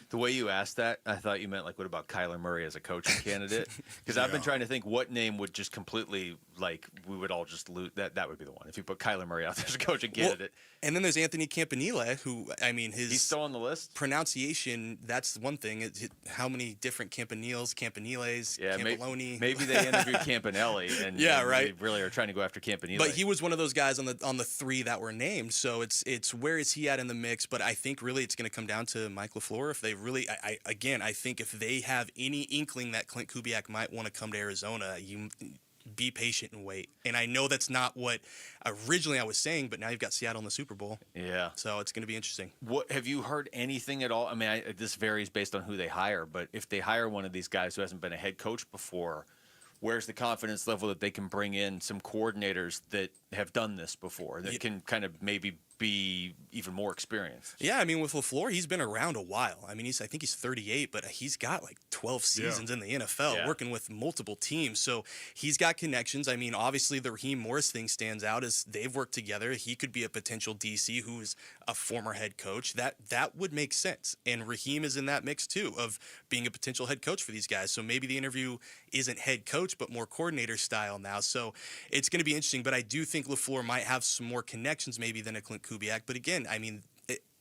The way you asked that, I thought you meant, like, what about Kyler Murray as a coaching candidate? Because I've been trying to think what name would just completely, like, we would all just lose. That would be the one, if you put Kyler Murray out there as a coaching candidate. And then there's Anthony Campanile, who, I mean, he's still on the list? Pronunciation, that's one thing. How many different Campaniles, Campoloni. Maybe they interviewed Campanelli, and they really are trying to go after Campanile. But he was one of those guys on the 3 that were named. So it's where is he at in the mix? But I think really it's going to come down to Mike LaFleur. If they really, I think if they have any inkling that Clint Kubiak might want to come to Arizona, you be patient and wait. And I know that's not what originally I was saying, but now you've got Seattle in the Super Bowl. Yeah. So it's going to be interesting. What have you heard anything at all? I mean, this varies based on who they hire, but if they hire one of these guys who hasn't been a head coach before, where's the confidence level that they can bring in some coordinators that have done this before, that can kind of maybe be even more experienced? Yeah, I mean, with LaFleur, he's been around a while. I mean, I think he's 38, but he's got like 12 seasons in the NFL, working with multiple teams. So he's got connections. I mean, obviously the Raheem Morris thing stands out as they've worked together. He could be a potential DC who is a former head coach. That would make sense. And Raheem is in that mix too, of being a potential head coach for these guys. So maybe the interview isn't head coach, but more coordinator style now. So it's going to be interesting. But I do think LaFleur might have some more connections maybe than a Clint Kubiak. But again, I mean,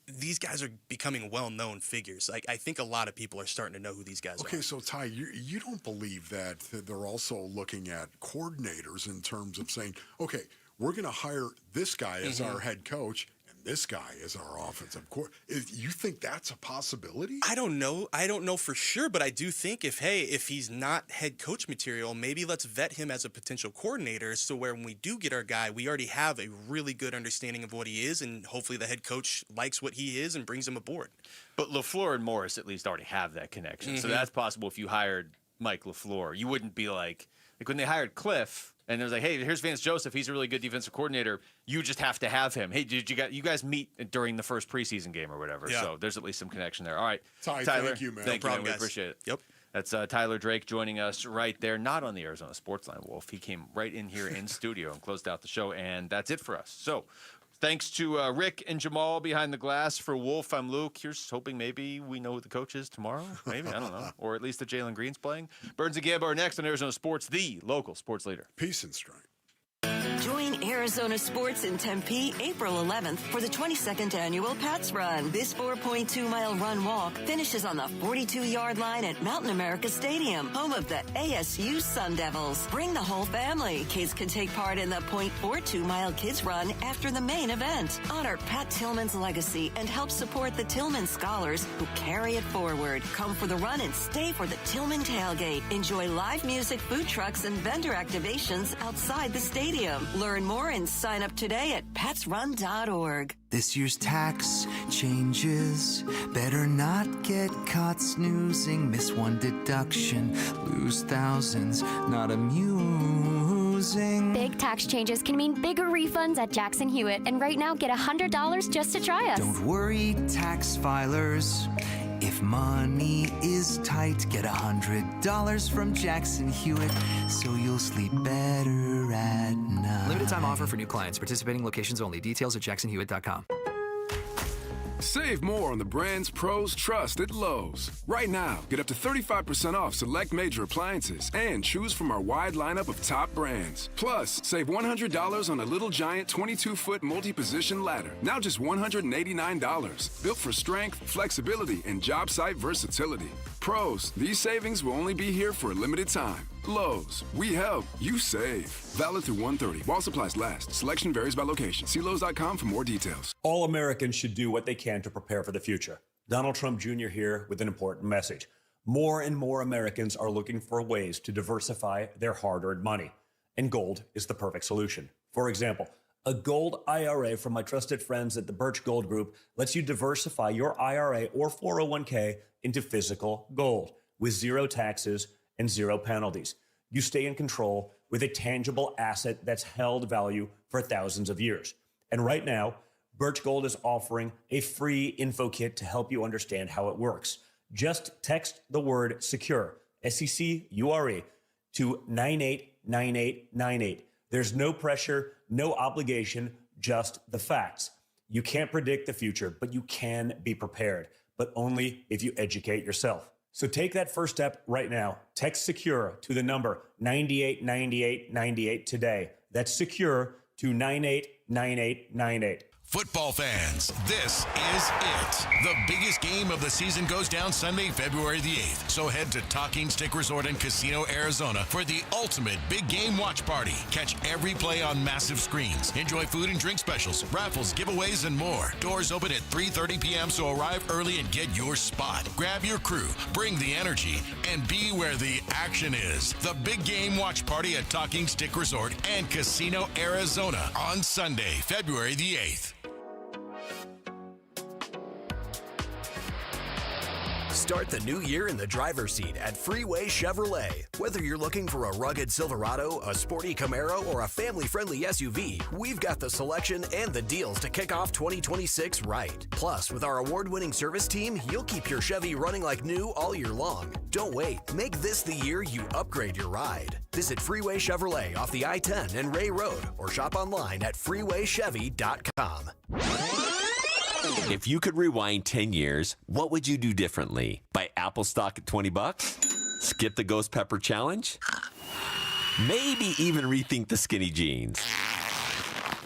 these guys are becoming well-known figures. I think a lot of people are starting to know who these guys are. Okay, so Ty, you don't believe that they're also looking at coordinators in terms of saying, okay, we're going to hire this guy as our head coach, this guy is our offensive coordinator. You think that's a possibility? I don't know. I don't know for sure, but I do think if he's not head coach material, maybe let's vet him as a potential coordinator, so where when we do get our guy, we already have a really good understanding of what he is, and hopefully the head coach likes what he is and brings him aboard. But LaFleur and Morris at least already have that connection, so that's possible. If you hired Mike LaFleur, you wouldn't be like when they hired Cliff. And it was like, hey, here's Vance Joseph. He's a really good defensive coordinator. You just have to have him. Hey, you guys meet during the first preseason game or whatever? Yeah. So there's at least some connection there. All right, Tyler, thank you, man. Thank you, man. We appreciate it. Yep. That's Tyler Drake joining us right there, not on the Arizona Sports Line, Wolf. He came right in here in studio and closed out the show, and that's it for us. So thanks to Rick and Jamal behind the glass. For Wolf, I'm Luke. Here's hoping maybe we know who the coach is tomorrow. Maybe, I don't know. Or at least that Jalen Green's playing. Burns and Gambo are next on Arizona Sports, the local sports leader. Peace and strength. Join Arizona Sports in Tempe April 11th for the 22nd annual Pats Run. This 4.2-mile run-walk finishes on the 42-yard line at Mountain America Stadium, home of the ASU Sun Devils. Bring the whole family. Kids can take part in the 0.42-mile Kids Run after the main event. Honor Pat Tillman's legacy and help support the Tillman Scholars who carry it forward. Come for the run and stay for the Tillman Tailgate. Enjoy live music, food trucks, and vendor activations outside the stadium. Learn more and sign up today at patsrun.org. This year's tax changes. Better not get caught snoozing. Miss one deduction, lose thousands. Not amusing. Big tax changes can mean bigger refunds at Jackson Hewitt. And right now, get $100 just to try us. Don't worry, tax filers. If money is tight, get $100 from Jackson Hewitt, so you'll sleep better at night. Limited time offer for new clients. Participating locations only. Details at jacksonhewitt.com. Save more on the brands pros trust at Lowe's. Right now, get up to 35% off select major appliances and choose from our wide lineup of top brands. Plus, save $100 on a Little Giant 22-foot multi-position ladder. Now just $189. Built for strength, flexibility, and job site versatility. Pros, these savings will only be here for a limited time. Lowe's, we help, you save. Valid through 1/30. While supplies last. Selection varies by location. See Lowe's.com for more details. All Americans should do what they can to prepare for the future. Donald Trump Jr. here with an important message. More and more Americans are looking for ways to diversify their hard-earned money, and gold is the perfect solution. For example, a gold IRA from my trusted friends at the Birch Gold Group lets you diversify your IRA or 401k into physical gold with zero taxes and zero penalties. You stay in control with a tangible asset that's held value for thousands of years. And right now, Birch Gold is offering a free info kit to help you understand how it works. Just text the word SECURE, SECURE, to 989898. There's no pressure, no obligation, just the facts. You can't predict the future, but you can be prepared, but only if you educate yourself. So take that first step right now. Text SECURE to the number 989898 today. That's SECURE to 989898. Football fans, this is it. The biggest game of the season goes down Sunday, February the 8th. So head to Talking Stick Resort and Casino, Arizona for the ultimate big game watch party. Catch every play on massive screens. Enjoy food and drink specials, raffles, giveaways, and more. Doors open at 3:30 p.m., so arrive early and get your spot. Grab your crew, bring the energy, and be where the action is. The big game watch party at Talking Stick Resort and Casino, Arizona on Sunday, February the 8th. Start the new year in the driver's seat at Freeway Chevrolet. Whether you're looking for a rugged Silverado, a sporty Camaro, or a family-friendly SUV, we've got the selection and the deals to kick off 2026 right. Plus, with our award-winning service team, you'll keep your Chevy running like new all year long. Don't wait. Make this the year you upgrade your ride. Visit Freeway Chevrolet off the I-10 and Ray Road, or shop online at freewaychevy.com. If you could rewind 10 years, what would you do differently? Buy Apple stock at $20? Skip the Ghost Pepper Challenge? Maybe even rethink the skinny jeans.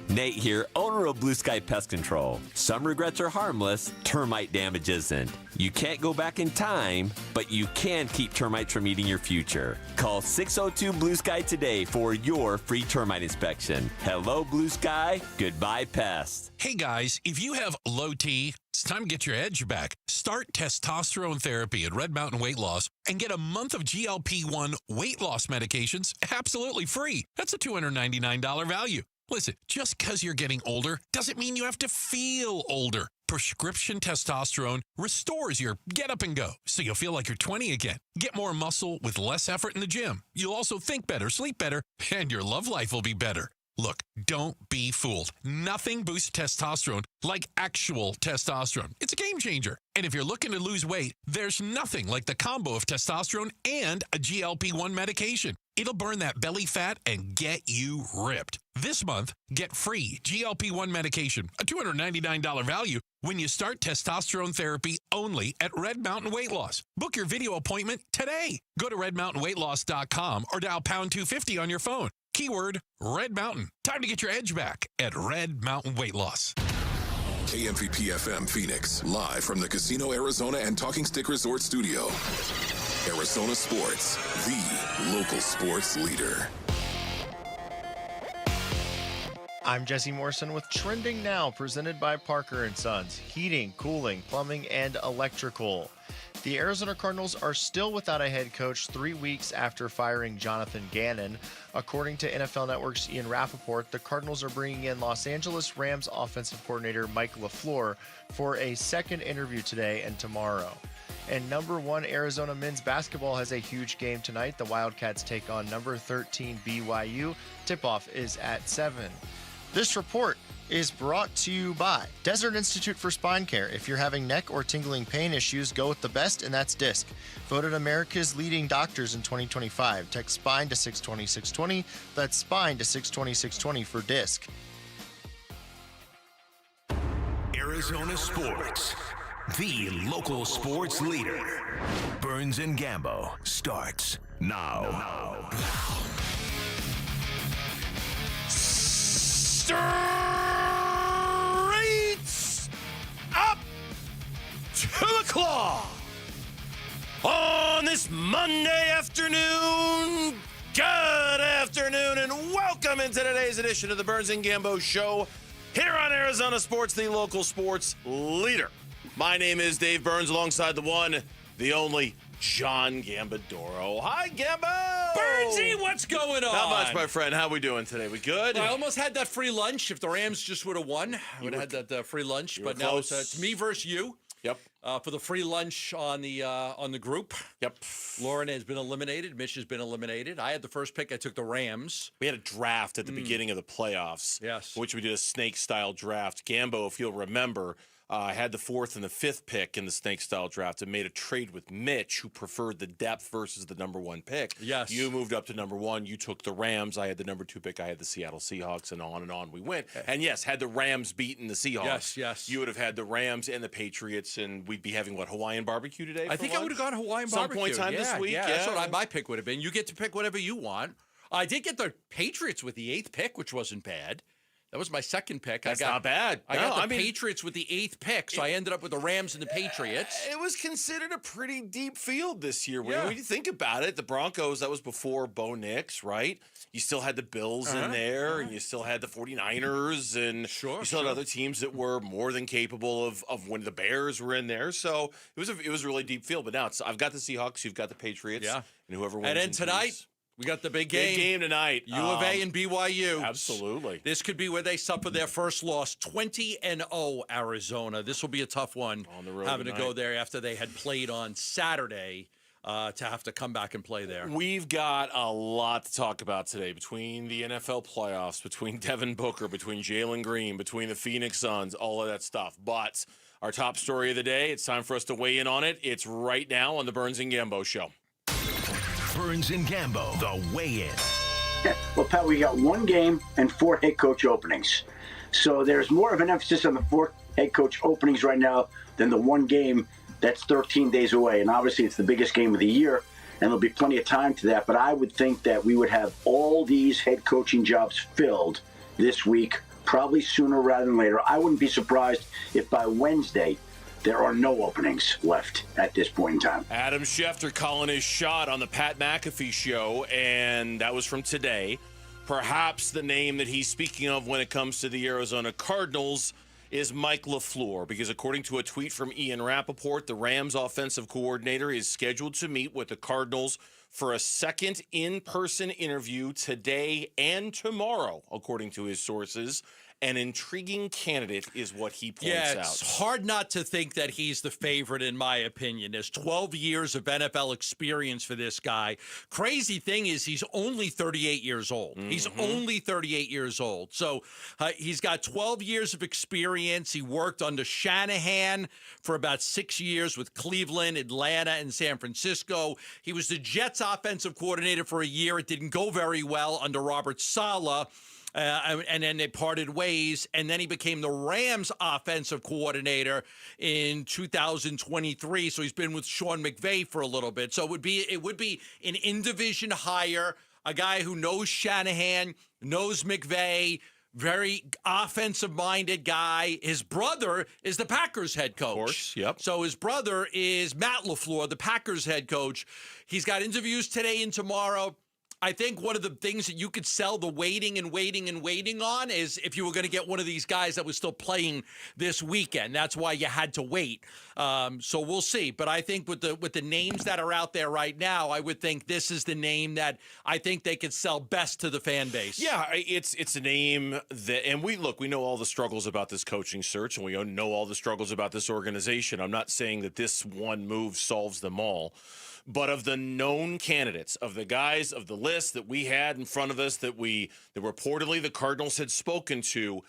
Nate here, owner of Blue Sky Pest Control. Some regrets are harmless, termite damage isn't. You can't go back in time, but you can keep termites from eating your future. Call 602-BLUE-SKY today for your free termite inspection. Hello, Blue Sky. Goodbye, pests. Hey, guys, if you have low T, it's time to get your edge back. Start testosterone therapy at Red Mountain Weight Loss and get a month of GLP-1 weight loss medications absolutely free. That's a $299 value. Listen, just because you're getting older doesn't mean you have to feel older. Prescription testosterone restores your get up and go, so you'll feel like you're 20 again. Get more muscle with less effort in the gym. You'll also think better, sleep better, and your love life will be better. Look, don't be fooled. Nothing boosts testosterone like actual testosterone. It's a game changer. And if you're looking to lose weight, there's nothing like the combo of testosterone and a GLP-1 medication. It'll burn that belly fat and get you ripped. This month, get free GLP-1 medication, a $299 value, when you start testosterone therapy only at Red Mountain Weight Loss. Book your video appointment today. Go to redmountainweightloss.com or dial pound 250 on your phone. Keyword Red Mountain. Time to get your edge back at Red Mountain Weight Loss. KMVP FM Phoenix, live from the Casino Arizona and Talking Stick Resort Studio. Arizona Sports, the local sports leader. I'm Jesse Morrison with Trending Now, presented by Parker & Sons, heating, cooling, plumbing, and electrical. The Arizona Cardinals are still without a head coach 3 weeks after firing Jonathan Gannon. According to NFL Network's Ian Rappaport, the Cardinals are bringing in Los Angeles Rams offensive coordinator Mike LaFleur for a second interview today and tomorrow. And number 1 Arizona men's basketball has a huge game tonight. The Wildcats take on number 13 BYU. Tip-off is at 7. This report is brought to you by Desert Institute for Spine Care. If you're having neck or tingling pain issues, go with the best, and that's Disc. Voted America's leading doctors in 2025. Text SPINE to 620-620. That's SPINE to 620-620 for Disc. Arizona Sports, the local sports leader. Burns and Gambo starts now. Straight up to the claw on this Monday afternoon. Good afternoon and welcome into today's edition of the Burns and Gambo Show here on Arizona Sports, the local sports leader. My name is Dave Burns, alongside the one, the only John Gambadoro. Hi, Gambo! Burnsy, what's going on? Not much, my friend. How we doing today? We good? Well, I almost had that free lunch. If the Rams just would have won, I would have had that free lunch. But now it's me versus you. Yep. For the free lunch on the group. Yep. Lauren has been eliminated. Mitch has been eliminated. I had the first pick. I took the Rams. We had a draft at the beginning of the playoffs. Yes. Which we did a snake-style draft. Gambo, if you'll remember, had the 4th and the 5th pick in the snake-style draft and made a trade with Mitch, who preferred the depth versus the number 1 pick. Yes. You moved up to number 1. You took the Rams. I had the number 2 pick. I had the Seattle Seahawks, and on we went. And yes, had the Rams beaten the Seahawks, yes, you would have had the Rams and the Patriots, and we'd be having, Hawaiian barbecue today? I think I would have gone Hawaiian barbecue. Some point in time this week. Yeah, that's what my pick would have been. You get to pick whatever you want. I did get the Patriots with the 8th pick, which wasn't bad. That was my second pick. That's not bad. I got the Patriots with the 8th pick, so I ended up with the Rams and the Patriots. It was considered a pretty deep field this year. Yeah. When you think about it, the Broncos, that was before Bo Nix, right? You still had the Bills in there, and you still had the 49ers, and you still had other teams that were more than capable of when the Bears were in there. So it was a really deep field. But now I've got the Seahawks, you've got the Patriots, and whoever wins. And then tonight, we got the big game. Big game tonight. U of A and BYU. Absolutely. This could be where they suffer their first loss. 20-0 Arizona. This will be a tough one. On the road having tonight. to go there after they had played on Saturday to have to come back and play there. We've got a lot to talk about today between the NFL playoffs, between Devin Booker, between Jalen Green, between the Phoenix Suns, all of that stuff. But our top story of the day, it's time for us to weigh in on it. It's right now on the Burns and Gambo Show. Burns and Gambo, the weigh-in. Well, Pat, we got 1 game and 4 head coach openings. So there's more of an emphasis on the 4 head coach openings right now than the 1 game that's 13 days away. And obviously it's the biggest game of the year, and there'll be plenty of time to that. But I would think that we would have all these head coaching jobs filled this week, probably sooner rather than later. I wouldn't be surprised if by Wednesday there are no openings left at this point in time. Adam Schefter calling his shot on the Pat McAfee show, and that was from today. Perhaps the name that he's speaking of when it comes to the Arizona Cardinals is Mike LaFleur, because according to a tweet from Ian Rappaport, the Rams offensive coordinator is scheduled to meet with the Cardinals for a second in-person interview today and tomorrow, according to his sources. An intriguing candidate is what he points out. Yeah, it's hard not to think that he's the favorite, in my opinion. There's 12 years of NFL experience for this guy. Crazy thing is he's only 38 years old. He's only 38 years old. So he's got 12 years of experience. He worked under Shanahan for about 6 years with Cleveland, Atlanta, and San Francisco. He was the Jets offensive coordinator for a year. It didn't go very well under Robert Saleh. And then they parted ways, and then he became the Rams offensive coordinator in 2023. So he's been with Sean McVay for a little bit. So it would be an in-division hire, a guy who knows Shanahan, knows McVay, very offensive-minded guy. His brother is the Packers head coach. Of course, yep. So his brother is Matt LaFleur, the Packers head coach. He's got interviews today and tomorrow. I think one of the things that you could sell the waiting on is if you were going to get one of these guys that was still playing this weekend. That's why you had to wait. So we'll see. But I think with the names that are out there right now, I would think this is the name that I think they could sell best to the fan base. Yeah, it's a name that, and we know all the struggles about this coaching search, and we know all the struggles about this organization. I'm not saying that this one move solves them all. But of the known candidates, of the guys of the list that we had in front of us that reportedly the Cardinals had spoken to,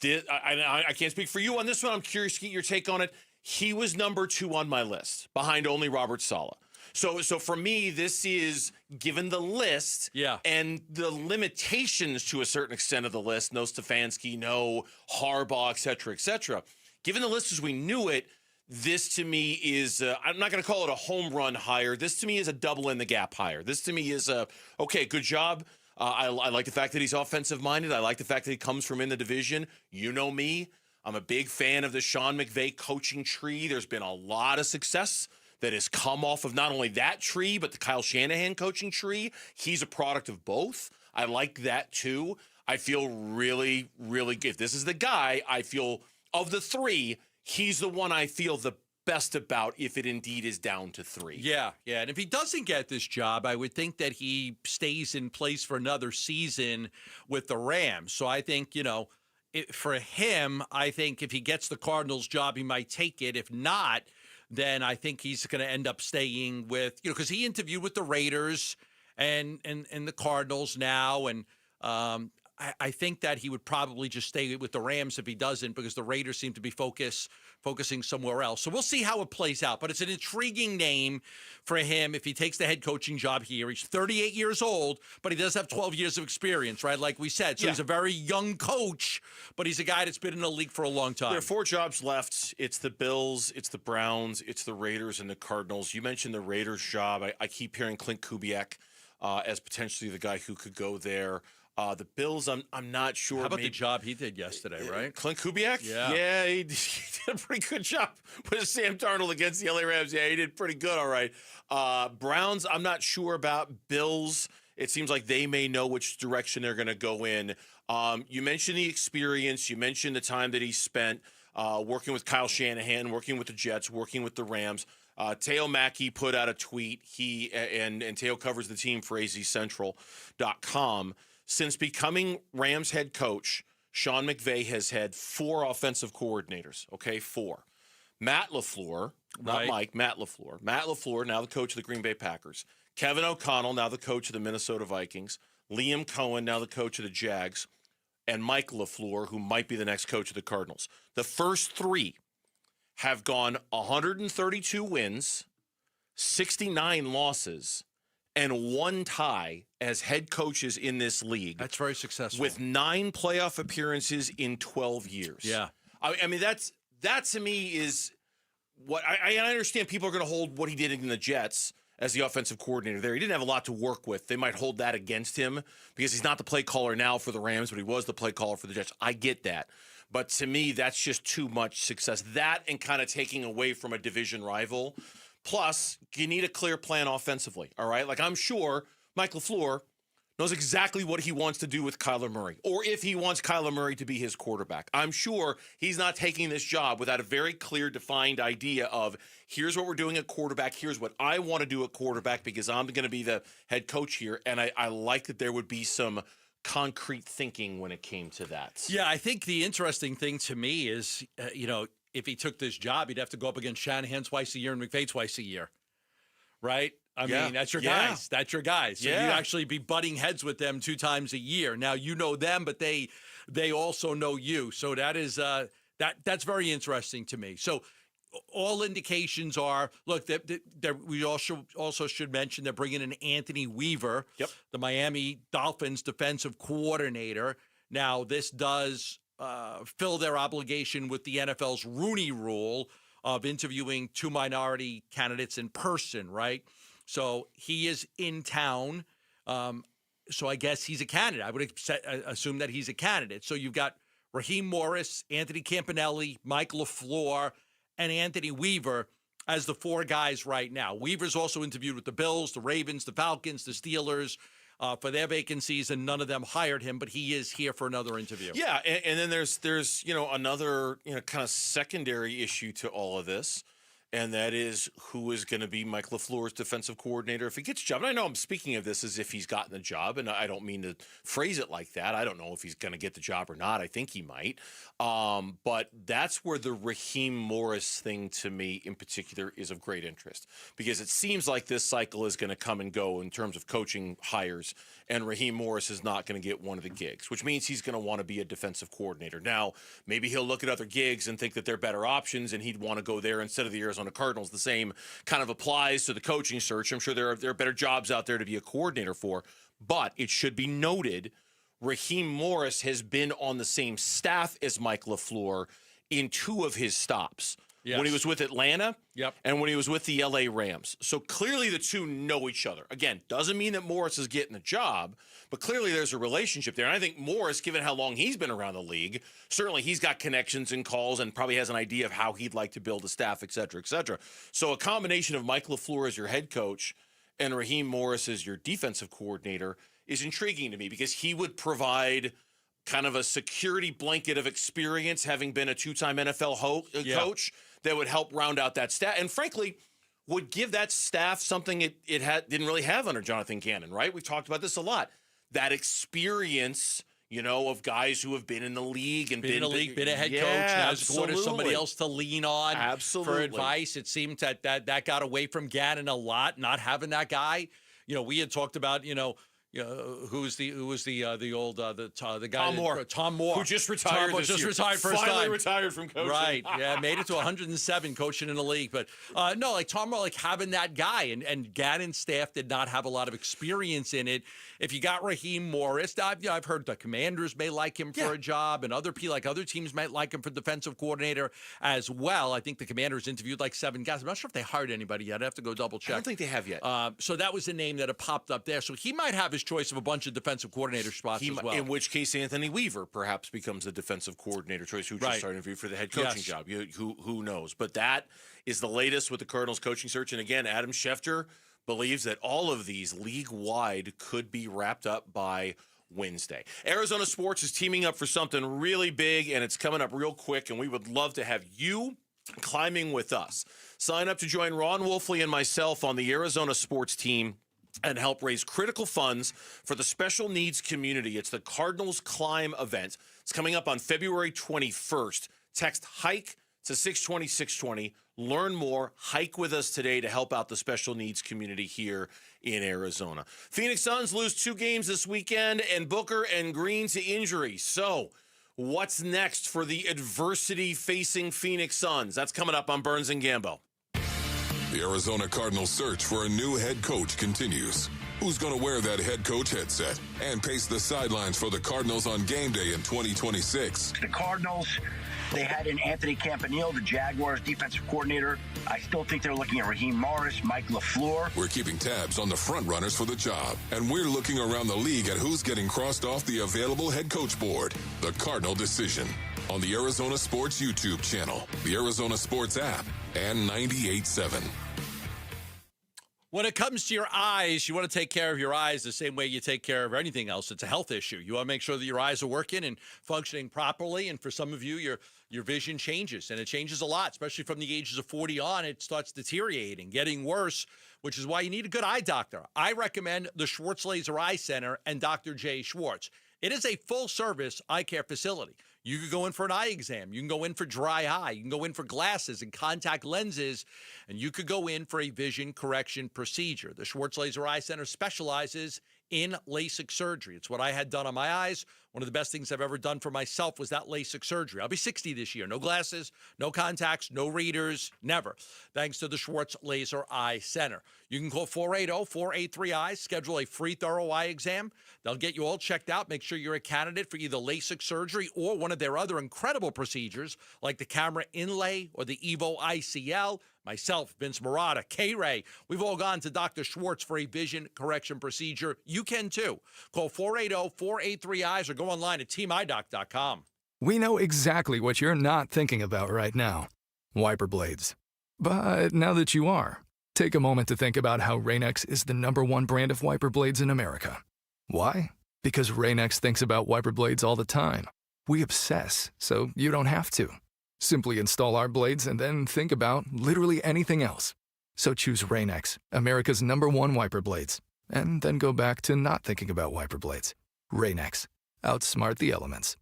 I can't speak for you on this one. I'm curious to get your take on it. He was number 2 on my list, behind only Robert Saleh. So for me, this is, given the list and the limitations to a certain extent of the list, no Stefanski, no Harbaugh, et cetera, given the list as we knew it, this to me is, I'm not going to call it a home run hire. This to me is a double in the gap hire. This to me is okay, good job. I like the fact that he's offensive minded. I like the fact that he comes from in the division. You know me. I'm a big fan of the Sean McVay coaching tree. There's been a lot of success that has come off of not only that tree, but the Kyle Shanahan coaching tree. He's a product of both. I like that too. I feel really, really good. If this is the guy, I feel of the 3, he's the one I feel the best about if it indeed is down to 3. Yeah. And if he doesn't get this job, I would think that he stays in place for another season with the Rams. So I think, for him, I think if he gets the Cardinals job, he might take it. If not, then I think he's going to end up staying with, because he interviewed with the Raiders and the Cardinals now. And I think that he would probably just stay with the Rams if he doesn't, because the Raiders seem to be focusing somewhere else. So we'll see how it plays out. But it's an intriguing name for him if he takes the head coaching job here. He's 38 years old, but he does have 12 years of experience, right? Like we said. So he's a very young coach, but he's a guy that's been in the league for a long time. There are 4 jobs left. It's the Bills, it's the Browns, it's the Raiders, and the Cardinals. You mentioned the Raiders job. I keep hearing Clint Kubiak as potentially the guy who could go there. The Bills, I'm not sure. How about the job he did yesterday, right? Clint Kubiak? Yeah, he did a pretty good job with Sam Darnold against the LA Rams. Yeah, he did pretty good, all right. Browns, I'm not sure about. Bills, it seems like they may know which direction they're going to go in. You mentioned the experience. You mentioned the time that he spent working with Kyle Shanahan, working with the Jets, working with the Rams. Teo Mackey put out a tweet. He and Teo covers the team for azcentral.com. Since becoming Rams head coach, Sean McVay has had 4 offensive coordinators, 4. Matt LaFleur, not Mike, Matt LaFleur. Matt LaFleur, now the coach of the Green Bay Packers. Kevin O'Connell, now the coach of the Minnesota Vikings. Liam Cohen, now the coach of the Jags. And Mike LaFleur, who might be the next coach of the Cardinals. The first 3 have gone 132 wins, 69 losses, and 1 tie as head coaches in this league. That's very successful. With 9 playoff appearances in 12 years. Yeah. I mean, that to me is what I understand. People are going to hold what he did in the Jets as the offensive coordinator there. He didn't have a lot to work with. They might hold that against him because he's not the play caller now for the Rams, but he was the play caller for the Jets. I get that. But to me, that's just too much success. That and kind of taking away from a division rival. Plus, you need a clear plan offensively, all right? Like, I'm sure Mike LaFleur knows exactly what he wants to do with Kyler Murray, or if he wants Kyler Murray to be his quarterback. I'm sure he's not taking this job without a very clear, defined idea of, here's what we're doing at quarterback, here's what I want to do at quarterback because I'm going to be the head coach here, and I like that there would be some concrete thinking when it came to that. Yeah, I think the interesting thing to me is, if he took this job, he'd have to go up against Shanahan twice a year and McVay twice a year, right? I mean, that's your guys. That's your guys. So you'd actually be butting heads with them 2 times a year. Now, you know them, but they also know you. So that is that's very interesting to me. So all indications are, look, we also should mention they're bringing in Anthony Weaver, the Miami Dolphins defensive coordinator. Now, this does fill their obligation with the NFL's Rooney Rule of interviewing 2 minority candidates in person, right? So he is in town. So I guess he's a candidate. I would assume that he's a candidate. So you've got Raheem Morris, Anthony Campanelli, Mike LaFleur, and Anthony Weaver as the 4 guys right now. Weaver's also interviewed with the Bills, the Ravens, the Falcons, the Steelers for their vacancies, and none of them hired him, but he is here for another interview. Yeah, and then there's another kind of secondary issue to all of this, and that is who is going to be Mike LaFleur's defensive coordinator if he gets a job. And I know I'm speaking of this as if he's gotten the job, and I don't mean to phrase it like that. I don't know if he's going to get the job or not. I think he might. But that's where the Raheem Morris thing, to me in particular, is of great interest, because it seems like this cycle is going to come and go in terms of coaching hires, and Raheem Morris is not going to get one of the gigs, which means he's going to want to be a defensive coordinator. Now, maybe he'll look at other gigs and think that they're better options, and he'd want to go there instead of the Arizona Cardinals. The same kind of applies to the coaching search. I'm sure there are better jobs out there to be a coordinator for, but it should be noted, Raheem Morris has been on the same staff as Mike LaFleur in 2 of his stops. Yes. When he was with Atlanta, and when he was with the LA Rams. So clearly the two know each other. Again, doesn't mean that Morris is getting the job, but clearly there's a relationship there. And I think Morris, given how long he's been around the league, certainly he's got connections and calls and probably has an idea of how he'd like to build a staff, et cetera, et cetera. So a combination of Mike LaFleur as your head coach and Raheem Morris as your defensive coordinator is intriguing to me, because he would provide kind of a security blanket of experience, having been a 2-time NFL coach, that would help round out that staff, and frankly, would give that staff something it didn't really have under Jonathan Gannon, right? We've talked about this a lot. That experience, of guys who have been in the league and been a head coach, now has somebody else to lean on for advice. It seemed that got away from Gannon a lot, not having that guy. We had talked about, who was the guy Tom Moore, who just retired retired first Finally time. Retired from coaching. Right. Yeah, made it to 107 coaching in the league. But no, like Tom Moore, like having that guy, and Gannon's staff did not have a lot of experience in it. If you got Raheem Morris, I've heard the Commanders may like him for a job, and other teams might like him for defensive coordinator as well. I think the Commanders interviewed like 7 guys. I'm not sure if they hired anybody yet. I have to go double check. I don't think they have yet. So that was a name that had popped up there. So he might have his choice of a bunch of defensive coordinator spots as well. In which case, Anthony Weaver perhaps becomes the defensive coordinator choice, who just started interviewing for the head coaching job. Who knows? But that is the latest with the Cardinals coaching search. And again, Adam Schefter believes that all of these league-wide could be wrapped up by Wednesday. Arizona Sports is teaming up for something really big, and it's coming up real quick, and we would love to have you climbing with us. Sign up to join Ron Wolfley and myself on the Arizona Sports team and help raise critical funds for the special needs community. It's the Cardinals Climb event. It's coming up on February 21st. Text HIKE to 620-620. Learn more. Hike with us today to help out the special needs community here in Arizona. Phoenix Suns lose 2 games this weekend, and Booker and Green to injury. So what's next for the adversity-facing Phoenix Suns? That's coming up on Burns and Gambo. The Arizona Cardinals search for a new head coach continues. Who's going to wear that head coach headset and pace the sidelines for the Cardinals on game day in 2026? The Cardinals, they had in Anthony Campanile, the Jaguars defensive coordinator. I still think they're looking at Raheem Morris, Mike LaFleur. We're keeping tabs on the front runners for the job, and we're looking around the league at who's getting crossed off the available head coach board. The Cardinal Decision on the Arizona Sports YouTube channel, the Arizona Sports app, and 98.7. When it comes to your eyes, you want to take care of your eyes the same way you take care of anything else. It's a health issue. You want to make sure that your eyes are working and functioning properly. And for some of you, your vision changes, and it changes a lot, especially from the ages of 40 on. It starts deteriorating, getting worse, which is why you need a good eye doctor. I recommend the Schwartz Laser Eye Center and Dr. Jay Schwartz. It is a full-service eye care facility. You could go in for an eye exam. You can go in for dry eye. You can go in for glasses and contact lenses. And you could go in for a vision correction procedure. The Schwartz Laser Eye Center specializes in LASIK surgery. It's what I had done on my eyes. One of the best things I've ever done for myself was that LASIK surgery. I'll be 60 this year. No glasses, no contacts, no readers, never. Thanks to the Schwartz Laser Eye Center. You can call 480-483-EYES, schedule a free thorough eye exam. They'll get you all checked out, make sure you're a candidate for either LASIK surgery or one of their other incredible procedures like the camera inlay or the Evo ICL. Myself, Vince Marotta, K-Ray, we've all gone to Dr. Schwartz for a vision correction procedure. You can too. Call 480-483-EYES or go online at teamidoc.com. We know exactly what you're not thinking about right now. Wiper blades. But now that you are, take a moment to think about how Rain-X is the #1 brand of wiper blades in America. Why? Because Rain-X thinks about wiper blades all the time. We obsess, so you don't have to. Simply install our blades and then think about literally anything else. So choose Rain-X, America's #1 wiper blades, and then go back to not thinking about wiper blades. Rain-X. Outsmart the elements.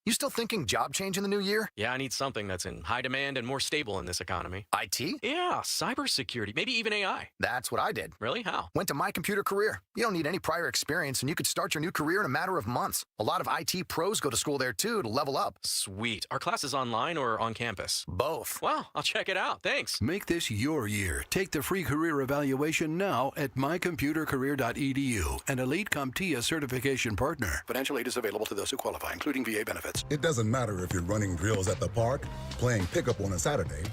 You still thinking job change in the new year? Yeah, I need something that's in high demand and more stable in this economy. IT? Yeah, cybersecurity, maybe even AI. That's what I did. Really? How? Went to My Computer Career. You don't need any prior experience, and you could start your new career in a matter of months. A lot of IT pros go to school there, too, to level up. Sweet. Are classes online or on campus? Both. Well, I'll check it out. Thanks. Make this your year. Take the free career evaluation now at mycomputercareer.edu, an Elite CompTIA certification partner. Financial aid is available to those who qualify, including VA benefits. It doesn't matter if you're running drills at the park, playing pickup on a Saturday,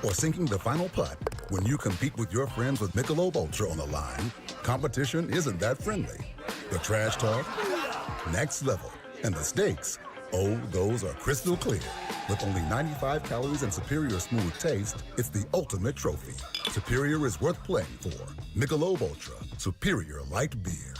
or sinking the final putt. When you compete with your friends with Michelob Ultra on the line, competition isn't that friendly. The trash talk, next level, and the stakes, oh, those are crystal clear. With only 95 calories and superior smooth taste, it's the ultimate trophy. Superior is worth playing for. Michelob Ultra, superior light beer.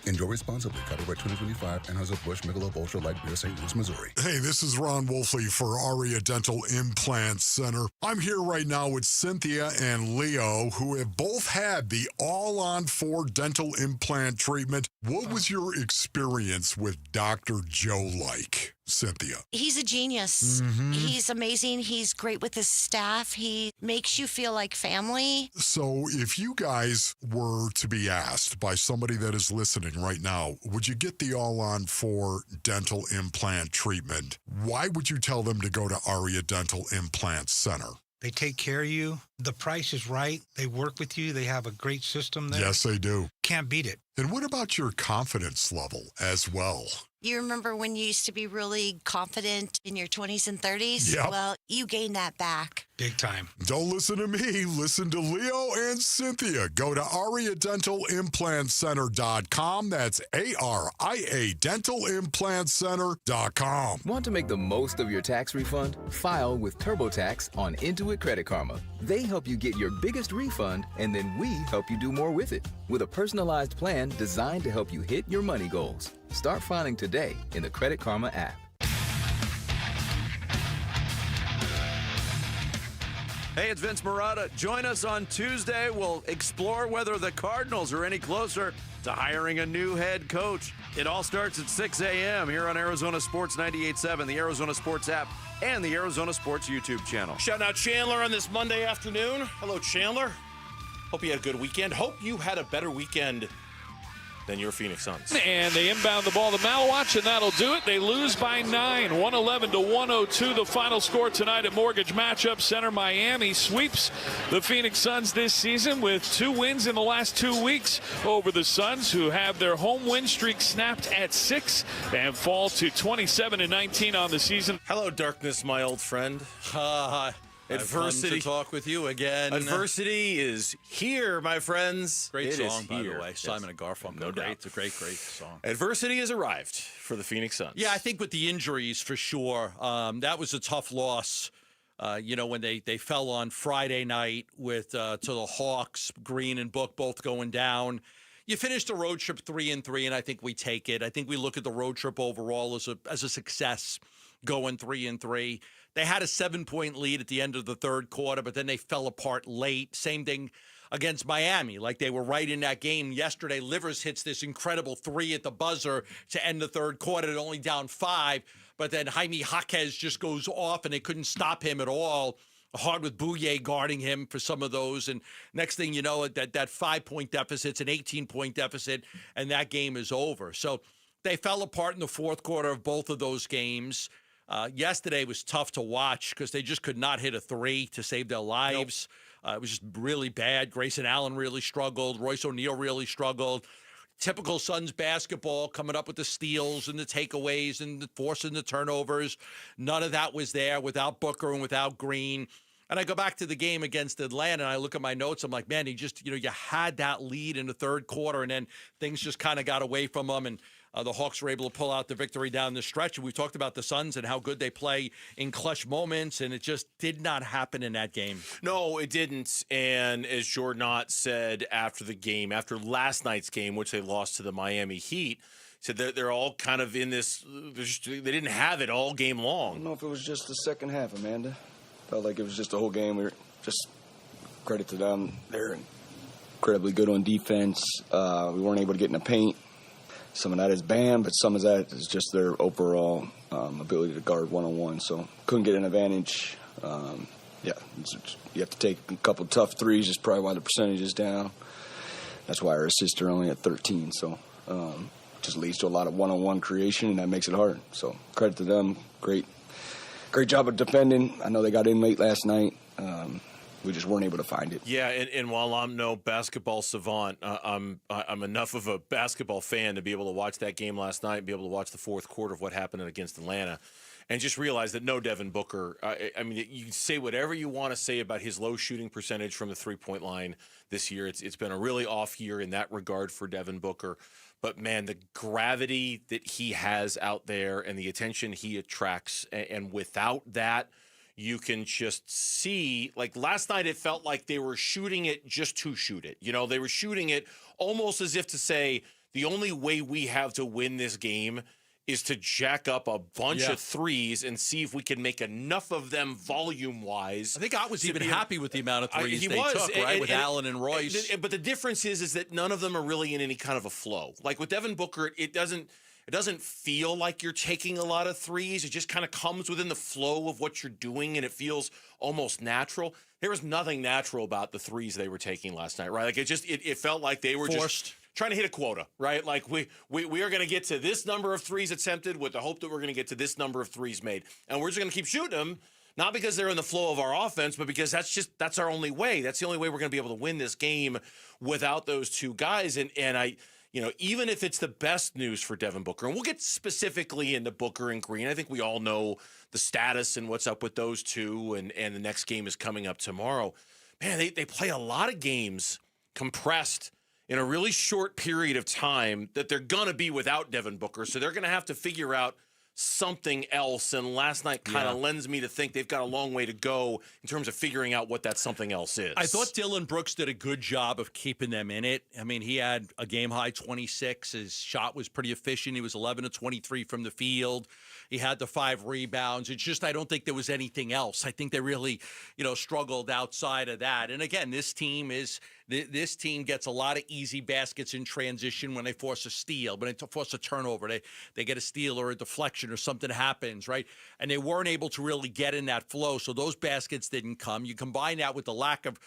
Enjoy responsibly. Copyright 2025, Anheuser-Busch Michelob Ultra Light Beer, St. Louis, Missouri. Hey, this is Ron Wolfley for Aria Dental Implant Center. I'm here right now with Cynthia and Leo, who have both had the all-on-4 dental implant treatment. What was your experience with Dr. Joe like? Cynthia. He's a genius. Mm-hmm. He's amazing. He's great with his staff. He makes you feel like family. So if you guys were to be asked by somebody that is listening right now, would you get the all-on-4 dental implant treatment? Why would you tell them to go to Aria Dental Implant Center? They take care of you. The price is right. They work with you. They have a great system there. Yes, they do. Can't beat it. And what about your confidence level as well? You remember when you used to be really confident in your 20s and 30s? Yep. Well, you gained that back. Big time. Don't listen to me. Listen to Leo and Cynthia. Go to AriaDentalImplantCenter.com. That's ARIA DentalImplantCenter.com. Want to make the most of your tax refund? File with TurboTax on Intuit Credit Karma. They help you get your biggest refund, and then we help you do more with it. With a personalized plan designed to help you hit your money goals. Start filing today in the Credit Karma app. Hey, it's Vince Marotta. Join us on Tuesday. We'll explore whether the Cardinals are any closer to hiring a new head coach. It all starts at 6 a.m. here on Arizona Sports 98.7, the Arizona Sports app, and the Arizona Sports YouTube channel. Shout out Chandler on this Monday afternoon. Hello, Chandler. Hope you had a good weekend. Hope you had a better weekend than your Phoenix Suns. And they inbound the ball to Malwatch, and that'll do it. They lose by 9, 111-102. The final score tonight at Mortgage Matchup Center. Miami sweeps the Phoenix Suns this season with 2 wins in the last 2 weeks over the Suns, who have their home win streak snapped at 6 and fall to 27-19 on the season. Hello, darkness, my old friend. Adversity. I've come to talk with you again. Adversity is here, my friends. Great it song, by the way. Yes. Simon and Garfunkel. No doubt. It's a great song. Adversity has arrived for the Phoenix Suns. Yeah, I think with the injuries, for sure, that was a tough loss. When they fell on Friday night with to the Hawks, Green and Book both going down. You finished the road trip 3-3, and I think we take it. I think we look at the road trip overall as a success, going 3-3. They had a 7-point lead at the end of the third quarter, but then they fell apart late. Same thing against Miami. Like, they were right in that game. Yesterday, Livers hits this incredible 3 at the buzzer to end the third quarter. They're only down 5, but then Jaime Jaquez just goes off, and they couldn't stop him at all. Hard with Bouye guarding him for some of those. And next thing you know, that 5-point deficit's an 18-point deficit, and that game is over. So they fell apart in the fourth quarter of both of those games. Yesterday was tough to watch because they just could not hit a 3 to save their lives. Nope. It was just really bad. Grayson Allen really struggled. Royce O'Neal really struggled. Typical Suns basketball, coming up with the steals and the takeaways and forcing the turnovers. None of that was there without Booker and without Green. And I go back to the game against Atlanta, and I look at my notes. I'm like, man, you had that lead in the third quarter, and then things just kind of got away from them, and the Hawks were able to pull out the victory down the stretch. And we've talked about the Suns and how good they play in clutch moments, and it just did not happen in that game. No, it didn't. And as Jordan Ott said after the game, after last night's game, which they lost to the Miami Heat, said they're all kind of in this. They didn't have it all game long. I don't know if it was just the second half, Amanda. Felt like it was just the whole game. We were just credit to them. They're incredibly good on defense. We weren't able to get in the paint. Some of that is banned, but some of that is just their overall ability to guard one-on-one. So couldn't get an advantage. You have to take a couple tough threes. That's probably why the percentage is down. That's why our assists are only at 13. So just leads to a lot of one-on-one creation, and that makes it hard. So credit to them. Great job of defending. I know they got in late last night. We just weren't able to find it. Yeah, and while I'm no basketball savant, I'm enough of a basketball fan to be able to watch that game last night and be able to watch the fourth quarter of what happened against Atlanta and just realize that no Devin Booker. I mean, you can say whatever you want to say about his low shooting percentage from the three-point line this year. It's been a really off year in that regard for Devin Booker. But, man, the gravity that he has out there and the attention he attracts, and without that, you can just see, like last night, it felt like they were shooting it just to shoot it. You know, they were shooting it almost as if to say, the only way we have to win this game is to jack up a bunch of threes and see if we can make enough of them volume-wise. I think I was even happy with the amount of threes they took, right, with Allen and Royce. But the difference is that none of them are really in any kind of a flow. Like with Devin Booker, it doesn't feel like you're taking a lot of threes. It just kind of comes within the flow of what you're doing, and it feels almost natural. There was nothing natural about the threes they were taking last night, right? Like it felt like they were forced. Just trying to hit a quota, right? Like we are going to get to this number of threes attempted with the hope that we're going to get to this number of threes made, and we're just going to keep shooting them. Not because they're in the flow of our offense, but because that's our only way. That's the only way we're going to be able to win this game without those two guys. And I. You know, even if it's the best news for Devin Booker, and we'll get specifically into Booker and Green. I think we all know the status and what's up with those two, and the next game is coming up tomorrow. Man, they play a lot of games compressed in a really short period of time that they're going to be without Devin Booker, so they're going to have to figure out something else, and last night kind of lends me to think they've got a long way to go in terms of figuring out what that something else is. I thought Dillon Brooks did a good job of keeping them in it. I mean, he had a game-high 26. His shot was pretty efficient. He was 11 of 23 from the field. He had the 5 rebounds. It's just I don't think there was anything else. I think they really, struggled outside of that. And again, this team gets a lot of easy baskets in transition when they force a steal, when they force a turnover. They get a steal or a deflection or something happens, right? And they weren't able to really get in that flow, so those baskets didn't come. You combine that with the lack of,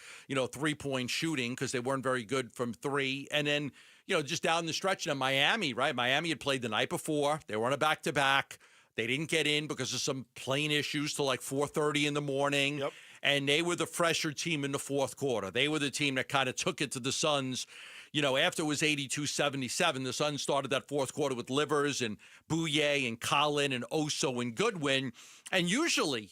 three-point shooting because they weren't very good from three. And then, just down the stretch in Miami, right? Miami had played the night before. They were on a back-to-back. They didn't get in because of some plane issues till like 4:30 in the morning. Yep. And they were the fresher team in the fourth quarter. They were the team that kind of took it to the Suns. After it was 82-77, the Suns started that fourth quarter with Livers and Bouye and Collin and Oso and Goodwin. And usually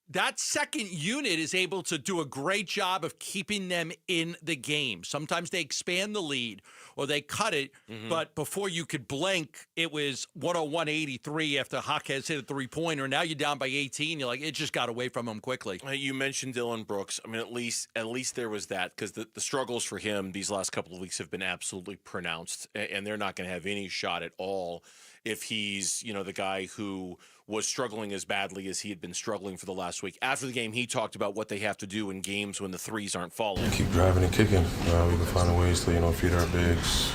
that second unit is able to do a great job of keeping them in the game. Sometimes they expand the lead or they cut it, but before you could blink, it was 101-83 after Jaquez hit a three-pointer. Now you're down by 18. You're like, it just got away from him quickly. You mentioned Dillon Brooks. I mean, at least there was that, because the struggles for him these last couple of weeks have been absolutely pronounced, and they're not going to have any shot at all if he's, the guy who was struggling as badly as he had been struggling for the last week. After the game, he talked about what they have to do in games when the threes aren't falling. Keep driving and kicking. We can find ways to, feed our bigs,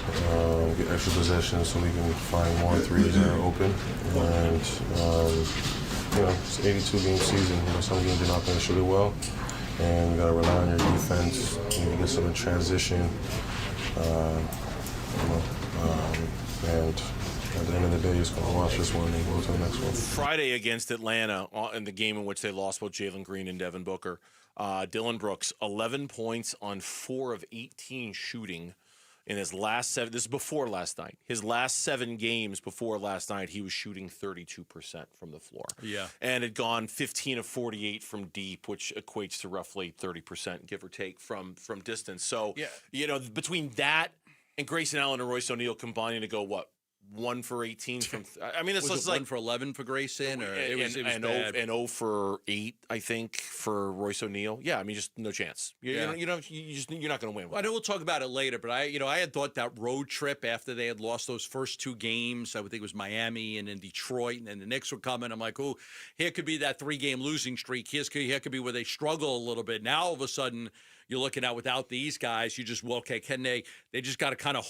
get extra possessions so we can find more threes that are open. And, it's an 82-game season. Some games you're not going to shoot it well. And you got to rely on your defense. You get some in transition. And at the end of the day, it's going to watch this one and go to the next one. Friday against Atlanta, in the game in which they lost both Jalen Green and Devin Booker, Dillon Brooks, 11 points on 4 of 18 shooting in his last 7. This is before last night. His last 7 games before last night, he was shooting 32% from the floor. Yeah. And had gone 15 of 48 from deep, which equates to roughly 30%, give or take, from distance. So, between that and Grayson Allen and Royce O'Neal combining to go, 1 for 18 from. I mean, it's was like 1 for 11 for Grayson, or it was and bad. 0 for 8, I think, for Royce O'Neal. Yeah, I mean, just no chance. You're not going to win. Well, I know we'll talk about it later, but I had thought that road trip after they had lost those first 2 games, I would think it was Miami and then Detroit, and then the Knicks were coming. I'm like, oh, here could be that 3-game losing streak. Here could be where they struggle a little bit. Now all of a sudden, you're looking at without these guys, you just, can they just got to kind of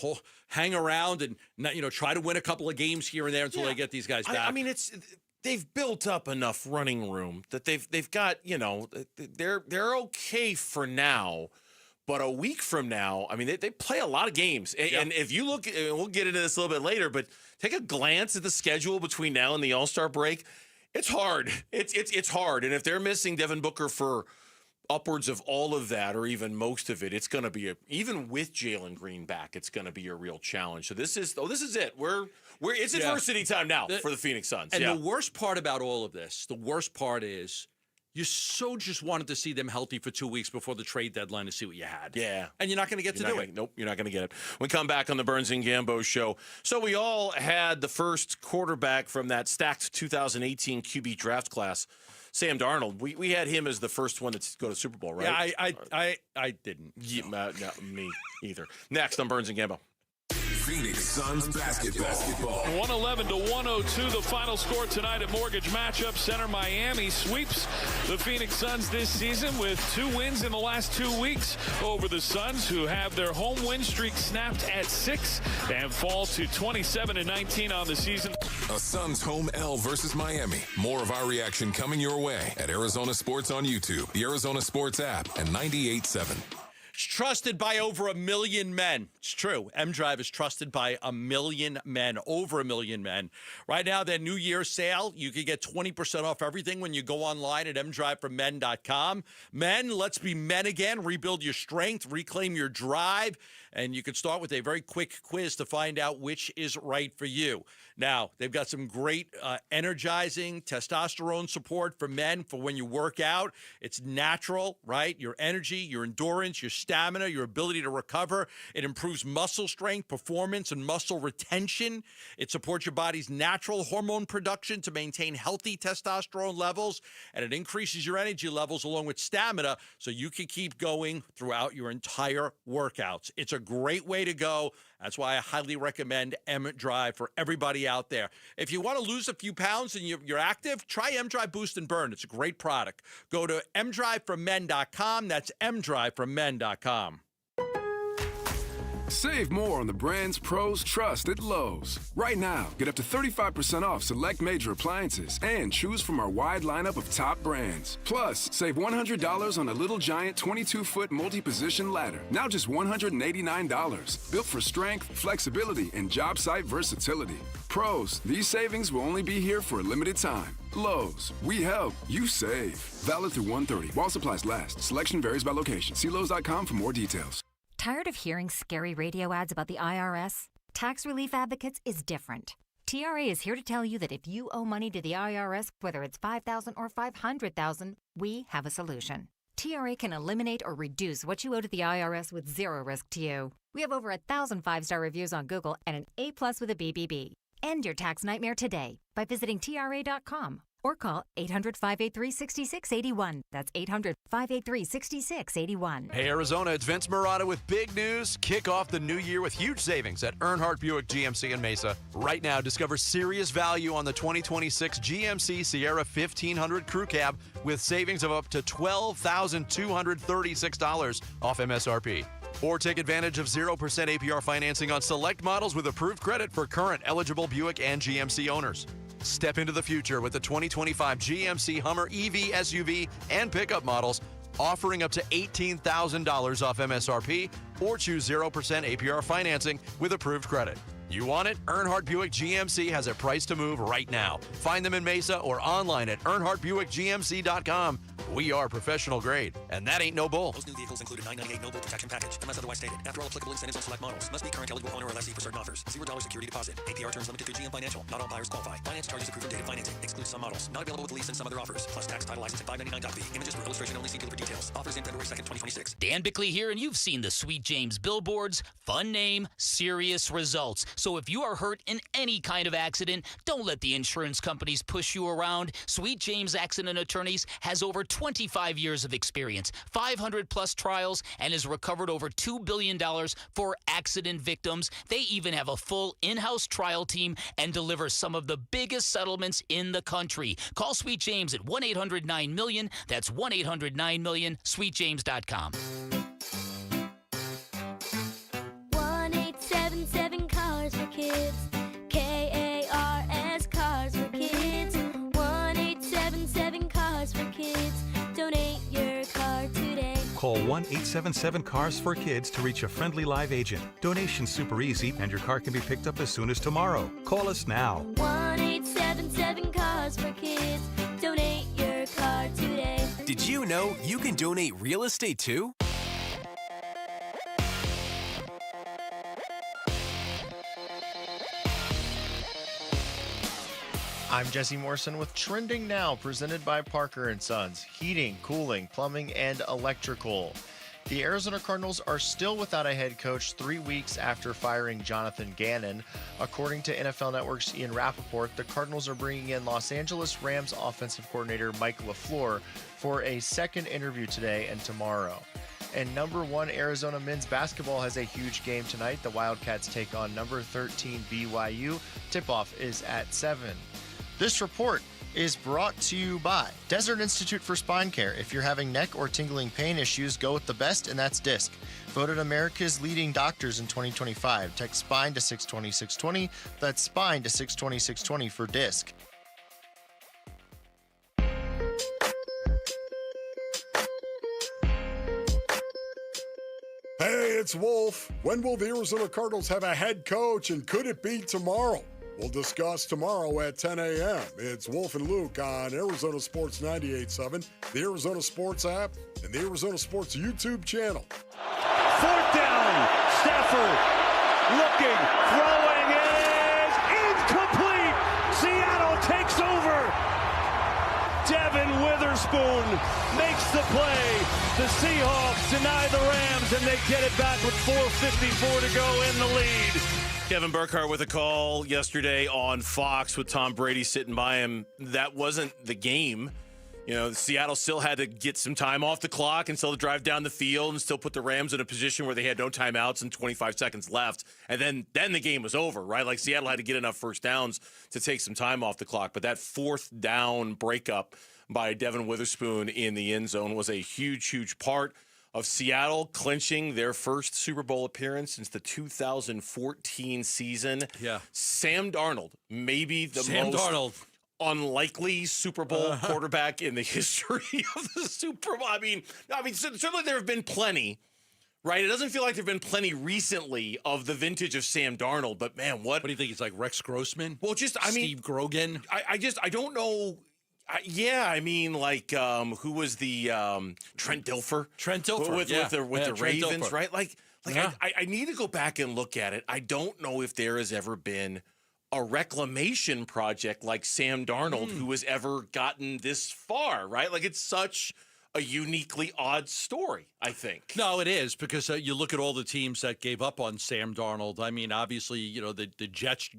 hang around and not, try to win a couple of games here and there until they get these guys back. I mean, they've built up enough running room that they've got, they're okay for now. But a week from now, I mean, they play a lot of games. And if you look, and we'll get into this a little bit later, but take a glance at the schedule between now and the All-Star break. It's hard. It's hard. And if they're missing Devin Booker for upwards of all of that, or even most of it, it's going to be even with Jalen Green back, it's going to be a real challenge. So this is it. It's adversity time now for the Phoenix Suns. And the worst part about all of this, is you just wanted to see them healthy for 2 weeks before the trade deadline to see what you had. Yeah. And you're not going to get to do it. Nope, you're not going to get it. We come back on the Burns and Gambo show. So we all had the first quarterback from that stacked 2018 QB draft class, Sam Darnold. We had him as the first one to go to Super Bowl, right? Yeah, I didn't. Yeah, no, me either. Next on Burns and Gambo. Phoenix Suns basketball. 111 to 102, the final score tonight at Mortgage Matchup Center. Miami sweeps the Phoenix Suns this season with 2 wins in the last 2 weeks over the Suns, who have their home win streak snapped at 6 and fall to 27-19 on the season. A Suns home L versus Miami. More of our reaction coming your way at Arizona Sports on YouTube, the Arizona Sports app, and 98.7. It's trusted by over 1 million men. It's true. M-Drive is trusted by 1 million men, over 1 million men. Right now, their New Year's sale, you can get 20% off everything when you go online at mdriveformen.com. Men, let's be men again. Rebuild your strength, reclaim your drive, and you can start with a very quick quiz to find out which is right for you. Now, they've got some great energizing testosterone support for men for when you work out. It's natural, right? Your energy, your endurance, your stamina, your ability to recover. It improves muscle strength, performance, and muscle retention. It supports your body's natural hormone production to maintain healthy testosterone levels, and it increases your energy levels along with stamina so you can keep going throughout your entire workouts. It's a great way to go. That's why I highly recommend M-Drive for everybody out there. If you want to lose a few pounds and you're active, try M-Drive Boost and Burn. It's a great product. Go to mdriveformen.com. That's mdriveformen.com. Save more on the brands pros trust at Lowe's. Right now, get up to 35% off select major appliances and choose from our wide lineup of top brands. Plus, save $100 on a Little Giant 22-foot multi-position ladder. Now just $189. Built for strength, flexibility, and job site versatility. Pros, these savings will only be here for a limited time. Lowe's, we help, you save. Valid through 1/30 while supplies last. Selection varies by location. See Lowe's.com for more details. Tired of hearing scary radio ads about the IRS? Tax Relief Advocates is different. TRA is here to tell you that if you owe money to the IRS, whether it's $5,000 or $500,000, we have a solution. TRA can eliminate or reduce what you owe to the IRS with zero risk to you. We have over 1,000 5-star reviews on Google and an A+ with a BBB. End your tax nightmare today by visiting TRA.com or call 800-583-6681. That's 800-583-6681. Hey, Arizona, it's Vince Marotta with big news. Kick off the new year with huge savings at Earnhardt Buick GMC in Mesa. Right now, discover serious value on the 2026 GMC Sierra 1500 Crew Cab with savings of up to $12,236 off MSRP. Or take advantage of 0% APR financing on select models with approved credit for current eligible Buick and GMC owners. Step into the future with the 2025 GMC Hummer EV, SUV, and pickup models, offering up to $18,000 off MSRP, or choose 0% APR financing with approved credit. You want it? Earnhardt Buick GMC has a price to move right now. Find them in Mesa or online at earnhardtbuickgmc.com. We are professional grade, and that ain't no bull. Most new vehicles include a $998 no bull protection package, unless otherwise stated. After all applicable incentives on select models, must be current eligible owner or lessee for certain offers. $0 security deposit. APR terms limited through GM Financial. Not all buyers qualify. Finance charges approved and dated financing. Excludes some models. Not available with lease and some other offers. Plus tax, title, license, and $599.fee. Images for illustration only. See dealer for details. Offers in February 2nd, 2026. Dan Bickley here, and you've seen the Sweet James billboards. Fun name, serious results. So if you are hurt in any kind of accident, don't let the insurance companies push you around. Sweet James Accident Attorneys has over 25 years of experience, 500-plus trials, and has recovered over $2 billion for accident victims. They even have a full in-house trial team and deliver some of the biggest settlements in the country. Call Sweet James at 1-800-9-MILLION. That's 1-800-9-MILLION, sweetjames.com. 1-877 Cars for Kids. K-A-R-S, Cars for Kids. 1-877 Cars for Kids. Donate your car today. Call 1-877-CARS-FOR-KIDS to reach a friendly live agent. Donation's super easy, and your car can be picked up as soon as tomorrow. Call us now. 1-877 Cars for Kids. Donate your car today. Did you know you can donate real estate too? I'm Jesse Morrison with Trending Now, presented by Parker & Sons, heating, cooling, plumbing, and electrical. The Arizona Cardinals are still without a head coach 3 weeks after firing Jonathan Gannon. According to NFL Network's Ian Rappaport, the Cardinals are bringing in Los Angeles Rams offensive coordinator Mike LaFleur for a second interview today and tomorrow. And number 1 Arizona men's basketball has a huge game tonight. The Wildcats take on number 13 BYU. Tip-off is at 7. This report is brought to you by Desert Institute for Spine Care. If you're having neck or tingling pain issues, go with the best, and that's DISC. Voted America's leading doctors in 2025. Text SPINE to 620-620. That's SPINE to 620-620 for DISC. Hey, it's Wolf. When will the Arizona Cardinals have a head coach, and could it be tomorrow? We'll discuss tomorrow at 10 a.m. It's Wolf and Luke on Arizona Sports 98.7, the Arizona Sports app, and the Arizona Sports YouTube channel. 4th down. Stafford looking, throwing is incomplete. Seattle takes over. Devin Witherspoon makes the play. The Seahawks deny the Rams, and they get it back with 4:54 to go in the lead. Kevin Burkhardt with a call yesterday on Fox with Tom Brady sitting by him. That wasn't the game. You know, Seattle still had to get some time off the clock and still drive down the field and still put the Rams in a position where they had no timeouts and 25 seconds left. And then the game was over, right? Like Seattle had to get enough first downs to take some time off the clock. But that 4th down breakup by Devin Witherspoon in the end zone was a huge, huge part of Seattle clinching their first Super Bowl appearance since the 2014 season. Yeah. Sam Darnold, maybe the most unlikely Super Bowl quarterback in the history of the Super Bowl. I mean, certainly there have been plenty, right? It doesn't feel like there have been plenty recently of the vintage of Sam Darnold, but man, what do you think? He's like Rex Grossman? Well, Steve Grogan? I don't know. Who was the Trent Dilfer? Trent Dilfer with the Ravens, Dilfer. right? I need to go back and look at it. I don't know if there has ever been a reclamation project like Sam Darnold who has ever gotten this far, right? Like, it's such a uniquely odd story, I think. No, it is, because you look at all the teams that gave up on Sam Darnold. I mean, obviously, you know, the Jets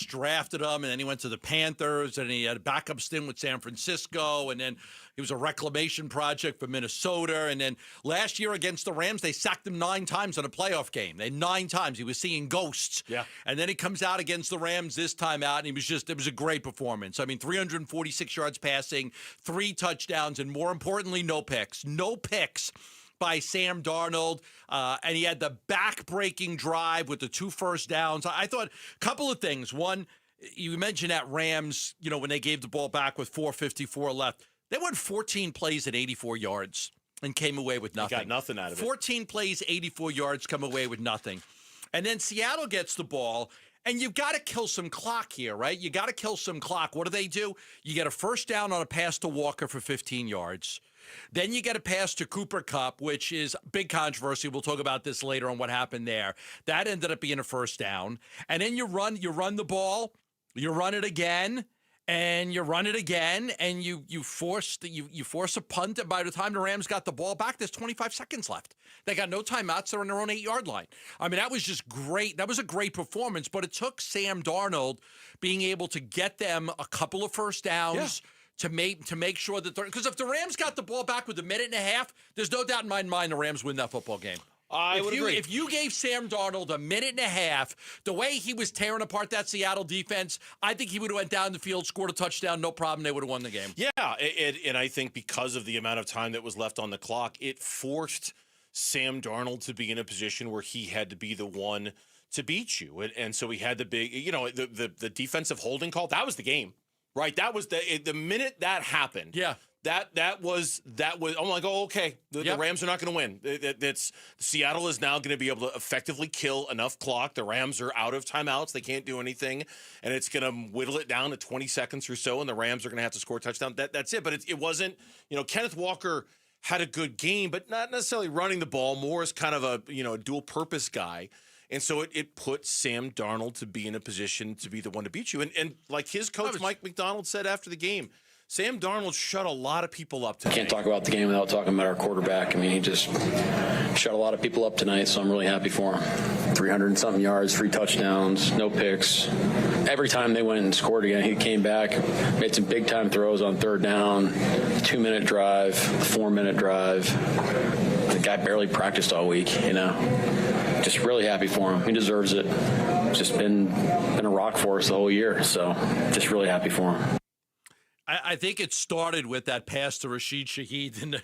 drafted him, and then he went to the Panthers, and he had a backup stint with San Francisco, and then he was a reclamation project for Minnesota. And then last year against the Rams, they sacked him 9 times in a playoff game. 9 times. He was seeing ghosts. Yeah. And then he comes out against the Rams this time out, and it was a great performance. I mean, 346 yards passing, 3 touchdowns, and more importantly, no picks. No picks by Sam Darnold. And he had the back-breaking drive with the 2 first downs. I thought a couple of things. One, you mentioned that Rams, you know, when they gave the ball back with 4:54 left, they went 14 plays at 84 yards and came away with nothing. They got nothing out of it. 14 plays, 84 yards, come away with nothing. And then Seattle gets the ball, And you've got to kill some clock here, right? You got to kill some clock. What do? You get a first down on a pass to Walker for 15 yards. Then you get a pass to Cooper Kupp, which is big controversy. We'll talk about this later on what happened there. That ended up being a first down. And then you run the ball, you run it again, and you run it again, and you force a punt. And by the time the Rams got the ball back, there's 25 seconds left. They got no timeouts. They're on their own 8-yard line. I mean, that was just great. That was a great performance, but it took Sam Darnold being able to get them a couple of first downs. Yeah. To make sure that because if the Rams got the ball back with a minute and a half, there's no doubt in my mind the Rams win that football game. I would agree. If you gave Sam Darnold a minute and a half, the way he was tearing apart that Seattle defense, I think he would have went down the field, scored a touchdown, no problem. They would have won the game. Yeah, and I think because of the amount of time that was left on the clock, it forced Sam Darnold to be in a position where he had to be the one to beat you, and so he had the big, the defensive holding call. That was the game. Right, that was the minute that happened. Yeah, that was. I'm like, oh, okay. The Rams are not going to win. Seattle is now going to be able to effectively kill enough clock. The Rams are out of timeouts; they can't do anything, and it's going to whittle it down to 20 seconds or so, and the Rams are going to have to score a touchdown. That's it. But it wasn't. Kenneth Walker had a good game, but not necessarily running the ball. More as kind of a dual purpose guy. And so it put Sam Darnold to be in a position to be the one to beat you. And like his coach, Mike McDonald, said after the game, Sam Darnold shut a lot of people up tonight. I can't talk about the game without talking about our quarterback. I mean, he just shut a lot of people up tonight, so I'm really happy for him. 300-something yards, 3 touchdowns, no picks. Every time they went and scored again, he came back, made some big-time throws on 3rd down, 2-minute drive, 4-minute drive. The guy barely practiced all week, Just really happy for him. He deserves it. Just been a rock for us the whole year, so just really happy for him. I think it started with that pass to Rashid Shaheed in the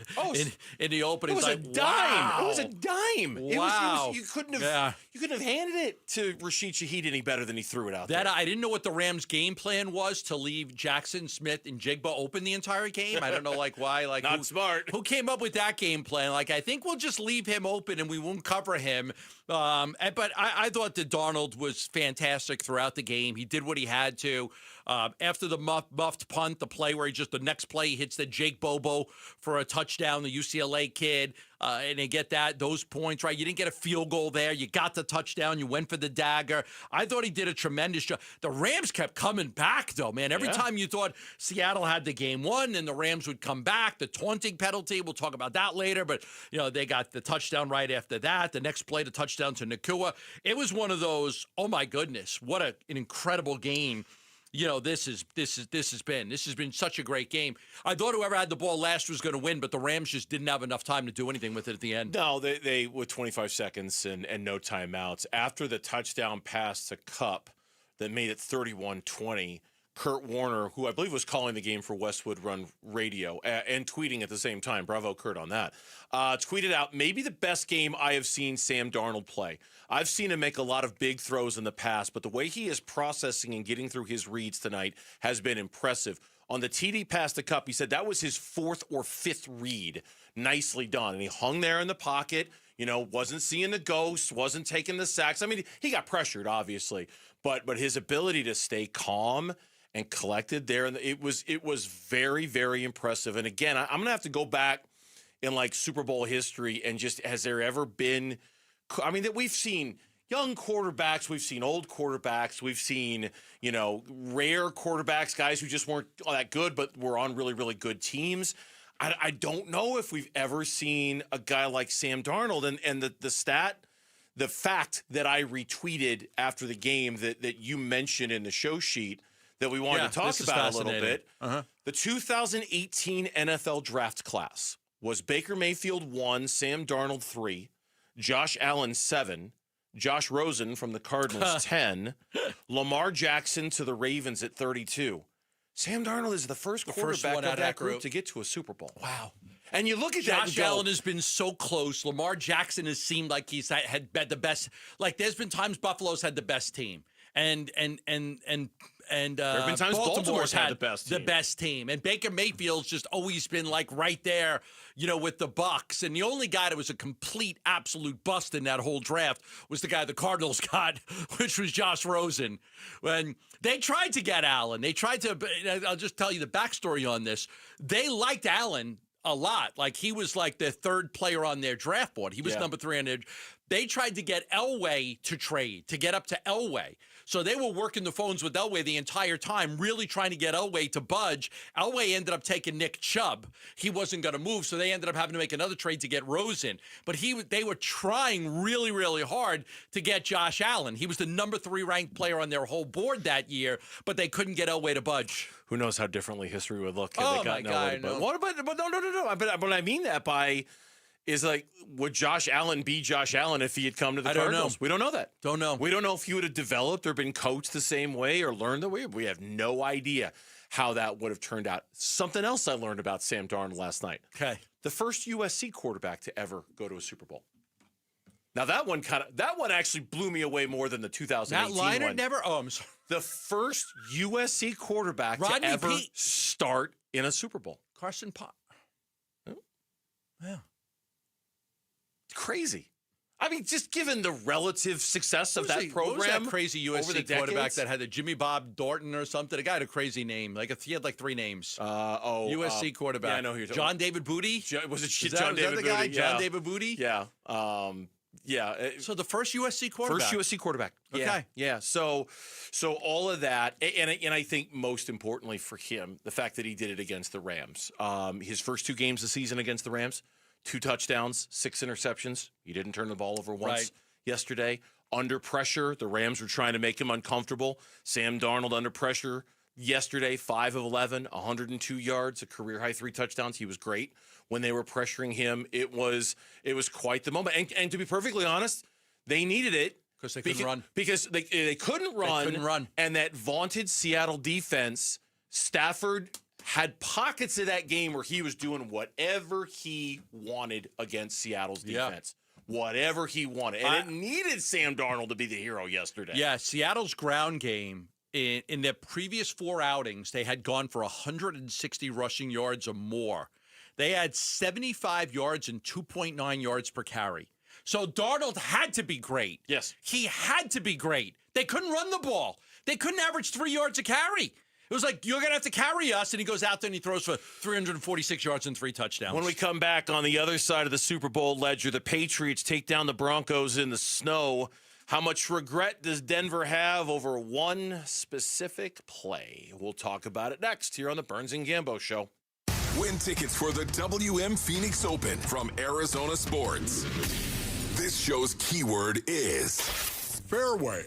opening. It was a dime. Wow. It was a dime. Wow. You couldn't have handed it to Rashid Shaheed any better than he threw it out there. I didn't know what the Rams' game plan was to leave Jackson Smith and Jigba open the entire game. I don't know why. Not smart. Who came up with that game plan? I think we'll just leave him open and we won't cover him. But I thought that Darnold was fantastic throughout the game. He did what he had to. After the muffed punt, the play where the next play he hits the Jake Bobo for a touchdown, the UCLA kid, and they get those points, right? You didn't get a field goal there. You got the touchdown. You went for the dagger. I thought he did a tremendous job. The Rams kept coming back, though, man. Every time you thought Seattle had the game won and the Rams would come back, the taunting penalty, we'll talk about that later, but, they got the touchdown right after that. The next play, the touchdown to Nakua. It was one of those, oh, my goodness, what an incredible game. This has been such a great game. I thought whoever had the ball last was going to win, but the Rams just didn't have enough time to do anything with it at the end. No, they with 25 seconds and no timeouts. After the touchdown pass to Kupp that made it 31-20, Kurt Warner, who I believe was calling the game for Westwood Run Radio and tweeting at the same time, bravo Kurt on that, tweeted out, maybe the best game I have seen Sam Darnold play. I've seen him make a lot of big throws in the past, but the way he is processing and getting through his reads tonight has been impressive. On the TD pass to Kupp, he said that was his 4th or 5th read. Nicely done. And he hung there in the pocket, wasn't seeing the ghost, wasn't taking the sacks. I mean, he got pressured, obviously, but his ability to stay calm and collected there, and it was very, very impressive. And again, I'm going to have to go back in Super Bowl history and just, has there ever been, that we've seen young quarterbacks, we've seen old quarterbacks, we've seen, rare quarterbacks, guys who just weren't all that good, but were on really, really good teams. I don't know if we've ever seen a guy like Sam Darnold, and the fact that I retweeted after the game that you mentioned in the show sheet that we wanted to talk about a little bit. The 2018 NFL draft class was Baker Mayfield 1, Sam Darnold 3, Josh Allen 7, Josh Rosen from the Cardinals 10, Lamar Jackson to the Ravens at 32. Sam Darnold is the first quarterback of that group to get to a Super Bowl. Wow. And you look at Josh Allen has been so close. Lamar Jackson has seemed like he's had the best. There's been times Buffalo's had the best team. and there have been times Baltimore's had the best team. And Baker Mayfield's just always been like right there, with the Bucs. And the only guy that was a complete, absolute bust in that whole draft was the guy the Cardinals got, which was Josh Rosen. When they tried to get Allen, I'll just tell you the backstory on this. They liked Allen a lot. Like, he was like the third player on their draft board. He was number 3 on their. They tried to get Elway to trade, to get up to Elway. So they were working the phones with Elway the entire time, really trying to get Elway to budge. Elway ended up taking Nick Chubb. He wasn't going to move, so they ended up having to make another trade to get Rosen. But they were trying really, really hard to get Josh Allen. He was the number 3 ranked player on their whole board that year, but they couldn't get Elway to budge. Who knows how differently history would look? Oh, my God. No. What about, but no. But I mean that by... is like, would Josh Allen be Josh Allen if he had come to the Cardinals? We don't know that. Don't know. We don't know if he would have developed or been coached the same way or learned the way. We have no idea how that would have turned out. Something else I learned about Sam Darnold last night. Okay. The first USC quarterback to ever go to a Super Bowl. Now, that one actually blew me away more than the 2018 Matt Leinart one. never? Oh, I'm sorry. The first USC quarterback to ever start in a Super Bowl. Carson Palmer. Oh. Yeah. Crazy. I mean, just given the relative success of that program. What was that crazy over the USC quarterback decades? that had a Jimmy Bob Dorton or something? The guy had a crazy name. He had like 3 names. USC quarterback. Yeah, I know who you're talking John David Booty? Was it John David Booty? Yeah. John David Booty? Yeah. So the first USC quarterback. First USC quarterback. Okay. Yeah. So all of that, and I think most importantly for him, the fact that he did it against the Rams. His first 2 games of the season against the Rams, 2 touchdowns, 6 interceptions. He didn't turn the ball over once yesterday. Under pressure, the Rams were trying to make him uncomfortable. Sam Darnold under pressure yesterday, 5 of 11, 102 yards, a career-high 3 touchdowns. He was great when they were pressuring him. It was quite the moment. And to be perfectly honest, they needed it. Because they couldn't run. Because they couldn't run. They couldn't run. And that vaunted Seattle defense, Stafford had pockets of that game where he was doing whatever he wanted against Seattle's defense. Whatever he wanted. And it needed Sam Darnold to be the hero yesterday. Yeah, Seattle's ground game, in their previous 4 outings, they had gone for 160 rushing yards or more. They had 75 yards and 2.9 yards per carry. So Darnold had to be great. Yes. He had to be great. They couldn't run the ball. They couldn't average 3 yards a carry. It was like, you're going to have to carry us, and he goes out there and he throws for 346 yards and 3 touchdowns. When we come back on the other side of the Super Bowl ledger, the Patriots take down the Broncos in the snow. How much regret does Denver have over one specific play? We'll talk about it next here on the Burns and Gambo Show. Win tickets for the WM Phoenix Open from Arizona Sports. This show's keyword is fairway.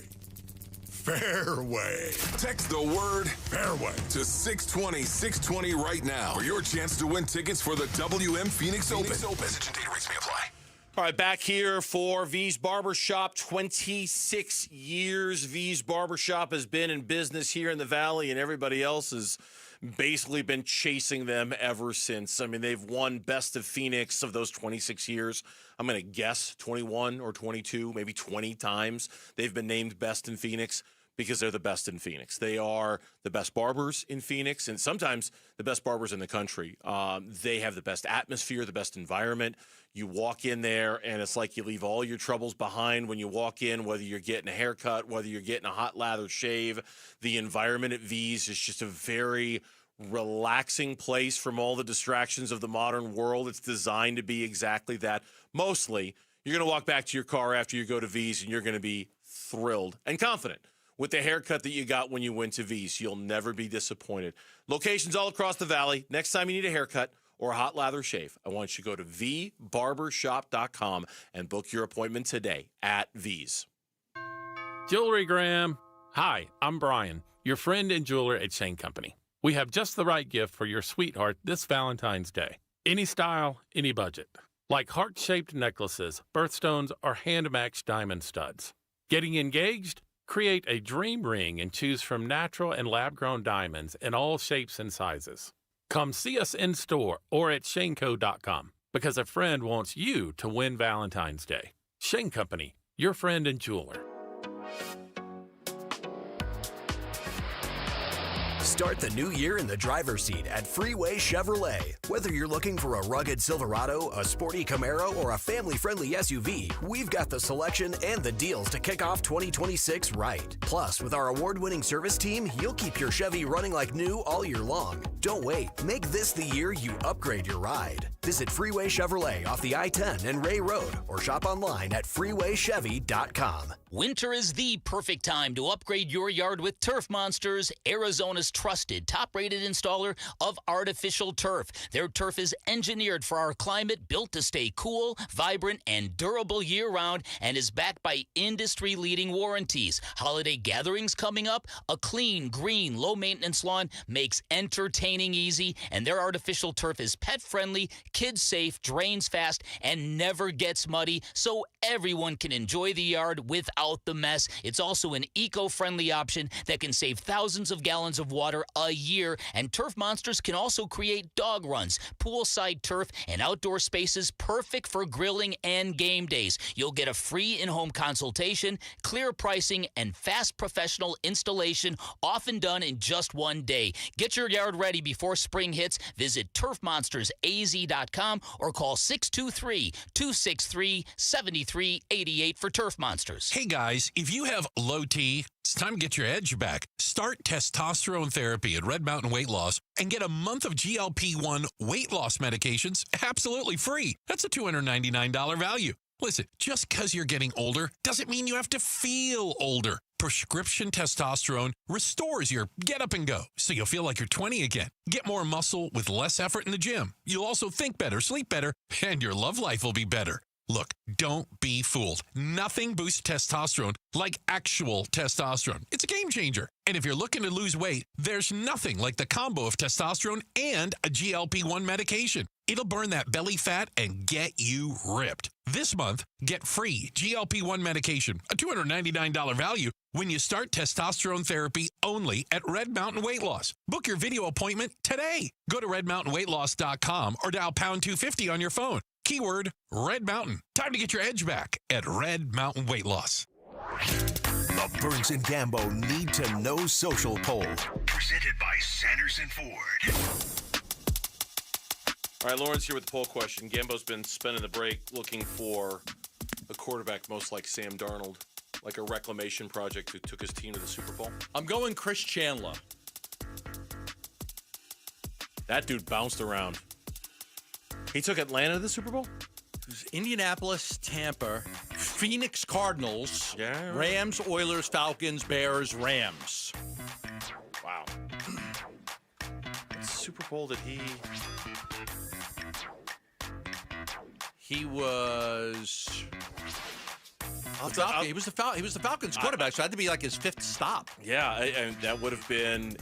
Fairway. Text the word fairway to 620-620 right now for your chance to win tickets for the WM Phoenix Open. Message and data rates may apply. All right, back here for V's Barbershop. 26 years V's Barbershop has been in business here in the Valley, and everybody else has basically been chasing them ever since. I mean, they've won Best of Phoenix of those 26 years. I'm going to guess 21 or 22, maybe 20 times they've been named Best in Phoenix because they're the best in Phoenix. They are the best barbers in Phoenix, and sometimes the best barbers in the country. They have the best atmosphere, the best environment. You walk in there, and it's like you leave all your troubles behind when you walk in, whether you're getting a haircut, whether you're getting a hot lather shave. The environment at V's is just a very relaxing place from all the distractions of the modern world. It's designed to be exactly that. Mostly, you're going to walk back to your car after you go to V's, and you're going to be thrilled and confident with the haircut that you got when you went to V's. You'll never be disappointed. Locations all across the Valley. Next time you need a haircut or a hot lather shave, I want you to go to vbarbershop.com and book your appointment today at V's. Jewelry Graham. Hi, I'm Brian, your friend and jeweler at Shane Company. We have just the right gift for your sweetheart this Valentine's Day. Any style, any budget. Like heart-shaped necklaces, birthstones, or hand-matched diamond studs. Getting engaged? Create a dream ring and choose from natural and lab-grown diamonds in all shapes and sizes. Come see us in store or at shaneco.com because a friend wants you to win Valentine's Day. Shane Company, your friend and jeweler. Start the new year in the driver's seat at Freeway Chevrolet. Whether you're looking for a rugged Silverado, a sporty Camaro, or a family-friendly SUV, we've got the selection and the deals to kick off 2026 right. Plus, with our award-winning service team, you'll keep your Chevy running like new all year long. Don't wait. Make this the year you upgrade your ride. Visit Freeway Chevrolet off the I-10 and Ray Road, or shop online at freewaychevy.com. Winter is the perfect time to upgrade your yard with Turf Monsters, Arizona's trusted top-rated installer of artificial turf. Their turf is engineered for our climate, built to stay cool, vibrant, and durable year-round, and is backed by industry-leading warranties. Holiday gatherings coming up? A clean, green, low-maintenance lawn makes entertaining easy, and their artificial turf is pet-friendly, kid-safe, drains fast, and never gets muddy, so everyone can enjoy the yard without the mess. It's also an eco-friendly option that can save thousands of gallons of water a year, and Turf Monsters can also create dog runs, poolside turf, and outdoor spaces perfect for grilling and game days. You'll get a free in-home consultation, clear pricing, and fast professional installation, often done in just one day. Get your yard ready before spring hits. Visit turfmonstersaz.com or call 623-263-7388 for Turf Monsters. Hey guys, if you have low T, it's time to get your edge back. Start testosterone therapy at Red Mountain Weight Loss and get a month of GLP-1 weight loss medications absolutely free. That's a $299 value. Listen, just because you're getting older doesn't mean you have to feel older. Prescription testosterone restores your get up and go, so you'll feel like you're 20 again. Get more muscle with less effort in the gym. You'll also think better, sleep better, and your love life will be better. Look, don't be fooled. Nothing boosts testosterone like actual testosterone. It's a game changer. And if you're looking to lose weight, there's nothing like the combo of testosterone and a GLP-1 medication. It'll burn that belly fat and get you ripped. This month, get free GLP-1 medication, a $299 value, when you start testosterone therapy only at Red Mountain Weight Loss. Book your video appointment today. Go to redmountainweightloss.com or dial pound 250 on your phone. Keyword Red Mountain. Time to get your edge back at Red Mountain Weight Loss. The Burns and Gambo Need to Know Social Poll. Presented by Sanderson Ford. All right, Lauren's here with the poll question. Gambo's been spending the break looking for a quarterback most like Sam Darnold, like a reclamation project who took his team to the Super Bowl. I'm going Chris Chandler. That dude bounced around. He took Atlanta to the Super Bowl? It was Indianapolis, Tampa, Phoenix Cardinals, Rams, Oilers, Falcons, Bears, Rams. Wow. What Super Bowl did he... He was... He was the Falcons quarterback, so it had to be like his fifth stop. Yeah, and that would have been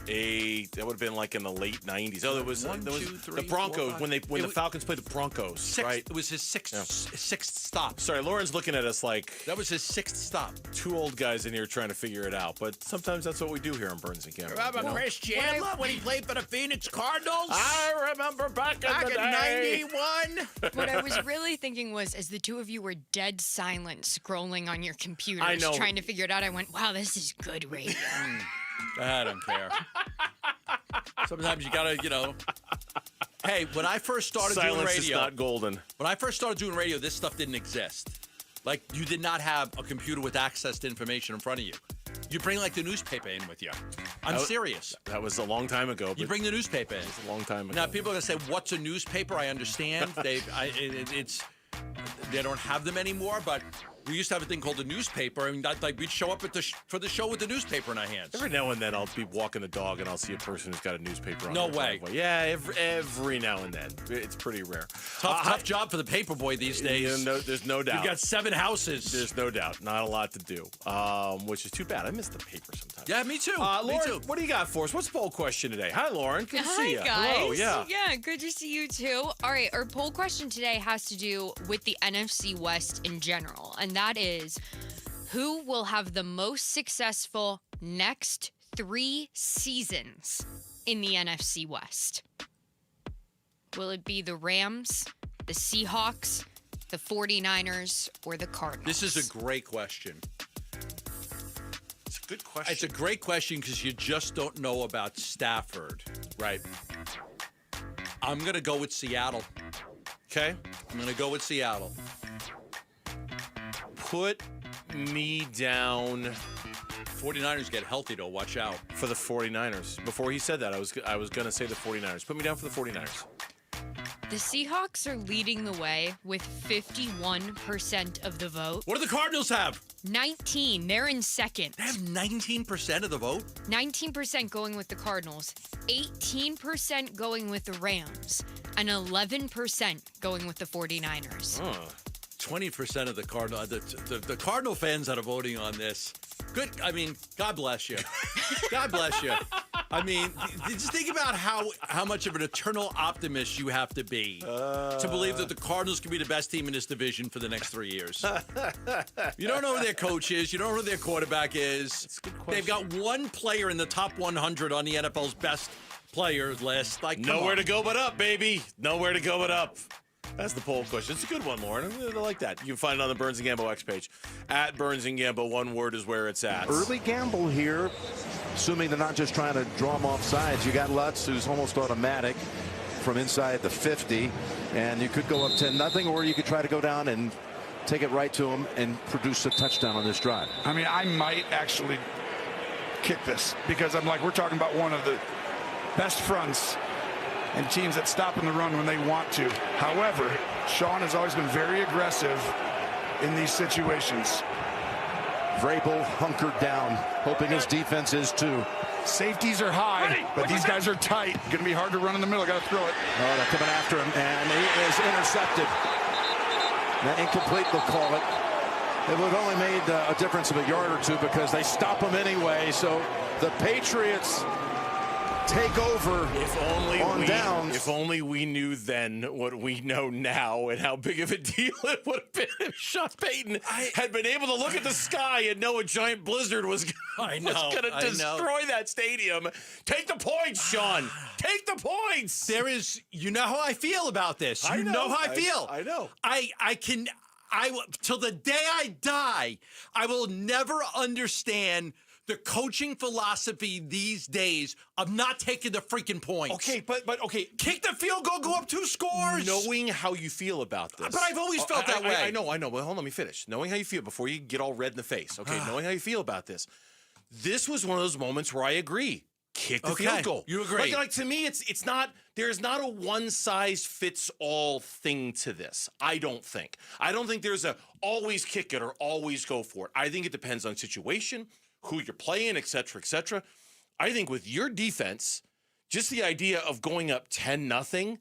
like in the late '90s. Oh, there was the Broncos when the Falcons played the Broncos, right? It was his sixth stop. Sorry, Lauren's looking at us like that was his sixth stop. Two old guys in here trying to figure it out, but sometimes that's what we do here on Burns and Gambo. Remember Chris Chandler when he played for the Phoenix Cardinals? I remember back in the day. '91. What I was really thinking was, as the two of you were dead silent scrolling on your computers, I know. trying to figure it out, I went, wow, this is good radio. I don't care. Sometimes you gotta, Hey, when I first started doing radio, silence is not golden. When I first started doing radio, this stuff didn't exist. Like, you did not have a computer with access to information in front of you. You bring, like, the newspaper in with you. I'm serious. That was a long time ago. You bring the newspaper in. It was a long time ago. Now, people are going to say, what's a newspaper? I understand. They don't have them anymore, but we used to have a thing called a newspaper. I mean, we'd show up for the show with the newspaper in our hands. Every now and then, I'll be walking the dog and I'll see a person who's got a newspaper on No their way. driveway. Yeah, every now and then. It's pretty rare. Tough job for the paper boy these days. There's no doubt. You've got 7 houses. There's no doubt. Not a lot to do, which is too bad. I miss the paper sometimes. Yeah, me too. Lauren, me too. What do you got for us? What's the poll question today? Hi, Lauren. Good to see you. Hi, guys. Hello, yeah. Yeah, good to see you too. All right, our poll question today has to do with the NFC West in general, and that is, who will have the most successful next 3 seasons in the NFC West? Will it be the Rams, the Seahawks, the 49ers, or the Cardinals? This is a great question. It's a Good question. It's a great question because you just don't know about Stafford. Right. I'm going to go with Seattle. Okay. I'm going to go with Seattle. Put me down. 49ers get healthy, though. Watch out. For the 49ers. Before he said that, I was going to say the 49ers. Put me down for the 49ers. The Seahawks are leading the way with 51% of the vote. What do the Cardinals have? 19. They're in second. They have 19% of the vote? 19% going with the Cardinals, 18% going with the Rams, and 11% going with the 49ers. 20% of the Cardinal. The Cardinal fans that are voting on this. Good. I mean, God bless you. God bless you. I mean, just think about how much of an eternal optimist you have to be to believe that the Cardinals can be the best team in this division for the next 3 years. You don't know who their coach is. You don't know who their quarterback is. That's a good question. They've got one player in the top 100 on the NFL's best players list. Like, nowhere to go but up, baby. Nowhere to go but up. That's the poll question. It's a good one, Lauren. I like that. You can find it on the Burns & Gambo X page. At Burns & Gambo, one word is where it's at. Early gamble here, assuming they're not just trying to draw them off sides. You got Lutz, who's almost automatic from inside the 50, and you could go up 10-0, or you could try to go down and take it right to him and produce a touchdown on this drive. I mean, I might actually kick this because we're talking about one of the best fronts and teams that stop in the run when they want to. However, Sean has always been very aggressive in these situations. Vrabel hunkered down, hoping his defense is too. Safeties are high, but these guys are tight. Going to be hard to run in the middle. Got to throw it. Oh, they're coming after him, and he is intercepted. Incomplete, they'll call it. It would have only made a difference of a yard or two because they stop him anyway. So the Patriots take over on downs. If only we knew then what we know now and how big of a deal it would have been if Sean Payton had been able to look at the sky and know a giant blizzard was going to destroy that stadium. Take the points, Sean. Take the points. There is, you know how I feel about this. You know how I feel. I know. Till the day I die, I will never understand the coaching philosophy these days of not taking the freaking points. Okay, but okay. Kick the field goal, go up 2 scores. Knowing how you feel about this. But I've always felt that way. I know. But hold on, let me finish. Knowing how you feel before you get all red in the face. Okay, knowing how you feel about this. This was one of those moments where I agree. Kick the field goal. You agree. Like to me, it's not, there's not a one-size-fits-all thing to this. I don't think there's a always kick it or always go for it. I think it depends on situation, who you're playing, et cetera, et cetera. I think with your defense, just the idea of going up 10-0,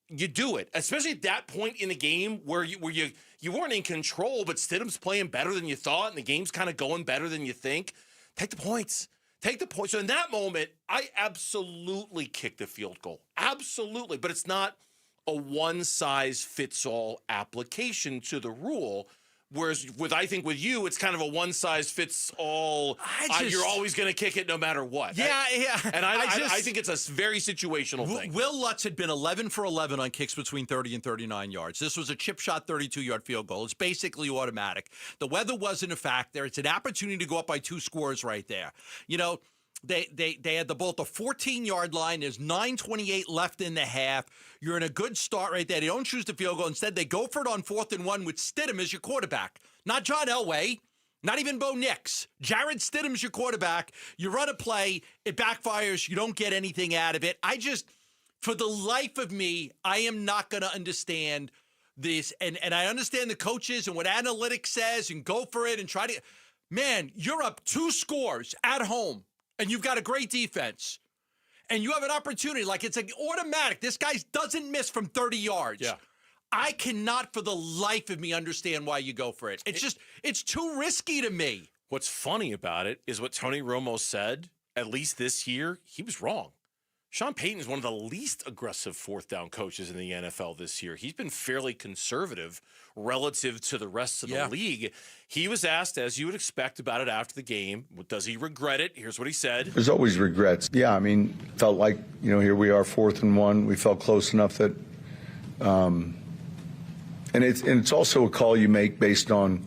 you do it, especially at that point in the game where you weren't in control, but Stidham's playing better than you thought, and the game's kind of going better than you think. Take the points. Take the points. So in that moment, I absolutely kick the field goal. Absolutely. But it's not a one-size-fits-all application to the rule. Whereas I think with you, it's kind of a one-size-fits-all. You're always going to kick it no matter what. Yeah. And I think it's a very situational thing. Will Lutz had been 11 for 11 on kicks between 30 and 39 yards. This was a chip shot 32-yard field goal. It's basically automatic. The weather wasn't a factor. It's an opportunity to go up by 2 scores right there. You know, They had the ball at the 14-yard line. There's 9:28 left in the half. You're in a good start right there. They don't choose the field goal. Instead, they go for it on 4th and 1 with Stidham as your quarterback. Not John Elway. Not even Bo Nix. Jared Stidham's your quarterback. You run a play. It backfires. You don't get anything out of it. For the life of me, I am not going to understand this. And I understand the coaches and what analytics says and go for it and try to. Man, you're up 2 scores at home. And you've got a great defense. And you have an opportunity. Like, it's like automatic. This guy doesn't miss from 30 yards. Yeah. I cannot for the life of me understand why you go for it. It's too risky to me. What's funny about it is what Tony Romo said, at least this year, he was wrong. Sean Payton is one of the least aggressive 4th down coaches in the NFL this year. He's been fairly conservative relative to the rest of the league. He was asked, as you would expect, about it after the game. Does he regret it? Here's what he said. There's always regrets. Yeah, I mean, felt like, here we are 4th and 1. We felt close enough that, and it's also a call you make based on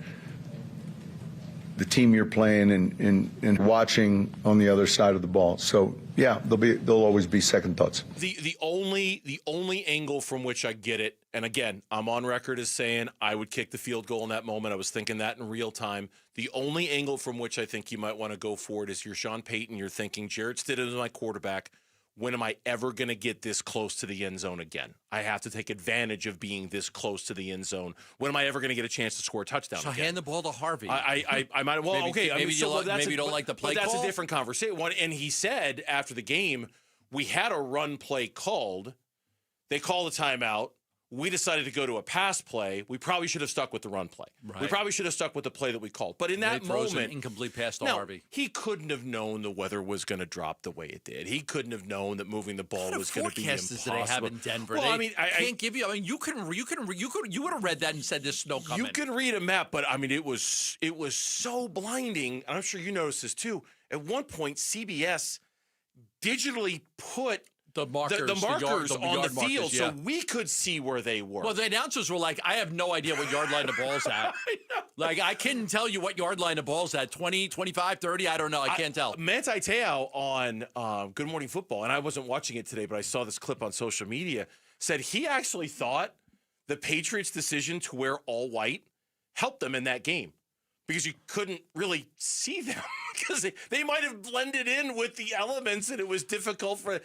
the team you're playing and watching on the other side of the ball. So yeah, there'll always be second thoughts. The only angle from which I get it, and again, I'm on record as saying I would kick the field goal in that moment. I was thinking that in real time. The only angle from which I think you might want to go for it is you're Sean Payton. You're thinking Jarrett Stidham is my quarterback. When am I ever going to get this close to the end zone again? I have to take advantage of being this close to the end zone. When am I ever going to get a chance to score a touchdown So again? hand the ball to Harvey. I might. Well, maybe, okay. Maybe, maybe you don't like the play but call. That's a different conversation. And he said after the game, we had a run play called. They called a timeout. We decided to go to a pass play. We probably should have stuck with the run play. Right. We probably should have stuck with the play that we called. But in that throws moment, an incomplete pass to now, Harvey. he couldn't have known the weather was going to drop the way it did. He couldn't have known that moving the ball was going to be impossible. What forecasters do they have in Denver? Well, I can't give you. I mean, you would have read that and said there's snow coming. You can read a map, but I mean, it was so blinding. And I'm sure you noticed this too. At one point, CBS digitally put the markers, on the field so we could see where they were. Well, the announcers were like, I have no idea what yard line the ball's at. Like, I couldn't tell you what yard line the ball's at. 20, 25, 30, I don't know. I can't tell. Manti Te'o on Good Morning Football, and I wasn't watching it today, but I saw this clip on social media, said he actually thought the Patriots' decision to wear all white helped them in that game because you couldn't really see them. Because they might have blended in with the elements, and it was difficult for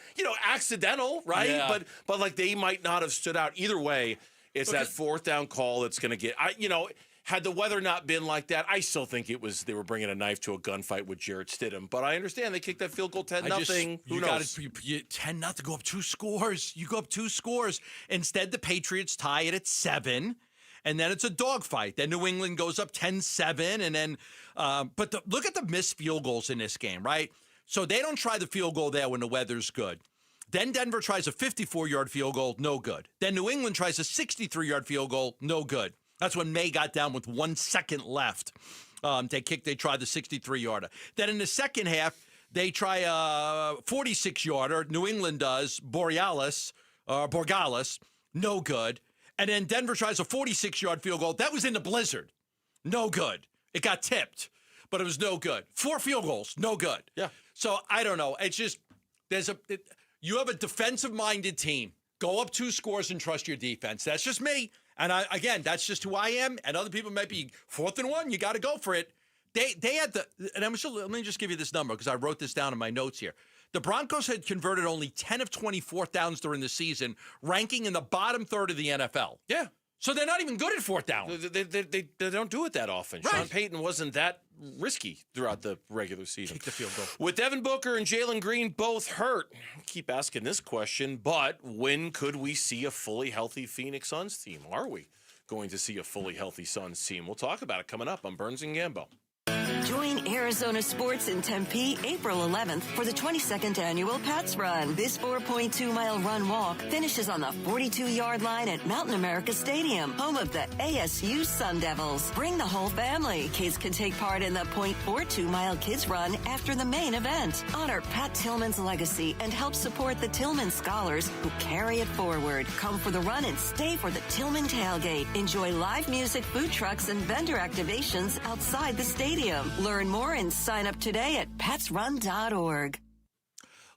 accidental, right? Yeah. But like they might not have stood out. Either way, it's that fourth down call that's going to get. Had the weather not been like that, I still think they were bringing a knife to a gunfight with Jarrett Stidham. But I understand they kicked that field goal 10-0. Who knows? 10-0 go up 2 scores. You go up 2 scores. Instead, the Patriots tie it at 7. And then it's a dogfight. Then New England goes up 10-7. And then, look at the missed field goals in this game, right? So they don't try the field goal there when the weather's good. Then Denver tries a 54-yard field goal, no good. Then New England tries a 63-yard field goal, no good. That's when May got down with 1 second left. They tried the 63-yarder. Then in the second half, they try a 46-yarder. New England does, Borgales, no good. And then Denver tries a 46-yard field goal. That was in the blizzard. No good. It got tipped, but it was no good. 4 field goals, no good. Yeah. So I don't know. It's just you have a defensive-minded team. Go up 2 scores and trust your defense. That's just me. And that's just who I am. And other people might be 4th and 1. You got to go for it. They had let me just give you this number because I wrote this down in my notes here. The Broncos had converted only 10 of 20 4th downs during the season, ranking in the bottom third of the NFL. Yeah. So they're not even good at 4th down. They don't do it that often. Right. Sean Payton wasn't that risky throughout the regular season. Kick the field goal. With Devin Booker and Jalen Green both hurt, I keep asking this question, but when could we see a fully healthy Phoenix Suns team? Are we going to see a fully healthy Suns team? We'll talk about it coming up on Burns and Gambo. Join Arizona Sports in Tempe, April 11th for the 22nd annual Pats Run. This 4.2-mile run-walk finishes on the 42-yard line at Mountain America Stadium, home of the ASU Sun Devils. Bring the whole family. Kids can take part in the 0.42-mile Kids Run after the main event. Honor Pat Tillman's legacy and help support the Tillman scholars who carry it forward. Come for the run and stay for the Tillman tailgate. Enjoy live music, food trucks, and vendor activations outside the stadium. Learn more and sign up today at petsrun.org.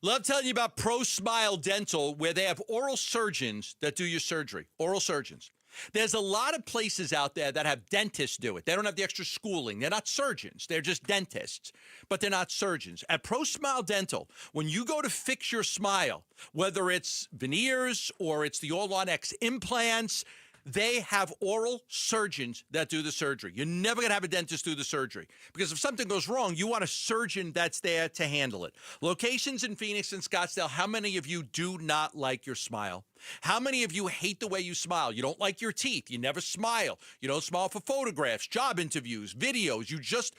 Love telling you about Pro Smile Dental, where they have oral surgeons that do your surgery. Oral surgeons. There's a lot of places out there that have dentists do it. They don't have the extra schooling. They're not surgeons. They're just dentists, but they're not surgeons. At Pro Smile Dental, when you go to fix your smile, whether it's veneers or it's the All-On X implants, they have oral surgeons that do the surgery. You're never going to have a dentist do the surgery because if something goes wrong, you want a surgeon that's there to handle it. Locations in Phoenix and Scottsdale, how many of you do not like your smile? How many of you hate the way you smile? You don't like your teeth. You never smile. You don't smile for photographs, job interviews, videos. You just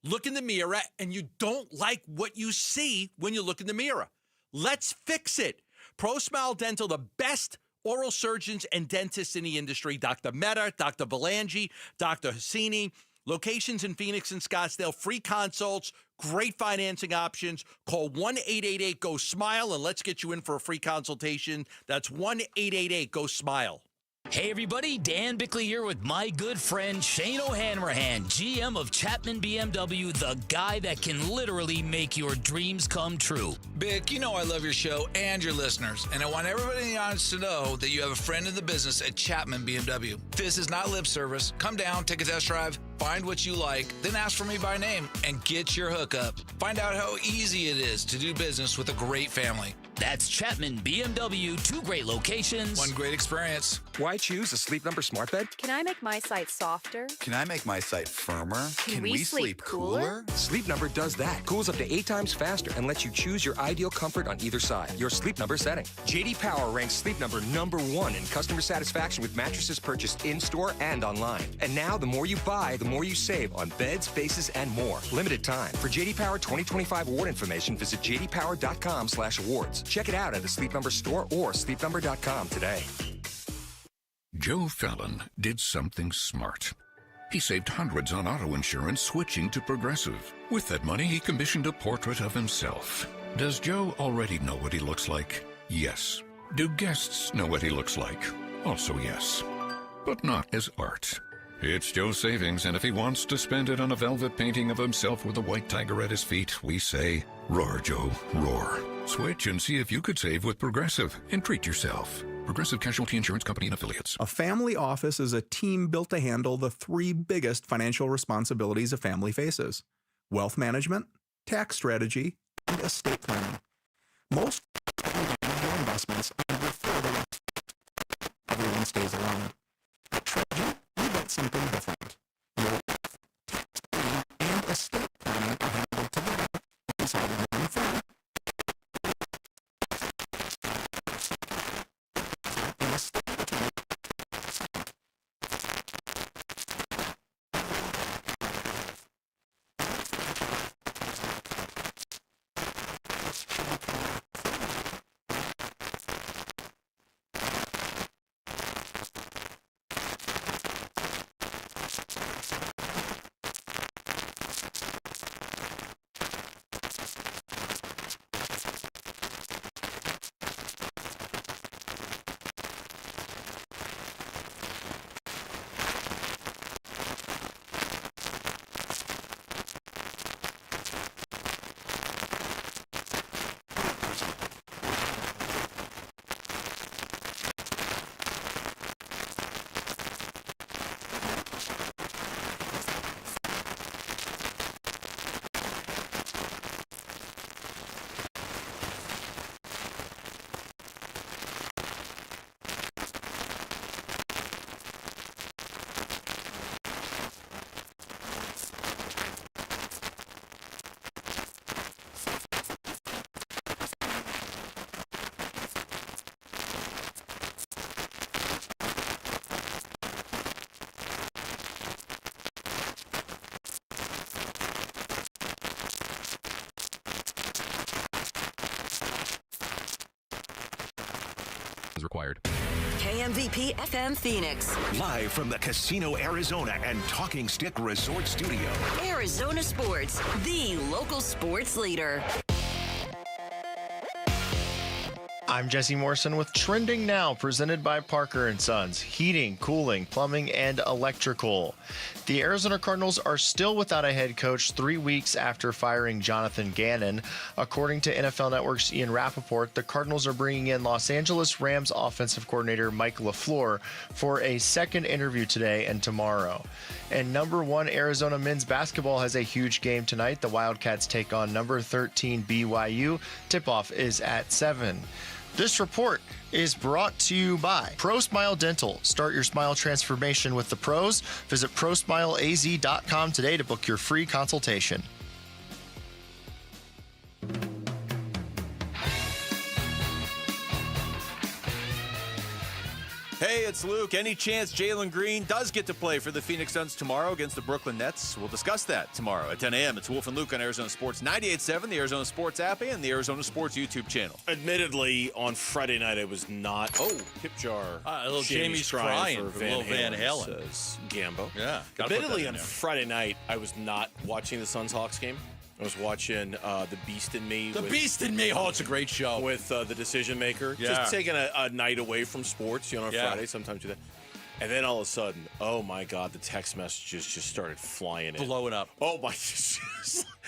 look in the mirror and you don't like what you see when you look in the mirror. Let's fix it. Pro Smile Dental, the best oral surgeons and dentists in the industry. Dr. Mehta, Dr. Valangi, Dr. Hassini. Locations in Phoenix and Scottsdale. Free consults, great financing options. Call 1-888-GO-SMILE and let's get you in for a free consultation. That's 1-888-GO-SMILE. Hey everybody, Dan Bickley here with my good friend Shane O'Hanrahan, GM of Chapman BMW, the guy that can literally make your dreams come true. Bick, you know I love your show and your listeners, and I want everybody in the audience to know that you have a friend in the business at Chapman BMW. This is not lip service. Come down, take a test drive, find what you like, then ask for me by name, and get your hookup. Find out how easy it is to do business with a great family. That's Chapman BMW, 2 great locations. One great experience. Why choose a Sleep Number smart bed? Can I make my site softer? Can I make my site firmer? Can we sleep cooler? Sleep Number does that. Cools up to 8 times faster and lets you choose your ideal comfort on either side. Your Sleep Number setting. JD Power ranks Sleep Number #1 in customer satisfaction with mattresses purchased in-store and online. And now, the more you buy, the more you save on beds, bases, and more. Limited time. For JD Power 2025 award information, visit jdpower.com/awards. Check it out at the Sleep Number store or sleepnumber.com today. Joe Fallon did something smart. He saved hundreds on auto insurance switching to Progressive. With that money, he commissioned a portrait of himself. Does Joe already know what he looks like? Yes. Do guests know what he looks like? Also yes. But not as art. It's Joe's savings, and if he wants to spend it on a velvet painting of himself with a white tiger at his feet, we say, roar, Joe, roar. Switch and see if you could save with Progressive and treat yourself. Progressive Casualty Insurance Company and Affiliates. A family office is a team built to handle the 3 biggest financial responsibilities a family faces: wealth management, tax strategy, and estate planning. Most your investments and refer the rest. Everyone stays around. At Treasure, we bet something different. Your wealth, tax planning, and estate planning are handled together inside one firm. Required. KMVP FM Phoenix. Live from the Casino Arizona and Talking Stick Resort Studio. Arizona Sports, the local sports leader. I'm Jesse Morrison with Trending Now, presented by Parker & Sons, heating, cooling, plumbing, and electrical. The Arizona Cardinals are still without a head coach 3 weeks after firing Jonathan Gannon. According to NFL Network's Ian Rappaport, the Cardinals are bringing in Los Angeles Rams offensive coordinator Mike LaFleur for a second interview today and tomorrow. And number 1 Arizona men's basketball has a huge game tonight. The Wildcats take on number 13 BYU. Tip-off is at 7. This report is brought to you by Pro Smile Dental. Start your smile transformation with the pros. Visit ProSmileAZ.com today to book your free consultation. Hey, it's Luke. Any chance Jalen Green does get to play for the Phoenix Suns tomorrow against the Brooklyn Nets? We'll discuss that tomorrow at 10 a.m. It's Wolf and Luke on Arizona Sports 98.7, the Arizona Sports app, and the Arizona Sports YouTube channel. Admittedly, on Friday night, I was not. Oh, tip jar. A little Jamie's crying for Van Halen. Says Gambo. Yeah. Admittedly, on Friday night, I was not watching the Suns-Hawks game. I was watching The Beast in Me. Beast in Me. Oh, it's a great show. With The Decision Maker. Yeah. Just taking a night away from sports, on Friday. Sometimes do that. And then all of a sudden, oh my God, the text messages just started flying in. Blowing up. Oh my.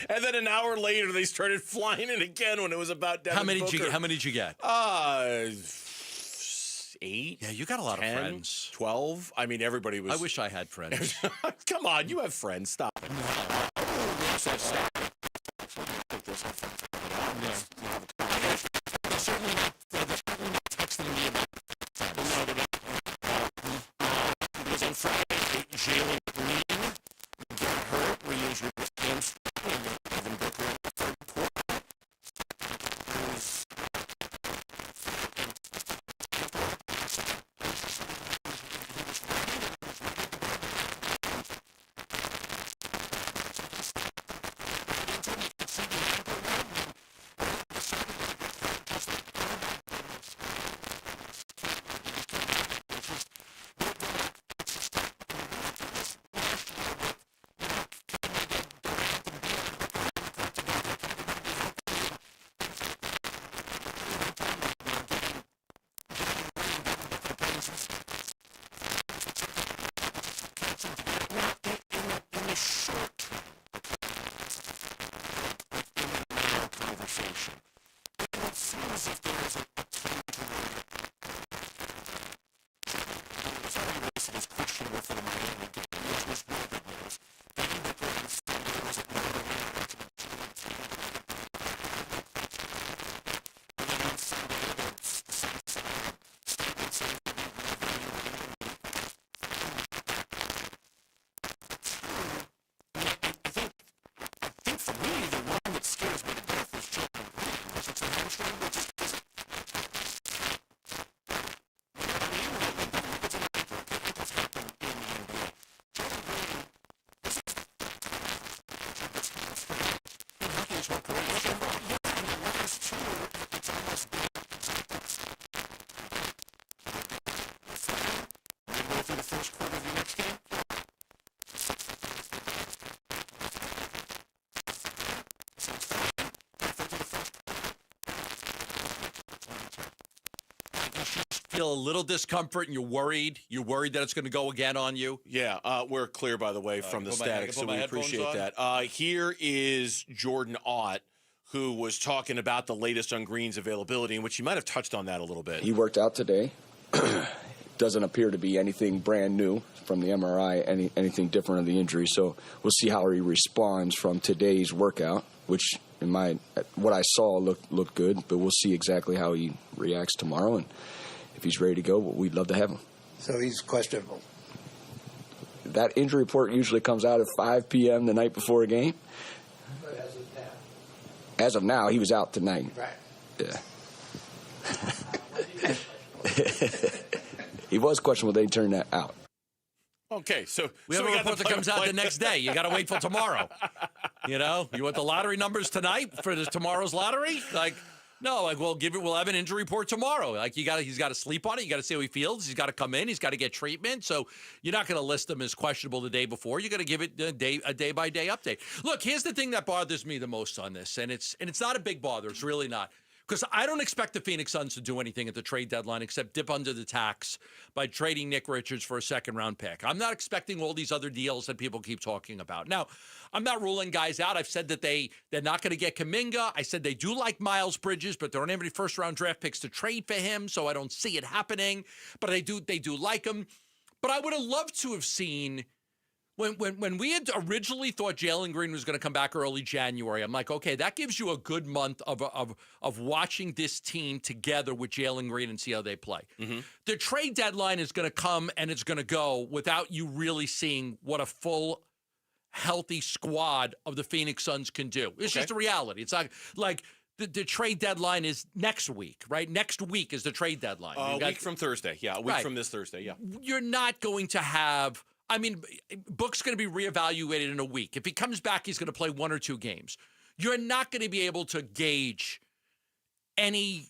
And then an hour later, they started flying in again when it was about Devin Booker. How many did you get? 8. Yeah, you got a lot 10, of friends. 12. I mean, everybody was. I wish I had friends. Come on, you have friends. Stop. Jalen Green got hurt. We usually Devin Booker in the third quarter. Feel a little discomfort and you're worried that it's going to go again on you? Yeah, we're clear, by the way, from the static, so we appreciate on. that. Here is Jordan Ott, who was talking about the latest on Green's availability, in which he might have touched on that a little bit. He worked out today. Doesn't appear to be anything brand new from the MRI, anything different of the injury. So we'll see how he responds from today's workout, which what I saw looked good, but we'll see exactly how he reacts tomorrow. And if he's ready to go, we'd love to have him. So he's questionable. That injury report usually comes out at 5 p.m. the night before a game. But as of now. As of now, he was out tonight. Right. Yeah. He was questionable. They turned that out. Okay, so we have a report that comes out the next day. You got to wait till tomorrow. You know, you want the lottery numbers tonight for tomorrow's lottery? Like, no, like we'll have an injury report tomorrow. Like he's got to sleep on it. You got to see how he feels. He's got to come in. He's got to get treatment. So you're not going to list him as questionable the day before. You're going to give it a day by day update. Look, here's the thing that bothers me the most on this, and it's not a big bother. It's really not. Because I don't expect the Phoenix Suns to do anything at the trade deadline except dip under the tax by trading Nick Richards for a second-round pick. I'm not expecting all these other deals that people keep talking about. Now, I'm not ruling guys out. I've said that they're not going to get Kuminga. I said they do like Miles Bridges, but there aren't any first-round draft picks to trade for him, so I don't see it happening. But they do like him. But I would have loved to have seen... When we had originally thought Jalen Green was going to come back early January, I'm like, okay, that gives you a good month of watching this team together with Jalen Green and see how they play. Mm-hmm. The trade deadline is going to come and it's going to go without you really seeing what a full, healthy squad of the Phoenix Suns can do. It's just a reality. It's not like the trade deadline is next week, right? Next week is the trade deadline. A week from Thursday. Yeah, a week from this Thursday, yeah. You're not going to have... I mean, Book's going to be reevaluated in a week. If he comes back, he's going to play 1 or 2 games. You're not going to be able to gauge any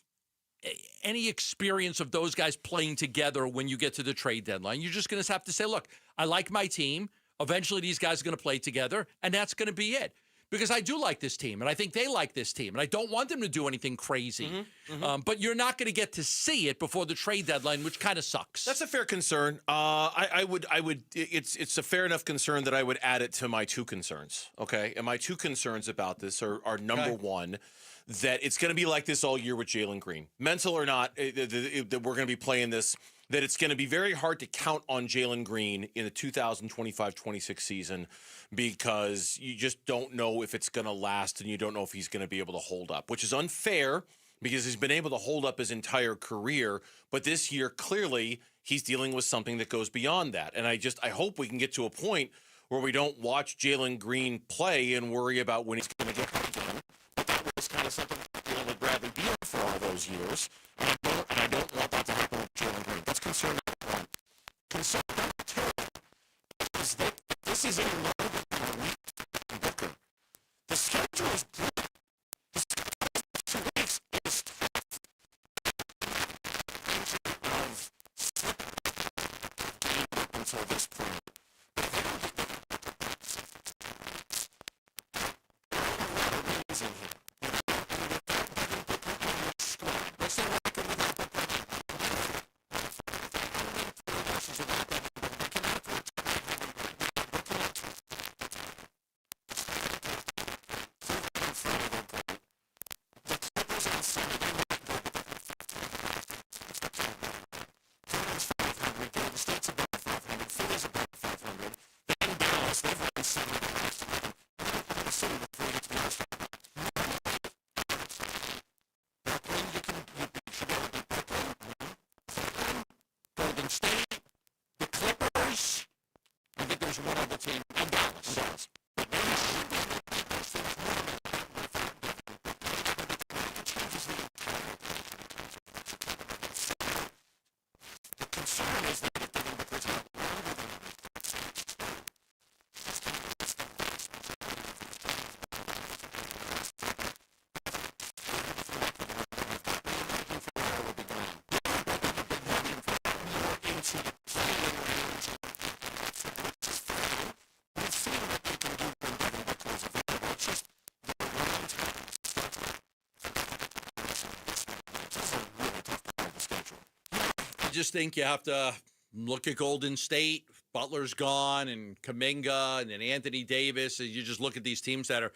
experience of those guys playing together when you get to the trade deadline. You're just going to have to say, look, I like my team. Eventually, these guys are going to play together, and that's going to be it. because I do like this team, and I think they like this team, and I don't want them to do anything crazy. But you're not going to get to see it before the trade deadline, which kind of sucks. That's a fair concern. I would. It's a fair enough concern that I would add it to my two concerns. Okay, and my two concerns about this are number one, that it's going to be like this all year with Jalen Green, mental or not. That we're going to be playing this. That it's going to be very hard to count on Jalen Green in the 2025-26 season because you just don't know if it's going to last and you don't know if he's going to be able to hold up, which is unfair because he's been able to hold up his entire career. But this year, clearly, he's dealing with something that goes beyond that. And I hope we can get to a point where we don't watch Jalen Green play and worry about when he's going to get hurt again. But that was kind of something that dealing with Bradley Beal for all those years. And I don't want that to happen with Jalen Green. That's concern number one. Concern number two is that this is a longer than a week in Booker. The schedule is good. The schedule is 2 weeks is of slip game up until this point. I just think you have to look at Golden State. Butler's gone, and Kuminga, and then Anthony Davis. And you just look at these teams that are,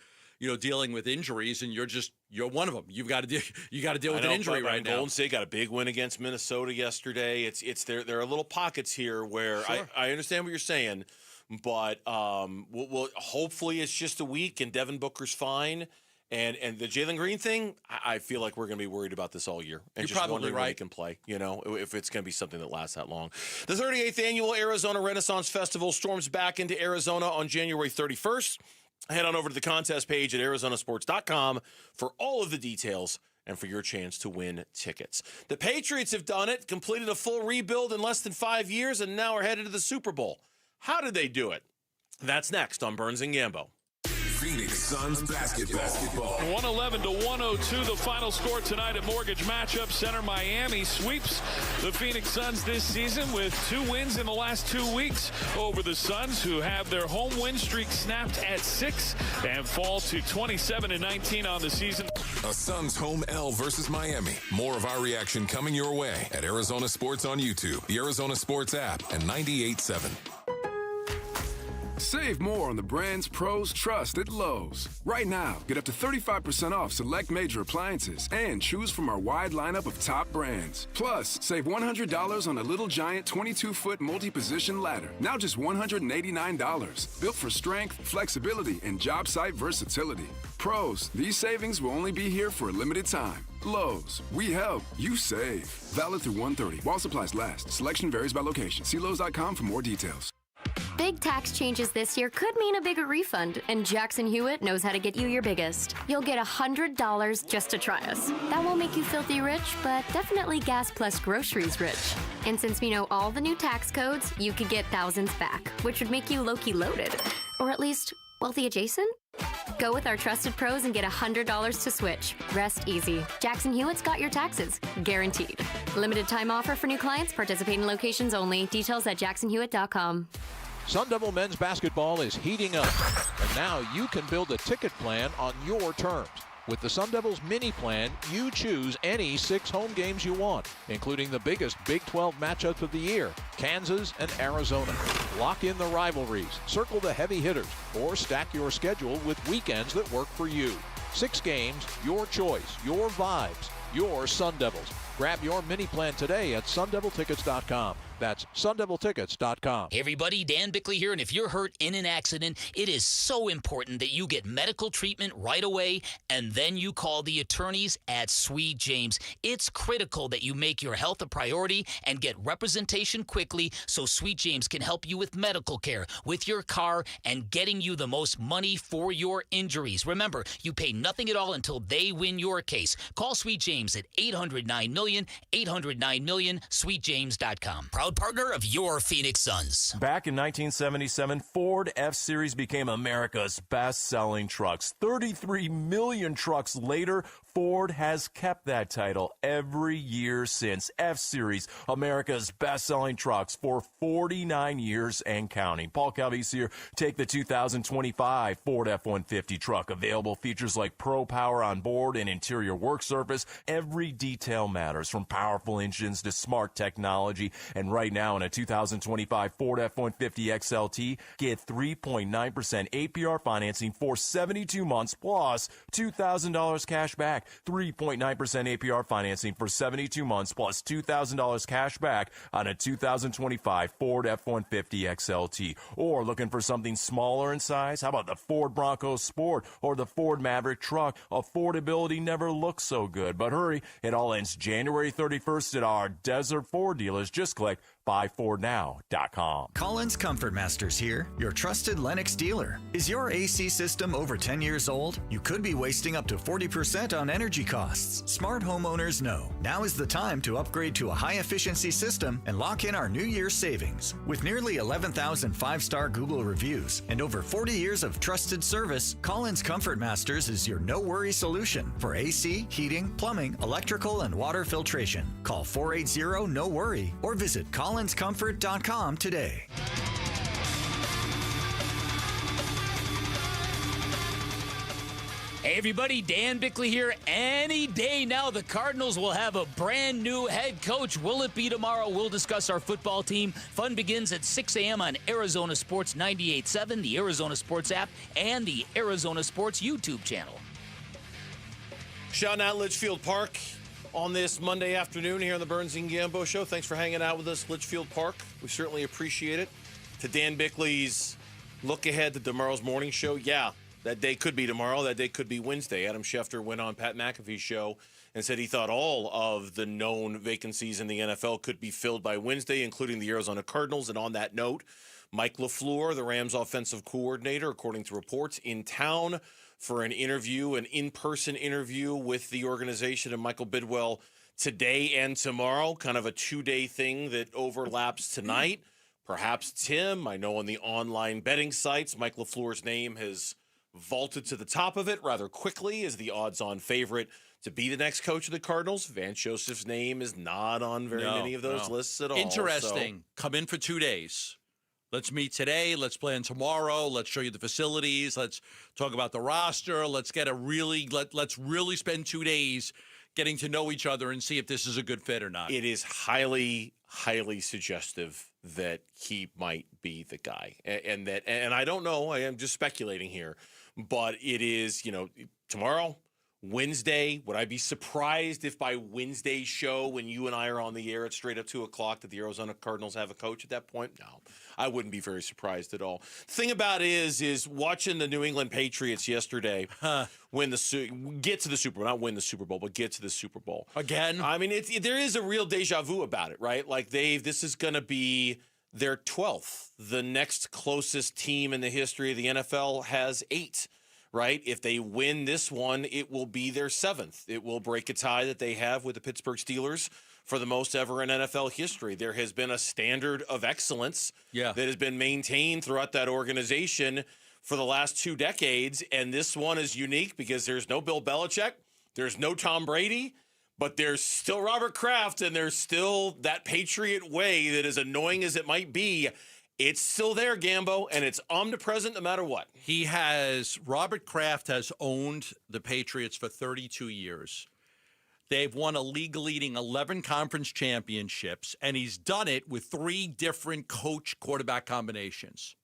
dealing with injuries, and you're one of them. You've got to deal with an injury right now. Golden State got a big win against Minnesota yesterday. There are little pockets here where I understand what you're saying, but we'll hopefully it's just a week and Devin Booker's fine. And the Jalen Green thing, I feel like we're going to be worried about this all year. And You're just probably wondering when he can play, if it's going to be something that lasts that long. The 38th Annual Arizona Renaissance Festival storms back into Arizona on January 31st. Head on over to the contest page at arizonasports.com for all of the details and for your chance to win tickets. The Patriots have done it, completed a full rebuild in less than 5 years, and now are headed to the Super Bowl. How did they do it? That's next on Burns and Gambo. Phoenix Suns basketball. 111-102, the final score tonight at Mortgage Matchup Center. Miami sweeps the Phoenix Suns this season with 2 wins in the last 2 weeks over the Suns, who have their home win streak snapped at 6 and fall to 27-19 on the season. A Suns home L versus Miami. More of our reaction coming your way at Arizona Sports on YouTube, the Arizona Sports app, and 98.7. Save more on the brands pros trust at Lowe's. Right now, get up to 35% off select major appliances and choose from our wide lineup of top brands. Plus, save $100 on a Little Giant 22-foot multi-position ladder. Now just $189. Built for strength, flexibility, and job site versatility. Pros, these savings will only be here for a limited time. Lowe's, we help, you save. Valid through 1/30. While supplies last. Selection varies by location. See Lowe's.com for more details. Big tax changes this year could mean a bigger refund, and Jackson Hewitt knows how to get you your biggest. You'll get $100 just to try us. That won't make you filthy rich, but definitely gas plus groceries rich. And since we know all the new tax codes, you could get thousands back, which would make you low-key loaded. Or at least wealthy adjacent? Go with our trusted pros and get $100 to switch. Rest easy. Jackson Hewitt's got your taxes. Guaranteed. Limited time offer for new clients. Participating locations only. Details at jacksonhewitt.com. Sun Devil men's basketball is heating up, and now you can build a ticket plan on your terms. With the Sun Devils mini plan, you choose any 6 home games you want, including the biggest Big 12 matchups of the year, Kansas and Arizona. Lock in the rivalries, circle the heavy hitters, or stack your schedule with weekends that work for you. 6 games, your choice, your vibes, your Sun Devils. Grab your mini plan today at sundeviltickets.com. That's sundeviltickets.com. Hey everybody, Dan Bickley here, and if you're hurt in an accident, it is so important that you get medical treatment right away, and then you call the attorneys at Sweet James. It's critical that you make your health a priority and get representation quickly so Sweet James can help you with medical care, with your car, and getting you the most money for your injuries. Remember, you pay nothing at all until they win your case. Call Sweet James at 800-9-MILLION, 800-9-MILLION, sweetjames.com. Proud partner of your Phoenix Suns. Back in 1977, Ford F-Series became America's best-selling trucks. 33 million trucks later, Ford has kept that title every year since. F-Series, America's best-selling trucks for 49 years and counting. Paul Calvise here. Take the 2025 Ford F-150 truck. Available features like Pro Power on board and interior work surface. Every detail matters, from powerful engines to smart technology. And right now in a 2025 Ford F-150 XLT, get 3.9% APR financing for 72 months plus $2,000 cash back. 3.9% APR financing for 72 months plus $2,000 cash back on a 2025 Ford F-150 XLT. Or looking for something smaller in size? How about the Ford Bronco Sport or the Ford Maverick truck? Affordability never looks so good. But hurry, it all ends January 31st at our Desert Ford dealers. Just click buyfordnow.com. Collins Comfort Masters here, your trusted Lennox dealer. Is your AC system over 10 years old? You could be wasting up to 40% on energy costs. Smart homeowners know now is the time to upgrade to a high-efficiency system and lock in our New Year's savings. With nearly 11,000 5-star Google reviews and over 40 years of trusted service, Collins Comfort Masters is your no-worry solution for AC, heating, plumbing, electrical, and water filtration. Call 480-NO-WORRY or visit collinscomfort.com today. Hey everybody, Dan Bickley here. Any day now, the Cardinals will have a brand new head coach. Will it be tomorrow? We'll discuss our football team. Fun begins at 6 a.m. on Arizona Sports 98.7, the Arizona Sports app, and the Arizona Sports YouTube channel. Shouting out Litchfield Park on this Monday afternoon here on the Burns and Gambo Show. Thanks for hanging out with us, Litchfield Park. We certainly appreciate it. To Dan Bickley's look ahead to tomorrow's morning show. Yeah, that day could be tomorrow. That day could be Wednesday. Adam Schefter went on Pat McAfee's show and said he thought all of the known vacancies in the NFL could be filled by Wednesday, including the Arizona Cardinals. And on that note, Mike LaFleur, the Rams offensive coordinator, according to reports, in town for an interview, an in-person interview with the organization and Michael Bidwell today and tomorrow, kind of a 2-day thing that overlaps tonight. Perhaps Tim, I know on the online betting sites, Mike LaFleur's name has vaulted to the top of it rather quickly as the odds-on favorite to be the next coach of the Cardinals. Vance Joseph's name is not on very many of those lists at all. Interesting. Come in for 2 days. Let's meet today. Let's plan tomorrow. Let's show you the facilities. Let's talk about the roster. Let's get let's really spend 2 days getting to know each other and see if this is a good fit or not. It is highly, highly suggestive that he might be the guy. And I don't know, I am just speculating here, but it is, tomorrow, Wednesday. Would I be surprised if by Wednesday's show, when you and I are on the air at straight up 2 o'clock, that the Arizona Cardinals have a coach at that point? No, I wouldn't be very surprised at all. The thing about it is watching the New England Patriots yesterday get to the Super Bowl, not win the Super Bowl, but get to the Super Bowl. Again? I mean, there is a real deja vu about it, right? Like this is going to be their 12th. The next closest team in the history of the NFL has 8. Right? If they win this one, it will be their 7th. It will break a tie that they have with the Pittsburgh Steelers for the most ever in NFL history. There has been a standard of excellence that has been maintained throughout that organization for the last 2 decades, and this one is unique because there's no Bill Belichick, there's no Tom Brady, but there's still Robert Kraft, and there's still that Patriot way that, as annoying as it might be, It's still there, Gambo, and it's omnipresent no matter what. Robert Kraft has owned the Patriots for 32 years. They've won a league-leading 11 conference championships, and he's done it with 3 different coach-quarterback combinations.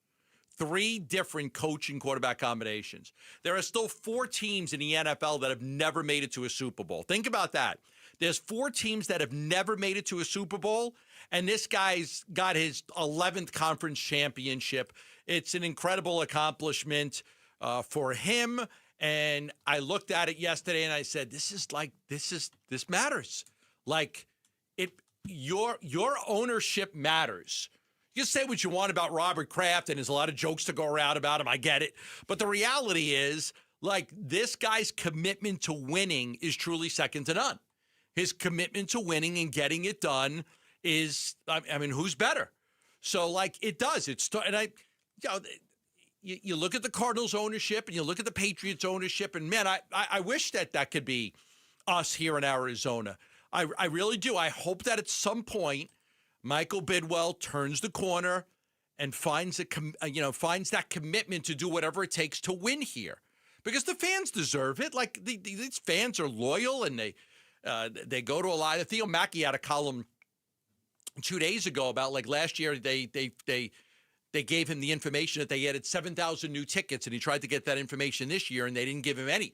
3 different coach and quarterback combinations. There are still 4 teams in the NFL that have never made it to a Super Bowl. Think about that. There's 4 teams that have never made it to a Super Bowl, and this guy's got his 11th conference championship. It's an incredible accomplishment for him. And I looked at it yesterday and I said, this matters. Like, your ownership matters. You say what you want about Robert Kraft, and there's a lot of jokes to go around about him. I get it. But the reality is, like, this guy's commitment to winning is truly second to none. His commitment to winning and getting it done is, I mean, who's better? So, like, it does. You look at the Cardinals ownership and you look at the Patriots ownership, and man, I wish that could be us here in Arizona. I really do. I hope that at some point Michael Bidwell turns the corner and finds that commitment to do whatever it takes to win here, because the fans deserve it. Like, these fans are loyal, and they go to a lot. Theo Mackey had a column 2 days ago about, like, last year they gave him the information that they added 7,000 new tickets, and he tried to get that information this year, and they didn't give him any.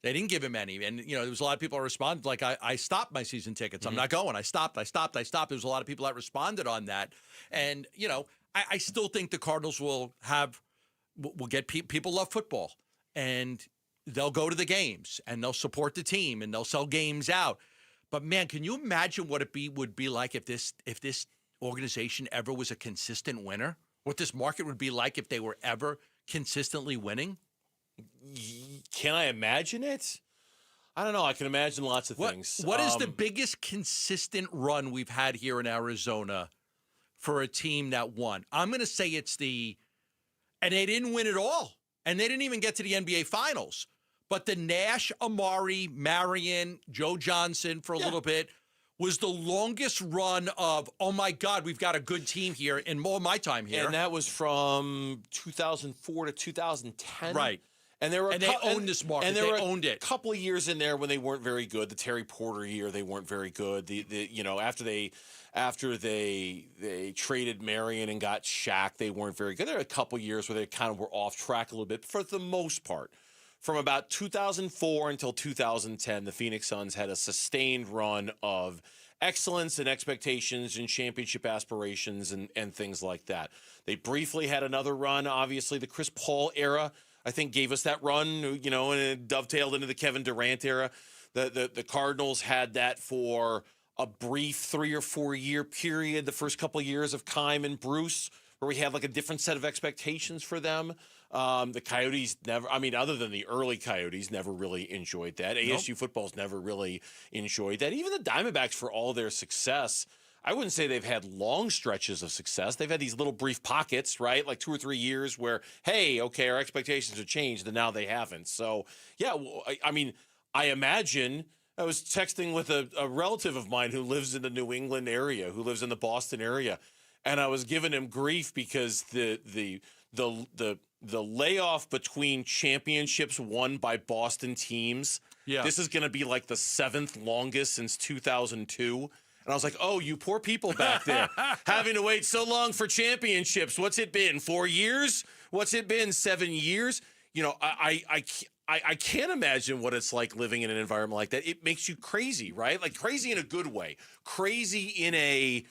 And, there was a lot of people who responded, like, I stopped my season tickets. I'm not going. I stopped. There was a lot of people that responded on that. And, I still think the Cardinals will get people love football, and they'll go to the games, and they'll support the team, and they'll sell games out. But, man, can you imagine what would be like if this organization ever was a consistent winner? What this market would be like if they were ever consistently winning? Can I imagine it? I don't know. I can imagine lots of things. What is the biggest consistent run we've had here in Arizona for a team that won? I'm going to say it's and they didn't win it all, and they didn't even get to the NBA Finals. But the Nash, Amari, Marion, Joe Johnson for a little bit was the longest run of, oh, my God, we've got a good team here in more of my time here. And that was from 2004 to 2010. Right. And there were they owned this market. And there were owned it. A couple of years in there when they weren't very good. The Terry Porter year, they weren't very good. After they traded Marion and got Shaq, they weren't very good. There were a couple of years where they kind of were off track a little bit. For the most part, from about 2004 until 2010, the Phoenix Suns had a sustained run of excellence and expectations and championship aspirations and things like that. They briefly had another run. Obviously, the Chris Paul era, I think, gave us that run, and it dovetailed into the Kevin Durant era. The Cardinals had that for a brief 3 or 4 year period, the first couple of years of Kime and Bruce, where we had like a different set of expectations for them. The Coyotes never, other than the early Coyotes, never really enjoyed that. ASU football's never really enjoyed that. Even the Diamondbacks, for all their success, I wouldn't say they've had long stretches of success. They've had these little brief pockets, right? Like 2 or 3 years where, hey, okay, our expectations have changed, and now they haven't. So, yeah, I imagine I was texting with a relative of mine who lives in the New England area, who lives in the Boston area, and I was giving him grief because the layoff between championships won by Boston teams, this is going to be like the 7th longest since 2002. And I was like, oh, you poor people back there having to wait so long for championships. What's it been, 4 years? What's it been, 7 years? I can't imagine what it's like living in an environment like that. It makes you crazy, right? Like crazy in a good way. Crazy in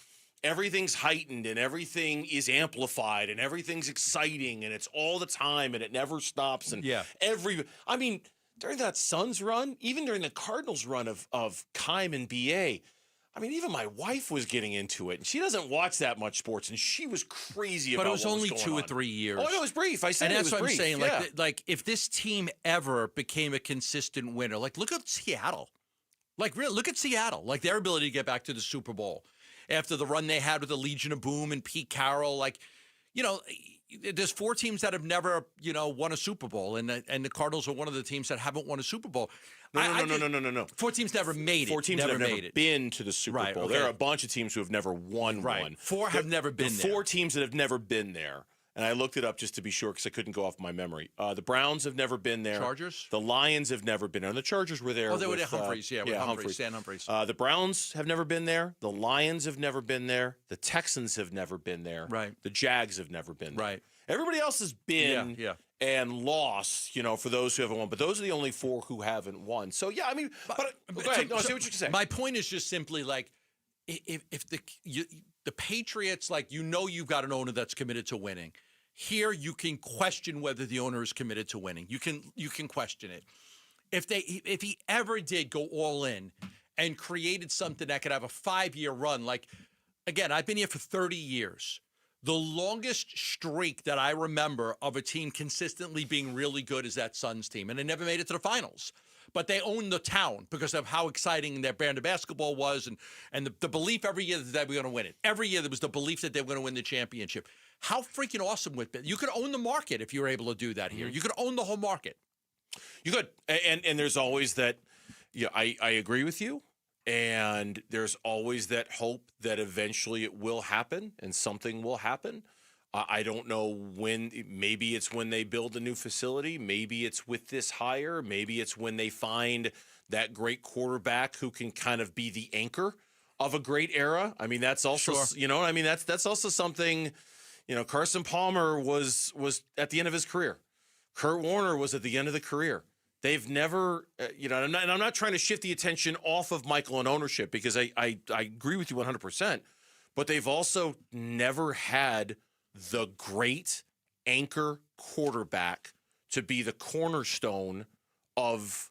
everything's heightened and everything is amplified and everything's exciting and it's all the time and it never stops. And during that Suns run, even during the Cardinals run of Kime and BA, even my wife was getting into it, and she doesn't watch that much sports, and she was crazy about it. But it was only 2 or 3 years. Oh, no, it was brief. I said and it that's was what brief. I'm saying. Like, if this team ever became a consistent winner, like, look at Seattle. Like, really, look at Seattle. Like, their ability to get back to the Super Bowl after the run they had with the Legion of Boom and Pete Carroll. Like, there's 4 teams that have never, won a Super Bowl, and the Cardinals are one of the teams that haven't won a Super Bowl. No. 4 teams never made it. 4 teams never that have made never been to the Super Right, Bowl. okay. There are a bunch of teams who have never won one. 4 have never been there. 4 teams that have never been there. And I looked it up just to be sure because I couldn't go off my memory. The Browns have never been there. Chargers? The Lions have never been there. And the Chargers were there. Oh, they were with, there, Humphreys. With Humphreys. Stan Humphreys. The Browns have never been there. The Lions have never been there. The Texans have never been there. Right. The Jags have never been there. Right. Everybody else has been Yeah. and lost, for those who haven't won. But those are the only 4 who haven't won. So, yeah, I mean, but go ahead. No, I see what you're saying. My point is just simply like, if the Patriots, you've got an owner that's committed to winning. Here, you can question whether the owner is committed to winning. You can question it. If he ever did go all in and created something that could have a 5-year run, again, I've been here for 30 years. The longest streak that I remember of a team consistently being really good is that Suns team, and they never made it to the finals. But they owned the town because of how exciting their brand of basketball was, and the belief every year that they were going to win it. Every year there was the belief that they were going to win the championship. How freaking awesome would it be? You could own the market if you were able to do that here. You could own the whole market. You could. And there's always that, I agree with you. And there's always that hope that eventually it will happen and something will happen. I don't know when. Maybe it's when they build a new facility. Maybe it's with this hire. Maybe it's when they find that great quarterback who can kind of be the anchor of a great era. I mean, that's also, that's also something, Carson Palmer was at the end of his career. Kurt Warner was at the end of the career. They've never, and I'm not trying to shift the attention off of Michael and ownership because I agree with you 100%, but they've also never had the great anchor quarterback to be the cornerstone of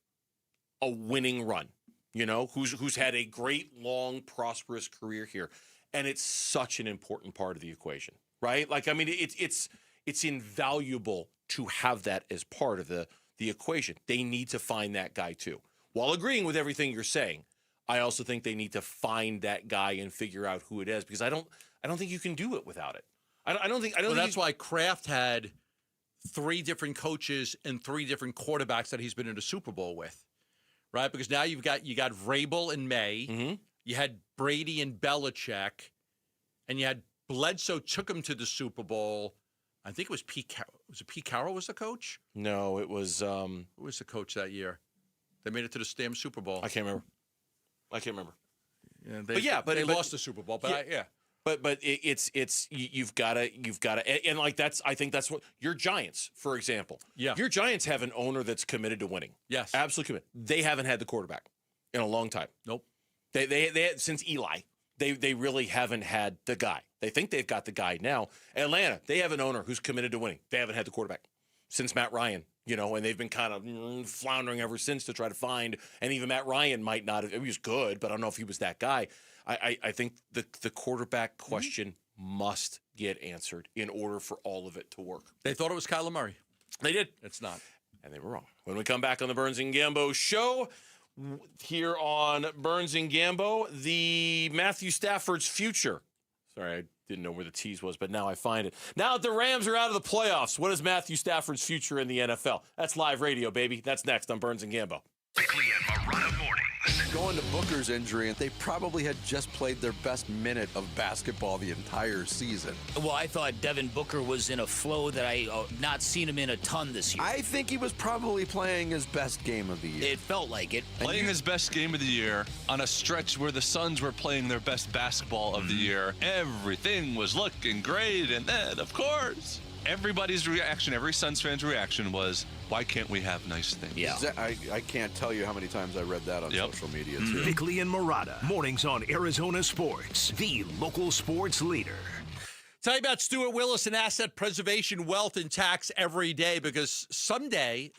a winning run, who's had a great, long, prosperous career here. And it's such an important part of the equation, right? It's invaluable to have that as part of the equation. They need to find that guy too. While agreeing with everything you're saying, I also think they need to find that guy and figure out who it is because I don't think you can do it without it. I don't think that's why Kraft had 3 different coaches and 3 different quarterbacks that he's been in the Super Bowl with, right? Because now you got Vrabel in May, you had Brady and Belichick, and you had Bledsoe took him to the Super Bowl. I think it was Pete Carroll. Was it Pete Carroll was the coach? No, it was. Who was the coach that year? They made it to the damn Super Bowl. I can't remember. Yeah, they lost the Super Bowl. But But you've got to and I think that's what your Giants, for example. Yeah, your Giants have an owner that's committed to winning. Yes, absolutely committed. They haven't had the quarterback in a long time. Nope. They had, since Eli. They really haven't had the guy. They think they've got the guy now. Atlanta, they have an owner who's committed to winning. They haven't had the quarterback since Matt Ryan, and they've been kind of floundering ever since to try to find. And even Matt Ryan might not have. He was good, but I don't know if he was that guy. I think the quarterback question must get answered in order for all of it to work. They thought it was Kyler Murray. They did. It's not. And they were wrong. When we come back on the Burns and Gambo show, here on Burns and Gambo, the Matthew Stafford's future. Sorry, I didn't know where the tease was, but now I find it. Now that the Rams are out of the playoffs, what is Matthew Stafford's future in the NFL? That's live radio, baby. That's next on Burns and Gambo. Quickly and Marana mornings. Going to Booker's injury, and they probably had just played their best minute of basketball the entire season. Well, I thought Devin Booker was in a flow that I not seen him in a ton this year. I think he was probably playing his best game of the year. It felt like it. Playing his best game of the year on a stretch where the Suns were playing their best basketball of the year. Everything was looking great, and then, of course, everybody's reaction, every Suns fan's reaction was, why can't we have nice things? Yeah. I can't tell you how many times I read that on social media, too. Bickley and Murata, mornings on Arizona Sports, the local sports leader. Tell you about Stuart Willis and Asset Preservation Wealth and Tax every day, because someday,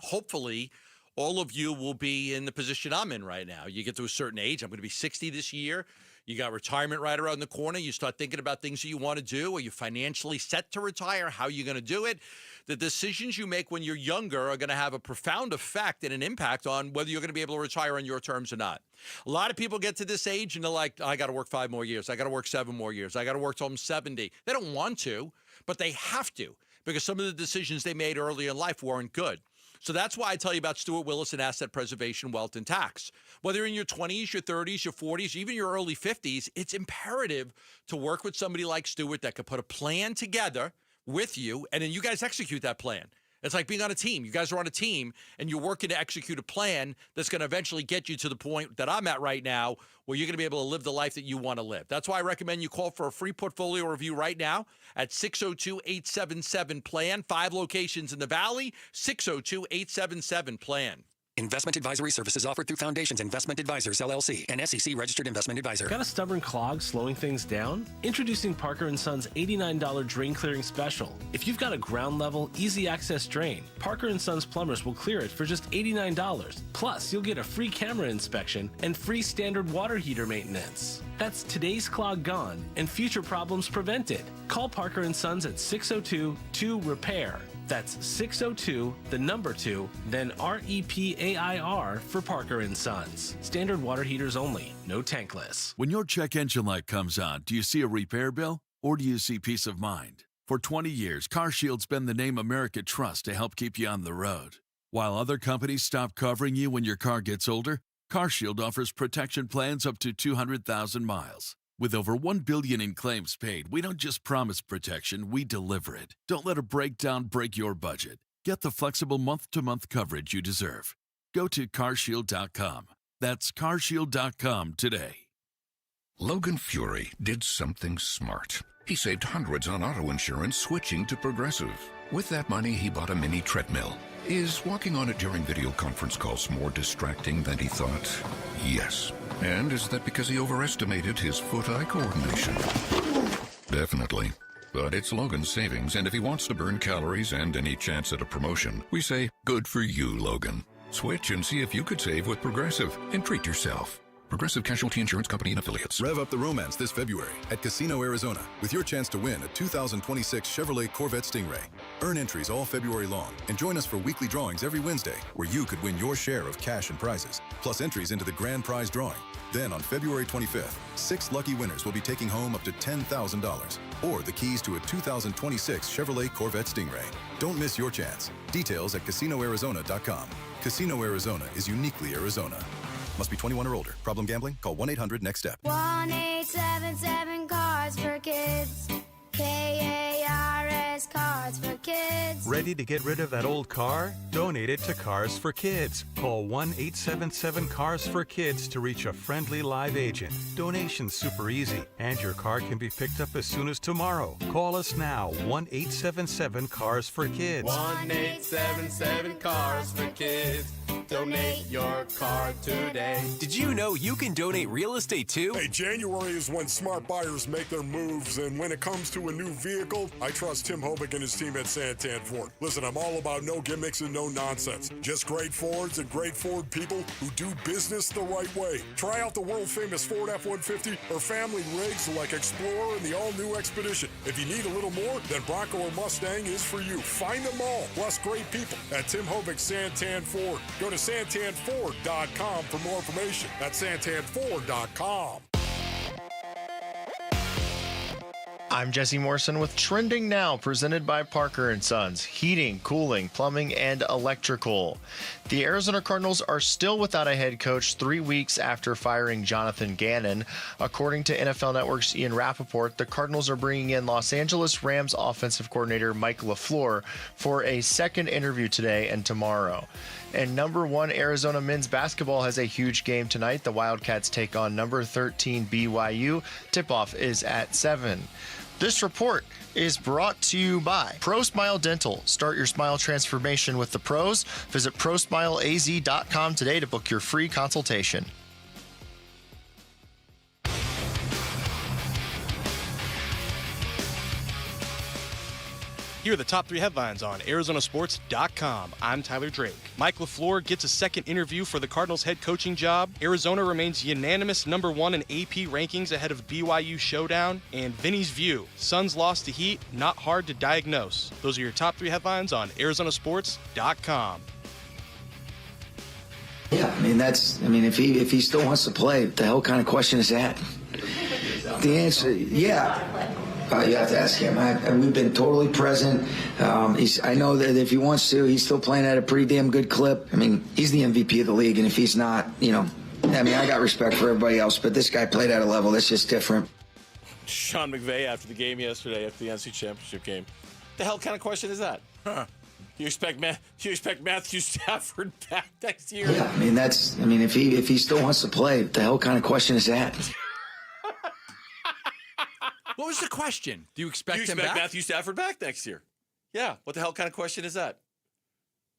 hopefully, all of you will be in the position I'm in right now. You get to a certain age. I'm going to be 60 this year. You got retirement right around the corner. You start thinking about things that you want to do. Are you financially set to retire? How are you going to do it? The decisions you make when you're younger are going to have a profound effect and an impact on whether you're going to be able to retire on your terms or not. A lot of people get to this age and they're like, I got to work 5 more years. I got to work 7 more years. I got to work till I'm 70. They don't want to, but they have to because some of the decisions they made early in life weren't good. So that's why I tell you about Stuart Willis and asset preservation, wealth, and tax. Whether you're in your 20s, your 30s, your 40s, even your early 50s, it's imperative to work with somebody like Stuart that could put a plan together with you, and then you guys execute that plan. It's like being on a team. You guys are on a team, and you're working to execute a plan that's going to eventually get you to the point that I'm at right now where you're going to be able to live the life that you want to live. That's why I recommend you call for a free portfolio review right now at 602-877-PLAN. 5 locations in the Valley, 602-877-PLAN. Investment advisory services offered through Foundations Investment Advisors, LLC, an SEC-registered investment advisor. Got a stubborn clog slowing things down? Introducing Parker & Son's $89 drain clearing special. If you've got a ground-level, easy-access drain, Parker & Son's plumbers will clear it for just $89. Plus, you'll get a free camera inspection and free standard water heater maintenance. That's today's clog gone and future problems prevented. Call Parker & Sons at 602-2-REPAIR. That's 602, the number 2, then REPAIR for Parker & Sons. Standard water heaters only, no tankless. When your check engine light comes on, do you see a repair bill or do you see peace of mind? For 20 years, CarShield's been the name America trusts to help keep you on the road. While other companies stop covering you when your car gets older, CarShield offers protection plans up to 200,000 miles. With over $1 billion in claims paid, we don't just promise protection, we deliver it. Don't let a breakdown break your budget. Get the flexible month-to-month coverage you deserve. Go to CarShield.com. That's CarShield.com today. Logan Fury did something smart. He saved hundreds on auto insurance switching to Progressive. With that money, he bought a mini treadmill. Is walking on it during video conference calls more distracting than he thought? Yes. And is that because he overestimated his foot-eye coordination? Definitely. But it's Logan's savings, and if he wants to burn calories and any chance at a promotion, we say, good for you, Logan. Switch and see if you could save with Progressive and treat yourself. Progressive Casualty Insurance Company and Affiliates. Rev up the romance this February at Casino Arizona with your chance to win a 2026 Chevrolet Corvette Stingray. Earn entries all February long and join us for weekly drawings every Wednesday where you could win your share of cash and prizes, plus entries into the grand prize drawing. Then on February 25th, 6 lucky winners will be taking home up to $10,000 or the keys to a 2026 Chevrolet Corvette Stingray. Don't miss your chance. Details at CasinoArizona.com. Casino Arizona is uniquely Arizona. Must be 21 or older. Problem gambling? Call 1-800-NEXT-STEP. 1-877 for kids. KARS Cards for Kids. Ready to get rid of that old car? Donate it to Cars for Kids. Call 1-877-CARS-FOR-KIDS to reach a friendly live agent. Donation's super easy, and your car can be picked up as soon as tomorrow. Call us now, 1-877-CARS-FOR-KIDS. 1-877-CARS-FOR-KIDS. Donate your car today. Did you know you can donate real estate too? Hey, January is when smart buyers make their moves, and when it comes to a new vehicle, I trust Tim Hovick and his team at Santan Ford. Listen, I'm all about no gimmicks and no nonsense. Just great Fords and great Ford people who do business the right way. Try out the world-famous Ford F-150 or family rigs like Explorer and the all-new Expedition. If you need a little more, then Bronco or Mustang is for you. Find them all, plus great people at Tim Hovick Santan Ford. Go to santanford.com for more information. That's santanford.com. I'm Jesse Morrison with Trending Now, presented by Parker & Sons, heating, cooling, plumbing, and electrical. The Arizona Cardinals are still without a head coach 3 weeks after firing Jonathan Gannon. According to NFL Network's Ian Rappaport, the Cardinals are bringing in Los Angeles Rams offensive coordinator Mike LaFleur for a second interview today and tomorrow. And number 1 Arizona men's basketball has a huge game tonight. The Wildcats take on number 13 BYU. Tip-off is at 7. This report is brought to you by Pro Smile Dental. Start your smile transformation with the pros. Visit ProSmileAZ.com today to book your free consultation. Here are the top 3 headlines on ArizonaSports.com. I'm Tyler Drake. Mike LaFleur gets a second interview for the Cardinals head coaching job. Arizona remains unanimous #1 in AP rankings ahead of BYU showdown. And Vinnie's view. Suns lost to Heat, not hard to diagnose. Those are your top 3 headlines on ArizonaSports.com. Yeah, if he still wants to play, what the hell kind of question is that? The answer, yeah. You have to ask him. We've been totally present. I know that if he wants to, he's still playing at a pretty damn good clip. He's the MVP of the league, and if he's not, I got respect for everybody else, but this guy played at a level that's just different. Sean McVay after the game yesterday, after the NC Championship game. The hell kind of question is that? Huh. Do you expect Matthew Stafford back next year? Yeah, if he still wants to play, what the hell kind of question is that? What was the question? Do you expect him back? back? Matthew Stafford back next year? Yeah. What the hell kind of question is that?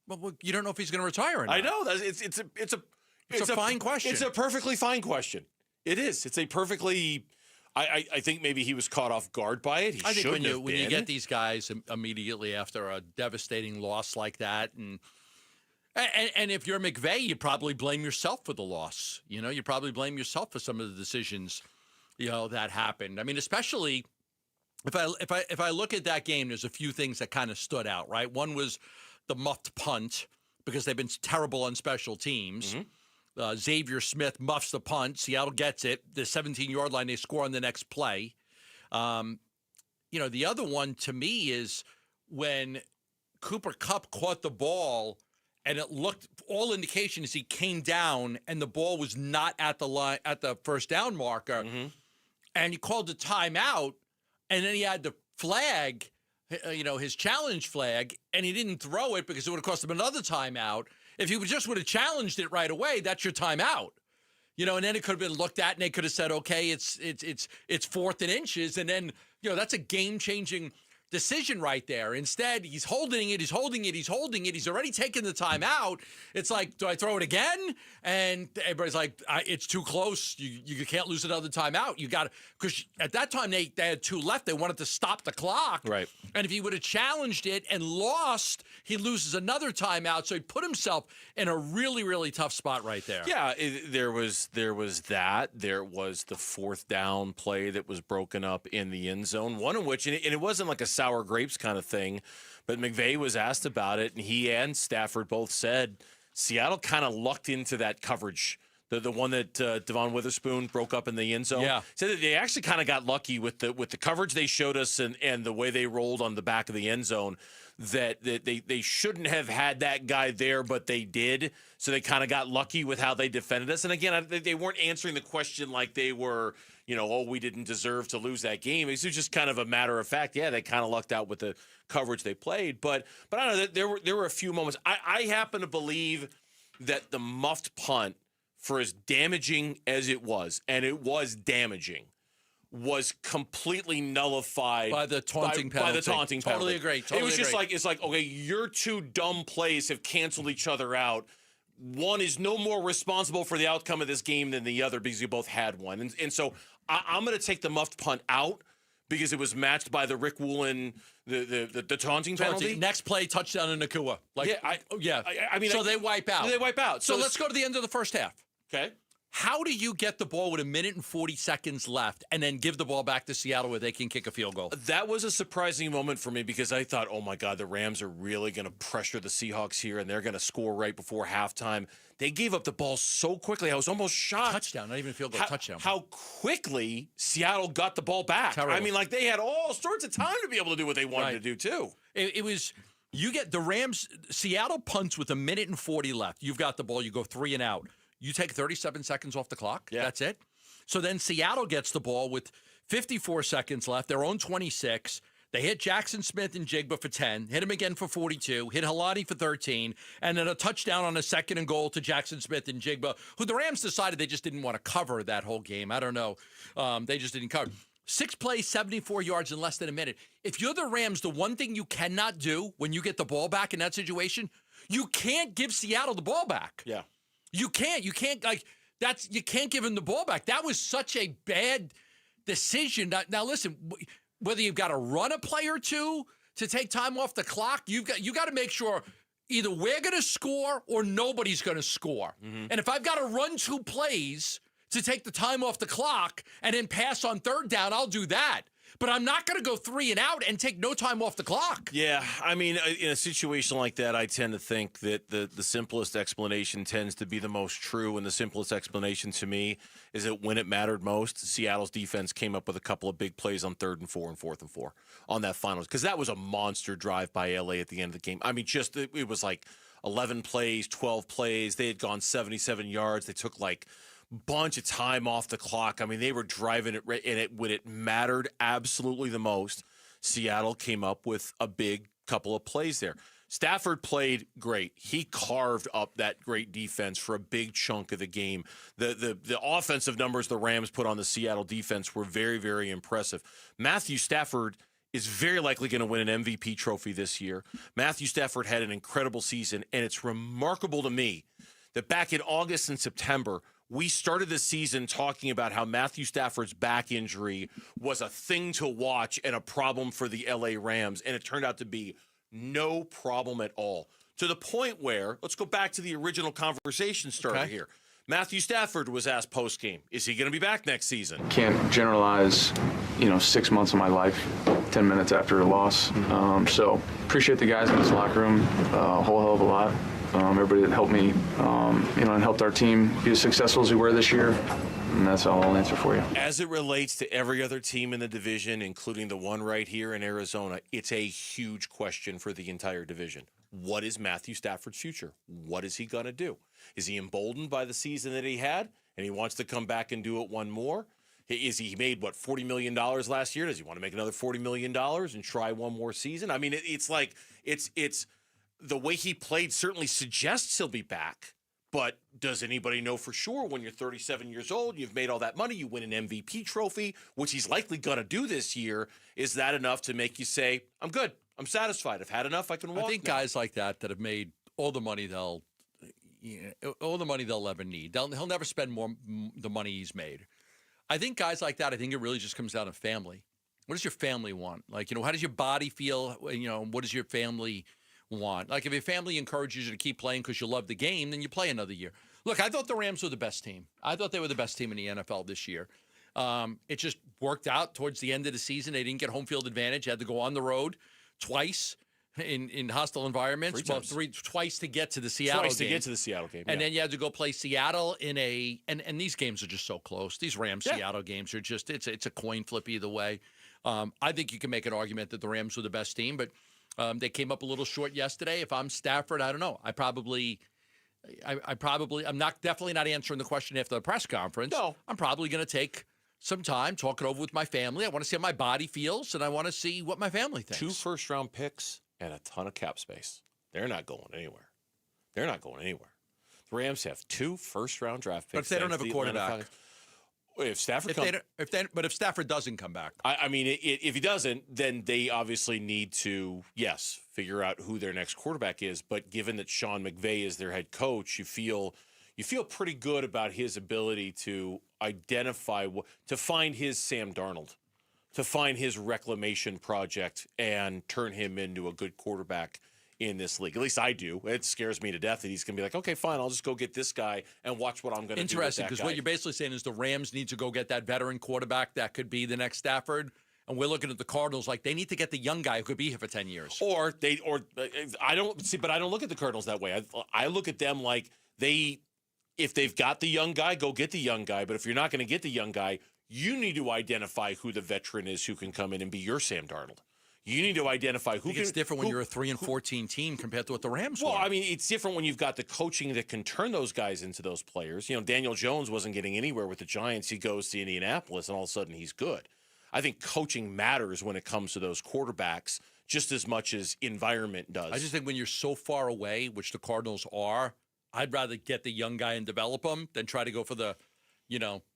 Well, you don't know if he's going to retire or not. I know. It's a fine question. It's a perfectly fine question. It is. It's a perfectly. I think maybe he was caught off guard by it. I think when you get these guys immediately after a devastating loss like that, and if you're McVay, you probably blame yourself for the loss. You probably blame yourself for some of the decisions that happened. Especially if I look at that game, there's a few things that kind of stood out, right? One was the muffed punt because they've been terrible on special teams. Mm-hmm. Xavier Smith muffs the punt. Seattle gets it. The 17-yard line, they score on the next play. The other one to me is when Cooper Kupp caught the ball and it looked, all indication is he came down and the ball was not at the line, at the first down marker. Mm-hmm. And he called the timeout, and then he had the flag, his challenge flag, and he didn't throw it because it would have cost him another timeout. If he would have challenged it right away, that's your timeout. And then it could have been looked at, and they could have said, okay, it's 4th and inches, and then that's a game-changing decision right there. Instead, he's holding it. He's already taken the timeout. It's like, do I throw it again? And everybody's like, it's too close. You can't lose another timeout. You got to, because at that time they had 2 left. They wanted to stop the clock. Right. And if he would have challenged it and lost, he loses another timeout. So he put himself in a really, really tough spot right there. Yeah, there was that. There was the 4th down play that was broken up in the end zone. One of which, and it wasn't like a sour grapes kind of thing, but McVay was asked about it, and he and Stafford both said Seattle kind of lucked into that coverage. The one that Devon Witherspoon broke up in the end zone. Yeah. Said that they actually kind of got lucky with the coverage they showed us and the way they rolled on the back of the end zone. That they shouldn't have had that guy there, but they did. So they kind of got lucky with how they defended us. And again, they weren't answering the question like they were, we didn't deserve to lose that game. It was just kind of a matter of fact. Yeah, they kind of lucked out with the coverage they played. But I don't know. There were a few moments. I happen to believe that the muffed punt, for as damaging as it was, and it was damaging, was completely nullified by the taunting penalty. Totally agree. It was just like, it's like, okay, your 2 dumb plays have canceled each other out. One is no more responsible for the outcome of this game than the other because you both had one. And so I'm going to take the muffed punt out because it was matched by the Rick Woolen, the taunting penalty. Next play, touchdown in Nakua. So they wipe out. They wipe out. So let's go to the end of the first half. Okay. How do you get the ball with 1 minute and 40 seconds left and then give the ball back to Seattle where they can kick a field goal? That was a surprising moment for me because I thought, oh, my God, the Rams are really going to pressure the Seahawks here and they're going to score right before halftime. They gave up the ball so quickly. I was almost shocked. Touchdown, not even a field goal, touchdown. How quickly Seattle got the ball back. Terrible. They had all sorts of time to be able to do what they wanted to do, too. It was, you get the Rams, Seattle punts with 1 minute and 40 left. You've got the ball. You go 3 and out. You take 37 seconds off the clock. Yeah. That's it. So then Seattle gets the ball with 54 seconds left, their own 26. They hit Jackson Smith and Jigba for 10, hit him again for 42, hit Halani for 13, and then a touchdown on a 2nd and goal to Jackson Smith and Jigba, who the Rams decided they just didn't want to cover that whole game. I don't know. They just didn't cover. 6 plays, 74 yards in less than a minute. If you're the Rams, the one thing you cannot do when you get the ball back in that situation, you can't give Seattle the ball back. Yeah. You can't. You can't give him the ball back. That was such a bad decision. Now listen, whether you've got to run a play or two to take time off the clock, you got to make sure either we're going to score or nobody's going to score. And if I've got to run 2 plays to take the time off the clock and then pass on third down, I'll do that. But I'm not going to go 3 and out and take no time off the clock. Yeah, I mean, in a situation like that, I tend to think that the simplest explanation tends to be the most true, and the simplest explanation to me is that when it mattered most, Seattle's defense came up with a couple of big plays on 3rd and 4 and 4th and 4 on that finals, because that was a monster drive by LA at the end of the game. I mean, just it was like 11 plays, 12 plays. They had gone 77 yards. They took like bunch of time off the clock. I mean, they were driving it, and when it mattered absolutely the most, Seattle came up with a big couple of plays there. Stafford played great. He carved up that great defense for a big chunk of the game. The offensive numbers the Rams put on the Seattle defense were very, very impressive. Matthew Stafford is very likely going to win an MVP trophy this year. Matthew Stafford had an incredible season, and it's remarkable to me that back in August and September, we started the season talking about how Matthew Stafford's back injury was a thing to watch and a problem for the LA Rams, and it turned out to be no problem at all. To the point where, let's go back to the original conversation starter here. Matthew Stafford was asked post-game, is he going to be back next season? Can't generalize, 6 months of my life, 10 minutes after a loss. So appreciate the guys in this locker room a whole hell of a lot. Everybody that helped me, and helped our team be as successful as we were this year. And that's all I'll answer for you. As it relates to every other team in the division, including the one right here in Arizona, it's a huge question for the entire division. What is Matthew Stafford's future? What is he going to do? Is he emboldened by the season that he had, and he wants to come back and do it one more? Is he made, $40 million last year? Does he want to make another $40 million and try one more season? I mean, it's the way he played certainly suggests he'll be back. But does anybody know for sure when you're 37 years old, you've made all that money, you win an MVP trophy, which he's likely going to do this year, is that enough to make you say, I'm good, I'm satisfied, I've had enough, I can walk I think now. guys like that have made all the money they'll ever need. He'll never spend the money he's made. I think guys like that, I think it really just comes down to family. What does your family want? How does your body feel? What does your family want? Like, if your family encourages you to keep playing because you love the game, then you play another year. Look, I thought the Rams were the best team. I thought they were the best team in the NFL this year. It just worked out towards the end of the season. They didn't get home field advantage. Had to go on the road twice in hostile environments. Twice to get to the Seattle game. Twice to get to the Seattle game. And then you had to go play Seattle in and these games are just so close. These Rams-Seattle games are just, it's a coin flip either way. I think you can make an argument that the Rams were the best team, but they came up a little short yesterday. If I'm Stafford, I don't know. I'm definitely not answering the question after the press conference. No. I'm probably going to take some time, talk it over with my family. I want to see how my body feels, and I want to see what my family thinks. 2 first-round picks and a ton of cap space. They're not going anywhere. The Rams have 2 first-round draft picks. But if they don't have a quarterback. If Stafford but if Stafford doesn't come back, I mean, if he doesn't, then they obviously need to, figure out who their next quarterback is. But given that Sean McVay is their head coach, you feel pretty good about his ability to identify, to find his Sam Darnold, to find his reclamation project and turn him into a good quarterback in this league. At least I do. It scares me to death that he's going to be like, okay, fine, I'll just go get this guy and watch what I'm going to do. Interesting, because what you're basically saying is the Rams need to go get that veteran quarterback that could be the next Stafford. And we're looking at the Cardinals like they need to get the young guy who could be here for 10 years. I don't look at the Cardinals that way. I look at them like if they've got the young guy, go get the young guy. But if you're not going to get the young guy, you need to identify who the veteran is who can come in and be your Sam Darnold. You need to identify who. It's different when you're a 3-14 team compared to what the Rams were. Well, I mean, it's different when you've got the coaching that can turn those guys into those players. Daniel Jones wasn't getting anywhere with the Giants. He goes to Indianapolis, and all of a sudden he's good. I think coaching matters when it comes to those quarterbacks just as much as environment does. I just think when you're so far away, which the Cardinals are, I'd rather get the young guy and develop him than try to go for the,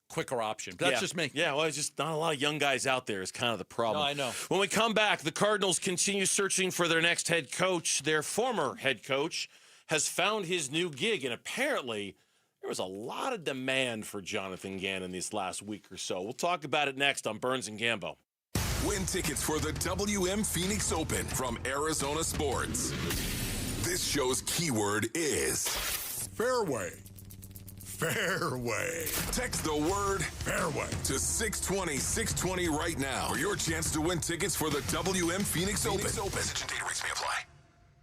quicker option. But that's just me. Yeah, well, it's just not a lot of young guys out there is kind of the problem. No, I know. When we come back, the Cardinals continue searching for their next head coach. Their former head coach has found his new gig, and apparently there was a lot of demand for Jonathan Gannon this last week or so. We'll talk about it next on Burns and Gambo. Win tickets for the WM Phoenix Open from Arizona Sports. This show's keyword is fairway. Fairway. Text the word fairway to 620-620 right now for your chance to win tickets for the WM Phoenix Open. Message and data rates may apply.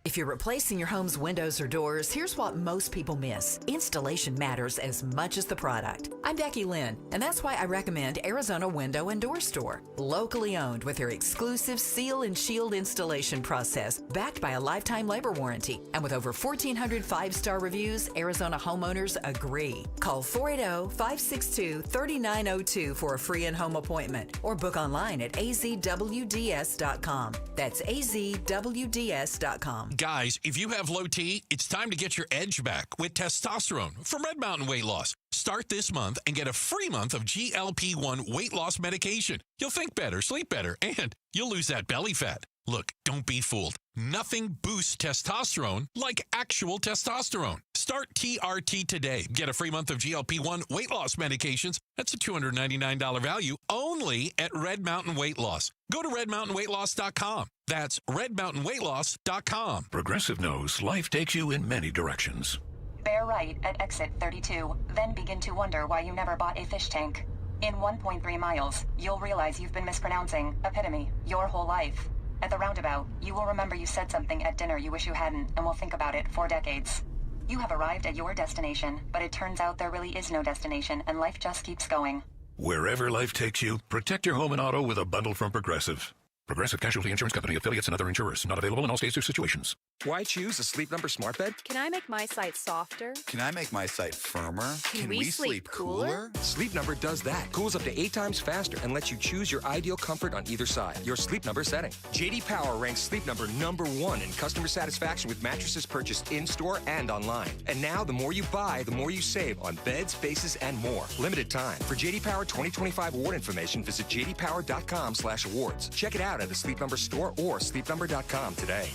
If you're replacing your home's windows or doors, here's what most people miss. Installation matters as much as the product. I'm Becky Lynn, and that's why I recommend Arizona Window and Door Store. Locally owned with their exclusive seal and shield installation process, backed by a lifetime labor warranty. And with over 1,400 five-star reviews, Arizona homeowners agree. Call 480-562-3902 for a free in-home appointment or book online at azwds.com. That's azwds.com. Guys, if you have low T, it's time to get your edge back with testosterone from Red Mountain Weight Loss. Start this month and get a free month of GLP-1 weight loss medication. You'll think better, sleep better, and you'll lose that belly fat. Look, don't be fooled. Nothing boosts testosterone like actual testosterone. Start TRT today. Get a free month of GLP-1 weight loss medications. That's a $299 value only at Red Mountain Weight Loss. Go to redmountainweightloss.com. That's redmountainweightloss.com. Progressive knows life takes you in many directions. Bear right at exit 32, then begin to wonder why you never bought a fish tank. In 1.3 miles, you'll realize you've been mispronouncing epitome your whole life. At the roundabout, you will remember you said something at dinner you wish you hadn't, and will think about it for decades. You have arrived at your destination, but it turns out there really is no destination, and life just keeps going. Wherever life takes you, protect your home and auto with a bundle from Progressive. Progressive Casualty Insurance Company, affiliates, and other insurers. Not available in all states or situations. Why choose a Sleep Number smart bed? Can I make my site softer? Can I make my site firmer? Can we sleep cooler? Sleep Number does that. Cools up to 8 times faster and lets you choose your ideal comfort on either side. Your Sleep Number setting. J.D. Power ranks Sleep Number #1 in customer satisfaction with mattresses purchased in-store and online. And now, the more you buy, the more you save on beds, bases, and more. Limited time. For J.D. Power 2025 award information, visit jdpower.com/awards. Check it out at the Sleep Number store or sleepnumber.com today.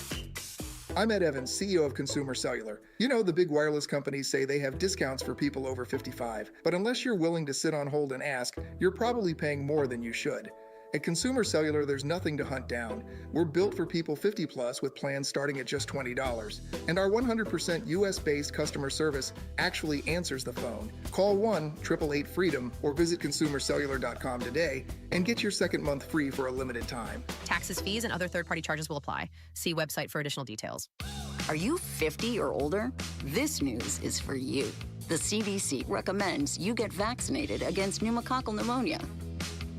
I'm Ed Evans, CEO of Consumer Cellular. You know, the big wireless companies say they have discounts for people over 55, but unless you're willing to sit on hold and ask, you're probably paying more than you should. At Consumer Cellular, there's nothing to hunt down. We're built for people 50 plus with plans starting at just $20. And our 100% US-based customer service actually answers the phone. Call 1-888-FREEDOM or visit consumercellular.com today and get your second month free for a limited time. Taxes, fees, and other third-party charges will apply. See website for additional details. Are you 50 or older? This news is for you. The CDC recommends you get vaccinated against pneumococcal pneumonia.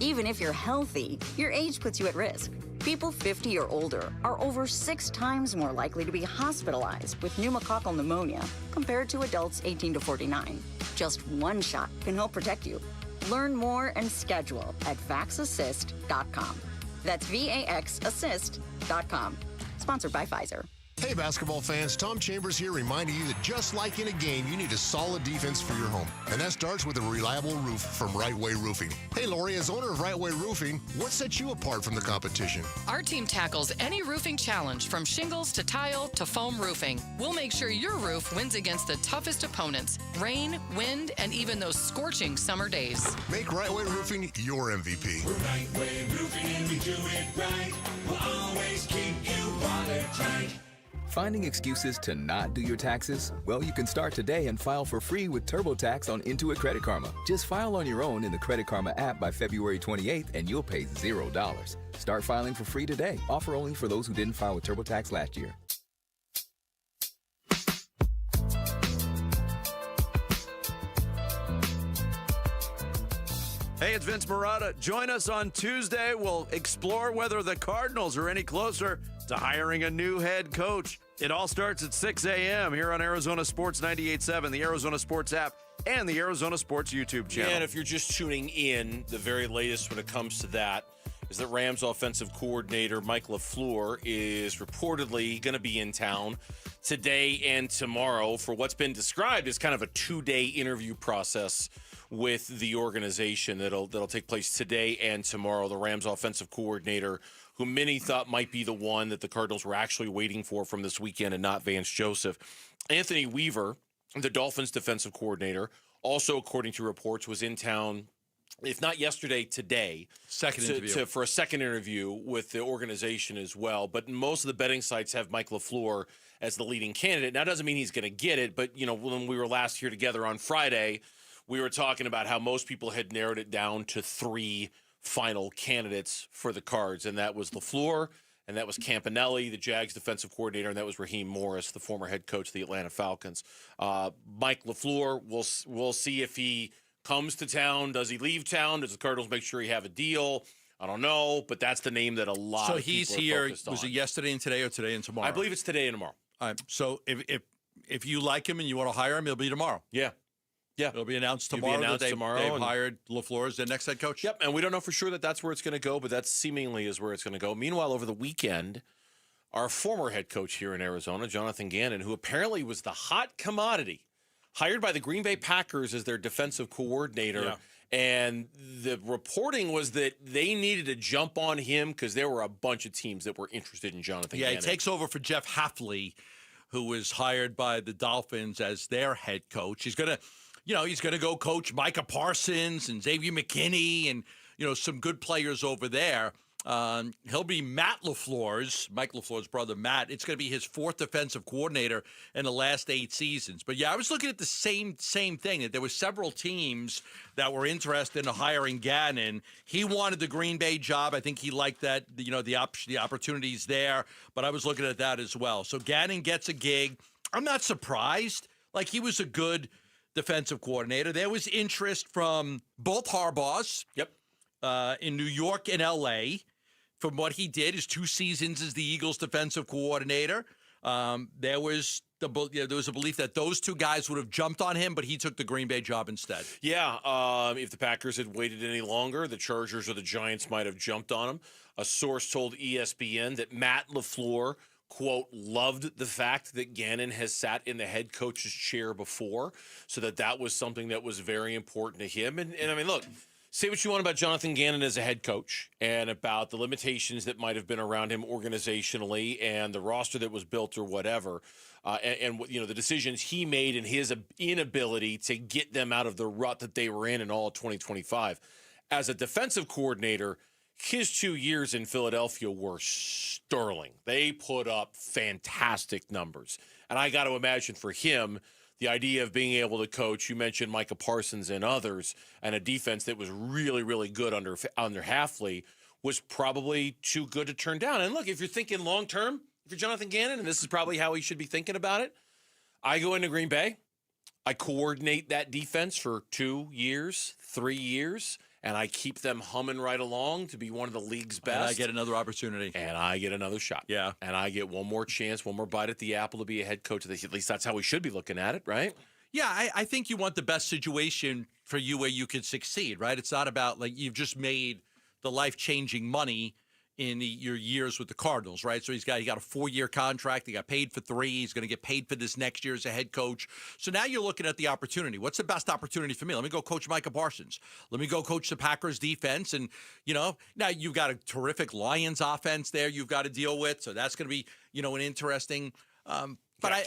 Even if you're healthy, your age puts you at risk. People 50 or older are over 6 times more likely to be hospitalized with pneumococcal pneumonia compared to adults 18 to 49. Just one shot can help protect you. Learn more and schedule at vaxassist.com. That's VAXassist.com. Sponsored by Pfizer. Hey, basketball fans, Tom Chambers here reminding you that just like in a game, you need a solid defense for your home. And that starts with a reliable roof from Right Way Roofing. Hey, Lori, as owner of Right Way Roofing, what sets you apart from the competition? Our team tackles any roofing challenge, from shingles to tile to foam roofing. We'll make sure your roof wins against the toughest opponents: rain, wind, and even those scorching summer days. Make Right Way Roofing your MVP. We're Right Way Roofing and we do it right. We'll always keep you watertight. Finding excuses to not do your taxes? Well, you can start today and file for free with TurboTax on Intuit Credit Karma. Just file on your own in the Credit Karma app by February 28th and you'll pay $0. Start filing for free today. Offer only for those who didn't file with TurboTax last year. Hey, it's Vince Marotta. Join us on Tuesday. We'll explore whether the Cardinals are any closer to hiring a new head coach. It all starts at 6 a.m. here on Arizona Sports 98.7, the Arizona Sports app, and the Arizona Sports YouTube channel. And if you're just tuning in, the very latest when it comes to that is that Rams offensive coordinator Mike LaFleur is reportedly going to be in town today and tomorrow for what's been described as kind of a 2-day interview process with the organization that'll take place today and tomorrow. The Rams offensive coordinator, who many thought might be the one that the Cardinals were actually waiting for from this weekend and not Vance Joseph. Anthony Weaver, the Dolphins defensive coordinator, also, according to reports, was in town if not yesterday, today. Second interview. For a second interview with the organization as well. But most of the betting sites have Mike LaFleur as the leading candidate. Now, it doesn't mean he's going to get it, but, when we were last here together on Friday, we were talking about how most people had narrowed it down to 3 final candidates for the Cards, and that was LaFleur, and that was Campanelli, the Jags defensive coordinator, and that was Raheem Morris, the former head coach of the Atlanta Falcons. Mike LaFleur, we'll see if he comes to town. Does he leave town? Does the Cardinals make sure he have a deal? I don't know, but that's the name that a lot of people he's are here. focused on. Was it yesterday and today, or today and tomorrow? I believe it's today and tomorrow. All right. So if you like him and you want to hire him, it'll be tomorrow. Yeah. It'll be announced It'll tomorrow. be announced that tomorrow, they've and hired LaFleur as their next head coach. Yep, and we don't know for sure that that's where it's going to go, but that seemingly is where it's going to go. Meanwhile, over the weekend, our former head coach here in Arizona, Jonathan Gannon, who apparently was the hot commodity, hired by the Green Bay Packers as their defensive coordinator. Yeah. And the reporting was that they needed to jump on him because there were a bunch of teams that were interested in Jonathan Gannon. He takes over for Jeff Hafley, who was hired by the Dolphins as their head coach. He's going to go coach Micah Parsons and Xavier McKinney and, some good players over there. He'll be Mike LaFleur's brother, Matt. It's going to be his 4th defensive coordinator in the last 8 seasons. But yeah, I was looking at the same thing, that there were several teams that were interested in hiring Gannon. He wanted the Green Bay job. I think he liked that, the opportunities there. But I was looking at that as well. So Gannon gets a gig. I'm not surprised. He was a good defensive coordinator. There was interest from both Harbaughs. Yep. In New York and L.A., from what he did, his 2 seasons as the Eagles defensive coordinator. There was a belief that those 2 guys would have jumped on him, but he took the Green Bay job instead. Yeah, if the Packers had waited any longer, the Chargers or the Giants might have jumped on him. A source told ESPN that Matt LaFleur, quote, loved the fact that Gannon has sat in the head coach's chair before, so that was something that was very important to him. And I mean, look, say what you want about Jonathan Gannon as a head coach and about the limitations that might have been around him organizationally and the roster that was built or whatever, and the decisions he made and his inability to get them out of the rut that they were in all of 2025. As a defensive coordinator, his 2 years in Philadelphia were sterling. They put up fantastic numbers. And I got to imagine for him, the idea of being able to coach, you mentioned Micah Parsons and others, and a defense that was really, really good under Hafley was probably too good to turn down. And look, if you're thinking long-term, if you're Jonathan Gannon, and this is probably how he should be thinking about it, I go into Green Bay, I coordinate that defense for 2 years, 3 years, and I keep them humming right along to be one of the league's best. And I get another opportunity. And I get another shot. Yeah. And I get one more chance, one more bite at the apple to be a head coach. At least that's how we should be looking at it, right? Yeah, I think you want the best situation for you where you can succeed, right? It's not about you've just made the life-changing money in your years with the Cardinals, right? So he got a 4-year contract. He got paid for 3. He's going to get paid for this next year as a head coach. So now you're looking at the opportunity. What's the best opportunity for me? Let me go coach Micah Parsons. Let me go coach the Packers defense. And, now you've got a terrific Lions offense there you've got to deal with. So that's going to be, an interesting but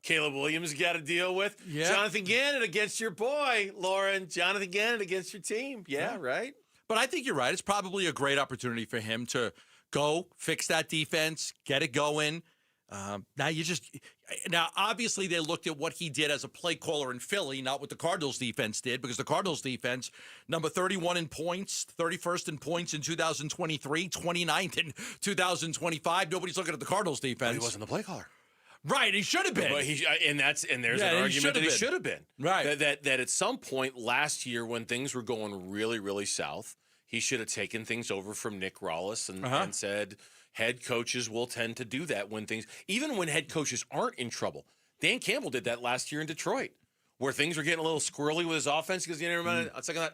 Caleb Williams got to deal with. Yeah. Jonathan Gannon against your boy, Lauren. Jonathan Gannon against your team. Yeah, right? But I think you're right. It's probably a great opportunity for him to go fix that defense, get it going. Now, obviously, they looked at what he did as a play caller in Philly, not what the Cardinals defense did, because the Cardinals defense, number 31 in points, 31st in points in 2023, 29th in 2025. Nobody's looking at the Cardinals defense. But he wasn't the play caller. Right, he should have been. But there's an argument that he should have been. Right. That at some point last year when things were going really, really south, he should have taken things over from Nick Rawlis and said, head coaches will tend to do that even when head coaches aren't in trouble. Dan Campbell did that last year in Detroit, where things were getting a little squirrely with his offense because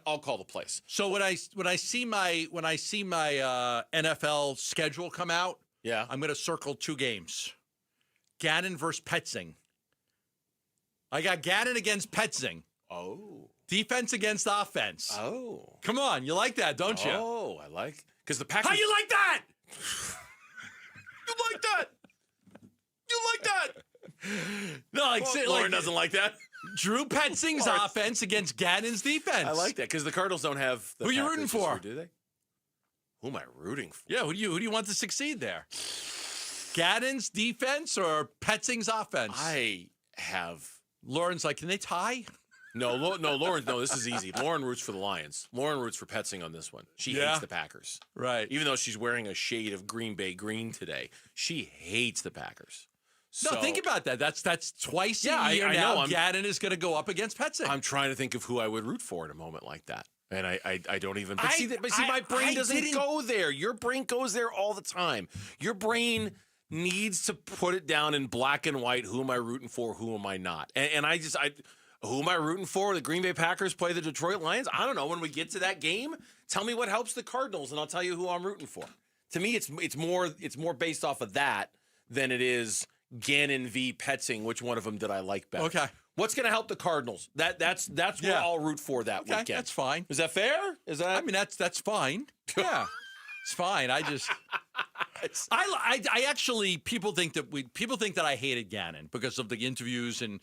I'll call the plays. So when I see my NFL schedule come out, yeah, I'm going to circle 2 games. Gannon versus Petzing. I got Gannon against Petzing. Oh. Defense against offense. Oh. Come on. You like that, don't you? Oh, I like. Because the Packers. How you like that? You like that? You like that? No, Lauren doesn't like that. Drew Petzing's offense against Gannon's defense. I like that because the Cardinals don't have the Who are you Packers rooting this for? year, do they? Who am I rooting for? Yeah, who do you want to succeed there? Gannon's defense or Petzing's offense? Lauren's like, can they tie? No, Lauren. No, this is easy. Lauren roots for the Lions. Lauren roots for Petzing on this one. She hates the Packers. Right. Even though she's wearing a shade of Green Bay green today, she hates the Packers. No, think about that. That's twice a year I now. know. Gannon is going to go up against Petzing. I'm trying to think of who I would root for in a moment like that. And I don't even. But see, my brain doesn't go there. Your brain goes there all the time. Your brain needs to put it down in black and white. Who am I rooting for? Who am I not? And who am I rooting for? The Green Bay Packers play the Detroit Lions? I don't know. When we get to that game, tell me what helps the Cardinals, and I'll tell you who I'm rooting for. To me, it's more based off of that than it is Gannon v. Petzing. Which one of them did I like better? Okay. What's going to help the Cardinals? That's what I'll root for that weekend. That's fine. Is that fair? I mean, that's fine. Yeah, it's fine. I actually people think that I hated Gannon because of the interviews and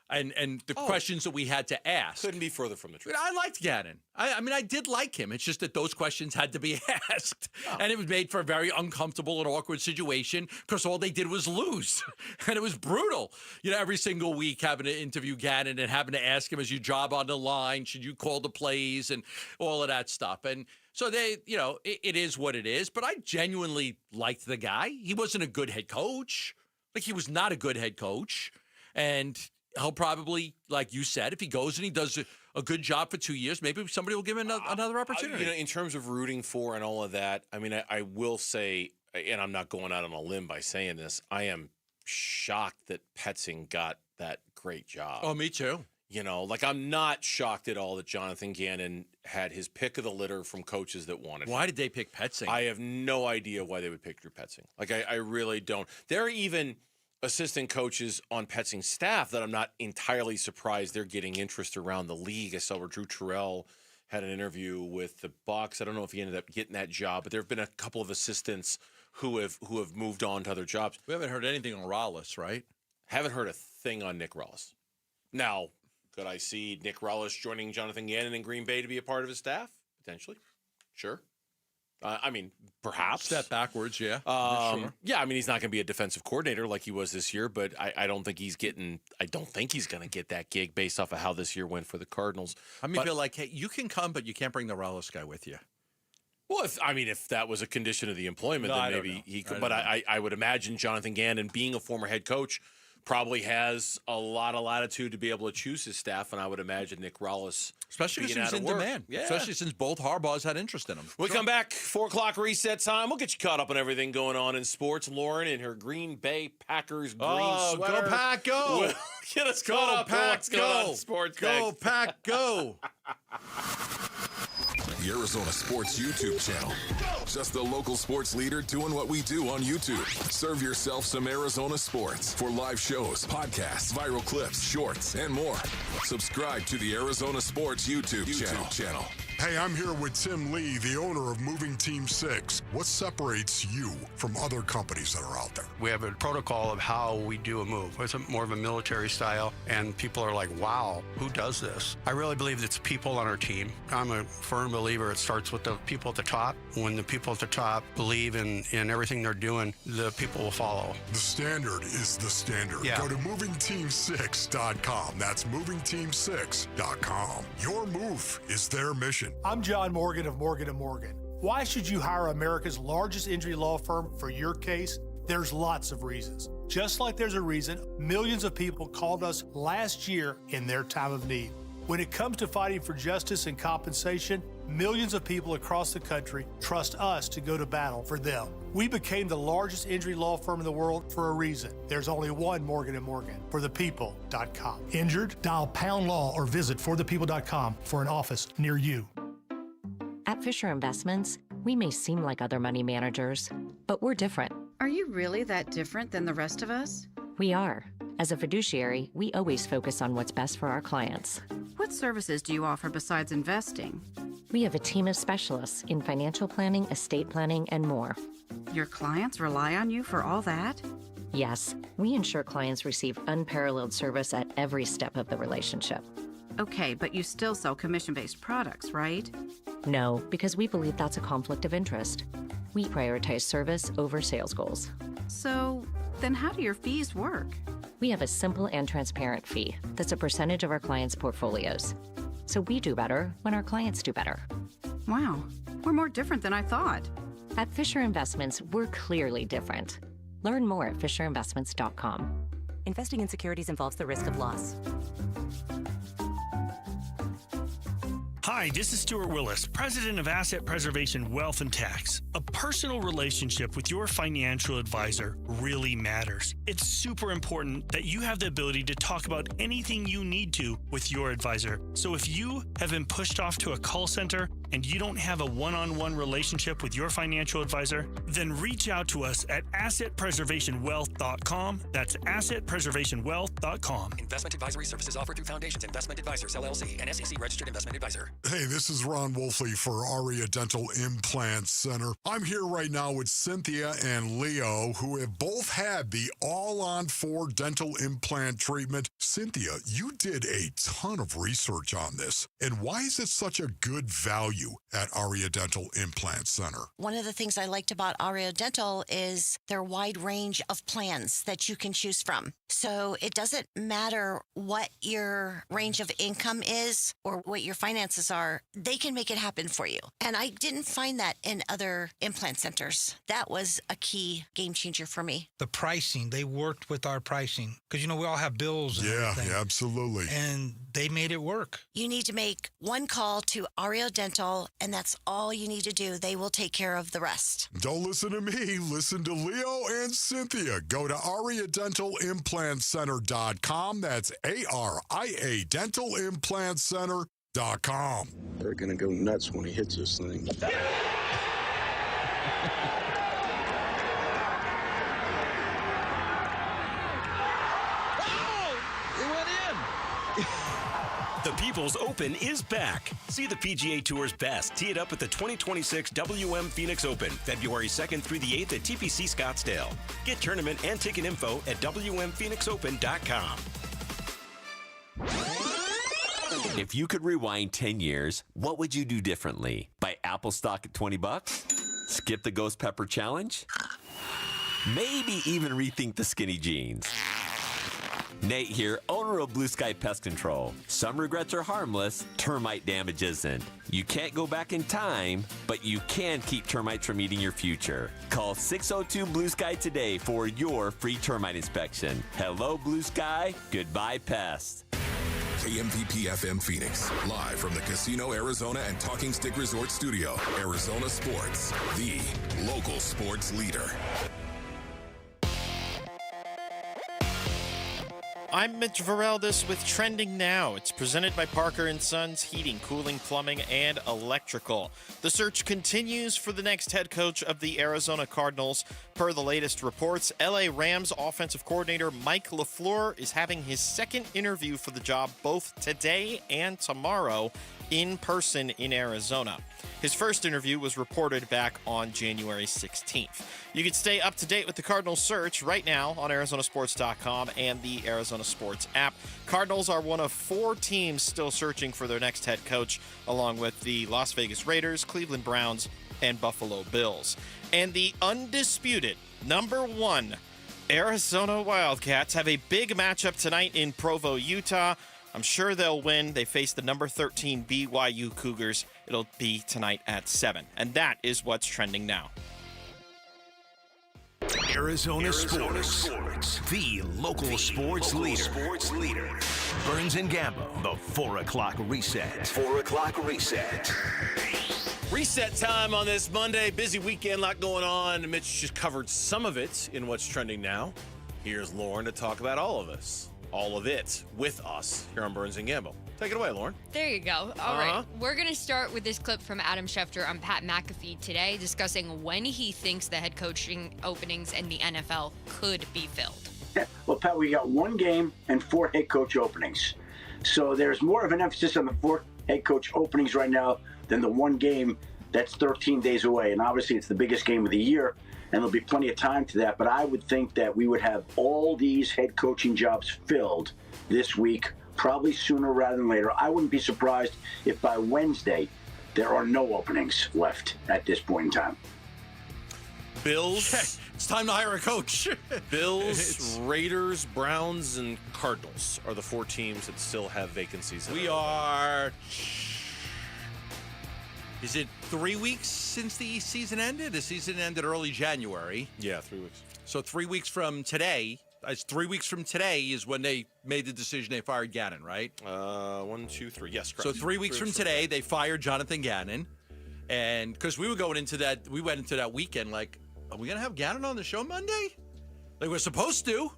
the questions that we had to ask. Couldn't be further from the truth. I liked Gannon. I mean, I did like him. It's just that those questions had to be asked. And it was made for a very uncomfortable and awkward situation because all they did was lose. And it was brutal. Every single week having to interview Gannon and having to ask him, is your job on the line? Should you call the plays? And all of that stuff. And so it is what it is. But I genuinely liked the guy. He wasn't a good head coach. He was not a good head coach. And he'll probably, like you said, if he goes and he does a good job for 2 years, maybe somebody will give him another opportunity. In terms of rooting for and all of that, I mean, I will say, and I'm not going out on a limb by saying this, I am shocked that Petzing got that great job. Oh, me too. I'm not shocked at all that Jonathan Gannon had his pick of the litter from coaches that wanted him. Why did they pick Petzing? I have no idea why they would pick Drew Petzing. I really don't. There are even assistant coaches on Petzing's staff that I'm not entirely surprised they're getting interest around the league. I saw where Drew Terrell had an interview with the Bucs. I don't know if he ended up getting that job, but there have been a couple of assistants who have moved on to other jobs. We haven't heard anything on Rollis, right? Haven't heard a thing on Nick Rollis. Now, could I see Nick Rollis joining Jonathan Gannon in Green Bay to be a part of his staff? Potentially. Sure. I mean, perhaps. Step backwards, yeah. Sure. Yeah, I mean, he's not going to be a defensive coordinator like he was this year, but I don't think he's going to get that gig based off of how this year went for the Cardinals. I mean, feel like, hey, you can come, but you can't bring the Rollis guy with you. Well, if that was a condition of the employment, then maybe he could. But I would imagine Jonathan Gannon, being a former head coach, probably has a lot of latitude to be able to choose his staff, and I would imagine Nick Rollis, especially because he's in demand. Yeah. Especially since both Harbaughs had interest in him. We come back, 4 o'clock reset time. We'll get you caught up on everything going on in sports. Lauren in her Green Bay Packers green sweater. Go Pack, go! Get us caught up. Pack, what's going on in sports. Go next. Pack, go! The Arizona Sports YouTube channel. Just the local sports leader doing what we do on YouTube. Serve yourself some Arizona sports for live shows, podcasts, viral clips, shorts, and more. Subscribe to the Arizona Sports YouTube channel. Hey, I'm here with Tim Lee, the owner of Moving Team 6. What separates you from other companies that are out there? We have a protocol of how we do a move. It's more of a military style, and people are like, wow, who does this? I really believe it's people on our team. I'm a firm believer it starts with the people at the top. When the people at the top believe in everything they're doing, the people will follow. The standard is the standard. Yeah. Go to movingteam6.com. That's movingteam6.com. Your move is their mission. I'm John Morgan of Morgan & Morgan. Why should you hire America's largest injury law firm for your case? There's lots of reasons. Just like there's a reason millions of people called us last year in their time of need. When it comes to fighting for justice and compensation, millions of people across the country trust us to go to battle for them. We became the largest injury law firm in the world for a reason. There's only one Morgan & Morgan, forthepeople.com. Injured? Dial #law or visit forthepeople.com for an office near you. At Fisher Investments, we may seem like other money managers, but we're different. Are you really that different than the rest of us? We are. As a fiduciary, we always focus on what's best for our clients. What services do you offer besides investing? We have a team of specialists in financial planning, estate planning, and more. Your clients rely on you for all that? Yes, we ensure clients receive unparalleled service at every step of the relationship. Okay, but you still sell commission-based products, right? No, because we believe that's a conflict of interest. We prioritize service over sales goals. So, then how do your fees work? We have a simple and transparent fee that's a percentage of our clients' portfolios. So we do better when our clients do better. Wow, we're more different than I thought. At Fisher Investments, we're clearly different. Learn more at fisherinvestments.com. Investing in securities involves the risk of loss. Hi, this is Stuart Willis, President of Asset Preservation Wealth and Tax. A personal relationship with your financial advisor really matters. It's super important that you have the ability to talk about anything you need to with your advisor. So if you have been pushed off to a call center and you don't have a one-on-one relationship with your financial advisor, then reach out to us at assetpreservationwealth.com. That's assetpreservationwealth.com. Investment advisory services offered through Foundations Investment Advisors, LLC, an SEC registered investment advisor. Hey, this is Ron Wolfley for Aria Dental Implant Center. I'm here right now with Cynthia and Leo, who have both had the all-on-4 dental implant treatment. Cynthia, you did a ton of research on this. And why is it such a good value at Aria Dental Implant Center? One of the things I liked about Aria Dental is their wide range of plans that you can choose from. So it doesn't matter what your range of income is or what your finances are, they can make it happen for you. And I didn't find that in other implant centers. That was a key game changer for me. The pricing, they worked with our pricing because, we all have bills. And everything. Yeah, absolutely. And they made it work. You need to make one call to Aria Dental, and that's all you need to do. They will take care of the rest. Don't listen to me. Listen to Leo and Cynthia. Go to AriaDentalImplantCenter.com. That's ARIA DentalImplantCenter.com. They're going to go nuts when he hits this thing. The People's Open is back. See the PGA Tour's best. Tee it up at the 2026 WM Phoenix Open, February 2nd through the 8th at TPC Scottsdale. Get tournament and ticket info at WMPhoenixOpen.com. If you could rewind 10 years, what would you do differently? Buy Apple stock at $20? Skip the Ghost Pepper Challenge? Maybe even rethink the skinny jeans. Nate here, owner of Blue Sky Pest Control. Some regrets are harmless, termite damage isn't. You can't go back in time, but you can keep termites from eating your future. Call 602-BLUE-SKY today for your free termite inspection. Hello, Blue Sky. Goodbye, pests. KMVP FM Phoenix, live from the Casino Arizona and Talking Stick Resort Studio. Arizona Sports, the local sports leader. I'm Mitch Vareldis with Trending Now. It's presented by Parker & Sons Heating, Cooling, Plumbing, and Electrical. The search continues for the next head coach of the Arizona Cardinals. Per the latest reports, LA Rams offensive coordinator Mike LaFleur is having his second interview for the job both today and tomorrow in person in Arizona. His first interview was reported back on January 16th. You can stay up to date with the Cardinals search right now on ArizonaSports.com and the Arizona Sports app. Cardinals are one of 4 teams still searching for their next head coach, along with the Las Vegas Raiders, Cleveland Browns, and Buffalo Bills. And the undisputed number 1 Arizona Wildcats have a big matchup tonight in Provo, Utah. I'm sure they'll win. They face the number 13 BYU Cougars. It'll be tonight at 7. And that is what's trending now. Arizona Sports, the local sports leader. Burns and Gambo, the 4 o'clock reset. 4 o'clock reset. Reset time on this Monday. Busy weekend, lot going on. Mitch just covered some of it in what's trending now. Here's Lauren to talk about all of it with us here on Burns and Gambo. Take it away, Lauren. There you go. All right. We're going to start with this clip from Adam Schefter on Pat McAfee today discussing when he thinks the head coaching openings in the NFL could be filled. Well, Pat, we got 1 game and 4 head coach openings. So there's more of an emphasis on the 4 head coach openings right now than the 1 game that's 13 days away. And obviously it's the biggest game of the year. and there'll be plenty of time to that. But I would think that we would have all these head coaching jobs filled this week, probably sooner rather than later. I wouldn't be surprised if by Wednesday there are no openings left at this point in time. Bills. It's time to hire a coach. Bills, Raiders, Browns, and Cardinals are the 4 teams that still have vacancies. We are... Is it 3 weeks since the season ended? The season ended early January. Yeah, 3 weeks. So 3 weeks from today, it's 3 weeks from today is when they made the decision they fired Gannon, right? 1, 2, 3. Yes, correct. So 3 weeks from today, they fired Jonathan Gannon. And because we were going into that, we went into that weekend like, are we going to have Gannon on the show Monday? They were supposed to,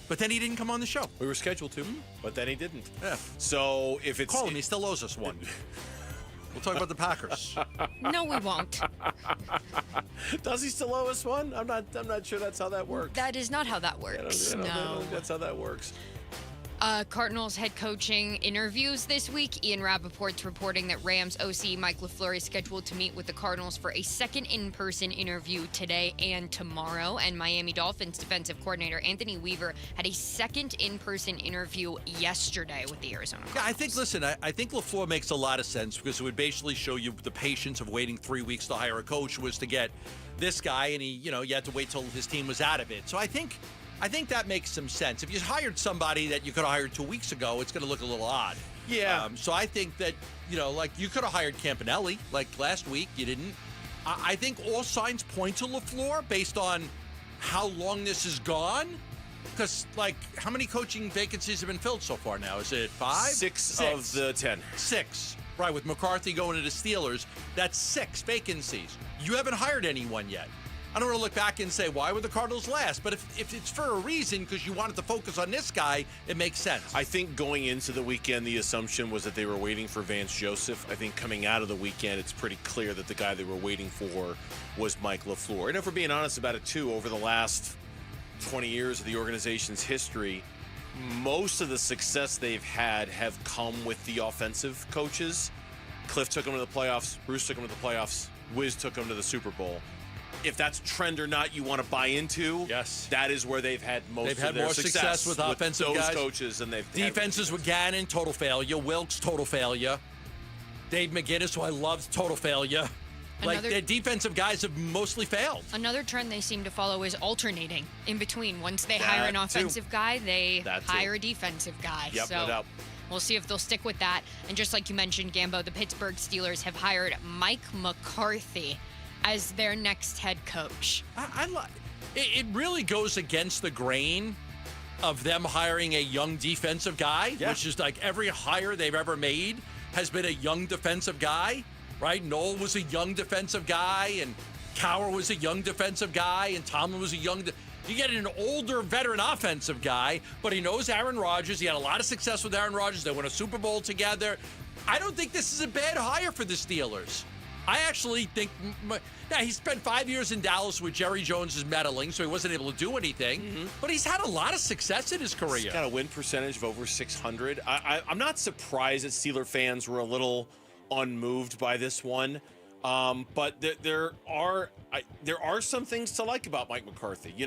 but then he didn't come on the show. We were scheduled to, but then he didn't. Yeah. So if it's... Call him, he still owes us one. We'll talk about the Packers. No, we won't. Does he still owe us one? I'm not sure that's how that works. That is not how that works. I don't No. think that's how that works. Cardinals head coaching interviews this week. Ian Rappaport's reporting that Rams OC Mike LaFleur is scheduled to meet with the Cardinals for a second in-person interview today and tomorrow. And Miami Dolphins defensive coordinator Anthony Weaver had a second in-person interview yesterday with the Arizona Cardinals. Yeah, I think LaFleur makes a lot of sense because it would basically show you the patience of waiting 3 weeks to hire a coach was to get this guy, and you had to wait till his team was out of it. So I think that makes some sense. If you hired somebody that you could have hired 2 weeks ago, it's going to look a little odd. Yeah. So I think that, like you could have hired Campanelli like last week. You didn't. I think all signs point to LaFleur based on how long this has gone. Because, how many coaching vacancies have been filled so far now? Is it 5? 6 of the 10. 6. Right, with McCarthy going to the Steelers, that's 6 vacancies. You haven't hired anyone yet. I don't want to look back and say, why were the Cardinals last? But if it's for a reason, because you wanted to focus on this guy, it makes sense. I think going into the weekend, the assumption was that they were waiting for Vance Joseph. I think coming out of the weekend, it's pretty clear that the guy they were waiting for was Mike LaFleur. And if we're being honest about it, too, over the last 20 years of the organization's history, most of the success they've had have come with the offensive coaches. Cliff took them to the playoffs. Bruce took them to the playoffs. Wiz took them to the Super Bowl. If that's trend or not you want to buy into, yes, that is where they've had most of their more success with offensive those guys. coaches, and they've defenses with Gannon, total failure. Wilkes, total failure. Dave McGinnis, who I loved, total failure. Their defensive guys have mostly failed. Another trend they seem to follow is alternating in between. Once they hire an offensive guy, they hire a defensive guy. Yep, so no doubt. We'll see if they'll stick with that. And just like you mentioned, Gambo, the Pittsburgh Steelers have hired Mike McCarthy as their next head coach. It really goes against the grain of them hiring a young defensive guy, which is like every hire they've ever made has been a young defensive guy, right? Noel was a young defensive guy, and Cowher was a young defensive guy, and Tomlin was a young... You get an older veteran offensive guy, but he knows Aaron Rodgers. He had a lot of success with Aaron Rodgers. They won a Super Bowl together. I don't think this is a bad hire for the Steelers. I actually think, he spent 5 years in Dallas with Jerry Jones' meddling, so he wasn't able to do anything. But he's had a lot of success in his career. He's got a win percentage of over 600. I'm not surprised that Steeler fans were a little unmoved by this one. But there are some things to like about Mike McCarthy. I'm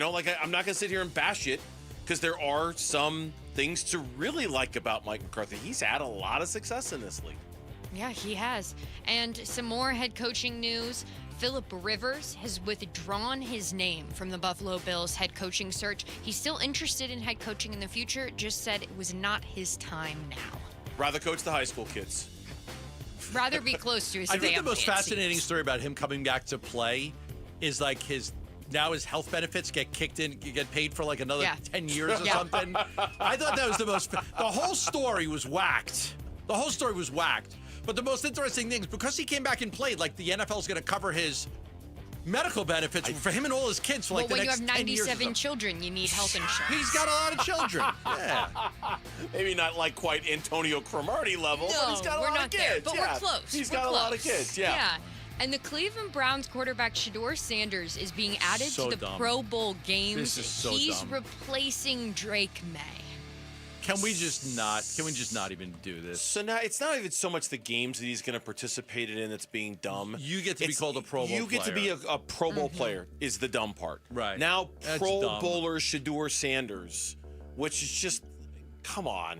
not going to sit here and bash it because there are some things to really like about Mike McCarthy. He's had a lot of success in this league. Yeah, he has. And some more head coaching news. Phillip Rivers has withdrawn his name from the Buffalo Bills head coaching search. He's still interested in head coaching in the future, just said it was not his time now. Rather coach the high school kids. Rather be close to his family. I think the most fascinating story about him coming back to play is his health benefits get kicked in, you get paid for another 10 years or something. I thought that was the whole story was whacked. The whole story was whacked. But the most interesting thing is because he came back and played, the NFL is going to cover his medical benefits for him and all his kids for the next 10 years. When you have 97 children, you need health insurance. He's got a lot of children. Yeah. Maybe not quite Antonio Cromartie level, but he's got a lot of kids. There, but we're close. He's got a lot of kids, Yeah. And the Cleveland Browns quarterback Shedeur Sanders is being added to the Pro Bowl games. This is so He's dumb. replacing Drake May. Can we just not even do this? So now it's not even so much the games that he's going to participate in that's being dumb. You get to be called a Pro Bowl You get to be a Pro Bowl player is the dumb part. Right. Now, That's Pro dumb. Bowler Shedeur Sanders, which is just, come on.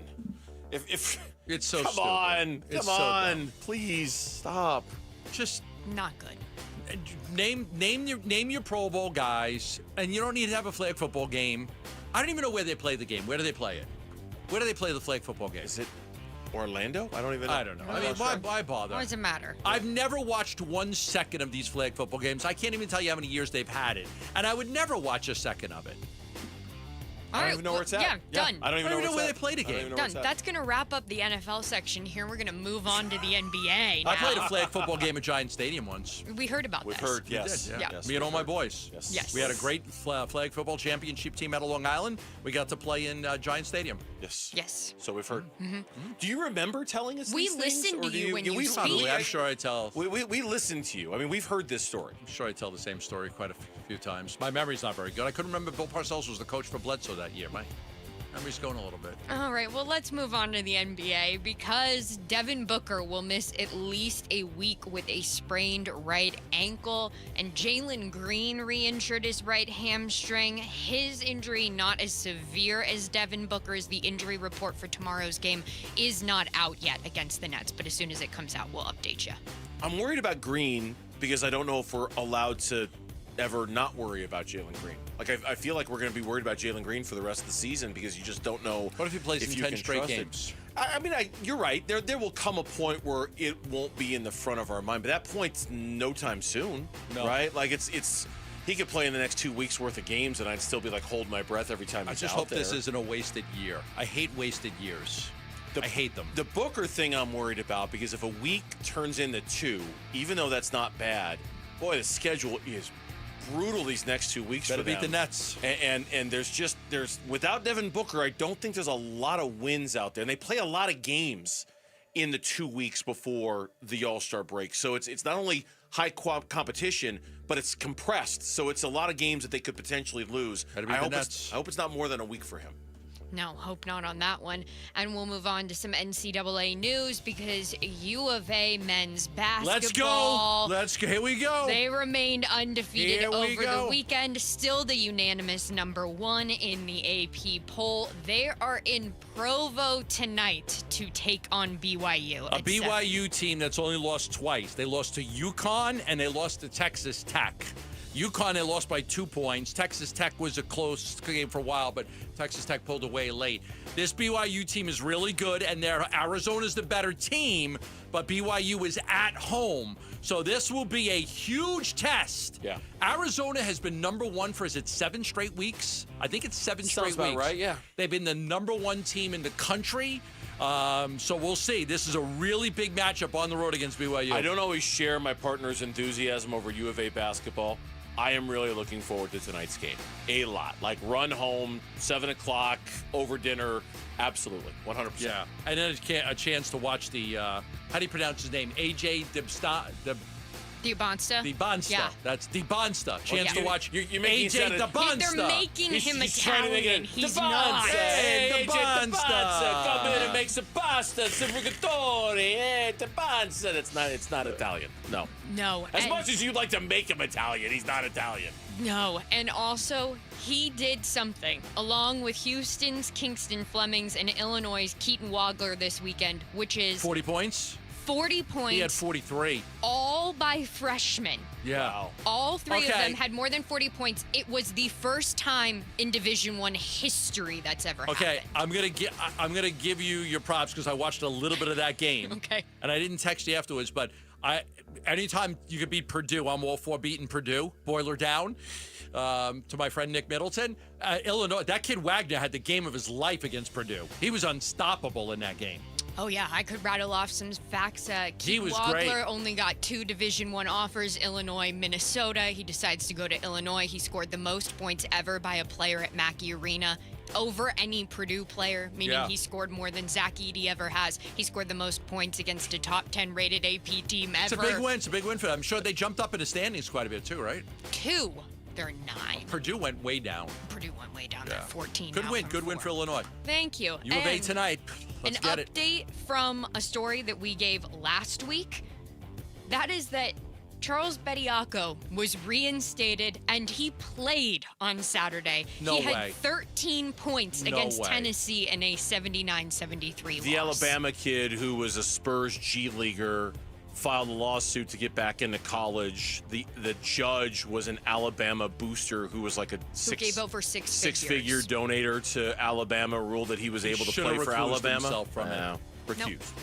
If It's so come stupid. on, It's come so on, dumb. please stop. Just Not good. name your Pro Bowl guys, and you don't need to have a flag football game. I don't even know where they play the game. Where do they play it? Where do they play the flag football game? Is it Orlando? I don't even know. I don't know. I mean, why bother? Why does it matter? I've never watched 1 second of these flag football games. I can't even tell you how many years they've had it, and I would never watch a second of it. I don't even know where it's at. Yeah, done. I don't even know where they played a game. Done. That's going to wrap up the NFL section here. We're going to move on to the NBA now. I played a flag football game at Giant Stadium once. We heard about We've this. heard, yes. We did, yeah. Yeah. Me and all my boys. Yes. We had a great flag football championship team out of Long Island. We got to play in Giant Stadium. Yes. Yes. So we've heard. Do you remember telling us We these things, listen to or do you when you we- speak. I'm sure I tell. We listen to you. I mean, we've heard this story. I'm sure I tell the same story quite a few times. My memory's not very good. I couldn't remember Bill Parcells was the coach for Bledsoe that year. My memory's going a little bit. All right, well, let's move on to the NBA because Devin Booker will miss at least a week with a sprained right ankle, and Jalen Green re-injured his right hamstring. His injury not as severe as Devin Booker's. The injury report for tomorrow's game is not out yet against the Nets, but as soon as it comes out, we'll update you. I'm worried about Green because I don't know if we're allowed to ever not worry about Jalen Green. Like, I feel like we're going to be worried about Jalen Green for the rest of the season because you just don't know. What if he plays in you 10 can straight trust it. games? I mean, you're right. There will come a point where it won't be in the front of our mind, but that point's no time soon, right? Like, it's he could play in the next 2 weeks worth of games, and I'd still be like, hold my breath every time he's I just out hope there. this isn't a wasted year. I hate wasted years. I hate them. The Booker thing I'm worried about because if a week turns into 2, even though that's not bad, boy, the schedule is brutal these next 2 weeks Better for them. beat the Nets. And there's without Devin Booker, I don't think there's a lot of wins out there. And they play a lot of games in the 2 weeks before the All-Star break. So it's not only high competition, but it's compressed. So it's a lot of games that they could potentially lose. Better beat the Nets. I hope it's not more than a week for him. No, hope not on that one. And we'll move on to some NCAA news because U of A men's basketball. Let's go. Here we go. They remained undefeated Here we over go. the weekend. Still the unanimous number 1 in the AP poll. They are in Provo tonight to take on BYU. A BYU team that's only lost twice. They lost to UConn and they lost to Texas Tech. UConn, they lost by 2 points. Texas Tech was a close game for a while, but Texas Tech pulled away late. This BYU team is really good, and Arizona's the better team, but BYU is at home. So this will be a huge test. Yeah. Arizona has been number 1 for, is it 7 straight weeks? I think it's 7 straight Sounds about weeks. right, yeah. They've been the number 1 team in the country. So we'll see. This is a really big matchup on the road against BYU. I don't always share my partner's enthusiasm over U of A basketball. I am really looking forward to tonight's game. A lot. Like, run home, 7 o'clock, over dinner. Absolutely. 100%. Yeah. And then a chance to watch the, how do you pronounce his name? AJ Dibonsta. Yeah. That's Dibonsta. Chance to watch you're making AJ Dibonsta. They're making him Italian. He's not. Hey, Dibonsta. Come in and make some pasta, some rigatoni. Hey, Dibonsta. It's not Italian. No. No. As much as you'd like to make him Italian, he's not Italian. No, and also, he did something, along with Houston's Kingston Flemings and Illinois' Keaton Wagler this weekend, which is 40 points? 40 points. He had 43. All by freshmen. Yeah. Wow. All 3 of them had more than 40 points. It was the first time in Division I history that's ever happened. I'm gonna give you your props because I watched a little bit of that game. Okay. And I didn't text you afterwards, but anytime you could beat Purdue, I'm all for beating Purdue. Boiler down. To my friend Nick Middleton, Illinois. That kid Wagner had the game of his life against Purdue. He was unstoppable in that game. Oh, yeah, I could rattle off some facts. Keaton was Wagler great. only got 2 Division I offers, Illinois, Minnesota. He decides to go to Illinois. He scored the most points ever by a player at Mackey Arena over any Purdue player, meaning he scored more than Zach Edey ever has. He scored the most points against a top 10 rated AP team ever. It's a big win. It's a big win for them. I'm sure they jumped up in the standings quite a bit too, right? 2. They're 9. Purdue went way down. They're 14. Good now win. from Good win 4. for Illinois. Thank you. U of A And tonight. Let's get an update from a story that we gave last week. That is that Charles Bediako was reinstated and he played on Saturday. No he had way. 13 points No against way. Tennessee in a 79-73 The loss. Alabama kid who was a Spurs G Leaguer filed a lawsuit to get back into college. The judge was an Alabama booster who was like a Who gave over six figure donator to Alabama, ruled that he was able to Should play have for recused Alabama. himself from it. No, recused.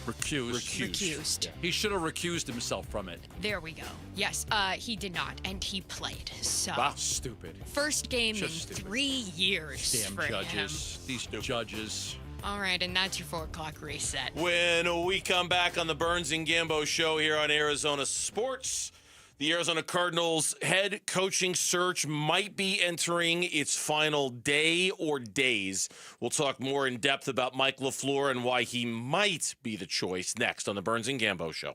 Recused. He should have recused himself from it. There we go. Yes, he did not, and he played. So Wow, stupid. first game in Just stupid. 3 years Damn for judges. These judges. him. All right, and that's your 4 o'clock reset. When we come back on the Burns and Gambo show here on Arizona Sports, the Arizona Cardinals head coaching search might be entering its final day or days. We'll talk more in depth about Mike LaFleur and why he might be the choice next on the Burns and Gambo show.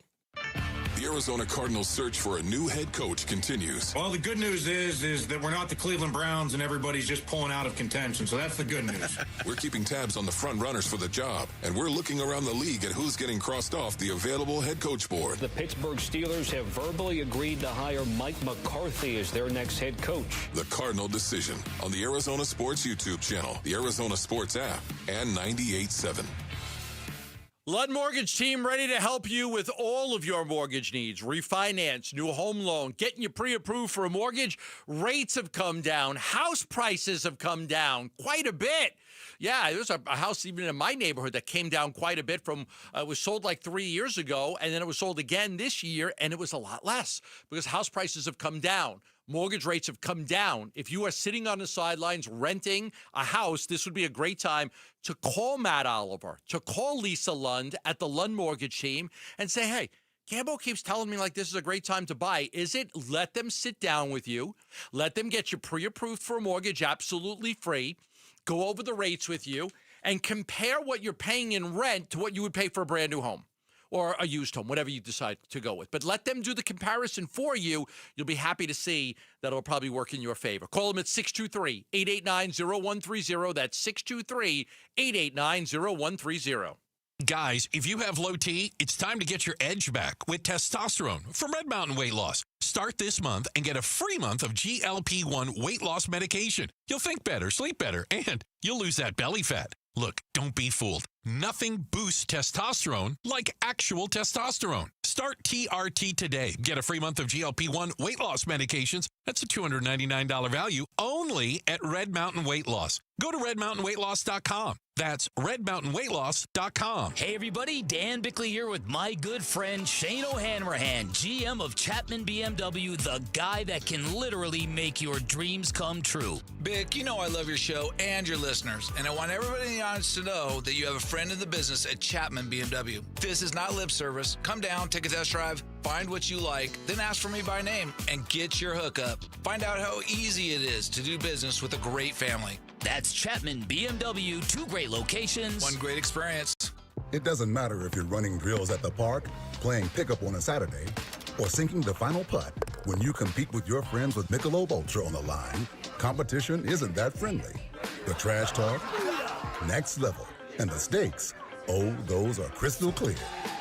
The Arizona Cardinals search for a new head coach continues. Well, the good news is that we're not the Cleveland Browns and everybody's just pulling out of contention, so that's the good news. We're keeping tabs on the front runners for the job, and we're looking around the league at who's getting crossed off the available head coach board. The Pittsburgh Steelers have verbally agreed to hire Mike McCarthy as their next head coach. The Cardinal decision on the Arizona Sports YouTube channel, the Arizona Sports app, and 98.7. Lund Mortgage Team ready to help you with all of your mortgage needs. Refinance, new home loan, getting you pre-approved for a mortgage. Rates have come down. House prices have come down quite a bit. Yeah, there's a house even in my neighborhood that came down quite a bit from, it was sold like 3 years ago, and then it was sold again this year, and it was a lot less because house prices have come down. Mortgage rates have come down. If you are sitting on the sidelines renting a house, this would be a great time to call Matt Oliver, to call Lisa Lund at the Lund Mortgage Team and say, hey, Gambo keeps telling me like this is a great time to buy. Is it? Let them sit down with you. Let them get you pre-approved for a mortgage absolutely free. Go over the rates with you and compare what you're paying in rent to what you would pay for a brand new home or a used home, whatever you decide to go with. But let them do the comparison for you. You'll be happy to see that it'll probably work in your favor. Call them at 623-889-0130. That's 623-889-0130. Guys, if you have low T, it's time to get your edge back with testosterone from Red Mountain Weight Loss. Start this month and get a free month of GLP-1 weight loss medication. You'll think better, sleep better, and you'll lose that belly fat. Look, don't be fooled. Nothing boosts testosterone like actual testosterone. Start TRT today. Get a free month of GLP-1 weight loss medications. That's a $299 value only at Red Mountain Weight Loss. Go to redmountainweightloss.com. That's redmountainweightloss.com. Hey everybody, Dan Bickley here with my good friend Shane O'Hanrahan, GM of Chapman BMW, the guy that can literally make your dreams come true. Bick, you know I love your show and your listeners, and I want everybody in the audience to know that you have a friend in the business at Chapman BMW. This is not lip service. Come down, take a test drive, find what you like, then ask for me by name and get your hookup. Find out how easy it is to do business with a great family. That's Chapman BMW, 2 great locations. One great experience. It doesn't matter if you're running drills at the park, playing pickup on a Saturday, or sinking the final putt. When you compete with your friends with Michelob Ultra on the line, competition isn't that friendly. The trash talk, next level, and the stakes, oh, those are crystal clear.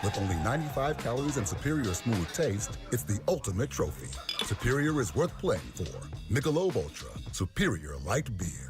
With only 95 calories and superior smooth taste, it's the ultimate trophy. Superior is worth playing for. Michelob Ultra, superior light beer.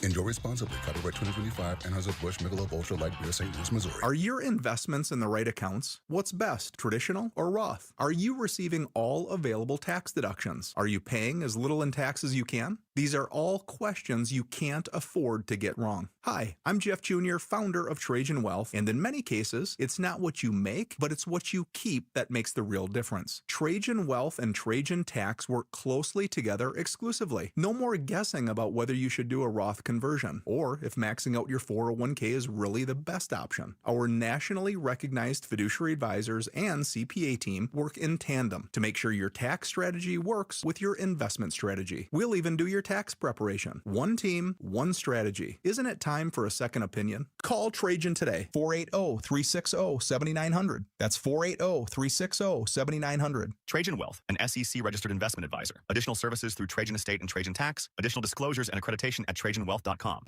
Enjoy responsibly. Copyright 2025, Anheuser-Busch Michelob Ultra Light Beer, St. Louis, Missouri. Are your investments in the right accounts? What's best, traditional or Roth? Are you receiving all available tax deductions? Are you paying as little in tax as you can? These are all questions you can't afford to get wrong. Hi, I'm Jeff Jr., founder of Trajan Wealth, and in many cases, it's not what you make, but it's what you keep that makes the real difference. Trajan Wealth and Trajan Tax work closely together exclusively. No more guessing about whether you should do a Roth conversion, or if maxing out your 401k is really the best option. Our nationally recognized fiduciary advisors and CPA team work in tandem to make sure your tax strategy works with your investment strategy. We'll even do your tax preparation. One team, one strategy. Isn't it time for a second opinion? Call Trajan today, 480-360-7900. That's 480-360-7900. Trajan Wealth, an SEC registered investment advisor. Additional services through Trajan Estate and Trajan Tax. Additional disclosures and accreditation at TrajanWealth.com.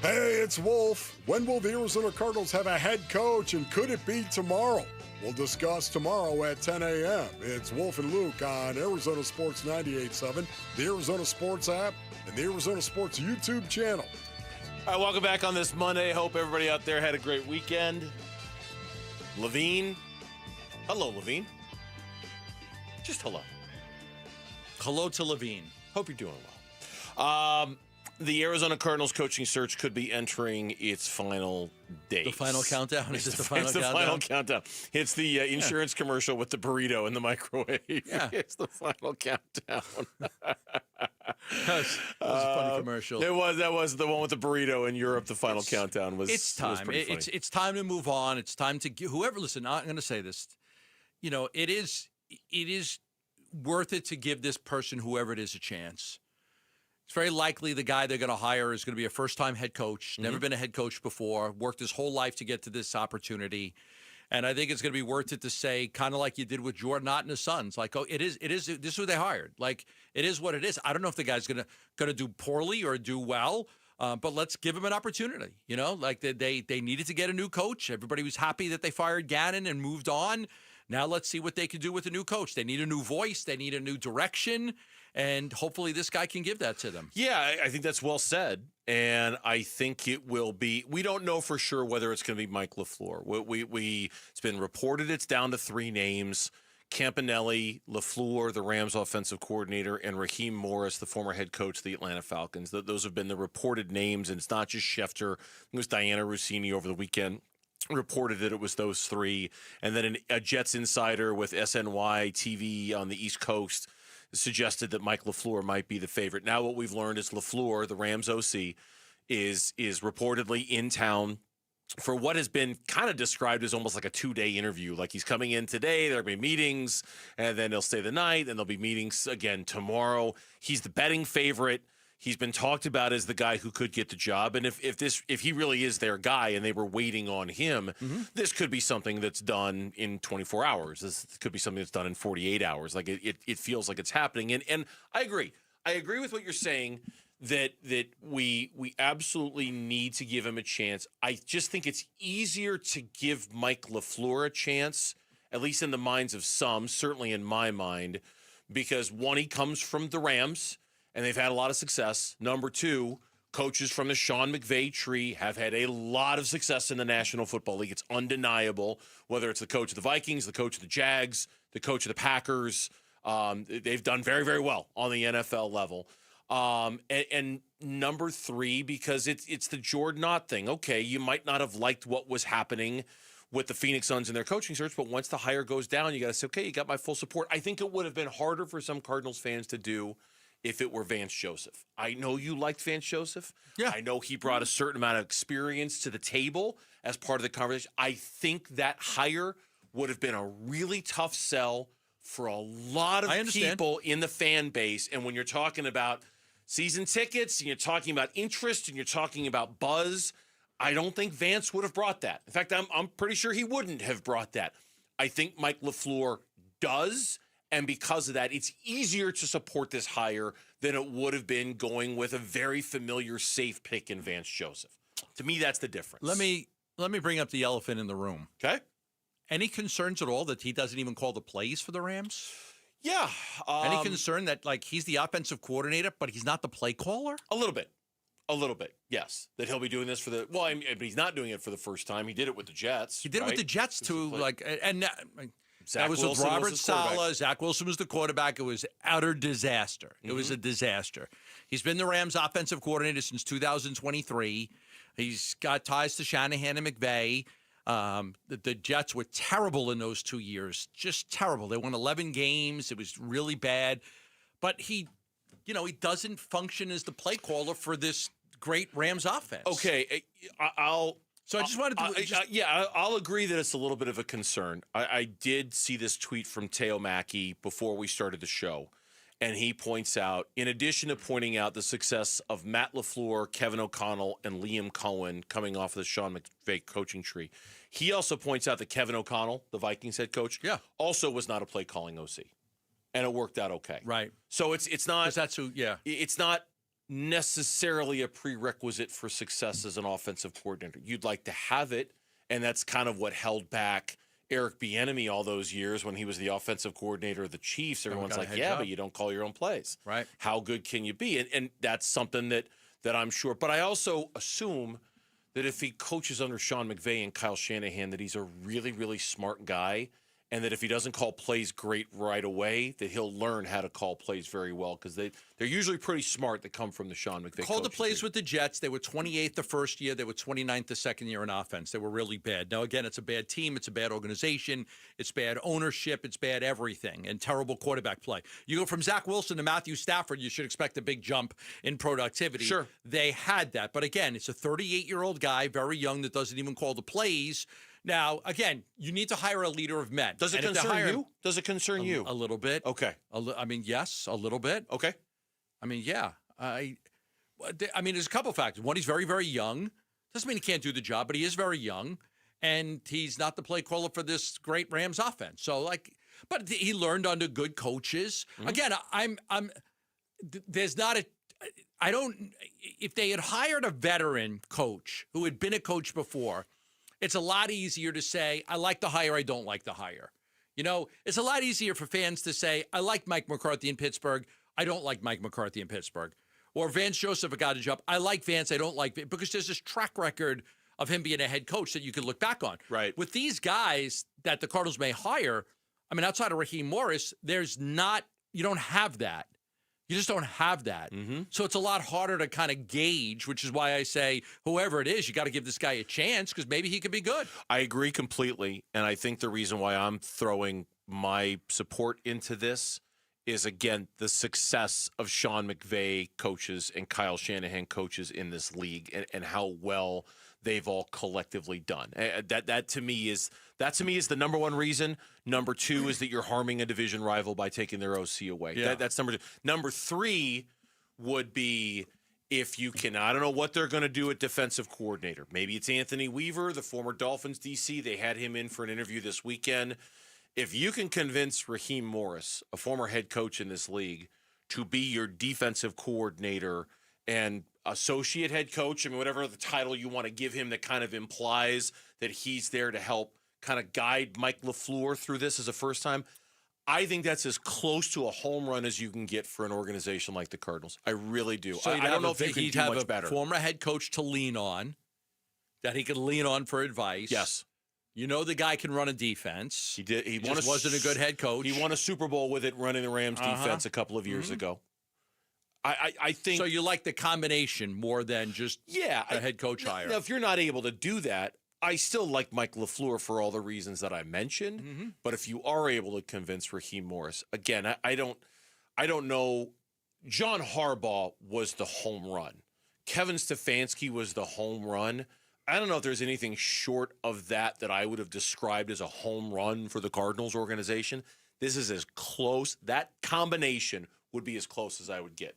Hey, it's Wolf. When will the Arizona Cardinals have a head coach, and could it be tomorrow? We'll discuss tomorrow at 10 a.m. It's Wolf and Luke on Arizona Sports 98.7, the Arizona Sports app, and the Arizona Sports YouTube channel. All right, welcome back on this Monday. Hope everybody out there had a great weekend. Levine. Hello, Levine. Just hello. Hello to Levine. Hope you're doing well. The Arizona Cardinals coaching search could be entering its final days. The final countdown? Is it the final it's countdown? the final countdown. It's the insurance commercial with the burrito in the microwave. Yeah. It's the final countdown. That was a funny commercial. That was the one with the burrito in Europe. The final countdown was. It's time. Was pretty funny. It's time to move on. It's time to whoever. Listen, I'm going to say this. You know, it is worth it to give this person, whoever it is, a chance. It's very likely the guy they're going to hire is going to be a first-time head coach, never been a head coach before, worked his whole life to get to this opportunity. And I think it's going to be worth it to say, kind of like you did with Jordan Ott and his sons, like, oh, this is who they hired. Like, it is what it is. I don't know if the guy's going to do poorly or do well, but let's give him an opportunity. You know, like they needed to get a new coach. Everybody was happy that they fired Gannon and moved on. Now let's see what they can do with a new coach. They need a new voice. They need a new direction. And hopefully this guy can give that to them. Yeah, I think that's well said. And I think it will be. We don't know for sure whether it's going to be Mike LaFleur. It's been reported it's down to 3 names: Campanelli, LaFleur, the Rams offensive coordinator, and Raheem Morris, the former head coach of the Atlanta Falcons. Those have been the reported names, and it's not just Schefter. It was Diana Rossini over the weekend reported that it was those 3. And then a Jets insider with SNY TV on the East Coast suggested that Mike LaFleur might be the favorite. Now what we've learned is LaFleur, the Rams OC, is reportedly in town for what has been kind of described as almost like a 2-day interview. Like, he's coming in today, there'll be meetings, and then he'll stay the night, and there'll be meetings again tomorrow. He's the betting favorite. He's been talked about as the guy who could get the job. And if he really is their guy and they were waiting on him, this could be something that's done in 24 hours. This could be something that's done in 48 hours. Like, it feels like it's happening. And I agree. I agree with what you're saying, that we absolutely need to give him a chance. I just think it's easier to give Mike LaFleur a chance, at least in the minds of some, certainly in my mind, because one, he comes from the Rams, and they've had a lot of success. Number 2, coaches from the Sean McVay tree have had a lot of success in the National Football League. It's undeniable, whether it's the coach of the Vikings, the coach of the Jags, the coach of the Packers. They've done very, very well on the NFL level. And number 3, because it's the Jordan Ott thing. Okay, you might not have liked what was happening with the Phoenix Suns and their coaching search, but once the hire goes down, you got to say, okay, you got my full support. I think it would have been harder for some Cardinals fans to do if it were Vance Joseph. I know you liked Vance Joseph. Yeah. I know he brought a certain amount of experience to the table as part of the conversation. I think that hire would have been a really tough sell for a lot of people in the fan base. And when you're talking about season tickets, and you're talking about interest, and you're talking about buzz, I don't think Vance would have brought that. In fact, I'm pretty sure he wouldn't have brought that. I think Mike LaFleur does. And because of that, it's easier to support this hire than it would have been going with a very familiar, safe pick in Vance Joseph. To me, that's the difference. Let me bring up the elephant in the room. Okay. Any concerns at all that he doesn't even call the plays for the Rams? Yeah. Any concern that, like, he's the offensive coordinator, but he's not the play caller? A little bit, yes. That he'll be doing this but he's not doing it for the first time. He did it with the Jets. He did it with the Jets, too. That was with Wilson Robert was his quarterback. Saleh. Zach Wilson was the quarterback. It was utter disaster. It was a disaster. He's been the Rams' offensive coordinator since 2023. He's got ties to Shanahan and McVay. The Jets were terrible in those 2 years, just terrible. They won 11 games. It was really bad. But he doesn't function as the play caller for this great Rams offense. Okay, I'll So I just wanted to. I'll agree that it's a little bit of a concern. I did see this tweet from Teo Mackey before we started the show, and he points out, in addition to pointing out the success of Matt LaFleur, Kevin O'Connell, and Liam Cohen coming off of the Sean McVay coaching tree, he also points out that Kevin O'Connell, the Vikings head coach, also was not a play calling OC, and it worked out okay. Right. So it's not. 'Cause that's who. Yeah. It's not necessarily a prerequisite for success as an offensive coordinator. You'd like to have it, and that's kind of what held back Eric Bieniemy all those years when he was the offensive coordinator of the Chiefs. Everyone's like, but you don't call your own plays. Right. How good can you be? And that's something that I'm sure. But I also assume that if he coaches under Sean McVay and Kyle Shanahan, that he's a really, really smart guy, and that if he doesn't call plays great right away, that he'll learn how to call plays very well, because they're usually pretty smart that come from the Sean McVay. Called the plays with the Jets. They were 28th the first year. They were 29th the second year in offense. They were really bad. Now, again, it's a bad team. It's a bad organization. It's bad ownership. It's bad everything, and terrible quarterback play. You go from Zach Wilson to Matthew Stafford, you should expect a big jump in productivity. Sure. They had that. But again, it's a 38-year-old guy, very young, that doesn't even call the plays. Now, again, you need to hire a leader of men. Does it concern you? Does it concern you? A little bit. Okay. I mean, yes, a little bit. Okay. I mean, yeah. I mean, there's a couple factors. One, he's very, very young. Doesn't mean he can't do the job, but he is very young, and he's not the play caller for this great Rams offense. So, but he learned under good coaches. Mm-hmm. Again, there's not a. I don't. If they had hired a veteran coach who had been a coach before, it's a lot easier to say, I like the hire, I don't like the hire. You know, it's a lot easier for fans to say, I like Mike McCarthy in Pittsburgh, I don't like Mike McCarthy in Pittsburgh. Or Vance Joseph got a job, I like Vance, I don't like Vance, because there's this track record of him being a head coach that you could look back on. Right. With these guys that the Cardinals may hire, I mean, outside of Raheem Morris, you don't have that. You just don't have that. Mm-hmm. So it's a lot harder to kind of gauge, which is why I say, whoever it is, you got to give this guy a chance, because maybe he could be good. I agree completely. And I think the reason why I'm throwing my support into this is, again, the success of Sean McVay coaches and Kyle Shanahan coaches in this league, and how well they've all collectively done. That to me is the number one reason. Number two is that you're harming a division rival by taking their OC away. Yeah. That's number two. Number three would be if you can, I don't know what they're going to do at defensive coordinator. Maybe it's Anthony Weaver, the former Dolphins DC. They had him in for an interview this weekend. If you can convince Raheem Morris, a former head coach in this league, to be your defensive coordinator and associate head coach, I mean, whatever the title you want to give him that kind of implies that he's there to help kind of guide Mike LaFleur through this as a first time, I think that's as close to a home run as you can get for an organization like the Cardinals. I really do. So I don't know if you can do much better. Former head coach to lean on, that he could lean on for advice. Yes. You know the guy can run a defense. He did. He just wasn't a good head coach. He won a Super Bowl with it running the Rams defense a couple of years ago. I think so. You like the combination more than just a head coach hire. Now, if you're not able to do that, I still like Mike LaFleur for all the reasons that I mentioned. Mm-hmm. But if you are able to convince Raheem Morris, again, I don't know. John Harbaugh was the home run. Kevin Stefanski was the home run. I don't know if there's anything short of that I would have described as a home run for the Cardinals organization. This is as close. That combination would be as close as I would get.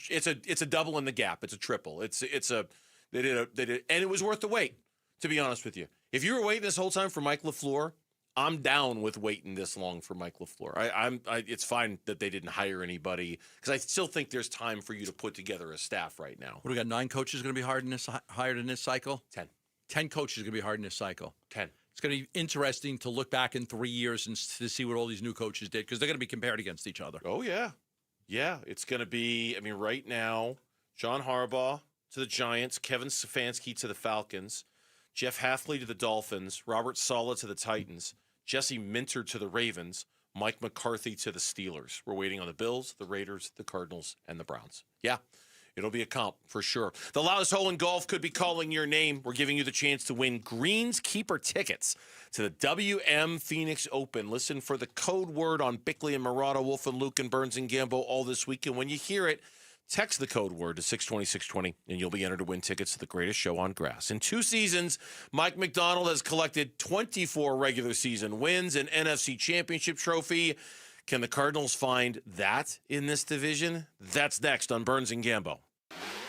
It's a double in the gap. It's a triple. They did, and it was worth the wait. To be honest with you, if you were waiting this whole time for Mike LaFleur, I'm down with waiting this long for Mike LaFleur. It's fine that they didn't hire anybody, because I still think there's time for you to put together a staff right now. What, we got 9 coaches going to be hired in this cycle? 10. 10 coaches going to be hired in this cycle. 10. It's going to be interesting to look back in 3 years and to see what all these new coaches did, because they're going to be compared against each other. Oh, yeah. Yeah, it's going to be, I mean, right now, John Harbaugh to the Giants, Kevin Stefanski to the Falcons, Jeff Hafley to the Dolphins, Robert Saleh to the Titans, Jesse Minter to the Ravens, Mike McCarthy to the Steelers. We're waiting on the Bills, the Raiders, the Cardinals, and the Browns. Yeah, it'll be a comp for sure. The loudest hole in golf could be calling your name. We're giving you the chance to win Greenskeeper tickets to the WM Phoenix Open. Listen for the code word on Bickley and Murata, Wolf and Luke and Burns and Gambo all this weekend. When you hear it, Text the code word to 620-620, and you'll be entered to win tickets to the greatest show on grass. In 2 seasons, Mike Macdonald has collected 24 regular season wins, an NFC championship trophy. Can the Cardinals find that in this division? That's next on Burns and Gambo.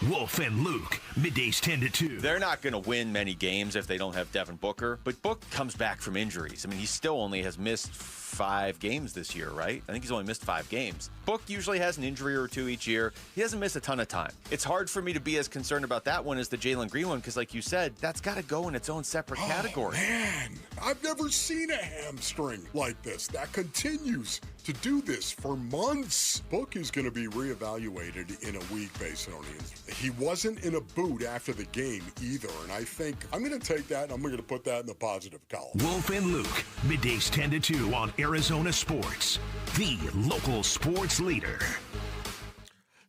Wolf and Luke, middays 10 to 2. They're not going to win many games if they don't have Devin Booker, but Book comes back from injuries. I mean, he still only has missed 5 games this year, right? I think he's only missed 5 games. Book usually has an injury or 2 each year. He doesn't miss a ton of time. It's hard for me to be as concerned about that one as the Jalen Green one because, like you said, that's got to go in its own separate category. Man, I've never seen a hamstring like this. That continues to do this for months. Book is going to be reevaluated in a week based on the injury. He wasn't in a boot after the game either, and I think I'm going to take that and I'm going to put that in the positive column. Wolf and Luke, middays 10 to 2 on Arizona Sports, the local sports leader.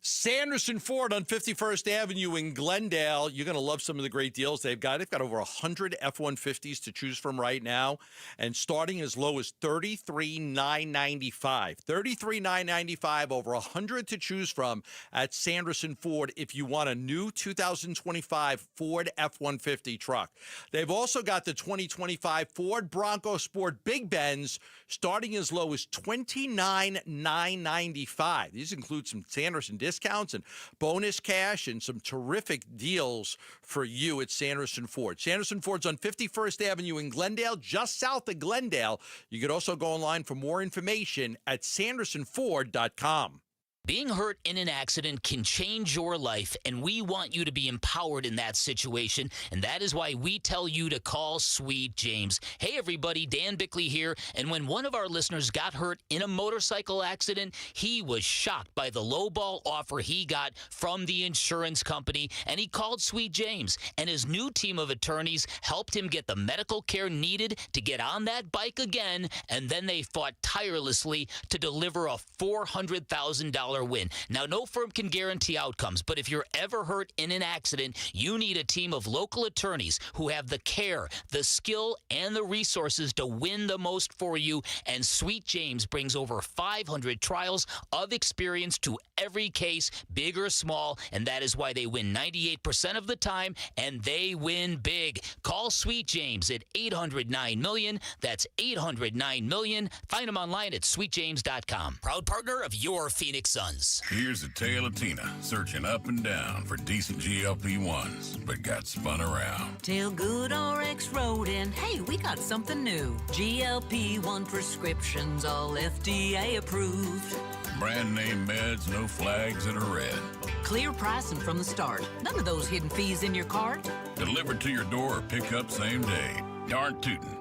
Sanderson Ford on 51st Avenue in Glendale. You're going to love some of the great deals they've got. They've got over 100 F-150s to choose from right now, and starting as low as $33,995. $33,995, over 100 to choose from at Sanderson Ford if you want a new 2025 Ford F-150 truck. They've also got the 2025 Ford Bronco Sport Big Benz starting as low as $29,995. These include some Sanderson discounts and bonus cash and some terrific deals for you at Sanderson Ford. Sanderson Ford's on 51st Avenue in Glendale, just south of Glendale. You could also go online for more information at sandersonford.com. Being hurt in an accident can change your life, and we want you to be empowered in that situation, and that is why we tell you to call Sweet James. Hey, everybody, Dan Bickley here, and when one of our listeners got hurt in a motorcycle accident, he was shocked by the lowball offer he got from the insurance company, and he called Sweet James, and his new team of attorneys helped him get the medical care needed to get on that bike again, and then they fought tirelessly to deliver a $400,000 win. Now, no firm can guarantee outcomes, but if you're ever hurt in an accident, you need a team of local attorneys who have the care, the skill, and the resources to win the most for you, and Sweet James brings over 500 trials of experience to every case, big or small, and that is why they win 98% of the time, and they win big. Call Sweet James at 800-9-million. That's 800-9-million. Find them online at sweetjames.com. Proud partner of your Phoenix Suns. Here's a tale of Tina searching up and down for decent GLP-1s, but got spun around. Till Good RX wrote in, hey, we got something new. GLP-1 prescriptions, all FDA approved. Brand name meds, no flags that are red. Clear pricing from the start. None of those hidden fees in your cart. Delivered to your door or pick up same day. Darn tootin'.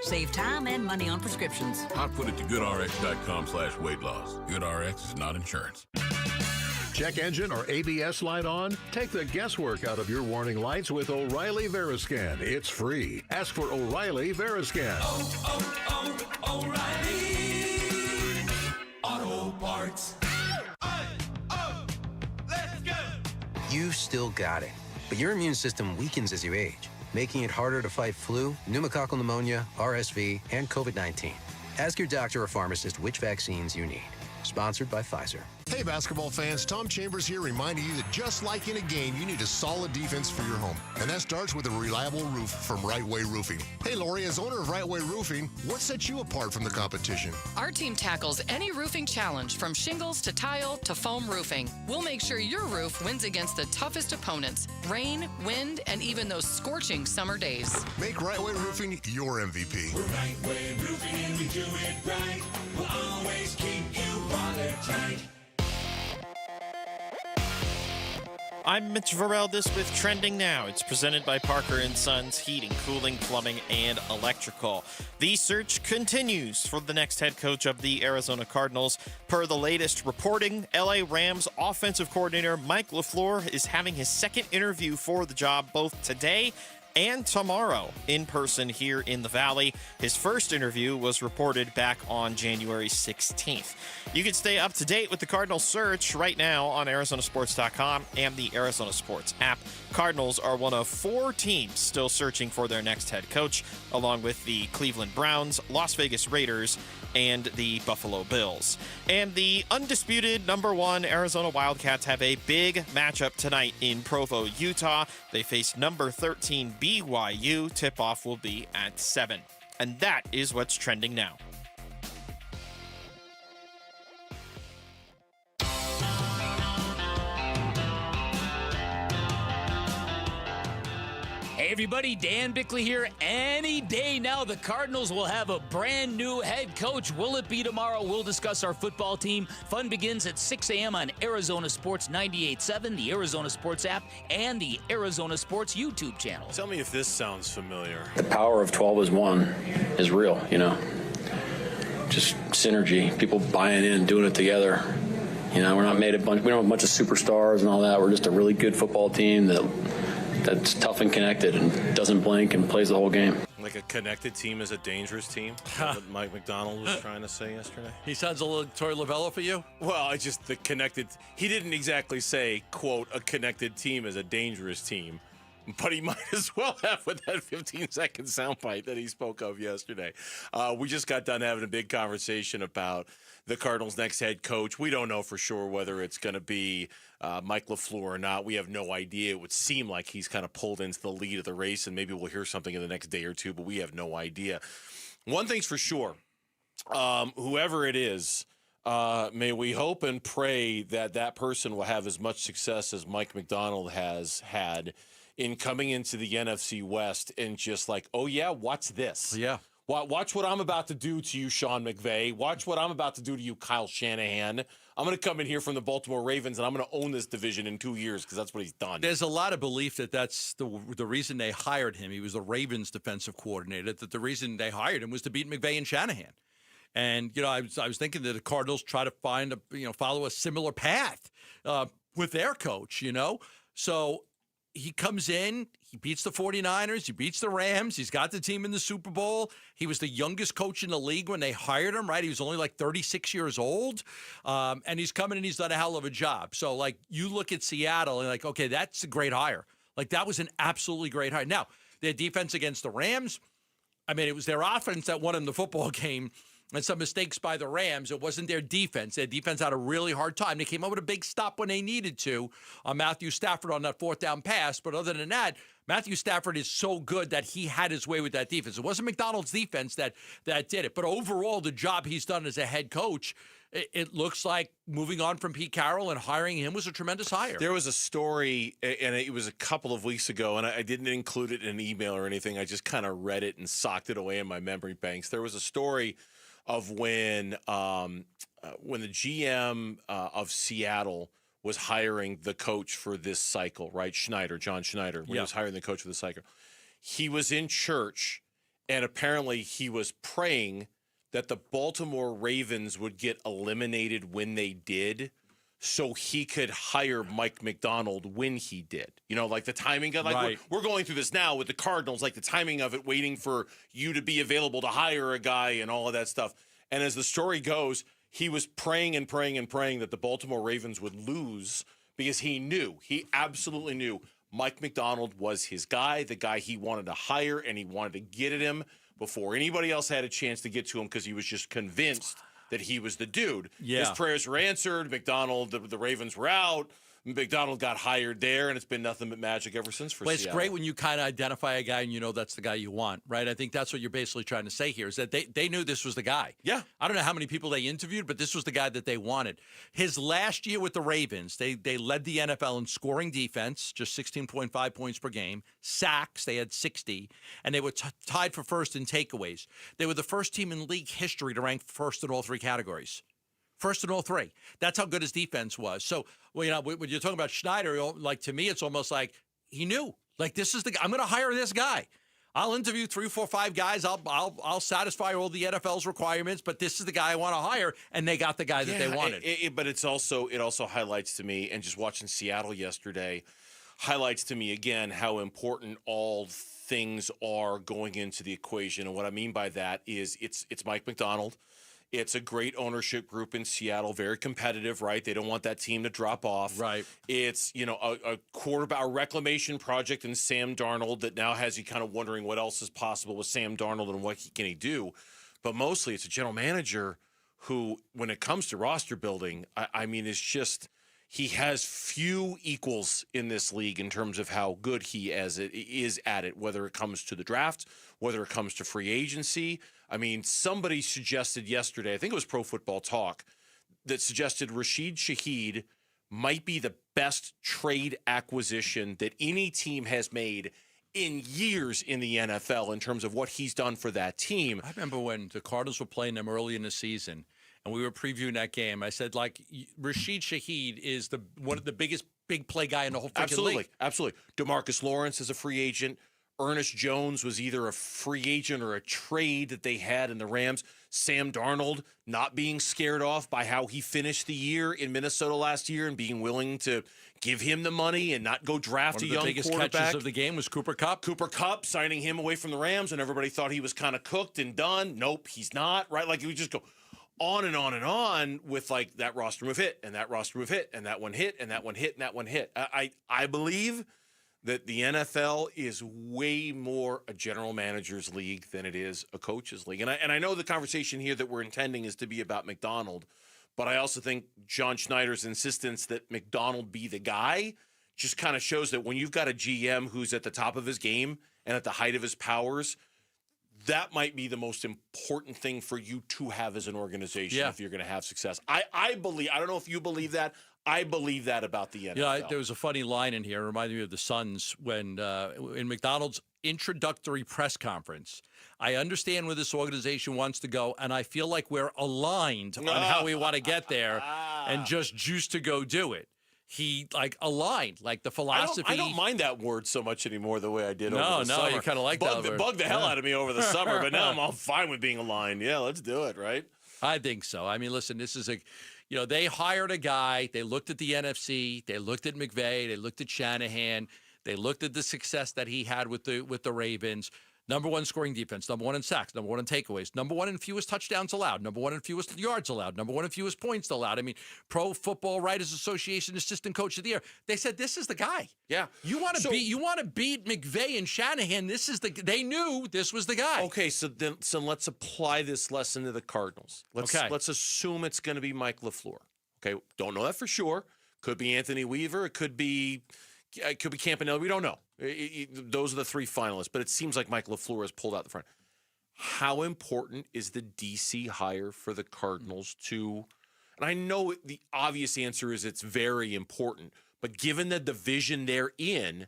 Save time and money on prescriptions. I'll put it to goodrx.com/weight loss. GoodRx is not insurance. Check engine or ABS light on? Take the guesswork out of your warning lights with O'Reilly Veriscan. It's free. Ask for O'Reilly Veriscan. O'Reilly Auto Parts. Let's go. You still got it, but your immune system weakens as you age, making it harder to fight flu, pneumococcal pneumonia, RSV, and COVID-19. Ask your doctor or pharmacist which vaccines you need. Sponsored by Pfizer. Hey, basketball fans, Tom Chambers here reminding you that just like in a game, you need a solid defense for your home. And that starts with a reliable roof from Right Way Roofing. Hey, Lori, as owner of Right Way Roofing, what sets you apart from the competition? Our team tackles any roofing challenge, from shingles to tile to foam roofing. We'll make sure your roof wins against the toughest opponents: rain, wind, and even those scorching summer days. Make Right Way Roofing your MVP. We're Right Way Roofing and we do it right. We'll always keep you watertight. I'm Mitch Varel. This with Trending Now. It's presented by Parker & Sons Heating, Cooling, Plumbing, and Electrical. The search continues for the next head coach of the Arizona Cardinals. Per the latest reporting, LA Rams offensive coordinator Mike LaFleur is having his second interview for the job both today and tomorrow in person here in the Valley. His first interview was reported back on January 16th. You can stay up to date with the Cardinals search right now on ArizonaSports.com and the Arizona Sports app. Cardinals are one of 4 teams still searching for their next head coach, along with the Cleveland Browns, Las Vegas Raiders, and the Buffalo Bills. And the undisputed number 1 Arizona Wildcats have a big matchup tonight in Provo, Utah. They face number 13 BYU. Tip-off will be at 7. And that is what's trending now. Hey everybody, Dan Bickley here. Any day now, the Cardinals will have a brand new head coach. Will it be tomorrow? We'll discuss our football team. Fun begins at 6 a.m. on Arizona Sports 98.7, the Arizona Sports app, and the Arizona Sports YouTube channel. Tell me if this sounds familiar. The power of 12 as one is real, you know. Just synergy, people buying in, doing it together. You know, we don't have a bunch of superstars and all that. We're just a really good football team that's tough and connected and doesn't blink and plays the whole game. Like a connected team is a dangerous team. That's what Mike McDonald was trying to say yesterday. He sounds a little Torey Lovello for you? Well, he didn't exactly say, quote, a connected team is a dangerous team. But he might as well have with that 15-second soundbite that he spoke of yesterday. We just got done having a big conversation about the Cardinals' next head coach. We don't know for sure whether it's going to be Mike LaFleur or not. We have no idea. It would seem like he's kind of pulled into the lead of the race, and maybe we'll hear something in the next day or two, but we have no idea. One thing's for sure, whoever it is, may we hope and pray that that person will have as much success as Mike McDonald has had in coming into the NFC West and just like, oh, yeah, watch this. Yeah. Watch what I'm about to do to you, Sean McVay. Watch what I'm about to do to you, Kyle Shanahan. I'm going to come in here from the Baltimore Ravens, and I'm going to own this division in 2 years because that's what he's done. There's a lot of belief that that's the reason they hired him. He was the Ravens defensive coordinator, that the reason they hired him was to beat McVay and Shanahan. And, you know, I was thinking that the Cardinals try to follow a similar path with their coach, you know. So he comes in, he beats the 49ers, he beats the Rams, he's got the team in the Super Bowl. He was the youngest coach in the league when they hired him, right? He was only like 36 years old. And he's coming and he's done a hell of a job. So, like, you look at Seattle and like, okay, that's a great hire. Like, that was an absolutely great hire. Now, their defense against the Rams, I mean, it was their offense that won them the football game. And some mistakes by the Rams. It wasn't their defense. Their defense had a really hard time. They came up with a big stop when they needed to on Matthew Stafford on that 4th down pass. But other than that, Matthew Stafford is so good that he had his way with that defense. It wasn't McDonald's defense that did it. But overall, the job he's done as a head coach, it looks like moving on from Pete Carroll and hiring him was a tremendous hire. There was a story, and it was a couple of weeks ago, and I didn't include it in an email or anything. I just kind of read it and socked it away in my memory banks. There was a story of when the GM of Seattle was hiring the coach for this cycle, right? John Schneider, when he was hiring the coach for the cycle. He was in church, and apparently he was praying that the Baltimore Ravens would get eliminated when they did, so he could hire Mike McDonald when he did. You know, like the timing of, like, right. we're going through this now with the Cardinals, like the timing of it, waiting for you to be available to hire a guy and all of that stuff. And as the story goes, he was praying and praying and praying that the Baltimore Ravens would lose because he absolutely knew Mike McDonald was his guy, the guy he wanted to hire, and he wanted to get at him before anybody else had a chance to get to him because he was just convinced that he was the dude. Yeah. His prayers were answered. McDonald, the Ravens were out. McDonald got hired there, and it's been nothing but magic ever since for But Seattle. it's great when you kind of identify a guy and you know that's the guy you want, right? I think that's what you're basically trying to say here is that they knew this was the guy. Yeah. I don't know how many people they interviewed, but this was the guy that they wanted. His last year with the Ravens, they led the NFL in scoring defense, just 16.5 points per game. Sacks, they had 60, and they were tied for first in takeaways. They were the first team in league history to rank first in all 3 categories. First in all 3. That's how good his defense was. So, well, you know, when you're talking about Schneider, like, to me, it's almost like he knew. Like, this is the guy. I'm going to hire this guy. I'll interview 3, 4, 5 guys. I'll satisfy all the NFL's requirements, but this is the guy I want to hire, and they got the guy that they wanted. But it also highlights to me, and just watching Seattle yesterday, highlights to me again how important all things are going into the equation. And what I mean by that is it's Mike McDonald. It's a great ownership group in Seattle, very competitive, right? They don't want that team to drop off. Right. It's, you know, a quarterback, a reclamation project in Sam Darnold that now has you kind of wondering what else is possible with Sam Darnold and what can he do. but mostly it's a general manager who, when it comes to roster building, I mean, it's just he has few equals in this league in terms of how good he is at it, whether it comes to the draft, whether it comes to free agency. I mean, somebody suggested yesterday, I think it was Pro Football Talk, that suggested Rashid Shaheed might be the best trade acquisition that any team has made in years in the NFL in terms of what he's done for that team. I remember when the Cardinals were playing them early in the season, and we were previewing that game. I said, like, Rashid Shaheed is one of the biggest big play guy in the whole freaking league. Absolutely. DeMarcus Lawrence is a free agent. Ernest Jones was either a free agent or a trade that they had in the Rams. Sam Darnold not being scared off by how he finished the year in Minnesota last year and being willing to give him the money and not go draft a young quarterback. One of the biggest catches of the game was Cooper Kupp. Cooper Kupp signing him away from the Rams, and everybody thought he was kind of cooked and done. Nope, he's not, right? Like, we just go on and on and on with, like, that roster move hit and that roster move hit and that one hit and that one hit and that one hit. I believe that the NFL is way more a general manager's league than it is a coach's league. And I know the conversation here that we're intending is to be about McDonald, but I also think John Schneider's insistence that McDonald be the guy just kind of shows that when you've got a GM who's at the top of his game and at the height of his powers, that might be the most important thing for you to have as an organization if you're going to have success. I believe, I don't know if you believe that, I believe that about the NFL. Yeah, there was a funny line in here. It reminded me of the Suns when in McDonald's introductory press conference. I understand where this organization wants to go, and I feel like we're aligned on how we want to get there and just juice to go do it. He, like, aligned, like the philosophy. I don't mind that word so much anymore the way I did over the summer. No, you kind of like that word. Bugged the hell out of me over the summer, but now I'm all fine with being aligned. Yeah, let's do it, right? I think so. I mean, listen, this is they hired a guy. They looked at the NFC. They looked at McVay. They looked at Shanahan. They looked at the success that he had with the Ravens. Number one scoring defense, number one in sacks, number one in takeaways, number one in fewest touchdowns allowed, number one in fewest yards allowed, number one in fewest points allowed. I mean, Pro Football Writers Association Assistant Coach of the Year. They said this is the guy. Yeah. You want to beat McVay and Shanahan. They knew this was the guy. Okay, so let's apply this lesson to the Cardinals. Let's assume it's going to be Mike LaFleur. Okay, don't know that for sure. Could be Anthony Weaver. It could be Campanella. We don't know. Those are the three finalists, but it seems like Mike LaFleur has pulled out the front. How important is the DC hire for the Cardinals to, and I know the obvious answer is it's very important, but given the division they're in,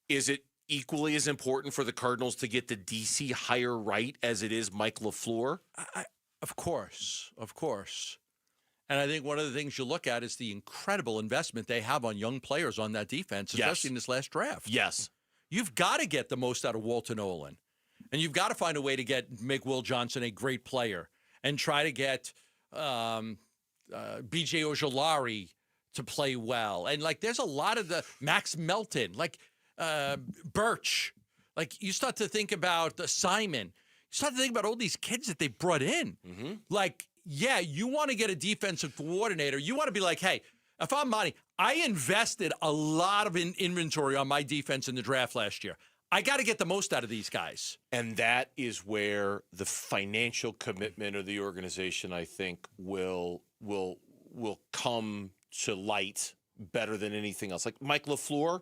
is it equally as important for the Cardinals to get the DC hire right as it is Mike LaFleur? Of course. And I think one of the things you look at is the incredible investment they have on young players on that defense, especially in this last draft. Yes. You've got to get the most out of Walton Olin. And you've got to find a way to make Will Johnson a great player and try to get B.J. Ojolari to play well. And, like, there's a lot of the Max Melton, like Birch. Like, you start to think about Simon. You start to think about all these kids that they brought in. Mm-hmm. Like, yeah, you want to get a defensive coordinator. You want to be like, hey, if I'm Monty, I invested a lot of inventory on my defense in the draft last year. I got to get the most out of these guys. And that is where the financial commitment of the organization, I think, will come to light better than anything else. Like Mike LaFleur,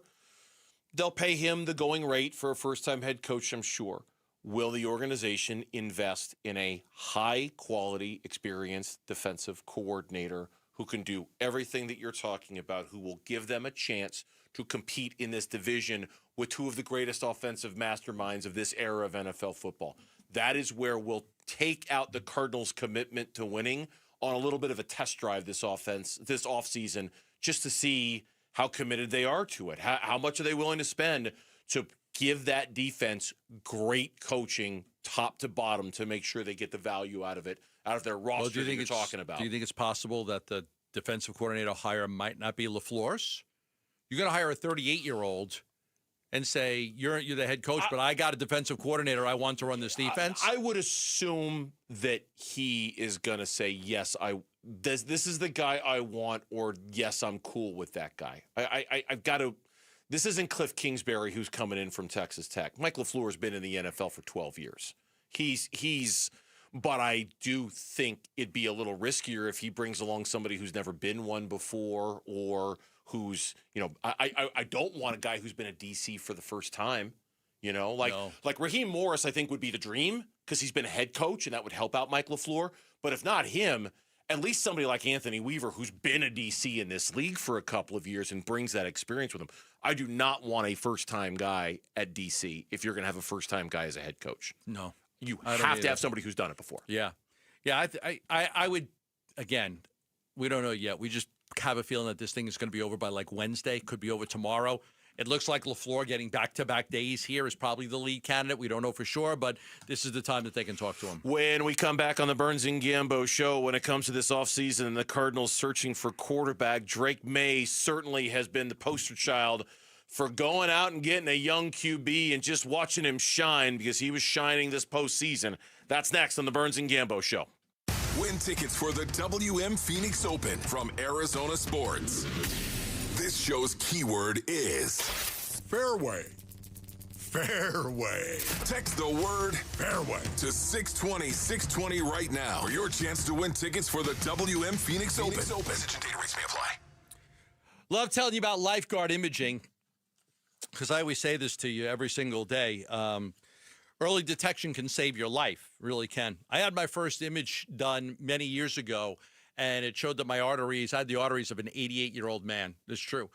they'll pay him the going rate for a first-time head coach, I'm sure. Will the organization invest in a high-quality, experienced defensive coordinator who can do everything that you're talking about, who will give them a chance to compete in this division with two of the greatest offensive masterminds of this era of NFL football? That is where we'll take out the Cardinals' commitment to winning on a little bit of a test drive this offseason, just to see how committed they are to it. How much are they willing to spend to give that defense great coaching top to bottom to make sure they get the value out of it, out of their roster that you're talking about. Do you think it's possible that the defensive coordinator hire might not be LaFleur's? You're going to hire a 38-year-old and say, you're the head coach, but I got a defensive coordinator I want to run this defense? I would assume that he is going to say, yes, this is the guy I want, or yes, I'm cool with that guy. I've got to. This isn't Cliff Kingsbury who's coming in from Texas Tech. Mike LaFleur has been in the NFL for 12 years. He's But I do think it'd be a little riskier if he brings along somebody who's never been one before, or who's, I don't want a guy who's been a DC for the first time. Like Raheem Morris, I think would be the dream because he's been a head coach, and that would help out Mike LaFleur. But if not him, at least somebody like Anthony Weaver, who's been a DC in this league for a couple of years and brings that experience with him. I do not want a first-time guy at DC if you're going to have a first-time guy as a head coach. No. You have to have somebody who's done it before. Yeah. Yeah, I would, again, we don't know yet. We just have a feeling that this thing is going to be over by like Wednesday, could be over tomorrow. It looks like LaFleur getting back-to-back days here is probably the lead candidate. We don't know for sure, but this is the time that they can talk to him. When we come back on the Burns and Gambo show, when it comes to this offseason and the Cardinals searching for quarterback, Drake May certainly has been the poster child for going out and getting a young QB and just watching him shine, because he was shining this postseason. That's next on the Burns and Gambo show. Win tickets for the WM Phoenix Open from Arizona Sports. This show's keyword is fairway. Fairway. Text the word fairway to 620-620 right now for your chance to win tickets for the WM Phoenix Open. Message and data rates may apply. Love telling you about lifeguard imaging, because I always say this to you every single day. Early detection can save your life, really can. I had my first image done many years ago, and it showed that my arteries, I had the arteries of an 88-year-old man. It's true.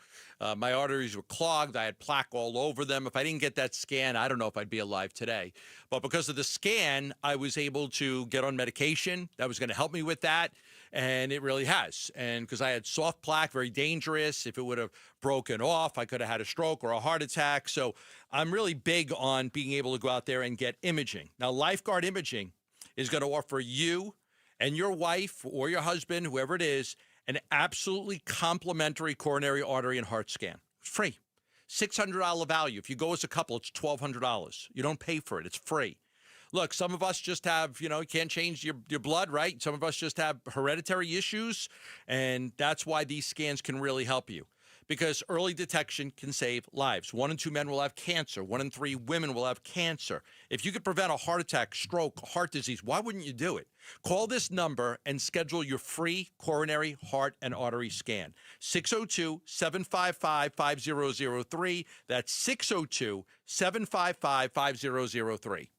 My arteries were clogged. I had plaque all over them. If I didn't get that scan, I don't know if I'd be alive today. But because of the scan, I was able to get on medication that was going to help me with that, and it really has. And because I had soft plaque, very dangerous. If it would have broken off, I could have had a stroke or a heart attack. So I'm really big on being able to go out there and get imaging. Now, lifeguard imaging is going to offer you and your wife or your husband, whoever it is, an absolutely complimentary coronary artery and heart scan. It's free. $600 value. If you go as a couple, it's $1,200. You don't pay for it. It's free. Look, some of us just have, you can't change your blood, right? Some of us just have hereditary issues, and that's why these scans can really help you. Because early detection can save lives. 1 in 2 men will have cancer. 1 in 3 women will have cancer. If you could prevent a heart attack, stroke, heart disease, why wouldn't you do it? Call this number and schedule your free coronary, heart, and artery scan. 602-755-5003. That's 602-755-5003.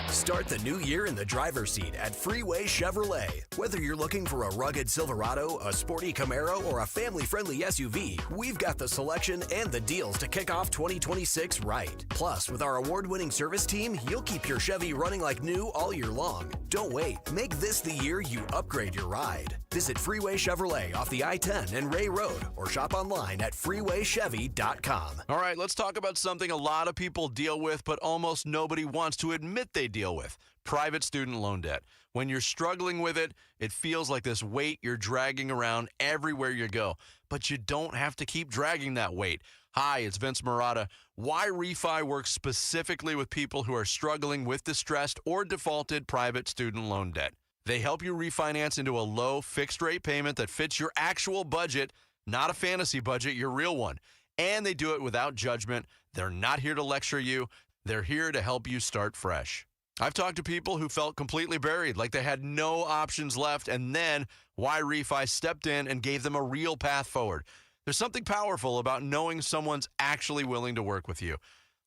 Start the new year in the driver's seat at Freeway Chevrolet. Whether you're looking for a rugged Silverado, a sporty Camaro, or a family-friendly SUV, we've got the selection and the deals to kick off 2026 right. Plus, with our award-winning service team, you'll keep your Chevy running like new all year long. Don't wait. Make this the year you upgrade your ride. Visit Freeway Chevrolet off the I-10 and Ray Road, or shop online at freewaychevy.com. All right, let's talk about something a lot of people deal with, but almost nobody wants to admit they deal with: private student loan debt. When you're struggling with it, it feels like this weight you're dragging around everywhere you go. But you don't have to keep dragging that weight. Hi, it's Vince Marotta. Why Refi works specifically with people who are struggling with distressed or defaulted private student loan debt. They help you refinance into a low fixed-rate payment that fits your actual budget, not a fantasy budget, your real one. And they do it without judgment. They're not here to lecture you. They're here to help you start fresh. I've talked to people who felt completely buried, like they had no options left, and then Why Refi stepped in and gave them a real path forward. There's something powerful about knowing someone's actually willing to work with you.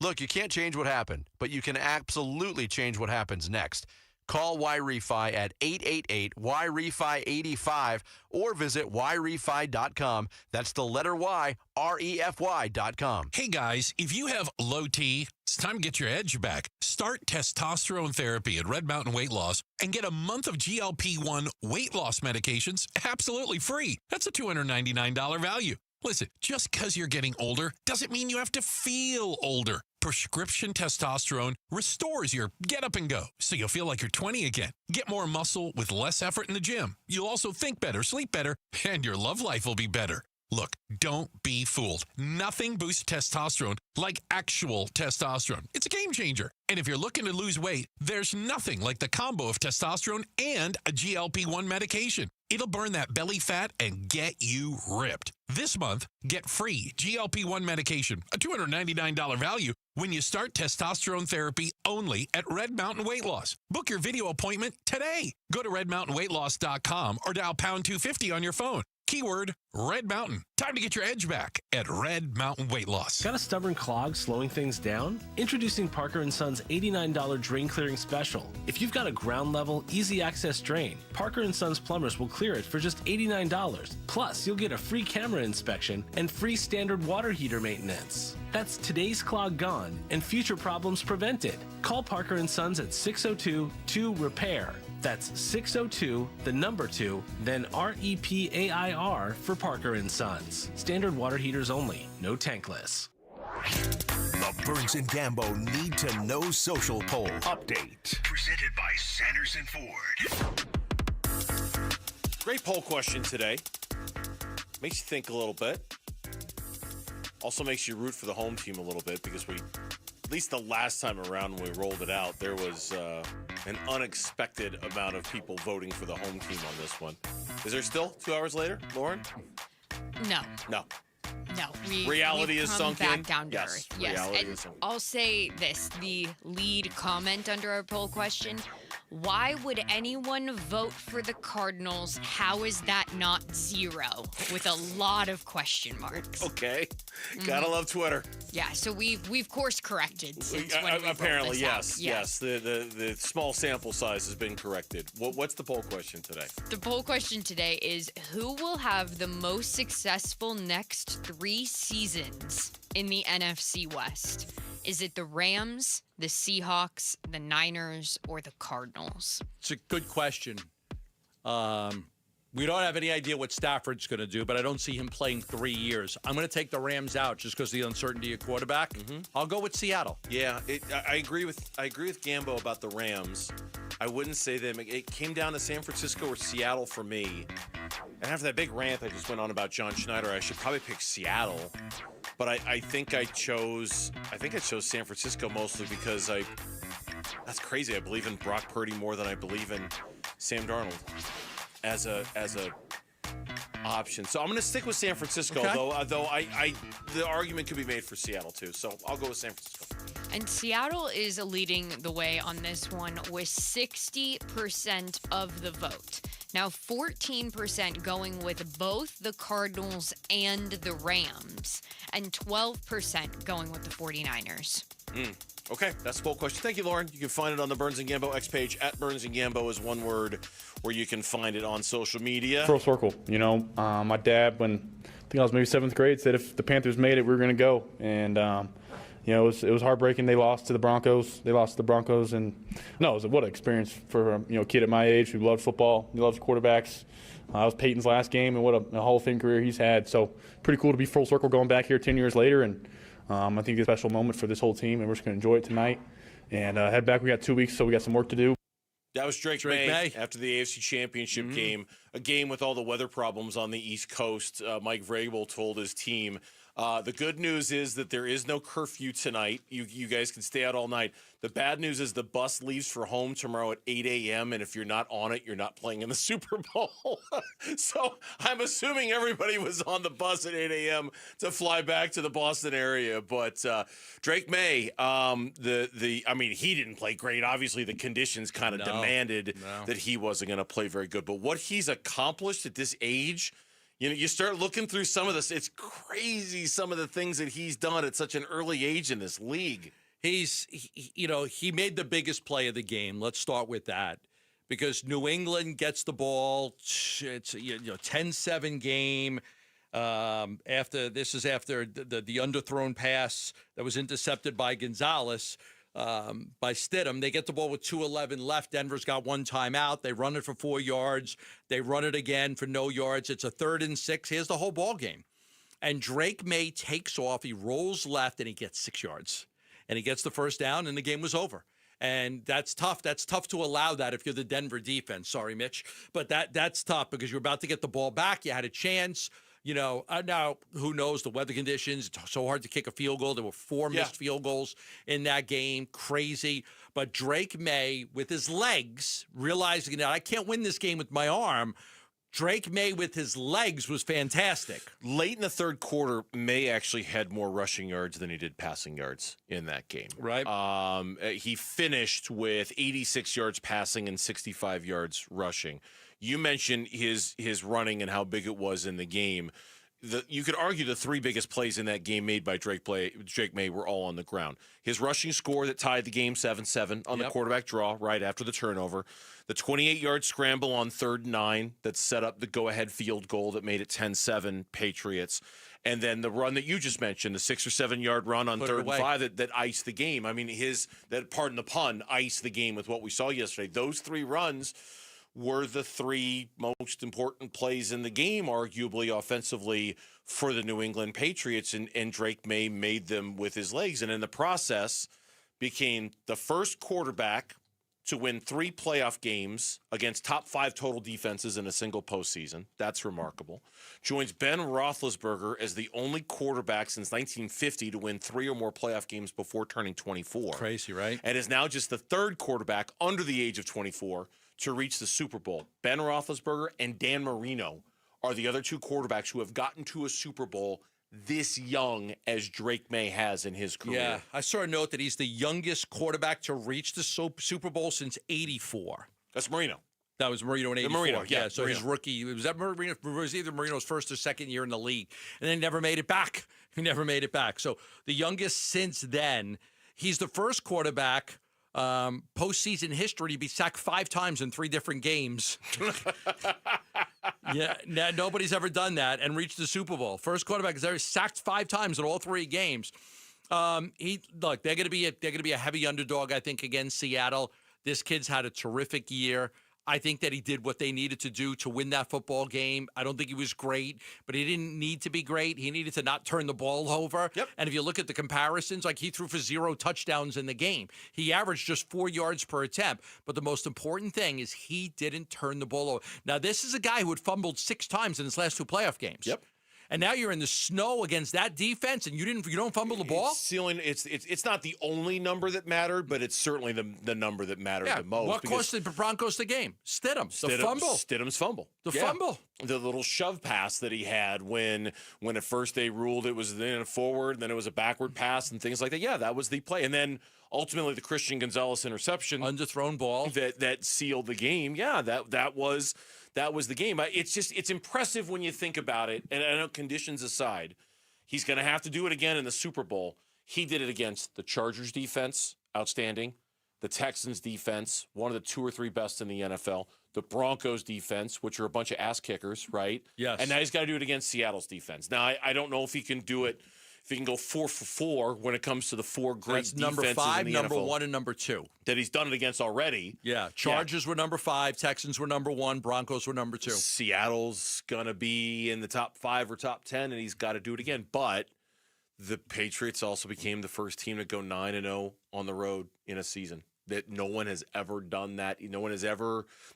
Look, you can't change what happened, but you can absolutely change what happens next. Call YRefi at 888-YRefi-85 or visit YRefi.com. That's the letter Y, REFY.com. Hey guys, if you have low T, it's time to get your edge back. Start testosterone therapy at Red Mountain Weight Loss and get a month of GLP-1 weight loss medications absolutely free. That's a $299 value. Listen, just because you're getting older doesn't mean you have to feel older. Prescription testosterone restores your get up and go, so you'll feel like you're 20 again. Get more muscle with less effort in the gym. You'll also think better, sleep better, and your love life will be better. Look, don't be fooled. Nothing boosts testosterone like actual testosterone. It's a game changer. And if you're looking to lose weight, there's nothing like the combo of testosterone and a GLP-1 medication. It'll burn that belly fat and get you ripped. This month, get free GLP-1 medication, a $299 value, when you start testosterone therapy only at Red Mountain Weight Loss. Book your video appointment today. Go to redmountainweightloss.com or dial pound 250 on your phone. Keyword Red Mountain. Time to get your edge back at Red Mountain Weight Loss. Got a stubborn clog slowing things down? Introducing Parker & Son's $89 drain clearing special. If you've got a ground level, easy access drain, Parker & Son's plumbers will clear it for just $89. Plus, you'll get a free camera inspection and free standard water heater maintenance. That's today's clog gone and future problems prevented. Call Parker & Sons at 602-2-REPAIR. That's 602, the number 2, then REPAIR for Parker & Sons. Standard water heaters only, no tankless. The Burns and Gambo Need to Know Social Poll Update. Presented by Sanderson Ford. Great poll question today. Makes you think a little bit. Also makes you root for the home team a little bit because at least the last time around when we rolled it out, there was an unexpected amount of people voting for the home team on this one. Is there still 2 hours later, Lauren? No. No. Reality is come sunk back in? down to Yes, earth. Yes, reality and is sunk in. I'll say this: the lead comment under our poll question: why would anyone vote for the Cardinals? How is that not 0? With a lot of question marks. Okay, gotta love Twitter. Yeah, so we've course corrected since when we rolled Apparently, this yes, out. yes. The small sample size has been corrected. What's the poll question today? The poll question today is: who will have the most successful next 3 seasons in the NFC West? Is it the Rams, the Seahawks, the Niners, or the Cardinals? It's a good question. We don't have any idea what Stafford's going to do, but I don't see him playing 3 years. I'm going to take the Rams out just because of the uncertainty of quarterback. I'll go with Seattle. Yeah, I agree with Gambo about the Rams. I wouldn't say them. It came down to San Francisco or Seattle for me. And after that big rant I just went on about John Schneider, I should probably pick Seattle. But I think I chose San Francisco mostly because that's crazy. I believe in Brock Purdy more than I believe in Sam Darnold as a option. So I'm going to stick with San Francisco, Okay. though the argument could be made for Seattle too. So I'll go with San Francisco. And Seattle is leading the way on this one with 60% of the vote. Now, 14% going with both the Cardinals and the Rams, and 12% going with the 49ers. Okay, that's the poll question. Thank you, Lauren. You can find it on the Burns and Gambo X page. At Burns and Gambo is one word, where you can find it on social media. Full circle. My dad, when I think I was maybe 7th grade, said if the Panthers made it, we were going to go. And it was heartbreaking. They lost to the Broncos. And what an experience for a kid at my age who loved football, he loves quarterbacks. It was Peyton's last game, and what a Hall of Fame career he's had. So pretty cool to be full circle going back here 10 years later. And I think it's a special moment for this whole team, and we're just going to enjoy it tonight. And head back. We got 2 weeks, so we got some work to do. That was Drake May after the AFC Championship game, a game with all the weather problems on the East Coast. Mike Vrabel told his team, the good news is that there is no curfew tonight. You guys can stay out all night. The bad news is the bus leaves for home tomorrow at 8 a.m., and if you're not on it, you're not playing in the Super Bowl. So I'm assuming everybody was on the bus at 8 a.m. to fly back to the Boston area. But Drake May, he didn't play great. Obviously, the conditions kind of demanded that he wasn't going to play very good. But what he's accomplished at this age, you start looking through some of this. It's crazy, some of the things that he's done at such an early age in this league. He made the biggest play of the game. Let's start with that. Because New England gets the ball. It's 10-7 game. After the underthrown pass that was intercepted by Gonzalez, by Stidham. They get the ball with 2:11 left. Denver's got 1 timeout. They run it for 4 yards. They run it again for no yards. It's a 3rd and 6. Here's the whole ball game. And Drake May takes off. He rolls left, and he gets 6 yards. And he gets the first down, and the game was over. And that's tough. That's tough to allow that if you're the Denver defense. Sorry, Mitch. But that's tough because you're about to get the ball back. You had a chance. Now, who knows the weather conditions? It's so hard to kick a field goal. There were 4 missed field goals in that game. Crazy. But Drake May, with his legs, realizing that I can't win this game with my arm, Drake May with his legs was fantastic. Late in the third quarter, May actually had more rushing yards than he did passing yards in that game. Right. He finished with 86 yards passing and 65 yards rushing. You mentioned his running and how big it was in the game. You could argue the 3 biggest plays in that game made by Drake May were all on the ground. His rushing score that tied the game 7-7 on the quarterback draw right after the turnover. The 28-yard scramble on 3rd and 9 that set up the go-ahead field goal that made it 10-7 Patriots. And then the run that you just mentioned, the 6 or 7 yard run on 3rd and 5 that iced the game. I mean, pardon the pun, iced the game with what we saw yesterday. Those 3 runs were the 3 most important plays in the game, arguably offensively, for the New England Patriots, and Drake May made them with his legs, and in the process became the first quarterback to win 3 playoff games against top 5 total defenses in a single postseason. That's remarkable. Joins Ben Roethlisberger as the only quarterback since 1950 to win 3 or more playoff games before turning 24. Crazy, right? And is now just the 3rd quarterback under the age of 24 to reach the Super Bowl. Ben Roethlisberger and Dan Marino are the other 2 quarterbacks who have gotten to a Super Bowl this young as Drake May has in his career. Yeah, I saw a note that he's the youngest quarterback to reach the Super Bowl since '84. That's Marino. That was Marino in '84. Marino, yeah, So Marino. his rookie, was either Marino's first or second year in the league, and then he never made it back. So the youngest since then. He's the first quarterback postseason history to be sacked 5 times in 3 different games. Yeah, nobody's ever done that and reached the Super Bowl. First quarterback is ever sacked 5 times in all 3 games. They're going to be a heavy underdog, I think, against Seattle. This kid's had a terrific year. I think that he did what they needed to do to win that football game. I don't think he was great, but he didn't need to be great. He needed to not turn the ball over. Yep. And if you look at the comparisons, like he threw for 0 touchdowns in the game. He averaged just 4 yards per attempt. But the most important thing is he didn't turn the ball over. Now, this is a guy who had fumbled 6 times in his last 2 playoff games. Yep. And now you're in the snow against that defense, and you don't fumble the ball. It's not the only number that mattered, but it's certainly the number that mattered the most. What cost the Broncos the game? Stidham's fumble. Fumble. The little shove pass that he had when at first they ruled it was then a forward, then it was a backward pass and things like that. Yeah, that was the play. And then ultimately the Christian Gonzalez interception, underthrown ball that sealed the game. Yeah, that was the game. It's impressive when you think about it. And I know conditions aside, he's going to have to do it again in the Super Bowl. He did it against the Chargers defense, outstanding. The Texans defense, one of the 2 or 3 best in the NFL. The Broncos defense, which are a bunch of ass kickers, right? Yes. And now he's got to do it against Seattle's defense. Now, I don't know if he can do it, if he can go 4 for 4 when it comes to the 4 great defenses number 5, in the number NFL. 1, and number 2. That he's done it against already. Yeah, Chargers were number 5, Texans were number 1, Broncos were number 2. Seattle's going to be in the top 5 or top 10, and he's got to do it again. But the Patriots also became the first team to go 9-0 on the road in a season. That no one has ever done that.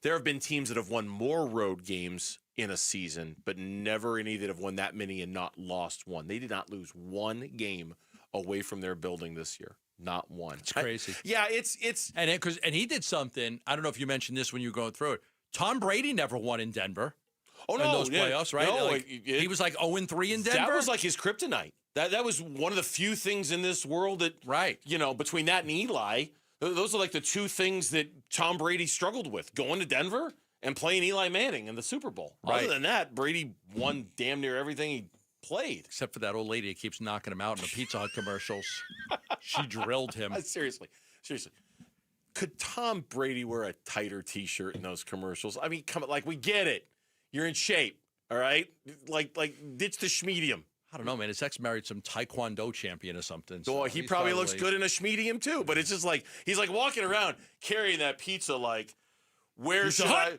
There have been teams that have won more road games in a season, but never any that have won that many and not lost one. They did not lose 1 game away from their building this year. Not one. It's crazy. It's and he did something. I don't know if you mentioned this when you were going through it. Tom Brady never won in Denver. Oh, no. In those playoffs, right? No, he was like 0-3 in Denver. That was like his kryptonite. That was one of the few things in this world that, between that and Eli, those are like the 2 things that Tom Brady struggled with, going to Denver and playing Eli Manning in the Super Bowl. Right. Other than that, Brady won damn near everything he played. Except for that old lady that keeps knocking him out in the Pizza Hut commercials. She drilled him. Seriously. Could Tom Brady wear a tighter T-shirt in those commercials? I mean, come on, we get it. You're in shape, all right? Like ditch the schmedium. I don't know, man. His ex married some Taekwondo champion or something. So he probably looks good in a schmedium too, but it's just he's walking around carrying that pizza where should I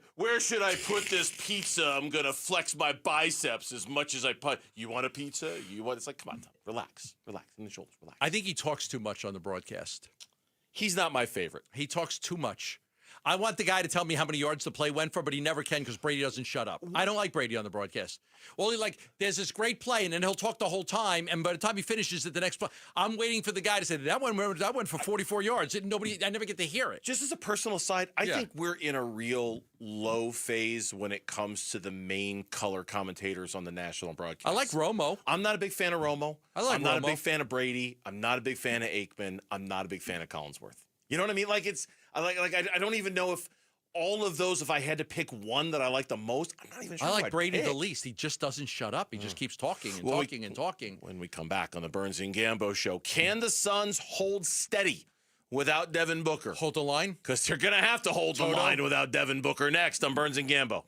put this pizza? I'm gonna flex my biceps as much as I put. You want a pizza? It's come on, Tom, relax in the shoulders, relax. I think he talks too much on the broadcast. He's not my favorite. He talks too much. I want the guy to tell me how many yards the play went for, but he never can because Brady doesn't shut up. I don't like Brady on the broadcast. Well, there's this great play, and then he'll talk the whole time, and by the time he finishes at the next play, I'm waiting for the guy to say, that went for 44 yards. I never get to hear it. Just as a personal side, I think we're in a real low phase when it comes to the main color commentators on the national broadcast. I like Romo. I'm not a big fan of Romo. I'm not a big fan of Brady. I'm not a big fan of Aikman. I'm not a big fan of Collinsworth. You know what I mean? I don't even know if all of those, if I had to pick one that I like the most, I'm not even sure. I like I'd Brady pick. the least. He just doesn't shut up. He just keeps talking and talking. When we come back on the Burns and Gambo show, can the Suns hold steady without Devin Booker? Hold the line? Because they're going to have to hold the line without Devin Booker next on Burns and Gambo.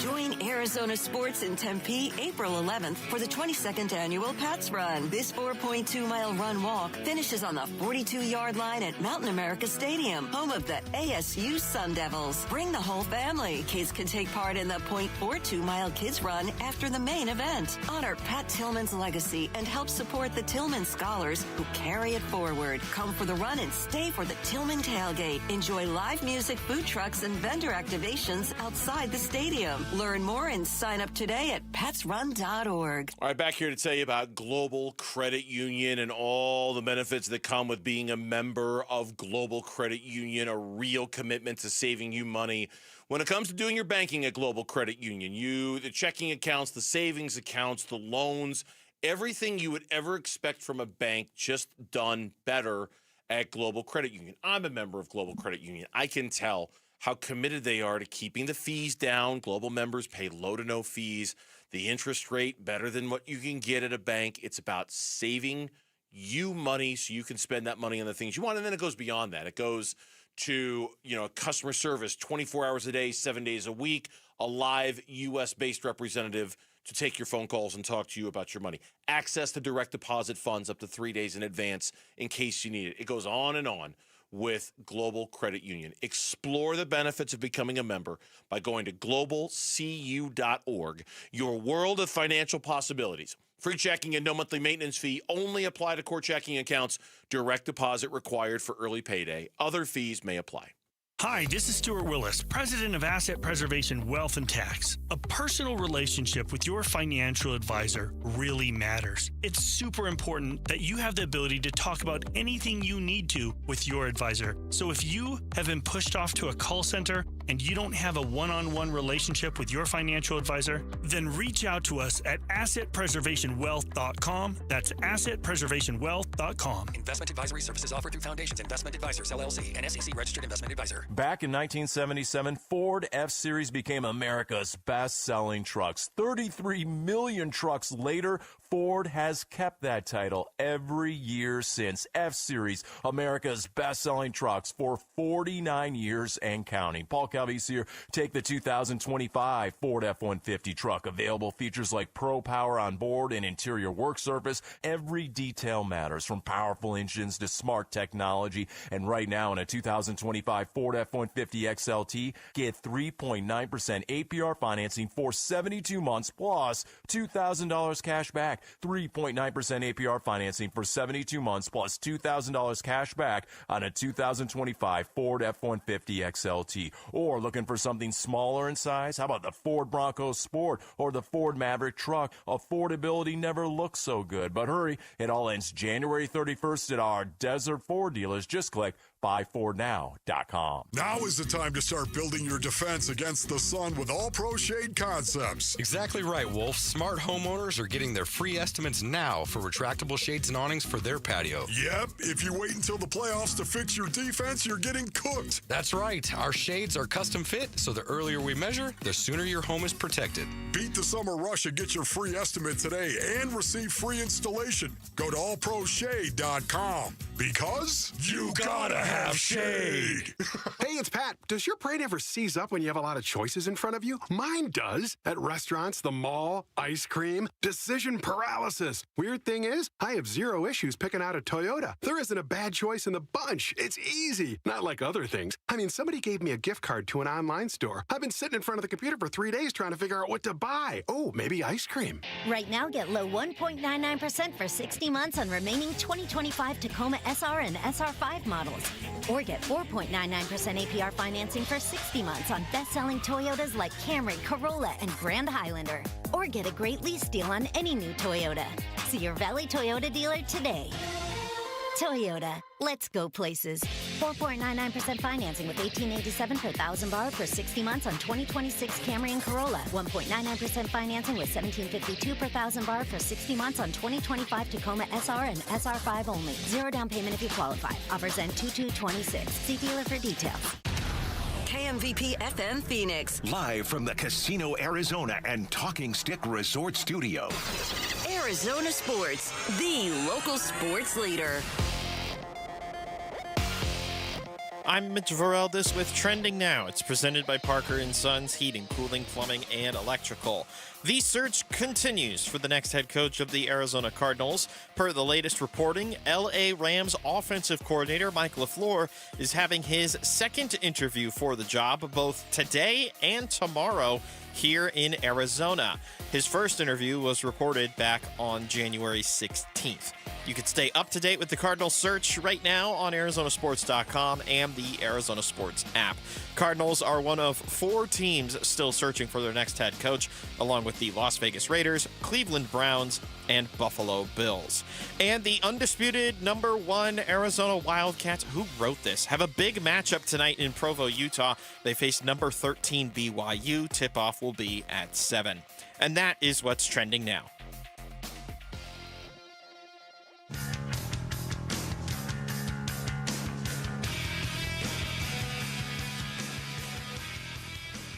Join Arizona Sports in Tempe, April 11th for the 22nd annual Pats Run. This 4.2-mile run-walk finishes on the 42-yard line at Mountain America Stadium, home of the ASU Sun Devils. Bring the whole family. Kids can take part in the 0.42-mile Kids Run after the main event. Honor Pat Tillman's legacy and help support the Tillman scholars who carry it forward. Come for the run and stay for the Tillman tailgate. Enjoy live music, food trucks, and vendor activations outside the stadium. Learn more and sign up today at patsrun.org. All right, back here to tell you about Global Credit Union and all the benefits that come with being a member of Global Credit Union, a real commitment to saving you money. When it comes to doing your banking at Global Credit Union, the checking accounts, the savings accounts, the loans, everything you would ever expect from a bank, just done better at Global Credit Union. I'm a member of Global Credit Union. I can tell how committed they are to keeping the fees down. Global members pay low to no fees. The interest rate better than what you can get at a bank. It's about saving you money so you can spend that money on the things you want. And then it goes beyond that. It goes to, customer service 24 hours a day, 7 days a week, a live U.S.-based representative to take your phone calls and talk to you about your money. Access to direct deposit funds up to 3 days in advance in case you need it. It goes on and on with Global Credit Union. Explore the benefits of becoming a member by going to globalcu.org. Your world of financial possibilities. Free checking and no monthly maintenance fee only apply to core checking accounts. Direct deposit required for early payday. Other fees may apply. Hi, this is Stuart Willis, president of Asset Preservation Wealth and Tax. A personal relationship with your financial advisor really matters. It's super important that you have the ability to talk about anything you need to with your advisor. So if you have been pushed off to a call center and you don't have a one-on-one relationship with your financial advisor, then reach out to us at assetpreservationwealth.com. That's assetpreservationwealth.com. Investment advisory services offered through Foundations Investment Advisors, LLC, an SEC registered investment advisor. Back in 1977, Ford F-Series became America's best-selling trucks. 33 million trucks later, Ford has kept that title every year since. F-Series, America's best-selling trucks for 49 years and counting. Paul Calvise here. Take the 2025 Ford F-150 truck. Available features like Pro Power on board and interior work surface. Every detail matters, from powerful engines to smart technology. And right now in a 2025 Ford F-150 XLT, get 3.9% APR financing for 72 months plus $2,000 cash back. 3.9% APR financing for 72 months plus $2,000 cash back on a 2025 Ford F-150 XLT. Or looking for something smaller in size? How about the Ford Bronco Sport or the Ford Maverick truck? Affordability never looks so good. But hurry, it all ends January 31st at our Desert Ford dealers. Just click buyfordnow.com. Now is the time to start building your defense against the sun with All Pro Shade Concepts. Exactly right, Wolf. Smart homeowners are getting their free estimates now for retractable shades and awnings for their patio. Yep, if you wait until the playoffs to fix your defense, you're getting cooked. That's right. Our shades are custom fit, so the earlier we measure, the sooner your home is protected. Beat the summer rush and get your free estimate today and receive free installation. Go to allproshade.com because you gotta have shade. Hey, it's Pat. Does your brain ever seize up when you have a lot of choices in front of you? Mine does. At restaurants, the mall, ice cream, decision paralysis. Weird thing is, I have zero issues picking out a Toyota. There isn't a bad choice in the bunch. It's easy. Not like other things. I mean, somebody gave me a gift card to an online store. I've been sitting in front of the computer for 3 days trying to figure out what to buy. Oh, maybe ice cream. Right now, get low 1.99% for 60 months on remaining 2025 Tacoma SR and SR5 models. Or get 4.99% APR financing for 60 months on best-selling Toyotas like Camry, Corolla, and Grand Highlander. Or get a great lease deal on any new Toyota. See your Valley Toyota dealer today. Toyota, let's go places. 4.99% financing with $18.87 per thousand borrowed for 60 months on 2026 Camry and Corolla. 1.99% financing with $17.52 per thousand borrowed for 60 months on 2025 Tacoma SR and SR5 only. Zero down payment if you qualify. Offers end 2/2/26. See dealer for details. KMVP FM Phoenix. Live from the Casino Arizona and Talking Stick Resort Studio. Arizona Sports, the local sports leader. I'm Mitch Vareldes with Trending Now. It's presented by Parker & Sons Heating, Cooling, Plumbing, and Electrical. The search continues for the next head coach of the Arizona Cardinals. Per the latest reporting, L.A. Rams offensive coordinator Mike LaFleur is having his second interview for the job both today and tomorrow here in Arizona. His first interview was reported back on January 16th. You can stay up to date with the Cardinals search right now on ArizonaSports.com and the Arizona Sports app. Cardinals are one of 4 teams still searching for their next head coach, along with the Las Vegas Raiders, Cleveland Browns, and Buffalo Bills. And the undisputed #1 Arizona Wildcats, who wrote this, have a big matchup tonight in Provo, Utah. They face #13 BYU. Tip-off will be at 7. And that is what's trending now.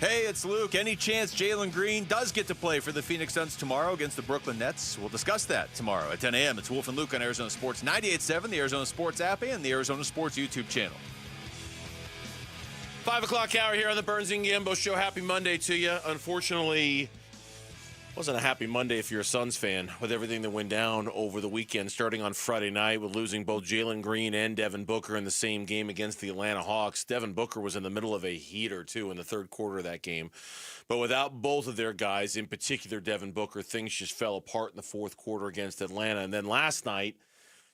Hey, it's Luke. Any chance Jalen Green does get to play for the Phoenix Suns tomorrow against the Brooklyn Nets? We'll discuss that tomorrow at 10 a.m. It's Wolf and Luke on Arizona Sports 98.7, the Arizona Sports app, and the Arizona Sports YouTube channel. 5 o'clock hour here on the Burns and Gambo Show. Happy Monday to you. Unfortunately, wasn't a happy Monday if you're a Suns fan with everything that went down over the weekend, starting on Friday night with losing both Jalen Green and Devin Booker in the same game against the Atlanta Hawks. Devin Booker was in the middle of a heater, too, in the third quarter of that game. But without both of their guys, in particular Devin Booker, things just fell apart in the fourth quarter against Atlanta. And then last night,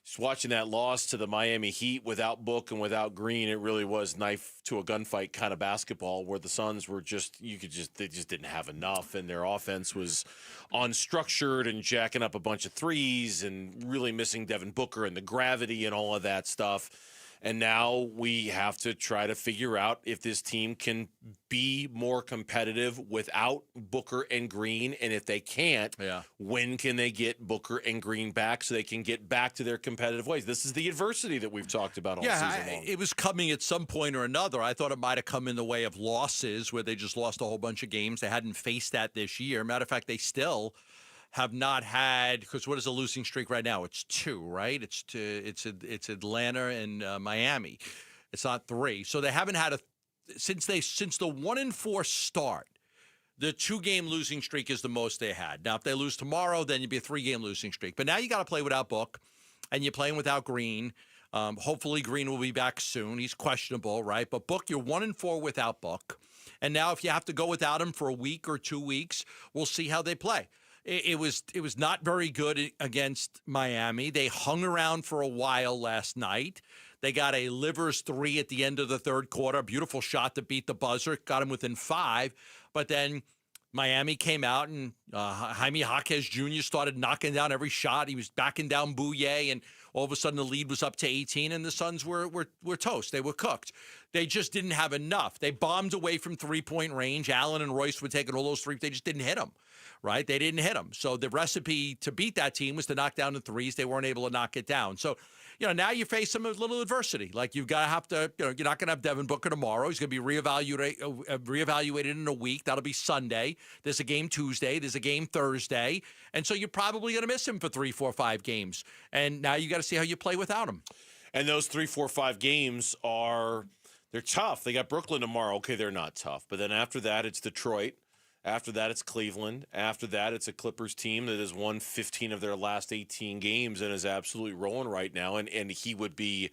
just watching that loss to the Miami Heat without Book and without Green, it really was knife to a gunfight kind of basketball where the Suns were they just didn't have enough, and their offense was unstructured and jacking up a bunch of threes and really missing Devin Booker and the gravity and all of that stuff. And now we have to try to figure out if this team can be more competitive without Booker and Green. And if they can't, when can they get Booker and Green back so they can get back to their competitive ways? This is the adversity that we've talked about all season long. It was coming at some point or another. I thought it might have come in the way of losses where they just lost a whole bunch of games. They hadn't faced that this year. Matter of fact, they still have not had, because what is a losing streak right now? It's 2, right? It's Atlanta and Miami. It's not 3. So they haven't had since the 1-4 start. The 2-game losing streak is the most they had. Now, if they lose tomorrow, then you'd be a 3-game losing streak. But now you got to play without Book, and you're playing without Green. Hopefully, Green will be back soon. He's questionable, right? But Book, you're 1-4 without Book. And now if you have to go without him for a week or 2 weeks, we'll see how they play. It was not very good against Miami. They hung around for a while last night. They got a Livers 3 at the end of the third quarter. A beautiful shot to beat the buzzer. Got him within 5. But then Miami came out and Jaime Jaquez Jr. started knocking down every shot. He was backing down Bouye, and all of a sudden the lead was up to 18, and the Suns were toast. They were cooked. They just didn't have enough. They bombed away from three-point range. Allen and Royce were taking all those threes. They just didn't hit them. Right? They didn't hit them. So the recipe to beat that team was to knock down the threes. They weren't able to knock it down. So, now you face some little adversity. Like you're not going to have Devin Booker tomorrow. He's going to be reevaluated in a week. That'll be Sunday. There's a game Tuesday. There's a game Thursday. And so you're probably going to miss him for 3, 4, 5 games. And now you got to see how you play without him. And those 3, 4, 5 games they're tough. They got Brooklyn tomorrow. Okay, they're not tough. But then after that, it's Detroit. After that, it's Cleveland. After that, it's a Clippers team that has won 15 of their last 18 games and is absolutely rolling right now. And he would be,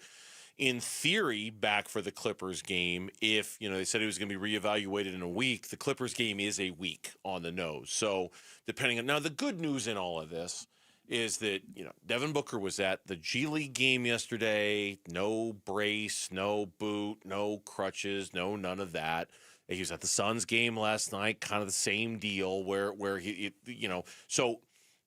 in theory, back for the Clippers game if, they said he was going to be reevaluated in a week. The Clippers game is a week on the nose. So depending on – now, the good news in all of this is that, Devin Booker was at the G League game yesterday, no brace, no boot, no crutches, none of that. He was at the Suns game last night, kind of the same deal where he so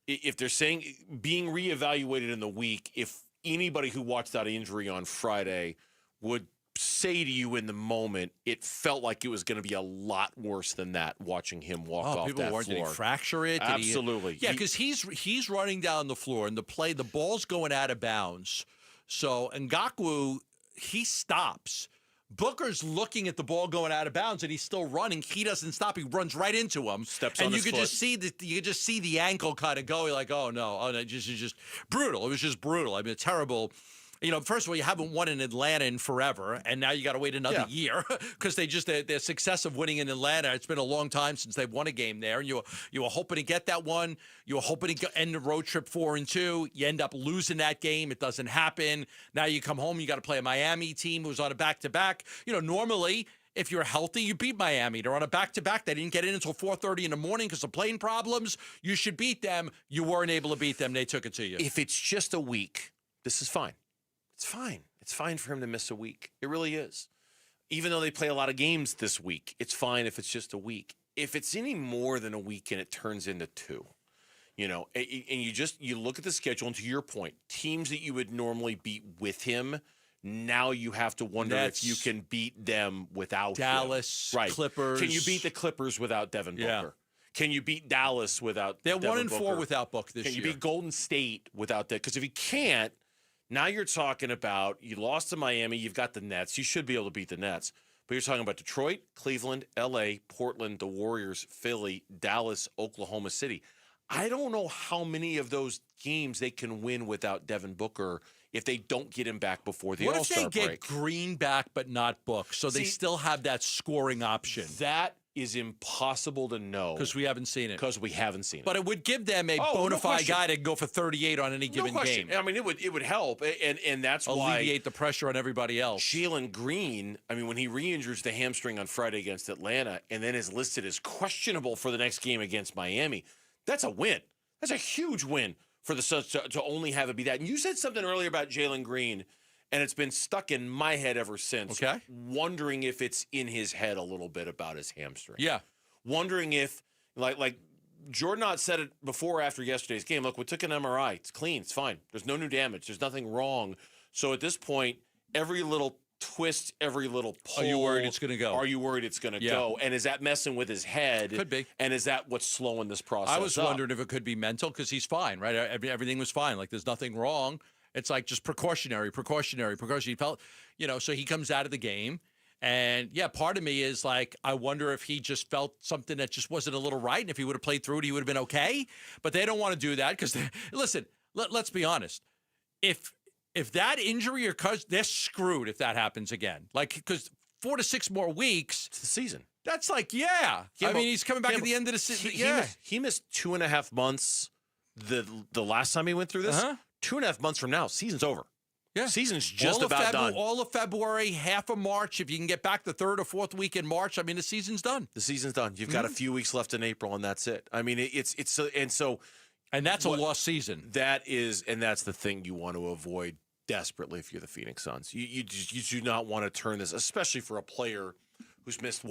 if they're saying being reevaluated in the week, if anybody who watched that injury on Friday would say to you in the moment, it felt like it was going to be a lot worse than that watching him walk off people that weren't. floor. Did he fracture it? Absolutely. Yeah, because he's running down the floor, and the ball's going out of bounds. So Ngakoue, he stops. Booker's looking at the ball going out of bounds, and he's still running. He doesn't stop. He runs right into him. Steps and on you his could foot. you could just see the ankle kind of going like, oh no, just brutal. It was just brutal. I mean, terrible. First of all, you haven't won in Atlanta in forever, and now you got to wait another year because their success of winning in Atlanta. It's been a long time since they've won a game there, and you were hoping to get that one. You were hoping to end the road trip 4-2. You end up losing that game. It doesn't happen. Now you come home. You got to play a Miami team who's on a back-to-back. Normally, if you're healthy, you beat Miami. They're on a back-to-back. They didn't get in until 4:30 in the morning because of plane problems. You should beat them. You weren't able to beat them. They took it to you. If it's just a week, this is fine. It's fine. It's fine for him to miss a week. It really is. Even though they play a lot of games this week, it's fine if it's just a week. If it's any more than a week and it turns into 2, and you look at the schedule, and to your point, teams that you would normally beat with him, now you have to wonder if you can beat them without Dallas, him. Right. Clippers. Can you beat the Clippers without Devin Booker? Yeah. Can you beat Dallas without They're Devin 1-4 Booker? without Book this year. Can you beat Golden State without that? Because if you can't, now you're talking about you lost to Miami, you've got the Nets. You should be able to beat the Nets. But you're talking about Detroit, Cleveland, L.A., Portland, the Warriors, Philly, Dallas, Oklahoma City. I don't know how many of those games they can win without Devin Booker if they don't get him back before the All-Star break. What if they get Green back but not Book, so they still have that scoring option? That is impossible to know. Because we haven't seen it. But it would give them a bona fide guy that can go for 38 on any given game. I mean, it would help, and that's why alleviate the pressure on everybody else. Jalen Green, I mean, when he re-injures the hamstring on Friday against Atlanta and then is listed as questionable for the next game against Miami, that's a win. That's a huge win for the Suns to only have it be that. And you said something earlier about Jalen Green, and it's been stuck in my head ever since. Okay. Wondering if it's in his head a little bit about his hamstring. Yeah. Wondering if, like Jordan Ott said it before or after yesterday's game. Look, we took an MRI. It's clean. It's fine. There's no new damage. There's nothing wrong. So at this point, every little twist, every little pull. Are you worried it's going to go? Are you worried it's going to go? And is that messing with his head? Could be. And is that what's slowing this process I was up? wondering if it could be mental because he's fine, right? Everything was fine. Like there's nothing wrong. It's like just precautionary. He felt, so he comes out of the game. And, yeah, part of me is like, I wonder if he just felt something that just wasn't a little right. And if he would have played through it, he would have been okay. But they don't want to do that because, listen, let's be honest. If that injury occurs, they're screwed if that happens again. Like, because 4 to 6 more weeks. It's the season. That's like, I mean, he's coming back at the end of the season. He missed 2.5 months the last time he went through this. 2.5 months from now, season's over. Yeah. Season's just about done. All of February, half of March. If you can get back the 3rd or 4th week in March, I mean, the season's done. The season's done. You've got a few weeks left in April, and that's it. I mean, and that's a lost season. That is, and that's the thing you want to avoid desperately if you're the Phoenix Suns. You do not want to turn this, especially for a player who's missed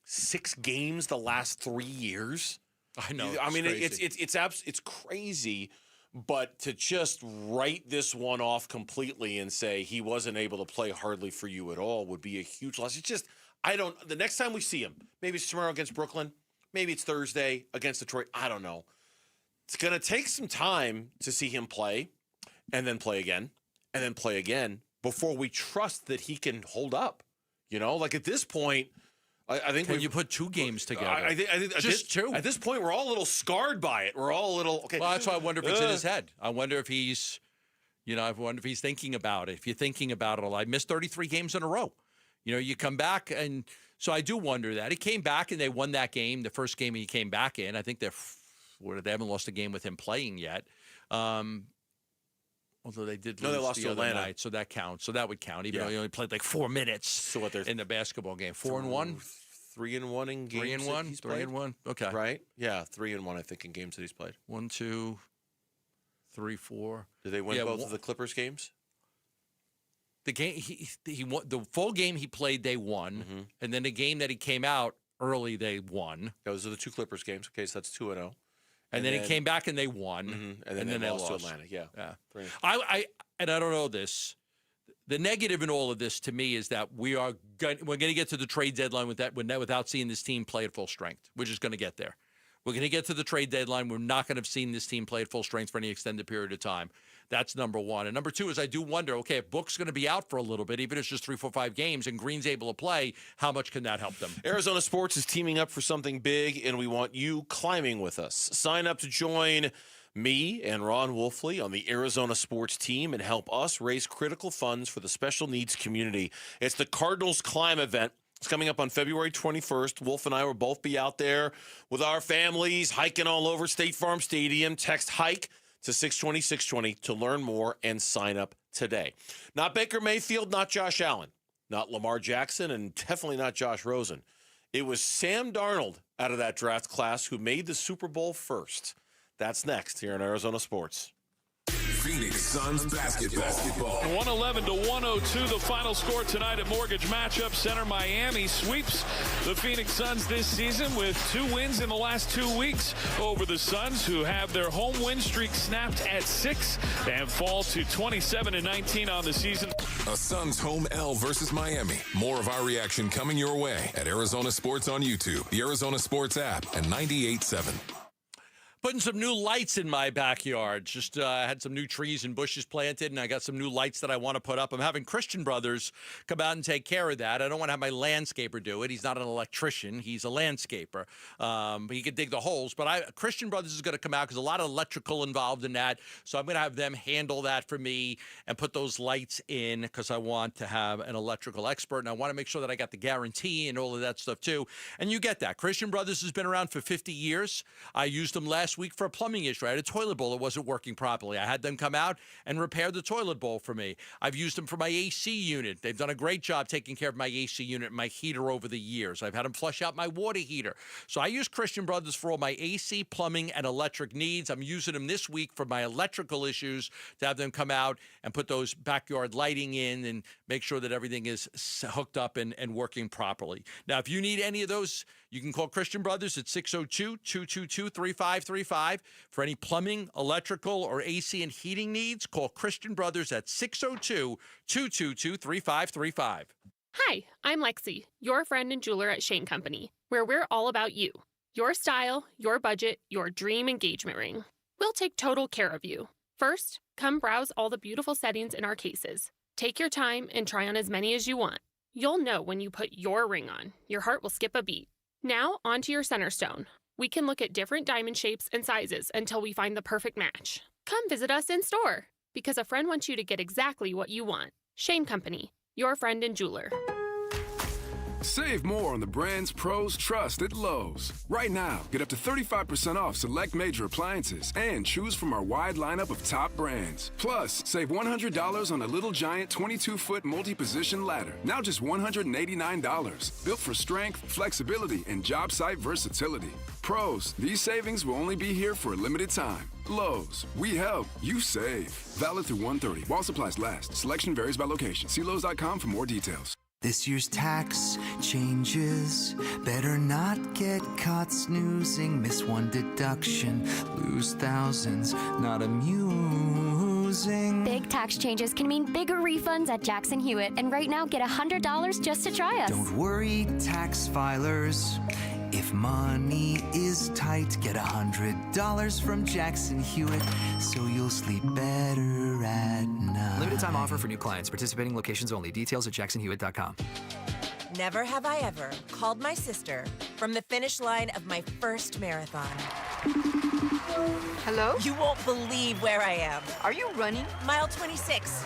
6 games the last 3 years. I know. I mean, it's crazy. But to just write this one off completely and say he wasn't able to play hardly for you at all would be a huge loss. It's just, the next time we see him, maybe it's tomorrow against Brooklyn, maybe it's Thursday against Detroit, I don't know. It's going to take some time to see him play and then play again and then play again before we trust that he can hold up. Like at this point, I think when you put 2 games together, I think just 2. At this point, we're all a little scarred by it. We're all a little okay. Well, that's why I wonder if it's in his head. I wonder if he's, I wonder if he's thinking about it. If you're thinking about it, I missed 33 games in a row. You come back, and so I do wonder that he came back and they won that game. The first game he came back in, I think they haven't lost a game with him playing yet. Although they did lose they lost the to other Atlanta. night, so that counts. So that would count, even though he only played 4 minutes. So what? In the basketball game, 4-1, 3-1 in games. 3-1. Okay, right? Yeah, 3-1. I think in games that he's played. 1, 2, 3, 4. Did they win both of the Clippers games? The game he won, the full game he played, they won, and then the game that he came out early, they won. Those are the 2 Clippers games. Okay, so that's 2-0. And then he came back and they won, and then they lost to Atlanta. Yeah. I don't know this. The negative in all of this to me is that we're going to get to the trade deadline without seeing this team play at full strength. We're just going to get there. We're going to get to the trade deadline. We're not going to have seen this team play at full strength for any extended period of time. That's number one. And number two is I do wonder, okay, if Book's going to be out for a little bit, even if it's just 3, 4, 5 games, and Green's able to play, how much can that help them? Arizona Sports is teaming up for something big, and we want you climbing with us. Sign up to join me and Ron Wolfley on the Arizona Sports team and help us raise critical funds for the special needs community. It's the Cardinals Climb event. It's coming up on February 21st. Wolf and I will both be out there with our families, hiking all over State Farm Stadium. Text HIKE to 620-620 to learn more and sign up today. Not Baker Mayfield, not Josh Allen, not Lamar Jackson, and definitely not Josh Rosen. It was Sam Darnold out of that draft class who made the Super Bowl first. That's next here on Arizona Sports. Phoenix Suns basketball. 111-102, the final score tonight at Mortgage Matchup Center. Miami sweeps the Phoenix Suns this season with 2 wins in the last 2 weeks over the Suns, who have their home win streak snapped at 6 and fall to 27-19 on the season. A Suns home L versus Miami. More of our reaction coming your way at Arizona Sports on YouTube, the Arizona Sports app, and 98.7. Putting some new lights in my backyard. Just had some new trees and bushes planted, and I got some new lights that I want to put up. I'm having Christian Brothers come out and take care of that. I don't want to have my landscaper do it. He's not an electrician. He's a landscaper. He can dig the holes. But Christian Brothers is going to come out because a lot of electrical involved in that. So I'm going to have them handle that for me and put those lights in because I want to have an electrical expert, and I want to make sure that I got the guarantee and all of that stuff too. And you get that. Christian Brothers has been around for 50 years. I used them last week for a plumbing issue. I had a toilet bowl that wasn't working properly. I had them come out and repair the toilet bowl for me. I've used them for my AC unit. They've done a great job taking care of my AC unit and my heater over the years. I've had them flush out my water heater. So I use Christian Brothers for all my AC, plumbing, and electric needs. I'm using them this week for my electrical issues to have them come out and put those backyard lighting in and make sure that everything is hooked up and working properly. Now, if you need any of those, you can call Christian Brothers at 602-222-3535. For any plumbing, electrical, or AC and heating needs, call Christian Brothers at 602-222-3535. Hi, I'm Lexi, your friend and jeweler at Shane Company, where we're all about you. Your style, your budget, your dream engagement ring. We'll take total care of you. First, come browse all the beautiful settings in our cases. Take your time and try on as many as you want. You'll know when you put your ring on. Your heart will skip a beat. Now, onto your center stone. We can look at different diamond shapes and sizes until we find the perfect match. Come visit us in store, because a friend wants you to get exactly what you want. Shane Company, your friend and jeweler. Save more on the brands pros trust at Lowe's. Right now, get up to 35% off select major appliances and choose from our wide lineup of top brands. Plus, save $100 on a Little Giant 22-foot multi-position ladder. Now just $189. Built for strength, flexibility, and job site versatility. Pros, these savings will only be here for a limited time. Lowe's, we help, you save. Valid through 1/30. While supplies last. Selection varies by location. See Lowe's.com for more details. This year's tax changes. Better not get caught snoozing. Miss one deduction, lose thousands. Not amusing. Big tax changes can mean bigger refunds at Jackson Hewitt. And right now, get $100 just to try us. Don't worry, tax filers. If money is tight, get $100 from Jackson Hewitt, so you'll sleep better at night. Limited time offer for new clients. Participating locations only. Details at jacksonhewitt.com. Never have I ever called my sister from the finish line of my first marathon. Hello? You won't believe where I am. Are you running? Mile 26.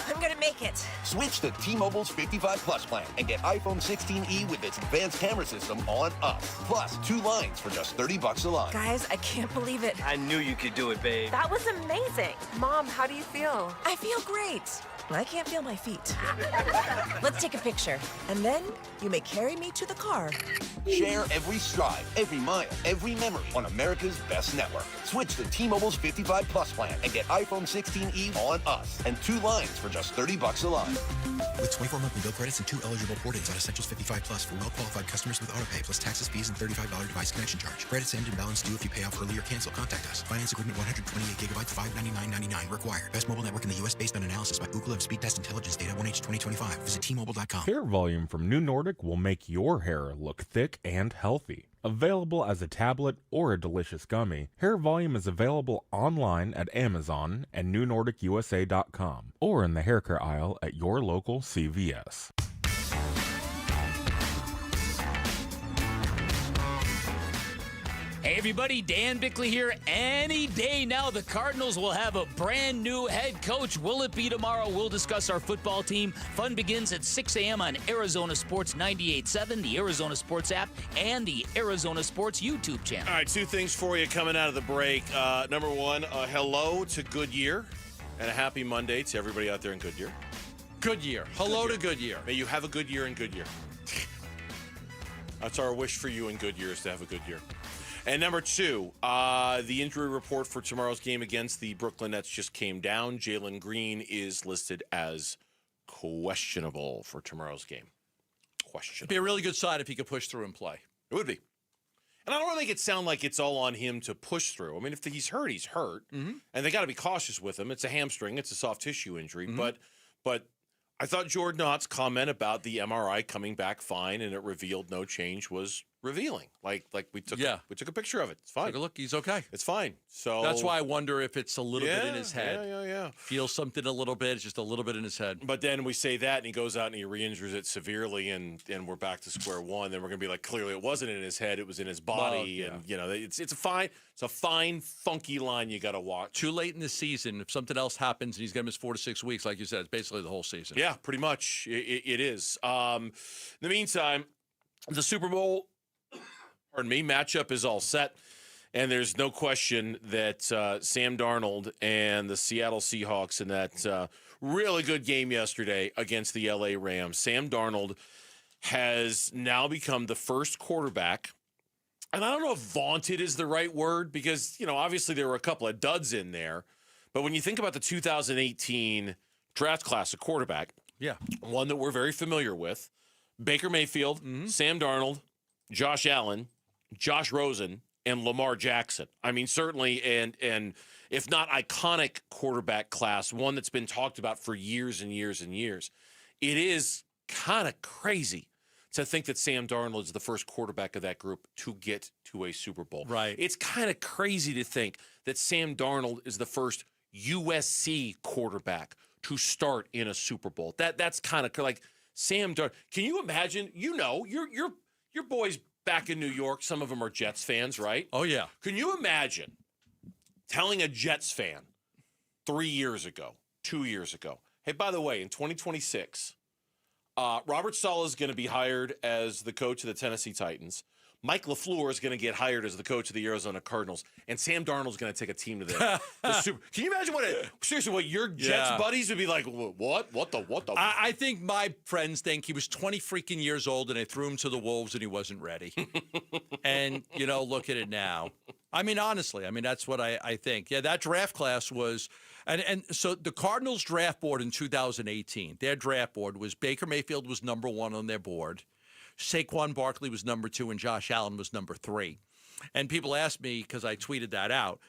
I'm gonna make it. Switch to T-Mobile's 55 Plus plan and get iPhone 16e with its advanced camera system on us. Plus, 2 lines for just $30 a line. Guys, I can't believe it. I knew you could do it, babe. That was amazing. Mom, how do you feel? I feel great. I can't feel my feet. Let's take a picture, and then you may carry me to the car. Share every stride, every mile, every memory on America's best network. Switch to T-Mobile's 55 Plus plan and get iPhone 16e on us and 2 lines for just $30 a line. With 24 monthly bill credits and 2 eligible port-ins on Essentials 55 Plus for well-qualified customers with autopay, plus taxes, fees, and $35 device connection charge. Credits end and balance due if you pay off early or cancel. Contact us. Finance agreement 128 gigabytes, $599.99 required. Best mobile network in the U.S. based on analysis by Ookla of Speed Test Intelligence data 1H 2025. Visit T-Mobile.com. Hair volume from New Nordic will make your hair look thick and healthy. Available as a tablet or a delicious gummy, Hair Volume is available online at Amazon and NewNordicUSA.com or in the hair care aisle at your local CVS. Hey everybody, Dan Bickley here. Any day now, the Cardinals will have a brand new head coach. Will it be tomorrow? We'll discuss our football team. Fun begins at 6 a.m. on Arizona Sports 98.7, the Arizona Sports app, and the Arizona Sports YouTube channel. All right, 2 things for you coming out of the break. Number 1, hello to Goodyear, and a happy Monday to everybody out there in Goodyear. Goodyear. Hello to Goodyear. May you have a good year in Goodyear. That's our wish for you in Goodyear, is to have a good year. And number 2, the injury report for tomorrow's game against the Brooklyn Nets just came down. Jalen Green is listed as questionable for tomorrow's game. Questionable. It'd be a really good sign if he could push through and play. It would be. And I don't want to make it sound like it's all on him to push through. I mean, if he's hurt, he's hurt. Mm-hmm. And they got to be cautious with him. It's a hamstring. It's a soft tissue injury. Mm-hmm. But I thought Jordan Ott's comment about the MRI coming back fine and it revealed no change was revealing. Like we took a picture of it. It's fine. Take a look. He's okay. It's fine. So that's why I wonder if it's a little bit in his head. Yeah. Feels something a little bit. It's just a little bit in his head. But then we say that and he goes out and he re-injures it severely and we're back to square one. Then we're gonna be like, clearly it wasn't in his head, it was in his body. And it's a fine, funky line you gotta watch. Too late in the season. If something else happens and he's gonna miss 4 to 6 weeks, like you said, it's basically the whole season. Yeah, pretty much. It is. In the meantime, the Super Bowl matchup is all set, and there's no question that Sam Darnold and the Seattle Seahawks in that really good game yesterday against the LA Rams. Sam Darnold has now become the first quarterback, and I don't know if vaunted is the right word because, obviously there were a couple of duds in there, but when you think about the 2018 draft class of quarterback, one that we're very familiar with, Baker Mayfield, Sam Darnold, Josh Allen, Josh Rosen, and Lamar Jackson. I mean, certainly, and if not iconic quarterback class, one that's been talked about for years and years and years. It is kind of crazy to think that Sam Darnold is the first quarterback of that group to get to a Super Bowl. Right. It's kind of crazy to think that Sam Darnold is the first USC quarterback to start in a Super Bowl. That's kind of like Sam Darnold. Can you imagine? Your boys back in New York, some of them are Jets fans, right? Oh, yeah. Can you imagine telling a Jets fan 3 years ago, 2 years ago, hey, by the way, in 2026, Robert Saleh is going to be hired as the coach of the Tennessee Titans. Mike LaFleur is going to get hired as the coach of the Arizona Cardinals, and Sam Darnold is going to take a team to the Super. Can you imagine what your Jets buddies would be like? What? What the? I think my friends think he was 20 freaking years old, and they threw him to the wolves, and he wasn't ready. And look at it now. I mean, honestly, that's what I think. Yeah, that draft class was, and so the Cardinals draft board in 2018, their draft board was Baker Mayfield was number 1 on their board. Saquon Barkley was number 2 and Josh Allen was number 3. And people asked me, because I tweeted that out,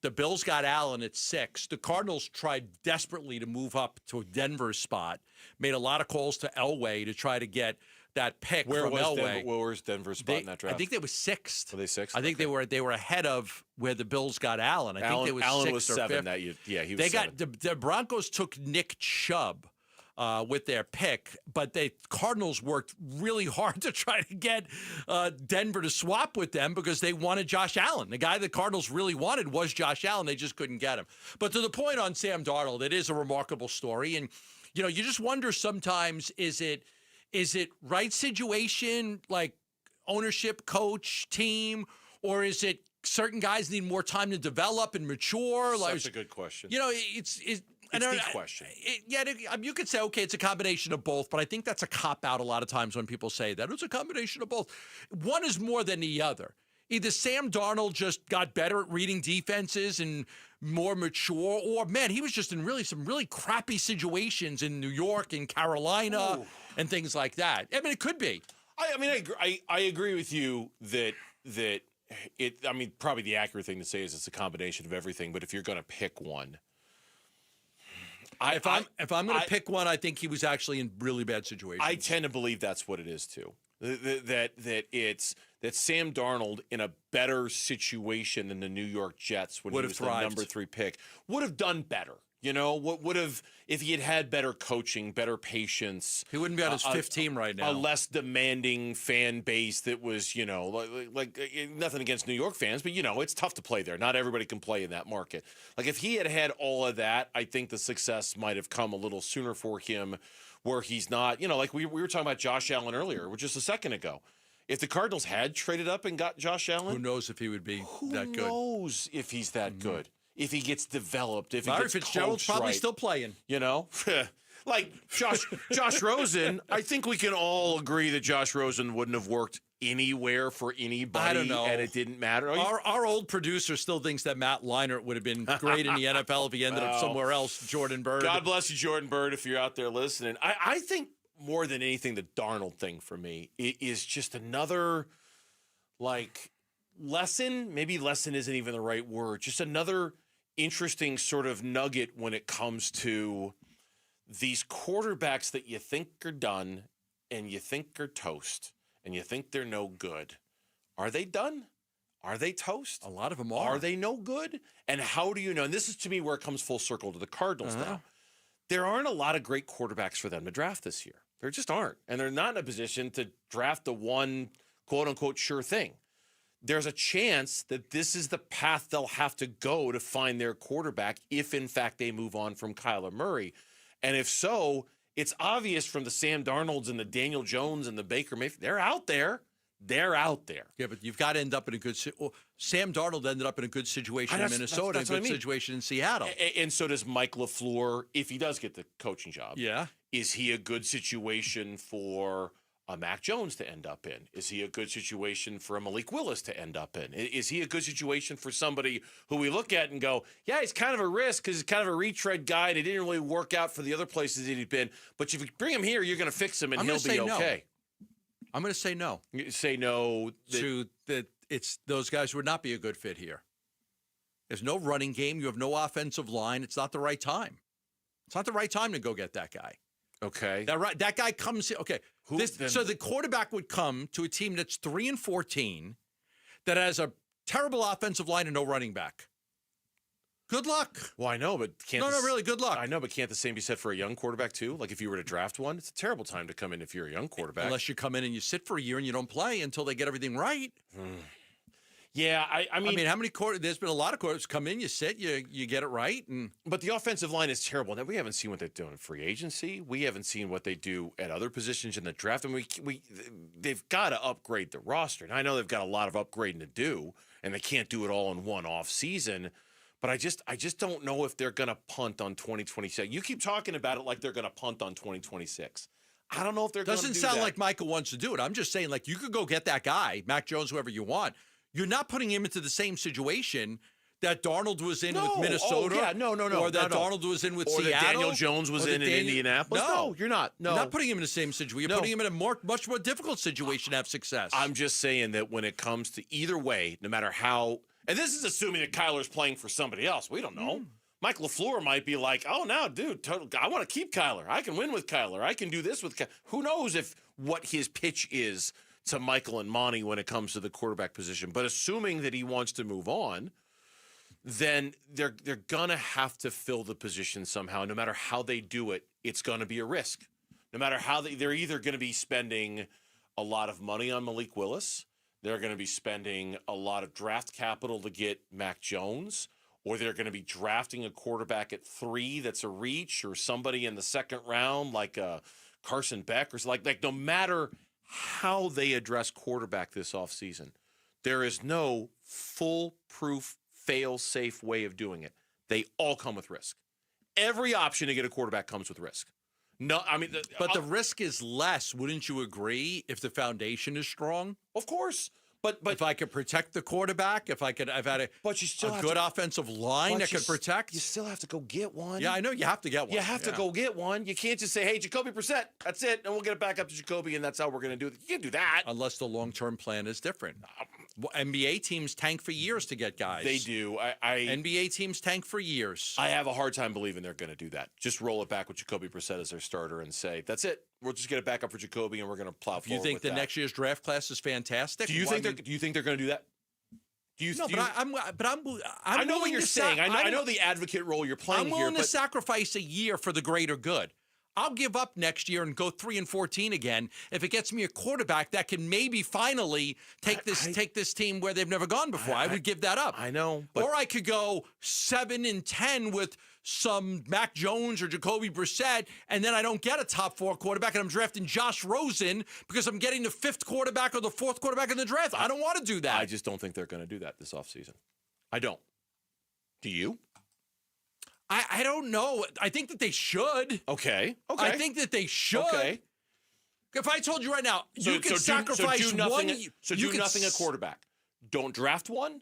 the Bills got Allen at 6. The Cardinals tried desperately to move up to Denver's spot, made a lot of calls to Elway to try to get that pick from Elway. Where was Denver's spot in that draft? I think they were 6th. Were they 6th? I think they were ahead of where the Bills got Allen. I think they was Allen 6th was or 7 5th. that year. Yeah, he was They 7. got the Broncos took Nick Chubb with their pick, but the Cardinals worked really hard to try to get Denver to swap with them because they wanted Josh Allen. The guy the Cardinals really wanted was Josh Allen. They just couldn't get him. But to the point on Sam Darnold, it is a remarkable story. And, you just wonder sometimes, is it right situation, like ownership, coach, team, or is it certain guys need more time to develop and mature? Such a good question. It's the question. You could say, okay, it's a combination of both, but I think that's a cop-out a lot of times when people say that. It's a combination of both. One is more than the other. Either Sam Darnold just got better at reading defenses and more mature, or, man, he was just in some really crappy situations in New York and Carolina and things like that. I mean, it could be. I agree with you that probably the accurate thing to say is it's a combination of everything, but if you're going to pick one, if I'm going to pick one, I think he was actually in really bad situations. I tend to believe that's what it is too. That Sam Darnold in a better situation than the New York Jets when he was the number 3 pick would have done better. You know, what would have, if he had better coaching, better patience. He wouldn't be on his 5th team right now. A less demanding fan base that was, like nothing against New York fans, but, it's tough to play there. Not everybody can play in that market. Like, if he had all of that, I think the success might have come a little sooner for him, where he's not, like we were talking about Josh Allen earlier, just a second ago. If the Cardinals had traded up and got Josh Allen, who knows if he would be that good? Who knows if he's that good? If he gets developed, if Larry he gets Fitzgerald's probably still playing. Like Josh Rosen, I think we can all agree that Josh Rosen wouldn't have worked anywhere for anybody. I don't know. And it didn't matter. Our old producer still thinks that Matt Leinart would have been great in the NFL if he ended up somewhere else, Jordan Bird. God bless you, Jordan Bird, if you're out there listening. I think more than anything, the Darnold thing for me is just another, lesson. Maybe lesson isn't even the right word. Just another interesting sort of nugget when it comes to these quarterbacks that you think are done and you think are toast and you think they're no good. Are they done? Are they toast? A lot of them are. Are they no good? And how do you know? And this is, to me, where it comes full circle to the Cardinals now. There aren't a lot of great quarterbacks for them to draft this year. There just aren't. And they're not in a position to draft the one, quote-unquote, sure thing. There's a chance that this is the path they'll have to go to find their quarterback if, in fact, they move on from Kyler Murray. And if so, it's obvious from the Sam Darnolds and the Daniel Jones and the Baker Mayfield. They're out there. They're out there. Yeah, but you've got to end up in a good Sam Darnold ended up in a good situation in Minnesota, a good situation in Seattle. And so does Mike LaFleur, if he does get the coaching job. Yeah. Is he a good situation for a Mac Jones to end up in? Is he a good situation for a Malik Willis to end up in? Is he a good situation for somebody who we look at and go, yeah, he's kind of a risk because he's kind of a retread guy and it didn't really work out for the other places that he'd been. But if you bring him here, you're going to fix him and he'll be okay. I'm going to say no. You say no to that. It's those guys would not be a good fit here. There's no running game. You have no offensive line. It's not the right time. It's not the right time to go get that guy. Okay. That guy comes in. Okay. So the quarterback would come to a team that's 3-14 that has a terrible offensive line and no running back. Good luck. Well, I know, but really good luck. I know, but can't the same be said for a young quarterback too? Like if you were to draft one, it's a terrible time to come in if you're a young quarterback. Unless you come in and you sit for a year and you don't play until they get everything right. Yeah, I mean, how many there's been a lot of quarterbacks come in, you sit, you get it right, but the offensive line is terrible. Now we haven't seen what they're doing in free agency. We haven't seen what they do at other positions in the draft. And they've got to upgrade the roster. And I know they've got a lot of upgrading to do, and they can't do it all in one off season. But I just don't know if they're going to punt on 2026. You keep talking about it like they're going to punt on 2026. I don't know if they're going to do that. Doesn't sound like Michael wants to do it. I'm just saying, like, you could go get that guy, Mac Jones, whoever you want. You're not putting him into the same situation that Darnold was in with Minnesota. Or that Darnold was in with Seattle. Or that Daniel Jones was in Indianapolis. No, you're not. No. You're not putting him in the same situation. You're putting him in a much more difficult situation to have success. I'm just saying that when it comes to either way, no matter how, and this is assuming that Kyler's playing for somebody else. We don't know. Mike LaFleur might be like, oh, no, dude, I want to keep Kyler. I can win with Kyler. I can do this with Kyler. Who knows what his pitch is to Michael and Monty when it comes to the quarterback position. But assuming that he wants to move on, then they're going to have to fill the position somehow. No matter how they do it, it's going to be a risk. No matter how they're either going to be spending a lot of money on Malik Willis, they're going to be spending a lot of draft capital to get Mac Jones, or they're going to be drafting a quarterback at 3 that's a reach, or somebody in the second round like Carson Beck, or like no matter how they address quarterback this offseason, there is no foolproof, fail-safe way of doing it. They all come with risk. Every option to get a quarterback comes with risk. No, I mean, but the risk is less. Wouldn't you agree? If the foundation is strong, of course. But if I could protect the quarterback, I've had a good offensive line that could protect. You still have to go get one. Yeah, I know you have to get one. You have to go get one. You can't just say, "Hey, Jacoby Brissett, that's it," and we'll get it back up to Jacoby, and that's how we're going to do it. You can't do that unless the long-term plan is different. NBA teams tank for years to get guys. They do. NBA teams tank for years. I have a hard time believing they're going to do that. Just roll it back with Jacoby Brissett as their starter and say, "That's it. We'll just get it back up for Jacoby, and we're going to plow forward." You think with next year's draft class is fantastic? Do you think they're going to do that? I know what you're saying. I know the advocate role you're playing here. I'm willing to sacrifice a year for the greater good. I'll give up next year and go 3-14 again if it gets me a quarterback that can maybe finally take this team where they've never gone before. I would give that up. I know, or I could go 7-10 with some Mac Jones or Jacoby Brissett, and then I don't get a top 4 quarterback, and I'm drafting Josh Rosen because I'm getting the 5th quarterback or the 4th quarterback in the draft. I don't want to do that. I just don't think they're going to do that this offseason. I don't. Do you? I don't know. I think that they should. Okay. I think that they should. Okay. If I told you right now, you can sacrifice do nothing, one. do nothing at quarterback. Don't draft one.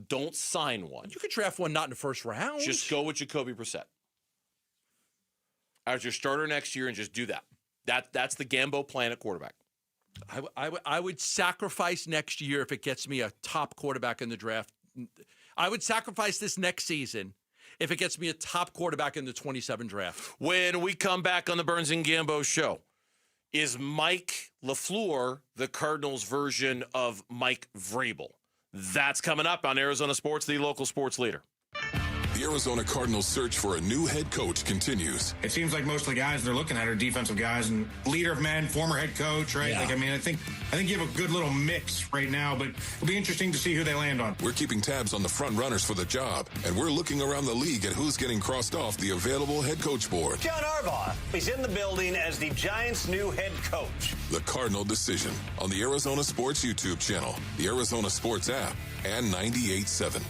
Don't sign one. You could draft one not in the first round. Just go with Jacoby Brissett as your starter next year and just do that. That's the Gambo plan at quarterback. I would sacrifice next year if it gets me a top quarterback in the draft. I would sacrifice this next season if it gets me a top quarterback in the 27 draft. When we come back on the Burns and Gambo show, is Mike LaFleur the Cardinals' version of Mike Vrabel? That's coming up on Arizona Sports, the local sports leader. The Arizona Cardinals' search for a new head coach continues. It seems like most of the guys they're looking at are defensive guys and leader of men, former head coach, right? Yeah. I think you have a good little mix right now, but it'll be interesting to see who they land on. We're keeping tabs on the front runners for the job, and we're looking around the league at who's getting crossed off the available head coach board. John Harbaugh is in the building as the Giants' new head coach. The Cardinal Decision on the Arizona Sports YouTube channel, the Arizona Sports app, and 98.7.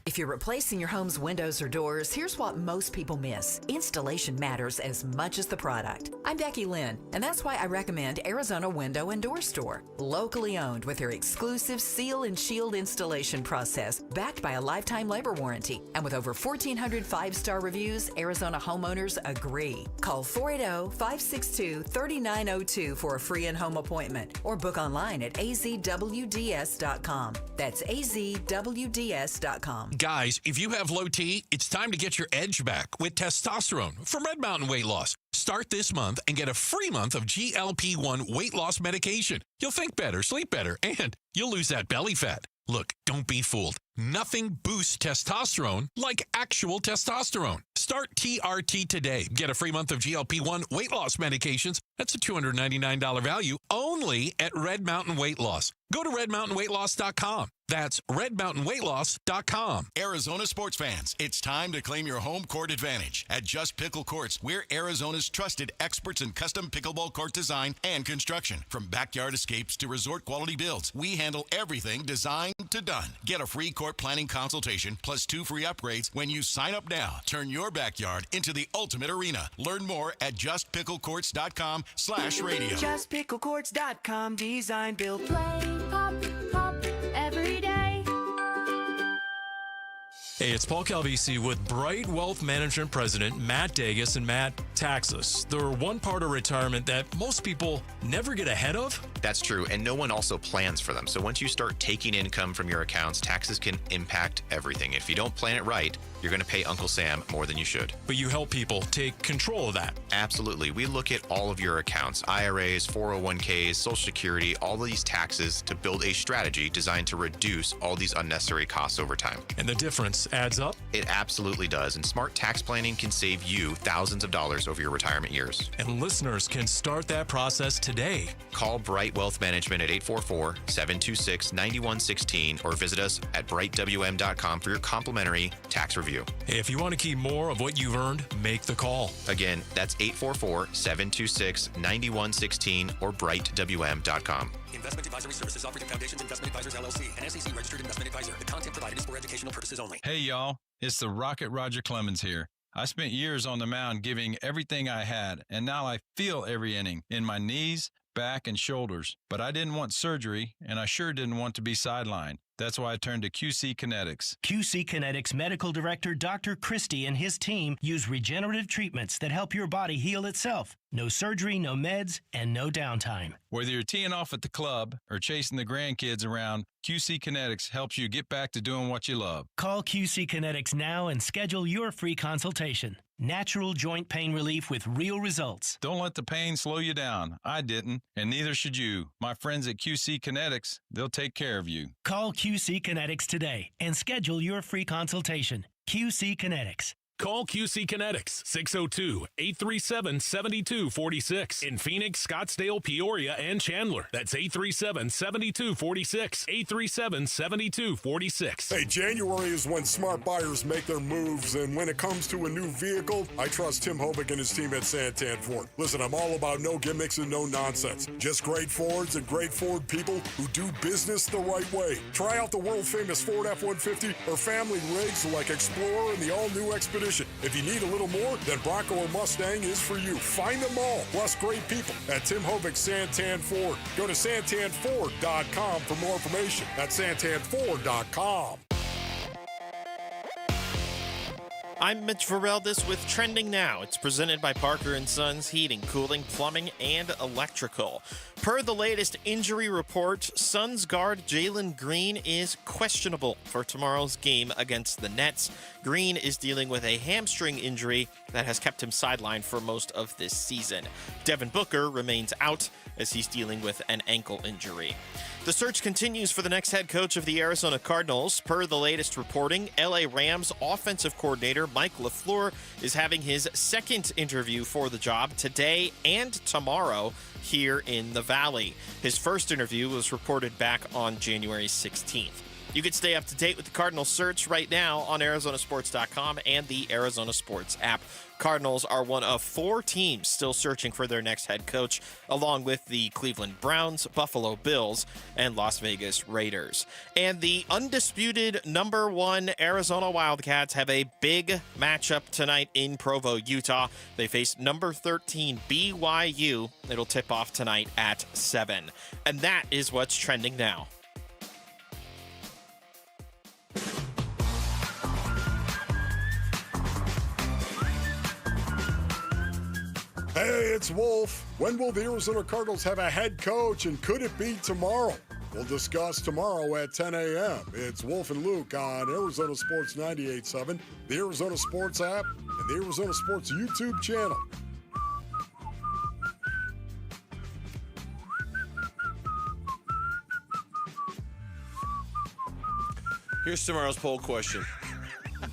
If you're replacing your home's windows or doors, here's what most people miss. Installation matters as much as the product. I'm Becky Lynn, and that's why I recommend Arizona Window and Door Store. Locally owned with their exclusive seal and shield installation process, backed by a lifetime labor warranty. And with over 1,400 5-star reviews, Arizona homeowners agree. Call 480-562-3902 for a free in-home appointment or book online at azwds.com. That's azwds.com. Guys, if you have low T, it's time to get your edge back with testosterone from Red Mountain Weight Loss. Start this month and get a free month of GLP-1 weight loss medication. You'll think better, sleep better, and you'll lose that belly fat. Look, don't be fooled. Nothing boosts testosterone like actual testosterone. Start TRT today. Get a free month of GLP-1 weight loss medications. That's a $299 value only at Red Mountain Weight Loss. Go to redmountainweightloss.com. That's redmountainweightloss.com. Arizona sports fans, it's time to claim your home court advantage. At Just Pickle Courts, we're Arizona's trusted experts in custom pickleball court design and construction. From backyard escapes to resort quality builds, we handle everything design to done. Get a free court planning consultation plus 2 free upgrades when you sign up now. Turn your backyard into the ultimate arena. Learn more at justpicklecourts.com/radio. JustPickleCourts.com. Design, build, play, pop, pop, every day. Hey, it's Paul Calvisi with Bright Wealth Management President Matt Dagas. And Matt, taxes. They're one part of retirement that most people never get ahead of. That's true, and no one also plans for them. So once you start taking income from your accounts, taxes can impact everything. If you don't plan it right, you're going to pay Uncle Sam more than you should. But you help people take control of that. Absolutely. We look at all of your accounts, IRAs, 401ks, Social Security, all of these taxes to build a strategy designed to reduce all these unnecessary costs over time. And the difference adds up? It absolutely does. And smart tax planning can save you thousands of dollars over your retirement years. And listeners can start that process today. Call Bright Wealth Management at 844-726-9116 or visit us at brightwm.com for your complimentary tax review. If you want to keep more of what you've earned, make the call. Again, that's 844-726-9116 or brightwm.com. Investment advisory services offered through Foundations Investment Advisors, LLC, an SEC-registered investment advisor. The content provided is for educational purposes only. Hey, y'all. It's the Rocket Roger Clemens here. I spent years on the mound giving everything I had, and now I feel every inning in my knees, back, and shoulders. But I didn't want surgery, and I sure didn't want to be sidelined. That's why I turned to QC Kinetics. QC Kinetics Medical Director Dr. Christie and his team use regenerative treatments that help your body heal itself. No surgery, no meds, and no downtime. Whether you're teeing off at the club or chasing the grandkids around, QC Kinetics helps you get back to doing what you love. Call QC Kinetics now and schedule your free consultation. Natural joint pain relief with real results. Don't let the pain slow you down. I didn't, and neither should you. My friends at QC Kinetics, they'll take care of you. Call QC Kinetics today and schedule your free consultation. QC Kinetics. Call QC Kinetics, 602-837-7246. In Phoenix, Scottsdale, Peoria, and Chandler. That's 837-7246. 837-7246. Hey, January is when smart buyers make their moves, and when it comes to a new vehicle, I trust Tim Hovick and his team at Santan Ford. Listen, I'm all about no gimmicks and no nonsense. Just great Fords and great Ford people who do business the right way. Try out the world-famous Ford F-150 or family rigs like Explorer and the all-new Expedition. If you need a little more, then Bronco or Mustang is for you. Find them all, plus great people at Tim Hovick Santan Ford. Go to santanford.com for more information. That's santanford.com. I'm Mitch Vareldis with Trending Now. It's presented by Parker & Sons Heating, Cooling, Plumbing, and Electrical. Per the latest injury report, Suns guard Jalen Green is questionable for tomorrow's game against the Nets. Green is dealing with a hamstring injury that has kept him sidelined for most of this season. Devin Booker remains out as he's dealing with an ankle injury. The search continues for the next head coach of the Arizona Cardinals. Per the latest reporting, LA Rams offensive coordinator Mike LaFleur is having his second interview for the job today and tomorrow here in the Valley. His first interview was reported back on January 16th. You can stay up to date with the Cardinals search right now on Arizonasports.com and the Arizona Sports app. Cardinals are one of 4 teams still searching for their next head coach, along with the Cleveland Browns, Buffalo Bills, and Las Vegas Raiders. And the undisputed number 1 Arizona Wildcats have a big matchup tonight in Provo, Utah. They face number 13 BYU. It'll tip off tonight at 7. And that is what's trending now. Hey, it's Wolf. When will the Arizona Cardinals have a head coach, and could it be tomorrow? We'll discuss tomorrow at 10 a.m. It's Wolf and Luke on Arizona Sports 98.7, the Arizona Sports app, and the Arizona Sports YouTube channel. Here's tomorrow's poll question.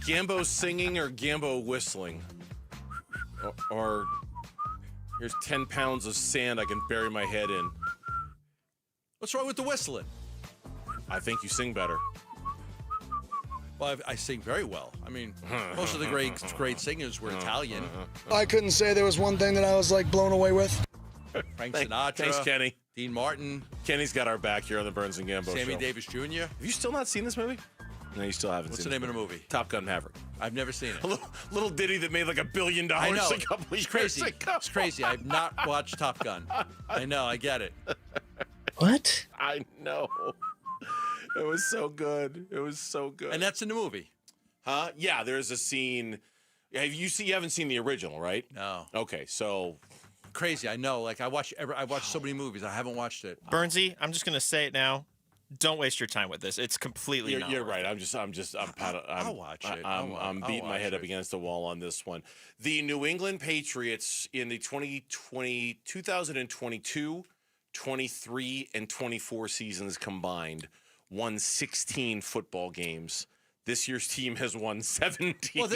Gambo singing or Gambo whistling? Or here's 10 pounds of sand I can bury my head in. What's wrong with the whistling? I think you sing better. Well, I sing very well. I mean, most of the great singers were Italian. I couldn't say there was one thing that I was like blown away with. Frank Sinatra. Thanks, Kenny. Dean Martin. Kenny's got our back here on the Burns and Gambo show. Sammy Davis Jr. Have you still not seen this movie? No, you still haven't What's seen the name this of the movie? Top Gun Maverick. I've never seen it. A little ditty that made like $1 billion I know. a couple It's years crazy. ago. It's crazy. I've not watched Top Gun. I know. I get it. What? I know. It was so good. It was so good. And that's in the movie. Huh? Yeah, there's a scene. You haven't seen the original, right? No. Okay, so crazy. I know. Like I watch so many movies. I haven't watched it. Burnsy, I'm just going to say it now. Don't waste your time with this. It's completely not You're worth right. it. I'll watch it. I'm beating my head up against the wall on this one. The New England Patriots in the 2022, 23, and 24 seasons combined won 16 football games. This year's team has won 17 games.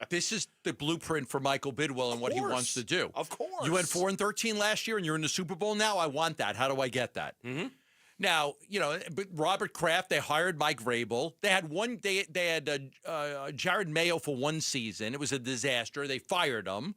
This is the blueprint for Michael Bidwell and what he wants to do. Of course. You went 4-13 last year and you're in the Super Bowl now. I want that. How do I get that? Mm-hmm. Now, but Robert Kraft, they hired Mike Vrabel. They had Jared Mayo for one season. It was a disaster. They fired him.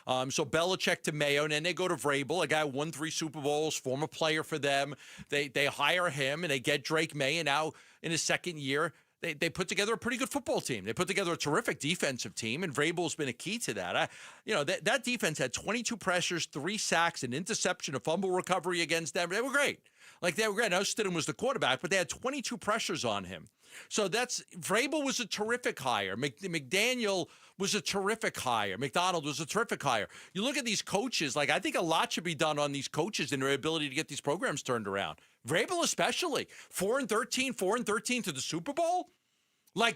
So Belichick to Mayo, and then they go to Vrabel, a guy who won 3 Super Bowls, former player for them. They hire him, and they get Drake May, and now in his second year, they put together a pretty good football team. They put together a terrific defensive team, and Vrabel's been a key to that. That defense had 22 pressures, 3 sacks, an interception, a fumble recovery against Denver. They were great. They were great. Now Stidham was the quarterback, but they had 22 pressures on him. So Vrabel was a terrific hire. McDaniel was a terrific hire. McDonald was a terrific hire. You look at these coaches, I think a lot should be done on these coaches and their ability to get these programs turned around. Vrabel especially. 4-13 to the Super Bowl?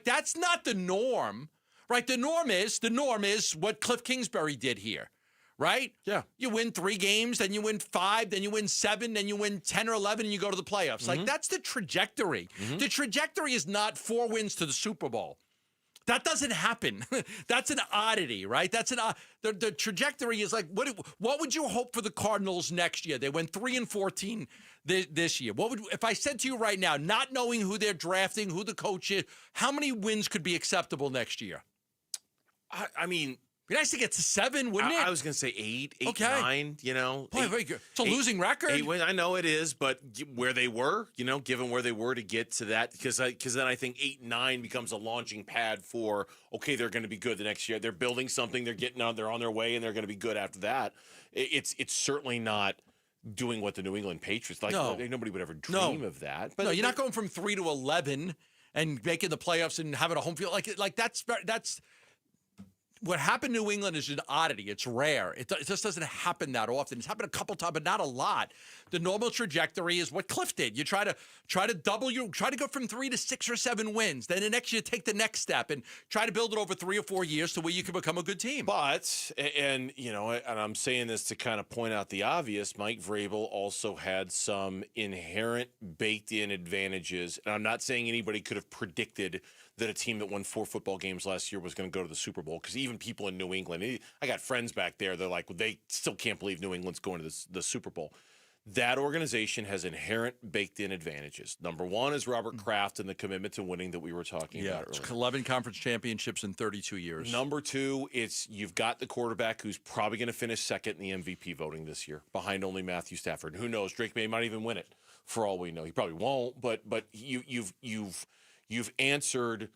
That's not the norm, right? The norm is what Cliff Kingsbury did here, right? Yeah. You win 3 games, then you win 5, then you win 7, then you win 10 or 11, and you go to the playoffs. That's the trajectory. The trajectory is not 4 wins to the Super Bowl. That doesn't happen. That's an oddity, right? The trajectory is what would you hope for the Cardinals next year? They went 3-14 this year. If I said to you right now, not knowing who they're drafting, who the coach is, how many wins could be acceptable next year? I mean, it'd be nice to get to 7, wouldn't it? I was going to say 8, 9, Boy, very good. It's a losing record. 8 wins. I know it is, but where they were, given where they were to get to that, because then I think 8 and 9 becomes a launching pad for, okay, they're going to be good the next year. They're building something, they're on their way, and they're going to be good after that. It's certainly not doing what the New England Patriots, nobody would ever dream of that. But no, you're not going from 3 to 11 and making the playoffs and having a home field. That's what happened to New England is an oddity. It's rare. It just doesn't happen that often. It's happened a couple times, but not a lot. The normal trajectory is what Cliff did. You try to go from 3 to 6 or 7 wins. Then the next year, take the next step and try to build it over 3 or 4 years to where you can become a good team. But, and I'm saying this to kind of point out the obvious, Mike Vrabel also had some inherent baked-in advantages. And I'm not saying anybody could have predicted that a team that won 4 football games last year was going to go to the Super Bowl, because even people in New England, I got friends back there, they're like, they still can't believe New England's going to the Super Bowl. That organization has inherent baked-in advantages. Number one is Robert Kraft and the commitment to winning that we were talking about earlier. 11 conference championships in 32 years. Number 2, you've got the quarterback who's probably going to finish second in the MVP voting this year, behind only Matthew Stafford. And who knows? Drake May might even win it, for all we know. He probably won't, but you've answered,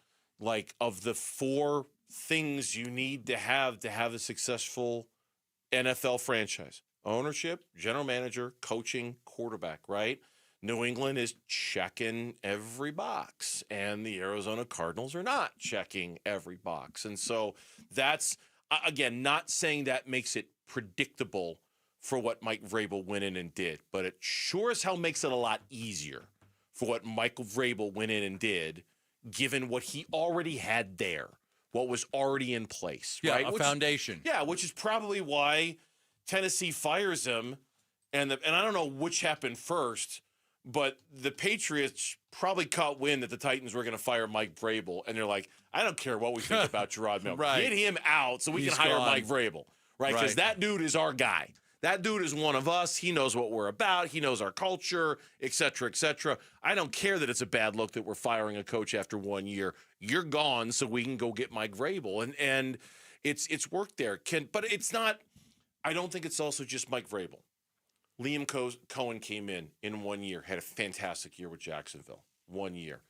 of the 4 things you need to have a successful NFL franchise: ownership, general manager, coaching, quarterback, right? New England is checking every box, and the Arizona Cardinals are not checking every box. And so that's, again, not saying that makes it predictable for what Mike Vrabel went in and did, but it sure as hell makes it a lot easier for what Michael Vrabel went in and did, given what he already had there, what was already in place, right? A foundation. Yeah, which is probably why Tennessee fires him, and I don't know which happened first, but the Patriots probably caught wind that the Titans were going to fire Mike Vrabel, and they're like, I don't care what we think about Gerard Miller. Right. Get him out so we can hire Mike Vrabel, right? Because that dude is our guy. That dude is one of us. He knows what we're about. He knows our culture, et cetera, et cetera. I don't care that it's a bad look that we're firing a coach after 1 year. You're gone so we can go get Mike Vrabel. And it's worked there. But it's not – I don't think it's also just Mike Vrabel. Liam Cohen came in 1 year, had a fantastic year with Jacksonville, 1 year.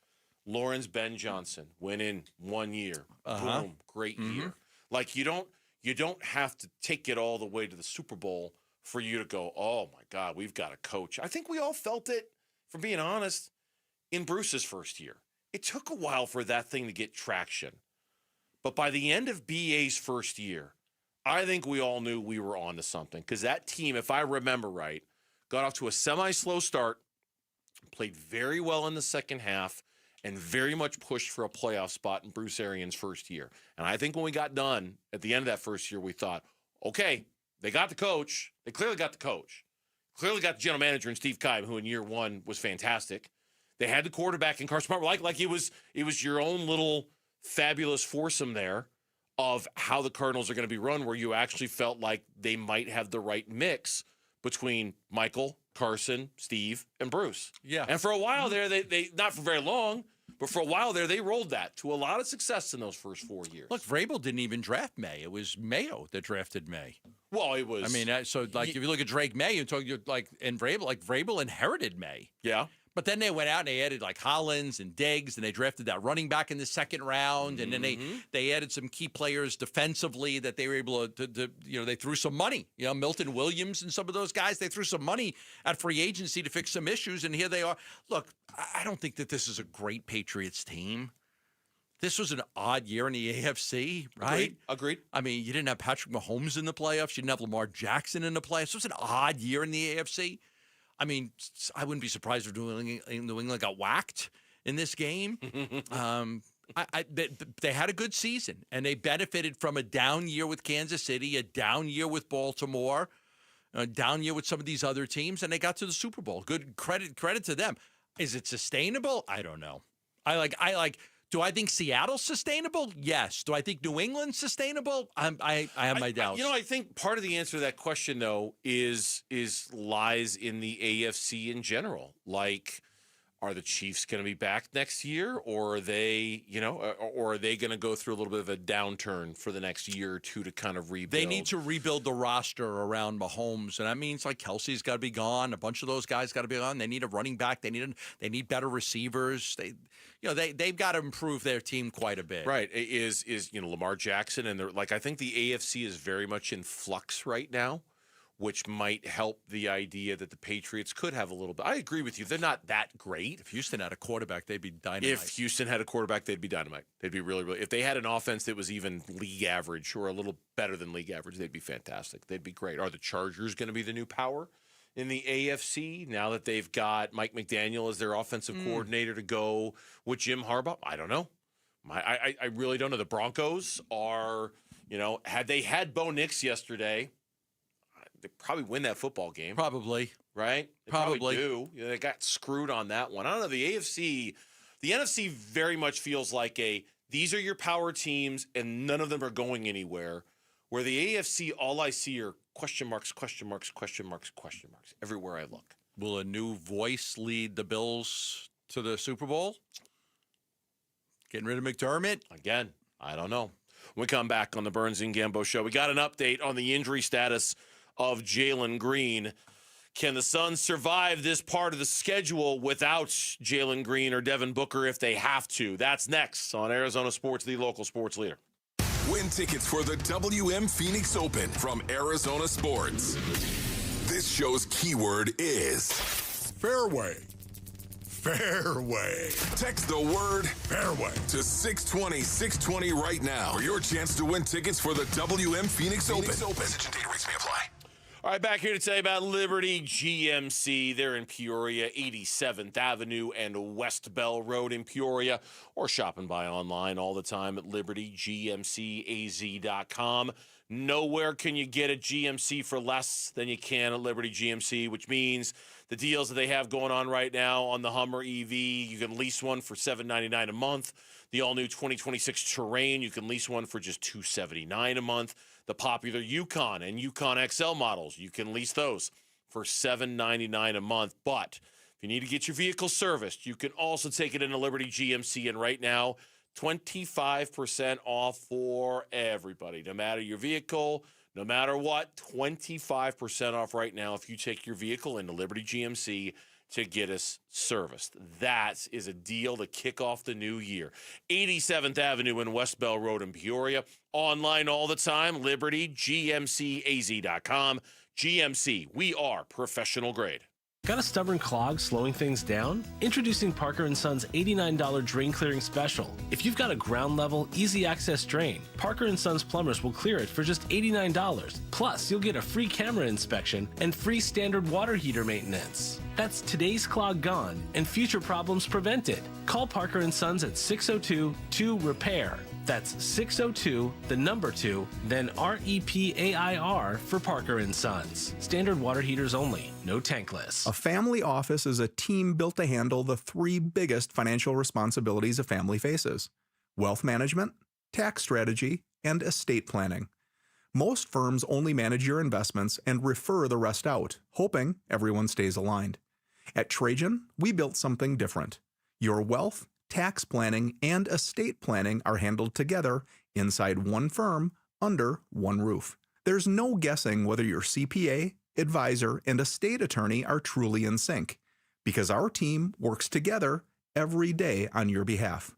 Lawrence Ben Johnson went in 1 year. Boom, great year. You don't have to take it all the way to the Super Bowl for you to go, oh, my God, we've got a coach. I think we all felt it, for being honest, in Bruce's first year. It took a while for that thing to get traction. But by the end of BA's first year, I think we all knew we were on to something, because that team, if I remember right, got off to a semi-slow start, played very well in the second half, and very much pushed for a playoff spot in Bruce Arians' first year. And I think when we got done at the end of that first year, we thought, okay, they got the coach. They clearly got the coach. Clearly got the general manager in Steve Keim, who in year 1 was fantastic. They had the quarterback in Carson Palmer, like it was your own little fabulous foursome there of how the Cardinals are going to be run, where you actually felt like they might have the right mix between Michael, Carson, Steve, and Bruce. Yeah. And for a while there, they not for very long, but for a while there, they rolled that to a lot of success in those first 4 years. Look, Vrabel didn't even draft May. It was Mayo that drafted May. Well, it was. I mean, if you look at Drake May, and Vrabel inherited May. Yeah. But then they went out and they added like Hollins and Diggs, and they drafted that running back in the second round. And then they added some key players defensively that they were able to they threw some money. Milton Williams and some of those guys, they threw some money at free agency to fix some issues. And here they are. Look, I don't think that this is a great Patriots team. This was an odd year in the AFC, right? Agreed. I mean, you didn't have Patrick Mahomes in the playoffs. You didn't have Lamar Jackson in the playoffs. It was an odd year in the AFC. I mean, I wouldn't be surprised if New England got whacked in this game. They had a good season, and they benefited from a down year with Kansas City, a down year with Baltimore, a down year with some of these other teams, and they got to the Super Bowl. Good credit to them. Is it sustainable? I don't know. Do I think Seattle's sustainable? Yes. Do I think New England's sustainable? I have my doubts. I think part of the answer to that question, though, is lies in the AFC in general. Like, are the Chiefs going to be back next year, or are they, or are they going to go through a little bit of a downturn for the next year or two to kind of rebuild? They need to rebuild the roster around Mahomes, and that means like Kelsey's got to be gone. A bunch of those guys got to be gone. They need a running back. They need better receivers. They've got to improve their team quite a bit. Right. Is Lamar Jackson, and I think the AFC is very much in flux right now, which might help the idea that the Patriots could have a little bit. I agree with you. They're not that great. If Houston had a quarterback, they'd be dynamite. If Houston had a quarterback, they'd be dynamite. They'd be really, really. If they had an offense that was even league average or a little better than league average, they'd be fantastic. They'd be great. Are the Chargers going to be the new power in the AFC now that they've got Mike McDaniel as their offensive coordinator to go with Jim Harbaugh? I don't know. I really don't know. The Broncos are, had they had Bo Nix yesterday, they probably win that football game. Probably. Right? They probably do. They got screwed on that one. I don't know. The NFC very much feels like these are your power teams and none of them are going anywhere. Where the AFC, all I see are question marks, question marks, question marks, question marks everywhere I look. Will a new voice lead the Bills to the Super Bowl? Getting rid of McDermott? Again, I don't know. When we come back on the Burns and Gambo Show, we got an update on the injury status of Jalen Green. Can the Suns survive this part of the schedule without Jalen Green or Devin Booker if they have to? That's next on Arizona Sports, the local sports leader. Win tickets for the WM Phoenix Open from Arizona Sports. This show's keyword is fairway. Fairway. Text the word fairway to 620-620 right now for your chance to win tickets for the WM Phoenix Open. Message and data rates may apply. All right, back here to tell you about Liberty GMC. They're in Peoria, 87th Avenue and West Bell Road in Peoria, or shop and buy online all the time at libertygmcaz.com. Nowhere can you get a GMC for less than you can at Liberty GMC, which means the deals that they have going on right now on the Hummer EV, you can lease one for $799 a month. The all-new 2026 Terrain, you can lease one for just $279 a month. The popular Yukon and Yukon XL models, you can lease those for $799 a month. But if you need to get your vehicle serviced, you can also take it into Liberty GMC. And right now, 25% off for everybody. No matter your vehicle, no matter what, 25% off right now if you take your vehicle into Liberty GMC to get us serviced. That is a deal to kick off the new year. 87th Avenue and West Bell Road in Peoria. Online all the time, libertygmcaz.com. GMC, we are professional grade. Got a stubborn clog slowing things down? Introducing Parker & Son's $89 drain clearing special. If you've got a ground level, easy access drain, Parker & Son's plumbers will clear it for just $89. Plus, you'll get a free camera inspection and free standard water heater maintenance. That's today's clog gone and future problems prevented. Call Parker & Sons at 602-2-REPAIR. That's 602, the number 2, then REPAIR for Parker & Sons. Standard water heaters only, no tankless. A family office is a team built to handle the 3 biggest financial responsibilities a family faces: wealth management, tax strategy, and estate planning. Most firms only manage your investments and refer the rest out, hoping everyone stays aligned. At Trajan, we built something different. Your wealth, tax planning, and estate planning are handled together inside one firm under one roof. There's no guessing whether your CPA, advisor, and estate attorney are truly in sync. because our team works together every day on your behalf.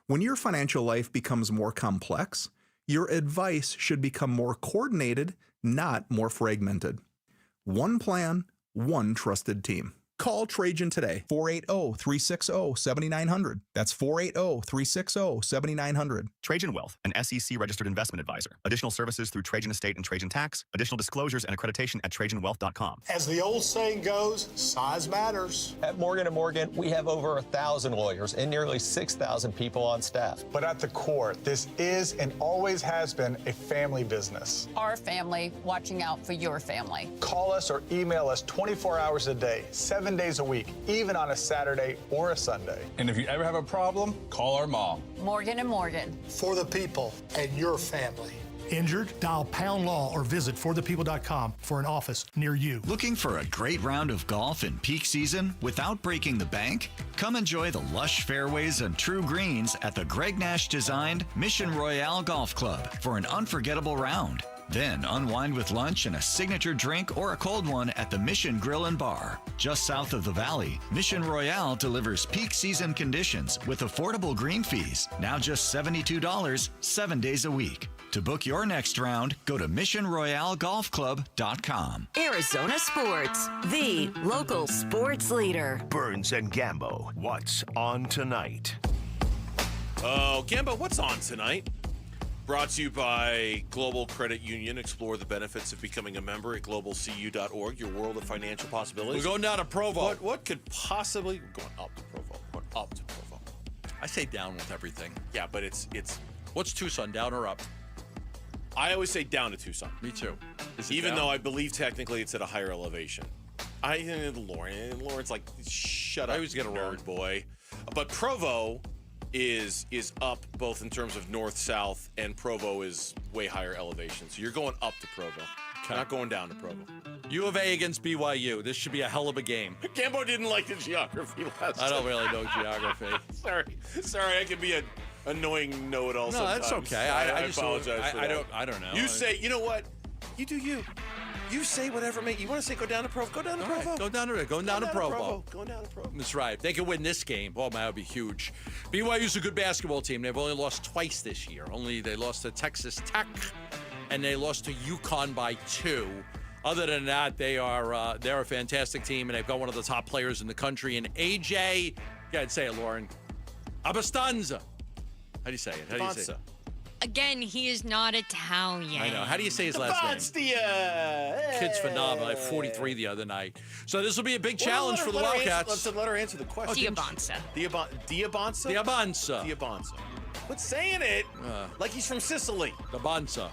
When your financial life becomes more complex, your advice should become more coordinated, not more fragmented. One plan, one trusted team. Call Trajan today, 480-360-7900. That's 480-360-7900. Trajan Wealth, an SEC-registered investment advisor. Additional services through Trajan Estate and Trajan Tax. Additional disclosures and accreditation at TrajanWealth.com. As the old saying goes, size matters. At Morgan & Morgan, we have over 1,000 lawyers and nearly 6,000 people on staff. But at the core, this is and always has been a family business. Our family watching out for your family. Call us or email us 24 hours a day, 7 days a week, even on a Saturday or a Sunday. And if you ever have a problem, call our mom. Morgan & Morgan. For the people and your family. Injured? Dial Pound Law or visit forthepeople.com for an office near you. Looking for a great round of golf in peak season without breaking the bank? Come enjoy the lush fairways and true greens at the Greg Nash designed Mission Royale Golf Club for an unforgettable round. Then unwind with lunch and a signature drink or a cold one at the Mission Grill and Bar. Just south of the valley, Mission Royale delivers peak season conditions with affordable green fees. Now just $72, 7 days a week. To book your next round, go to MissionRoyaleGolfClub.com. Arizona Sports, the local sports leader. Burns and Gambo, what's on tonight? Oh, Gambo, what's on tonight? Brought to you by Global Credit Union. Explore the benefits of becoming a member at globalcu.org, your world of financial possibilities. We're going down to Provo. What could possibly... We're going up to Provo. Going up to Provo. I say down with everything. Yeah, but it's... What's Tucson, down or up? I always say down to Tucson. Me too. Even though I believe technically it's at a higher elevation. Lawrence, like, shut up, I always get it wrong. nerd boy. But Provo... is up both in terms of north-south, and Provo is way higher elevation. So you're going up to Provo. Okay. Not going down to Provo. U of A against BYU. This should be a hell of a game. Gambo didn't like the geography last time. I don't really know geography. Sorry, I can be an annoying know-it-all sometimes. No, that's okay. I apologize for that. I don't know. You say, you know what? You do you. You say whatever, mate. You want to say go down to Provo? Go down to Provo. Right, go down to Provo. Go down to Provo. That's right. If they could win this game, oh, man, that would be huge. BYU's a good basketball team. They've only lost twice this year. They lost to Texas Tech, and they lost to UConn by 2. Other than that, they're a fantastic team, and they've got one of the top players in the country. And AJ, say it, Lauren. Abastanza. How do you say it? How do you say it? Again, he is not Italian. I know. How do you say his last name? Kid's phenomenal. I had 43 the other night. So this will be a big challenge for the Wildcats. Let her answer the question. Diabanza. Diabanza. Quit saying it like he's from Sicily. Diabanza.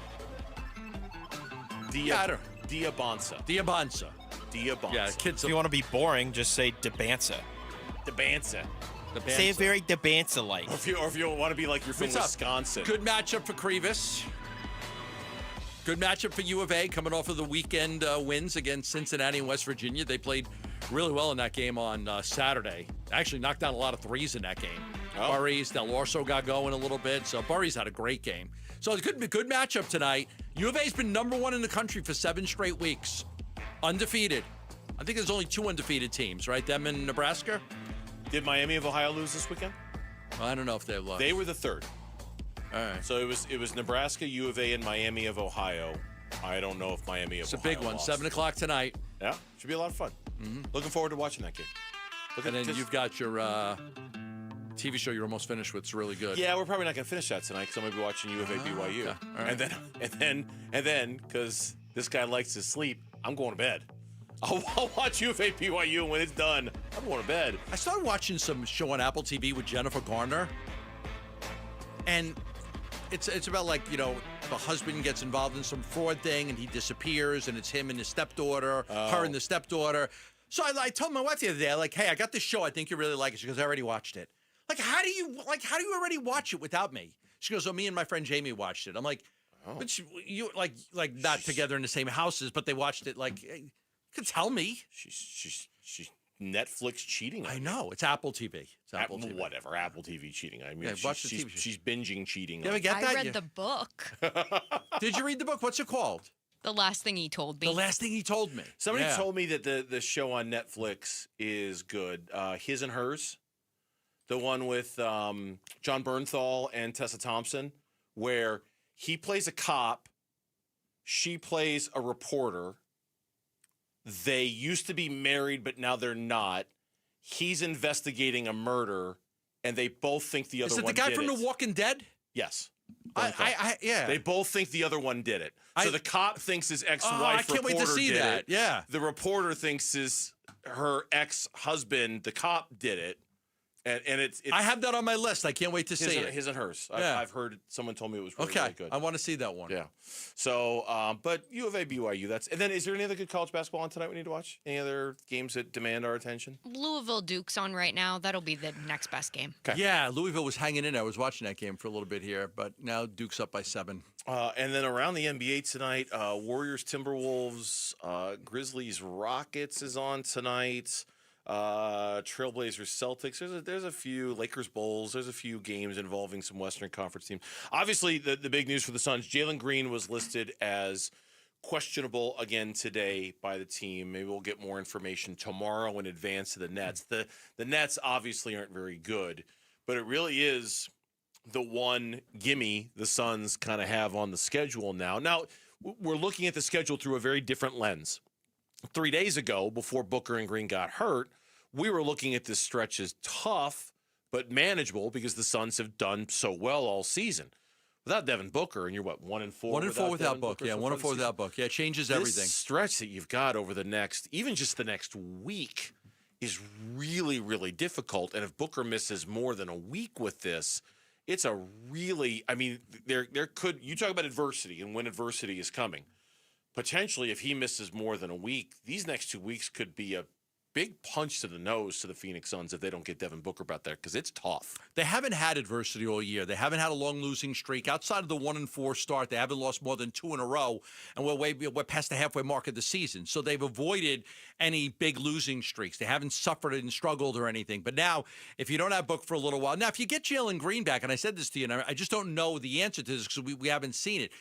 Diabanza. Yeah, kids. If you want to be boring, just say Debanza. Say it very Debanza-like. Or if you want to be like you're from Wisconsin. Good matchup for Krivas. Good matchup for U of A coming off of the weekend wins against Cincinnati and West Virginia. They played really well in that game on Saturday. Actually knocked down a lot of threes in that game. Burries, Del Orso got going a little bit. So Burries had a great game. So it could be a good matchup tonight. U of A's been number 1 in the country for 7 straight weeks. Undefeated. I think there's only 2 undefeated teams, right? Them and Nebraska. Did Miami of Ohio lose this weekend? I don't know if they lost. They were the 3rd. All right. So it was Nebraska, U of A, and Miami of Ohio. I don't know if Miami of Ohio It's a big one. lost. 7 o'clock tonight. Yeah, should be a lot of fun. Mm-hmm. Looking forward to watching that game. And then you've got your TV show you're almost finished with. It's really good. Yeah, we're probably not going to finish that tonight because I'm going to be watching U of A BYU. Okay. All right. And then because this guy likes to sleep, I'm going to bed. I'll watch U of A BYU, and when it's done, I'm going to bed. I started watching some show on Apple TV with Jennifer Garner, and it's about the husband gets involved in some fraud thing, and he disappears, and it's him and his stepdaughter, her and the stepdaughter. So I told my wife the other day, hey, I got this show. I think you really like it. She goes, I already watched it. How do you already watch it without me? She goes, me and my friend Jamie watched it. I'm like, but you not together in the same houses, but they watched it you could tell me. She's Netflix cheating on I know. It's Apple TV. It's Apple TV. Whatever. Apple TV cheating. I mean, watch the TV show. She's binging cheating. You ever get that? I read the book. Did you read the book? What's it called? The last thing he told me. The last thing he told me. Somebody told me that the show on Netflix is good. His and Hers, the one with John Bernthal and Tessa Thompson, where he plays a cop, she plays a reporter. They used to be married, but now they're not. He's investigating a murder, and they both think the other one did it. Is it the guy from The Walking Dead? Yes. Yeah. They both think the other one did it. So the cop thinks his ex-wife I can't wait to see did that. it. Yeah. The reporter thinks her ex-husband, the cop, did it. And it's I have that on my list. I can't wait to see it. His and Hers. Yeah. I've heard someone told me it was really good. I want to see that one. Yeah. So, but U of A, BYU. And then is there any other good college basketball on tonight we need to watch? Any other games that demand our attention? Louisville Duke's on right now. That'll be the next best game. Okay. Yeah, Louisville was hanging in. I was watching that game for a little bit here, but now Duke's up by 7. And then around the NBA tonight, Warriors, Timberwolves, Grizzlies, Rockets is on tonight. Trailblazers, Celtics. There's a few Lakers, Bulls. There's a few games involving some Western Conference teams. Obviously, the big news for the Suns: Jalen Green was listed as questionable again today by the team. Maybe we'll get more information tomorrow in advance of the Nets. The Nets obviously aren't very good, but it really is the one gimme the Suns kind of have on the schedule now. Now we're looking at the schedule through a very different lens. 3 days ago, before Booker and Green got hurt, we were looking at this stretch as tough but manageable because the Suns have done so well all season. Without Devin Booker, and you're what, 1-4? 1-4 without Book. Yeah, 1-4 without Book. Yeah, it changes everything. This stretch that you've got over the next, even just the next week, is really, really difficult. And if Booker misses more than a week with this, it's a really, I mean, there could, you talk about adversity and when adversity is coming. Potentially, if he misses more than a week, these next 2 weeks could be a big punch to the nose to the Phoenix Suns if they don't get Devin Booker back there, because it's tough. They haven't had adversity all year. They haven't had a long losing streak. Outside of the 1-4 start, they haven't lost more than 2 in a row, and we're past the halfway mark of the season. So they've avoided any big losing streaks. They haven't suffered and struggled or anything. But now, if you don't have Book for a little while, now if you get Jalen Green back, and I said this to you, and I just don't know the answer to this because we haven't seen it.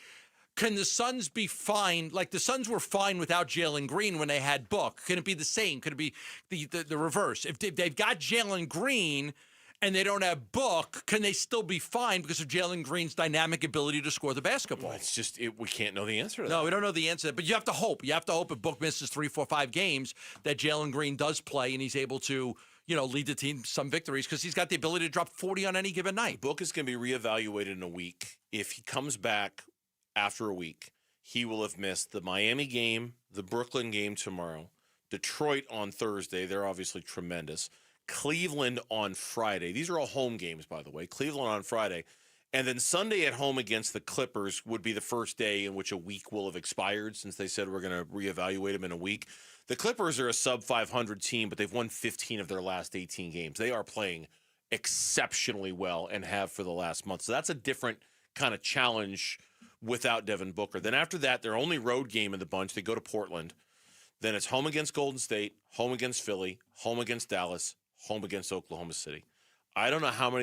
Can the Suns be fine? Like the Suns were fine without Jalen Green when they had Book. Can it be the same? Could it be the reverse? If they've got Jalen Green and they don't have Book, can they still be fine because of Jalen Green's dynamic ability to score the basketball? Well, it's just we can't know the answer to that. No, we don't know the answer. But you have to hope. You have to hope if Book misses 3, 4, 5 games that Jalen Green does play and he's able to, lead the team some victories because he's got the ability to drop 40 on any given night. Book is going to be reevaluated in a week. If he comes back after a week, he will have missed the Miami game, the Brooklyn game tomorrow, Detroit on Thursday. They're obviously tremendous. Cleveland on Friday. These are all home games, by the way. Cleveland on Friday. And then Sunday at home against the Clippers would be the first day in which a week will have expired since they said we're going to reevaluate them in a week. The Clippers are a sub-500 team, but they've won 15 of their last 18 games. They are playing exceptionally well and have for the last month. So that's a different kind of challenge without Devin Booker. Then after that, their only road game in the bunch, they go to Portland. Then it's home against Golden State, home against Philly, home against Dallas, home against Oklahoma City. I don't know how many